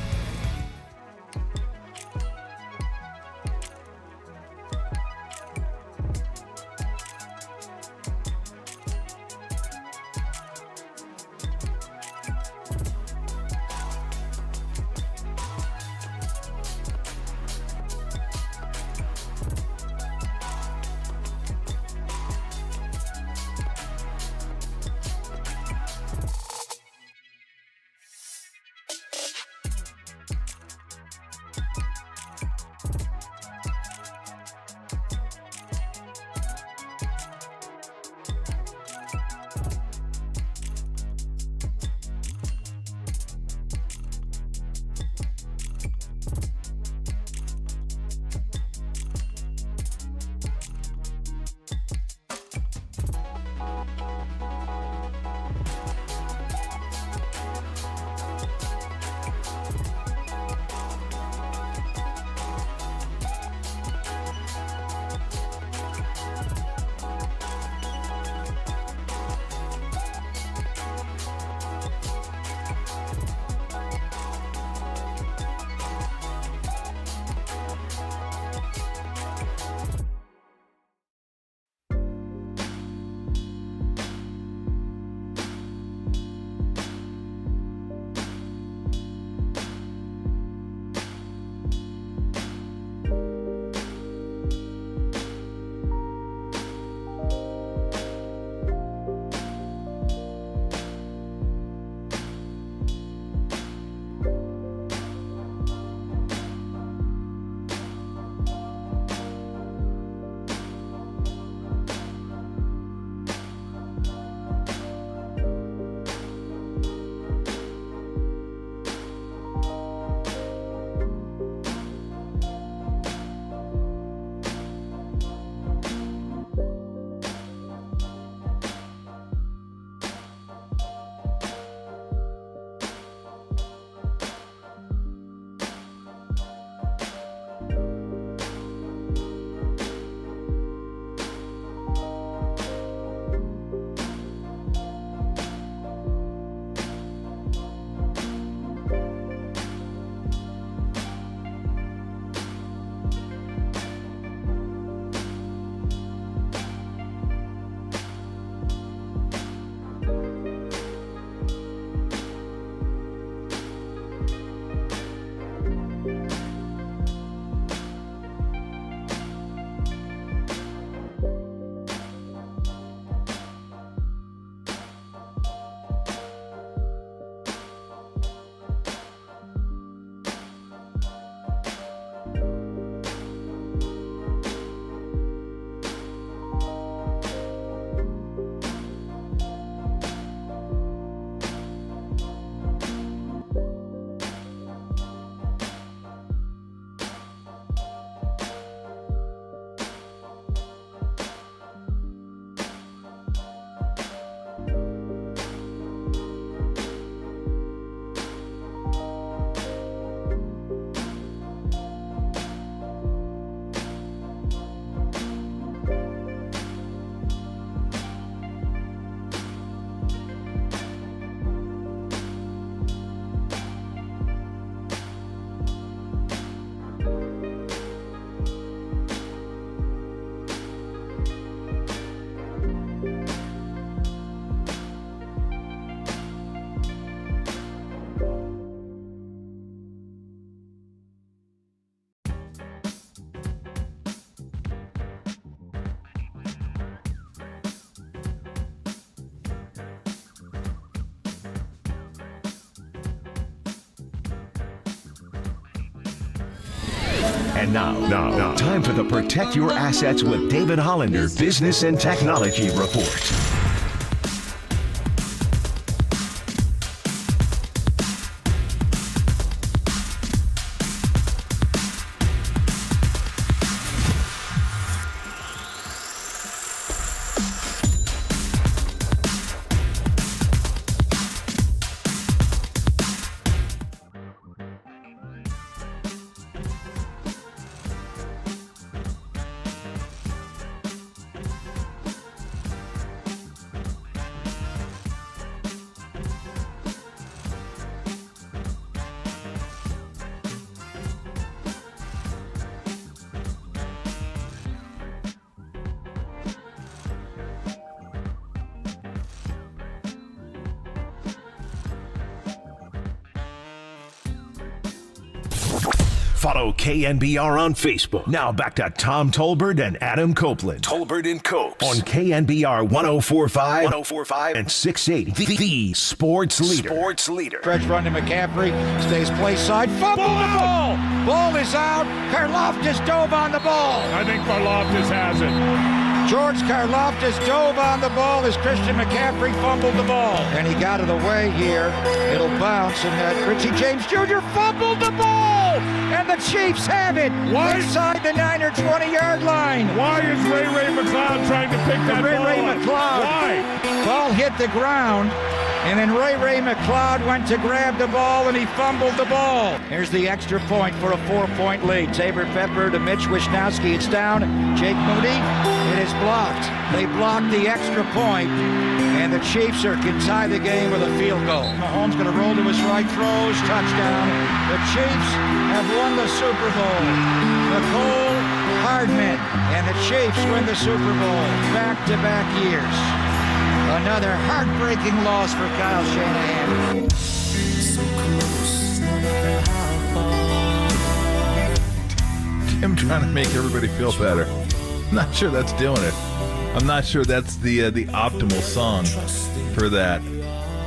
And now, time for the Protect Your Assets with David Hollander Business and Technology Report. Follow KNBR on Facebook. Now back to Tom Tolbert and Adam Copeland. Tolbert and Copes on KNBR 104.5 and 680. The Sports Leader. Stretch run to McCaffrey. Stays play side. Fumble the ball. Ball is out. Karlaftis dove on the ball. I think Karlaftis has it. George Karlaftis dove on the ball as Christian McCaffrey fumbled the ball. And he got it away here. It'll bounce, and Richie James Jr. fumbled the ball. And the Chiefs have it inside the Niner 20-yard line. Why is Ray McCloud trying to pick that ball Ray up? McCloud. Why? Ball hit the ground. And then Ray McCloud went to grab the ball, and he fumbled the ball. Here's the extra point for a 4-point lead. Tabor Pepper to Mitch Wisnowski. It's down. Jake Moody. It is blocked. They blocked the extra point, and the Chiefs can tie the game with a field goal. Mahomes going to roll to his right, throws, touchdown. The Chiefs have won the Super Bowl. Nicole Hardman and the Chiefs win the Super Bowl back-to-back years. Another heartbreaking loss for Kyle Shanahan. Tim trying to make everybody feel better. I'm not sure that's doing it. I'm not sure that's the optimal song for that.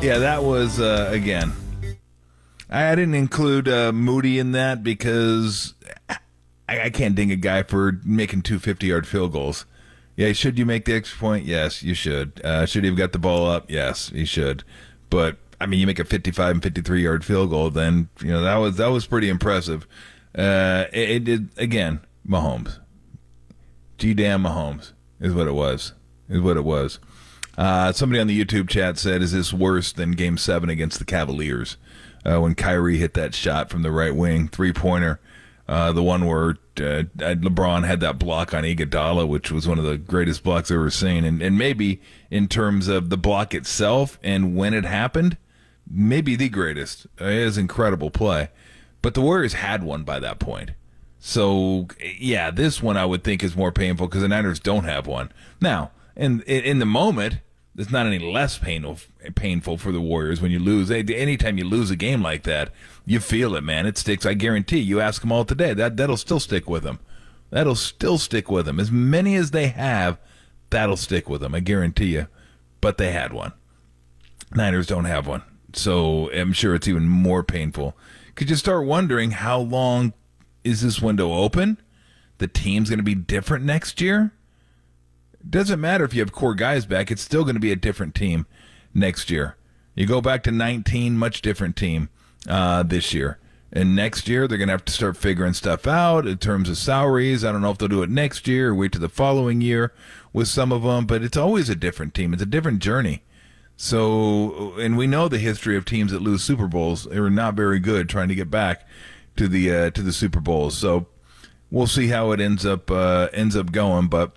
Yeah, that was, again, I didn't include Moody in that because I can't ding a guy for making 2 50-yard field goals. Yeah, should you make the extra point? Yes, you should. Should he have got the ball up? Yes, he should. But I mean, you make a 55 and 53-yard field goal, then that was pretty impressive. It did again. Mahomes, damn Mahomes is what it was. Somebody on the YouTube chat said, "Is this worse than Game 7 against the Cavaliers when Kyrie hit that shot from the right wing 3-pointer?" The one where LeBron had that block on Iguodala, which was one of the greatest blocks I've ever seen. And maybe in terms of the block itself and when it happened, maybe the greatest. It is incredible play. But the Warriors had one by that point. So, yeah, this one I would think is more painful because the Niners don't have one. Now, in the moment, it's not any less painful for the Warriors when you lose. Anytime you lose a game like that, you feel it, man. It sticks. I guarantee. You ask them all today, that'll still stick with them. That'll still stick with them. As many as they have, that'll stick with them. I guarantee you. But they had one. Niners don't have one. So I'm sure it's even more painful. Could you start wondering how long is this window open? The team's going to be different next year? Doesn't matter if you have core guys back. It's still going to be a different team next year. You go back to 19, much different team this year. And next year, they're going to have to start figuring stuff out in terms of salaries. I don't know if they'll do it next year or wait to the following year with some of them. But it's always a different team. It's a different journey. So, and we know the history of teams that lose Super Bowls. They were not very good trying to get back to the Super Bowls. So we'll see how it ends up going. But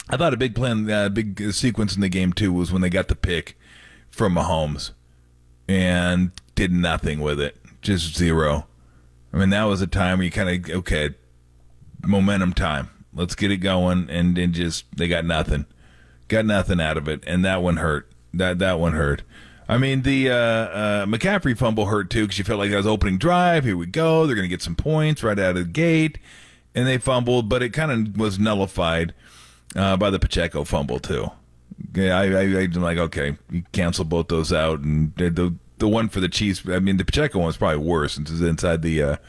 I thought a big big sequence in the game, too, was when they got the pick from Mahomes and did nothing with it. Just zero. I mean, that was a time where you kind of, okay, momentum time. Let's get it going. And just, they got nothing. Got nothing out of it. And that one hurt. That one hurt. I mean, the McCaffrey fumble hurt, too, because you felt like that was opening drive. Here we go. They're going to get some points right out of the gate. And they fumbled, but it kind of was nullified by the Pacheco fumble, too. I'm like, okay, you cancel both those out. And the one for the Chiefs. I mean, the Pacheco one was probably worse since it's inside the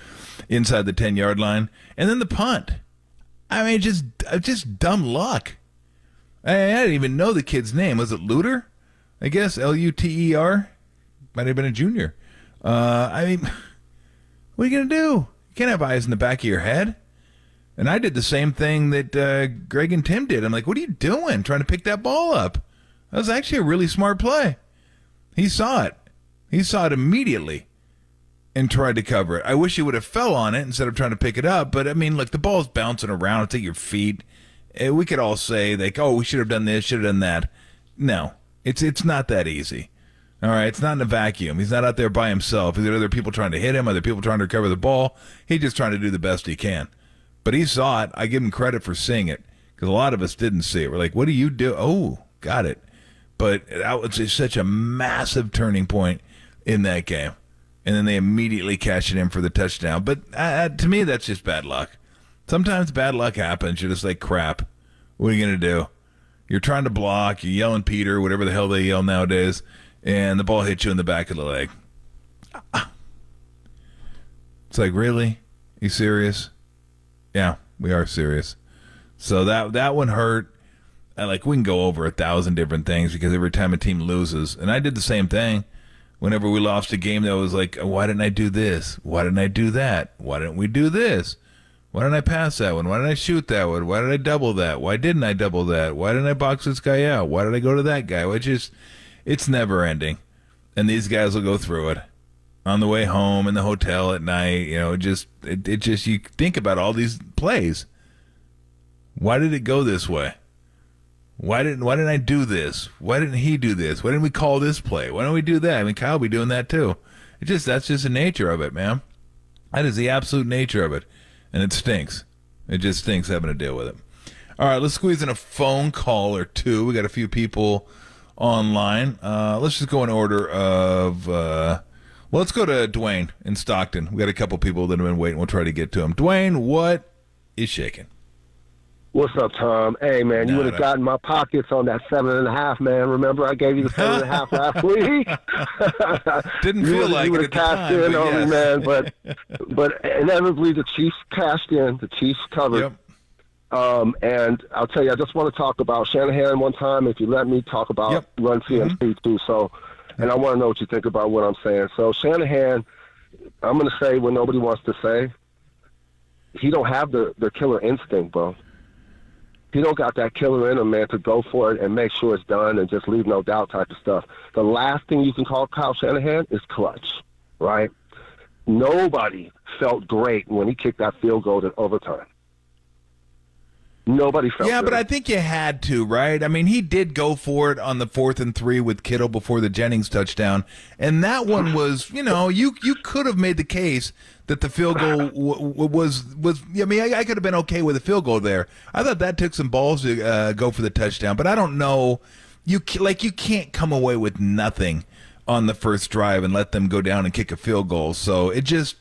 10-yard line, and then the punt. I mean, just dumb luck. I didn't even know the kid's name. Was it Luter? I guess Luter. Might have been a junior. I mean, what are you gonna do? You can't have eyes in the back of your head. And I did the same thing that Greg and Tim did. I'm like, what are you doing? Trying to pick that ball up. That was actually a really smart play. He saw it. He saw it immediately and tried to cover it. I wish he would have fell on it instead of trying to pick it up. But, I mean, look, the ball's bouncing around. It's at your feet. We could all say, like, oh, we should have done this, should have done that. No, it's not that easy. All right, it's not in a vacuum. He's not out there by himself. There's other people trying to hit him, other people trying to recover the ball. He's just trying to do the best he can. But he saw it. I give him credit for seeing it because a lot of us didn't see it. We're like, what do you do? Oh, got it. But that was just such a massive turning point in that game. And then they immediately cashed it in for the touchdown. But to me, that's just bad luck. Sometimes bad luck happens. You're just like, crap. What are you going to do? You're trying to block. You're yelling Peter, whatever the hell they yell nowadays. And the ball hits you in the back of the leg. It's like, really? You serious? Yeah, we are serious. So that one hurt. We can go over 1,000 different things because every time a team loses, and I did the same thing. Whenever we lost a game, that was like, why didn't I do this? Why didn't I do that? Why didn't we do this? Why didn't I pass that one? Why didn't I shoot that one? Why did I double that? Why didn't I double that? Why didn't I box this guy out? Why did I go to that guy? It's never ending, and these guys will go through it. On the way home, in the hotel at night, it just you think about all these plays. Why did it go this way? Why didn't I do this? Why didn't he do this? Why didn't we call this play? Why don't we do that? I mean, Kyle will be doing that too. That's just the nature of it, man. That is the absolute nature of it, and it stinks. It just stinks having to deal with it. All right, let's squeeze in a phone call or two. We got a few people online. Let's just go in order of. Let's go to Dwayne in Stockton. We got a couple people that have been waiting. We'll try to get to him. Dwayne, what is shaking? What's up, Tom? Hey, man, you would have gotten my pockets on that 7.5, man. Remember, I gave you the 7.5 last week. Didn't feel like it at the cashed time, in but on yes. me, man. But inevitably, the Chiefs cashed in. The Chiefs covered. Yep. And I'll tell you, I just want to talk about Shanahan one time. If you let me talk about Run CMC too. So, and I want to know what you think about what I'm saying. So Shanahan, I'm going to say what nobody wants to say. He don't have the killer instinct, bro. He don't got that killer in him, man, to go for it and make sure it's done and just leave no doubt type of stuff. The last thing you can call Kyle Shanahan is clutch, right? Nobody felt great when he kicked that field goal in overtime. Nobody felt good. But I think you had to, right? I mean, he did go for it on the 4th and 3 with Kittle before the Jennings touchdown, and that one was, you could have made the case that the field goal was. I mean, I could have been okay with a field goal there. I thought that took some balls to go for the touchdown, but I don't know. You can't come away with nothing on the first drive and let them go down and kick a field goal. So it just,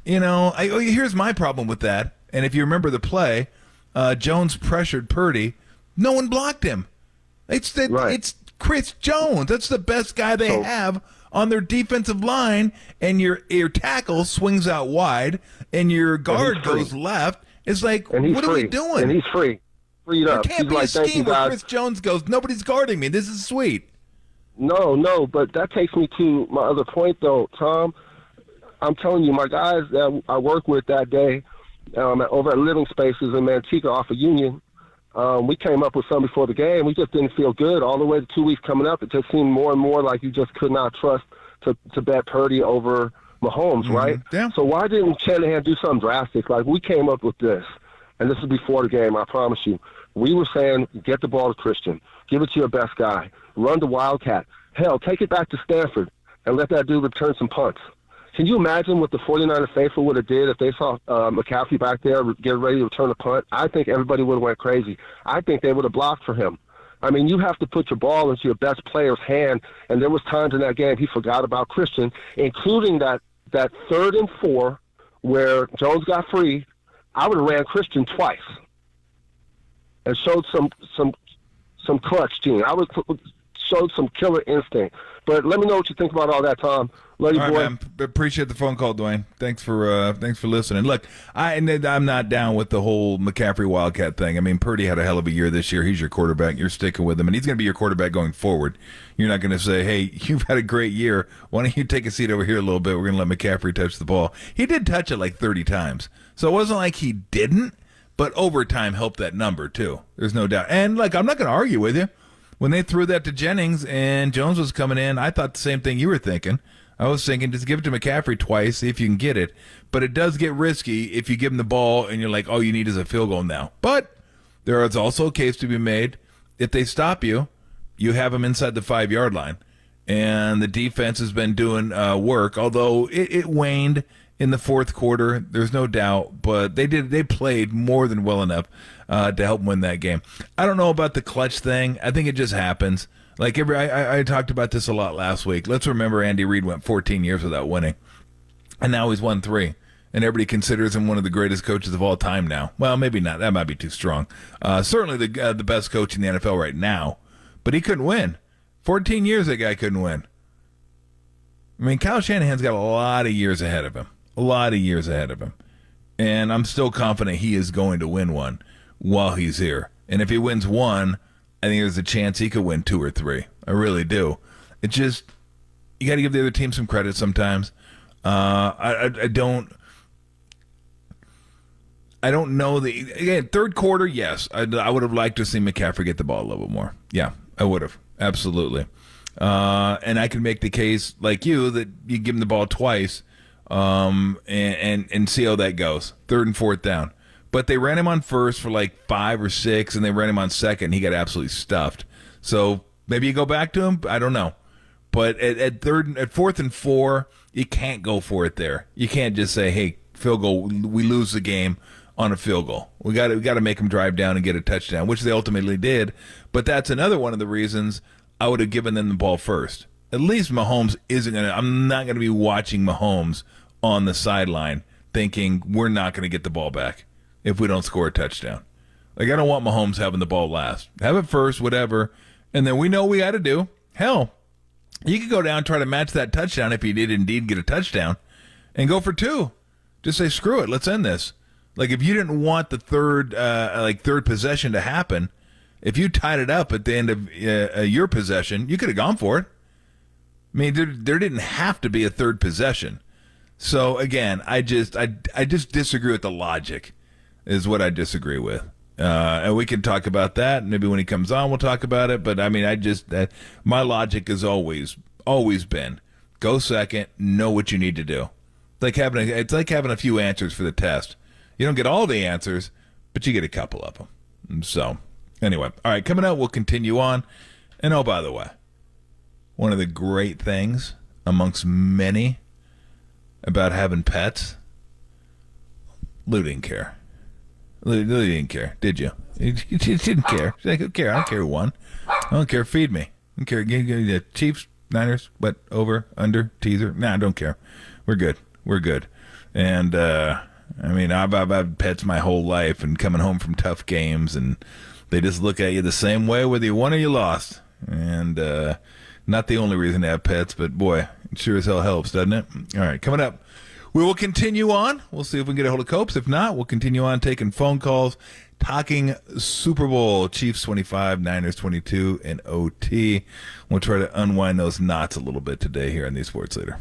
here's my problem with that. And if you remember the play. Jones pressured Purdy. No one blocked him. It's Chris Jones. That's the best guy they have on their defensive line, and your tackle swings out wide, and your guard goes left. It's like, what are we doing? And he's free. Freed up. There can't be a scheme where Chris Jones goes, nobody's guarding me. This is sweet. No, but that takes me to my other point, though, Tom. I'm telling you, my guys that I work with that day, over at Living Spaces in Manteca off of Union, we came up with something before the game. We just didn't feel good. All the way to 2 weeks coming up, it just seemed more and more like you just could not trust to bet Purdy over Mahomes, right? Yeah. So why didn't Shanahan do something drastic? Like, we came up with this, and this is before the game, I promise you. We were saying, get the ball to Christian. Give it to your best guy. Run the Wildcat. Hell, take it back to Stanford and let that dude return some punts. Can you imagine what the 49er faithful would have did if they saw McCaffrey back there get ready to return a punt? I think everybody would have went crazy. I think they would have blocked for him. I mean, you have to put your ball into your best player's hand, and there was times in that game he forgot about Christian, including that 3rd and 4 where Jones got free. I would have ran Christian twice and showed some clutch gene. I would showed some killer instinct. But let me know what you think about all that, Tom. Love you, All boy. right, man. Appreciate the phone call, Dwayne. Thanks for listening. Look, I'm not down with the whole McCaffrey Wildcat thing. I mean, Purdy had a hell of a year this year. He's your quarterback. You're sticking with him, and he's going to be your quarterback going forward. You're not going to say, hey, you've had a great year. Why don't you take a seat over here a little bit? We're going to let McCaffrey touch the ball. He did touch it like 30 times. So it wasn't like he didn't, but overtime helped that number too. There's no doubt. And, like, I'm not going to argue with you. When they threw that to Jennings and Jones was coming in, I thought the same thing you were thinking. I was thinking just give it to McCaffrey twice, see if you can get it. But it does get risky if you give him the ball and you're like, all you need is a field goal now. But there is also a case to be made. If they stop you, you have them inside the 5-yard line. And the defense has been doing work, although it waned in the fourth quarter. There's no doubt. But they played more than well enough to help win that game. I don't know about the clutch thing. I think it just happens. Like I talked about this a lot last week. Let's remember Andy Reid went 14 years without winning, and now he's won 3, and everybody considers him one of the greatest coaches of all time now. Well, maybe not. That might be too strong. Certainly the best coach in the NFL right now, but he couldn't win. 14 years that guy couldn't win. I mean, Kyle Shanahan's got a lot of years ahead of him. A lot of years ahead of him, and I'm still confident he is going to win one while he's here. And if he wins one, I think there's a chance he could win 2 or 3. I really do. It just, you got to give the other team some credit sometimes. I don't know again, third quarter, yes. I would have liked to see McCaffrey get the ball a little bit more. Yeah, I would have. Absolutely. And I can make the case like you that you give him the ball twice and see how that goes. 3rd and 4th down. But they ran him on first for like 5 or 6, and they ran him on second. He got absolutely stuffed. So maybe you go back to him. I don't know. But at 4th and 4, you can't go for it there. You can't just say, "Hey, field goal. We lose the game on a field goal." We got to make him drive down and get a touchdown, which they ultimately did. But that's another one of the reasons I would have given them the ball first. At least Mahomes isn't going to. I'm not going to be watching Mahomes on the sideline thinking we're not going to get the ball back if we don't score a touchdown. Like, I don't want Mahomes having the ball last. Have it first, whatever, and then we know what we got to do. Hell, you could go down and try to match that touchdown if he did indeed get a touchdown and go for 2. Just say, screw it, let's end this. Like, if you didn't want the third possession to happen, if you tied it up at the end of your possession, you could have gone for it. I mean, there didn't have to be a third possession. So, again, I just disagree with the logic. Is what I disagree with. And we can talk about that. Maybe when he comes on, we'll talk about it. But, I mean, my logic has always been, go second, know what you need to do. It's like having a few answers for the test. You don't get all the answers, but you get a couple of them. So, anyway. All right, coming out, we'll continue on. And, oh, by the way, one of the great things amongst many about having pets, Lou didn't care. Lou didn't care, did you? You didn't care. She's like, who cares? I don't care who won. I don't care. Feed me. I don't care. Give me the Chiefs, Niners, what, over, under, teaser. Nah, I don't care. We're good. We're good. And, I mean, I've had pets my whole life and coming home from tough games, and they just look at you the same way whether you won or you lost. And not the only reason to have pets, but, boy, it sure as hell helps, doesn't it? All right, coming up. We will continue on. We'll see if we can get a hold of Copes. If not, we'll continue on taking phone calls, talking Super Bowl, Chiefs 25, Niners 22, and OT. We'll try to unwind those knots a little bit today here on the Sports Leader.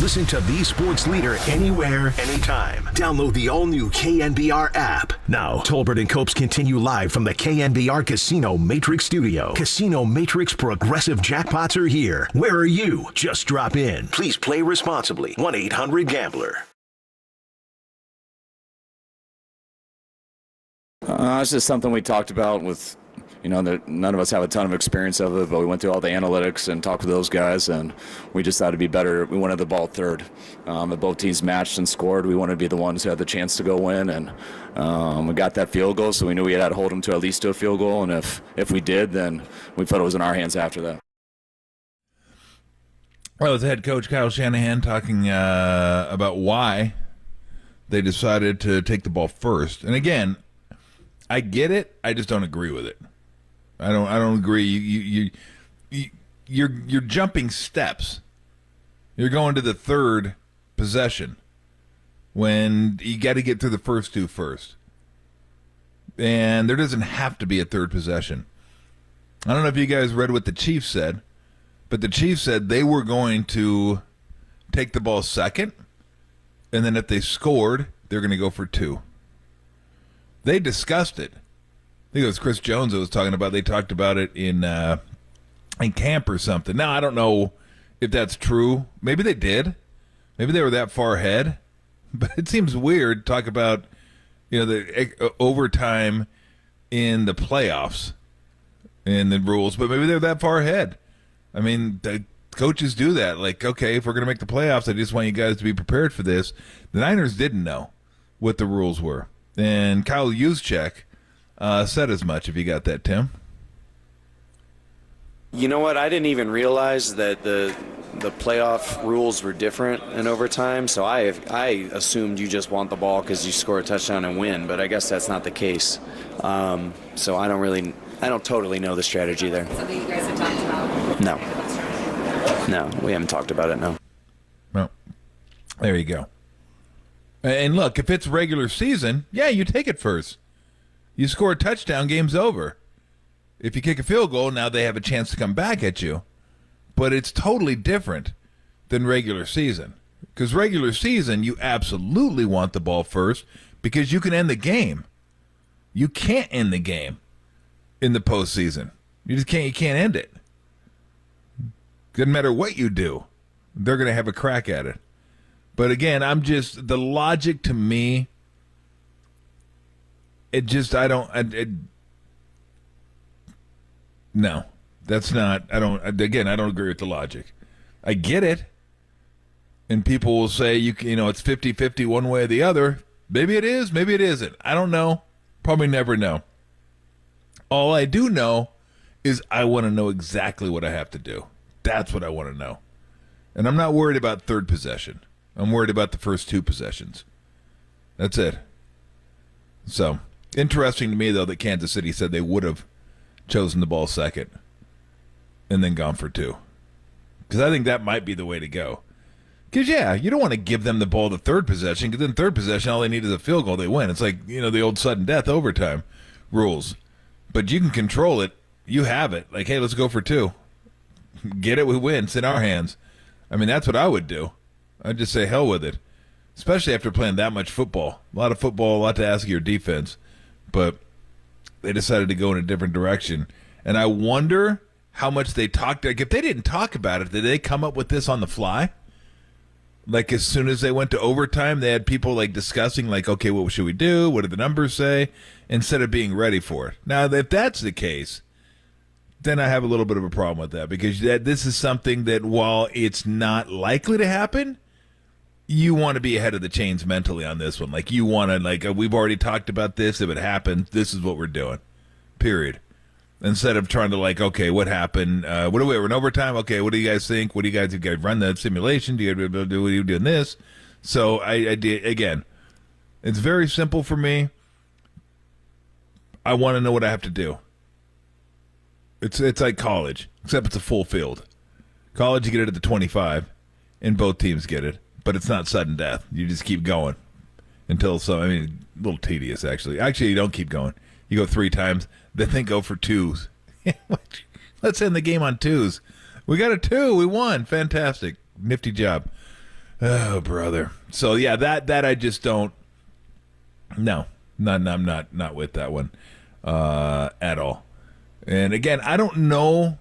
Listen to the sports leader anywhere, anytime. Download the all-new KNBR app. Now, Tolbert and Copes continue live from the KNBR Casino Matrix Studio. Casino Matrix progressive jackpots are here. Where are you? Just drop in. Please play responsibly. 1-800-GAMBLER. It's just something we talked about with, that none of us have a ton of experience of it, but we went through all the analytics and talked with those guys, and we just thought it'd be better. We wanted the ball third. If both teams matched and scored, we wanted to be the ones who had the chance to go win, and we got that field goal, so we knew we had to hold them to at least to a field goal, and if we did, then we felt it was in our hands after that. Well, it was head coach Kyle Shanahan talking about why they decided to take the ball first. And again, I get it. I just don't agree with it. I don't agree. You're jumping steps. You're going to the third possession when you got to get through the first two first. And there doesn't have to be a third possession. I don't know if you guys read what the Chiefs said, but the Chiefs said they were going to take the ball second, and then if they scored, they're going to go for two. They discussed it. I think it was Chris Jones that was talking about. They talked about it in camp or something. Now, I don't know if that's true. Maybe they did. Maybe they were that far ahead. But it seems weird to talk about, the overtime in the playoffs and the rules. But maybe they're that far ahead. I mean, the coaches do that. Like, okay, if we're going to make the playoffs, I just want you guys to be prepared for this. The Niners didn't know what the rules were. And Kyle Juszczyk said as much, if you got that, Tim. You know what? I didn't even realize that the playoff rules were different in overtime, so I assumed you just want the ball because you score a touchdown and win, but I guess that's not the case. So I don't totally know the strategy there. Something you guys have talked about? No, we haven't talked about it, no. Well, there you go. And look, if it's regular season, yeah, you take it first. You score a touchdown, game's over. If you kick a field goal, now they have a chance to come back at you. But it's totally different than regular season. Because regular season, you absolutely want the ball first because you can end the game. You can't end the game in the postseason. You can't end it. Doesn't matter what you do. They're going to have a crack at it. But again, the logic to me, no, that's not, I don't agree with the logic. I get it. And people will say, it's 50-50 one way or the other. Maybe it is, maybe it isn't. I don't know. Probably never know. All I do know is I want to know exactly what I have to do. That's what I want to know. And I'm not worried about third possession. I'm worried about the first two possessions. That's it. So, interesting to me, though, that Kansas City said they would have chosen the ball second and then gone for two. Because I think that might be the way to go. Because, yeah, you don't want to give them the ball the third possession, because then third possession, all they need is a field goal, they win. It's like, the old sudden death overtime rules. But you can control it. You have it. Like, hey, let's go for two. Get it, we win. It's in our hands. I mean, that's what I would do. I'd just say hell with it, especially after playing that much football. A lot of football, a lot to ask of your defense. But they decided to go in a different direction. And I wonder how much they talked. Like, if they didn't talk about it, did they come up with this on the fly? Like, as soon as they went to overtime, they had people, discussing, okay, what should we do? What do the numbers say? Instead of being ready for it. Now, if that's the case, then I have a little bit of a problem with that, because this is something that, while it's not likely to happen, you want to be ahead of the chains mentally on this one. Like, you want to, we've already talked about this. If it happens, this is what we're doing. Period. Instead of trying to, okay, what happened? We're in overtime? Okay, what do you guys think? What do you guys run the simulation? Do you doing this? So, again, it's very simple for me. I want to know what I have to do. It's like college, except it's a full field. College, you get it at the 25, and both teams get it. But it's not sudden death. You just keep going until a little tedious, actually. Actually, you don't keep going. You go 3 times, then go for 2s. Let's end the game on 2s. We got a 2. We won. Fantastic. Nifty job. Oh, brother. So yeah, that I just don't. No, I'm not with that one at all. And again, I don't know.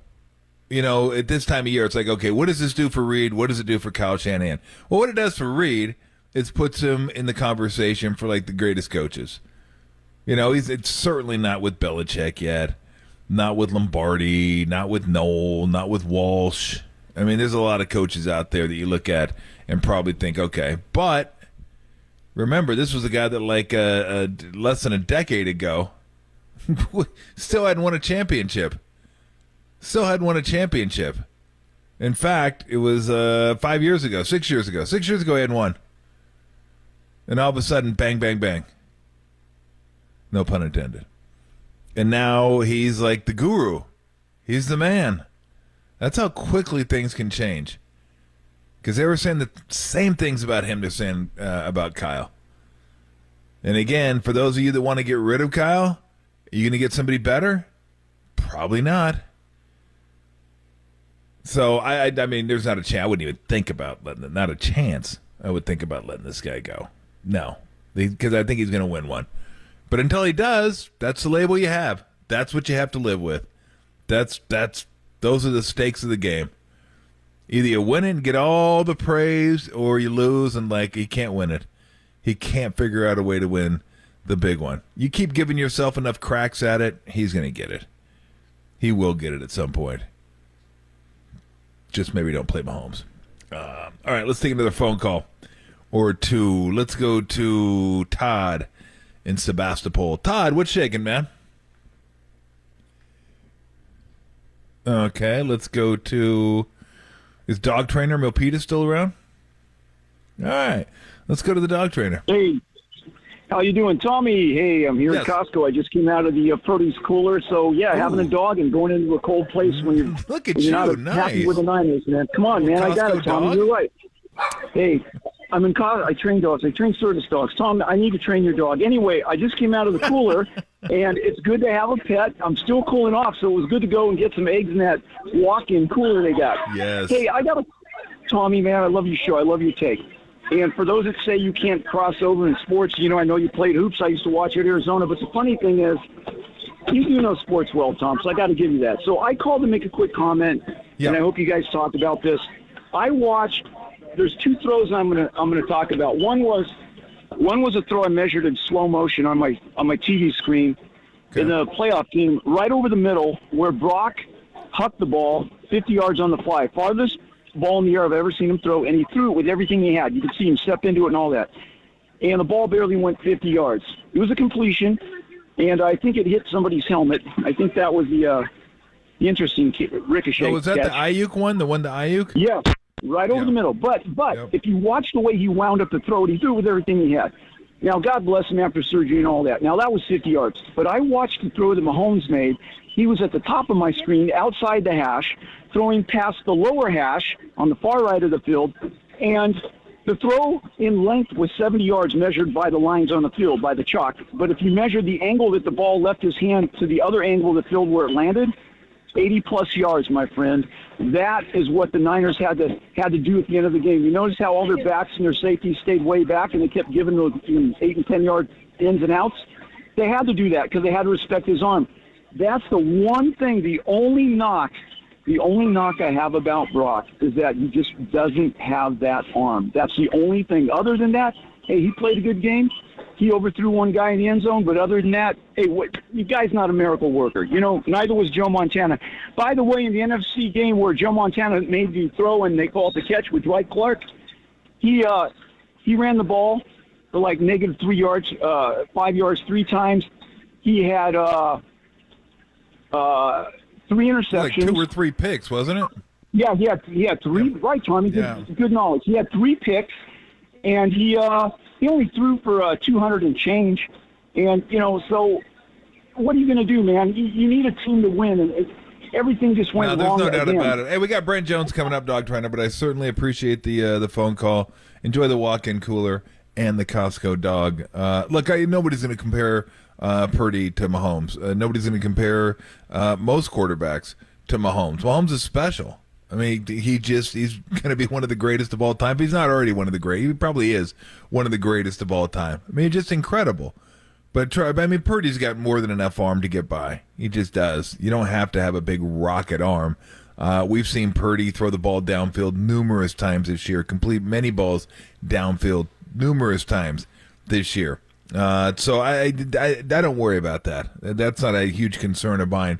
At this time of year, it's like, okay, what does this do for Reed? What does it do for Kyle Shanahan? Well, what it does for Reed is puts him in the conversation for like the greatest coaches. It's certainly not with Belichick yet, not with Lombardi, not with Noel, not with Walsh. I mean, there's a lot of coaches out there that you look at and probably think, okay, but remember, this was a guy that like less than a decade ago still hadn't won a championship. In fact, it was 5 years ago, 6 years ago. 6 years ago, he hadn't won. And all of a sudden, bang, bang, bang. No pun intended. And now he's like the guru. He's the man. That's how quickly things can change. Because they were saying the same things about him they're saying about Kyle. And again, for those of you that want to get rid of Kyle, are you going to get somebody better? Probably not. So, I mean, there's not a chance. I wouldn't even think about letting it. Not a chance I would think about letting this guy go. No. Because I think he's going to win one. But until he does, that's the label you have. That's what you have to live with. Those are the stakes of the game. Either you win it and get all the praise, or you lose and like he can't win it. He can't figure out a way to win the big one. You keep giving yourself enough cracks at it, he's going to get it. He will get it at some point. Just maybe don't play Mahomes. All right, let's take another phone call or two. Let's go to Todd in Sebastopol. Todd, what's shaking, man? Okay, let's go to... Is dog trainer Milpita still around? All right, let's go to the dog trainer. Hey, how you doing, Tommy? Hey, I'm here Yes. at Costco. I just came out of the produce cooler. So, yeah, having a dog and going into a cold place when you're, Look at when you're you, not happy nice. with the Niners, man. Come on, man. I got Costco it, Tommy. dog? You're right. Hey, I'm in Costco. I train dogs. I train service dogs. Tom, I need to train your dog. Anyway, I just came out of the cooler, and it's good to have a pet. I'm still cooling off, so it was good to go and get some eggs in that walk-in cooler they got. Yes. Hey, I got a Tommy, man, I love your show. I love your take. And for those that say you can't cross over in sports, I know you played hoops. I used to watch you at Arizona. But the funny thing is, you do know sports well, Tom, so I got to give you that. So I called to make a quick comment, and I hope you guys talked about this. I watched. There's two throws I'm gonna talk about. One was a throw I measured in slow motion on my TV screen in the playoff game, right over the middle, where Brock hucked the ball 50 yards on the fly, farthest ball in the air I've ever seen him throw, and he threw it with everything he had. You could see him step into it and all that. And the ball barely went 50 yards. It was a completion, and I think it hit somebody's helmet. I think that was the interesting ricochet. So was that catch. the Ayuk one? The one to Ayuk? Yeah, right over the middle. But if you watch the way he wound up the throw, he threw it with everything he had. Now, God bless him after surgery and all that. Now, that was 50 yards. But I watched the throw that Mahomes made. He was at the top of my screen, outside the hash, throwing past the lower hash on the far right of the field. And the throw in length was 70 yards measured by the lines on the field, by the chalk. But if you measure the angle that the ball left his hand to the other angle of the field where it landed, 80-plus yards, my friend. That is what the Niners had to do at the end of the game. You notice how all their backs and their safeties stayed way back, and they kept giving those 8 and 10-yard ins and outs? They had to do that because they had to respect his arm. That's the one thing, the only knock I have about Brock is that he just doesn't have that arm. That's the only thing. Other than that, hey, he played a good game. He overthrew one guy in the end zone, but other than that, hey, you guy's not a miracle worker. Neither was Joe Montana. By the way, in the NFC game where Joe Montana made the throw and they call it the catch with Dwight Clark, he ran the ball for like negative 3 yards, 5 yards 3 times. He had 3 interceptions. Like 2 or 3 picks, wasn't it? Yeah, he had 3. Yep. Right, Tommy. Good knowledge. He had 3 picks, and he only threw for 200 and change. And, so what are you going to do, man? You need a team to win, and everything just went wrong. There's no doubt again. about it. Hey, we got Brent Jones coming up, Dog Trainer, but I certainly appreciate the phone call. Enjoy the walk-in cooler and the Costco dog. Look, nobody's going to compare Purdy to Mahomes. Nobody's going to compare most quarterbacks to Mahomes. Mahomes is special. I mean, he's going to be one of the greatest of all time. He's not already one of the great. He probably is one of the greatest of all time. I mean, just incredible. But Purdy's got more than enough arm to get by. He just does. You don't have to have a big rocket arm. We've seen Purdy throw the ball downfield numerous times this year, complete many balls downfield numerous times this year. So I don't worry about that. That's not a huge concern of mine.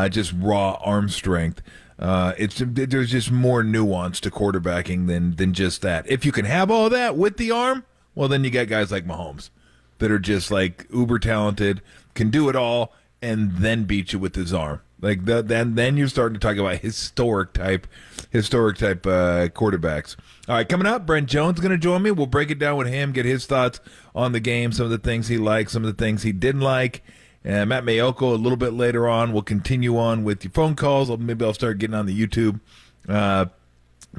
Just raw arm strength. There's just more nuance to quarterbacking than just that. If you can have all that with the arm, well, then you got guys like Mahomes that are just like uber talented, can do it all, and then beat you with his arm. Like then you're starting to talk about historic type quarterbacks. All right, coming up, Brent Jones is going to join me. We'll break it down with him, get his thoughts on the game, some of the things he liked, some of the things he didn't like. And Matt Mayoko a little bit later on. We'll continue on with your phone calls. Maybe I'll start getting on the YouTube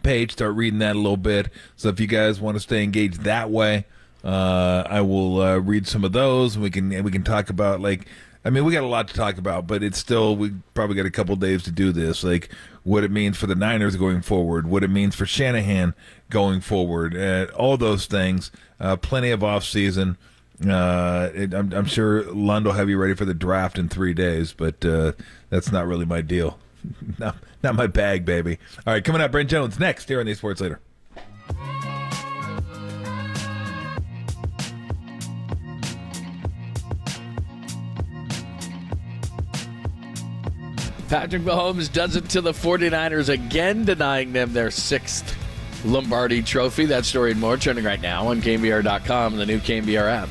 page, start reading that a little bit. So if you guys want to stay engaged that way, I will read some of those, and we can talk about, like, I mean, we got a lot to talk about, but it's still, we probably got a couple days to do this, like what it means for the Niners going forward, what it means for Shanahan going forward, all those things. Plenty of off season. I'm sure Lund will have you ready for the draft in 3 days, but that's not really my deal. not my bag, baby. All right, coming up, Brent Jones next here on the Sports Leader. Patrick Mahomes does it to the 49ers again, denying them their 6th Lombardi trophy. That story and more trending right now on KNBR.com and the new KNBR app.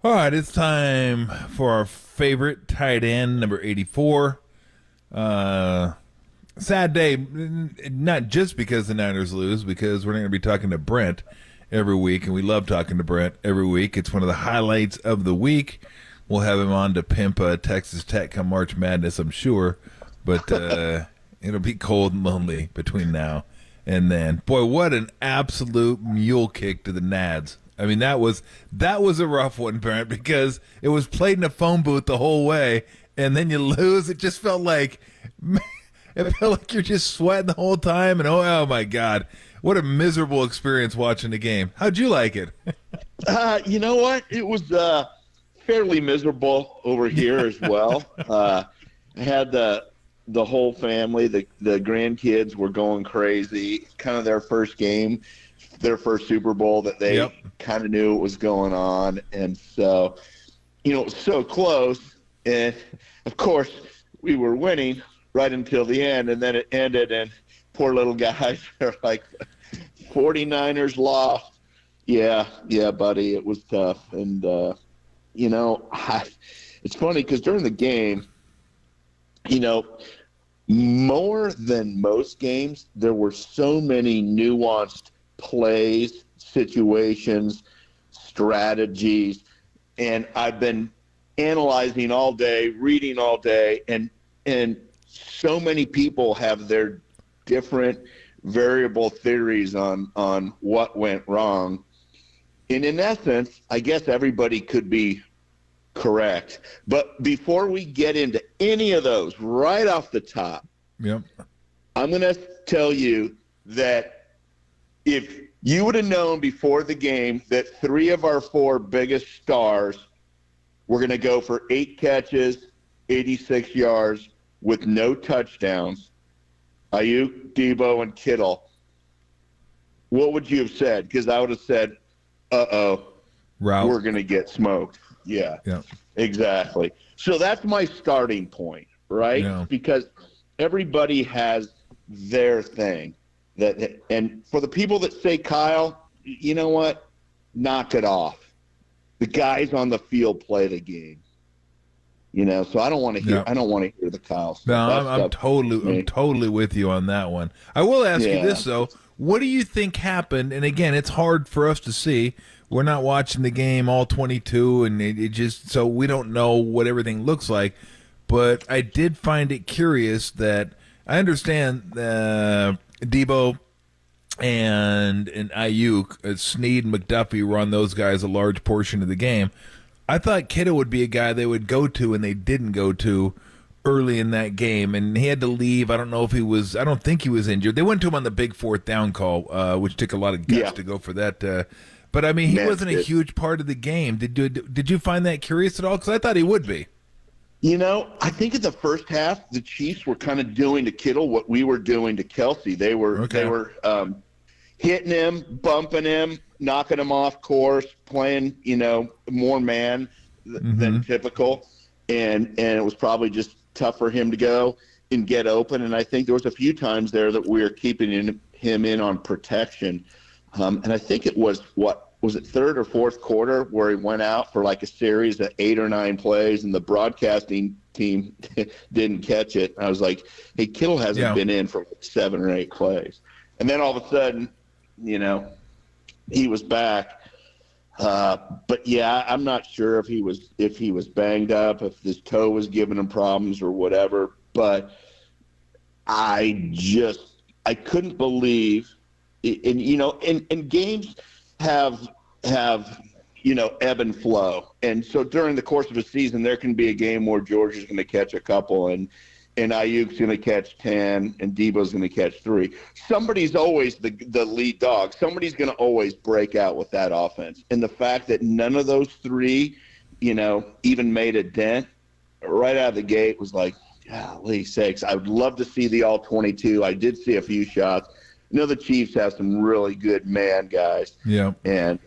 All right, it's time for our favorite tight end, number 84. Sad day, not just because the Niners lose, because we're not going to be talking to Brent every week, and we love talking to Brent every week. It's one of the highlights of the week. We'll have him on to pimp Texas Tech come March Madness, I'm sure, but it'll be cold and lonely between now and then. Boy, what an absolute mule kick to the Nads. I mean, that was a rough one, Brent, because it was played in a phone booth the whole way, and then you lose. It just felt like you're just sweating the whole time, and oh my God, what a miserable experience watching the game. How'd you like it? You know what? It was fairly miserable over here as well. I had the whole family, the grandkids were going crazy. Kind of their first game, their first Super Bowl that they kind of knew what was going on. And so, it was so close. And, of course, we were winning right until the end, and then it ended, and poor little guys are like, 49ers lost. Yeah, buddy, it was tough. And, it's funny because during the game, more than most games, there were so many nuanced plays, situations, strategies, and I've been analyzing all day, reading all day, and so many people have their different variable theories on what went wrong. And in essence, I guess everybody could be correct. But before we get into any of those, right off the top, I'm going to tell you that if you would have known before the game that 3 of our 4 biggest stars were going to go for 8 catches, 86 yards with no touchdowns, Ayuk, Debo, and Kittle, what would you have said? Because I would have said, we're going to get smoked. Yeah, exactly. So that's my starting point, right? Yeah. Because everybody has their thing. And for the people that say, Kyle, you know what? Knock it off. The guys on the field play the game. So I don't want to hear. Yeah. I don't want to hear the Kyle stuff. No, I'm totally with you on that one. I will ask you this though: what do you think happened? And again, it's hard for us to see. We're not watching the game all 22, and it just so we don't know what everything looks like. But I did find it curious that I understand Debo and Ayuk, Snead and McDuffie were on those guys a large portion of the game. I thought Kittle would be a guy they would go to, and they didn't go to early in that game, and he had to leave. I don't think he was injured. They went to him on the big 4th down call, which took a lot of guts to go for that. But I mean, he wasn't a huge part of the game. Did you find that curious at all? Because I thought he would be. I think in the first half, the Chiefs were kind of doing to Kittle what we were doing to Kelsey. They were hitting him, bumping him, knocking him off course, playing more man than typical, and it was probably just tough for him to go and get open. And I think there was a few times there that we were keeping him in on protection, and I think it was it 3rd or 4th quarter where he went out for like a series of 8 or 9 plays, and the broadcasting team didn't catch it. I was like, hey, Kittle hasn't been in for like 7 or 8 plays. And then all of a sudden, he was back. But yeah, I'm not sure if he was banged up, if his toe was giving him problems or whatever. But I couldn't believe, and games have ebb and flow. And so during the course of a season, there can be a game where Georgia's going to catch a couple, and Ayuk's going to catch 10, and Debo's going to catch 3. Somebody's always the lead dog. Somebody's going to always break out with that offense. And the fact that none of those 3, even made a dent right out of the gate was like, golly sakes. I would love to see the all-22. I did see a few shots. The Chiefs have some really good man guys. Yeah. And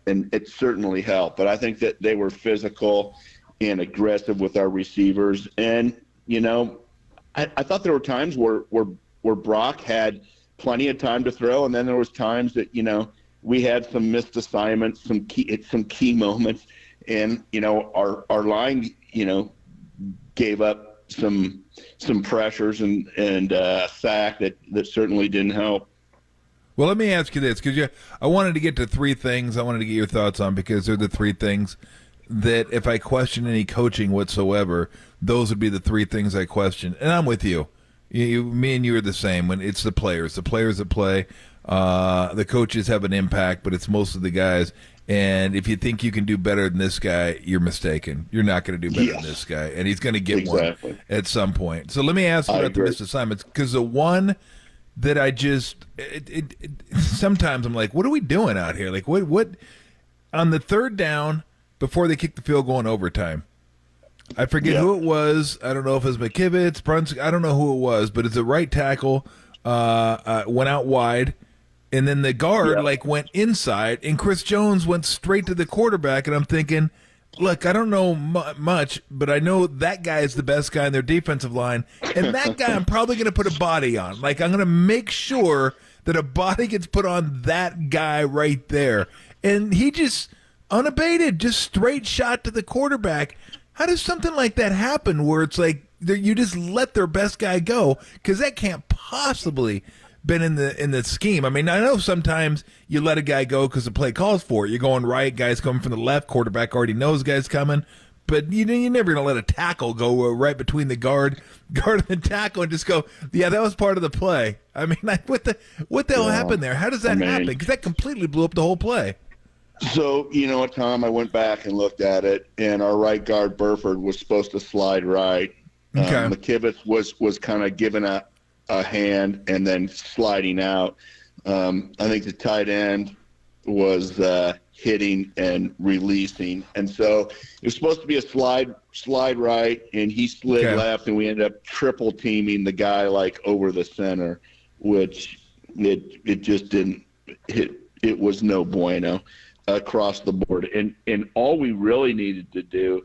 it certainly helped. But I think that they were physical and aggressive with our receivers. And, I thought there were times where Brock had plenty of time to throw, and then there was times that we had some missed assignments, some key moments, and our line gave up some pressures and sack that certainly didn't help. Well, let me ask you this, because I wanted to get to three things I wanted to get your thoughts on, because they're the three things that if I question any coaching whatsoever, those would be the three things I question. And I'm with you. Me and you are the same. When it's the players that play, the coaches have an impact, but it's most of the guys. And if you think you can do better than this guy, you're mistaken. You're not going to do better than this guy, and he's going to get one at some point. So let me ask you about the missed assignments, because the one that I just sometimes I'm like, what are we doing out here? Like, what on the third down before they kick the field goal in overtime? I forget who it was. I don't know if it was McKivitz, Brunskill. I don't know who it was, but it's a right tackle went out wide, and then the guard went inside, and Chris Jones went straight to the quarterback, and I'm thinking, look, I don't know much, but I know that guy is the best guy in their defensive line, and that guy I'm probably going to put a body on. Like, I'm going to make sure that a body gets put on that guy right there. And he just, unabated, just straight shot to the quarterback. How does something like that happen where it's like you just let their best guy go? Because that can't possibly been in the scheme. I mean, I know sometimes you let a guy go because the play calls for it. You're going right, guys coming from the left, quarterback already knows guys coming, but you're never going to let a tackle go right between the guard and the tackle and just go, yeah, that was part of the play. I mean, what the hell happened there? How does that happen? Because that completely blew up the whole play. So, you know what, Tom, I went back and looked at it, and our right guard, Burford, was supposed to slide right. Okay. McKivitz was kind of giving a hand and then sliding out. I think the tight end was hitting and releasing. And so it was supposed to be a slide right, and he slid left, and we ended up triple teaming the guy over the center, which it just didn't hit. It was no bueno across the board. And all we really needed to do,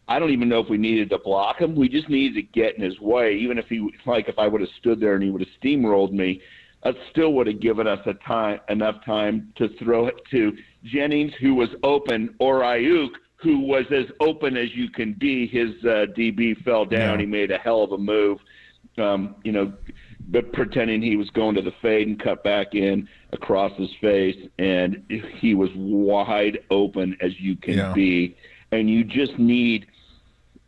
I don't even know if we needed to block him. We just needed to get in his way. Even if if I would have stood there and he would have steamrolled me, that still would have given us enough time to throw it to Jennings, who was open, or Ayuk, who was as open as you can be. His DB fell down. He made a hell of a move, but pretending he was going to the fade and cut back in across his face, and he was wide open as you can be. And you just need,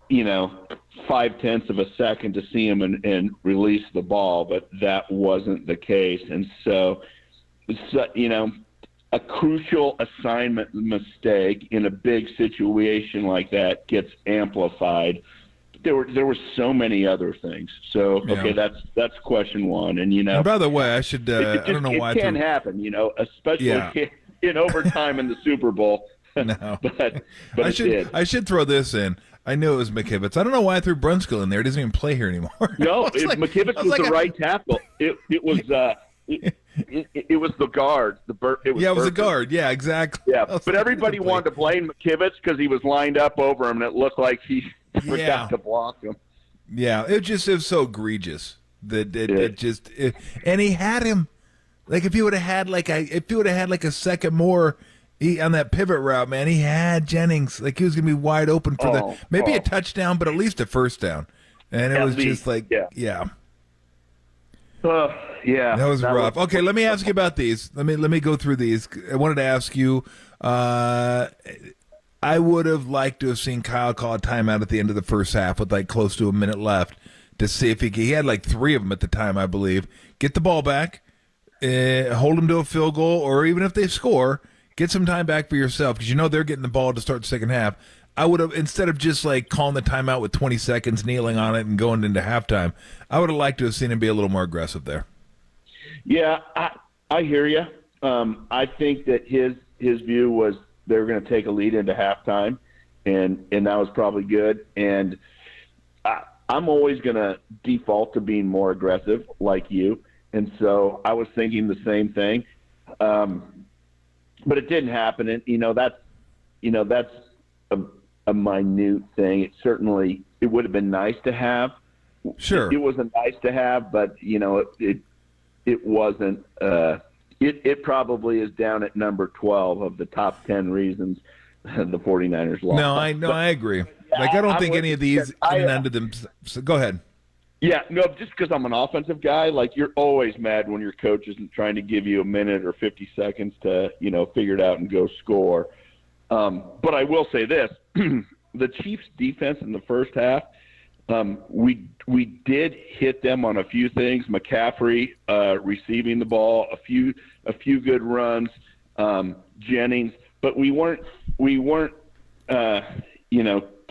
0.5 of a second to see him and release the ball, but that wasn't the case. And so, a crucial assignment mistake in a big situation like that gets amplified. There were so many other things. So that's question one. And by the way, I should I don't know why it can happen. Especially in overtime in the Super Bowl. No, but I should throw this in. I knew it was McKivitz. I don't know why I threw Brunskill in there. He doesn't even play here anymore. No, McKivitz was the right tackle. It was it was the guard. It was the guard. Yeah, exactly. Yeah, but everybody wanted to blame McKivitz because he was lined up over him, and it looked like he forgot to block him. Yeah, it was so egregious that and he had him. Like if he would have had like a second more. On that pivot route, man, he had Jennings. Like, he was going to be wide open for maybe a touchdown, but at least a first down. And it was just like, yeah. That was rough. Okay, let me ask you about these. Let me go through these. I wanted to ask you, I would have liked to have seen Kyle call a timeout at the end of the first half with close to a minute left to see if he had 3 of them at the time, I believe. Get the ball back, hold them to a field goal, or even if they score, get some time back for yourself because they're getting the ball to start the second half. I would have, instead of just calling the timeout with 20 seconds, kneeling on it, and going into halftime, I would have liked to have seen him be a little more aggressive there. Yeah, I hear you. I think that his view was they were going to take a lead into halftime, and that was probably good. And I'm always going to default to being more aggressive like you, and so I was thinking the same thing. But it didn't happen, and that's a minute thing. It would have been nice to have. Sure, it wasn't nice to have, but it wasn't. It probably is down at number 12 of the top 10 reasons the 49ers lost. No, I agree. Like, I don't think any of these in and under them. So go ahead. Yeah, no, just because I'm an offensive guy, like, you're always mad when your coach isn't trying to give you a minute or 50 seconds to, figure it out and go score. But I will say this. The Chiefs' defense in the first half, we did hit them on a few things. McCaffrey receiving the ball, a few good runs, Jennings, but we weren't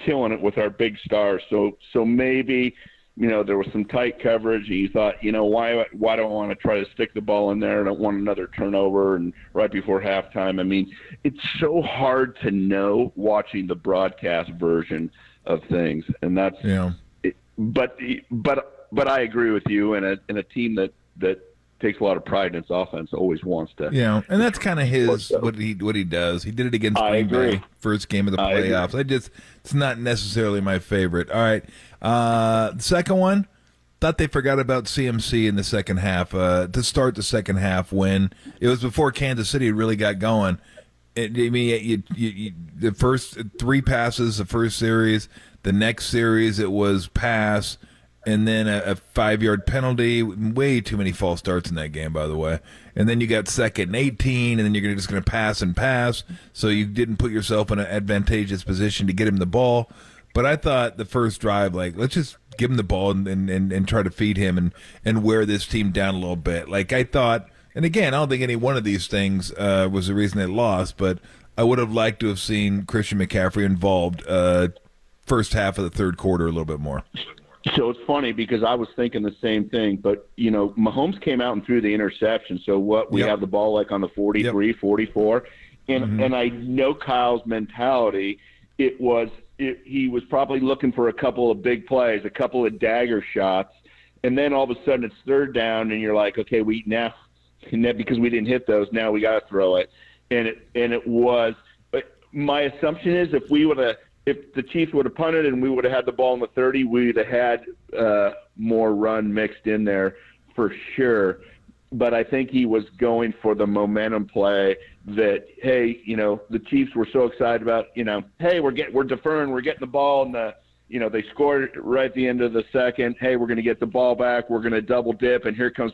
killing it with our big stars. So maybe there was some tight coverage, and you thought, why do I want to try to stick the ball in there? I don't want another turnover, and right before halftime. I mean, it's so hard to know watching the broadcast version of things, and that's But I agree with you, and a team that takes a lot of pride in its offense always wants to. Yeah, and that's kind of what he does. He did it against Green Bay, first game of the playoffs. It's not necessarily my favorite. All right, the second one, thought they forgot about CMC in the second half. To start the second half, when it was before Kansas City really got going. The first three passes, the first series, the next series it was pass. And then a 5-yard penalty. Way too many false starts in that game, by the way. And then you got 2nd and 18, and then you're just going to pass and pass. So you didn't put yourself in an advantageous position to get him the ball. But I thought the first drive, let's just give him the ball and try to feed him and wear this team down a little bit. Like, I thought, and again, I don't think any one of these things was the reason they lost, but I would have liked to have seen Christian McCaffrey involved first half of the third quarter a little bit more. So it's funny because I was thinking the same thing, but, Mahomes came out and threw the interception. So we have the ball on the 43, 44. And I know Kyle's mentality. He was probably looking for a couple of big plays, a couple of dagger shots. And then all of a sudden it's third down and you're like, okay, because we didn't hit those, now we got to throw it. And it was, but my assumption is if the Chiefs would have punted and we would have had the ball in the 30, we would have had more run mixed in there for sure. But I think he was going for the momentum play that, hey, the Chiefs were so excited about, hey, we're deferring, we're getting the ball, and they scored right at the end of the second. Hey, we're going to get the ball back, we're going to double dip, and here comes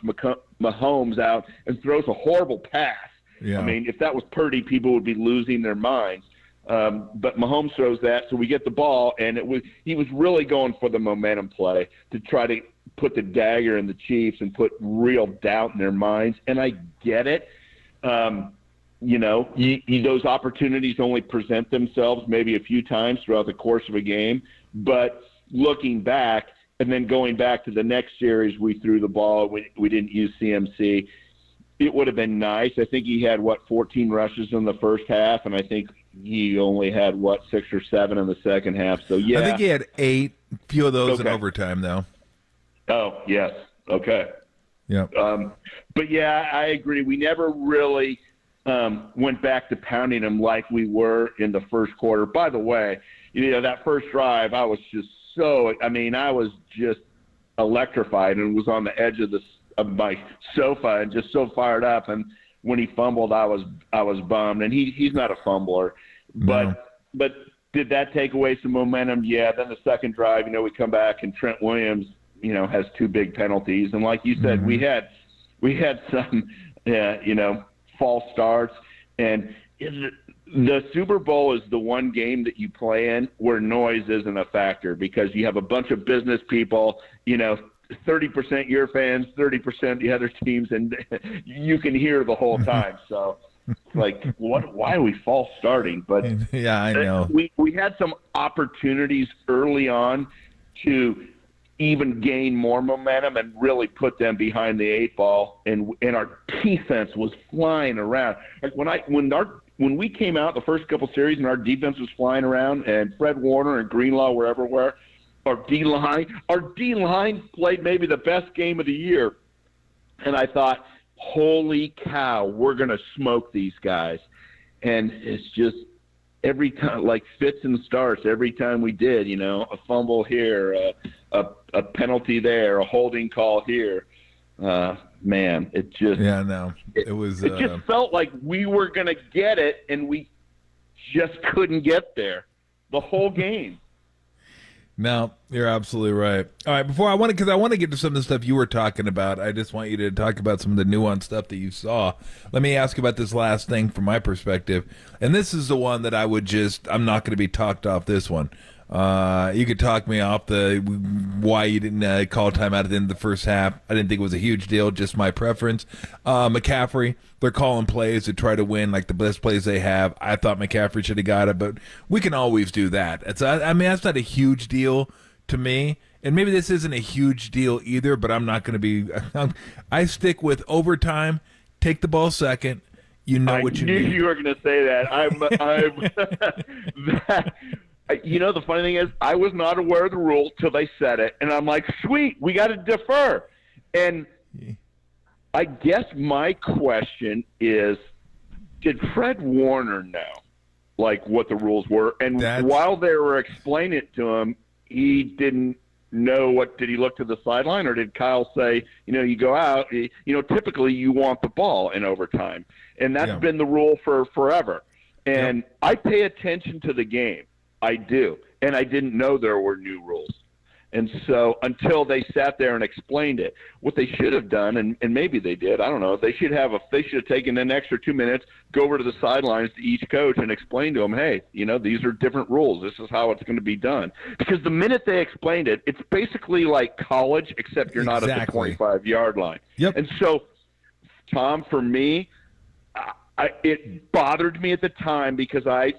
Mahomes out and throws a horrible pass. Yeah. I mean, if that was Purdy, people would be losing their minds. But Mahomes throws that, so we get the ball, and he was really going for the momentum play to try to put the dagger in the Chiefs and put real doubt in their minds. And I get it. Those opportunities only present themselves maybe a few times throughout the course of a game. But looking back and then going back to the next series, we threw the ball. We didn't use CMC. It would have been nice. I think he had, 14 rushes in the first half, and I think he only had, 6 or 7 in the second half. So, yeah. I think he had 8, a few of those in overtime, though. Oh, yes. Okay. Yeah. But, yeah, I agree. We never really went back to pounding him like we were in the first quarter. By the way, that first drive, I was just electrified and was on the edge of my sofa and just so fired up. And when he fumbled, I was bummed. And he's not a fumbler, but did that take away some momentum? Yeah. Then the second drive, we come back and Trent Williams, has 2 big penalties. And like you said, we had some, false starts. And the Super Bowl is the one game that you play in where noise isn't a factor because you have a bunch of business people, 30% your fans, 30% the other teams, and you can hear the whole time. So, why are we false starting? But yeah, I know. We had some opportunities early on to even gain more momentum and really put them behind the 8 ball, and our defense was flying around. Like when we came out the first couple series and our defense was flying around, and Fred Warner and Greenlaw were everywhere. Our D-line played maybe the best game of the year. And I thought, holy cow, we're going to smoke these guys. And it's just every time, like fits and starts, every time we did, a fumble here, a penalty there, a holding call here. Man, it just – yeah, no, it was it just felt like we were going to get it, and we just couldn't get there the whole game. No, you're absolutely right. All right, because I want to get to some of the stuff you were talking about. I just want you to talk about some of the nuanced stuff that you saw. Let me ask about this last thing from my perspective, and this is the one that I'm not going to be talked off this one. You could talk me off why you didn't call timeout at the end of the first half. I didn't think it was a huge deal, just my preference. McCaffrey, they're calling plays to try to win, like the best plays they have. I thought McCaffrey should have got it, but we can always do that. That's not a huge deal to me. And maybe this isn't a huge deal either, but I'm not going to be I stick with overtime, take the ball second. You know what you need. I knew you were going to say that. You know, the funny thing is, I was not aware of the rule till they said it, and I'm like, sweet, we got to defer. And I guess my question is, did Fred Warner know, like, what the rules were? And while they were explaining it to him, he didn't know did he look to the sideline, or did Kyle say, you go out, typically you want the ball in overtime. And that's been the rule for forever. And I pay attention to the game. I do. And I didn't know there were new rules. And so until they sat there and explained it, what they should have done, and maybe they did, I don't know, they should have taken an extra 2 minutes, go over to the sidelines to each coach and explain to them, hey, these are different rules. This is how it's going to be done. Because the minute they explained it, it's basically like college, except you're not at the 25-yard line. Yep. And so, Tom, for me, it bothered me at the time because I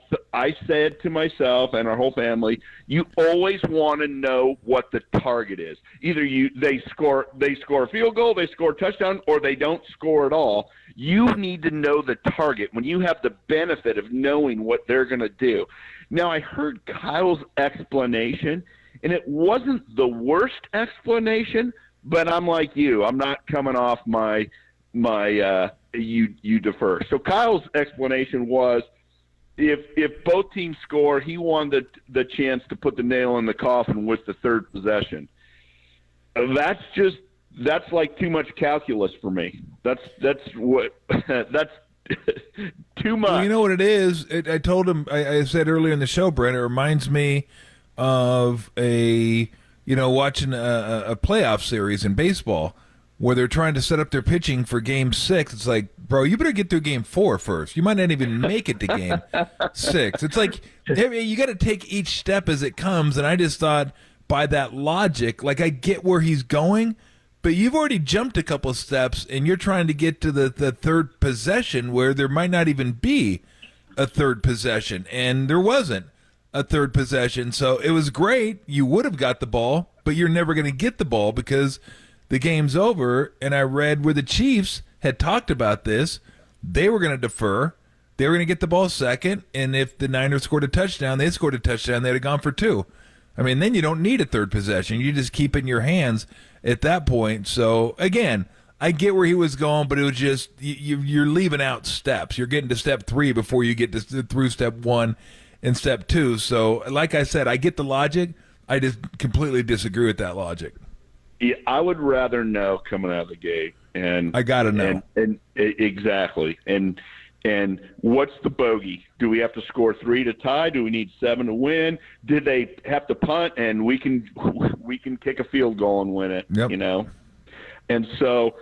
said to myself and our whole family, you always want to know what the target is. Either they score a field goal, they score a touchdown, or they don't score at all. You need to know the target when you have the benefit of knowing what they're going to do. Now, I heard Kyle's explanation, and it wasn't the worst explanation, but I'm like you. I'm not coming off my you defer. So Kyle's explanation was if both teams score, he wanted the chance to put the nail in the coffin with the third possession. That's like too much calculus for me. That's too much. Well, you know what it is? I told him, I said earlier in the show, Brent, it reminds me of watching a playoff series in baseball, where they're trying to set up their pitching for Game 6. It's like, bro, you better get through Game 4 first. You might not even make it to Game 6. It's like, you got to take each step as it comes, and I just thought, by that logic, like, I get where he's going, but you've already jumped a couple steps, and you're trying to get to the third possession where there might not even be a third possession, and there wasn't a third possession. So it was great. You would have got the ball, but you're never going to get the ball because the game's over. And I read where the Chiefs had talked about this. They were going to defer. They were going to get the ball second. And if the Niners scored a touchdown, they scored a touchdown, they'd have gone for 2. I mean, then you don't need a third possession. You just keep it in your hands at that point. So, again, I get where he was going, but it was just you're leaving out steps. You're getting to step 3 before you get through step 1 and step 2. So, like I said, I get the logic. I just completely disagree with that logic. Yeah, I would rather know coming out of the gate, and I gotta know, and exactly, and what's the bogey? Do we have to score 3 to tie? Do we need 7 to win? Did they have to punt, and we can kick a field goal and win it? Yep. And so,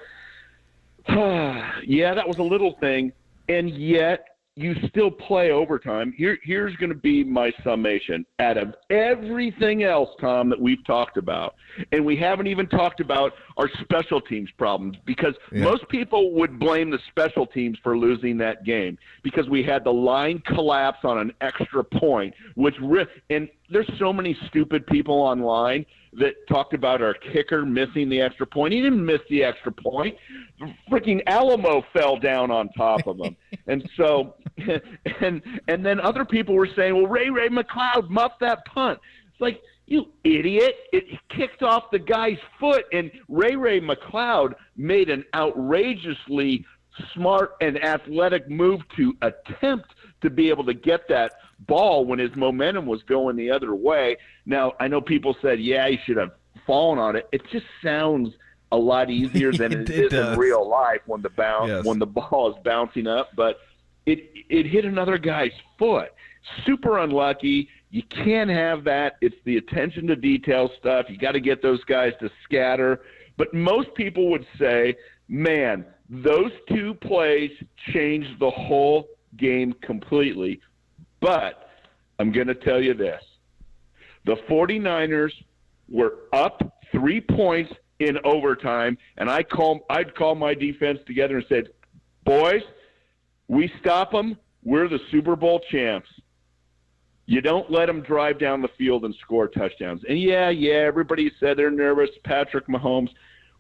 yeah, that was a little thing, and yet you still play overtime. Here's going to be my summation. Out of everything else, Tom, that we've talked about, and we haven't even talked about our special teams problems, because most people would blame the special teams for losing that game because we had the line collapse on an extra point, and there's so many stupid people online that talked about our kicker missing the extra point. He didn't miss the extra point. Freaking Alamo fell down on top of him. And so, and then other people were saying, well, Ray McLeod muffed that punt. It's like, you idiot. It kicked off the guy's foot, and Ray McLeod made an outrageously smart and athletic move to attempt to be able to get that ball when his momentum was going the other way. Now, I know people said, yeah, he should have fallen on it. It just sounds a lot easier than it is in real life when the ball is bouncing up, but it hit another guy's foot. super unlucky. You can't have that. It's the attention to detail stuff. You got to get those guys to scatter. But most people would say, man, those two plays changed the whole game completely. But I'm going to tell you this. The 49ers were up 3 points in overtime, and I'd call my defense together and said, boys, we stop them, we're the Super Bowl champs. You don't let them drive down the field and score touchdowns. And yeah, everybody said they're nervous, Patrick Mahomes.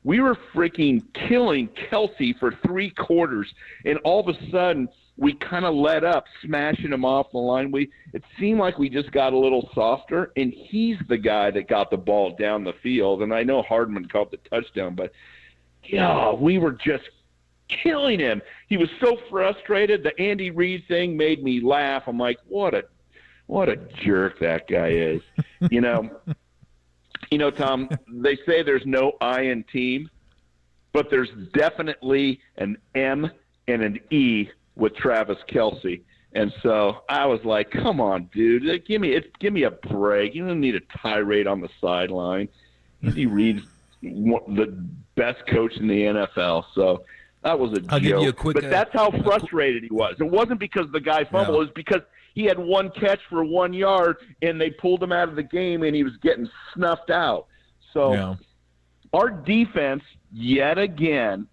We were freaking killing Kelsey for 3 quarters, and all of a sudden we kind of let up, smashing him off the line. It seemed like we just got a little softer, and he's the guy that got the ball down the field. And I know Hardman caught the touchdown, but yeah, we were just killing him. He was so frustrated. The Andy Reid thing made me laugh. I'm like, what a jerk that guy is. You know, Tom, they say there's no I in team, but there's definitely an M and an E with Travis Kelce. And so I was like, come on, dude, give me a break. You don't need a tirade on the sideline. Andy Reid's the best coach in the NFL. So that was a joke. I'll give you a quick, but that's how frustrated he was. It wasn't because the guy fumbled. It was because he had 1 catch for 1 yard, and they pulled him out of the game, and he was getting snuffed out. So our defense, yet again,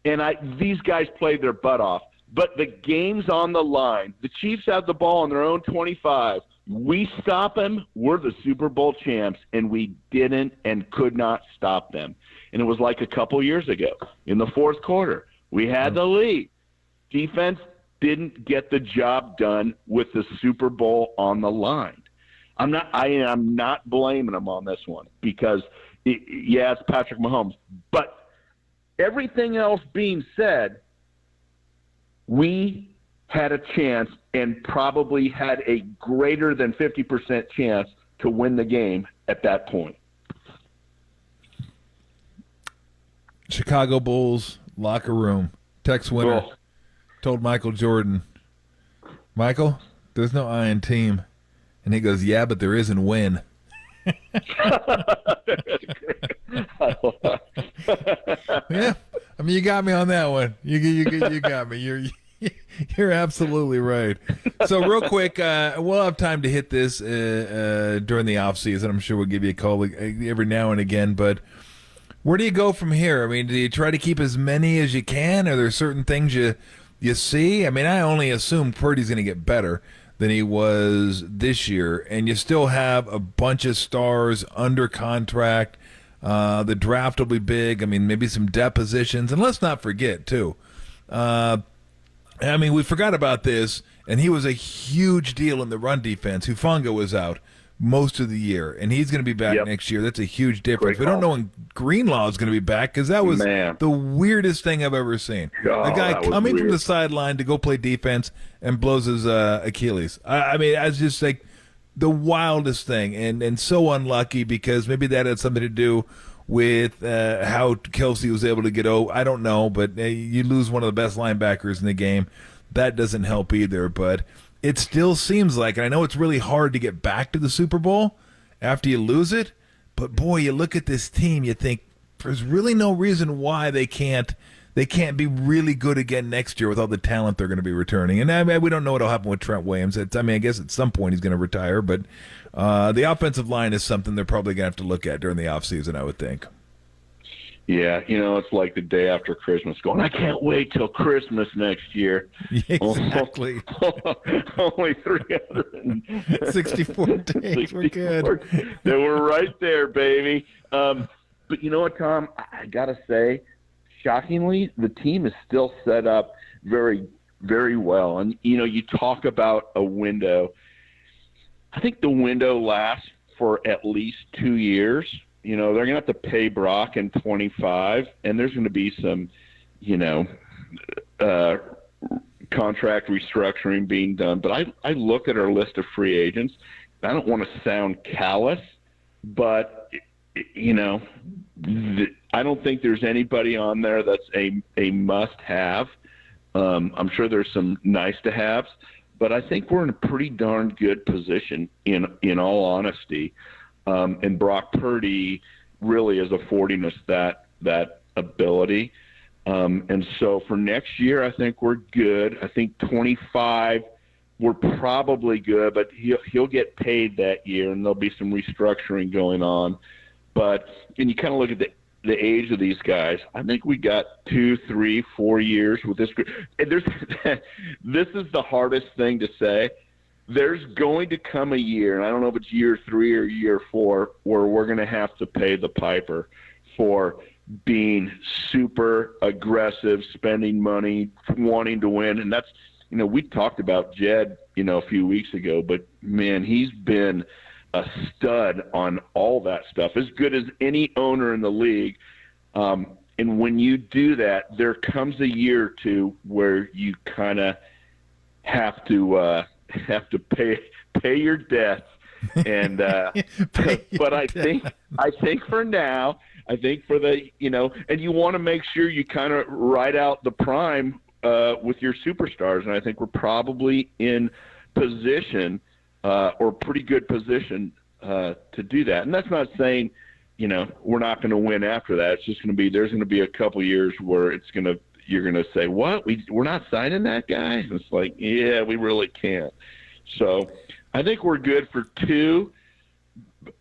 and these guys played their butt off, but the game's on the line. The Chiefs have the ball on their own 25. We stop them, we're the Super Bowl champs, and we didn't and could not stop them. And it was like a couple years ago in the fourth quarter. We had the lead. Defense didn't get the job done with the Super Bowl on the line. I'm not blaming them on this one because, it's Patrick Mahomes. But everything else being said, we had a chance and probably had a greater than 50% chance to win the game at that point. Chicago Bulls locker room. Tex Winter told Michael Jordan, Michael, there's no I in team. And he goes, yeah, but there is in win. Yeah, I mean, you got me on that one. You got me. You're absolutely right. So real quick, we'll have time to hit this during the off season. I'm sure we'll give you a call every now and again. But where do you go from here? I mean, do you try to keep as many as you can? Are there certain things you see? I mean, I only assume Purdy's going to get better than he was this year, and you still have a bunch of stars under contract. The draft will be big. I mean, maybe some depositions. And let's not forget, too, I mean, we forgot about this, and he was a huge deal in the run defense. Hufanga was out most of the year, and he's going to be back next year. That's a huge difference. We don't know when Greenlaw is going to be back because that was the weirdest thing I've ever seen. Oh, the guy coming from the sideline to go play defense and blows his Achilles. I mean, that's just like the wildest thing, and so unlucky because maybe that had something to do with how Kelsey was able to get over. I don't know, but you lose one of the best linebackers in the game. That doesn't help either, but it still seems like, and I know it's really hard to get back to the Super Bowl after you lose it, but boy, you look at this team, you think there's really no reason why they can't be really good again next year with all the talent they're going to be returning. And I mean, we don't know what will happen with Trent Williams. I guess at some point he's going to retire, but the offensive line is something they're probably going to have to look at during the offseason, I would think. Yeah, it's like the day after Christmas going, I can't wait till Christmas next year. Exactly. Only 364 days. We're good. They were right there, baby. But you know what, Tom? I got to say, shockingly, the team is still set up very, very well. And, you talk about a window. I think the window lasts for at least 2 years. They're going to have to pay Brock in 25, and there's going to be some, contract restructuring being done. But I look at our list of free agents. I don't want to sound callous, but, I don't think there's anybody on there that's a must-have. I'm sure there's some nice-to-haves, but I think we're in a pretty darn good position in all honesty. And Brock Purdy really is affording us that ability. And so for next year, I think we're good. I think 25, we're probably good, but he'll get paid that year, and there'll be some restructuring going on. But and you kind of look at the age of these guys. I think we got 2, 3, 4 years with this group. And this is the hardest thing to say. There's going to come a year, and I don't know if it's year 3 or year 4, where we're going to have to pay the piper for being super aggressive, spending money, wanting to win. And that's, we talked about Jed, a few weeks ago, but man, he's been a stud on all that stuff, as good as any owner in the league. And when you do that, there comes a year or two where you kind of have to pay your debts. And but I think for now, I think for the and you want to make sure you kind of ride out the prime with your superstars, and I think we're probably in position or pretty good position to do that. And that's not saying we're not going to win after that. It's just going to be there's going to be a couple years where you're going to say, what, we're not signing that guy? And it's like, yeah, we really can't. So I think we're good for 2,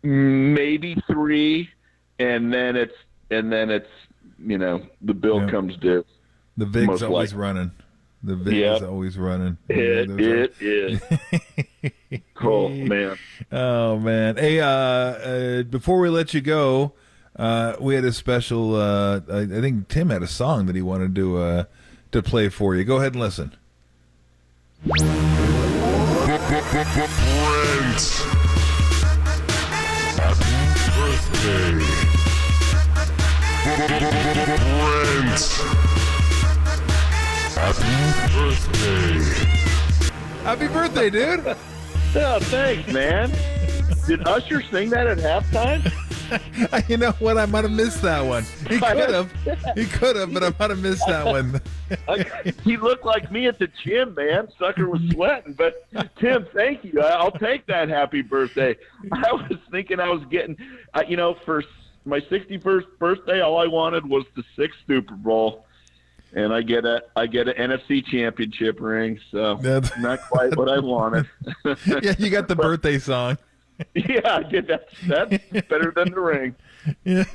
maybe 3, and then it's the bill comes due. The VIG's always running. The VIG is always running. It is. Cool, man. Oh, man. Hey, before we let you go, we had a special, I think Tim had a song that he wanted to play for you. Go ahead and listen. Brent. Happy birthday. Brent. Happy birthday. Happy birthday, dude. Oh, thanks, man. Did Usher sing that at halftime? You know what? I might have missed that one. He could have, but I might have missed that one. He looked like me at the gym, man. Sucker was sweating. But, Tim, thank you. I'll take that happy birthday. I was thinking I was getting, for my 61st birthday, all I wanted was the 6th Super Bowl. And I get an NFC championship ring, so not quite what I wanted. Yeah, you got the birthday song. Yeah, I did that. That's better than the ring. Yeah.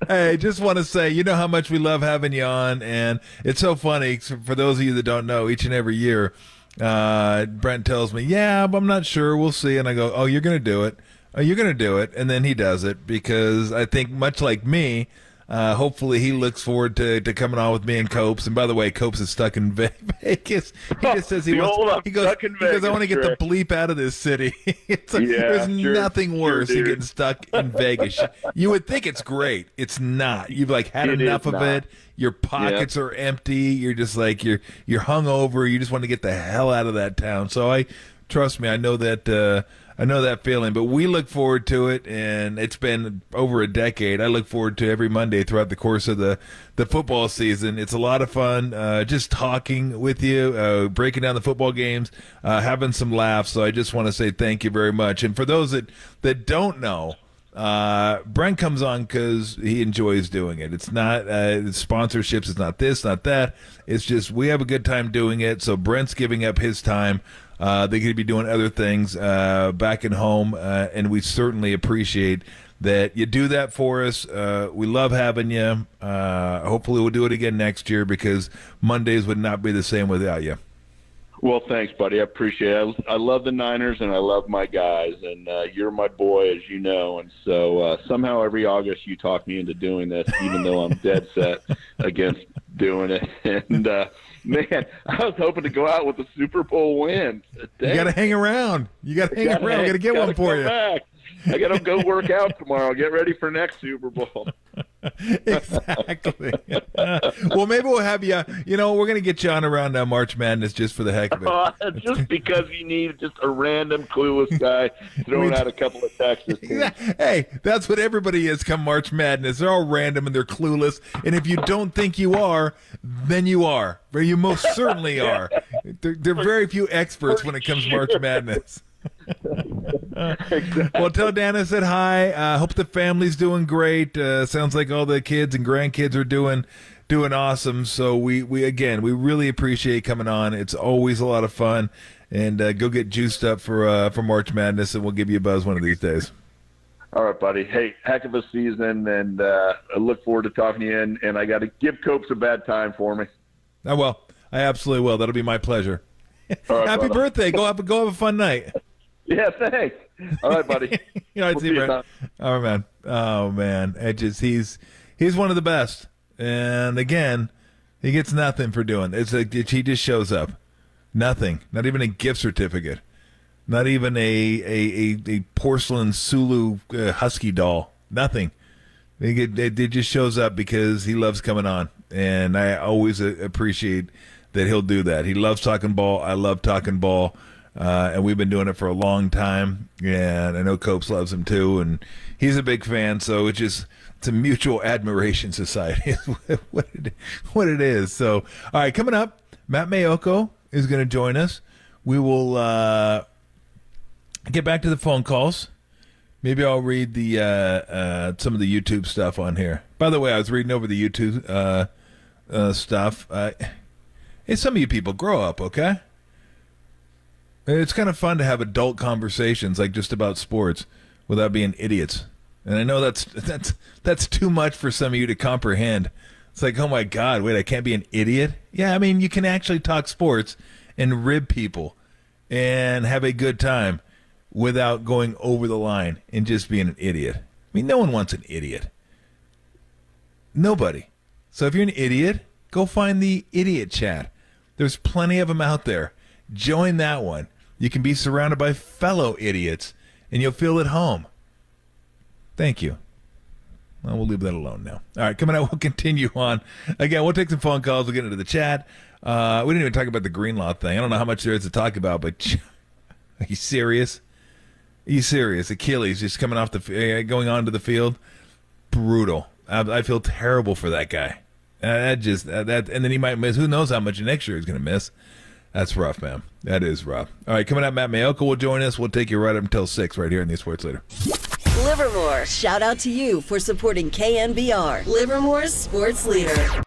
Hey, just want to say, you know how much we love having you on, and it's so funny for those of you that don't know. Each and every year, Brent tells me, "Yeah, but I'm not sure. We'll see." And I go, "Oh, you're going to do it. Oh, you're going to do it." And then he does it because I think, much like me. Hopefully he looks forward to coming on with me and Copes. And by the way, Copes is stuck in Vegas. He just says he goes, I want to get the bleep out of this city. It's like, there's nothing worse than getting stuck in Vegas. You would think it's great. It's not. You've had enough of it. Your pockets are empty. You're just you're hungover. You just want to get the hell out of that town. So trust me, I know that feeling, but we look forward to it, and it's been over a decade. I look forward to every Monday throughout the course of the football season. It's a lot of fun just talking with you, breaking down the football games, having some laughs. So I just want to say thank you very much. And for those that don't know, Brent comes on because he enjoys doing it. It's not sponsorships. It's not this, not that. It's just we have a good time doing it. So Brent's giving up his time. They're going to be doing other things back at home, and we certainly appreciate that you do that for us. We love having you. Hopefully we'll do it again next year because Mondays would not be the same without you. Well, thanks, buddy. I appreciate it. I love the Niners, and I love my guys, and you're my boy, as you know. And so somehow every August you talk me into doing this, even though I'm dead set against doing it. And, man, I was hoping to go out with a Super Bowl win. Dang. You got to hang around. We got to get one for you. Back. I got to go work out tomorrow. Get ready for next Super Bowl. Exactly. Well, maybe we'll have you. We're going to get you on around March Madness just for the heck of it. Just because you need just a random clueless guy throwing out a couple of texts. Hey, that's what everybody is come March Madness. They're all random and they're clueless. And if you don't think you are, then you are. You most certainly are. There are very few experts when it comes to March Madness. Well, tell Dan I said hi. Hope the family's doing great. Sounds like all the kids and grandkids are doing awesome. So we really appreciate coming on. It's always a lot of fun. And go get juiced up for March Madness, and we'll give you a buzz one of these days. All right, buddy. Hey, heck of a season, and I look forward to talking to you. And I got to give Copes a bad time for me. I will. I absolutely will. That'll be my pleasure. All right, Happy brother. birthday. Go have a fun night. Yeah, thanks. All right, buddy. All right, We'll see you, see you, Brent. All right, man. Oh, man. He's one of the best. And, again, he gets nothing for doing it. It's like he just shows up. Nothing. Not even a gift certificate. Not even a porcelain Sulu husky doll. Nothing. It just shows up because he loves coming on. And I always appreciate that he'll do that. He loves talking ball. I love talking ball. And we've been doing it for a long time. And I know Copes loves him too. And he's a big fan. So it's a mutual admiration society is what it is. So, all right, coming up, Matt Mayoko is going to join us. We will get back to the phone calls. Maybe I'll read the some of the YouTube stuff on here. By the way, I was reading over the YouTube stuff. Hey, some of you people, grow up, okay? It's kind of fun to have adult conversations, like just about sports, without being idiots. And I know that's too much for some of you to comprehend. It's like, oh my God, wait, I can't be an idiot? Yeah, I mean, you can actually talk sports and rib people and have a good time without going over the line and just being an idiot. I mean, no one wants an idiot. Nobody. So if you're an idiot, go find the idiot chat. There's plenty of them out there. Join that one. You can be surrounded by fellow idiots, and you'll feel at home. Thank you. Well, we'll leave that alone now. All right, coming out, we'll continue on. Again, we'll take some phone calls. We'll get into the chat. We didn't even talk about the Greenlaw thing. I don't know how much there is to talk about, but are you serious? Are you serious? Achilles just coming off going onto the field. Brutal. I feel terrible for that guy. And then he might miss. Who knows how much next year he's going to miss. That's rough, man. That is rough. All right, coming up, Matt Mayoko will join us. We'll take you right up until 6 right here in the Sports Leader. Livermore, shout out to you for supporting KNBR, Livermore's Sports Leader.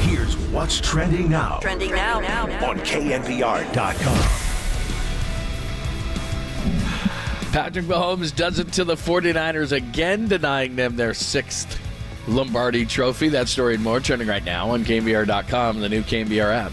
Here's what's trending now. Trending now. On KNBR.com. Patrick Mahomes does it to the 49ers again, denying them their 6th Lombardi trophy. That story and more trending right now on KNBR.com and the new KNBR app.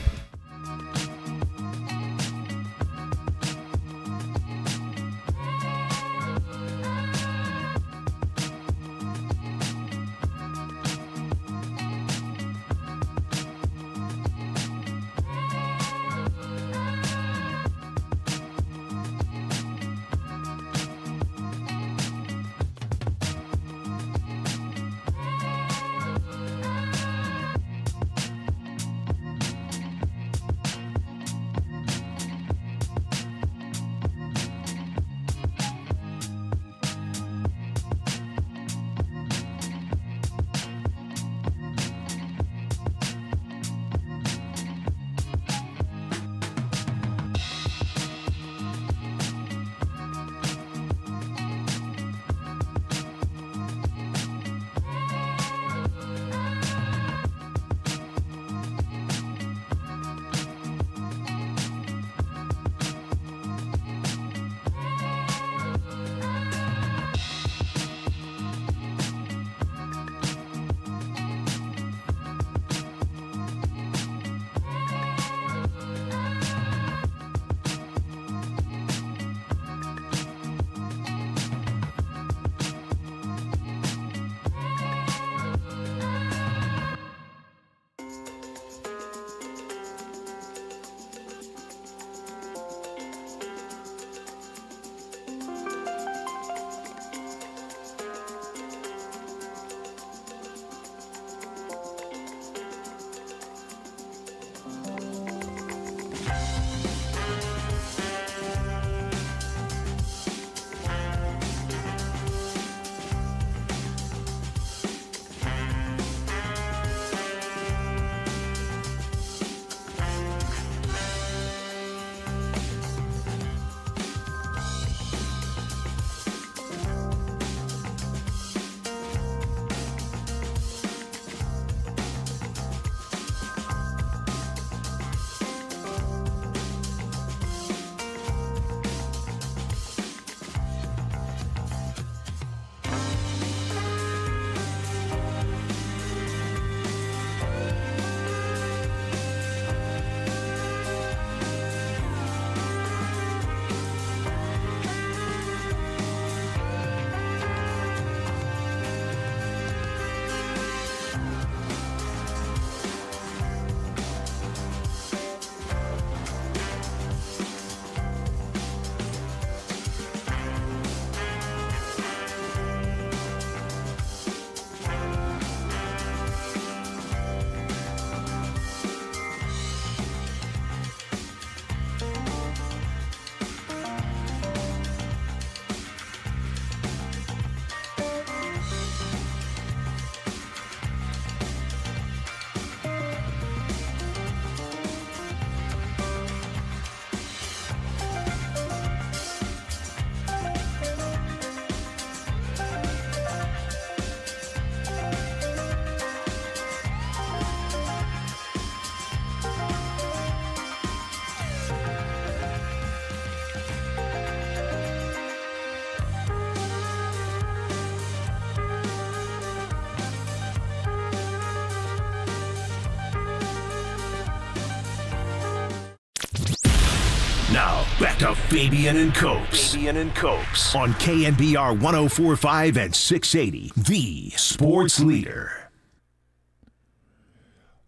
Now, back to Fabian and Copes. On KNBR 104.5 and 680, the sports leader.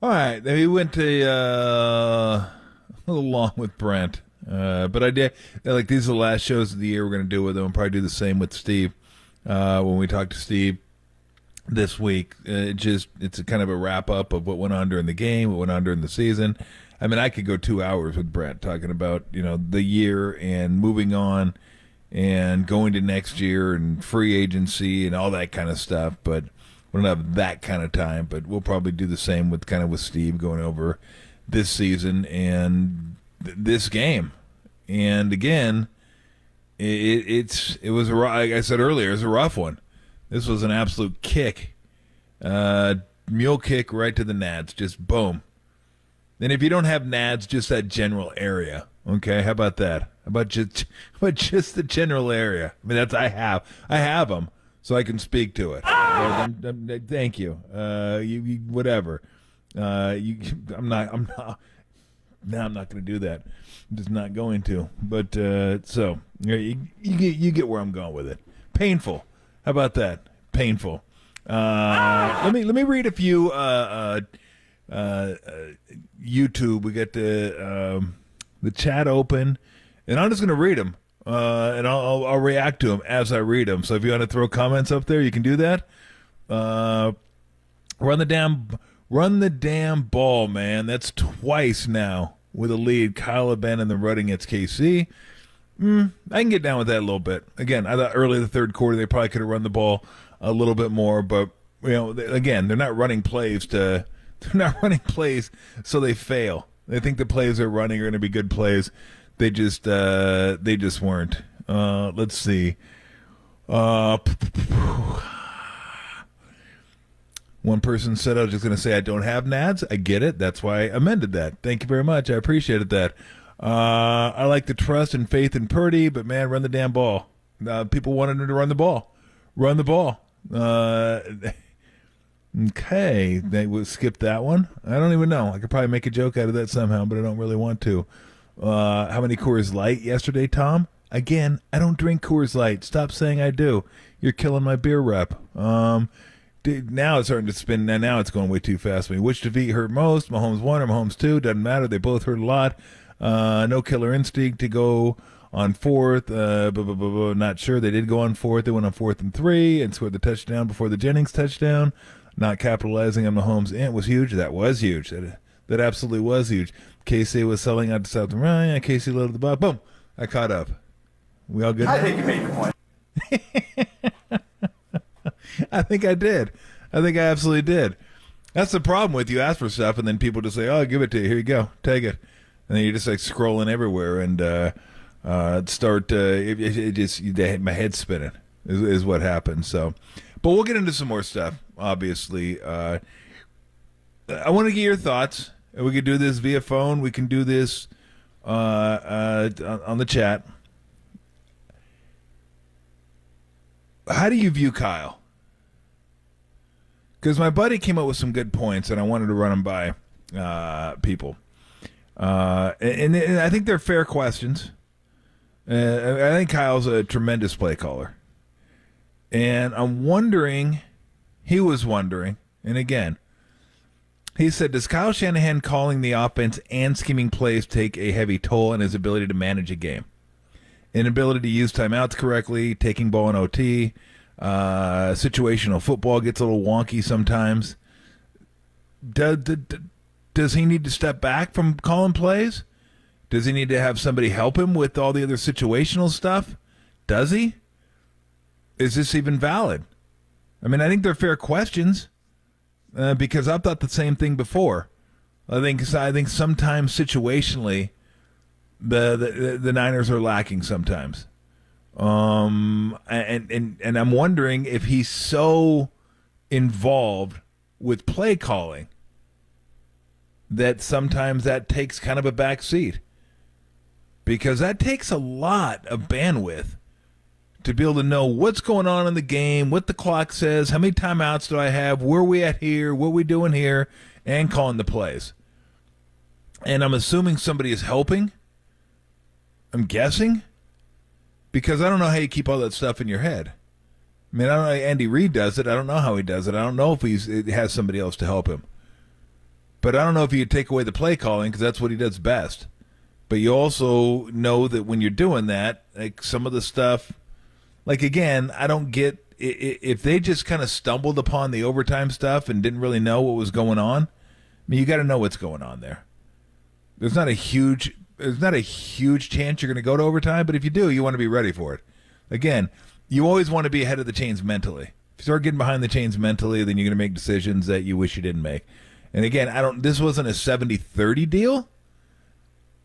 All right, we went to a little long with Brent, but I did like these are the last shows of the year we're going to do with him. We'll probably do the same with Steve when we talk to Steve this week. It's a kind of a wrap up of what went on during the game, what went on during the season. I mean, I could go 2 hours with Brent talking about the year and moving on and going to next year and free agency and all that kind of stuff, but we don't have that kind of time. But we'll probably do the same with Steve going over this season and this game. And again, it was like I said earlier, it was a rough one. This was an absolute kick, mule kick right to the nads, just boom. And if you don't have nads, just that general area, okay? How about that? How about just the general area? I mean, I have them, so I can speak to it. Thank you. You whatever. I'm not going to do that. I'm just not going to. But so you get where I'm going with it. Painful. How about that? Painful. Let me read a few YouTube. We got the chat open, and I'm just going to read them, and I'll react to them as I read them. So if you want to throw comments up there, you can do that. Run the damn ball, man. That's twice now with a lead. Kyle abandoning the running against KC. I can get down with that a little bit. Again, I thought early in the third quarter they probably could have run the ball a little bit more, but again, they're not running plays so they fail. They think the plays they're running are going to be good plays. They just weren't. Let's see. One person said, I was just going to say I don't have nads. I get it. That's why I amended that. Thank you very much. I appreciated that. I like the trust and faith in Purdy, but man, run the damn ball. People wanted him to run the ball. Run the ball. Okay, they would skip that one. I don't even know. I could probably make a joke out of that somehow, but I don't really want to. How many Coors Light yesterday, Tom? Again, I don't drink Coors Light. Stop saying I do. You're killing my beer rep. Dude, now it's starting to spin. Now it's going way too fast for me. Which defeat hurt most? Mahomes 1 or Mahomes 2? Doesn't matter. They both hurt a lot. No killer instinct to go on fourth. Not sure. They did go on fourth. They went on 4th and 3 and scored the touchdown before the Jennings touchdown. Not capitalizing on Mahomes' int was huge. That was huge. That absolutely was huge. KC was selling out to South and Ryan. KC loaded the ball. Boom. I caught up. We all good? I think you made your point. I think I did. I think I absolutely did. That's the problem with you ask for stuff and then people just say, oh, I'll give it to you. Here you go. Take it. And then you're just like scrolling everywhere and my head's spinning is what happens. So, but we'll get into some more stuff, obviously. I want to get your thoughts. We could do this via phone. We can do this on the chat. How do you view Kyle? Because my buddy came up with some good points, and I wanted to run them by people. And I think they're fair questions. I think Kyle's a tremendous play caller. And he was wondering, and again, he said, does Kyle Shanahan calling the offense and scheming plays take a heavy toll on his ability to manage a game? Inability to use timeouts correctly, taking ball in OT, situational football gets a little wonky sometimes. Does he need to step back from calling plays? Does he need to have somebody help him with all the other situational stuff? Does he? Is this even valid? I mean, I think they're fair questions because I've thought the same thing before. I think sometimes situationally the Niners are lacking sometimes. And I'm wondering if he's so involved with play calling that sometimes that takes kind of a back seat. Because that takes a lot of bandwidth to be able to know what's going on in the game, what the clock says, how many timeouts do I have, where are we at here, what are we doing here, and calling the plays. And I'm assuming somebody is helping. I'm guessing, because I don't know how you keep all that stuff in your head. I mean, I don't know how Andy Reid does it. I don't know how he does it. I don't know if he has somebody else to help him. But I don't know if you take away the play calling, because that's what he does best. But you also know that when you're doing that, like some of the stuff, like again, I don't get if they just kind of stumbled upon the overtime stuff and didn't really know what was going on. I mean, you got to know what's going on there. There's not a huge chance you're going to go to overtime, but if you do, you want to be ready for it. Again, you always want to be ahead of the chains mentally. If you start getting behind the chains mentally, then you're going to make decisions that you wish you didn't make. And again, this wasn't a 70-30 deal,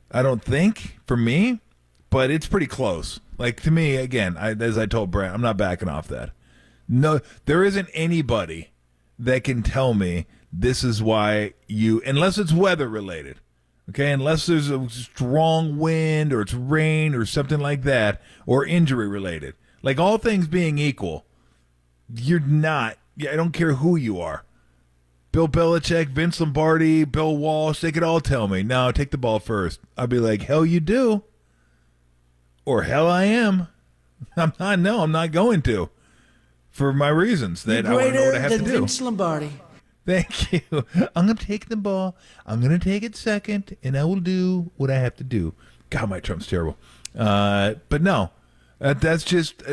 I don't think, for me, but it's pretty close. Like, to me, again, as I told Brent, I'm not backing off that. No, there isn't anybody that can tell me this is why unless it's weather related, okay, unless there's a strong wind or it's rain or something like that, or injury related. Like, all things being equal, you're not, I don't care who you are. Bill Belichick, Vince Lombardi, Bill Walsh, they could all tell me, no, take the ball first. I'd be like, hell you do. Or hell I am. I'm not going to. For my reasons that I want to know what I have to do. Vince Lombardi. Thank you. I'm going to take the ball. I'm going to take it second, and I will do what I have to do. God, my Trump's terrible. But no, that's just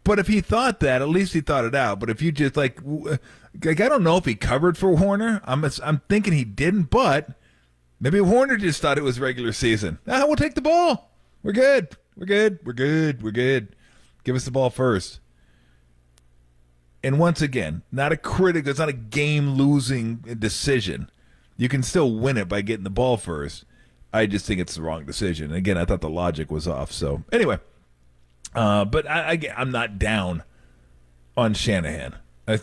but if he thought that, at least he thought it out. But if you just like I don't know if he covered for Warner. I'm thinking he didn't, but maybe Warner just thought it was regular season. We'll take the ball. We're good. We're good. We're good. We're good. Give us the ball first. And once again, not a critical. It's not a game-losing decision. You can still win it by getting the ball first. I just think it's the wrong decision. And again, I thought the logic was off. So anyway, but I'm not down on Shanahan. I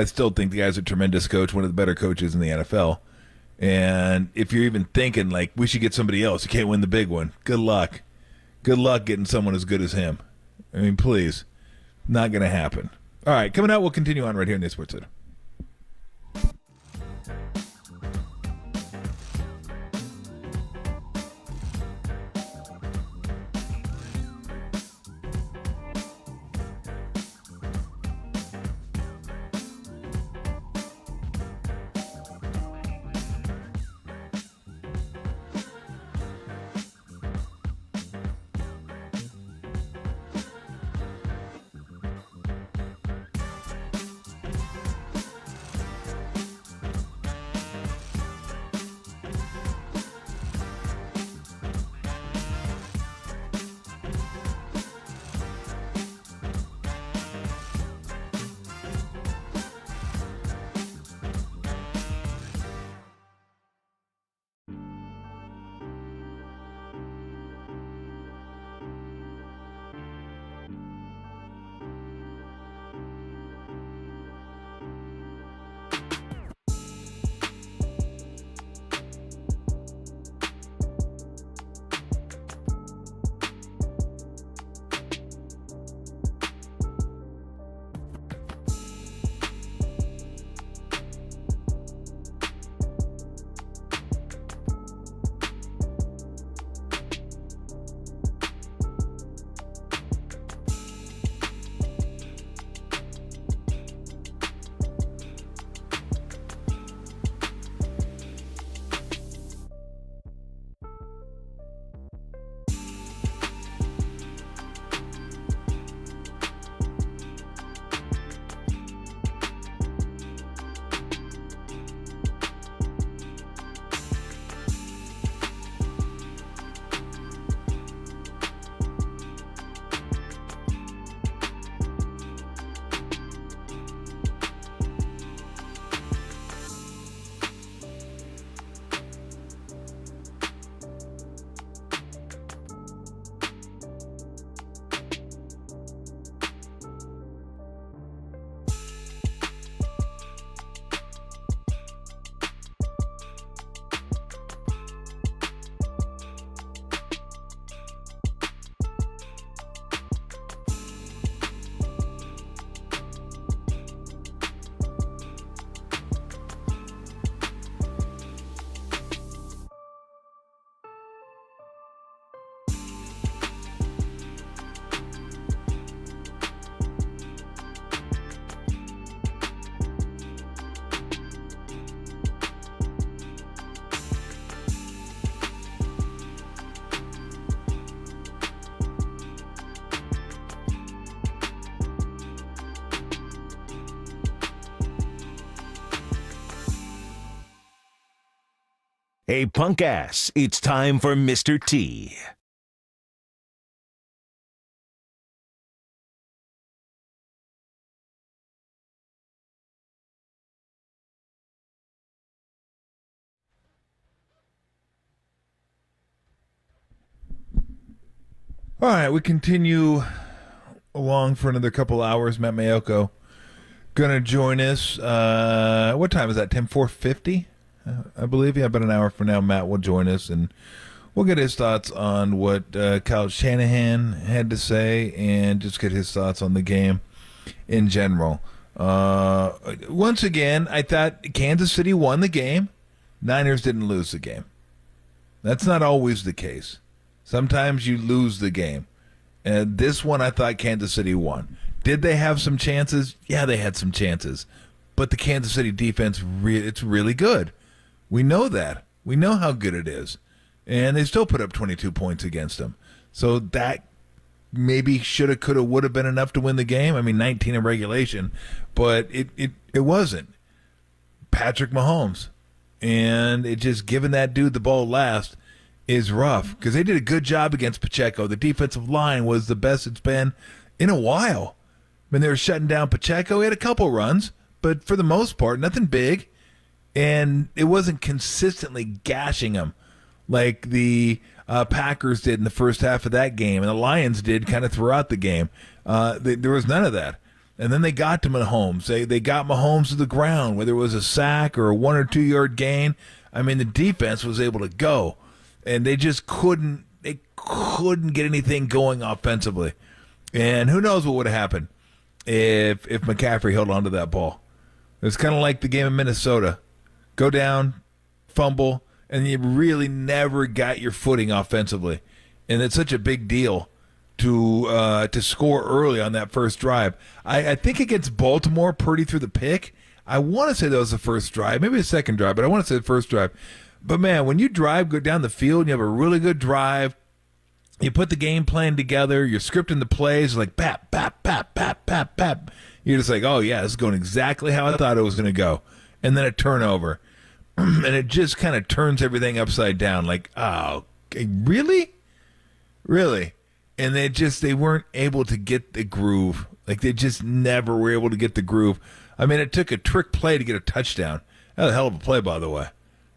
still think the guy's a tremendous coach, one of the better coaches in the NFL. And if you're even thinking like we should get somebody else, you can't win the big one. Good luck. Good luck getting someone as good as him. I mean, please, not going to happen. All right, coming out, we'll continue on right here in the Sports Center. Hey, punk ass, it's time for Mr. T. All right, we continue along for another couple hours. Matt Mayoko gonna join us. What time is that? 4:50, I believe. Yeah, about an hour from now, Matt will join us, and we'll get his thoughts on what Kyle Shanahan had to say, and just get his thoughts on the game in general. Once again, I thought Kansas City won the game. Niners didn't lose the game. That's not always the case. Sometimes you lose the game. And this one, I thought Kansas City won. Did they have some chances? Yeah, they had some chances. But the Kansas City defense, it's really good. We know that. We know how good it is. And they still put up 22 points against them. So that maybe shoulda, coulda, woulda been enough to win the game. I mean, 19 in regulation. But it wasn't. Patrick Mahomes. And it just giving that dude the ball last is rough, because they did a good job against Pacheco. The defensive line was the best it's been in a while. I mean, they were shutting down Pacheco. He had a couple runs, but for the most part, nothing big. And it wasn't consistently gashing him like the Packers did in the first half of that game, and the Lions did kind of throughout the game. There was none of that. And then they got to Mahomes. They got Mahomes to the ground, whether it was a sack or a 1 or 2 yard gain. I mean, the defense was able to go. And they just couldn't get anything going offensively. And who knows what would have happened if McCaffrey held on to that ball. It's kind of like the game in Minnesota. Go down, fumble, and you really never got your footing offensively. And it's such a big deal to score early on that first drive. I think against Baltimore, Purdy threw the pick. I want to say that was the first drive, maybe the second drive, but I want to say the first drive. But, man, when you go down the field and you have a really good drive, you put the game plan together, you're scripting the plays, like bap, bap, bap, bap, bap, bap. You're just like, oh, yeah, this is going exactly how I thought it was going to go. And then a turnover. And it just kind of turns everything upside down. Like, oh, really? Really? And they weren't able to get the groove. Like, they just never were able to get the groove. I mean, it took a trick play to get a touchdown. That was a hell of a play, by the way.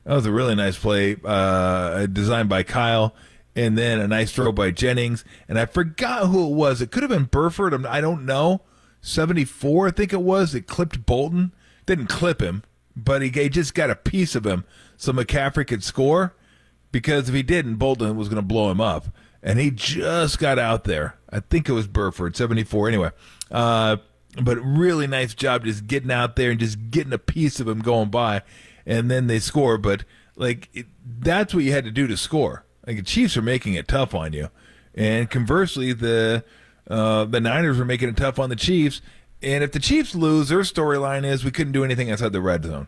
That was a really nice play designed by Kyle, and then a nice throw by Jennings. And I forgot who it was. It could have been Burford. I don't know. 74, I think it was. It clipped Bolton. Didn't clip him, but he just got a piece of him so McCaffrey could score, because if he didn't, Bolton was going to blow him up. And he just got out there. I think it was Burford, 74. Anyway, but really nice job just getting out there and just getting a piece of him going by. And then they score, but that's what you had to do to score. Like, the Chiefs are making it tough on you, and conversely, the Niners were making it tough on the Chiefs. And if the Chiefs lose, their storyline is we couldn't do anything outside the red zone.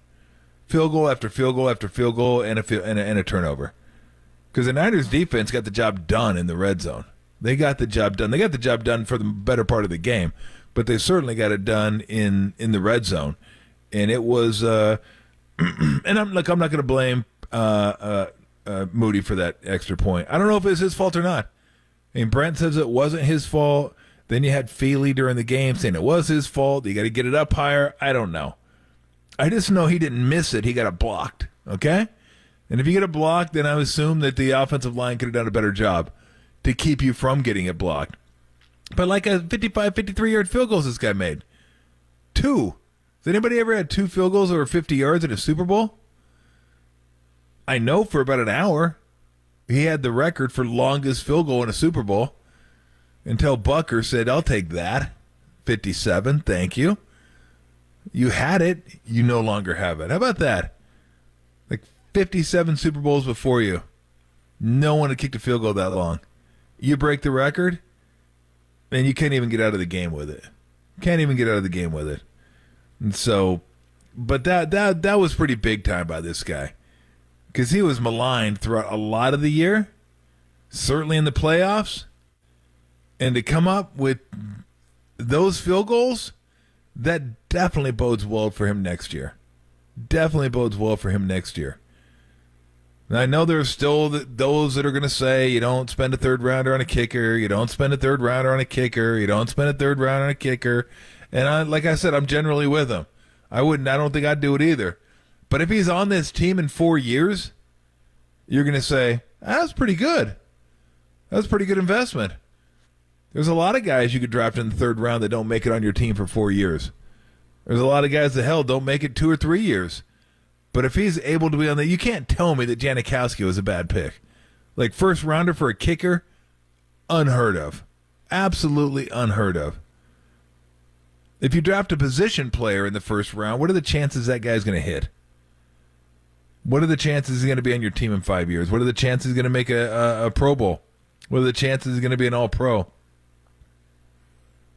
Field goal after field goal after field goal, and a turnover. Because the Niners defense got the job done in the red zone. They got the job done. They got the job done for the better part of the game, but they certainly got it done in the red zone, and it was. And I'm not going to blame Moody for that extra point. I don't know if it's his fault or not. I mean, Brent says it wasn't his fault. Then you had Feely during the game saying it was his fault. You got to get it up higher. I don't know. I just know he didn't miss it. He got it blocked. Okay? And if you get it blocked, then I assume that the offensive line could have done a better job to keep you from getting it blocked. But like a 55, 53-yard field goals this guy made. 2. Has anybody ever had 2 field goals over 50 yards in a Super Bowl? I know for about an hour. He had the record for longest field goal in a Super Bowl until Bucker said, I'll take that. 57, thank you. You had it. You no longer have it. How about that? Like 57 Super Bowls before you. No one had kicked a field goal that long. You break the record, and you can't even get out of the game with it. Can't even get out of the game with it. And so, but that was pretty big time by this guy, because he was maligned throughout a lot of the year, certainly in the playoffs, and to come up with those field goals, that definitely bodes well for him next year. Definitely bodes well for him next year. And I know there's still those that are going to say you don't spend a third rounder on a kicker, you don't spend a third rounder on a kicker, you don't spend a third rounder on a kicker. And like I said, I'm generally with them. I don't think I'd do it either. But if he's on this team in 4 years, you're going to say, that's pretty good. That's a pretty good investment. There's a lot of guys you could draft in the third round that don't make it on your team for 4 years. There's a lot of guys that, hell, don't make it 2 or 3 years. But if he's able to be on you can't tell me that Janikowski was a bad pick. Like, first rounder for a kicker, unheard of. Absolutely unheard of. If you draft a position player in the first round, what are the chances that guy's going to hit? What are the chances he's going to be on your team in 5 years? What are the chances he's going to make a Pro Bowl? What are the chances he's going to be an All-Pro?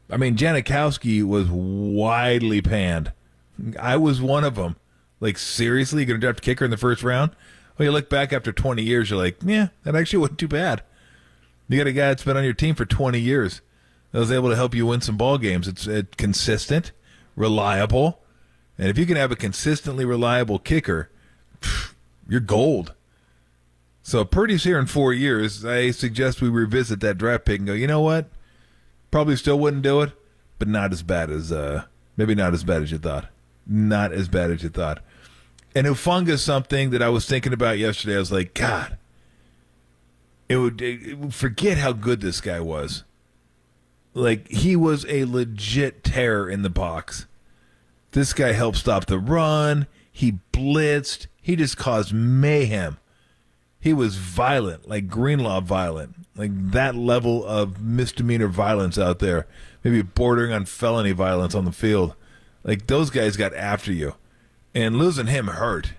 I mean, Janikowski was widely panned. I was one of them. Like, seriously, you're going to draft a kicker in the first round? Well, you look back after 20 years, you're like, yeah, that actually wasn't too bad. You got a guy that's been on your team for 20 years that was able to help you win some ball games. It's consistent, reliable, and if you can have a consistently reliable kicker, you're gold. So Purdy's here in 4 years. I suggest we revisit that draft pick and go, you know what? Probably still wouldn't do it, but not as bad as maybe not as bad as you thought. Not as bad as you thought. And Hufanga is something that I was thinking about yesterday. I was like, God, it would forget how good this guy was. Like, he was a legit terror in the box. This guy helped stop the run. He blitzed. He just caused mayhem. He was violent, like Greenlaw violent, like that level of misdemeanor violence out there, maybe bordering on felony violence on the field. Like, those guys got after you, and losing him hurt.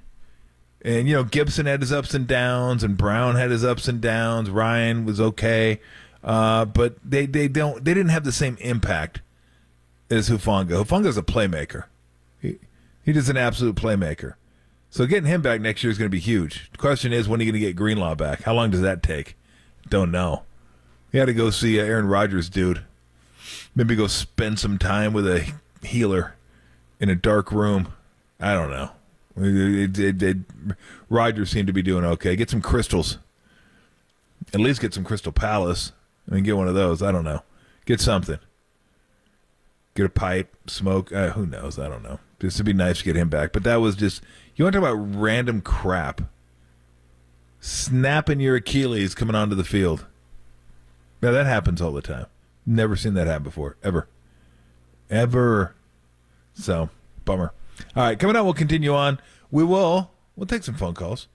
And, you know, Gibson had his ups and downs, and Brown had his ups and downs. Ryan was okay, but they didn't have the same impact as Hufanga. Hufanga's a playmaker. He is an absolute playmaker. So getting him back next year is going to be huge. The question is, when are you going to get Greenlaw back? How long does that take? Don't know. You got to go see Aaron Rodgers, dude. Maybe go spend some time with a healer in a dark room. I don't know. Rodgers seemed to be doing okay. Get some crystals. At least get some Crystal Palace. I mean, get one of those. I don't know. Get something. Get a pipe, smoke. Who knows? I don't know. Just to be nice to get him back. But that was just, you want to talk about random crap. Snapping your Achilles coming onto the field. Yeah, that happens all the time. Never seen that happen before. Ever. So, bummer. All right, coming up, we'll continue on. We'll take some phone calls.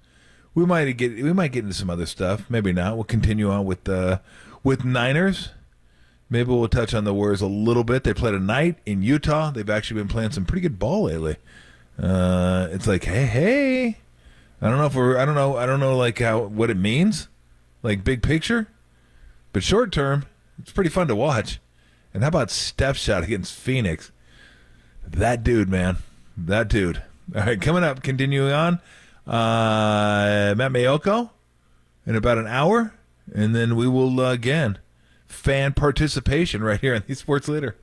We might get into some other stuff. Maybe not. We'll continue on with Niners. Maybe we'll touch on the Warriors a little bit. They played tonight in Utah. They've actually been playing some pretty good ball lately. It's like, hey. I don't know like what it means, like big picture, but short term, it's pretty fun to watch. And how about Steph's shot against Phoenix? That dude, man, that dude. All right, coming up, continuing on, Matt Mayoko in about an hour, and then we will again. Fan participation right here on the Sports Leader.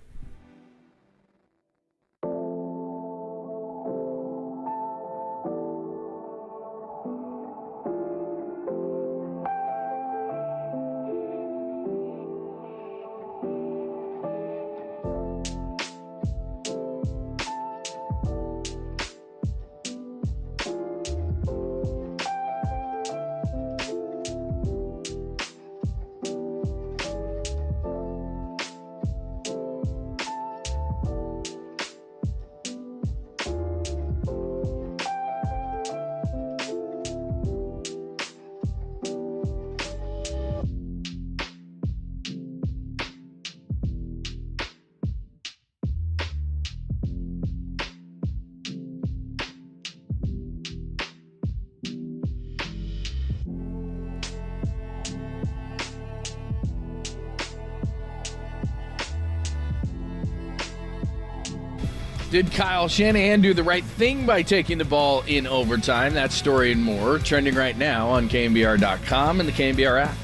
Did Kyle Shanahan do the right thing by taking the ball in overtime? That story and more trending right now on KNBR.com and the KNBR app.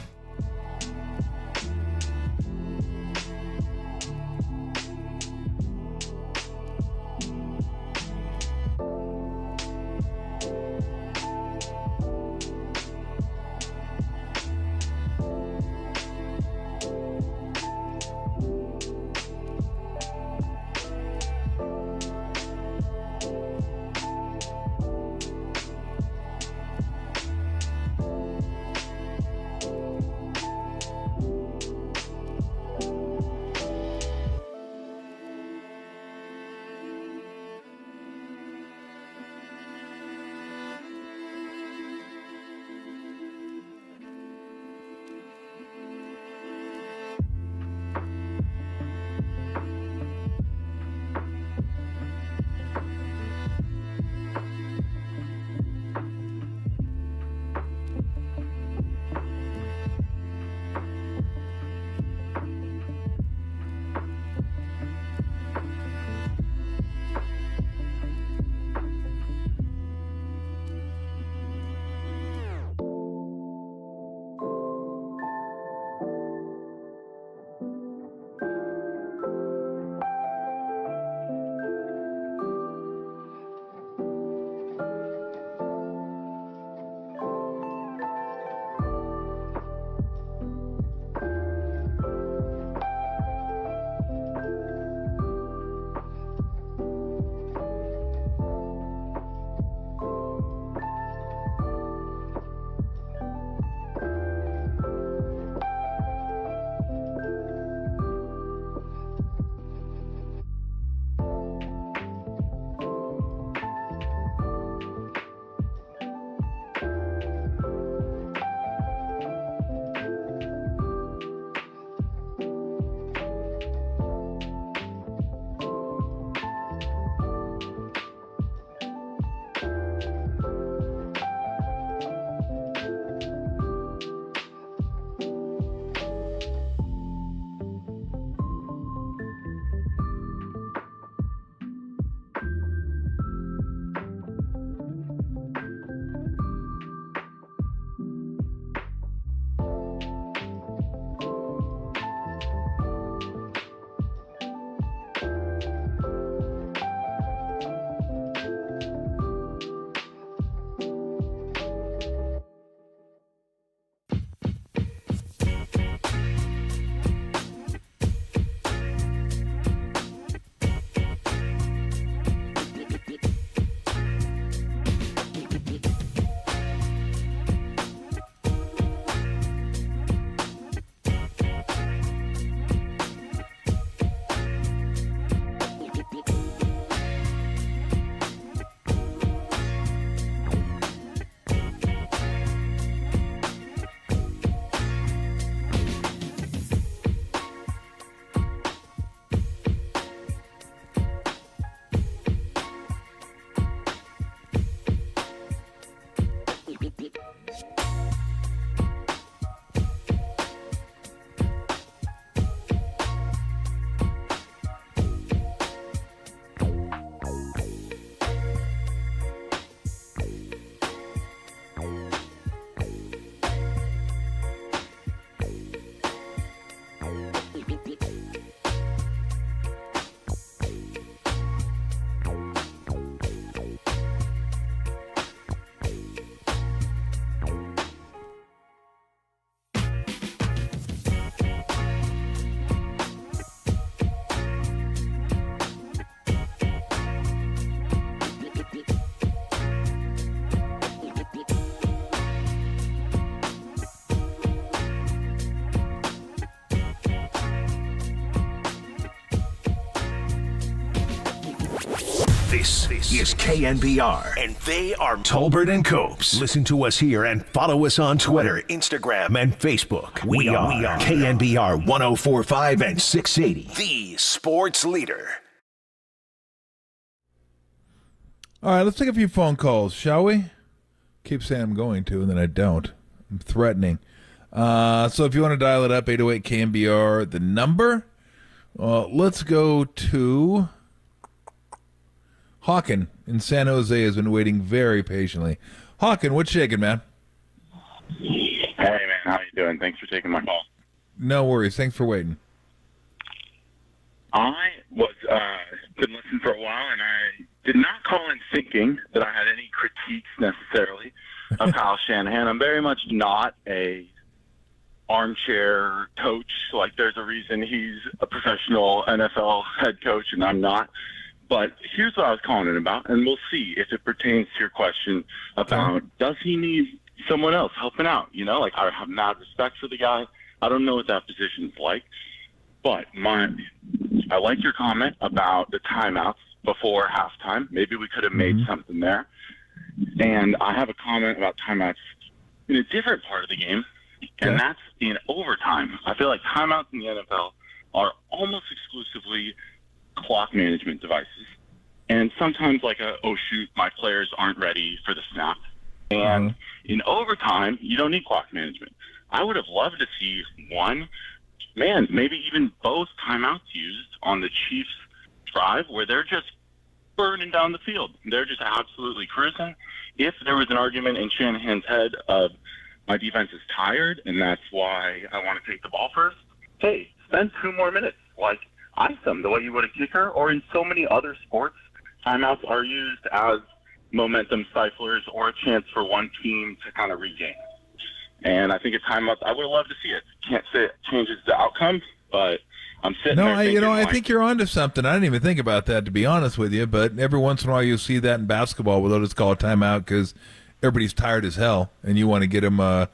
This is KNBR, and they are Tolbert and Copes. Listen to us here and follow us on Twitter, Instagram, and Facebook. We are KNBR 104.5 and 680, the sports leader. All right, let's take a few phone calls, shall we? Keep saying I'm going to, and then I don't. I'm threatening. So if you want to dial it up, 808 KNBR, the number. Let's go to Hawken in San Jose has been waiting very patiently. Hawken, what's shaking, man? Hey, man, how you doing? Thanks for taking my call. No worries. Thanks for waiting. I was been listening for a while, and I did not call in thinking that I had any critiques necessarily of Kyle Shanahan. I'm very much not a armchair coach. Like, there's a reason he's a professional NFL head coach, and I'm not. But here's what I was calling it about, and we'll see if it pertains to your question about does he need someone else helping out? You know, like, I have mad respect for the guy. I don't know what that position's like. But I like your comment about the timeouts before halftime. Maybe we could have made something there. And I have a comment about timeouts in a different part of the game, and that's in overtime. I feel like timeouts in the NFL are almost exclusively clock management devices. And sometimes like oh shoot, my players aren't ready for the snap. And in overtime, you don't need clock management. I would have loved to see maybe even both timeouts used on the Chiefs drive where they're just burning down the field. They're just absolutely cruising. If there was an argument in Shanahan's head of my defense is tired and that's why I want to take the ball first, hey, spend 2 more minutes. Like, ice them the way you would a kicker, or in so many other sports, timeouts are used as momentum stiflers or a chance for one team to kind of regain. And I think a timeout, I would love to see it. Can't say it changes the outcome, but I'm sitting there thinking, I think you're onto something. I didn't even think about that, to be honest with you, but every once in a while you'll see that in basketball where they'll just call a timeout because everybody's tired as hell, and you want to get them a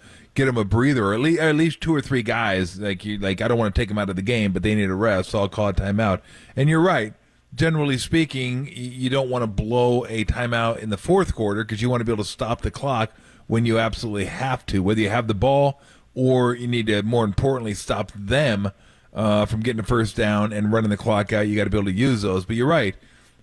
breather, or at least 2 or 3 guys. Like I don't want to take them out of the game, but they need a rest, so I'll call a timeout. And you're right. Generally speaking, you don't want to blow a timeout in the fourth quarter because you want to be able to stop the clock when you absolutely have to, whether you have the ball or you need to, more importantly, stop them from getting a first down and running the clock out. You got to be able to use those. But you're right.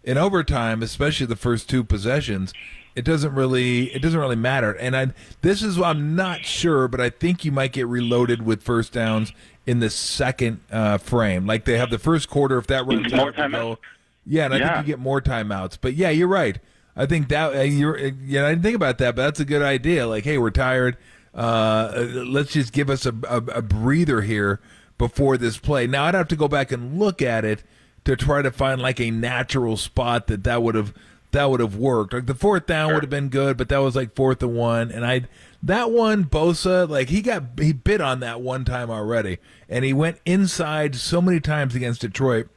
In overtime, especially the first 2 possessions, it doesn't really matter. And I'm not sure, but I think you might get reloaded with first downs in the second frame. Like they have the first quarter, if that runs out, I think you get more timeouts. But yeah, you're right. I think that I didn't think about that, but that's a good idea. Like, hey, we're tired. Let's just give us a breather here before this play. Now I'd have to go back and look at it to try to find like a natural spot that would have worked. Like the fourth down would have been good, but that was like 4th and 1, and that one Bosa, like he bit on that one time already, and he went inside so many times against Detroit.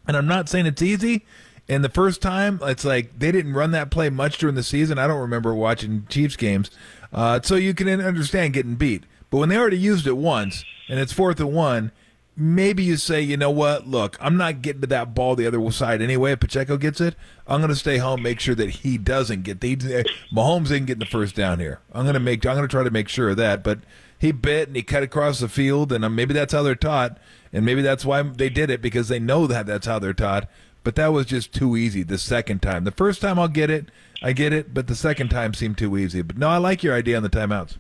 And I'm not saying it's easy. And the first time, it's like they didn't run that play much during the season. I don't remember watching Chiefs games. So you can understand getting beat. But when they already used it once, and it's 4th and 1, maybe you say, you know what, look, I'm not getting to that ball the other side anyway. If Pacheco gets it, I'm going to stay home, make sure that he doesn't get Mahomes didn't get the first down here. I'm going to try to make sure of that. But he bit and he cut across the field, and maybe that's how they're taught, and maybe that's why they did it, because they know that that's how they're taught. But that was just too easy the second time. The first time I get it, but the second time seemed too easy. But no, I like your idea on the timeouts.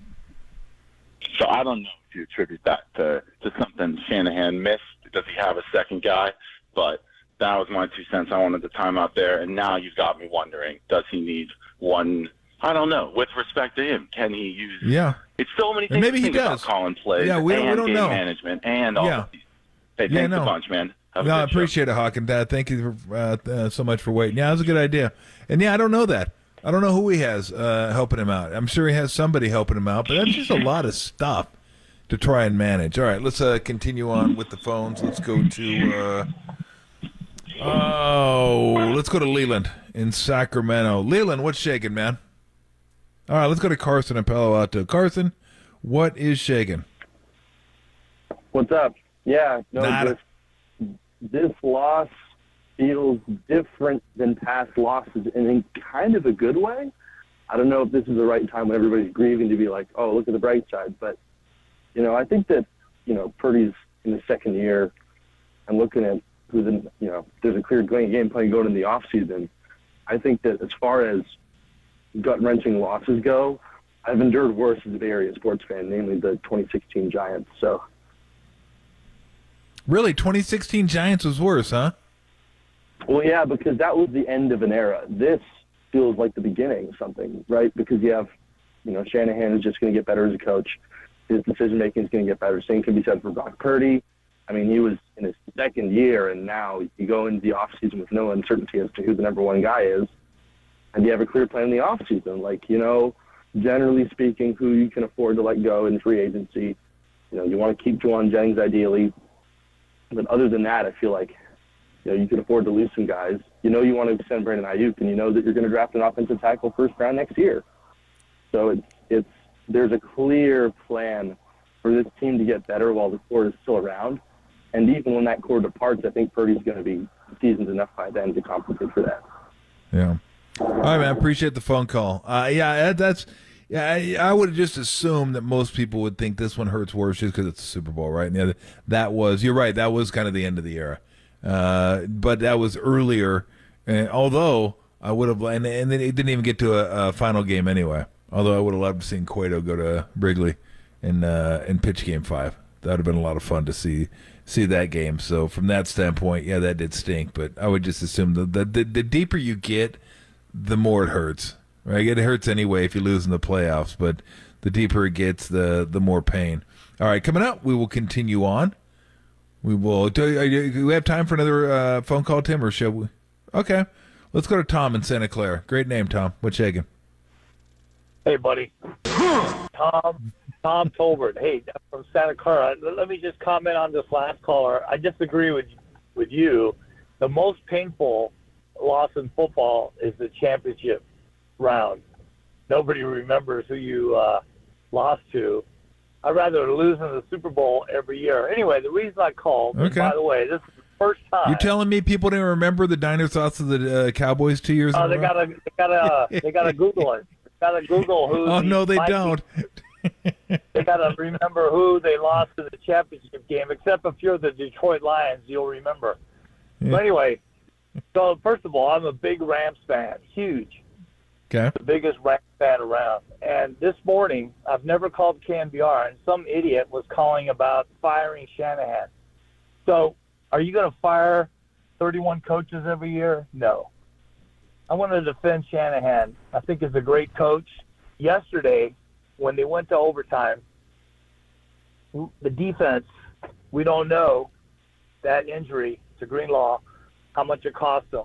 So I don't know if you attribute that to something Shanahan missed. Does he have a second guy? But that was my 2 cents. I wanted the timeout there, and now you've got me wondering, does he need one? I don't know. With respect to him, can he use? Yeah. It's so many things. And maybe he does. About calling plays, we don't game know. Management, and all of these. Hey, thanks a bunch, man. I appreciate it, Hawk, and thank you so much for waiting. Yeah, that was a good idea. And yeah, I don't know that. I don't know who he has helping him out. I'm sure he has somebody helping him out, but that's just a lot of stuff to try and manage. All right, let's continue on with the phones. Let's go to let's go to Leland in Sacramento. Leland, what's shaking, man? All right, let's go to Carson in Palo Alto. Carson, what is shaking? What's up? Yeah, no, this loss feels different than past losses and in kind of a good way. I don't know if this is the right time when everybody's grieving to be like, oh, look at the bright side. But, I think that, Purdy's in the second year and looking at who's in, there's a clear game plan going in the offseason. I think that as far as gut-wrenching losses go, I've endured worse as a Bay Area sports fan, namely the 2016 Giants. So, really, 2016 Giants was worse, huh? Well, yeah, because that was the end of an era. This feels like the beginning of something, right? Because you have, Shanahan is just going to get better as a coach. His decision-making is going to get better. Same can be said for Brock Purdy. I mean, he was in his second year, and now you go into the offseason with no uncertainty as to who the number one guy is, and you have a clear plan in the offseason. Like, generally speaking, who you can afford to let go in free agency. You want to keep Juwan Jennings ideally. But other than that, I feel like, you can afford to lose some guys. You want to extend Brandon Ayuk, and you know that you're going to draft an offensive tackle first round next year. So there's a clear plan for this team to get better while the core is still around. And even when that core departs, I think Purdy's going to be seasoned enough by then to compensate for that. Yeah. All right, man. Appreciate the phone call. I would have just assumed that most people would think this one hurts worse just because it's a Super Bowl, right? And you're right, that was kind of the end of the era. But that was earlier, although I would have, and then it didn't even get to a final game anyway. Although I would have loved to see Cueto go to Wrigley and pitch Game 5. That would have been a lot of fun to see that game. So from that standpoint, yeah, that did stink. But I would just assume the deeper you get, the more it hurts. Right? It hurts anyway if you lose in the playoffs, but the deeper it gets, the more pain. All right, coming up, we will continue on. We will. Do we have time for another phone call, Tim, or shall we? Okay, let's go to Tom in Santa Clara. Great name, Tom. What's shaking? Hey, buddy. Tom Tolbert. Hey, from Santa Clara. Let me just comment on this last caller. I disagree with you. The most painful loss in football is the championship round. Nobody remembers who you lost to. I'd rather lose in the Super Bowl every year. Anyway, the reason I called, okay. By the way, this is the first time. You're telling me people didn't remember the Niners loss to the Cowboys 2 years ago? They gotta Google it. They gotta Google who. Oh no, they don't. They gotta remember who they lost in the championship game. Except if you're the Detroit Lions, you'll remember. Yeah. But anyway, so first of all, I'm a big Rams fan, huge. Okay. The biggest Rams fan around. And this morning, I've never called KNBR, and some idiot was calling about firing Shanahan. So, are you going to fire 31 coaches every year? No. I want to defend Shanahan. I think he's a great coach. Yesterday, when they went to overtime, the defense, we don't know that injury to Greenlaw, how much it cost them.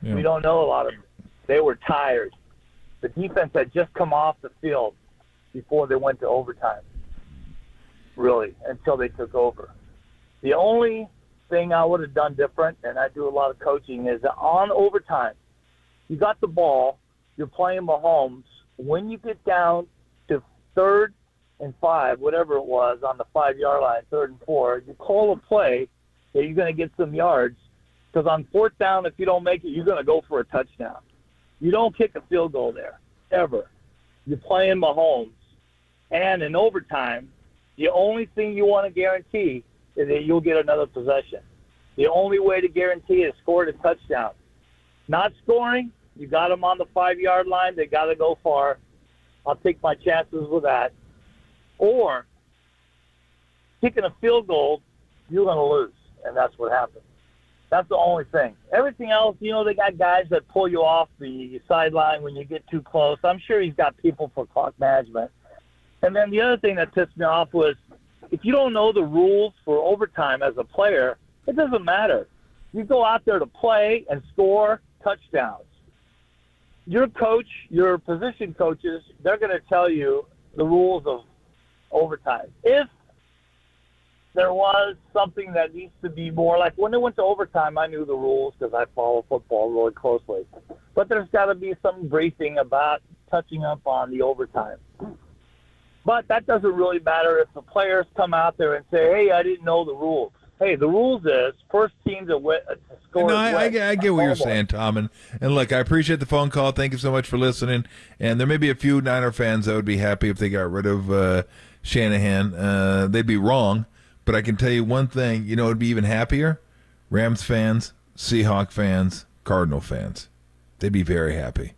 Yeah. We don't know a lot of it. They were tired. The defense had just come off the field before they went to overtime, really, until they took over. The only thing I would have done different, and I do a lot of coaching, is that on overtime, you got the ball, you're playing Mahomes. When you get down to 3rd and 5, whatever it was, on the 5-yard line, 3rd and 4, you call a play that you're going to get some yards, because on 4th down, if you don't make it, you're going to go for a touchdown. You don't kick a field goal there, ever. You're playing Mahomes. And in overtime, the only thing you want to guarantee is that you'll get another possession. The only way to guarantee is score a touchdown. Not scoring, you got them on the 5-yard line. They got to go far. I'll take my chances with that. Or kicking a field goal, you're going to lose, and that's what happened. That's the only thing. Everything else, they got guys that pull you off the sideline when you get too close. I'm sure he's got people for clock management. And then the other thing that pissed me off was if you don't know the rules for overtime as a player, it doesn't matter. You go out there to play and score touchdowns. Your coach, your position coaches, they're going to tell you the rules of overtime. If there was something that needs to be more like when they went to overtime, I knew the rules because I follow football really closely. But there's got to be some briefing about touching up on the overtime. But that doesn't really matter if the players come out there and say, hey, I didn't know the rules. hey, the rules is first team to score. No, I get what you're saying, Tom. And look, I appreciate the phone call. Thank you so much for listening. And there may be a few Niner fans that would be happy if they got rid of Shanahan. They'd be wrong. But I can tell you one thing. You know, it'd be even happier. Rams fans, Seahawk fans, Cardinal fans. They'd be very happy.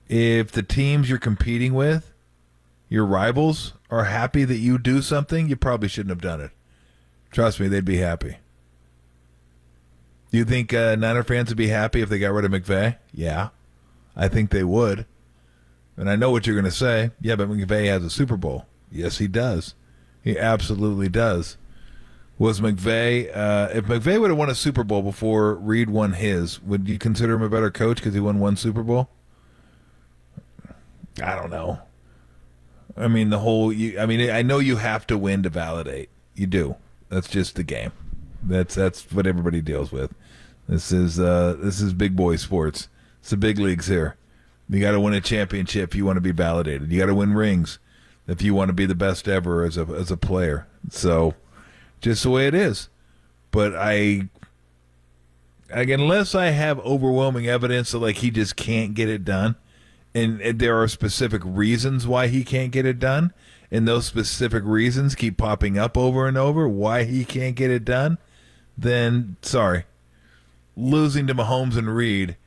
If the teams you're competing with, your rivals, are happy that you do something, you probably shouldn't have done it. Trust me, they'd be happy. Do you think Niner fans would be happy if they got rid of McVay? Yeah, I think they would. And I know what you're going to say. Yeah, but McVay has a Super Bowl. Yes, he does. He absolutely does. Was McVay, if McVay would have won a Super Bowl before Reed won his, would you consider him a better coach because he won one Super Bowl? I don't know. I mean, I know you have to win to validate. You do. That's just the game. That's what everybody deals with. This is big boy sports. It's the big leagues here. You got to win a championship if you want to be validated. You got to win rings if you want to be the best ever as a player. So, just the way it is. But unless I have overwhelming evidence that he just can't get it done, and there are specific reasons why he can't get it done, and those specific reasons keep popping up over and over why he can't get it done, then sorry. Losing to Mahomes and Reed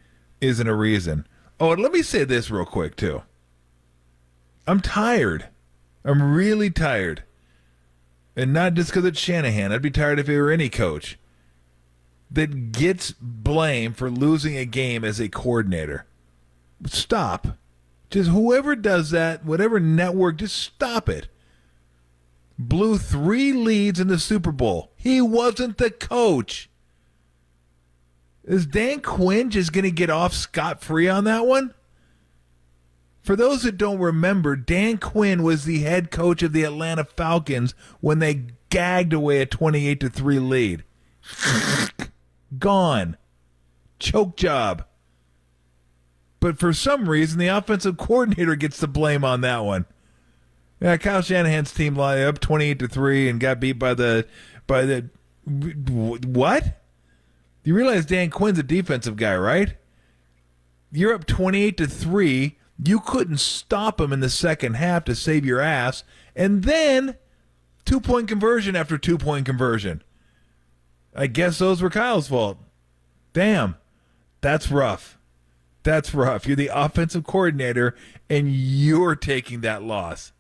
isn't a reason. Oh, and let me say this real quick, too. I'm tired. I'm really tired. And not just because it's Shanahan. I'd be tired if it were any coach that gets blamed for losing a game as a coordinator. Stop. Just whoever does that, whatever network, just stop it. Blew 3 leads in the Super Bowl. He wasn't the coach. Is Dan Quinn just going to get off scot-free on that one? For those that don't remember, Dan Quinn was the head coach of the Atlanta Falcons when they gagged away a 28-3 lead. Gone. Choke job. But for some reason, the offensive coordinator gets the blame on that one. Yeah, Kyle Shanahan's team lined up 28-3 and got beat by the what? You realize Dan Quinn's a defensive guy, right? You're up 28-3. You couldn't stop him in the second half to save your ass, and then 2-point conversion after 2-point conversion. I guess those were Kyle's fault. Damn, that's rough. That's rough. You're the offensive coordinator, and you're taking that loss.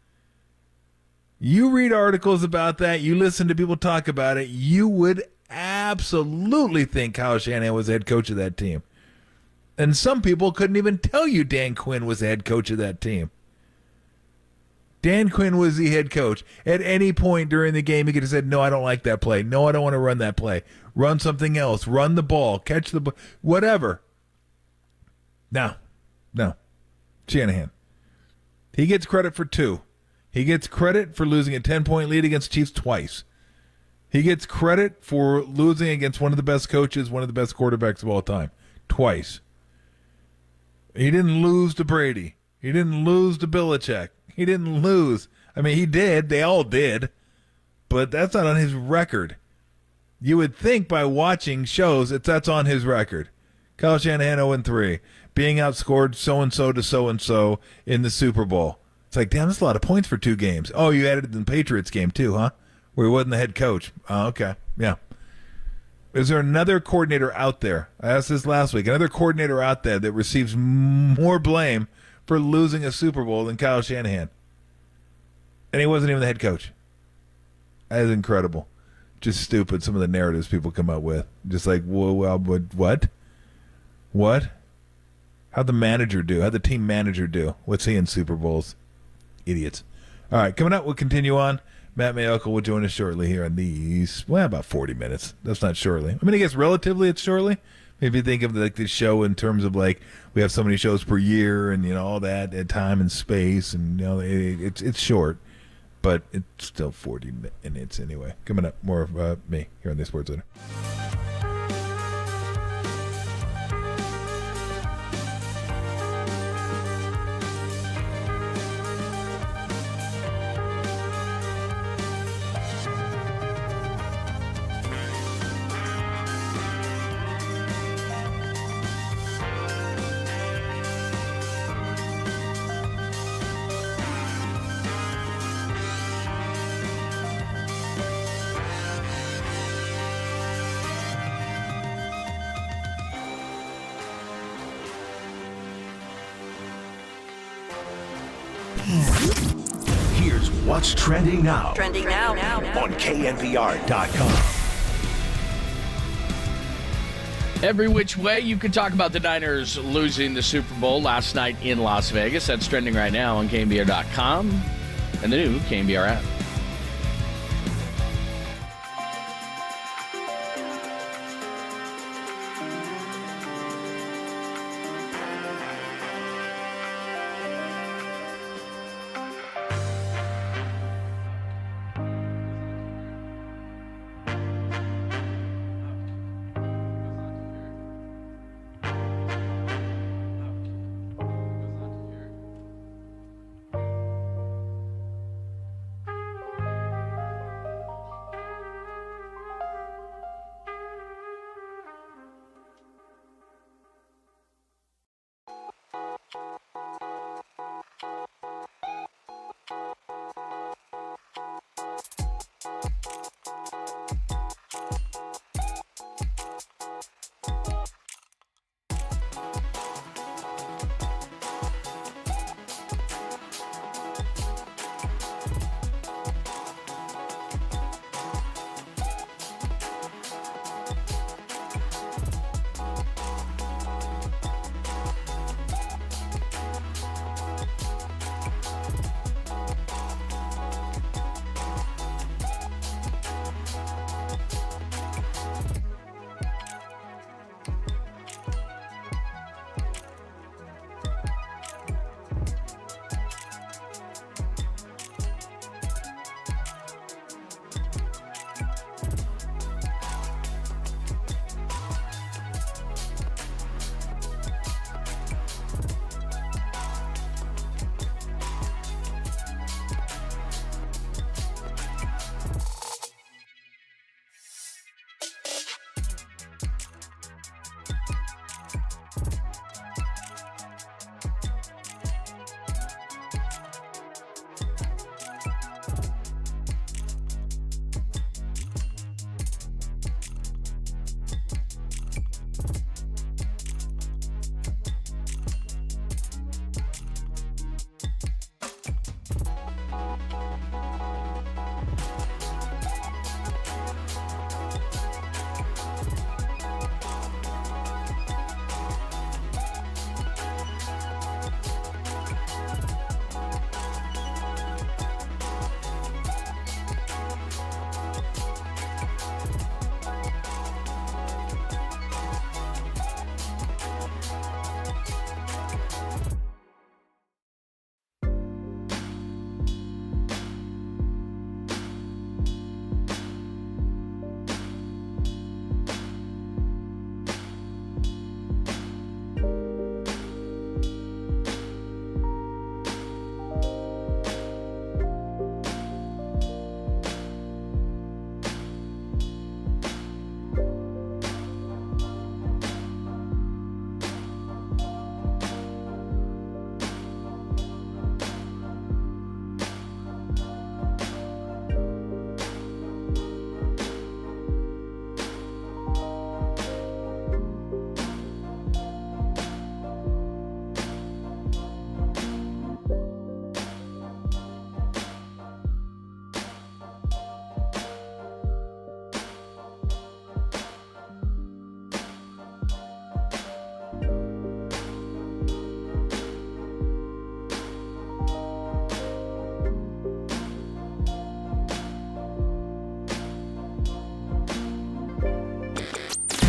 You read articles about that. You listen to people talk about it. You would absolutely think Kyle Shanahan was the head coach of that team. And some people couldn't even tell you Dan Quinn was the head coach of that team. Dan Quinn was the head coach. At any point during the game, he could have said, no, I don't like that play. No, I don't want to run that play. Run something else. Run the ball. Catch the ball. Whatever. No. Shanahan. He gets credit for 2. He gets credit for losing a 10-point lead against Chiefs twice. He gets credit for losing against one of the best coaches, one of the best quarterbacks of all time. Twice. He didn't lose to Brady. He didn't lose to Belichick. He didn't lose. I mean, he did. They all did. But that's not on his record. You would think by watching shows that's on his record. Kyle Shanahan 0-3. Being outscored so-and-so to so-and-so in the Super Bowl. It's like, damn, that's a lot of points for 2 games. Oh, you added in the Patriots game too, huh? Where he wasn't the head coach. Oh, okay. Yeah. Is there another coordinator out there? I asked this last week. Another coordinator out there that receives more blame for losing a Super Bowl than Kyle Shanahan. And he wasn't even the head coach. That is incredible. Just stupid, some of the narratives people come up with. Just like, well, what? What? How'd the manager do? How'd the team manager do? What's he in Super Bowls? Idiots. All right, coming up, we'll continue on. Matt Mayoka will join us shortly here on these, about 40 minutes. That's not shortly. I mean, I guess relatively it's shortly. If you think of this show in terms of we have so many shows per year and all that at time and space and it's short, but it's still 40 minutes anyway. Coming up, more of me here on the Sports Center. Here's what's trending now. Trending now. On KNBR.com. Every which way you can talk about the Niners losing the Super Bowl last night in Las Vegas. That's trending right now on KNBR.com and the new KNBR app.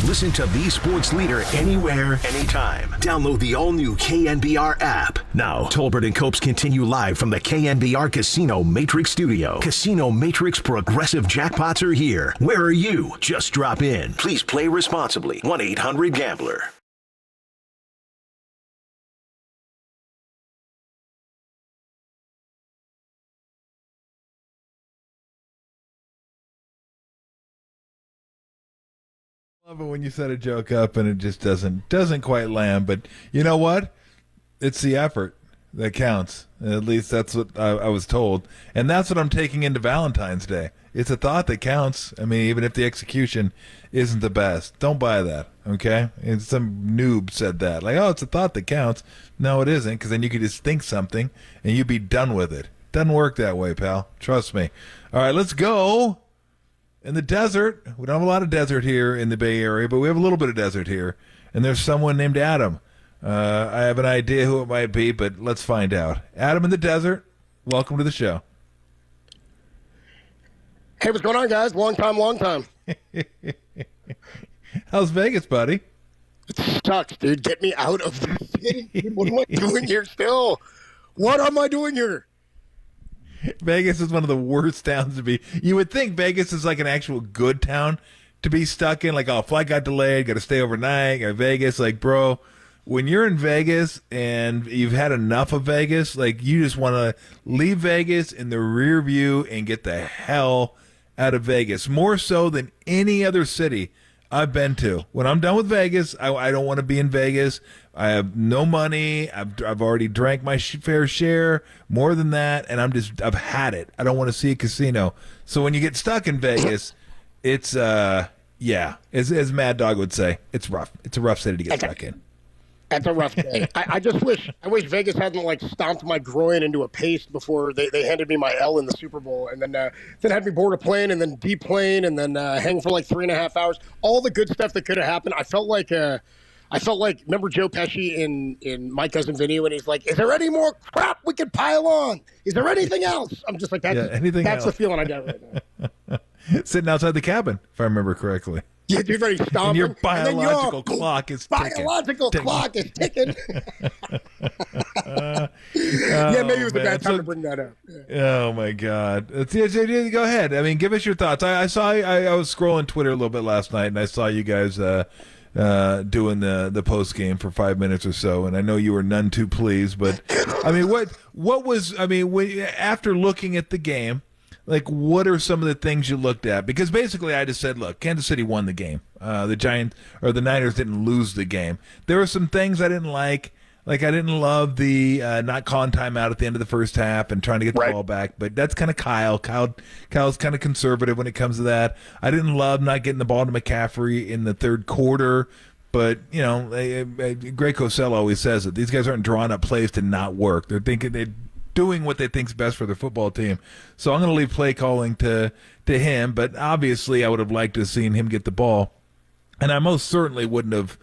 Listen to the sports leader anywhere, anytime. Download the all-new KNBR app. Now, Tolbert and Copes continue live from the KNBR Casino Matrix Studio. Casino Matrix Progressive Jackpots are here. Where are you? Just drop in. Please play responsibly. 1-800-GAMBLER. Love it when you set a joke up and it just doesn't quite land. But you know what? It's the effort that counts. At least that's what I was told, and that's what I'm taking into Valentine's Day. It's a thought that counts. I mean, even if the execution isn't the best. Don't buy that, okay? And some noob said that. Like, oh, it's a thought that counts. No, it isn't, because then you could just think something and you'd be done with it. Doesn't work that way, pal. Trust me. All right, let's go. In the desert, we don't have a lot of desert here in the Bay Area, but we have a little bit of desert here. And there's someone named Adam. I have an idea who it might be, but let's find out. Adam in the desert, welcome to the show. Hey, what's going on, guys? Long time. How's Vegas, buddy? It sucks, dude. Get me out of the city. Dude, what am I doing here still? What am I doing here? Vegas is one of the worst towns to be. You would think Vegas is like an actual good town to be stuck in. Like, oh, flight got delayed, got to stay overnight, got Vegas. Like, bro, when you're in Vegas and you've had enough of Vegas, like, you just want to leave Vegas in the rear view and get the hell out of Vegas. More so than any other city I've been to. When I'm done with Vegas, I don't want to be in Vegas. I have no money. I've already drank my fair share, more than that, and I've had it. I don't want to see a casino. So when you get stuck in Vegas, it's as Mad Dog would say, it's rough. It's a rough city to get stuck in. That's a rough day. I wish Vegas hadn't like stomped my groin into a paste before they handed me my L in the Super Bowl, and then had me board a plane and then deplane and then hang for like 3.5 hours. All the good stuff that could have happened. I felt like remember Joe Pesci in My Cousin Vinny when he's like, "Is there any more crap we could pile on? Is there anything else?" I'm just like, that's the feeling I got right now. Sitting outside the cabin, if I remember correctly. Yeah, dude, ready to stop. And your biological clock is ticking. Clock is ticking. Yeah, maybe it was a bad time to bring that up. Yeah. Oh my God! Go ahead. I mean, give us your thoughts. I was scrolling Twitter a little bit last night, and I saw you guys doing the post game for 5 minutes or so, and I know you were none too pleased. But I mean, what was after looking at the game? Like, what are some of the things you looked at? Because basically I just said, look, Kansas City won the game. The Niners didn't lose the game. There were some things I didn't like. Like, I didn't love the not calling timeout at the end of the first half and trying to get the ball back. But that's kind of Kyle. Kyle's kind of conservative when it comes to that. I didn't love not getting the ball to McCaffrey in the third quarter. But, Greg Cosell always says that these guys aren't drawing up plays to not work. They're doing what they think's best for their football team. So I'm going to leave play calling to him, but obviously I would have liked to have seen him get the ball. And I most certainly wouldn't have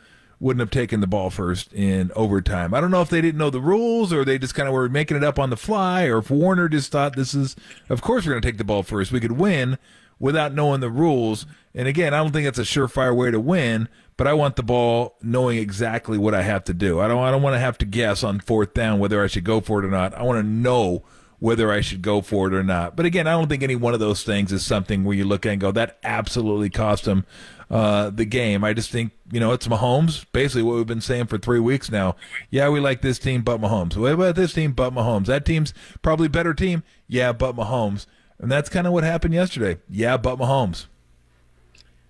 taken the ball first in overtime. I don't know if they didn't know the rules or they just kind of were making it up on the fly, or if Warner just thought of course we're going to take the ball first. We could win without knowing the rules. And again, I don't think that's a surefire way to win, but I want the ball knowing exactly what I have to do. I don't want to have to guess on fourth down whether I should go for it or not. I want to know whether I should go for it or not. But again, I don't think any one of those things is something where you look at and go, that absolutely cost them the game. I just think, it's Mahomes, basically what we've been saying for 3 weeks now. Yeah, we like this team, but Mahomes. What about this team, but Mahomes? That team's probably a better team. Yeah, but Mahomes. And that's kind of what happened yesterday. Yeah, but Mahomes.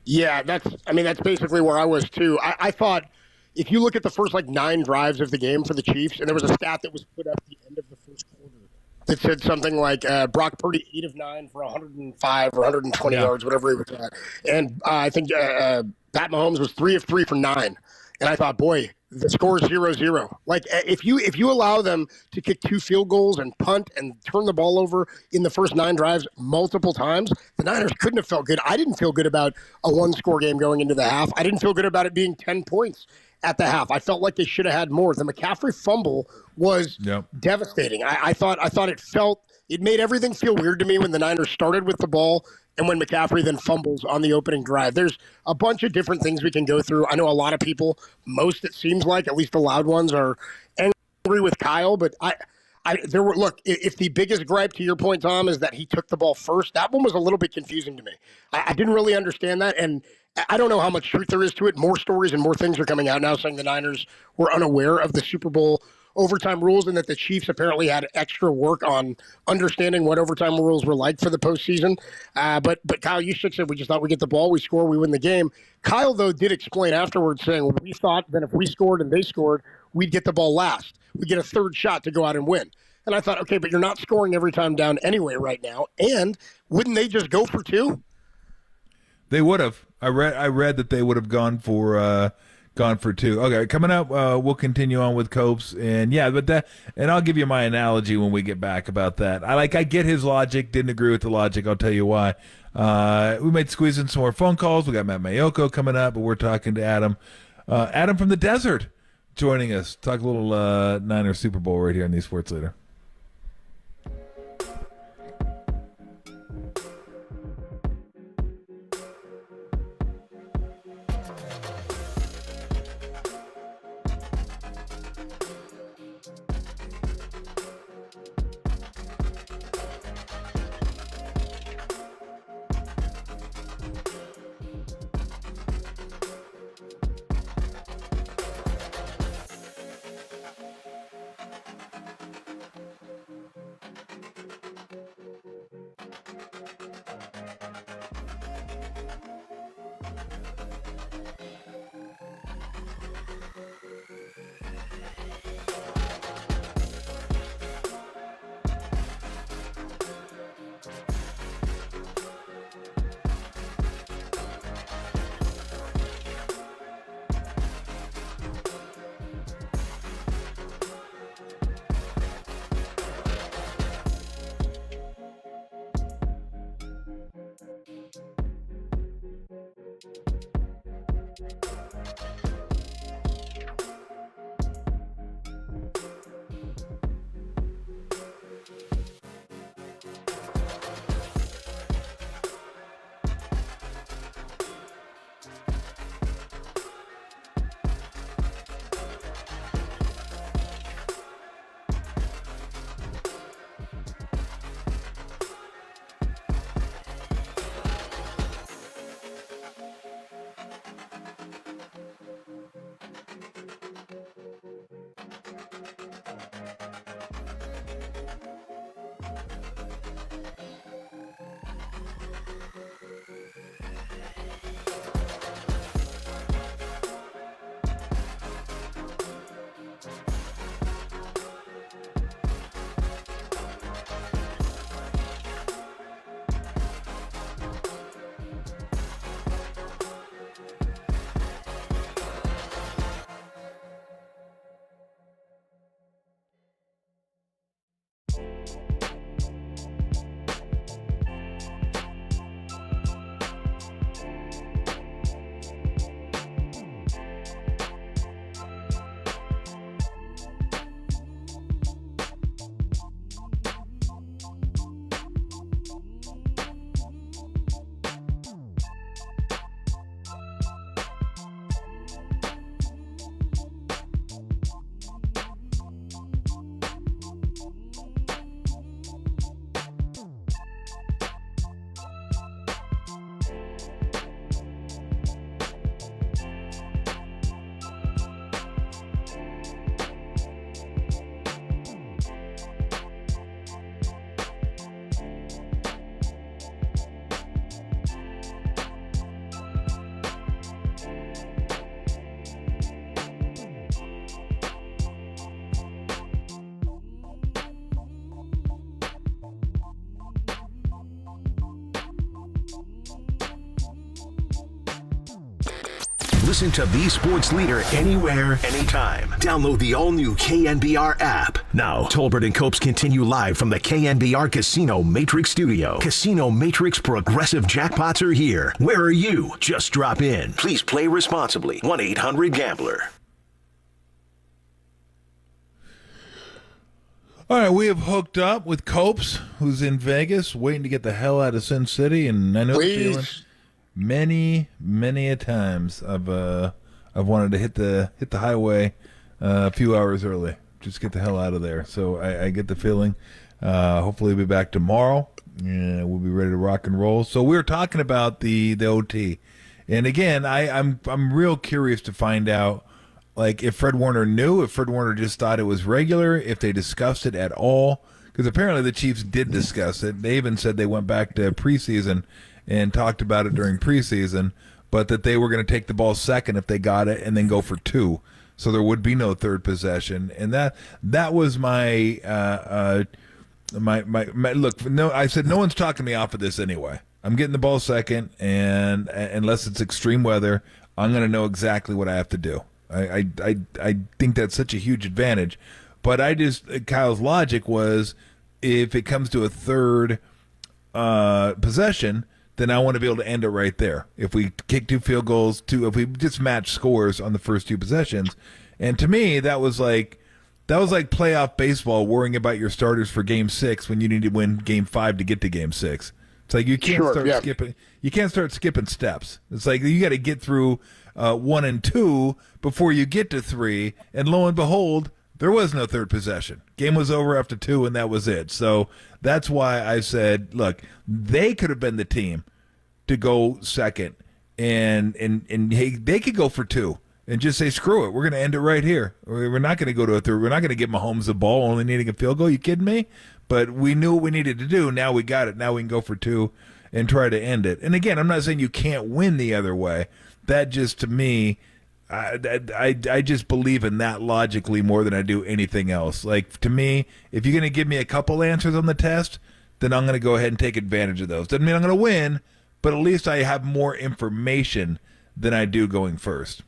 Yeah, that's basically where I was too. I thought if you look at the first 9 drives of the game for the Chiefs, and there was a stat that was put up at the end of the first quarter that said something like Brock Purdy 8 of 9 for 105 or 120 yards, whatever he was at. And I think Pat Mahomes was 3 of 3 for 9. And I thought, boy, the score is 0-0. Like, if you allow them to kick 2 field goals and punt and turn the ball over in the first 9 drives multiple times, the Niners couldn't have felt good. I didn't feel good about a 1-score game going into the half. I didn't feel good about it being 10 points at the half. I felt like they should have had more. The McCaffrey fumble was devastating. I thought it made everything feel weird to me when the Niners started with the ball and when McCaffrey then fumbles on the opening drive. There's a bunch of different things we can go through. I know a lot of people, most it seems like, at least the loud ones, are angry with Kyle, but if the biggest gripe, to your point, Tom, is that he took the ball first, that one was a little bit confusing to me. I didn't really understand that, and I don't know how much truth there is to it. More stories and more things are coming out now saying the Niners were unaware of the Super Bowl overtime rules and that the Chiefs apparently had extra work on understanding what overtime rules were like for the postseason. But Kyle Juszczyk said, we just thought we'd get the ball, we score, we win the game. Kyle, though, did explain afterwards saying, we thought that if we scored and they scored, we'd get the ball last. We'd get a third shot to go out and win. And I thought, okay, but you're not scoring every time down anyway right now. And wouldn't they just go for 2? They would have. I read that they would have gone for 2. Okay, coming up, we'll continue on with Copes, and I'll give you my analogy when we get back about that. I get his logic. Didn't agree with the logic. I'll tell you why. We might squeeze in some more phone calls. We got Matt Mayoko coming up, but we're talking to Adam. Adam from the desert joining us. Talk a little Niners Super Bowl right here on the Sports Leader. Listen to the Sports Leader anywhere, anytime. Download the all-new KNBR app. Now, Tolbert and Copes continue live from the KNBR Casino Matrix Studio. Casino Matrix Progressive Jackpots are here. Where are you? Just drop in. Please play responsibly. 1-800-GAMBLER. All right, we have hooked up with Copes, who's in Vegas, waiting to get the hell out of Sin City, and I know the feeling. Many a times I've wanted to hit the highway a few hours early, just get the hell out of there. So I get the feeling. Hopefully we'll be back tomorrow, and we'll be ready to rock and roll. So we were talking about the OT, and again, I'm real curious to find out, like, if Fred Warner knew, if Fred Warner just thought it was regular, if they discussed it at all, because apparently the Chiefs did discuss it. They even said they went back to preseason and talked about it during preseason, but that they were going to take the ball second if they got it and then go for 2. so there would be no third possession, and that was my look. No, I said no one's talking me off of this anyway. I'm getting the ball second, and unless it's extreme weather, I'm going to know exactly what I have to do. I think that's such a huge advantage, but Kyle's logic was if it comes to a third possession, then I want to be able to end it right there. If we kick 2 field goals, if we just match scores on the first 2 possessions, and to me that was like playoff baseball, worrying about your starters for Game 6 when you need to win Game 5 to get to Game 6. It's like you can't skipping. You can't start skipping steps. It's like you got to get through 1 and 2 before you get to 3, and lo and behold, there was no third possession. Game was over after 2, and that was it. So that's why I said, look, they could have been the team to go second, and hey, they could go for 2 and just say, screw it, we're going to end it right here. We're not going to go to a third. We're not going to give Mahomes the ball, only needing a field goal. You kidding me? But we knew what we needed to do. Now we got it. Now we can go for 2 and try to end it. And again, I'm not saying you can't win the other way. That just, to me, I just believe in that logically more than I do anything else. Like, to me, if you're going to give me a couple answers on the test, then I'm going to go ahead and take advantage of those. Doesn't mean I'm going to win, but at least I have more information than I do going first.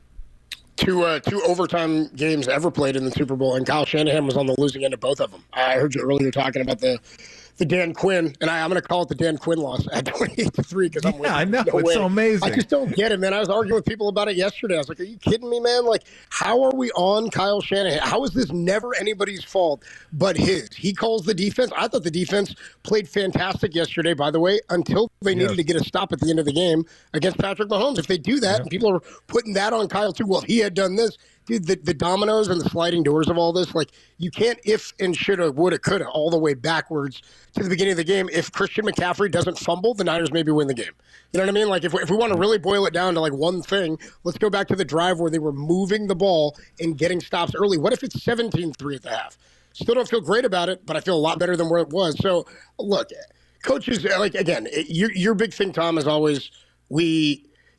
Two overtime games ever played in the Super Bowl, and Kyle Shanahan was on the losing end of both of them. I heard you earlier talking about the Dan Quinn, and I'm going to call it the Dan Quinn loss at 28-3 because I'm with you. I know. No it's way. So amazing. I just don't get it, man. I was arguing with people about it yesterday. I was like, are you kidding me, man? Like, how are we on Kyle Shanahan? How is this never anybody's fault but his? He calls the defense. I thought the defense played fantastic yesterday, by the way, until they needed to get a stop at the end of the game against Patrick Mahomes. If they do that, and people are putting that on Kyle too, well, he had done this. Dude, the dominoes and the sliding doors of all this, like, you can't if and shoulda, woulda, coulda all the way backwards to the beginning of the game. If Christian McCaffrey doesn't fumble, the Niners maybe win the game. You know what I mean? Like, if we want to really boil it down to, like, one thing, let's go back to the drive where they were moving the ball and getting stops early. What if it's 17-3 at the half? Still don't feel great about it, but I feel a lot better than where it was. So, look, coaches, like, again, your big thing, Tom, is always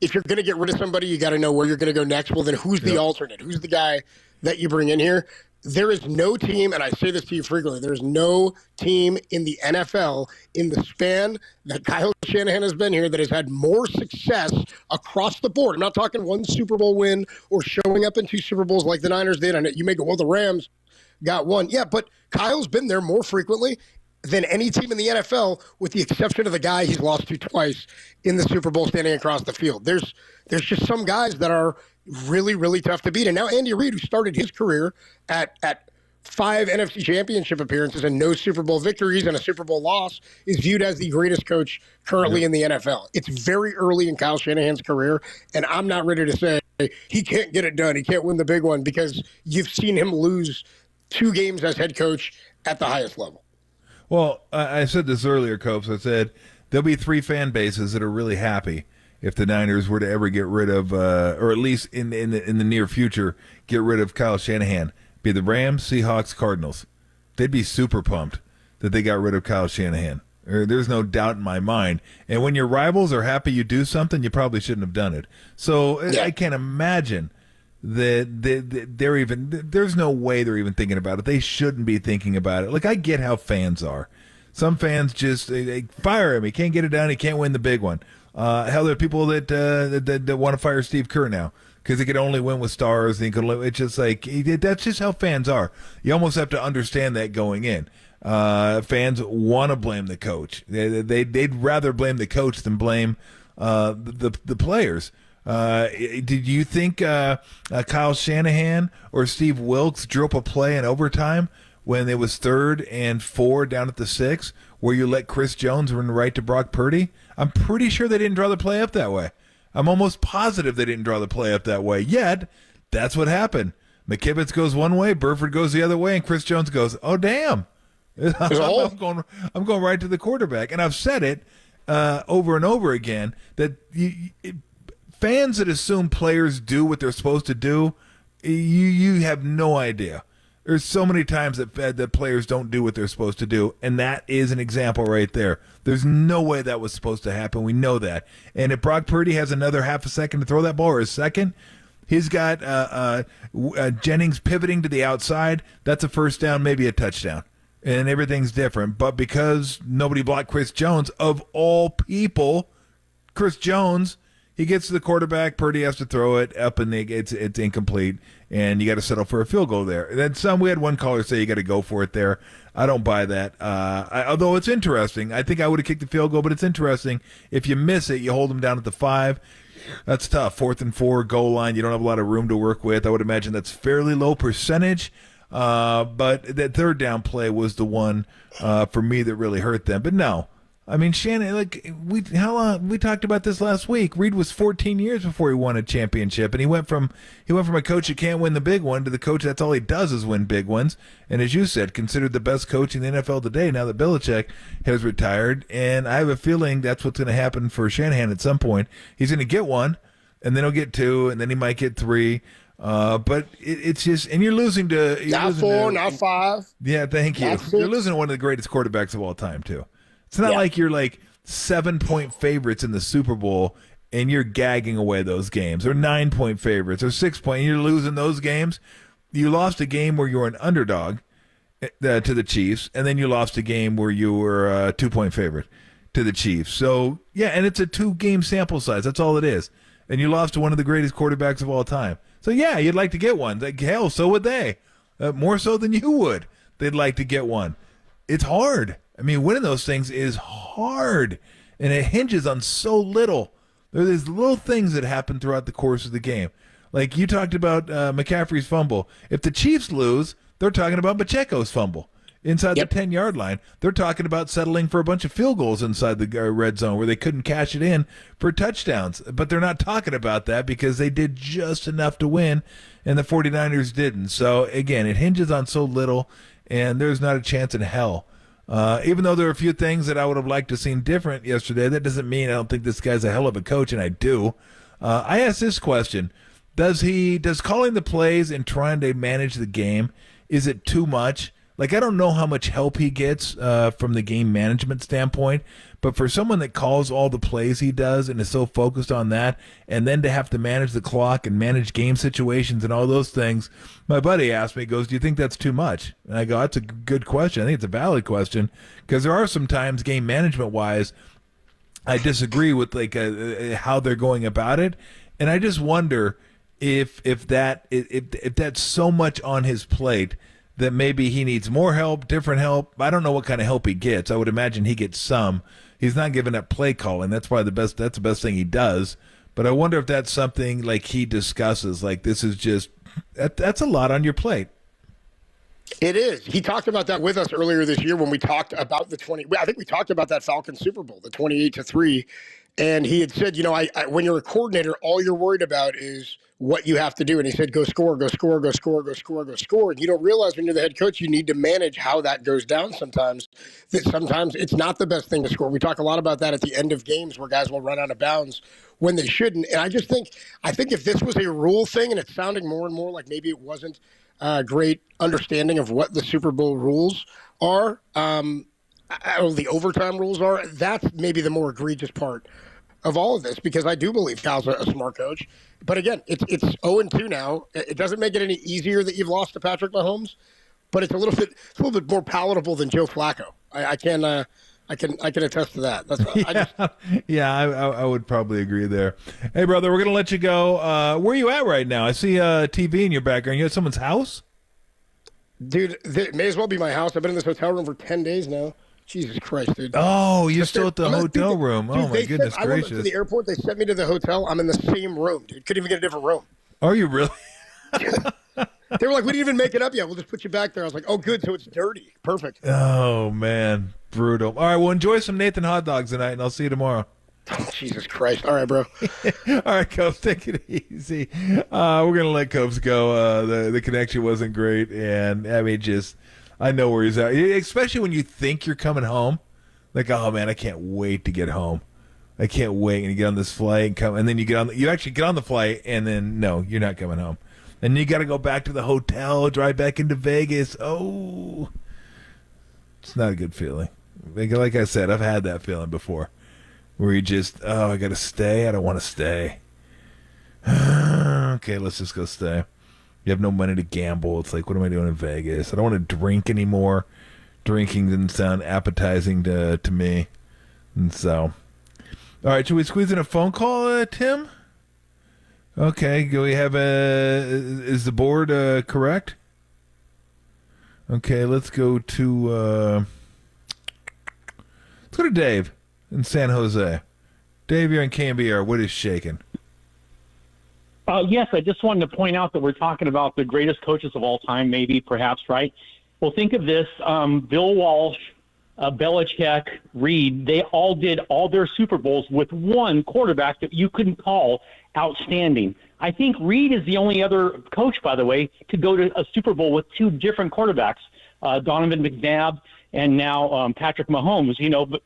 if you're going to get rid of somebody, you got to know where you're going to go next. Well, then who's the alternate? Who's the guy that you bring in here? There is no team, and I say this to you frequently, there's no team in the NFL in the span that Kyle Shanahan has been here that has had more success across the board. I'm not talking one Super Bowl win or showing up in 2 Super Bowls like the Niners did. And you may go, well, the Rams got 1. Yeah, but Kyle's been there more frequently than any team in the NFL, with the exception of the guy he's lost to twice in the Super Bowl standing across the field. There's just some guys that are really, really tough to beat. And now Andy Reid, who started his career at 5 NFC Championship appearances and no Super Bowl victories and a Super Bowl loss, is viewed as the greatest coach currently in the NFL. It's very early in Kyle Shanahan's career, and I'm not ready to say he can't get it done. He can't win the big one, because you've seen him lose 2 games as head coach at the highest level. Well, I said this earlier, Copes. I said there'll be 3 fan bases that are really happy if the Niners were to ever get rid of, or at least in the near future, get rid of Kyle Shanahan. Be the Rams, Seahawks, Cardinals. They'd be super pumped that they got rid of Kyle Shanahan. There's no doubt in my mind. And when your rivals are happy you do something, you probably shouldn't have done it. So I can't imagine that they're even, there's no way they're even thinking about it. They shouldn't be thinking about it. Like, I get how fans are. Some fans just they fire him. He can't get it done. He can't win the big one. Hell, there are people that want to fire Steve Kerr now because he could only win with stars. And he could. It's just like that's just how fans are. You almost have to understand that going in. Fans want to blame the coach. They'd rather blame the coach than blame the players. Did you think Kyle Shanahan or Steve Wilks drew up a play in overtime when it was 3rd and 4 down at the 6 where you let Chris Jones run right to Brock Purdy? I'm pretty sure they didn't draw the play up that way. I'm almost positive they didn't draw the play up that way. Yet, that's what happened. McKivitz goes one way, Burford goes the other way, and Chris Jones goes, oh, damn. I'm going right to the quarterback. And I've said it over and over again that fans that assume players do what they're supposed to do, you have no idea. There's so many times that players don't do what they're supposed to do, and that is an example right there. There's no way that was supposed to happen. We know that. And if Brock Purdy has another half a second to throw that ball, or a second, He's got Jennings pivoting to the outside. That's a first down, maybe a touchdown. And everything's different. But because nobody blocked Chris Jones, of all people, Chris Jones, he gets to the quarterback. Purdy has to throw it up, and it's incomplete. And you got to settle for a field goal there. And then we had one caller say you got to go for it there. I don't buy that. Although it's interesting. I think I would have kicked the field goal, but it's interesting. If you miss it, you hold them down at the 5. That's tough. 4th and 4, goal line. You don't have a lot of room to work with. I would imagine that's fairly low percentage. But that third down play was the one for me that really hurt them. But no, I mean Shannon, we talked about this last week. Reed was 14 years before he won a championship, and he went from a coach who can't win the big one to the coach that's all he does is win big ones. And as you said, considered the best coach in the NFL today. Now that Belichick has retired, and I have a feeling that's what's going to happen for Shanahan at some point. He's going to get one, and then he'll get 2, and then he might get 3. But it's just, and you're losing to not 4, not 5. Yeah, thank you. You're losing to one of the greatest quarterbacks of all time too. It's not like you're like 7-point favorites in the Super Bowl and you're gagging away those games, or 9-point favorites, or 6-point. And you're losing those games. You lost a game where you were an underdog to the Chiefs, and then you lost a game where you were a 2-point favorite to the Chiefs. So yeah, and it's a 2-game sample size. That's all it is. And you lost to one of the greatest quarterbacks of all time. So, yeah, you'd like to get one. Like, hell, so would they. More so than you would. They'd like to get one. It's hard. I mean, winning those things is hard. And it hinges on so little. There are these little things that happen throughout the course of the game. Like you talked about McCaffrey's fumble. If the Chiefs lose, they're talking about Pacheco's fumble inside the 10-yard line. They're talking about settling for a bunch of field goals inside the red zone where they couldn't cash it in for touchdowns. But they're not talking about that because they did just enough to win, and the 49ers didn't. So, again, it hinges on so little, and there's not a chance in hell. Even though there are a few things that I would have liked to have seen different yesterday, that doesn't mean I don't think this guy's a hell of a coach, and I do. I asked this question. Does calling the plays and trying to manage the game, is it too much? Like, I don't know how much help he gets from the game management standpoint, but for someone that calls all the plays he does and is so focused on that, and then to have to manage the clock and manage game situations and all those things, my buddy asked me, goes, do you think that's too much? And I go, that's a good question. I think it's a valid question, because there are some times game management-wise I disagree with how they're going about it, and I just wonder if that's so much on his plate that maybe he needs more help, different help. I don't know what kind of help he gets. I would imagine he gets some. He's not giving up play calling. That's probably that's the best thing he does. But I wonder if that's something like he discusses. Like, this is just that's a lot on your plate. It is. He talked about that with us earlier this year when we talked about I think we talked about that Falcons Super Bowl, the 28-3. And he had said, when you're a coordinator, all you're worried about is what you have to do. And he said, go score, go score, go score, go score, go score. And you don't realize when you're the head coach, you need to manage how that goes down sometimes. That sometimes it's not the best thing to score. We talk a lot about that at the end of games where guys will run out of bounds when they shouldn't. And I think if this was a rule thing, and it's sounding more and more like maybe it wasn't a great understanding of what the Super Bowl rules are, or the overtime rules are, that's maybe the more egregious part of all of this, because I do believe Kyle's a smart coach. But again, it's 0-2 now. It doesn't make it any easier that you've lost to Patrick Mahomes, but it's a little bit more palatable than Joe Flacco. I can attest to that. I would probably agree there. Hey, brother, we're gonna let you go. Where are you at right now? I see a TV in your background. You at someone's house? Dude, it may as well be my house. I've been in this hotel room for 10 days now. Jesus Christ, dude. Oh, you're still at the hotel room. Dude, oh, my goodness gracious. I went to the airport. They sent me to the hotel. I'm in the same room, dude. Couldn't even get a different room. Are you really? They were like, we didn't even make it up yet. We'll just put you back there. I was like, oh, good. So it's dirty. Perfect. Oh, man. Brutal. All right, well, enjoy some Nathan hot dogs tonight, and I'll see you tomorrow. Oh, Jesus Christ. All right, bro. All right, Cubs, take it easy. We're going to let Cubs go. The connection wasn't great, and, I mean, I know where he's at, especially when you think you're coming home. Like, oh, man, I can't wait to get home. I can't wait. And you get on this flight and come, and then you actually get on the flight, and then, no, you're not coming home. And you got to go back to the hotel, drive back into Vegas. Oh, it's not a good feeling. Like I said, I've had that feeling before where you just, I got to stay. I don't want to stay. okay, let's just go stay. You have no money to gamble. It's like, what am I doing in Vegas? I don't want to drink anymore. Drinking didn't sound appetizing to me. And so, all right, should we squeeze in a phone call, Tim? Okay, do we have is the board correct? Okay, let's go to Dave in San Jose. Dave, you're on KNBR. What is shaking? Yes, I just wanted to point out that we're talking about the greatest coaches of all time, maybe, perhaps, right? Well, think of this. Bill Walsh, Belichick, Reed, they all did all their Super Bowls with one quarterback that you couldn't call outstanding. I think Reed is the only other coach, by the way, to go to a Super Bowl with two different quarterbacks, Donovan McNabb and now Patrick Mahomes,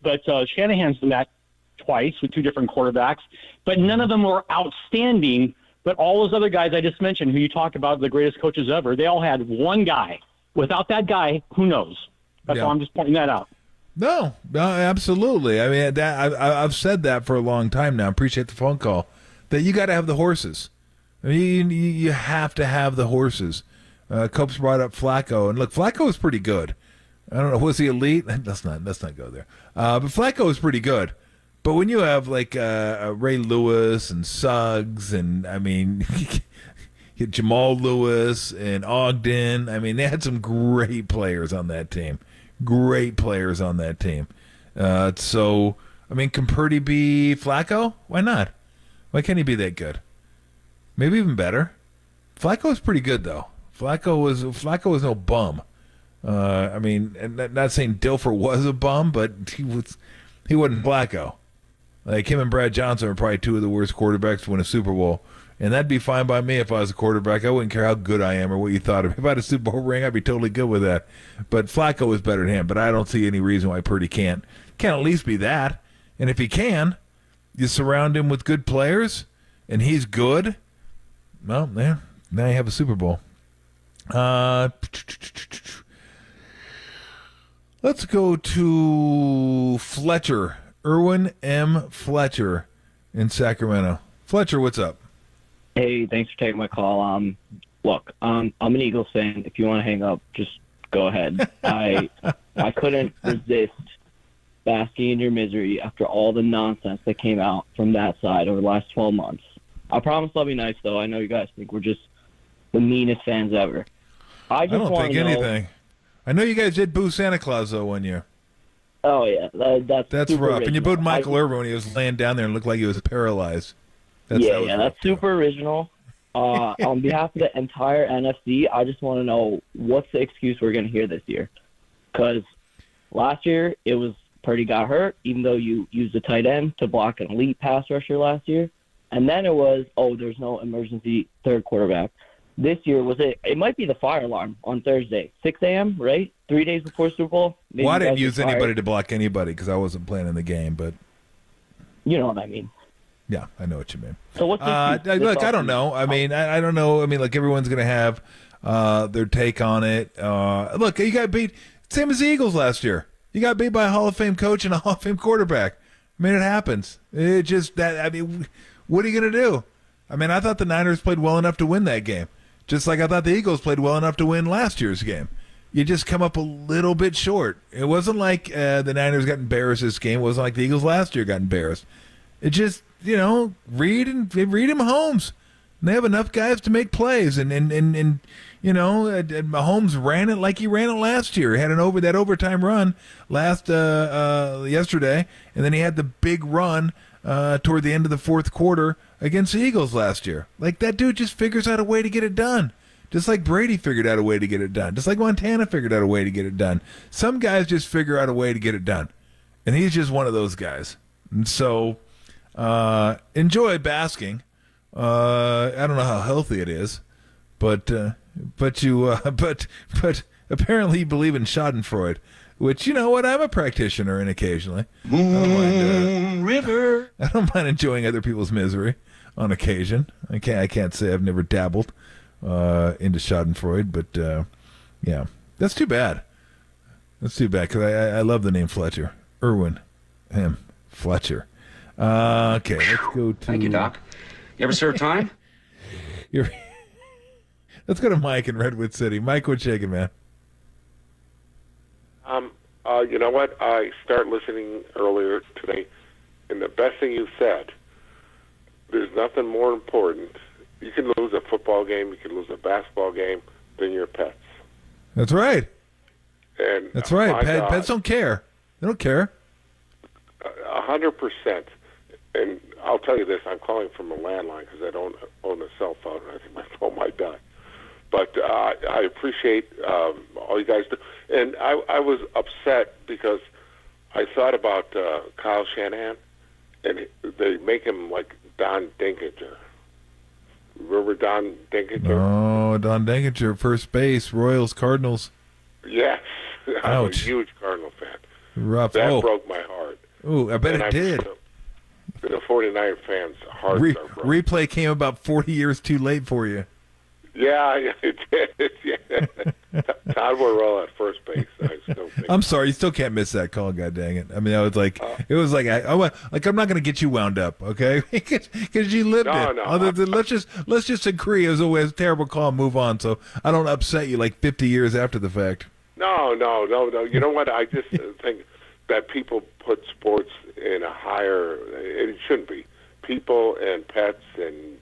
but Shanahan's done that twice with two different quarterbacks, but none of them were outstanding. But all those other guys I just mentioned, who you talked about, the greatest coaches ever, they all had one guy. Without that guy, who knows? That's why I'm just pointing that out. No, absolutely. I mean, I've said that for a long time now. Appreciate the phone call. That you got to have the horses. I mean, you have to have the horses. Copes brought up Flacco, and look, Flacco was pretty good. I don't know, was he elite? Let's not go there. But Flacco was pretty good. But when you have like Ray Lewis and Suggs, and I mean Jamal Lewis and Ogden, I mean they had some great players on that team. So I mean, can Purdy be Flacco? Why not? Why can't he be that good? Maybe even better. Flacco was pretty good though. Flacco was no bum. I mean, and not saying Dilfer was a bum, but he wasn't Flacco. Like him and Brad Johnson are probably two of the worst quarterbacks to win a Super Bowl. And that'd be fine by me if I was a quarterback. I wouldn't care how good I am or what you thought of me. If I had a Super Bowl ring, I'd be totally good with that. But Flacco was better than him. But I don't see any reason why Purdy can't at least be that. And if he can, you surround him with good players, and he's good. Well, now you have a Super Bowl. Let's go to Fletcher. Erwin M. Fletcher in Sacramento. Fletcher, what's up? Hey, thanks for taking my call. Look, I'm an Eagles fan. If you want to hang up, just go ahead. I couldn't resist basking in your misery after all the nonsense that came out from that side over the last 12 months. I promise I'll be nice, though. I know you guys think we're just the meanest fans ever. I don't think anything. I know you guys did boo Santa Claus, though, one year. Oh, yeah. That's rough. original. And you booed Michael Irvin when he was laying down there and looked like he was paralyzed. That's super original. On behalf of the entire NFC, I just want to know what's the excuse we're going to hear this year. Because last year, it was Purdy got hurt, even though you used a tight end to block an elite pass rusher last year. And then it was, there's no emergency third quarterback. This year, it might be the fire alarm on Thursday, 6 a.m., right? 3 days before Super Bowl. Well, I didn't use anybody to block anybody because I wasn't playing in the game, but... You know what I mean. Yeah, I know what you mean. So what's look, I don't know. I mean, I don't know. I mean, like, everyone's going to have their take on it. Look, you got beat, same as the Eagles last year. You got beat by a Hall of Fame coach and a Hall of Fame quarterback. I mean, it happens. It just, what are you going to do? I mean, I thought the Niners played well enough to win that game. Just like I thought the Eagles played well enough to win last year's game. You just come up a little bit short. It wasn't like the Niners got embarrassed this game. It wasn't like the Eagles last year got embarrassed. It just, Reed and Mahomes. And they have enough guys to make plays. And Mahomes ran it like he ran it last year. He had that overtime run yesterday. And then he had the big run toward the end of the fourth quarter against the Eagles last year. Like, that dude just figures out a way to get it done. Just like Brady figured out a way to get it done. Just like Montana figured out a way to get it done. Some guys just figure out a way to get it done. And he's just one of those guys. And so, enjoy basking. I don't know how healthy it is, but apparently you believe in Schadenfreude, which, you know what, I'm a practitioner in occasionally. River. I don't mind enjoying other people's misery on occasion. I can't say I've never dabbled into Schadenfreude, but yeah, that's too bad. That's too bad because I love the name Fletcher. Erwin M. Fletcher. Okay, let's go to... Thank you, Doc. You ever serve time? You're Let's go to Mike in Redwood City. Mike, what's shaking, man? You know what? I started listening earlier today, and the best thing you said, there's nothing more important. You can lose a football game, you can lose a basketball game than your pets. That's right. And That's right. Pets don't care. They don't care. 100%. And I'll tell you this, I'm calling from a landline because I don't own a cell phone, and I think my phone might die. But I appreciate all you guys do. And I was upset because I thought about Kyle Shanahan, and they make him like Don Dinkinger. Remember Don Dinkinger? Oh, Don Dinkinger, first base, Royals, Cardinals. Yes. I'm Ouch. a huge Cardinal fan. Rough. That broke my heart. Ooh, I bet And it I'm did. The 49 fans' hearts are broken. Replay came about 40 years too late for you. Yeah, it did. Yeah. Todd Worrell at first base. I still think. I'm sorry, you still can't miss that call. God dang it! I mean, I was like, it was like, I'm not going to get you wound up, okay? Because you lived it. No. Other than let's just agree it was a terrible call and move on, so I don't upset you like 50 years after the fact. No. You know what? I just think that people put sports in a higher. It shouldn't be. People and pets and.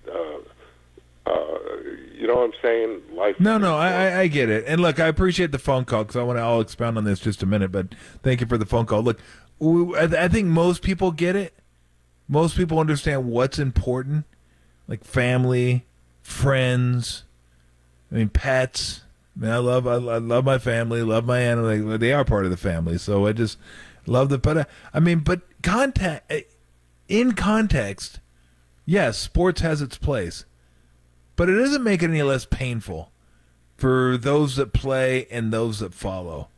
You know what I'm saying? Life. No, I get it. And look, I appreciate the phone call because I'll expound on this just a minute, but thank you for the phone call. Look, I think most people get it. Most people understand what's important, like family, friends, pets. I mean, I love my family, love my animals. They are part of the family, so I just love the. But in context, yes, sports has its place. But it doesn't make it any less painful for those that play and those that follow.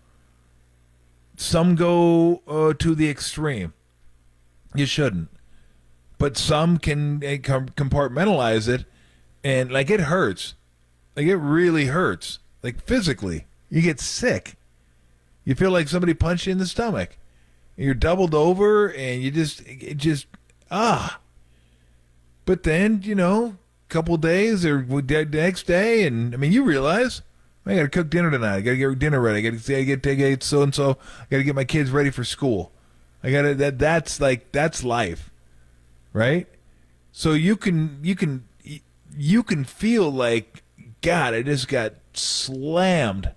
Some go to the extreme. You shouldn't. But some can compartmentalize it, and it hurts. It really hurts. Physically. You get sick. You feel like somebody punched you in the stomach. You're doubled over, and But then, couple days or the next day, and you realize I got to cook dinner tonight. I got to get dinner ready. I got to take so and so. I got to get my kids ready for school. I got to that's life, right? So you can feel like, God, I just got slammed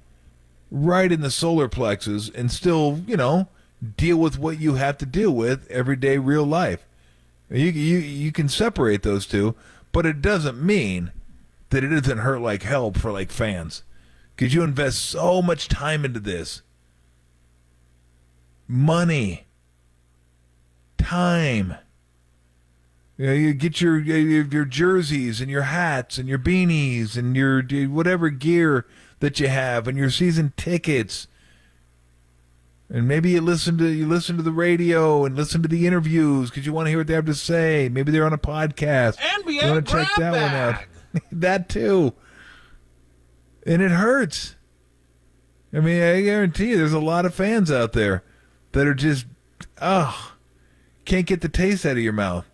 right in the solar plexus, and still deal with what you have to deal with everyday real life. You can separate those two. But it doesn't mean that it doesn't hurt like hell for fans, because you invest so much time into this, money, time. You get your jerseys and your hats and your beanies and your whatever gear that you have and your season tickets. And maybe you listen to the radio and listen to the interviews because you want to hear what they have to say. Maybe they're on a podcast. NBA you want to check that one out. That too. And it hurts. I guarantee you there's a lot of fans out there that are just, can't get the taste out of your mouth.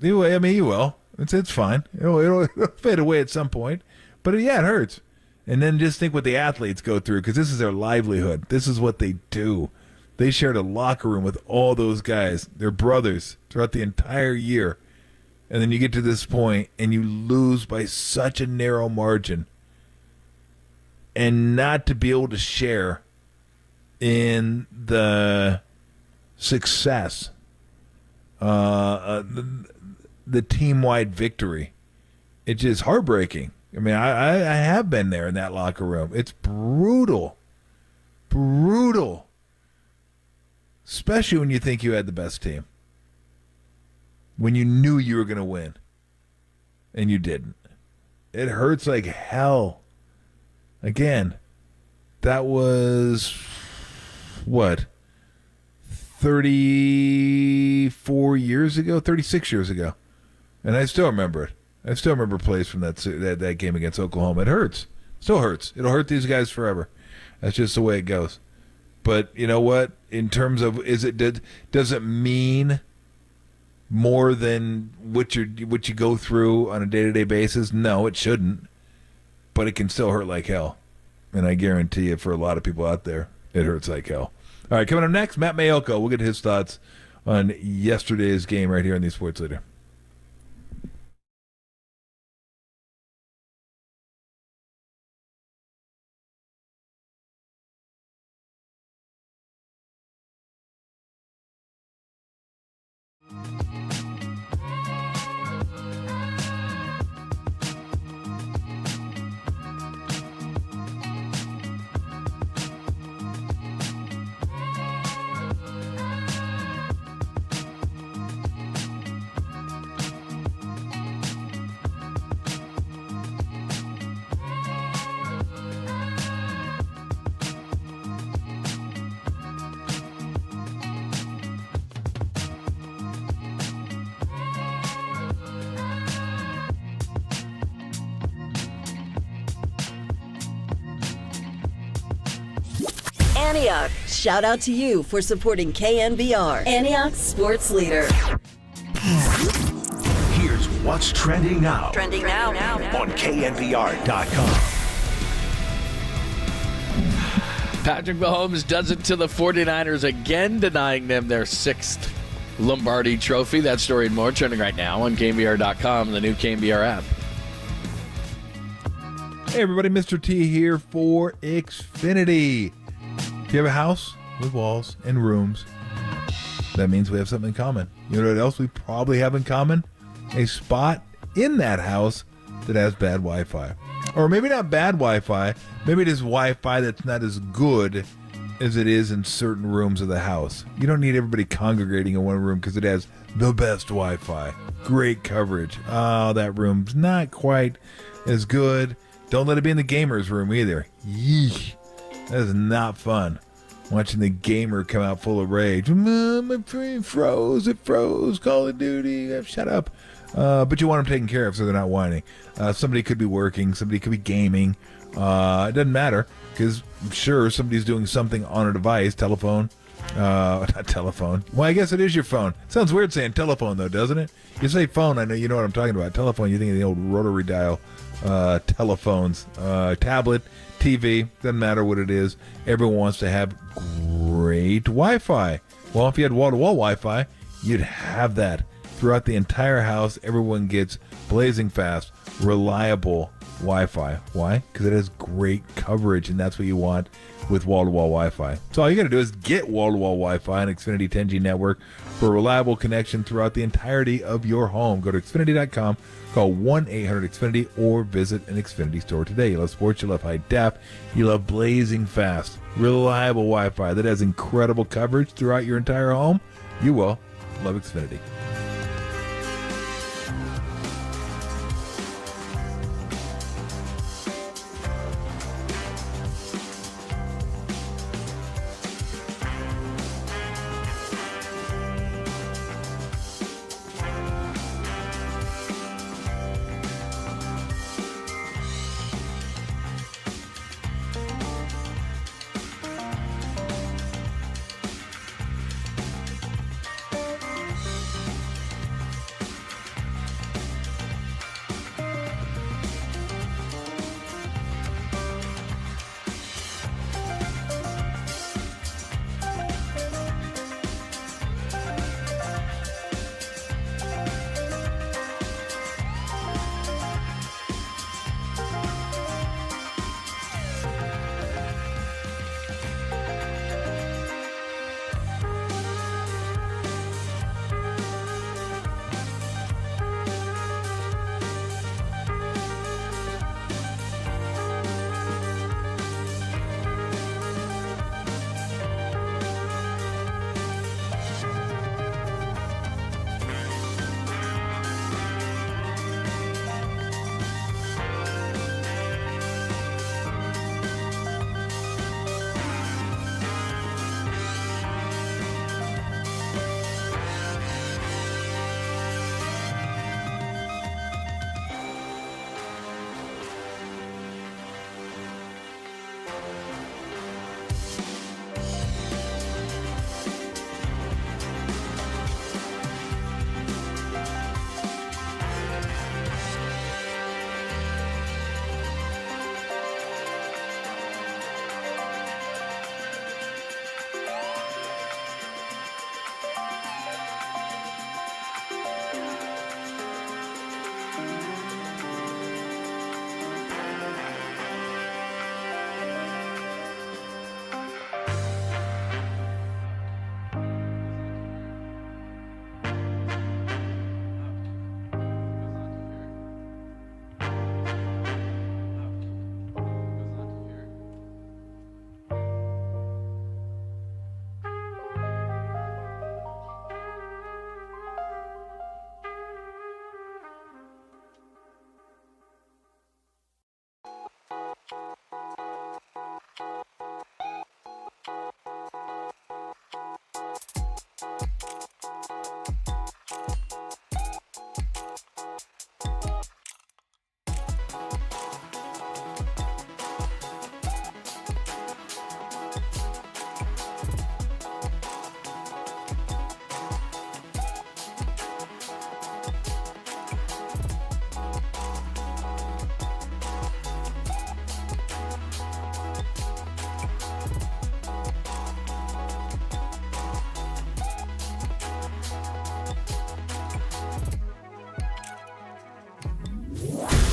You will. It's fine. It'll fade away at some point. But yeah, it hurts. And then just think what the athletes go through, because this is their livelihood. This is what they do. They shared a locker room with all those guys, their brothers, throughout the entire year. And then you get to this point, and you lose by such a narrow margin. And not to be able to share in the success, the team-wide victory. It's just heartbreaking. I have been there in that locker room. It's brutal. Brutal. Especially when you think you had the best team. When you knew you were going to win. And you didn't. It hurts like hell. Again, that was, 34 years ago? 36 years ago. And I still remember it. I still remember plays from that game against Oklahoma. It hurts. Still hurts. It'll hurt these guys forever. That's just the way it goes. But you know what? In terms of does it mean more than what you go through on a day-to-day basis? No, it shouldn't. But it can still hurt like hell. And I guarantee you, for a lot of people out there, it hurts like hell. All right, coming up next, Matt Mayoko. We'll get his thoughts on yesterday's game right here on the Sports Leader. Antioch, shout out to you for supporting KNBR, Antioch Sports Leader. Here's what's trending now. Trending now. On KNBR.com. Patrick Mahomes does it to the 49ers again, denying them their 6th Lombardi trophy. That story and more trending right now on KNBR.com, the new KNBR app. Hey everybody, Mr. T here for Xfinity. If you have a house with walls and rooms, that means we have something in common. You know what else we probably have in common? A spot in that house that has bad Wi-Fi. Or maybe not bad Wi-Fi, maybe it is Wi-Fi that's not as good as it is in certain rooms of the house. You don't need everybody congregating in one room because it has the best Wi-Fi. Great coverage. Oh, that room's not quite as good. Don't let it be in the gamer's room either. Yeesh. That is not fun. Watching the gamer come out full of rage. My brain froze. It froze. Call of Duty. Shut up. But you want them taken care of so they're not whining. Somebody could be working. Somebody could be gaming. It doesn't matter because I'm sure somebody's doing something on a device. Telephone. Not telephone. Well, I guess it is your phone. Sounds weird saying telephone, though, doesn't it? You say phone, I know you know what I'm talking about. Telephone, you think of the old rotary dial telephones. Tablet, TV, doesn't matter what it is. Everyone wants to have great Wi-Fi. Well, if you had wall-to-wall Wi-Fi, you'd have that throughout the entire house. Everyone gets blazing fast, reliable Wi-Fi. Why? Because it has great coverage, and that's what you want with wall-to-wall Wi-Fi. So all you got to do is get wall-to-wall Wi-Fi on Xfinity 10G network for a reliable connection throughout the entirety of your home. Go to Xfinity.com, call 1-800-XFINITY, or visit an Xfinity store today. You love sports, you love high def, you love blazing fast, reliable Wi-Fi that has incredible coverage throughout your entire home. You will love Xfinity.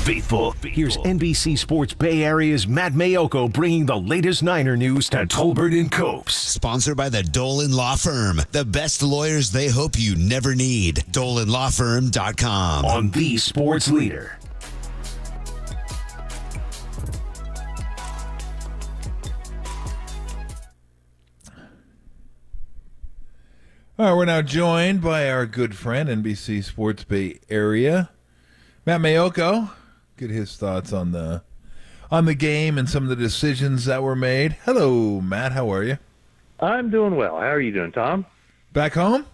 faithful. Here's NBC Sports Bay Area's Matt Mayoko bringing the latest Niner news to Tolbert and Copes. Sponsored by the Dolan Law Firm. The best lawyers they hope you never need. DolanLawFirm.com. On the Sports Leader. All right, we're now joined by our good friend, NBC Sports Bay Area, Matt Mayoko. Get his thoughts on the game and some of the decisions that were made. Hello, Matt. How are you? I'm doing well. How are you doing, Tom? Back home?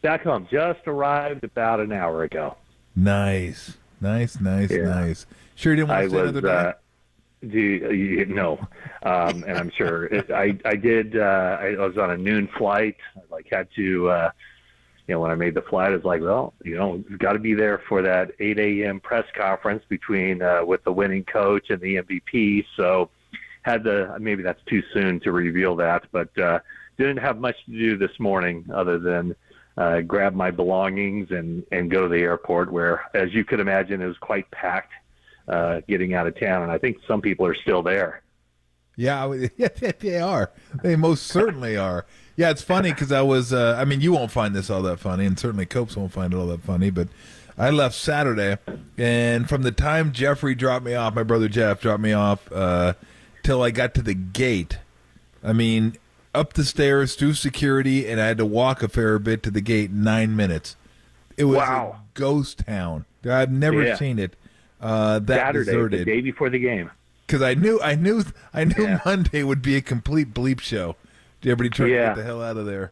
Back home. Just arrived about an hour ago. Nice. Nice. Sure you didn't want to stay another day? No, and I'm sure I did. I was on a noon flight. I had to, when I made the flight, I was like, well, you've got to be there for that 8 a.m. press conference between with the winning coach and the MVP. So maybe that's too soon to reveal that, but didn't have much to do this morning other than grab my belongings and go to the airport where, as you could imagine, it was quite packed. Getting out of town, and I think some people are still there. Yeah, they are. They most certainly are. Yeah, it's funny because I was, you won't find this all that funny, and certainly Copes won't find it all that funny, but I left Saturday, and from the time Jeffrey dropped me off, my brother Jeff dropped me off, till I got to the gate, up the stairs through security, and I had to walk a fair bit to the gate, 9 minutes. It was a ghost town. I've never seen it. That Saturday, deserted. the day before the game, because I knew Monday would be a complete bleep show. Everybody trying to get the hell out of there.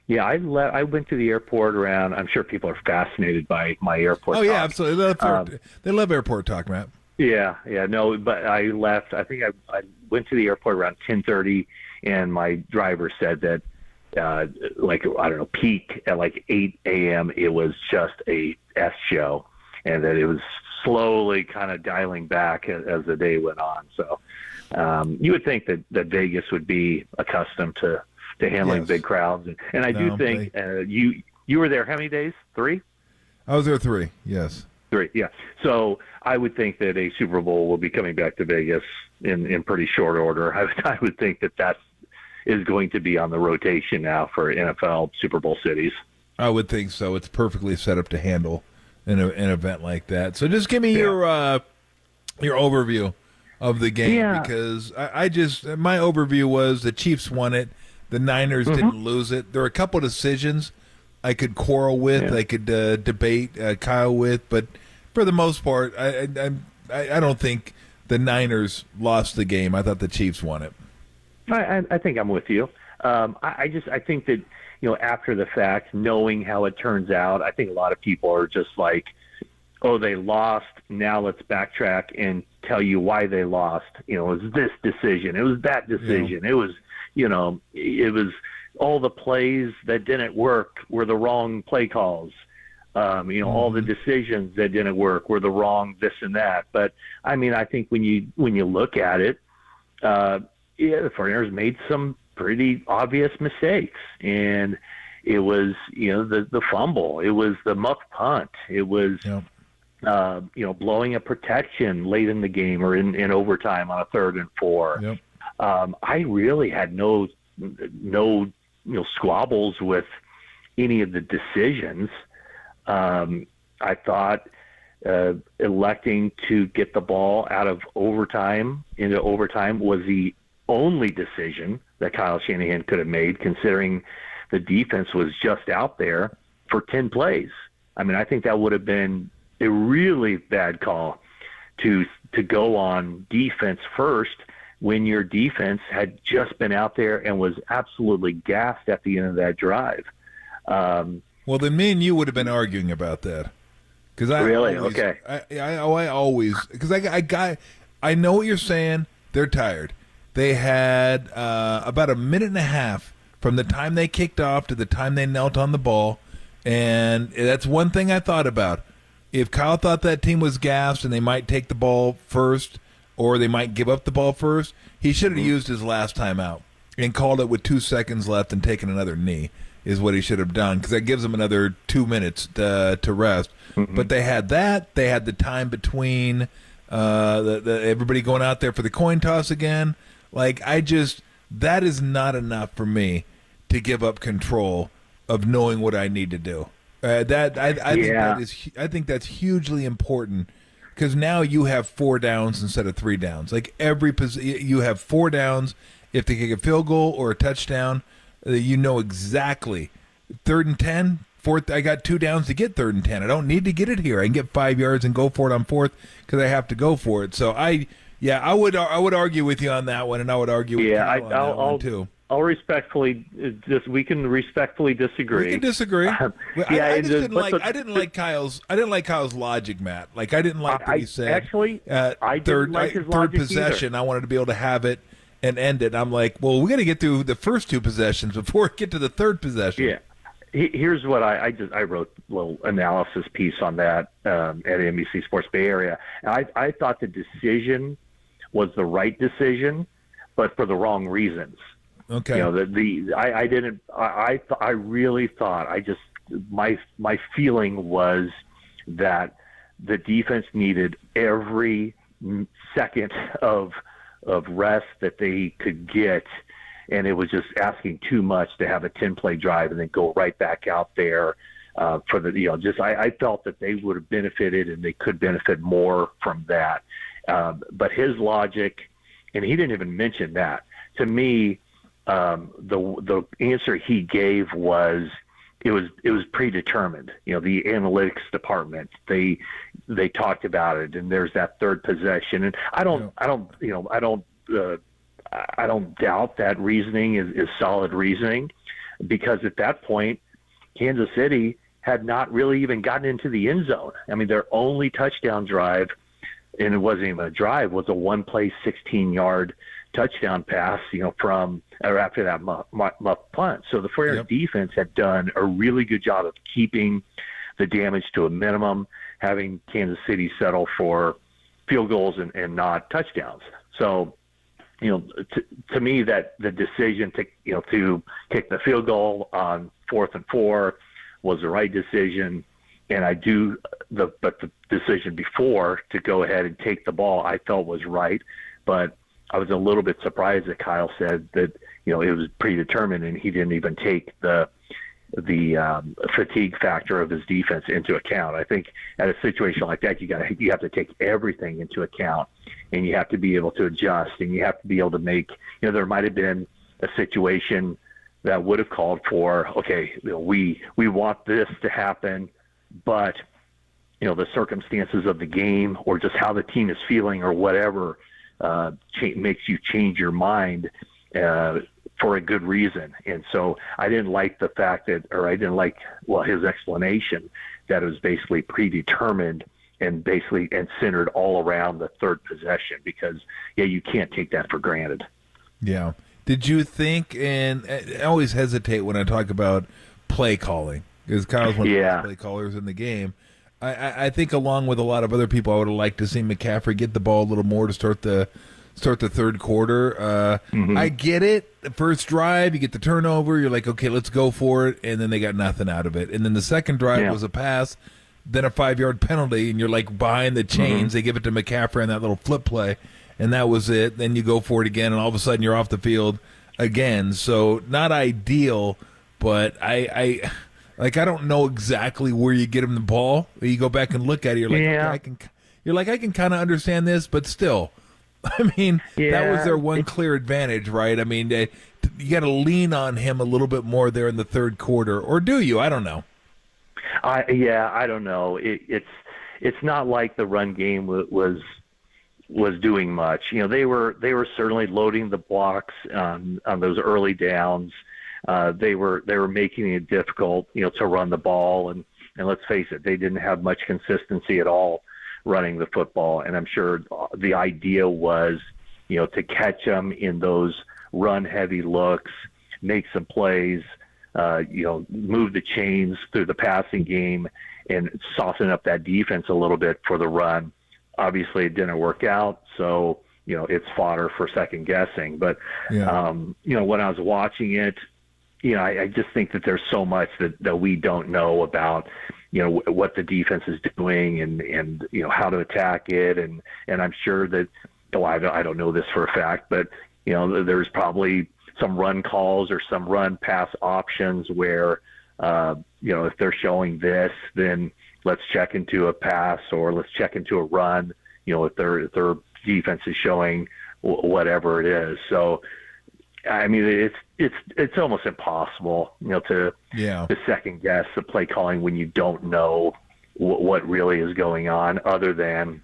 Yeah, I went to the airport around. I'm sure people are fascinated by my airport. Oh talk. yeah, absolutely. They love airport talk, Matt. Yeah, no, but I left. I think I went to the airport around 10:30, and my driver said that, peak at 8 a.m. It was just a S show, and that it was slowly kind of dialing back as the day went on. So you would think that Vegas would be accustomed to handling big crowds. And I do think you were there how many days? 3? I was there 3, yes. 3, yeah. So I would think that a Super Bowl will be coming back to Vegas in pretty short order. I would think that is going to be on the rotation now for NFL Super Bowl cities. I would think so. It's perfectly set up to handle an event like that. So just give me your overview of the game, because my overview was the Chiefs won it, the Niners didn't lose it. There are a couple of decisions I could quarrel with, I could debate Kyle with, but for the most part, I don't think the Niners lost the game. I thought the Chiefs won it. I think I'm with you. I think that, after the fact, knowing how it turns out, I think a lot of people are just like, oh, they lost. Now let's backtrack and tell you why they lost. It was this decision. It was that decision. Yeah. It was, it was all the plays that didn't work were the wrong play calls. All the decisions that didn't work were the wrong this and that. But I think when you look at it, the 49ers made some pretty obvious mistakes, and it was the fumble, it was the muck punt, it was blowing a protection late in the game or in overtime on a 3rd and 4. I really had no squabbles with any of the decisions. I thought electing to get the ball out of into overtime was the only decision that Kyle Shanahan could have made, considering the defense was just out there for 10 plays. I think that would have been a really bad call to go on defense first when your defense had just been out there and was absolutely gassed at the end of that drive. Well, then me and you would have been arguing about that. Because I always, because I know what you're saying. They're tired. They had about a minute and a half from the time they kicked off to the time they knelt on the ball, and that's one thing I thought about. If Kyle thought that team was gassed and they might take the ball first or they might give up the ball first, he should have used his last time out and called it with 2 seconds left and taken another knee. is what he should have done, because that gives him another 2 minutes to rest. Mm-hmm. But they had that. They had the time between everybody going out there for the coin toss again. Like, that is not enough for me to give up control of knowing what I need to do. I think that's hugely important, because now you have 4 downs instead of 3 downs. Like, you have 4 downs. If they kick a field goal or a touchdown, you know exactly. 3rd and 10, 4th. I got 2 downs to get 3rd and 10. I don't need to get it here. I can get 5 yards and go for it on 4th because I have to go for it. So I would argue with you on that one, and I would argue with you on that one too. I'll we can respectfully disagree. We can disagree. I didn't like Kyle's logic, Matt. Like, I didn't like that he said. Actually, I didn't like his third logic possession. either. I wanted to be able to have it and end it. I'm like, well, we got to get through the first 2 possessions before we get to the 3rd possession. Yeah. Here's what I wrote a little analysis piece on that at NBC Sports Bay Area. And I thought the decision was the right decision, but for the wrong reasons. Okay. You know, I really thought, my feeling was that the defense needed every second of rest that they could get, and it was just asking too much to have a 10-play drive and then go right back out there for the, you know, just I felt that they would have benefited and they could benefit more from that. But his logic, and he didn't even mention that. To me, the answer he gave was it was predetermined. You know, the analytics department, they talked about it, and there's that 3rd possession, and I don't doubt that reasoning is solid reasoning, because at that point, Kansas City had not really even gotten into the end zone. I mean, their only touchdown drive, and it wasn't even a drive, was a 1-play 16-yard touchdown pass, you know, after that muff punt. So the 49ers defense had done a really good job of keeping the damage to a minimum, having Kansas City settle for field goals and not touchdowns. So, you know, to me, that the decision to kick the field goal on 4th and 4 was the right decision. And but the decision before to go ahead and take the ball, I felt was right. But I was a little bit surprised that Kyle said that, you know, it was predetermined, and he didn't even take the fatigue factor of his defense into account. I think at a situation like that, you have to take everything into account, and you have to be able to adjust, and you have to be able to make, you know, there might have been a situation that would have called for, okay, you know, we want this to happen, but, you know, the circumstances of the game or just how the team is feeling or whatever makes you change your mind for a good reason. And so I didn't like the fact that, or I didn't like, his explanation that it was basically predetermined and centered all around the 3rd possession, because, you can't take that for granted. Yeah. Did you think, and I always hesitate when I talk about play calling, because Kyle's one of the play callers in the game. I think, along with a lot of other people, I would have liked to see McCaffrey get the ball a little more to start the 3rd quarter. I get it. The first drive, you get the turnover. You're like, okay, let's go for it. And then they got nothing out of it. And then the second drive was a pass, then a 5-yard penalty, and you're like behind the chains. They give it to McCaffrey on that little flip play, and that was it. Then you go for it again, and all of a sudden you're off the field again. So not ideal, but I don't know exactly where you get him the ball. You go back and look at it, you're like, okay, I can kind of understand this, but still, I mean, that was their one clear advantage, right? I mean, you got to lean on him a little bit more there in the 3rd quarter, or do you? I don't know. I don't know. It's not like the run game was doing much. You know, they were certainly loading the blocks on those early downs. They were making it difficult, you know, to run the ball, and let's face it, they didn't have much consistency at all running the football. And I'm sure the idea was, you know, to catch them in those run-heavy looks, make some plays, you know, move the chains through the passing game, and soften up that defense a little bit for the run. Obviously, it didn't work out, so, you know, it's fodder for second guessing. But, you know, when I was watching it, I just think that there's so much that we don't know about, what the defense is doing and how to attack it. And I'm sure that, I don't know this for a fact, but, there's probably some run calls or some run pass options where, if they're showing this, then let's check into a pass or let's check into a run, if their defense is showing whatever it is. So, I mean, it's almost impossible, to second guess the play calling when you don't know what really is going on, other than,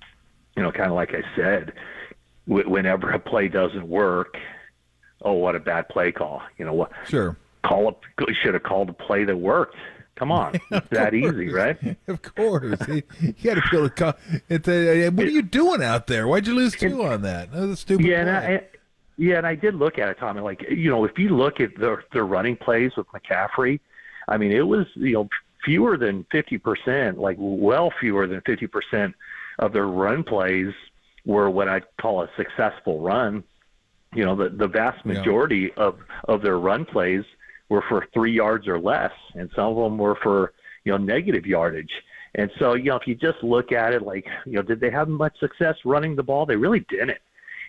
kind of like I said, whenever a play doesn't work, oh, what a bad play call. What? Sure. Should have called a play that worked. Come on, it's that easy, right? Of course, you got to be able to call. What are you doing out there? Why'd you lose two on that? That was a stupid play. And I did look at it, Tommy. Like, if you look at their running plays with McCaffrey, I mean, it was fewer than 50%, like well fewer than 50% of their run plays were what I'd call a successful run. The vast majority of their run plays were for 3 yards or less, and some of them were for, negative yardage. And so, if you just look at it like, did they have much success running the ball? They really didn't.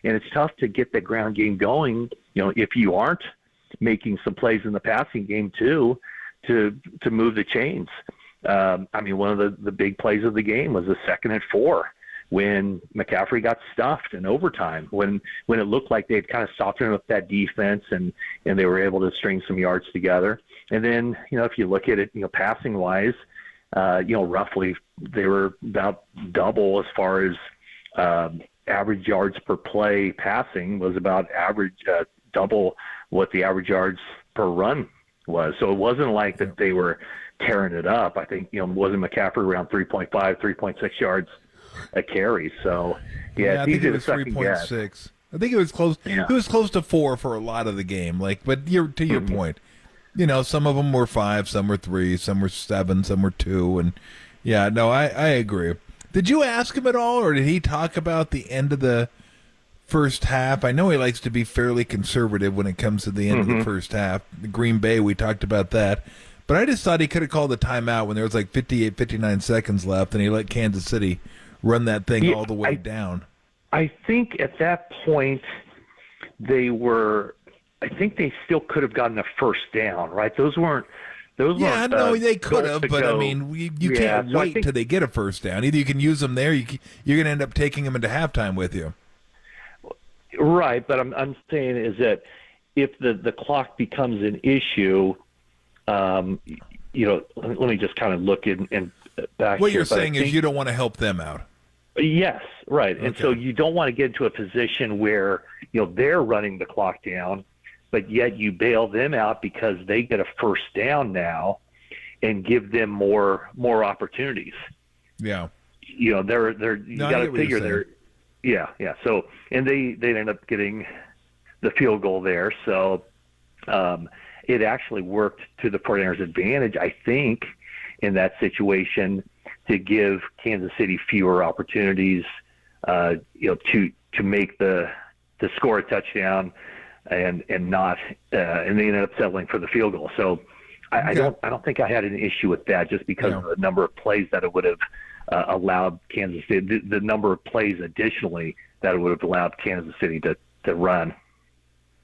And it's tough to get the ground game going, if you aren't making some plays in the passing game too, to move the chains. I mean, one of the big plays of the game was the 2nd and 4 when McCaffrey got stuffed in overtime, when it looked like they'd kind of softened up that defense and they were able to string some yards together. And then, if you look at it, passing wise, roughly they were about double as far as average yards per play. Passing was about double what the average yards per run was. So it wasn't like that they were tearing it up. I think, wasn't McCaffrey around 3.5, 3.6 yards a carry. So I think it was 3.6. I think it was close. Yeah. It was close to 4 for a lot of the game. But to your point, some of them were 5, some were 3, some were 7, some were 2, and I agree. Did you ask him at all, or did he talk about the end of the first half? I know he likes to be fairly conservative when it comes to the end of the first half. Green Bay, we talked about that. But I just thought he could have called a timeout when there was like 58, 59 seconds left, and he let Kansas City run that thing all the way down. I think at that point I think they still could have gotten a first down, right? Those weren't. No, they could have, but I mean, you can't wait till they get a first down. Either you can use them there, you're going to end up taking them into halftime with you. Right, but I'm saying is that if the clock becomes an issue, let me just kind of look in back. What you're saying is you don't want to help them out. Yes, right, okay. And so you don't want to get into a position where they're running the clock down, but yet you bail them out because they get a first down now and give them more opportunities. Yeah. They're you got to figure they're yeah. So and they end up getting the field goal there. So it actually worked to the 49ers' advantage, I think, in that situation to give Kansas City fewer opportunities to make to score a touchdown. And not and they ended up settling for the field goal. So I don't think I had an issue with that, just because of the number of plays that it would have allowed Kansas City, the number of plays additionally that it would have allowed Kansas City to run.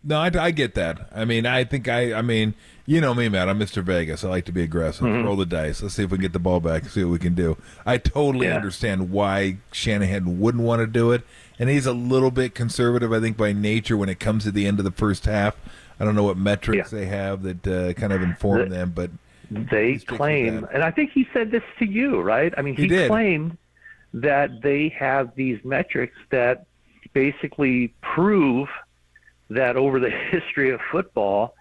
No, I get that. I mean, you know me, Matt. I'm Mr. Vegas. I like to be aggressive. Roll the dice. Let's see if we can get the ball back and see what we can do. I totally understand why Shanahan wouldn't want to do it. And he's a little bit conservative, I think, by nature when it comes to the end of the first half. I don't know what metrics they have that kind of inform them, but they claim, and I think he said this to you, right? I mean, he claimed that they have these metrics that basically prove that over the history of football,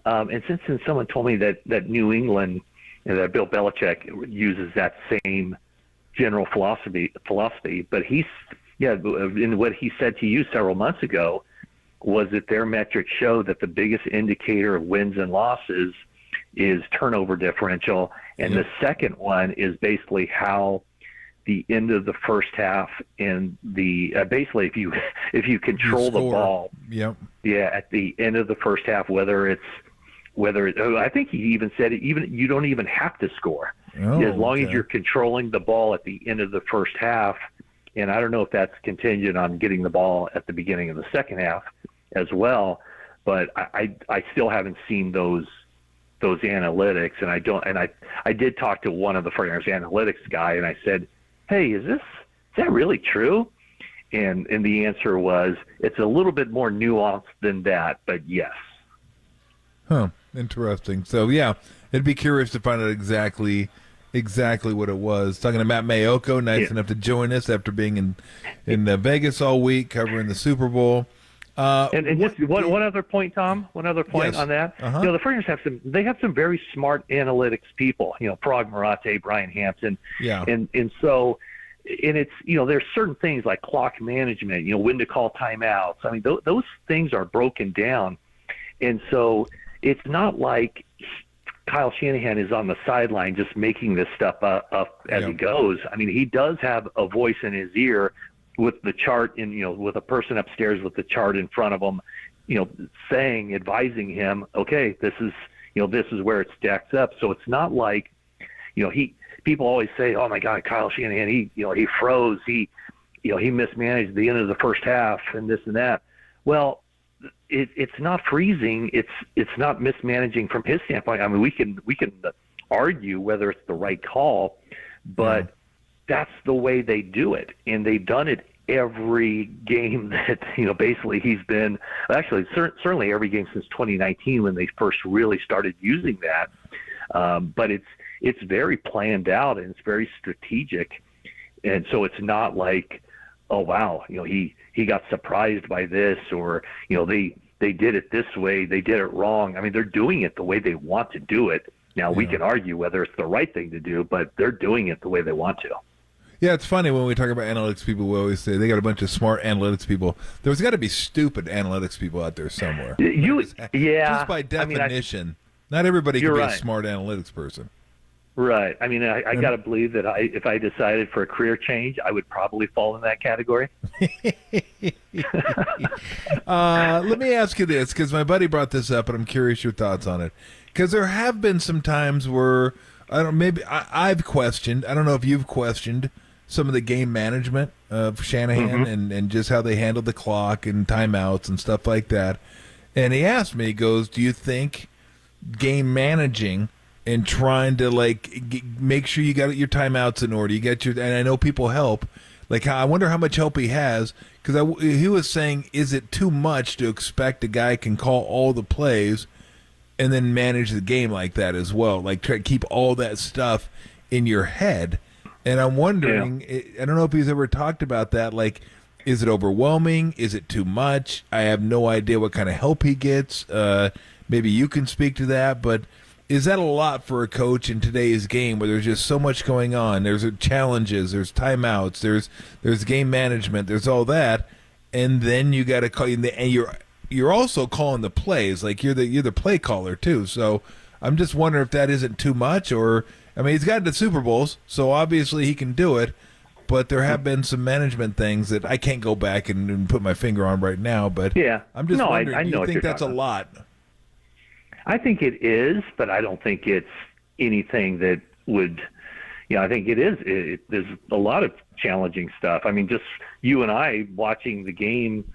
and since someone told me that New England, that Bill Belichick uses that same general philosophy, but in what he said to you several months ago was that their metrics show that the biggest indicator of wins and losses is turnover differential, and the second one is basically how the end of the first half and the basically if you control the ball, at the end of the first half, whether it's I think he even said even you don't even have to score as long as you're controlling the ball at the end of the first half. And I don't know if that's contingent on getting the ball at the beginning of the second half as well. But I still haven't seen those analytics, and I did talk to one of the 49ers analytics guy, and I said, hey, is that really true? And the answer was, it's a little bit more nuanced than that, but yes. Huh. Interesting. So yeah, I'd be curious to find out exactly what it was. Talking to Matt Mayoko, nice enough to join us after being in Vegas all week covering the Super Bowl. And just one other point, Tom. One other point on that. Uh-huh. The 49ers have some very smart analytics people. Prague Marate, Brian Hampton. Yeah. And so, it's there's certain things like clock management. When to call timeouts. I mean, those things are broken down, and so it's not like Kyle Shanahan is on the sideline just making this stuff up as he goes. I mean, he does have a voice in his ear with the chart with a person upstairs with the chart in front of him, advising him, okay, this is where it stacks up. So it's not like, people always say, oh my God, Kyle Shanahan, he froze, he mismanaged the end of the first half and this and that. Well, it's not freezing. It's not mismanaging from his standpoint. I mean, we can argue whether it's the right call, but that's the way they do it, and they've done it every game that basically he's been. Actually, certainly every game since 2019 when they first really started using that. But it's very planned out and it's very strategic, and so it's not like, oh wow, he got surprised by this, or they did it this way, they did it wrong. I mean, they're doing it the way they want to do it. Now we can argue whether it's the right thing to do, but they're doing it the way they want to. Yeah, it's funny when we talk about analytics people, we always say they got a bunch of smart analytics people. There's got to be stupid analytics people out there somewhere. Just by definition, not everybody can be a smart analytics person. Right. I mean, I got to believe that if I decided for a career change, I would probably fall in that category. Let me ask you this, because my buddy brought this up, and I'm curious your thoughts on it. Because there have been some times where I've questioned. I don't know if you've questioned some of the game management of Shanahan and just how they handled the clock and timeouts and stuff like that. And he asked me, he goes, do you think game managing and trying to make sure you got your timeouts in order, and I know people help, I wonder how much help he has, because he was saying, is it too much to expect a guy can call all the plays and then manage the game like that as well, try to keep all that stuff in your head? And I'm wondering, I don't know if he's ever talked about that, is it overwhelming? Is it too much? I have no idea what kind of help he gets. Maybe you can speak to that, but is that a lot for a coach in today's game where there's just so much going on? There's challenges, there's timeouts, there's game management, there's all that, and then you got to call, and you're also calling the plays, you're the play caller too. So I'm just wondering if that isn't too much, or he's gotten to Super Bowls, so obviously he can do it. But there have been some management things that I can't go back and put my finger on right now. But I'm just wondering, do you think that's a lot? I think it is, but I don't think it's anything that would, I think it is. There's a lot of challenging stuff. I mean, just you and I watching the game,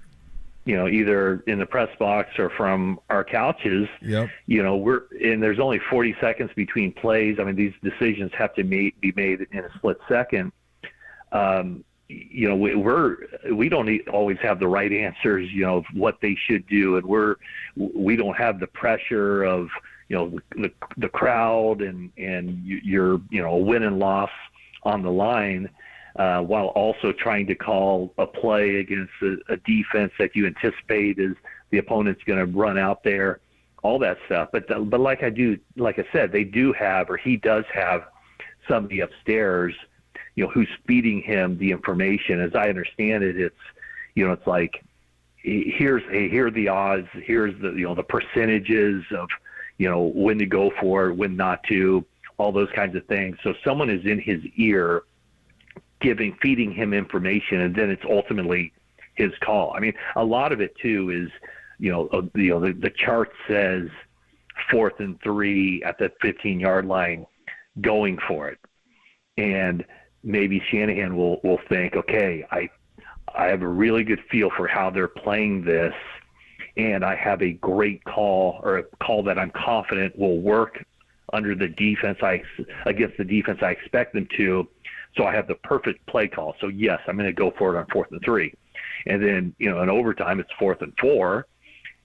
either in the press box or from our couches, there's only 40 seconds between plays. I mean, these decisions have to be made in a split second. We don't always have the right answers, of what they should do, and we don't have the pressure of the crowd and your a win and loss on the line, while also trying to call a play against a defense that you anticipate is the opponent's going to run out there, all that stuff. But like I said, they do have, or he does have, somebody upstairs, who's feeding him the information. As I understand it, it's, it's like, here are the odds, here's the percentages of, when to go for it, when not to, all those kinds of things. So someone is in his ear feeding him information, and then it's ultimately his call. I mean, a lot of it too is, the chart says 4th and 3 at the 15-yard line going for it. And maybe Shanahan will think, okay, I have a really good feel for how they're playing this, and I have a great call, or a call that I'm confident will work under the defense against the defense I expect them to. So I have the perfect play call. So yes, I'm going to go for it on 4th and 3. And then, in overtime, it's 4th and 4,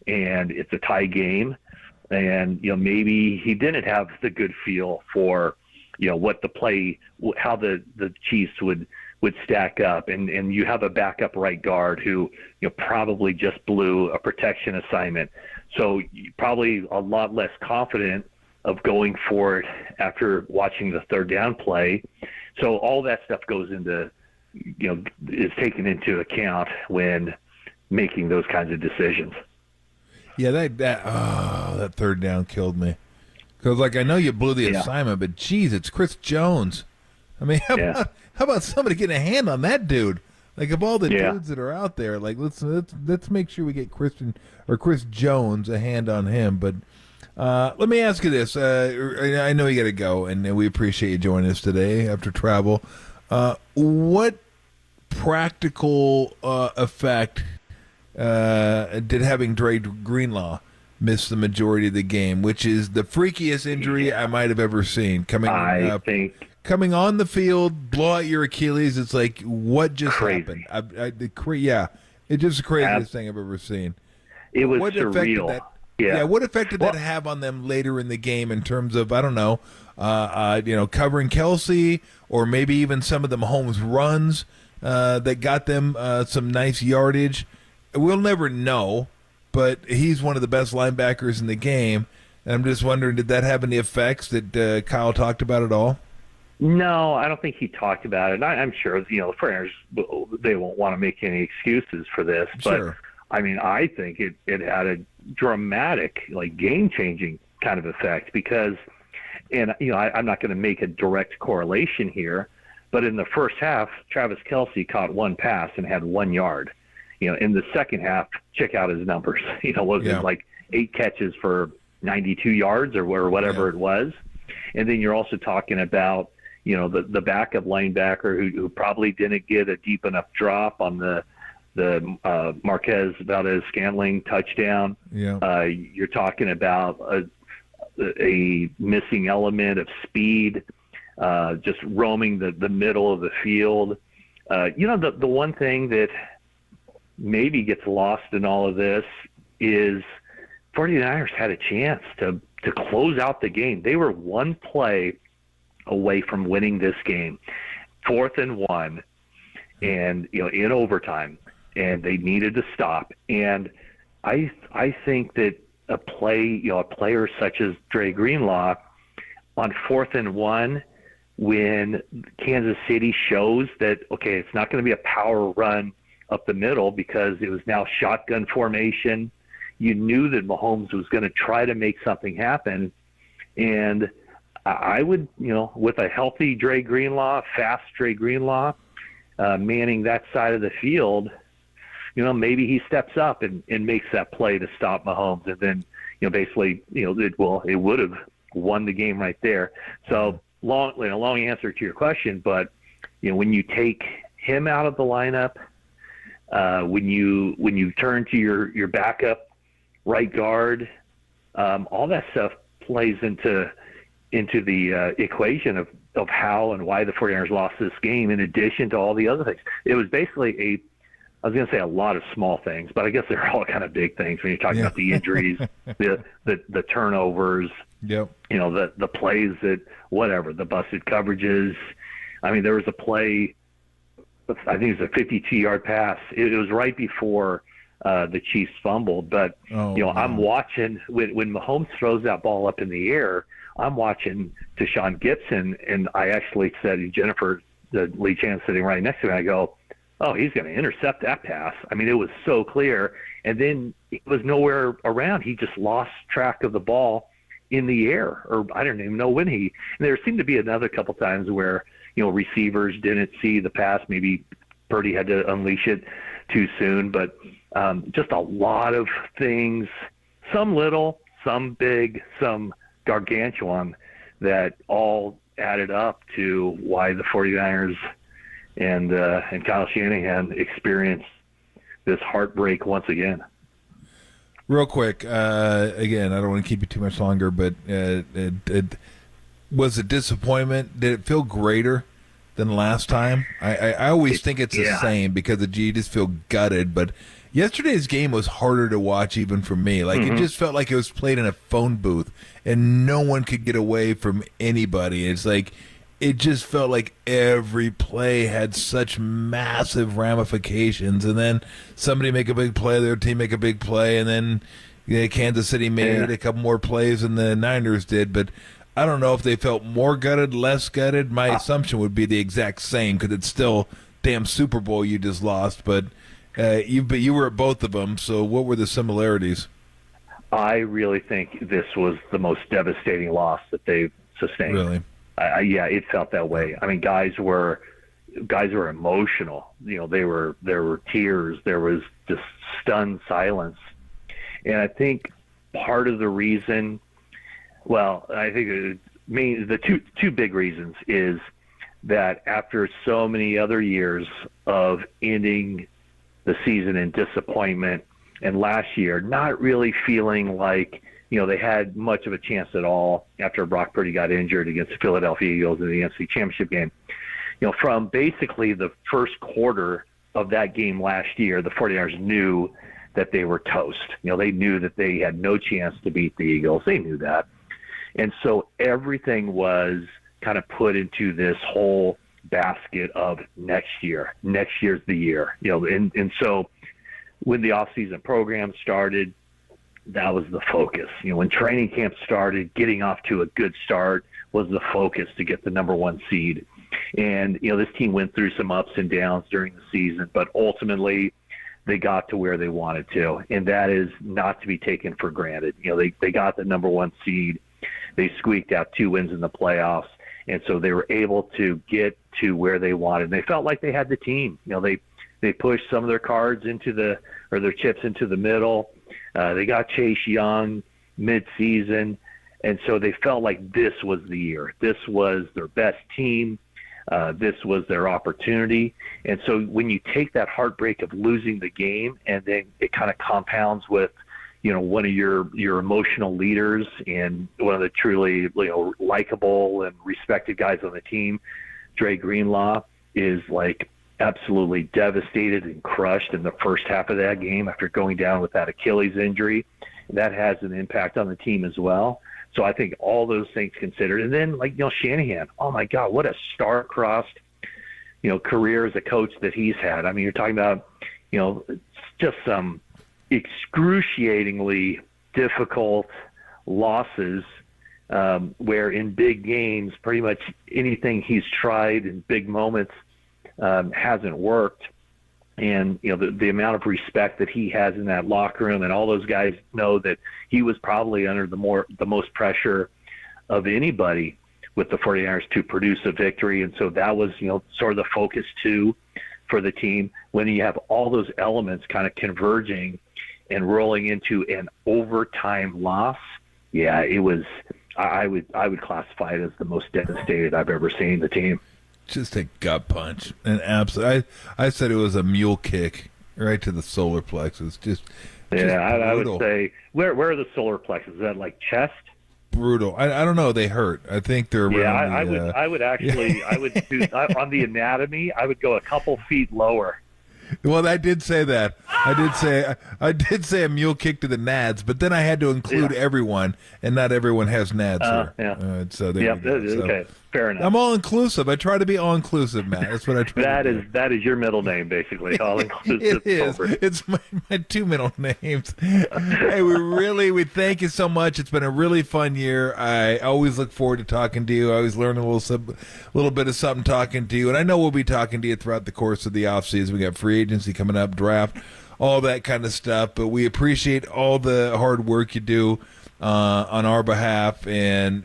and it's a tie game. And, maybe he didn't have the good feel for, what the play, how the Chiefs would stack up. And you have a backup right guard who, probably just blew a protection assignment. So probably a lot less confident of going for it after watching the third down play. So all that stuff goes into, is taken into account when making those kinds of decisions. Yeah, that third down killed me. Because, I know you blew the assignment, but, geez, it's Chris Jones. I mean, how about somebody getting a hand on that dude? Of all the dudes that are out there, let's make sure we get Chris Jones a hand on him. But let me ask you this. I know you got to go, and we appreciate you joining us today after travel. What practical effect did having Dre Greenlaw miss the majority of the game, which is the freakiest injury I might have ever seen? Coming on the field, blow out your Achilles. It's like, what just happened? It's just the craziest thing I've ever seen. It was surreal. What effect did that have on them later in the game in terms of, I don't know, covering Kelsey, or maybe even some of the Mahomes runs that got them some nice yardage? We'll never know, but he's one of the best linebackers in the game. And I'm just wondering, did that have any effects that Kyle talked about at all? No, I don't think he talked about it. I'm sure, the 49ers, they won't want to make any excuses for this. Sure. But, I think it had a dramatic, game-changing kind of effect because, and, I'm not going to make a direct correlation here, but in the first half, Travis Kelce caught one pass and had 1 yard. In the second half, check out his numbers. Was it 8 catches for 92 yards or whatever it was? And then you're also talking about, the backup linebacker who probably didn't get a deep enough drop on the Marquez Valdez-Scantling touchdown. Yeah. You're talking about a missing element of speed, just roaming the middle of the field. The one thing that maybe gets lost in all of this is 49ers had a chance to close out the game. They were one play away from winning this game, 4th and 1, and in overtime, and they needed to stop. And I think that a player such as Dre Greenlaw on 4th and 1, when Kansas City shows that, okay, it's not going to be a power run up the middle because it was now shotgun formation. You knew that Mahomes was going to try to make something happen. And I would, with a healthy Dre Greenlaw, fast Dre Greenlaw, manning that side of the field, maybe he steps up and makes that play to stop Mahomes. And then, basically, it would have won the game right there. So long answer to your question, but, when you take him out of the lineup, when you turn to your backup right guard, all that stuff plays into the equation of how and why the 49ers lost this game, in addition to all the other things. It was basically I was going to say a lot of small things, but I guess they're all kind of big things when you're talking about the injuries, the turnovers, the plays that, whatever, the busted coverages. I mean, there was a play, I think it was a 52-yard pass. It was right before the Chiefs fumbled. But, I'm watching when Mahomes throws that ball up in the air, I'm watching Deshaun Gibson, and I actually said, Jennifer, the lead chance sitting right next to me, I go, oh, he's going to intercept that pass. I mean, it was so clear. And then it was nowhere around. He just lost track of the ball in the air, or I don't even know when and there seemed to be another couple times where, receivers didn't see the pass. Maybe Purdy had to unleash it too soon, but just a lot of things, some little, some big, some gargantuan, that all added up to why the 49ers and Kyle Shanahan experienced this heartbreak once again. Real quick, again, I don't want to keep you too much longer, but it was a disappointment. Did it feel greater than last time? I always think it's the same because you just feel gutted, but yesterday's game was harder to watch even for me. Like, it just felt like it was played in a phone booth and no one could get away from anybody. It's like, it just felt like every play had such massive ramifications, and then somebody make a big play, their team make a big play, and then Kansas City made a couple more plays than the Niners did. But I don't know if they felt more gutted, less gutted. My assumption would be the exact same because it's still damn Super Bowl you just lost. But you were at both of them, so what were the similarities? I really think this was the most devastating loss that they've sustained. Really? Yeah, it felt that way. I mean, guys were emotional. You know, there were tears. There was just stunned silence. And I think part of the reason, I think the two big reasons is that after so many other years of ending the season in disappointment, and last year not really feeling like they had much of a chance at all after Brock Purdy got injured against the Philadelphia Eagles in the NFC Championship game. From basically the first quarter of that game last year, the 49ers knew that they were toast. They knew that they had no chance to beat the Eagles. They knew that. And so everything was kind of put into this whole basket of next year. Next year's the year. And so when the offseason program started, that was the focus. When training camp started, getting off to a good start was the focus to get the number one seed. And, this team went through some ups and downs during the season, but ultimately they got to where they wanted to. And that is not to be taken for granted. They got the number one seed. They squeaked out 2 wins in the playoffs. And so they were able to get to where they wanted. And they felt like they had the team. They pushed some of their cards their chips into the middle. They got Chase Young mid-season, and so they felt like this was the year. This was their best team. This was their opportunity. And so when you take that heartbreak of losing the game, and then it kind of compounds with, one of your emotional leaders and one of the truly likable and respected guys on the team, Dre Greenlaw, is like absolutely devastated and crushed in the first half of that game after going down with that Achilles injury. That has an impact on the team as well. So I think all those things considered. And then, Shanahan, oh my God, what a star-crossed, career as a coach that he's had. I mean, you're talking about, just some excruciatingly difficult losses where in big games, pretty much anything he's tried in big moments hasn't worked. And the amount of respect that he has in that locker room, and all those guys know that he was probably under the most pressure of anybody with the 49ers to produce a victory. And so that was sort of the focus too for the team. When you have all those elements kind of converging and rolling into an overtime loss, it was. I would classify it as the most devastated I've ever seen the team. Just a gut punch, an absolute. I said it was a mule kick right to the solar plexus. Just I would say where are the solar plexus? Is that like chest? Brutal. I don't know. They hurt. I think they're around. I would actually do on the anatomy. I would go a couple feet lower. Well, I did say that. I did say a mule kick to the nads, but then I had to include everyone, and not everyone has nads here. So there you go. Okay, fair enough. I'm all inclusive. I try to be all inclusive, Matt. That's what I try. That is your middle name, basically. All inclusive. It is. It's my 2 middle names. Hey, we thank you so much. It's been a really fun year. I always look forward to talking to you. I always learn a little bit of something talking to you, and I know we'll be talking to you throughout the course of the offseason. We got free agency coming up, draft, all that kind of stuff. But we appreciate all the hard work you do on our behalf, and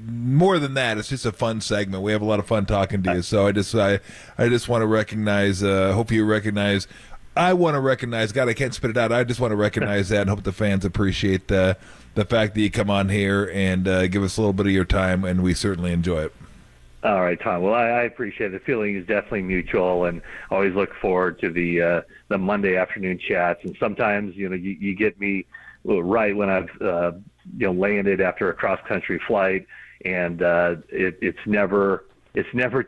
more than that, it's just a fun segment. We have a lot of fun talking to you. So I just want to recognize. Hope you recognize. I want to recognize. God, I can't spit it out. I just want to recognize that and hope the fans appreciate the fact that you come on here and give us a little bit of your time, and we certainly enjoy it. All right, Tom. Well, I appreciate it. The feeling is definitely mutual, and always look forward to the Monday afternoon chats. And sometimes, you get me right when I've landed after a cross country flight, and it's never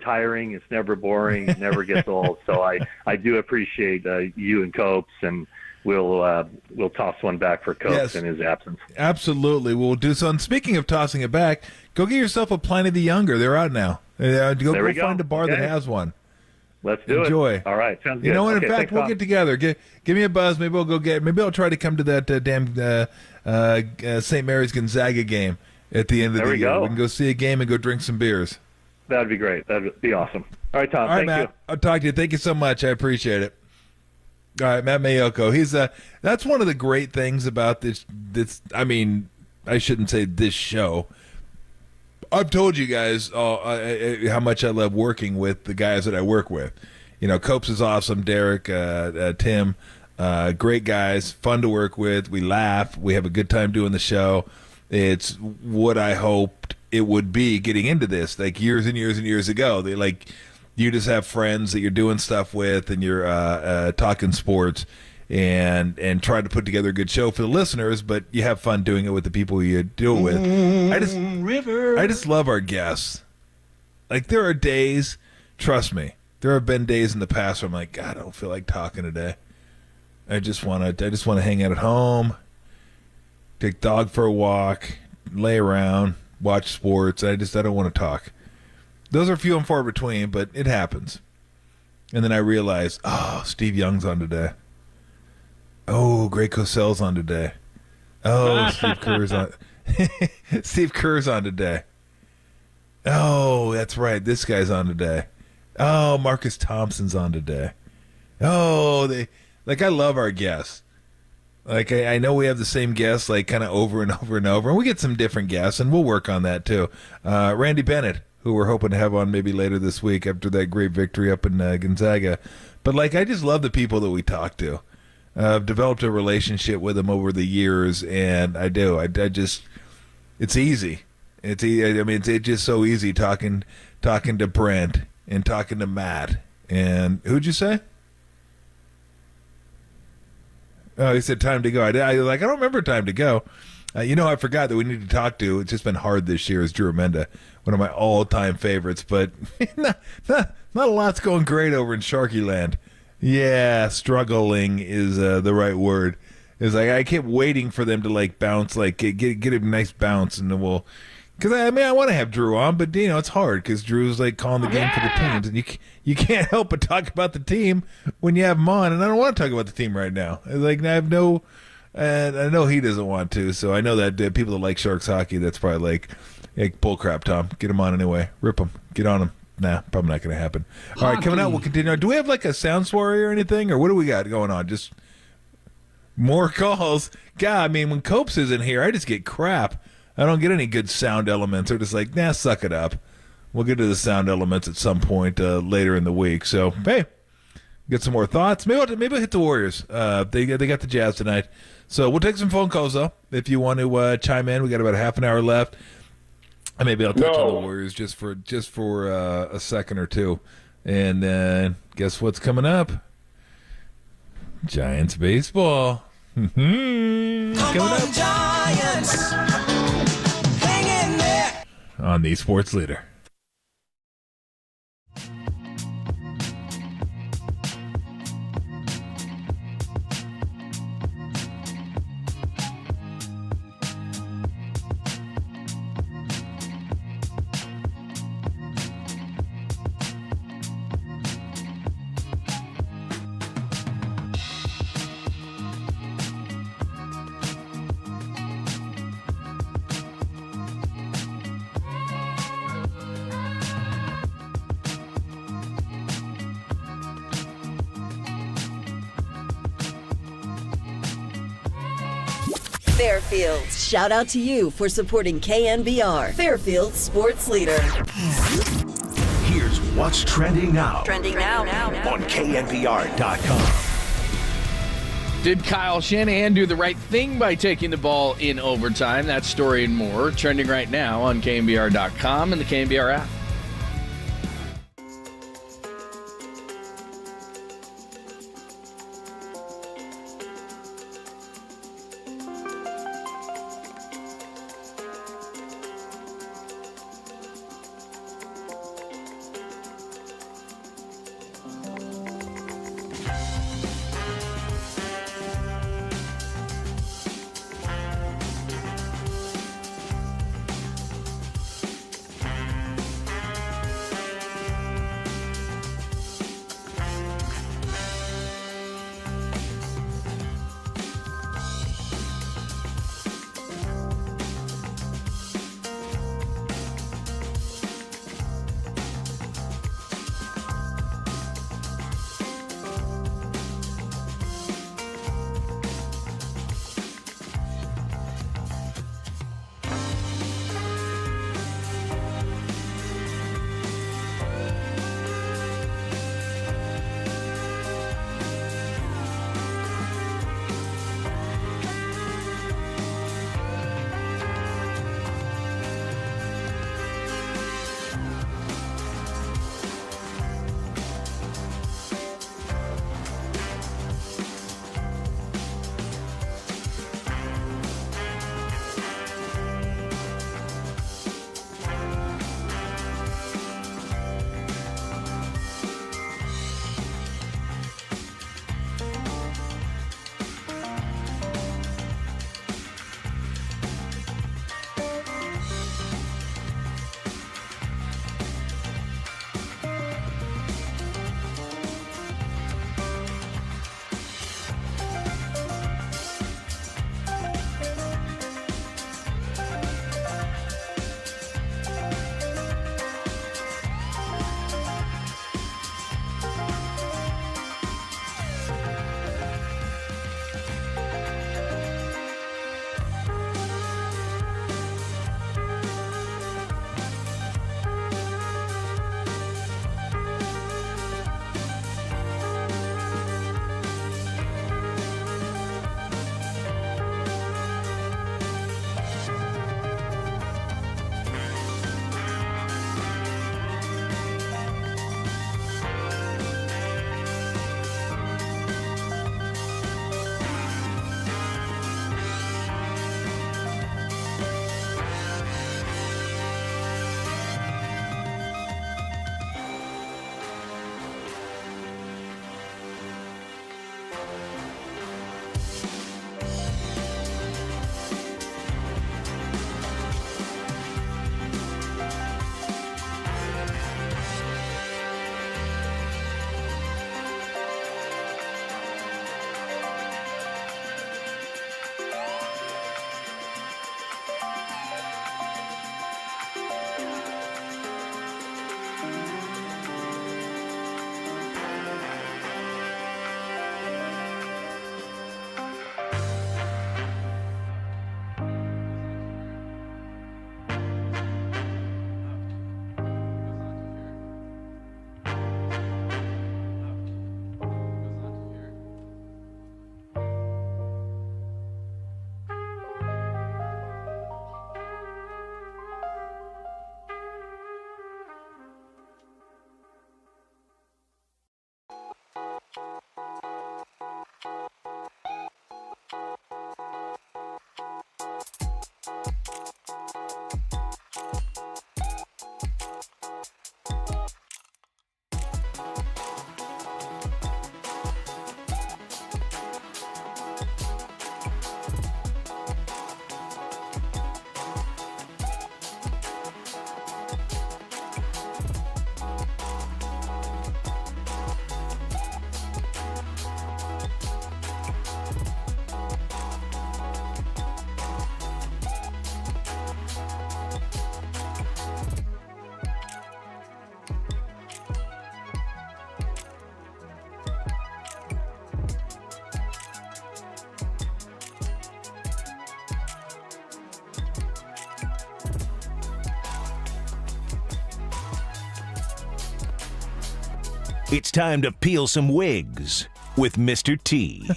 tiring, it's never boring, it never gets old. So I do appreciate you and Copes, and we'll toss one back for Copes in his absence. Absolutely, we'll do so. And speaking of tossing it back, go get yourself a Pliny the Younger. They're out now. Go find a bar that has one. Let's do Enjoy. All right, sounds good. You know what? Okay, In fact, thanks, we'll Tom. get together. Give me a buzz. Maybe I'll go get. Maybe I'll try to come to that St. Mary's Gonzaga game at the end of the year. Go. We can go see a game and go drink some beers. That'd be great. That'd be awesome. All right, Tom. All right, thank Matt. you. I'll talk to you. Thank you so much. I appreciate it. All right, Matt Mayoko. He's that's one of the great things about this. I mean, I shouldn't say this show. I've told you guys how much I love working with the guys that I work with. Copes is awesome. Derek, Tim, great guys, fun to work with. We laugh. We have a good time doing the show. It's what I hoped it would be getting into this, like years and years and years ago. You just have friends that you're doing stuff with, and you're talking sports and try to put together a good show for the listeners, but you have fun doing it with the people you do it with. I just love our guests. Like, there are days, trust me, there have been days in the past where I'm like, God, I don't feel like talking today. I just want to hang out at home, take dog for a walk, lay around, watch sports. I don't want to talk. Those are few and far between, but it happens. And then I realize, Steve Young's on today. Oh, Greg Cosell's on today. Oh, Steve Kerr's on. Steve Kerr's on today. Oh, that's right. This guy's on today. Oh, Marcus Thompson's on today. Oh, I love our guests. Like, I know we have the same guests, like, kind of over and over and over, and we get some different guests, and we'll work on that too. Randy Bennett, who we're hoping to have on maybe later this week after that great victory up in Gonzaga. But I just love the people that we talk to. I've developed a relationship with them over the years, and I do. I just, it's easy. It's just so easy talking to Brent and talking to Matt. And who'd you say? Oh, he said time to go. I don't remember time to go. I forgot that we need to talk to. It's just been hard this year. Is Drew Amenda, one of my all-time favorites, but not a lot's going great over in Sharky Land. Yeah, struggling is the right word. It's like I kept waiting for them to bounce, get a nice bounce, and then we'll. Because I want to have Drew on, but it's hard because Drew's calling the game for the teams, and you can't help but talk about the team when you have him on, and I don't want to talk about the team right now. I have no. And I know he doesn't want to, so I know that people that like Sharks hockey, that's probably hey, bullcrap, Tom. Get him on anyway. Rip him. Get on him. Nah, probably not going to happen. All right, coming out, we'll continue. Do we have a sound story or anything, or what do we got going on? Just more calls. God, when Copes isn't here, I just get crap. I don't get any good sound elements. They're just suck it up. We'll get to the sound elements at some point later in the week. So, hey, get some more thoughts. Maybe I'll hit the Warriors. They got the Jazz tonight. So we'll take some phone calls, though, if you want to chime in. We got about a half an hour left. And maybe I'll touch on the Warriors just for a second or two. And then guess what's coming up? Giants baseball. Coming up. Giants. Hang in there. On the Sports Leader. Fairfield. Shout out to you for supporting KNBR, Fairfield's sports leader. Here's what's trending now. Trending now. On KNBR.com. Did Kyle Shanahan do the right thing by taking the ball in overtime? That story and more trending right now on KNBR.com and the KNBR app. It's time to peel some wigs. with Mr. T.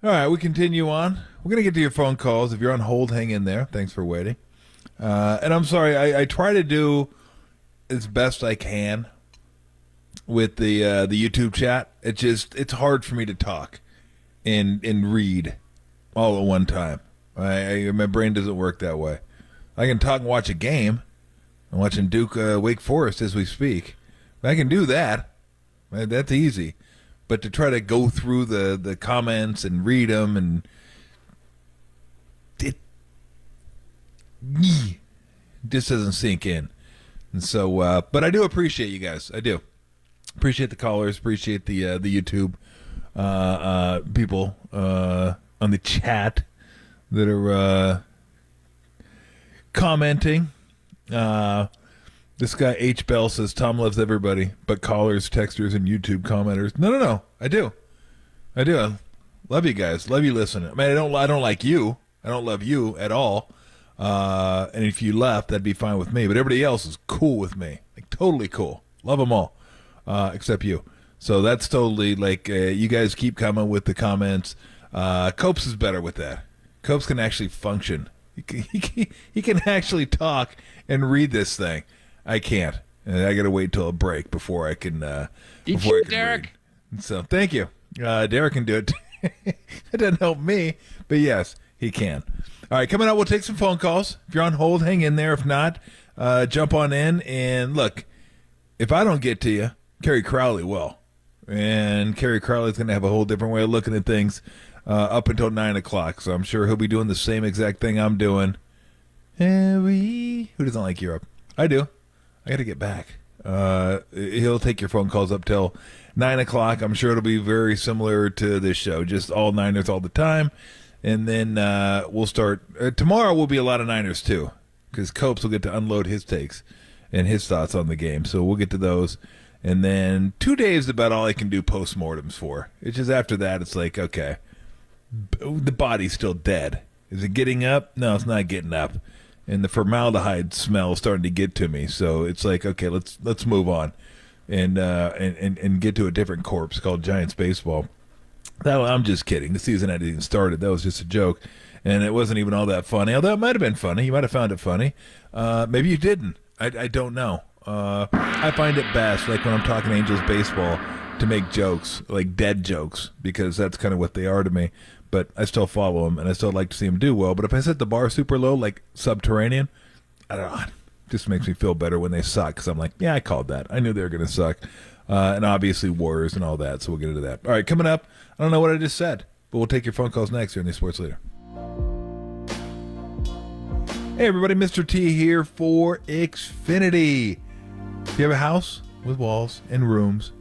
All right, we continue on. We're going to get to your phone calls. If you're on hold, hang in there. Thanks for waiting. And I'm sorry, I try to do as best I can with the YouTube chat. It's hard for me to talk and read all at one time. My brain doesn't work that way. I can talk and watch a game. I'm watching Duke Wake Forest as we speak. I can do that. That's easy. But to try to go through the comments and read them, and it just doesn't sink in. And so, but I do appreciate you guys. I do appreciate the callers. Appreciate the YouTube people on the chat that are commenting. This guy H. Bell says Tom loves everybody, but callers, texters, and YouTube commenters. No. I do. I love you guys. Love you listening. I mean, I don't like you. I don't love you at all. And if you left, that'd be fine with me. But everybody else is cool with me. Like, totally cool. Love them all, except you. So that's totally like, you guys keep coming with the comments. Copes is better with that. Copes can actually function. He can actually talk and read this thing. I can't. I got to wait till a break before I can. Before I can Derek. Read. So thank you. Derek can do it. It doesn't help me, but yes, he can. All right, coming up, we'll take some phone calls. If you're on hold, hang in there. If not, jump on in. And look, if I don't get to you, Kerry Crowley will. And Kerry Crowley's going to have a whole different way of looking at things up until 9 o'clock. So I'm sure he'll be doing the same exact thing I'm doing. Harry, who doesn't like Europe? I do. I got to get back. He'll take your phone calls up till 9 o'clock. I'm sure it'll be very similar to this show, just all Niners all the time. And then we'll start. Tomorrow will be a lot of Niners, too, because Copes will get to unload his takes and his thoughts on the game. So we'll get to those. And then 2 days is about all I can do postmortems for. It's just after that, it's like, okay, the body's still dead. Is it getting up? No, it's not getting up. And the formaldehyde smell is starting to get to me. So it's like, okay, let's move on and get to a different corpse called Giants baseball. I'm just kidding. The season hadn't even started. That was just a joke. And it wasn't even all that funny. Although it might have been funny. You might have found it funny. Maybe you didn't. I don't know. I find it best, like when I'm talking Angels baseball, to make jokes, like dead jokes, because that's kind of what they are to me. But I still follow them, and I still like to see them do well. But if I set the bar super low, like Subterranean, I don't know. It just makes me feel better when they suck, because I'm like, yeah, I called that. I knew they were going to suck. And obviously Warriors and all that, so we'll get into that. All right, coming up, I don't know what I just said, but we'll take your phone calls next here in the Sports Leader. Hey, everybody, Mr. T here for Xfinity. If you have a house with walls and rooms,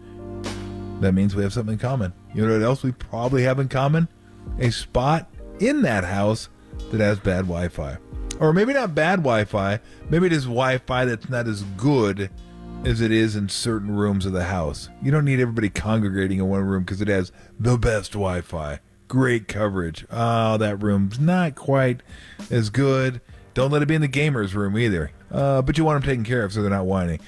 that means we have something in common. You know what else we probably have in common? A spot in that house that has bad Wi-Fi. Or maybe not bad Wi-Fi, maybe it is Wi-Fi that's not as good as it is in certain rooms of the house. You don't need everybody congregating in one room because it has the best Wi-Fi. Great coverage. Oh, that room's not quite as good. Don't let it be in the gamer's room either. But you want them taken care of so they're not whining.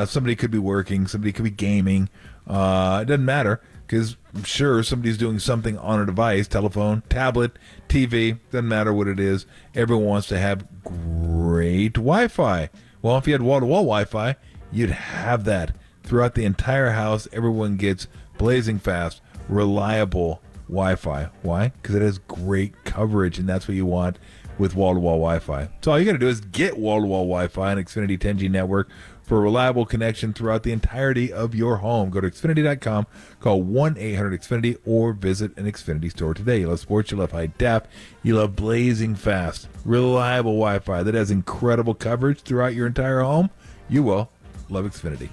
Somebody could be working. Somebody could be gaming. It doesn't matter because I'm sure somebody's doing something on a device, telephone, tablet, TV. Doesn't matter what it is. Everyone wants to have great Wi-Fi. Well, if you had wall-to-wall Wi-Fi, you'd have that throughout the entire house. Everyone gets blazing fast, reliable Wi-Fi. Why? Because it has great coverage, and that's what you want with wall-to-wall Wi-Fi. So all you got to do is get wall-to-wall Wi-Fi on Xfinity 10G network for a reliable connection throughout the entirety of your home. Go to Xfinity.com, call 1-800-XFINITY, or visit an Xfinity store today. You love sports, you love high def, you love blazing fast, reliable Wi-Fi that has incredible coverage throughout your entire home. You will love Xfinity.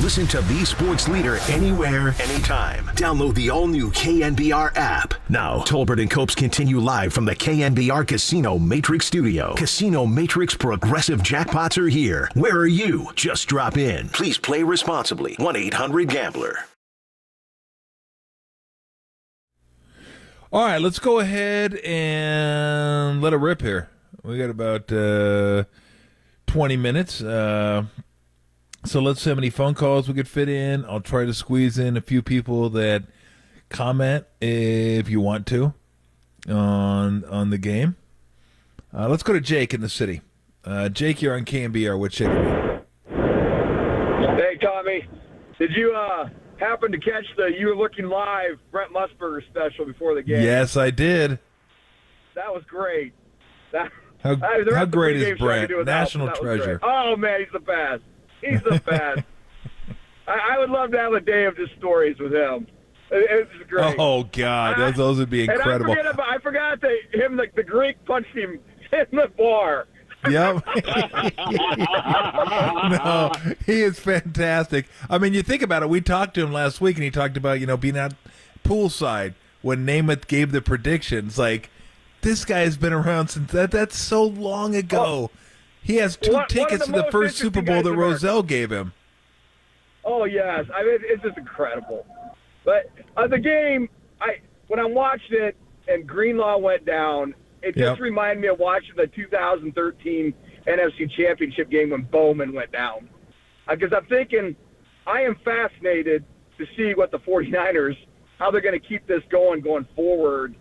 Listen to the sports leader anywhere, anytime. Download the all-new KNBR app. Now, Tolbert and Copes continue live from the KNBR Casino Matrix Studio. Casino Matrix Progressive Jackpots are here. Where are you? Just drop in. Please play responsibly. 1-800-GAMBLER. All right, let's go ahead and let it rip here. We got about 20 minutes. So let's see how many phone calls we could fit in. I'll try to squeeze in a few people that comment if you want to on the game. Let's go to Jake in the city. Jake, you're on KNBR. What's shaking? Hey, Tommy. Did you happen to catch the You Were Looking Live Brent Musburger special before the game? Yes, I did. That was great. How great is Brent? National treasure. Oh, man, he's the best. He's the best. I would love to have a day of just stories with him. It was great. Oh, God. Those would be incredible. And I forgot that the Greek punched him in the bar. Yep. No, he is fantastic. I mean, you think about it. We talked to him last week, and he talked about, being out poolside when Namath gave the predictions. Like, this guy has been around since that's so long ago. He has two tickets to the first Super Bowl that Roselle gave him. Oh, yes. I mean, it's just incredible. But the game, when I watched it and Greenlaw went down, it just reminded me of watching the 2013 NFC Championship game when Bowman went down. Because I'm thinking, I am fascinated to see what the 49ers, how they're going to keep this going forward.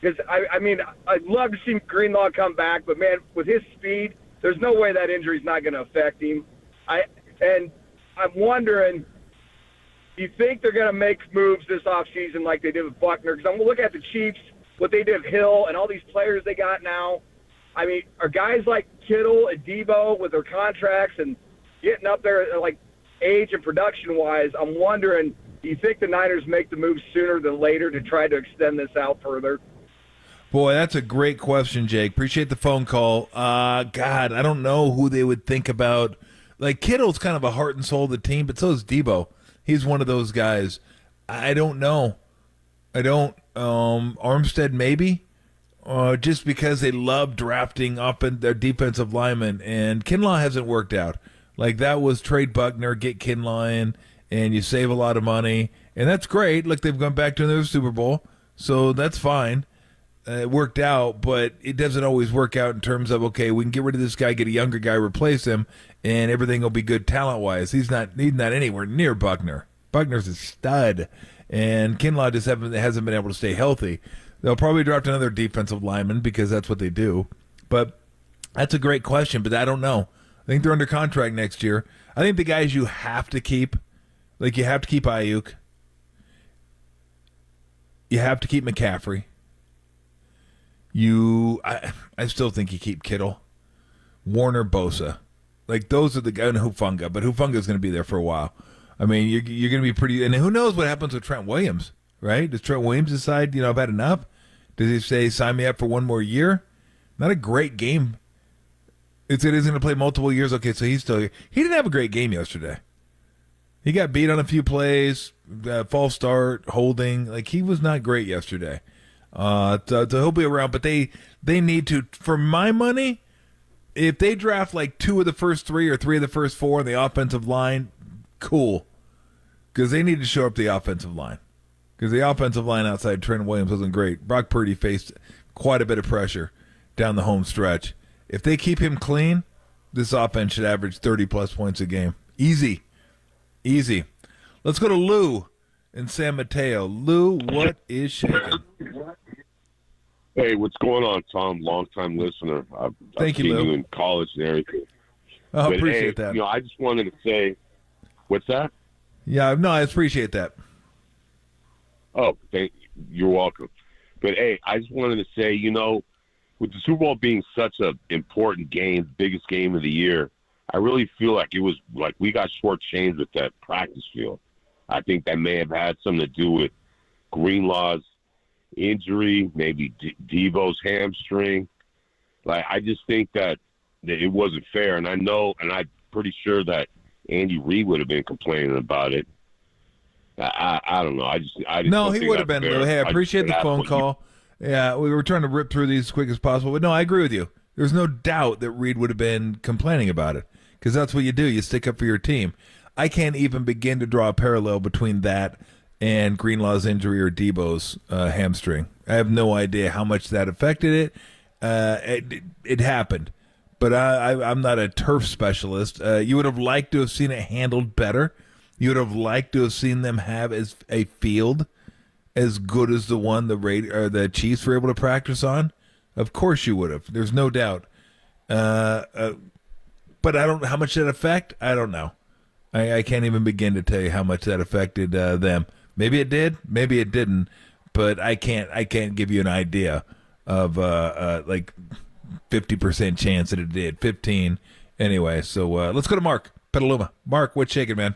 Because, I mean, I'd love to see Greenlaw come back, but, man, with his speed, there's no way that injury's not going to affect him. And I'm wondering, do you think they're going to make moves this offseason like they did with Buckner? Because I'm going to look at the Chiefs, what they did with Hill and all these players they got now. I mean, are guys like Kittle and Debo with their contracts and getting up there, like, age and production-wise, I'm wondering, do you think the Niners make the move sooner than later to try to extend this out further? Boy, that's a great question, Jake. Appreciate the phone call. God, I don't know who they would think about. Like, Kittle's kind of a heart and soul of the team, but so is Debo. He's one of those guys. I don't know. I don't. Armstead, maybe. Just because they love drafting up in their defensive linemen, and Kinlaw hasn't worked out. Like, that was trade Buckner, get Kinlaw in, and you save a lot of money, and that's great. Look, they've gone back to another Super Bowl, so that's fine. It worked out, but it doesn't always work out in terms of, okay, we can get rid of this guy, get a younger guy, replace him, and everything will be good talent-wise. He's not anywhere near Buckner. Buckner's a stud, and Kinlaw just hasn't been able to stay healthy. They'll probably draft another defensive lineman because that's what they do. But that's a great question, but I don't know. I think they're under contract next year. I think the guys you have to keep, like you have to keep Ayuk. You have to keep McCaffrey. I still think you keep Kittle, Warner, Bosa. Like, those are the guys, and Hufanga, but Hufanga's going to be there for a while. I mean, you're going to be pretty, and who knows what happens with Trent Williams, right? Does Trent Williams decide, I've had enough? Does he say, sign me up for one more year? Not a great game. It is going to play multiple years. Okay, so he didn't have a great game yesterday. He got beat on a few plays, false start, holding. Like, he was not great yesterday. So he'll be around, but they need to, for my money, if they draft like 2 of the first 3 or 3 of the first 4 on the offensive line, cool. Because they need to show up the offensive line. Because the offensive line outside Trent Williams wasn't great. Brock Purdy faced quite a bit of pressure down the home stretch. If they keep him clean, this offense should average 30-plus points a game. Easy. Let's go to Lou in San Mateo. Lou, what is shaking? Hey, what's going on, Tom? Long-time listener. I've Thank you, seen Lou. you in college and everything. I But, appreciate that. I just wanted to say, what's that? Yeah, no, I appreciate that. Oh, you're welcome. But, hey, I just wanted to say, with the Super Bowl being such an important game, biggest game of the year, I really feel like it was like we got shortchanged with that practice field. I think that may have had something to do with Greenlaw's injury, maybe Debo's hamstring. Like, I just think that it wasn't fair. And I know, and I'm pretty sure that Andy Reid would have been complaining about it. I don't know. I just no, don't he think would have that's been. fair. Hey, I appreciate the that's phone what call. Yeah, we were trying to rip through these as quick as possible, but no, I agree with you. There's no doubt that Reid would have been complaining about it because that's what you do. You stick up for your team. I can't even begin to draw a parallel between that and Greenlaw's injury or Debo's hamstring. I have no idea how much that affected it. It happened, but I'm not a turf specialist. You would have liked to have seen it handled better. You would have liked to have seen them have as a field as good as the one the Chiefs were able to practice on. Of course you would have. There's no doubt. But I don't know how much that affect. I don't know. I can't even begin to tell you how much that affected them. Maybe it did. Maybe it didn't. But I can't give you an idea of like 50% chance that it did. 15 anyway. So let's go to Mark Petaluma. Mark, what's shaking, man?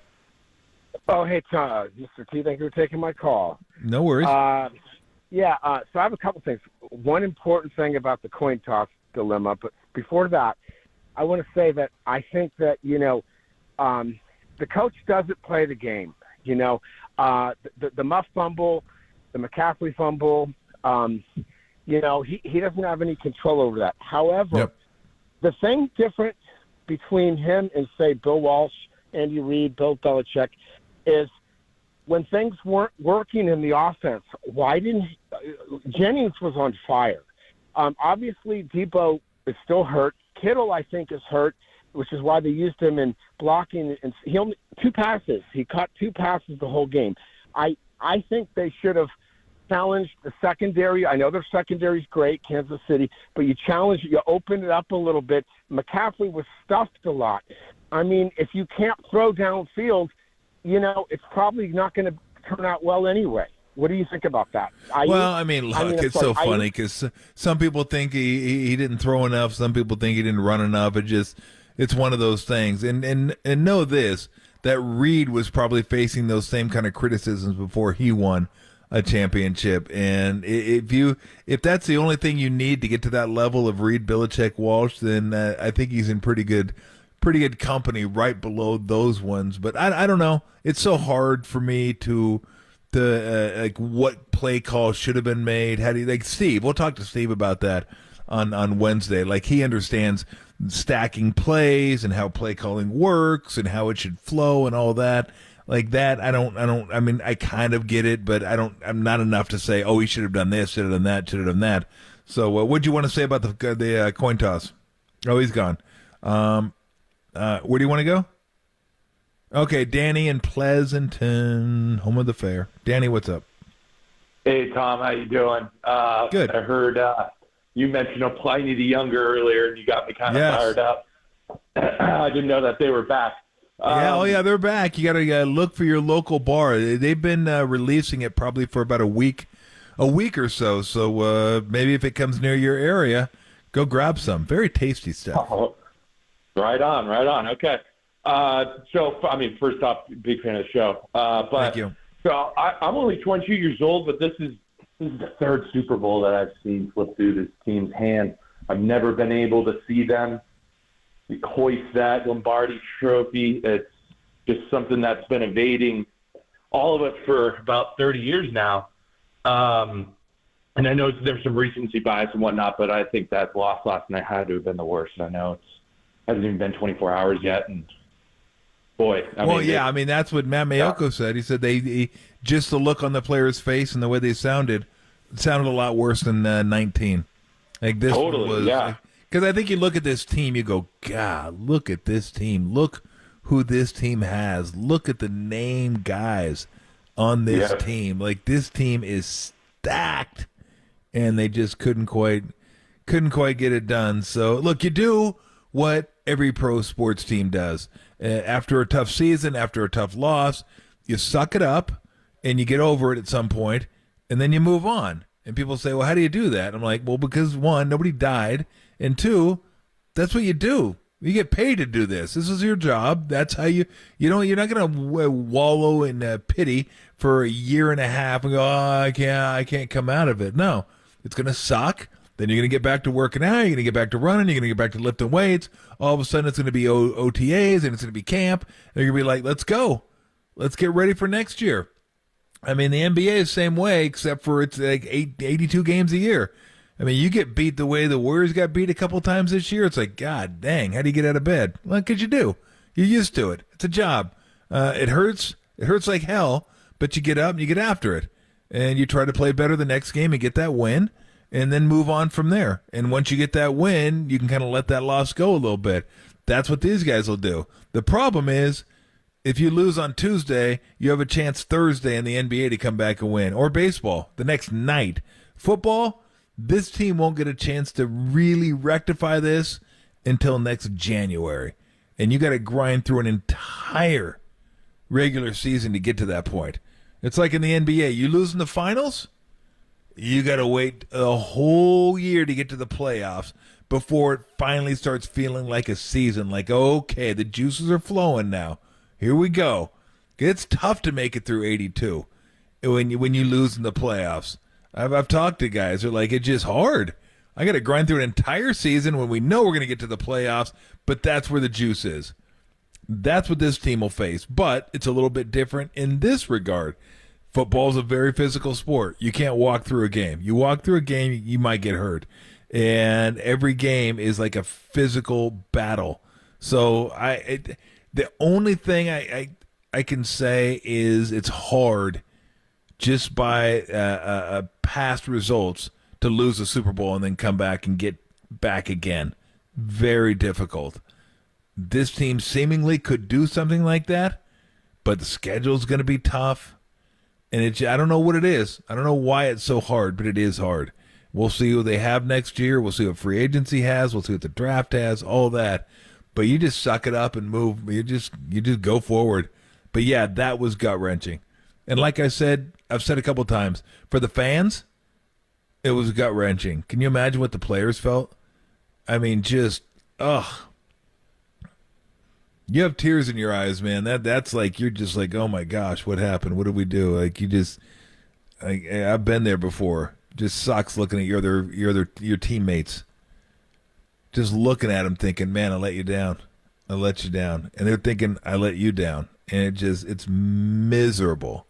Oh, hey, Mr. T. Thank you for taking my call. No worries. So I have a couple things. One important thing about the coin toss dilemma, but before that, I want to say that I think that, the coach doesn't play the game. The Muff fumble, the McCaffrey fumble, he doesn't have any control over that. However, the thing different between him and, say, Bill Walsh, Andy Reid, Bill Belichick, is when things weren't working in the offense, why didn't Jennings was on fire. Obviously, Debo is still hurt. Kittle, I think, is hurt, which is why they used him in blocking. And he only 2 passes. He caught 2 passes the whole game. I think they should have challenged the secondary. I know their secondary is great, Kansas City, but you open it up a little bit. McCaffrey was stuffed a lot. I mean, if you can't throw downfield, it's probably not going to turn out well anyway. What do you think about that? It's so funny because some people think he didn't throw enough. Some people think he didn't run enough. It's one of those things. And know this, that Reid was probably facing those same kind of criticisms before he won a championship. And if that's the only thing you need to get to that level of Reid, Belichick, Walsh, then I think he's in pretty good company right below those ones. But I don't know. It's so hard for me to like what play call should have been made. How do you, like Steve? We'll talk to Steve about that on Wednesday. Like he understands stacking plays and how play calling works and how it should flow and all that. Like that, I mean, I kind of get it, but I'm not enough to say, oh, he should have done this, should have done that, should have done that. So what'd you want to say about the coin toss? Oh, he's gone. Where do you want to go? Okay, Danny in Pleasanton, home of the fair. Danny, what's up? Hey, Tom, how you doing? Good. I heard you mentioned Pliny the Younger earlier, and you got me kind of fired up. I didn't know that they were back. Yeah, they're back. You got to look for your local bar. They've been releasing it probably for about a week or so. So maybe if it comes near your area, go grab some. Very tasty stuff. Oh, right on. Okay. First off, big fan of the show. Thank you. So I'm only 22 years old, but this is the 3rd Super Bowl that I've seen slip through this team's hand. I've never been able to see them hoist that Lombardi trophy. It's just something that's been evading all of us for about 30 years now. And I know there's some recency bias and whatnot, but I think that loss last night had to have been the worst. I know it hasn't even been 24 hours yet, and boy. That's what Matt Mayoko said. He said they just the look on the player's face and the way they sounded a lot worse than 19. Like this was, because I think you look at this team, you go, God, look at this team. Look who this team has. Look at the name guys on this team. Like this team is stacked, and they just couldn't quite get it done. So look, you do what every pro sports team does. After a tough season, after a tough loss, you suck it up and you get over it at some point, and then you move on. And people say, well, how do you do that? I'm like, well, because 1, nobody died, and 2, that's what you do. You get paid to do this. This is your job. That's how you're not going to wallow in pity for a year and a half and go, oh, I can't come out of it. No, it's going to suck. Then you're going to get back to working out. You're going to get back to running. You're going to get back to lifting weights. All of a sudden, it's going to be OTAs, and it's going to be camp. And you're going to be like, let's go. Let's get ready for next year. I mean, the NBA is the same way, except for it's like 82 games a year. I mean, you get beat the way the Warriors got beat a couple times this year. It's like, God dang, how do you get out of bed? Well, because you do. You're used to it. It's a job. It hurts. It hurts like hell, but you get up and you get after it. And you try to play better the next game and get that win, and then move on from there. And once you get that win, you can kind of let that loss go a little bit. That's what these guys will do. The problem is, if you lose on Tuesday, you have a chance Thursday in the NBA to come back and win. Or baseball, the next night. Football, this team won't get a chance to really rectify this until next January. And you got to grind through an entire regular season to get to that point. It's like in the NBA. You lose in the finals, you got to wait a whole year to get to the playoffs before it finally starts feeling like a season. Like, okay, the juices are flowing now. Here we go. It's tough to make it through 82 when you lose in the playoffs. I've talked to guys who are like, it's just hard. I got to grind through an entire season when we know we're going to get to the playoffs, but that's where the juice is. That's what this team will face, but it's a little bit different in this regard. Football is a very physical sport. You can't walk through a game. You walk through a game, you might get hurt. And every game is like a physical battle. So the only thing I can say is it's hard just by past results to lose a Super Bowl and then come back and get back again. Very difficult. This team seemingly could do something like that, but the schedule's going to be tough. And I don't know what it is. I don't know why it's so hard, but it is hard. We'll see who they have next year. We'll see what free agency has. We'll see what the draft has, all that. But you just suck it up and move. You just go forward. But yeah, that was gut-wrenching. And like I said, I've said a couple times, for the fans, it was gut-wrenching. Can you imagine what the players felt? I mean, just, ugh. You have tears in your eyes, man. That's like, you're just like, oh my gosh, what happened? What did we do? Like, you just, I've been there before. Just sucks looking at your teammates. Just looking at them thinking, man, I let you down. I let you down. And they're thinking, I let you down. And it's miserable.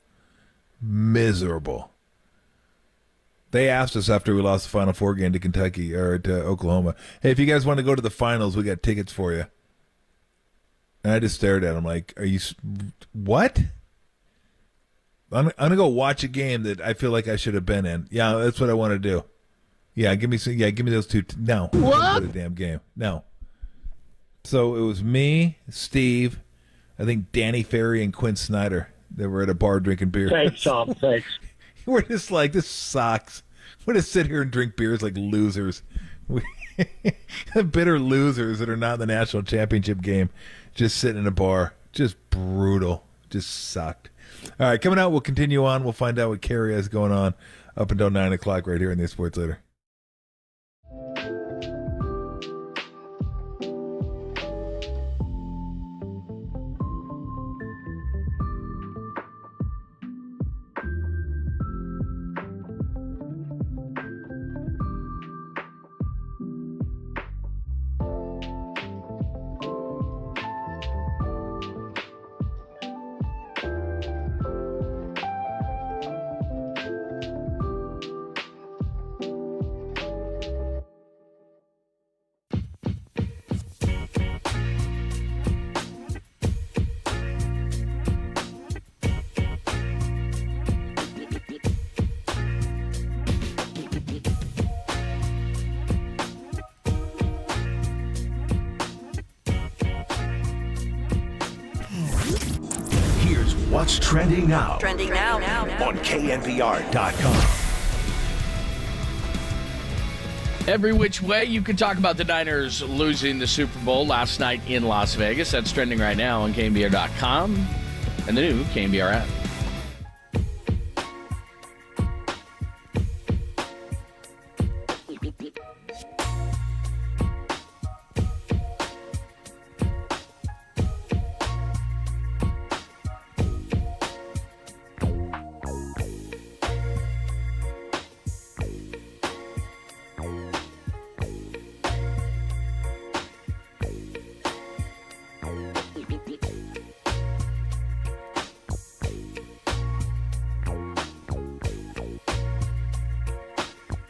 Miserable. They asked us after we lost the Final Four game to Kentucky or to Oklahoma, hey, if you guys want to go to the finals, we got tickets for you. And I just stared at him like, are you, what? I'm going to go watch a game that I feel like I should have been in. Yeah, that's what I want to do. Yeah, give me those two. No. What? A damn game. No. So it was me, Steve, I think Danny Ferry and Quinn Snyder that were at a bar drinking beer. Thanks, Tom. Thanks. We're just like, this sucks. We're going to sit here and drink beers like losers. Bitter losers that are not in the national championship game. Just sitting in a bar. Just brutal. Just sucked. All right, coming out, we'll continue on. We'll find out what Carrie has going on up until 9 o'clock right here in the Sports Leader. What's trending now? Trending now. On KNBR.com. Every which way you can talk about the Niners losing the Super Bowl last night in Las Vegas. That's trending right now on KNBR.com and the new KNBR app.